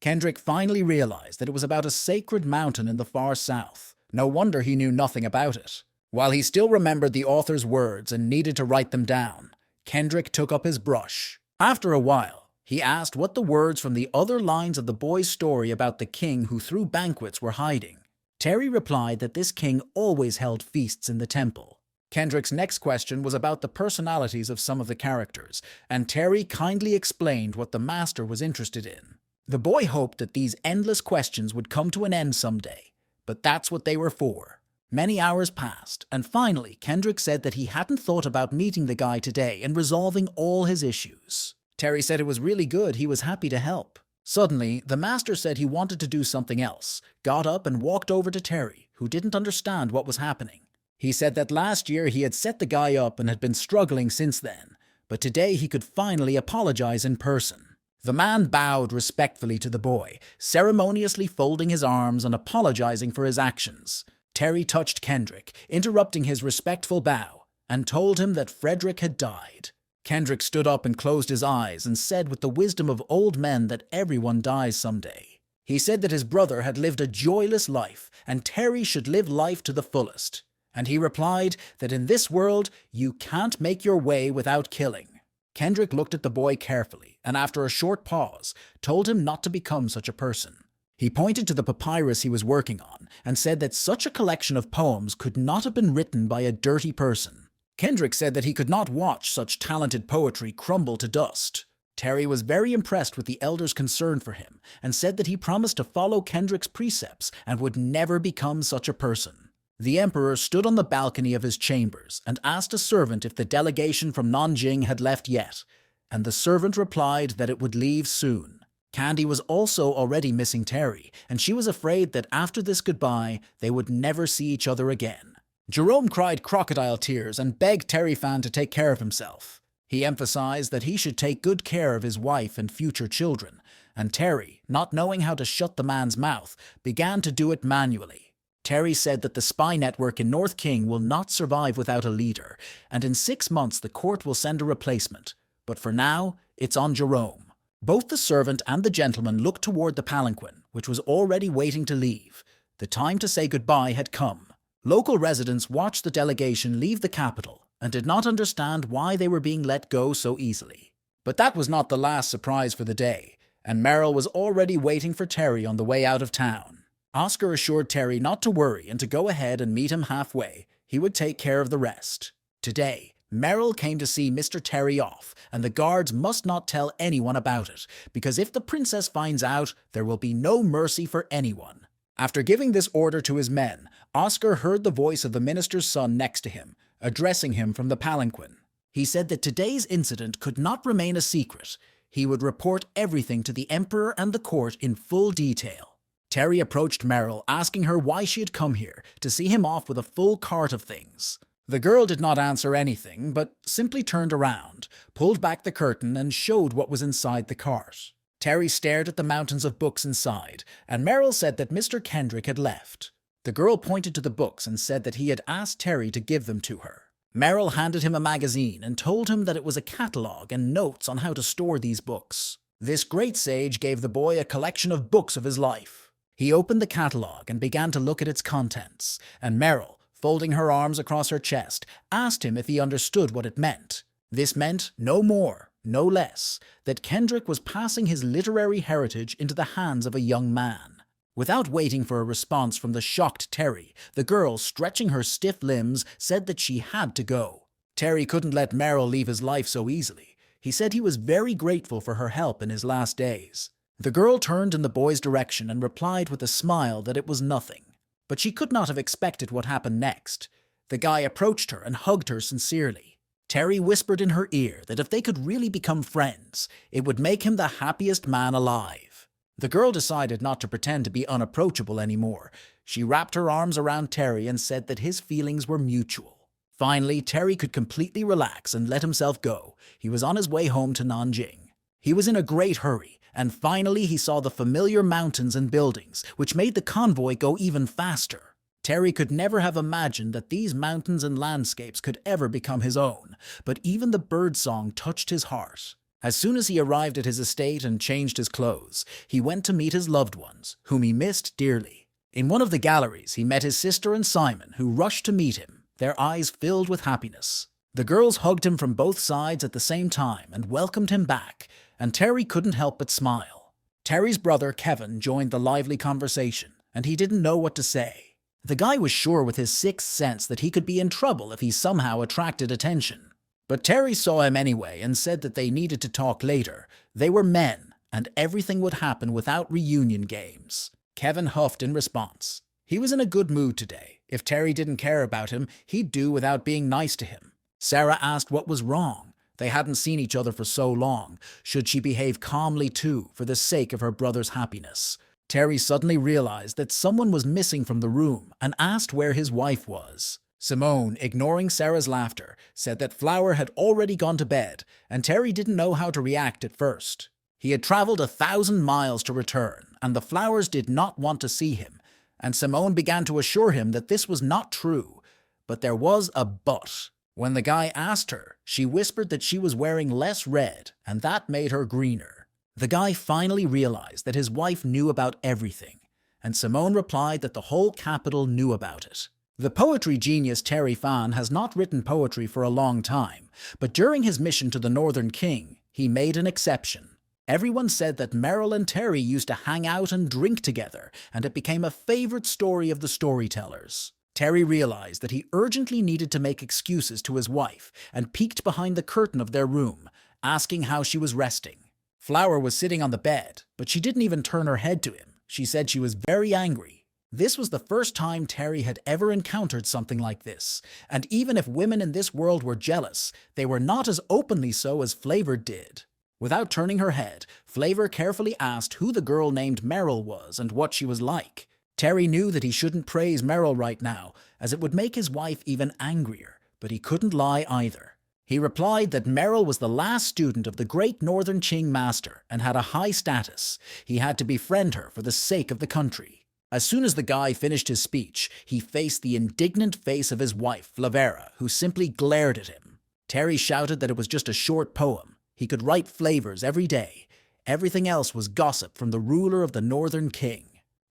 Kendrick finally realized that it was about a sacred mountain in the far south. No wonder he knew nothing about it. While he still remembered the author's words and needed to write them down, Kendrick took up his brush. After a while, he asked what the words from the other lines of the boy's story about the king who threw banquets were hiding. Terry replied that this king always held feasts in the temple. Kendrick's next question was about the personalities of some of the characters, and Terry kindly explained what the master was interested in. The boy hoped that these endless questions would come to an end someday, but that's what they were for. Many hours passed, and finally Kendrick said that he hadn't thought about meeting the guy today and resolving all his issues. Terry said it was really good, he was happy to help. Suddenly, the master said he wanted to do something else, got up and walked over to Terry, who didn't understand what was happening. He said that last year he had set the guy up and had been struggling since then, but today he could finally apologize in person. The man bowed respectfully to the boy, ceremoniously folding his arms and apologizing for his actions. Terry touched Kendrick, interrupting his respectful bow, and told him that Frederick had died. Kendrick stood up and closed his eyes and said with the wisdom of old men that everyone dies someday. He said that his brother had lived a joyless life and Terry should live life to the fullest. And he replied that in this world you can't make your way without killing. Kendrick looked at the boy carefully and after a short pause told him not to become such a person. He pointed to the papyrus he was working on and said that such a collection of poems could not have been written by a dirty person. Kendrick said that he could not watch such talented poetry crumble to dust. Terry was very impressed with the elder's concern for him and said that he promised to follow Kendrick's precepts and would never become such a person. The emperor stood on the balcony of his chambers and asked a servant if the delegation from Nanjing had left yet, and the servant replied that it would leave soon. Candy was also already missing Terry, and she was afraid that after this goodbye, they would never see each other again. Jerome cried crocodile tears and begged Terry Fan to take care of himself. He emphasized that he should take good care of his wife and future children, and Terry, not knowing how to shut the man's mouth, began to do it manually. Terry said that the spy network in North King will not survive without a leader, and in 6 months the court will send a replacement. But for now, it's on Jerome. Both the servant and the gentleman looked toward the palanquin, which was already waiting to leave. The time to say goodbye had come. Local residents watched the delegation leave the capital and did not understand why they were being let go so easily. But that was not the last surprise for the day, and Merrill was already waiting for Terry on the way out of town. Oscar assured Terry not to worry and to go ahead and meet him halfway. He would take care of the rest. Today, Merrill came to see Mr. Terry off, and the guards must not tell anyone about it, because if the princess finds out, there will be no mercy for anyone. After giving this order to his men, Oscar heard the voice of the minister's son next to him, addressing him from the palanquin. He said that today's incident could not remain a secret. He would report everything to the emperor and the court in full detail. Terry approached Merrill, asking her why she had come here, to see him off with a full cart of things. The girl did not answer anything, but simply turned around, pulled back the curtain, and showed what was inside the cart. Terry stared at the mountains of books inside, and Merrill said that Mr. Kendrick had left. The girl pointed to the books and said that he had asked Terry to give them to her. Merrill handed him a magazine and told him that it was a catalogue and notes on how to store these books. This great sage gave the boy a collection of books of his life. He opened the catalogue and began to look at its contents, and Merrill, folding her arms across her chest, asked him if he understood what it meant. This meant no more, no less, that Kendrick was passing his literary heritage into the hands of a young man. Without waiting for a response from the shocked Terry, the girl, stretching her stiff limbs, said that she had to go. Terry couldn't let Meryl leave his life so easily. He said he was very grateful for her help in his last days. The girl turned in the boy's direction and replied with a smile that it was nothing. But she could not have expected what happened next. The guy approached her and hugged her sincerely. Terry whispered in her ear that if they could really become friends, it would make him the happiest man alive. The girl decided not to pretend to be unapproachable anymore. She wrapped her arms around Terry and said that his feelings were mutual. Finally, Terry could completely relax and let himself go. He was on his way home to Nanjing. He was in a great hurry, and finally he saw the familiar mountains and buildings, which made the convoy go even faster. Terry could never have imagined that these mountains and landscapes could ever become his own, but even the birdsong touched his heart. As soon as he arrived at his estate and changed his clothes, he went to meet his loved ones, whom he missed dearly. In one of the galleries, he met his sister and Simon, who rushed to meet him, their eyes filled with happiness. The girls hugged him from both sides at the same time and welcomed him back, and Terry couldn't help but smile. Terry's brother, Kevin, joined the lively conversation, and he didn't know what to say. The guy was sure with his sixth sense that he could be in trouble if he somehow attracted attention. But Terry saw him anyway and said that they needed to talk later. They were men, and everything would happen without reunion games. Kevin huffed in response. He was in a good mood today. If Terry didn't care about him, he'd do without being nice to him. Sarah asked what was wrong. They hadn't seen each other for so long. Should she behave calmly too, for the sake of her brother's happiness? Terry suddenly realized that someone was missing from the room and asked where his wife was. Simone, ignoring Sarah's laughter, said that Flower had already gone to bed, and Terry didn't know how to react at first. He had traveled 1,000 miles to return, and the Flowers did not want to see him, and Simone began to assure him that this was not true. But there was a but. When the guy asked her, she whispered that she was wearing less red, and that made her greener. The guy finally realized that his wife knew about everything, and Simone replied that the whole capital knew about it. The poetry genius Terry Fan has not written poetry for a long time, but during his mission to the Northern King, he made an exception. Everyone said that Meryl and Terry used to hang out and drink together, and it became a favorite story of the storytellers. Terry realized that he urgently needed to make excuses to his wife and peeked behind the curtain of their room, asking how she was resting. Flower was sitting on the bed, but she didn't even turn her head to him. She said she was very angry. This was the first time Terry had ever encountered something like this, and even if women in this world were jealous, they were not as openly so as Flavor did. Without turning her head, Flavor carefully asked who the girl named Meryl was and what she was like. Terry knew that he shouldn't praise Meryl right now, as it would make his wife even angrier, but he couldn't lie either. He replied that Meryl was the last student of the great Northern Qing master and had a high status. He had to befriend her for the sake of the country. As soon as the guy finished his speech, he faced the indignant face of his wife, Flavera, who simply glared at him. Terry shouted that it was just a short poem. He could write flavors every day. Everything else was gossip from the ruler of the Northern King.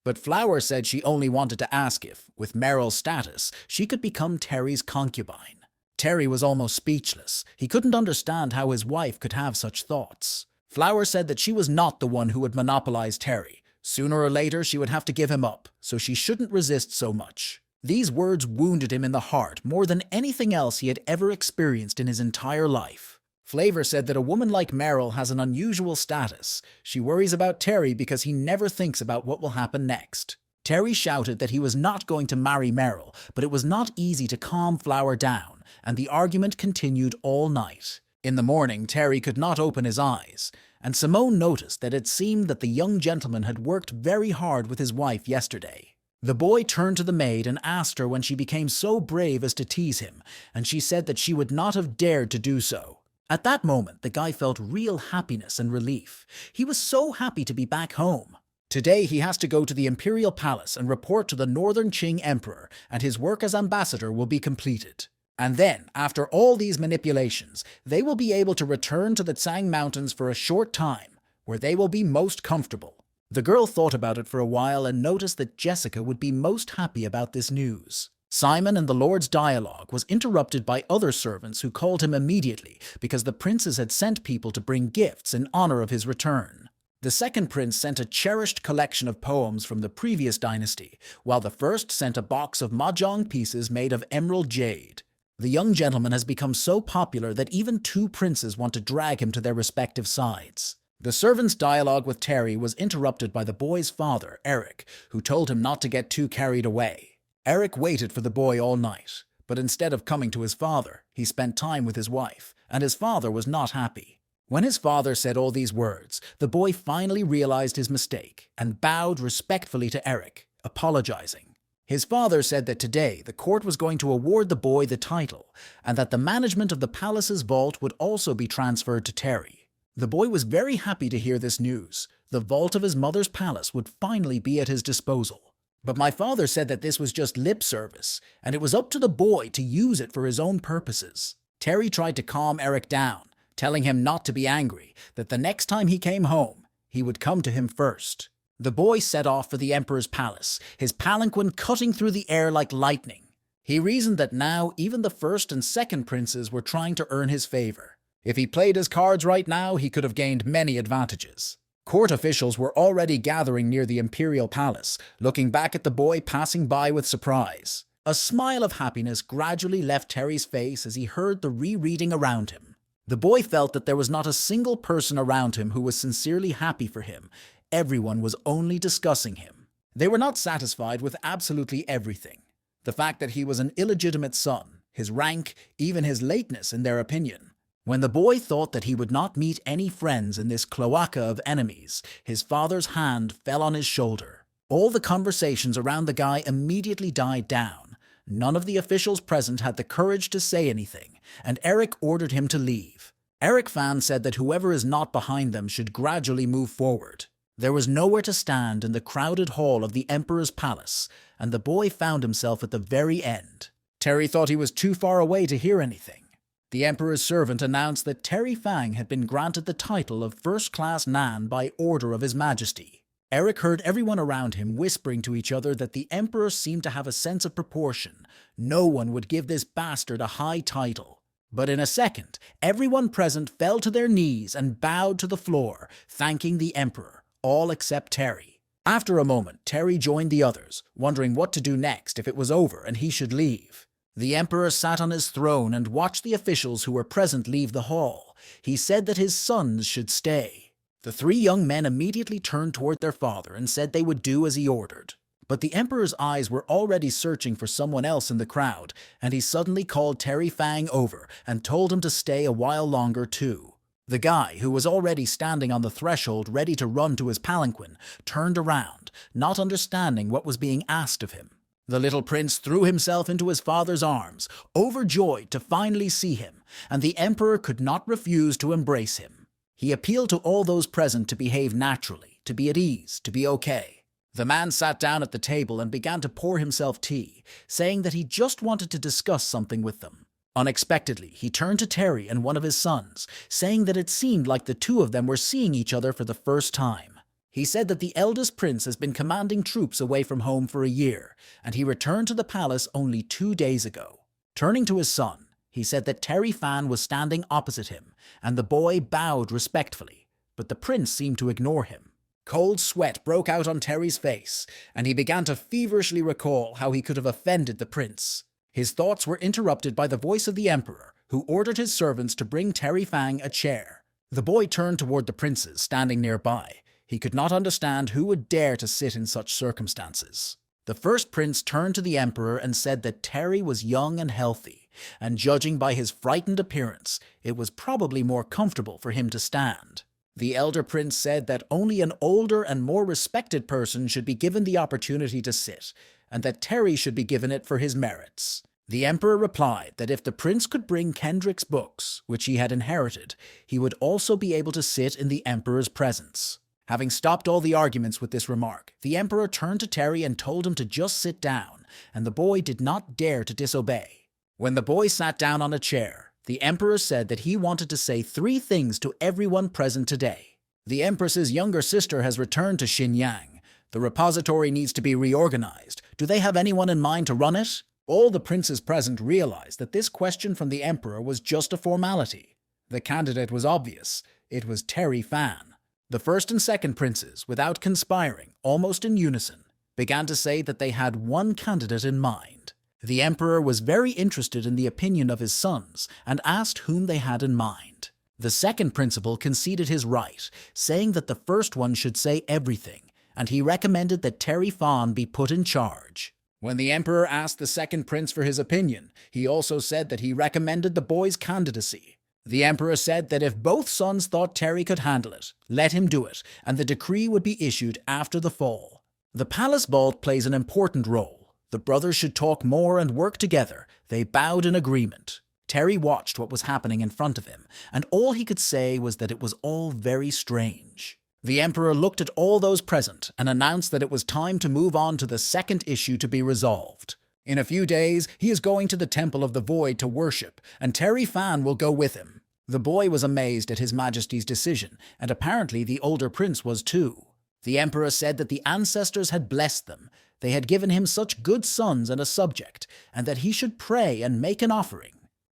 But Flower said she only wanted to ask if, with Meryl's status, she could become Terry's concubine. Terry was almost speechless. He couldn't understand how his wife could have such thoughts. Flower said that she was not the one who would monopolize Terry. Sooner or later she would have to give him up, so she shouldn't resist so much. These words wounded him in the heart more than anything else he had ever experienced in his entire life. Flavor said that a woman like Meryl has an unusual status. She worries about Terry because he never thinks about what will happen next. Terry shouted that he was not going to marry Meryl, but it was not easy to calm Flower down, and the argument continued all night. In the morning, Terry could not open his eyes, and Simone noticed that it seemed that the young gentleman had worked very hard with his wife yesterday. The boy turned to the maid and asked her when she became so brave as to tease him, and she said that she would not have dared to do so. At that moment, the guy felt real happiness and relief. He was so happy to be back home. Today, he has to go to the Imperial Palace and report to the Northern Qing Emperor, and his work as ambassador will be completed. And then, after all these manipulations, they will be able to return to the Tsang Mountains for a short time, where they will be most comfortable. The girl thought about it for a while and noticed that Jessica would be most happy about this news. Simon and the Lord's dialogue was interrupted by other servants who called him immediately because the princes had sent people to bring gifts in honor of his return. The second prince sent a cherished collection of poems from the previous dynasty, while the first sent a box of mahjong pieces made of emerald jade. The young gentleman has become so popular that even two princes want to drag him to their respective sides. The servant's dialogue with Terry was interrupted by the boy's father, Eric, who told him not to get too carried away. Eric waited for the boy all night, but instead of coming to his father, he spent time with his wife, and his father was not happy. When his father said all these words, the boy finally realized his mistake and bowed respectfully to Eric, apologizing. His father said that today the court was going to award the boy the title, and that the management of the palace's vault would also be transferred to Terry. The boy was very happy to hear this news. The vault of his mother's palace would finally be at his disposal. But my father said that this was just lip service, and it was up to the boy to use it for his own purposes. Terry tried to calm Eric down, telling him not to be angry, that the next time he came home, he would come to him first. The boy set off for the emperor's palace, his palanquin cutting through the air like lightning. He reasoned that now even the first and second princes were trying to earn his favor. If he played his cards right now, he could have gained many advantages. Court officials were already gathering near the imperial palace, looking back at the boy passing by with surprise. A smile of happiness gradually left Terry's face as he heard the rereading around him. The boy felt that there was not a single person around him who was sincerely happy for him. Everyone was only discussing him. They were not satisfied with absolutely everything. The fact that he was an illegitimate son, his rank, even his lateness in their opinion. When the boy thought that he would not meet any friends in this cloaca of enemies, his father's hand fell on his shoulder. All the conversations around the guy immediately died down. None of the officials present had the courage to say anything, and Eric ordered him to leave. Eric Fan said that whoever is not behind them should gradually move forward. There was nowhere to stand in the crowded hall of the Emperor's palace, and the boy found himself at the very end. Terry thought he was too far away to hear anything. The Emperor's servant announced that Terry Fang had been granted the title of first-class Nan by order of His Majesty. Eric heard everyone around him whispering to each other that the Emperor seemed to have a sense of proportion. No one would give this bastard a high title. But in a second, everyone present fell to their knees and bowed to the floor, thanking the Emperor, all except Terry. After a moment, Terry joined the others, wondering what to do next if it was over and he should leave. The Emperor sat on his throne and watched the officials who were present leave the hall. He said that his sons should stay. The three young men immediately turned toward their father and said they would do as he ordered. But the Emperor's eyes were already searching for someone else in the crowd, and he suddenly called Terry Fang over and told him to stay a while longer too. The guy, who was already standing on the threshold ready to run to his palanquin, turned around, not understanding what was being asked of him. The little prince threw himself into his father's arms, overjoyed to finally see him, and the Emperor could not refuse to embrace him. He appealed to all those present to behave naturally, to be at ease, to be okay. The man sat down at the table and began to pour himself tea, saying that he just wanted to discuss something with them. Unexpectedly, he turned to Terry and one of his sons, saying that it seemed like the two of them were seeing each other for the first time. He said that the eldest prince has been commanding troops away from home for a year, and he returned to the palace only 2 days ago. Turning to his son, he said that Terry Fan was standing opposite him, and the boy bowed respectfully, but the prince seemed to ignore him. Cold sweat broke out on Terry's face, and he began to feverishly recall how he could have offended the prince. His thoughts were interrupted by the voice of the Emperor, who ordered his servants to bring Terry Fang a chair. The boy turned toward the princes standing nearby. He could not understand who would dare to sit in such circumstances. The first prince turned to the Emperor and said that Terry was young and healthy, and judging by his frightened appearance, it was probably more comfortable for him to stand. The elder prince said that only an older and more respected person should be given the opportunity to sit, and that Terry should be given it for his merits. The Emperor replied that if the prince could bring Kendrick's books, which he had inherited, he would also be able to sit in the Emperor's presence. Having stopped all the arguments with this remark, the Emperor turned to Terry and told him to just sit down, and the boy did not dare to disobey. When the boy sat down on a chair, the Emperor said that he wanted to say 3 things to everyone present today. The Empress's younger sister has returned to Xinyang. The repository needs to be reorganized. Do they have anyone in mind to run it? All the princes present realized that this question from the Emperor was just a formality. The candidate was obvious. It was Terry Fan. The first and second princes, without conspiring, almost in unison, began to say that they had one candidate in mind. The emperor was very interested in the opinion of his sons and asked whom they had in mind. The second principal conceded his right, saying that the first one should say everything, and he recommended that Terry Fawn be put in charge. When the emperor asked the second prince for his opinion, he also said that he recommended the boy's candidacy. The emperor said that if both sons thought Terry could handle it, let him do it, and the decree would be issued after the fall. The palace vault plays an important role. The brothers should talk more and work together. They bowed in agreement. Terry watched what was happening in front of him, and all he could say was that it was all very strange. The emperor looked at all those present and announced that it was time to move on to the second issue to be resolved. In a few days, he is going to the Temple of the Void to worship, and Terry Fan will go with him. The boy was amazed at His Majesty's decision, and apparently the older prince was too. The emperor said that the ancestors had blessed them. They had given him such good sons and a subject, and that he should pray and make an offering.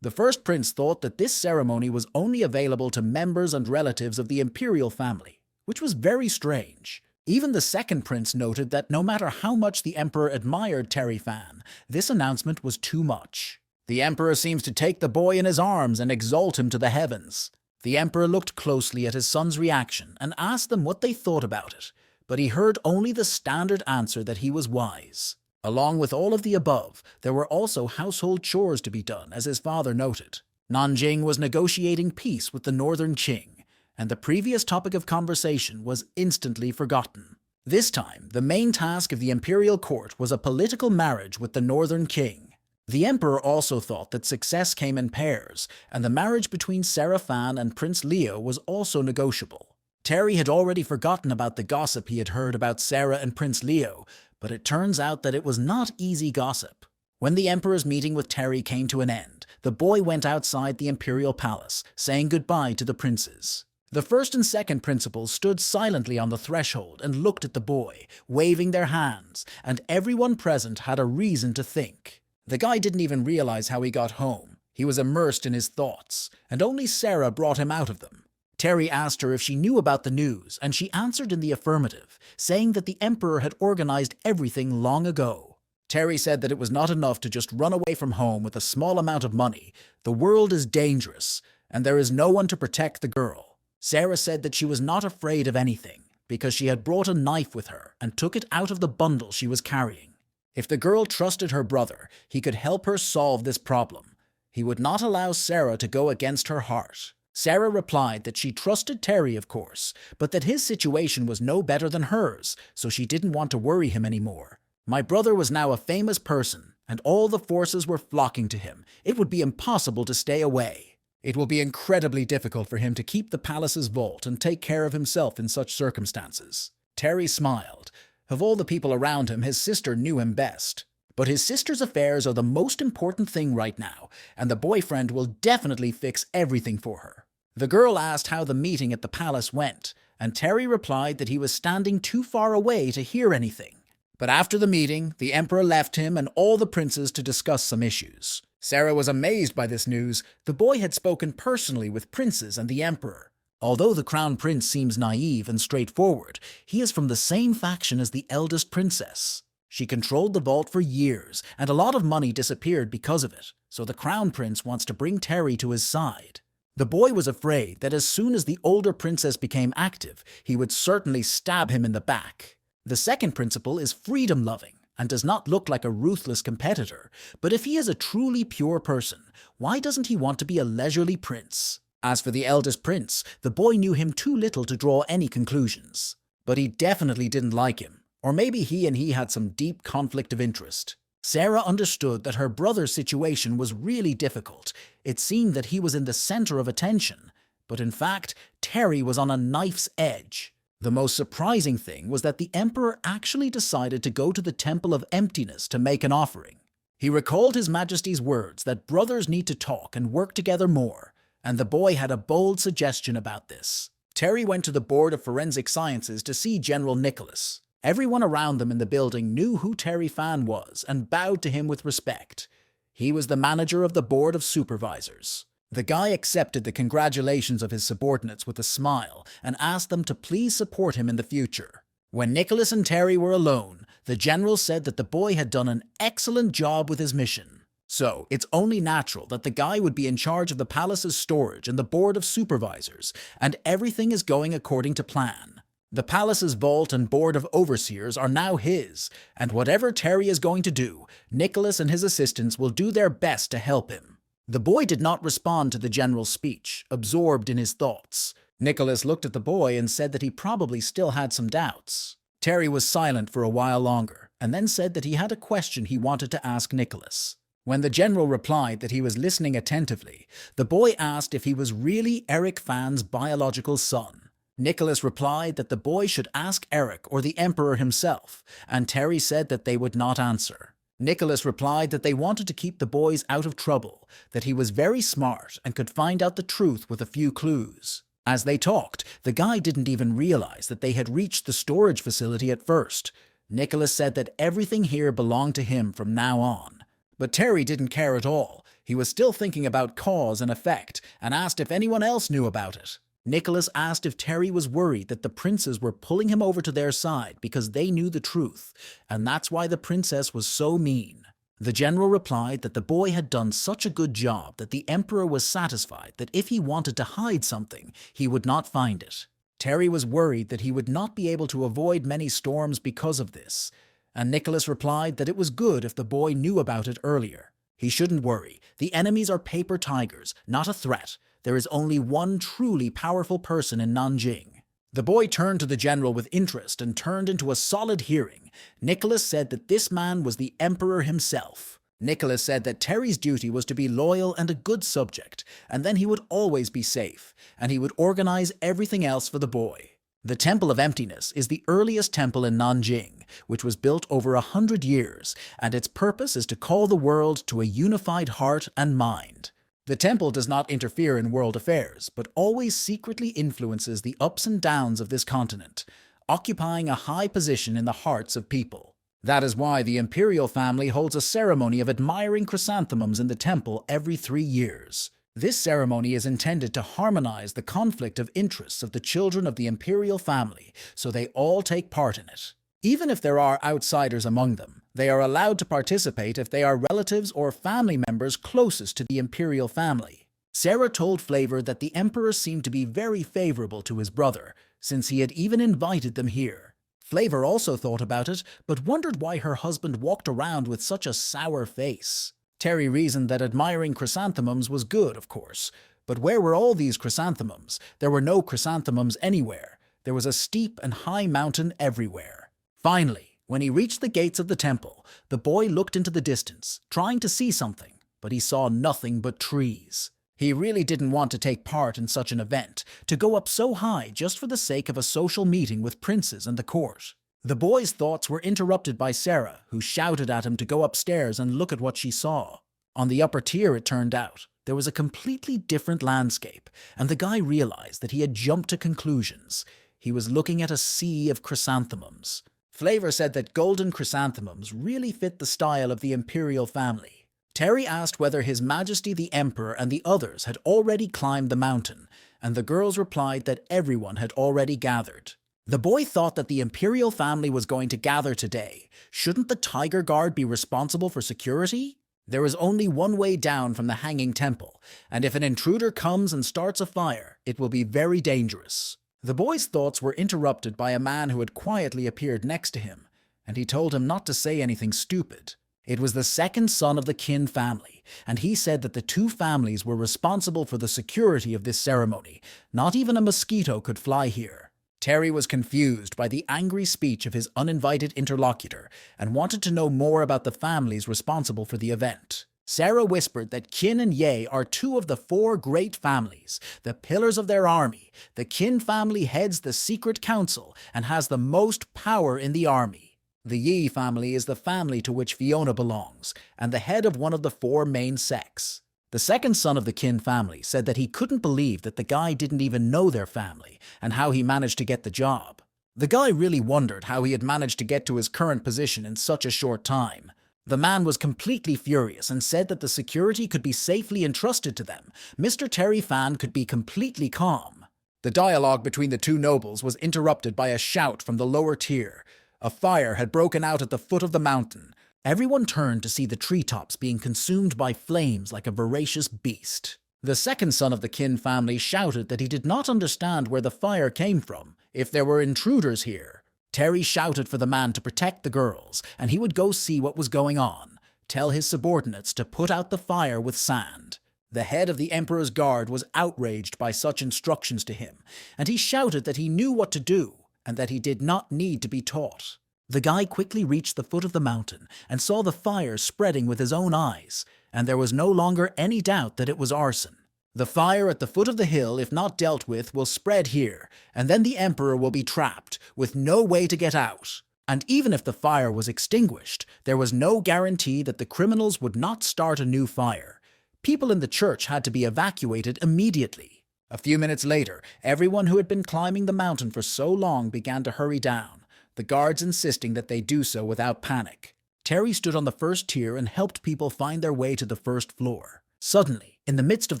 The first prince thought that this ceremony was only available to members and relatives of the imperial family, which was very strange. Even the second prince noted that no matter how much the emperor admired Terry Fan, this announcement was too much. The emperor seems to take the boy in his arms and exalt him to the heavens. The emperor looked closely at his son's reaction and asked them what they thought about it, but he heard only the standard answer that he was wise. Along with all of the above, there were also household chores to be done, as his father noted. Nanjing was negotiating peace with the northern Qing, and the previous topic of conversation was instantly forgotten. This time, the main task of the imperial court was a political marriage with the northern Qing. The emperor also thought that success came in pairs, and the marriage between Sarah Fan and Prince Leo was also negotiable. Terry had already forgotten about the gossip he had heard about Sarah and Prince Leo, but it turns out that it was not easy gossip. When the emperor's meeting with Terry came to an end, the boy went outside the imperial palace, saying goodbye to the princes. The first and second principals stood silently on the threshold and looked at the boy, waving their hands, and everyone present had a reason to think. The guy didn't even realize how he got home. He was immersed in his thoughts, and only Sarah brought him out of them. Terry asked her if she knew about the news, and she answered in the affirmative, saying that the emperor had organized everything long ago. Terry said that it was not enough to just run away from home with a small amount of money. The world is dangerous, and there is no one to protect the girl. Sarah said that she was not afraid of anything, because she had brought a knife with her and took it out of the bundle she was carrying. If the girl trusted her brother, he could help her solve this problem. He would not allow Sarah to go against her heart. Sarah replied that she trusted Terry, of course, but that his situation was no better than hers, so she didn't want to worry him anymore. My brother was now a famous person, and all the forces were flocking to him. It would be impossible to stay away. It will be incredibly difficult for him to keep the palace's vault and take care of himself in such circumstances. Terry smiled. Of all the people around him, his sister knew him best. But his sister's affairs are the most important thing right now, and the boyfriend will definitely fix everything for her. The girl asked how the meeting at the palace went, and Terry replied that he was standing too far away to hear anything. But after the meeting, the emperor left him and all the princes to discuss some issues. Sarah was amazed by this news. The boy had spoken personally with princes and the emperor. Although the crown prince seems naive and straightforward, he is from the same faction as the eldest princess. She controlled the vault for years, and a lot of money disappeared because of it, so the crown prince wants to bring Terry to his side. The boy was afraid that as soon as the older princess became active, he would certainly stab him in the back. The second principal is freedom-loving and does not look like a ruthless competitor, but if he is a truly pure person, why doesn't he want to be a leisurely prince? As for the eldest prince, the boy knew him too little to draw any conclusions. But he definitely didn't like him, or maybe he had some deep conflict of interest. Sarah understood that her brother's situation was really difficult. It seemed that he was in the center of attention, but in fact, Terry was on a knife's edge. The most surprising thing was that the emperor actually decided to go to the Temple of Emptiness to make an offering. He recalled His Majesty's words that brothers need to talk and work together more, and the boy had a bold suggestion about this. Terry went to the Board of Forensic Sciences to see General Nicholas. Everyone around them in the building knew who Terry Fan was and bowed to him with respect. He was the manager of the Board of Supervisors. The guy accepted the congratulations of his subordinates with a smile and asked them to please support him in the future. When Nicholas and Terry were alone, the general said that the boy had done an excellent job with his mission. So, it's only natural that the guy would be in charge of the palace's storage and the board of supervisors, and everything is going according to plan. The palace's vault and board of overseers are now his, and whatever Terry is going to do, Nicholas and his assistants will do their best to help him. The boy did not respond to the general's speech, absorbed in his thoughts. Nicholas looked at the boy and said that he probably still had some doubts. Terry was silent for a while longer, and then said that he had a question he wanted to ask Nicholas. When the general replied that he was listening attentively, the boy asked if he was really Eric Fan's biological son. Nicholas replied that the boy should ask Eric or the emperor himself, and Terry said that they would not answer. Nicholas replied that they wanted to keep the boys out of trouble, that he was very smart and could find out the truth with a few clues. As they talked, the guy didn't even realize that they had reached the storage facility at first. Nicholas said that everything here belonged to him from now on. But Terry didn't care at all. He was still thinking about cause and effect and asked if anyone else knew about it. Nicholas asked if Terry was worried that the princes were pulling him over to their side because they knew the truth, and that's why the princess was so mean. The general replied that the boy had done such a good job that the emperor was satisfied that if he wanted to hide something, he would not find it. Terry was worried that he would not be able to avoid many storms because of this, and Nicholas replied that it was good if the boy knew about it earlier. He shouldn't worry. The enemies are paper tigers, not a threat. There is only one truly powerful person in Nanjing. The boy turned to the general with interest and turned into a solid hearing. Nicholas said that this man was the emperor himself. Nicholas said that Terry's duty was to be loyal and a good subject, and then he would always be safe, and he would organize everything else for the boy. The Temple of Emptiness is the earliest temple in Nanjing, which was built over 100 years, and its purpose is to call the world to a unified heart and mind. The temple does not interfere in world affairs, but always secretly influences the ups and downs of this continent, occupying a high position in the hearts of people. That is why the imperial family holds a ceremony of admiring chrysanthemums in the temple every 3 years. This ceremony is intended to harmonize the conflict of interests of the children of the imperial family, so they all take part in it. Even if there are outsiders among them, they are allowed to participate if they are relatives or family members closest to the imperial family. Sarah told Flavor that the emperor seemed to be very favorable to his brother, since he had even invited them here. Flavor also thought about it, but wondered why her husband walked around with such a sour face. Terry reasoned that admiring chrysanthemums was good, of course. But where were all these chrysanthemums? There were no chrysanthemums anywhere. There was a steep and high mountain everywhere. Finally, when he reached the gates of the temple, the boy looked into the distance, trying to see something, but he saw nothing but trees. He really didn't want to take part in such an event, to go up so high just for the sake of a social meeting with princes and the court. The boy's thoughts were interrupted by Sarah, who shouted at him to go upstairs and look at what she saw. On the upper tier, it turned out, there was a completely different landscape, and the guy realized that he had jumped to conclusions. He was looking at a sea of chrysanthemums. Flavor said that golden chrysanthemums really fit the style of the imperial family. Terry asked whether His Majesty the Emperor and the others had already climbed the mountain, and the girls replied that everyone had already gathered. The boy thought that the imperial family was going to gather today. Shouldn't the Tiger Guard be responsible for security? There is only one way down from the Hanging Temple, and if an intruder comes and starts a fire, it will be very dangerous. The boy's thoughts were interrupted by a man who had quietly appeared next to him, and he told him not to say anything stupid. It was the second son of the Qin family, and he said that the two families were responsible for the security of this ceremony. Not even a mosquito could fly here. Terry was confused by the angry speech of his uninvited interlocutor and wanted to know more about the families responsible for the event. Sarah whispered that Qin and Ye are two of the 4 great families, the pillars of their army. The Qin family heads the secret council and has the most power in the army. The Yi family is the family to which Fiona belongs, and the head of one of the 4 main sects. The second son of the Qin family said that he couldn't believe that the guy didn't even know their family and how he managed to get the job. The guy really wondered how he had managed to get to his current position in such a short time. The man was completely furious and said that the security could be safely entrusted to them. Mr. Terry Fan could be completely calm. The dialogue between the two nobles was interrupted by a shout from the lower tier. A fire had broken out at the foot of the mountain. Everyone turned to see the treetops being consumed by flames like a voracious beast. The second son of the Kin family shouted that he did not understand where the fire came from, if there were intruders here. Terry shouted for the man to protect the girls, and he would go see what was going on, tell his subordinates to put out the fire with sand. The head of the Emperor's guard was outraged by such instructions to him, and he shouted that he knew what to do, and that he did not need to be taught. The guy quickly reached the foot of the mountain and saw the fire spreading with his own eyes, and there was no longer any doubt that it was arson. The fire at the foot of the hill, if not dealt with, will spread here, and then the Emperor will be trapped, with no way to get out. And even if the fire was extinguished, there was no guarantee that the criminals would not start a new fire. People in the church had to be evacuated immediately. A few minutes later, everyone who had been climbing the mountain for so long began to hurry down, the guards insisting that they do so without panic. Terry stood on the first tier and helped people find their way to the first floor. Suddenly, in the midst of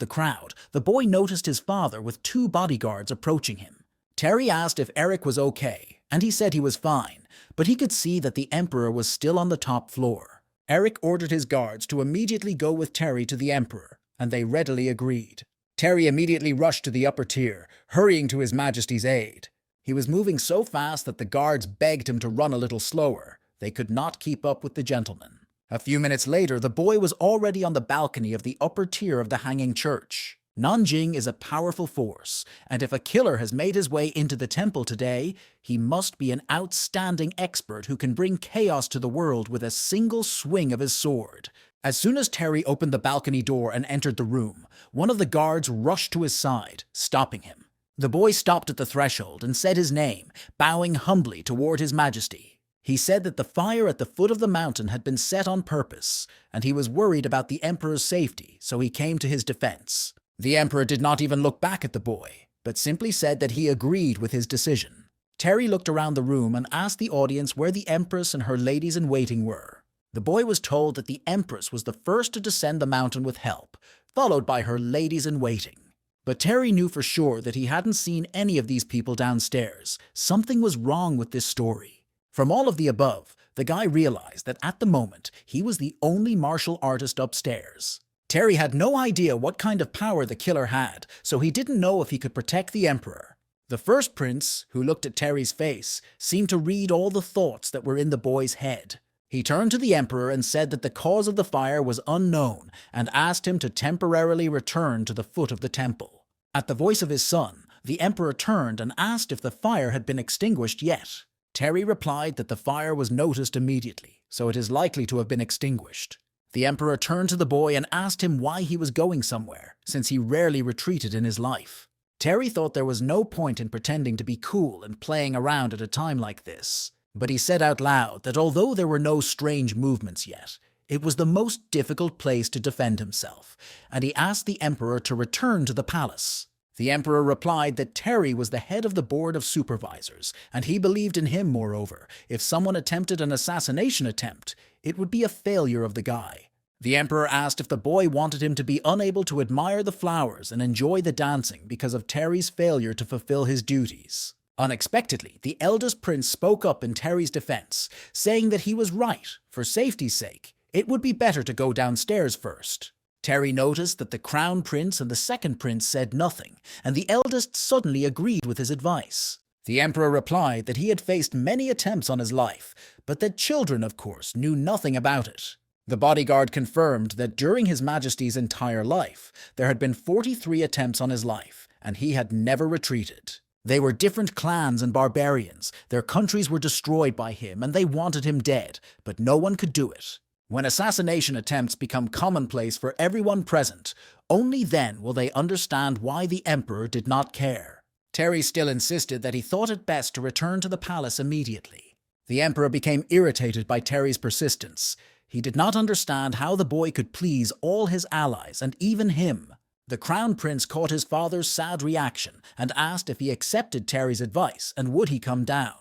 the crowd, the boy noticed his father with 2 bodyguards approaching him. Terry asked if Eric was okay, and he said he was fine, but he could see that the Emperor was still on the top floor. Eric ordered his guards to immediately go with Terry to the Emperor, and they readily agreed. Terry immediately rushed to the upper tier, hurrying to His Majesty's aid. He was moving so fast that the guards begged him to run a little slower. They could not keep up with the gentleman. A few minutes later, the boy was already on the balcony of the upper tier of the Hanging Church. Nanjing is a powerful force, and if a killer has made his way into the temple today, he must be an outstanding expert who can bring chaos to the world with a single swing of his sword. As soon as Terry opened the balcony door and entered the room, one of the guards rushed to his side, stopping him. The boy stopped at the threshold and said his name, bowing humbly toward His Majesty. He said that the fire at the foot of the mountain had been set on purpose, and he was worried about the Emperor's safety, so he came to his defense. The Emperor did not even look back at the boy, but simply said that he agreed with his decision. Terry looked around the room and asked the audience where the Empress and her ladies-in-waiting were. The boy was told that the Empress was the first to descend the mountain with help, followed by her ladies-in-waiting. But Terry knew for sure that he hadn't seen any of these people downstairs. Something was wrong with this story. From all of the above, the guy realized that at the moment, he was the only martial artist upstairs. Terry had no idea what kind of power the killer had, so he didn't know if he could protect the Emperor. The first prince, who looked at Terry's face, seemed to read all the thoughts that were in the boy's head. He turned to the Emperor and said that the cause of the fire was unknown and asked him to temporarily return to the foot of the temple. At the voice of his son, the Emperor turned and asked if the fire had been extinguished yet. Terry replied that the fire was noticed immediately, so it is likely to have been extinguished. The Emperor turned to the boy and asked him why he was going somewhere, since he rarely retreated in his life. Terry thought there was no point in pretending to be cool and playing around at a time like this, but he said out loud that although there were no strange movements yet, it was the most difficult place to defend himself, and he asked the Emperor to return to the palace. The Emperor replied that Terry was the head of the board of supervisors, and he believed in him, moreover. If someone attempted an assassination attempt, it would be a failure of the guy. The Emperor asked if the boy wanted him to be unable to admire the flowers and enjoy the dancing because of Terry's failure to fulfill his duties. Unexpectedly, the eldest prince spoke up in Terry's defense, saying that he was right. For safety's sake, it would be better to go downstairs first. Terry noticed that the crown prince and the second prince said nothing, and the eldest suddenly agreed with his advice. The Emperor replied that he had faced many attempts on his life, but that children, of course, knew nothing about it. The bodyguard confirmed that during His Majesty's entire life, there had been 43 attempts on his life, and he had never retreated. They were different clans and barbarians. Their countries were destroyed by him, and they wanted him dead, but no one could do it. When assassination attempts become commonplace for everyone present, only then will they understand why the Emperor did not care. Terry still insisted that he thought it best to return to the palace immediately. The Emperor became irritated by Terry's persistence. He did not understand how the boy could please all his allies and even him. The Crown Prince caught his father's sad reaction and asked if he accepted Terry's advice and would he come down.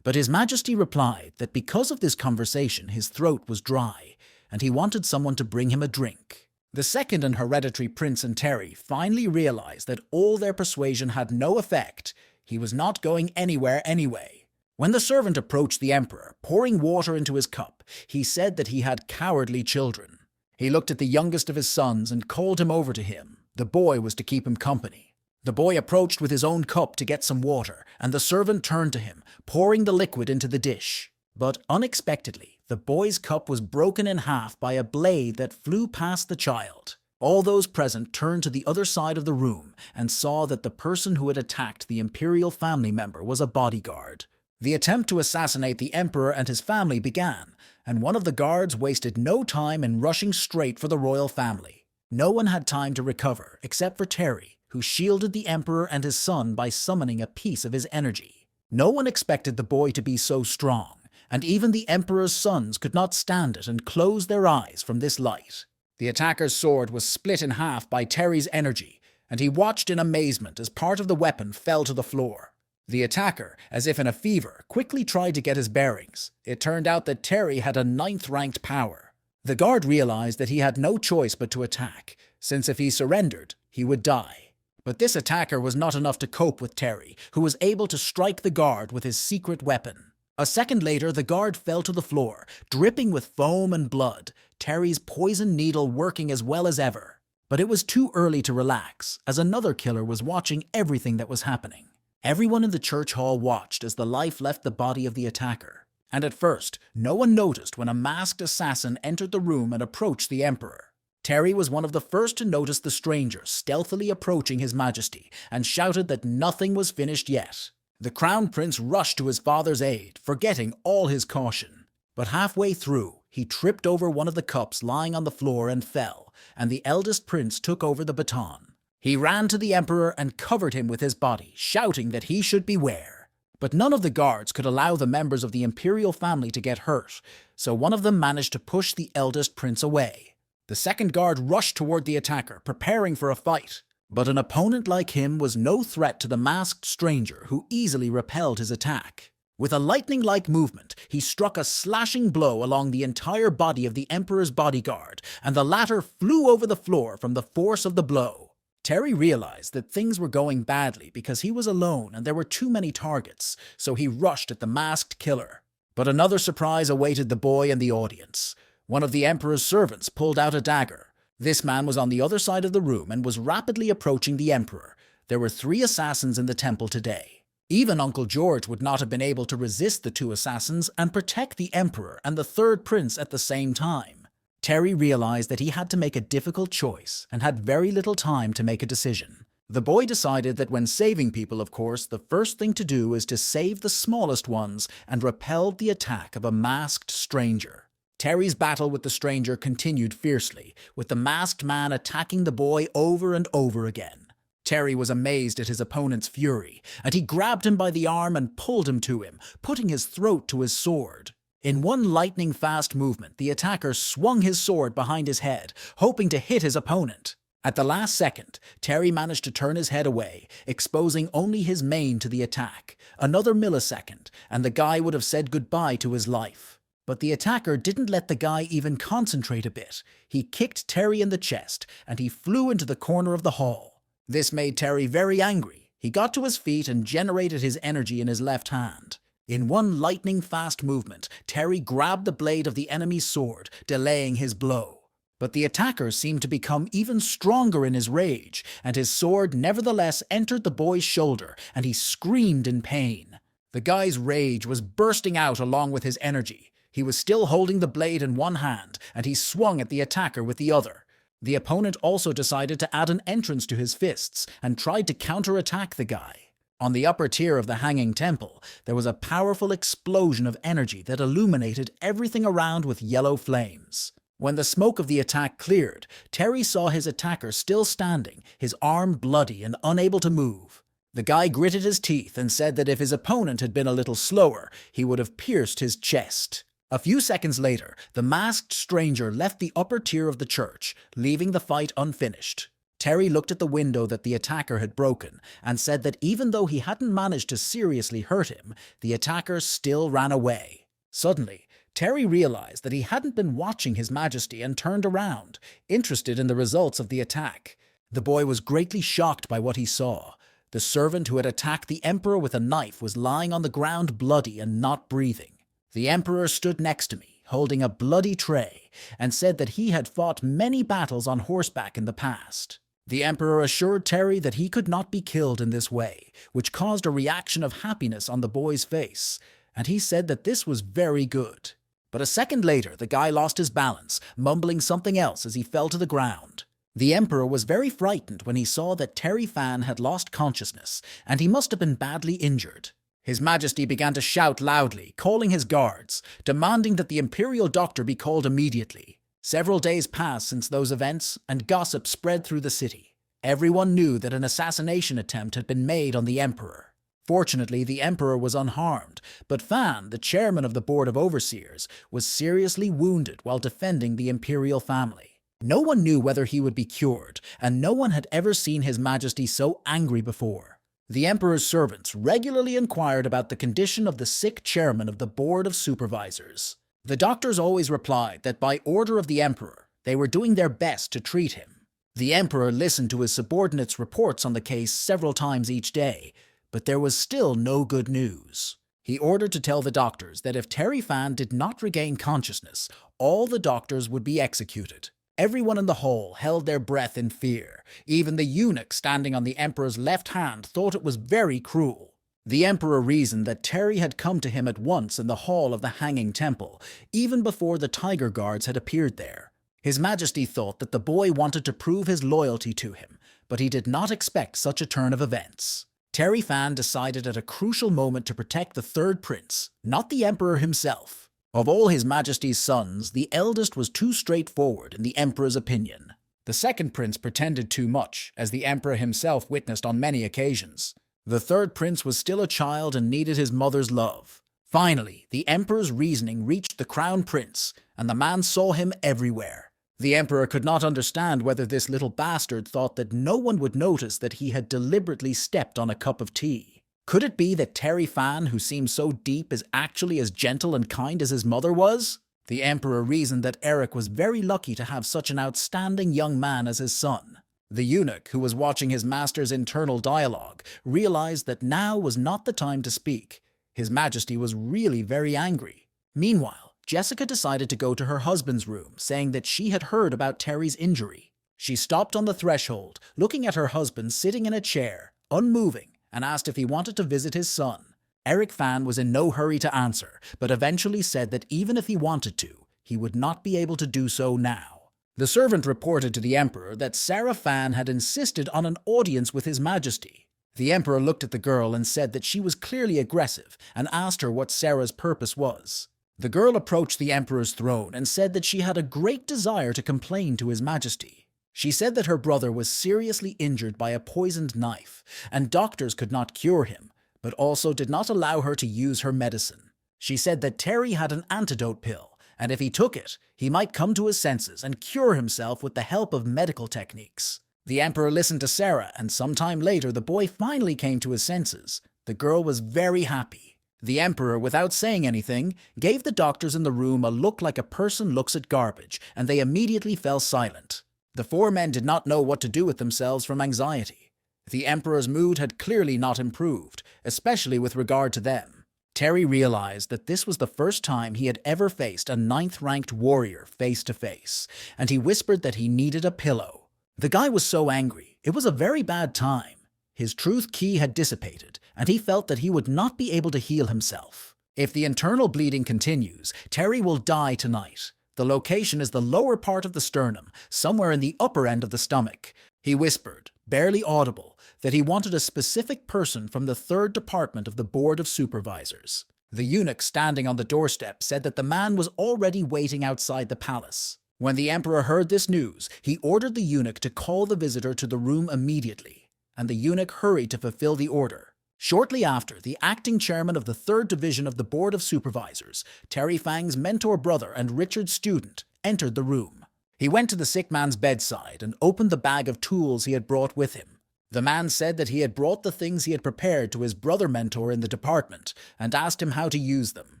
But His Majesty replied that because of this conversation his throat was dry. and he wanted someone to bring him a drink. The second and hereditary prince and Terry finally realized that all their persuasion had no effect. He was not going anywhere anyway. When the servant approached the emperor, pouring water into his cup, he said that he had cowardly children. He looked at the youngest of his sons and called him over to him. The boy was to keep him company. The boy approached with his own cup to get some water, and the servant turned to him, pouring the liquid into the dish. But unexpectedly, the boy's cup was broken in half by a blade that flew past the child. All those present turned to the other side of the room and saw that the person who had attacked the imperial family member was a bodyguard. The attempt to assassinate the emperor and his family began, and one of the guards wasted no time in rushing straight for the royal family. No one had time to recover except for Terry, who shielded the emperor and his son by summoning a piece of his energy. No one expected the boy to be so strong, and even the emperor's sons could not stand it and close their eyes from this light. The attacker's sword was split in half by Terry's energy, and he watched in amazement as part of the weapon fell to the floor. The attacker, as if in a fever, quickly tried to get his bearings. It turned out that Terry had a 9th-ranked power. The guard realized that he had no choice but to attack, since if he surrendered, he would die. But this attacker was not enough to cope with Terry, who was able to strike the guard with his secret weapon. A second later, the guard fell to the floor, dripping with foam and blood, Terry's poison needle working as well as ever. But it was too early to relax, as another killer was watching everything that was happening. Everyone in the church hall watched as the life left the body of the attacker. And at first, no one noticed when a masked assassin entered the room and approached the emperor. Terry was one of the first to notice the stranger stealthily approaching His Majesty and shouted that nothing was finished yet. The crown prince rushed to his father's aid, forgetting all his caution. But halfway through, he tripped over one of the cups lying on the floor and fell, and the eldest prince took over the baton. He ran to the emperor and covered him with his body, shouting that he should beware. But none of the guards could allow the members of the imperial family to get hurt, so one of them managed to push the eldest prince away. The second guard rushed toward the attacker, preparing for a fight. But an opponent like him was no threat to the masked stranger, who easily repelled his attack. With a lightning-like movement, he struck a slashing blow along the entire body of the emperor's bodyguard, and the latter flew over the floor from the force of the blow. Terry realized that things were going badly because he was alone and there were too many targets, so he rushed at the masked killer. But another surprise awaited the boy and the audience. One of the emperor's servants pulled out a dagger. This man was on the other side of the room and was rapidly approaching the emperor. There were 3 assassins in the temple today. Even Uncle George would not have been able to resist the 2 assassins and protect the emperor and the 3rd prince at the same time. Terry realized that he had to make a difficult choice and had very little time to make a decision. The boy decided that when saving people, of course, the first thing to do is to save the smallest ones, and repelled the attack of a masked stranger. Terry's battle with the stranger continued fiercely, with the masked man attacking the boy over and over again. Terry was amazed at his opponent's fury, and he grabbed him by the arm and pulled him to him, putting his throat to his sword. In one lightning-fast movement, the attacker swung his sword behind his head, hoping to hit his opponent. At the last second, Terry managed to turn his head away, exposing only his mane to the attack. Another millisecond, and the guy would have said goodbye to his life. But the attacker didn't let the guy even concentrate a bit. He kicked Terry in the chest, and he flew into the corner of the hall. This made Terry very angry. He got to his feet and generated his energy in his left hand. In one lightning-fast movement, Terry grabbed the blade of the enemy's sword, delaying his blow. But the attacker seemed to become even stronger in his rage, and his sword nevertheless entered the boy's shoulder, and he screamed in pain. The guy's rage was bursting out along with his energy. He was still holding the blade in one hand, and he swung at the attacker with the other. The opponent also decided to add an entrance to his fists, and tried to counterattack the guy. On the upper tier of the hanging temple, there was a powerful explosion of energy that illuminated everything around with yellow flames. When the smoke of the attack cleared, Terry saw his attacker still standing, his arm bloody and unable to move. The guy gritted his teeth and said that if his opponent had been a little slower, he would have pierced his chest. A few seconds later, the masked stranger left the upper tier of the church, leaving the fight unfinished. Terry looked at the window that the attacker had broken and said that even though he hadn't managed to seriously hurt him, the attacker still ran away. Suddenly, Terry realized that he hadn't been watching His Majesty and turned around, interested in the results of the attack. The boy was greatly shocked by what he saw. The servant who had attacked the Emperor with a knife was lying on the ground bloody and not breathing. The Emperor stood next to me, holding a bloody tray, and said that he had fought many battles on horseback in the past. The Emperor assured Terry that he could not be killed in this way, which caused a reaction of happiness on the boy's face, and he said that this was very good. But a second later, the guy lost his balance, mumbling something else as he fell to the ground. The Emperor was very frightened when he saw that Terry Fan had lost consciousness, and he must have been badly injured. His Majesty began to shout loudly, calling his guards, demanding that the Imperial Doctor be called immediately. Several days passed since those events, and gossip spread through the city. Everyone knew that an assassination attempt had been made on the Emperor. Fortunately, the Emperor was unharmed, but Fan, the chairman of the Board of Overseers, was seriously wounded while defending the imperial family. No one knew whether he would be cured, and no one had ever seen His Majesty so angry before. The Emperor's servants regularly inquired about the condition of the sick chairman of the Board of Supervisors. The doctors always replied that by order of the Emperor, they were doing their best to treat him. The Emperor listened to his subordinates' reports on the case several times each day, but there was still no good news. He ordered to tell the doctors that if Terry Fan did not regain consciousness, all the doctors would be executed. Everyone in the hall held their breath in fear. Even the eunuch standing on the Emperor's left hand thought it was very cruel. The Emperor reasoned that Terry had come to him at once in the hall of the Hanging Temple, even before the Tiger Guards had appeared there. His Majesty thought that the boy wanted to prove his loyalty to him, but he did not expect such a turn of events. Terry Fan decided at a crucial moment to protect the third prince, not the Emperor himself. Of all His Majesty's sons, the eldest was too straightforward in the Emperor's opinion. The second prince pretended too much, as the Emperor himself witnessed on many occasions. The third prince was still a child and needed his mother's love. Finally, the Emperor's reasoning reached the crown prince, and the man saw him everywhere. The Emperor could not understand whether this little bastard thought that no one would notice that he had deliberately stepped on a cup of tea. Could it be that Terry Fan, who seemed so deep, is actually as gentle and kind as his mother was? The Emperor reasoned that Eric was very lucky to have such an outstanding young man as his son. The eunuch, who was watching his master's internal dialogue, realized that now was not the time to speak. His Majesty was really very angry. Meanwhile, Jessica decided to go to her husband's room, saying that she had heard about Terry's injury. She stopped on the threshold, looking at her husband sitting in a chair, unmoving, and asked if he wanted to visit his son. Eric Fan was in no hurry to answer, but eventually said that even if he wanted to, he would not be able to do so now. The servant reported to the Emperor that Sarah Fan had insisted on an audience with His Majesty. The Emperor looked at the girl and said that she was clearly aggressive and asked her what Sarah's purpose was. The girl approached the Emperor's throne and said that she had a great desire to complain to His Majesty. She said that her brother was seriously injured by a poisoned knife, and doctors could not cure him, but also did not allow her to use her medicine. She said that Terry had an antidote pill, and if he took it, he might come to his senses and cure himself with the help of medical techniques. The Emperor listened to Sarah, and sometime later the boy finally came to his senses. The girl was very happy. The Emperor, without saying anything, gave the doctors in the room a look like a person looks at garbage, and they immediately fell silent. The four men did not know what to do with themselves from anxiety. The Emperor's mood had clearly not improved, especially with regard to them. Terry realized that this was the first time he had ever faced a 9th-ranked warrior face to face, and he whispered that he needed a pillow. The guy was so angry, it was a very bad time. His truth key had dissipated, and he felt that he would not be able to heal himself. If the internal bleeding continues, Terry will die tonight. The location is the lower part of the sternum, somewhere in the upper end of the stomach. He whispered, barely audible, that he wanted a specific person from the 3rd department of the Board of Supervisors. The eunuch standing on the doorstep said that the man was already waiting outside the palace. When the Emperor heard this news, he ordered the eunuch to call the visitor to the room immediately, and the eunuch hurried to fulfill the order. Shortly after, the acting chairman of the 3rd Division of the Board of Supervisors, Terry Fang's mentor brother and Richard's student, entered the room. He went to the sick man's bedside and opened the bag of tools he had brought with him. The man said that he had brought the things he had prepared to his brother mentor in the department and asked him how to use them.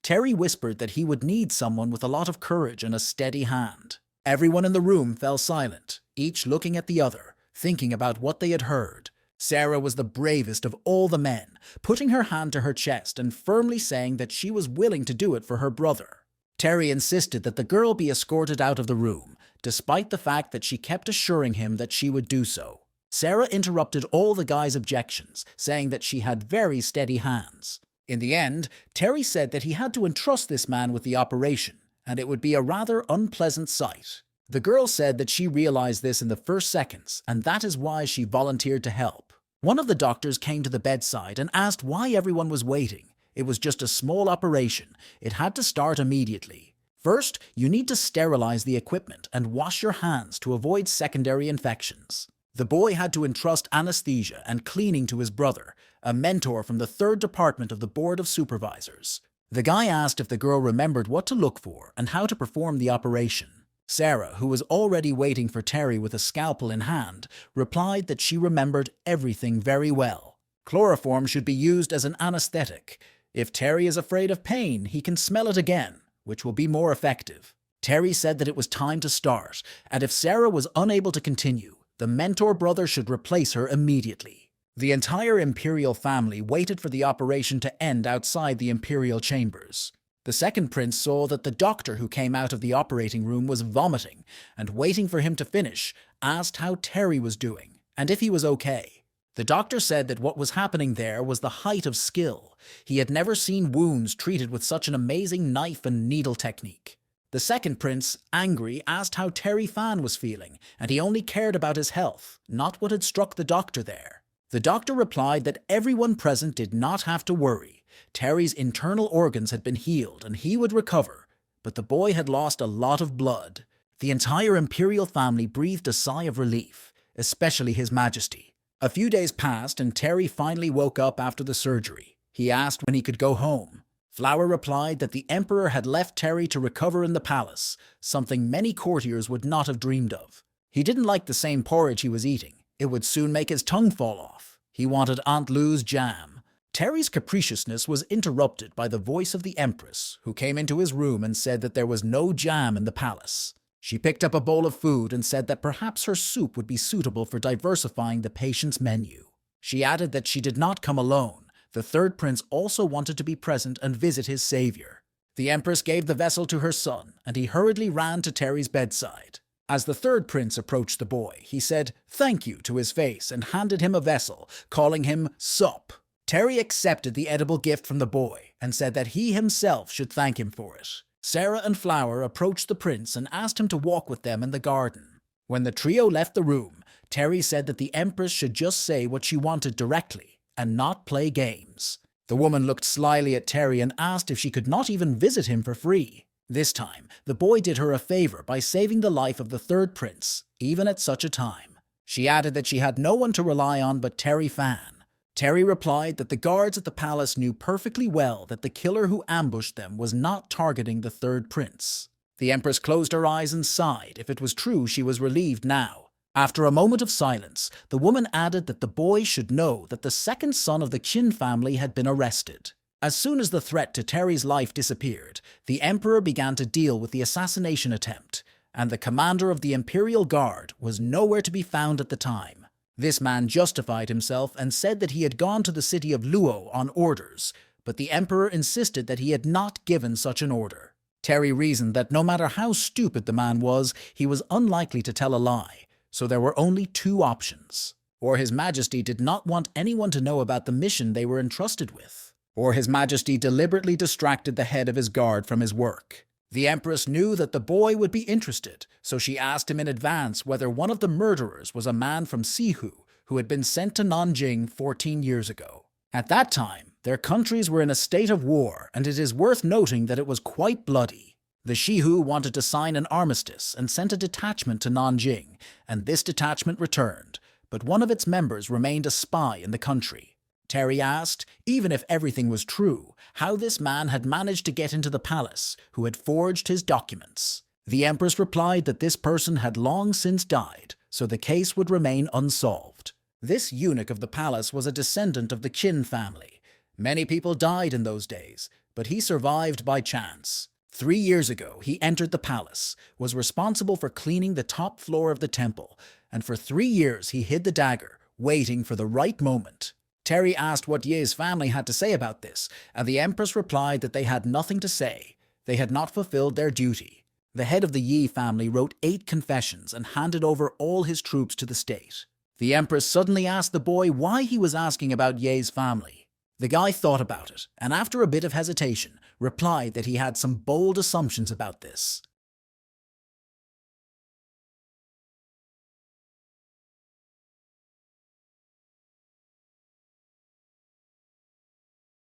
Terry whispered that he would need someone with a lot of courage and a steady hand. Everyone in the room fell silent, each looking at the other, thinking about what they had heard. Sarah was the bravest of all the men, putting her hand to her chest and firmly saying that she was willing to do it for her brother. Terry insisted that the girl be escorted out of the room, despite the fact that she kept assuring him that she would do so. Sarah interrupted all the guys' objections, saying that she had very steady hands. In the end, Terry said that he had to entrust this man with the operation, and it would be a rather unpleasant sight. The girl said that she realized this in the first seconds, and that is why she volunteered to help. One of the doctors came to the bedside and asked why everyone was waiting. It was just a small operation. It had to start immediately. First, you need to sterilize the equipment and wash your hands to avoid secondary infections. The boy had to entrust anesthesia and cleaning to his brother, a mentor from the 3rd Department of the Board of Supervisors. The guy asked if the girl remembered what to look for and how to perform the operation. Sarah, who was already waiting for Terry with a scalpel in hand, replied that she remembered everything very well. Chloroform should be used as an anesthetic. If Terry is afraid of pain, he can smell it again, which will be more effective. Terry said that it was time to start, and if Sarah was unable to continue, the mentor brother should replace her immediately. The entire Imperial family waited for the operation to end outside the Imperial chambers. The second prince saw that the doctor who came out of the operating room was vomiting, and waiting for him to finish, asked how Terry was doing, and if he was okay. The doctor said that what was happening there was the height of skill. He had never seen wounds treated with such an amazing knife and needle technique. The second prince, angry, asked how Terry Fan was feeling, and he only cared about his health, not what had struck the doctor there. The doctor replied that everyone present did not have to worry. Terry's internal organs had been healed and he would recover, but the boy had lost a lot of blood. The entire Imperial family breathed a sigh of relief, especially His Majesty. A few days passed and Terry finally woke up after the surgery. He asked when he could go home. Flower replied that the Emperor had left Terry to recover in the palace, something many courtiers would not have dreamed of. He didn't like the same porridge he was eating. It would soon make his tongue fall off. He wanted Aunt Lou's jam. Terry's capriciousness was interrupted by the voice of the Empress, who came into his room and said that there was no jam in the palace. She picked up a bowl of food and said that perhaps her soup would be suitable for diversifying the patient's menu. She added that she did not come alone. The third prince also wanted to be present and visit his savior. The Empress gave the vessel to her son, and he hurriedly ran to Terry's bedside. As the third prince approached the boy, he said "thank you" to his face and handed him a vessel, calling him Sup. Terry accepted the edible gift from the boy and said that he himself should thank him for it. Sarah and Flower approached the prince and asked him to walk with them in the garden. When the trio left the room, Terry said that the Empress should just say what she wanted directly and not play games. The woman looked slyly at Terry and asked if she could not even visit him for free. This time, the boy did her a favor by saving the life of the third prince, even at such a time. She added that she had no one to rely on but Terry Fan. Terry replied that the guards at the palace knew perfectly well that the killer who ambushed them was not targeting the third prince. The Empress closed her eyes and sighed. If it was true, she was relieved now. After a moment of silence, the woman added that the boy should know that the second son of the Qin family had been arrested. As soon as the threat to Terry's life disappeared, the Emperor began to deal with the assassination attempt, and the commander of the Imperial Guard was nowhere to be found at the time. This man justified himself and said that he had gone to the city of Luo on orders, but the Emperor insisted that he had not given such an order. Terry reasoned that no matter how stupid the man was, he was unlikely to tell a lie, so there were only two options. Or His Majesty did not want anyone to know about the mission they were entrusted with, or His Majesty deliberately distracted the head of his guard from his work. The Empress knew that the boy would be interested, so she asked him in advance whether one of the murderers was a man from Sihu who had been sent to Nanjing 14 years ago. At that time, their countries were in a state of war, and it is worth noting that it was quite bloody. The Shihu wanted to sign an armistice and sent a detachment to Nanjing, and this detachment returned, but one of its members remained a spy in the country. Terry asked, even if everything was true, how this man had managed to get into the palace, who had forged his documents. The Empress replied that this person had long since died, so the case would remain unsolved. This eunuch of the palace was a descendant of the Qin family. Many people died in those days, but he survived by chance. 3 years ago, he entered the palace, was responsible for cleaning the top floor of the temple, and for 3 years he hid the dagger, waiting for the right moment. Terry asked what Ye's family had to say about this, and the Empress replied that they had nothing to say. They had not fulfilled their duty. The head of the Yi family wrote 8 confessions and handed over all his troops to the state. The Empress suddenly asked the boy why he was asking about Ye's family. The guy thought about it, and after a bit of hesitation, replied that he had some bold assumptions about this.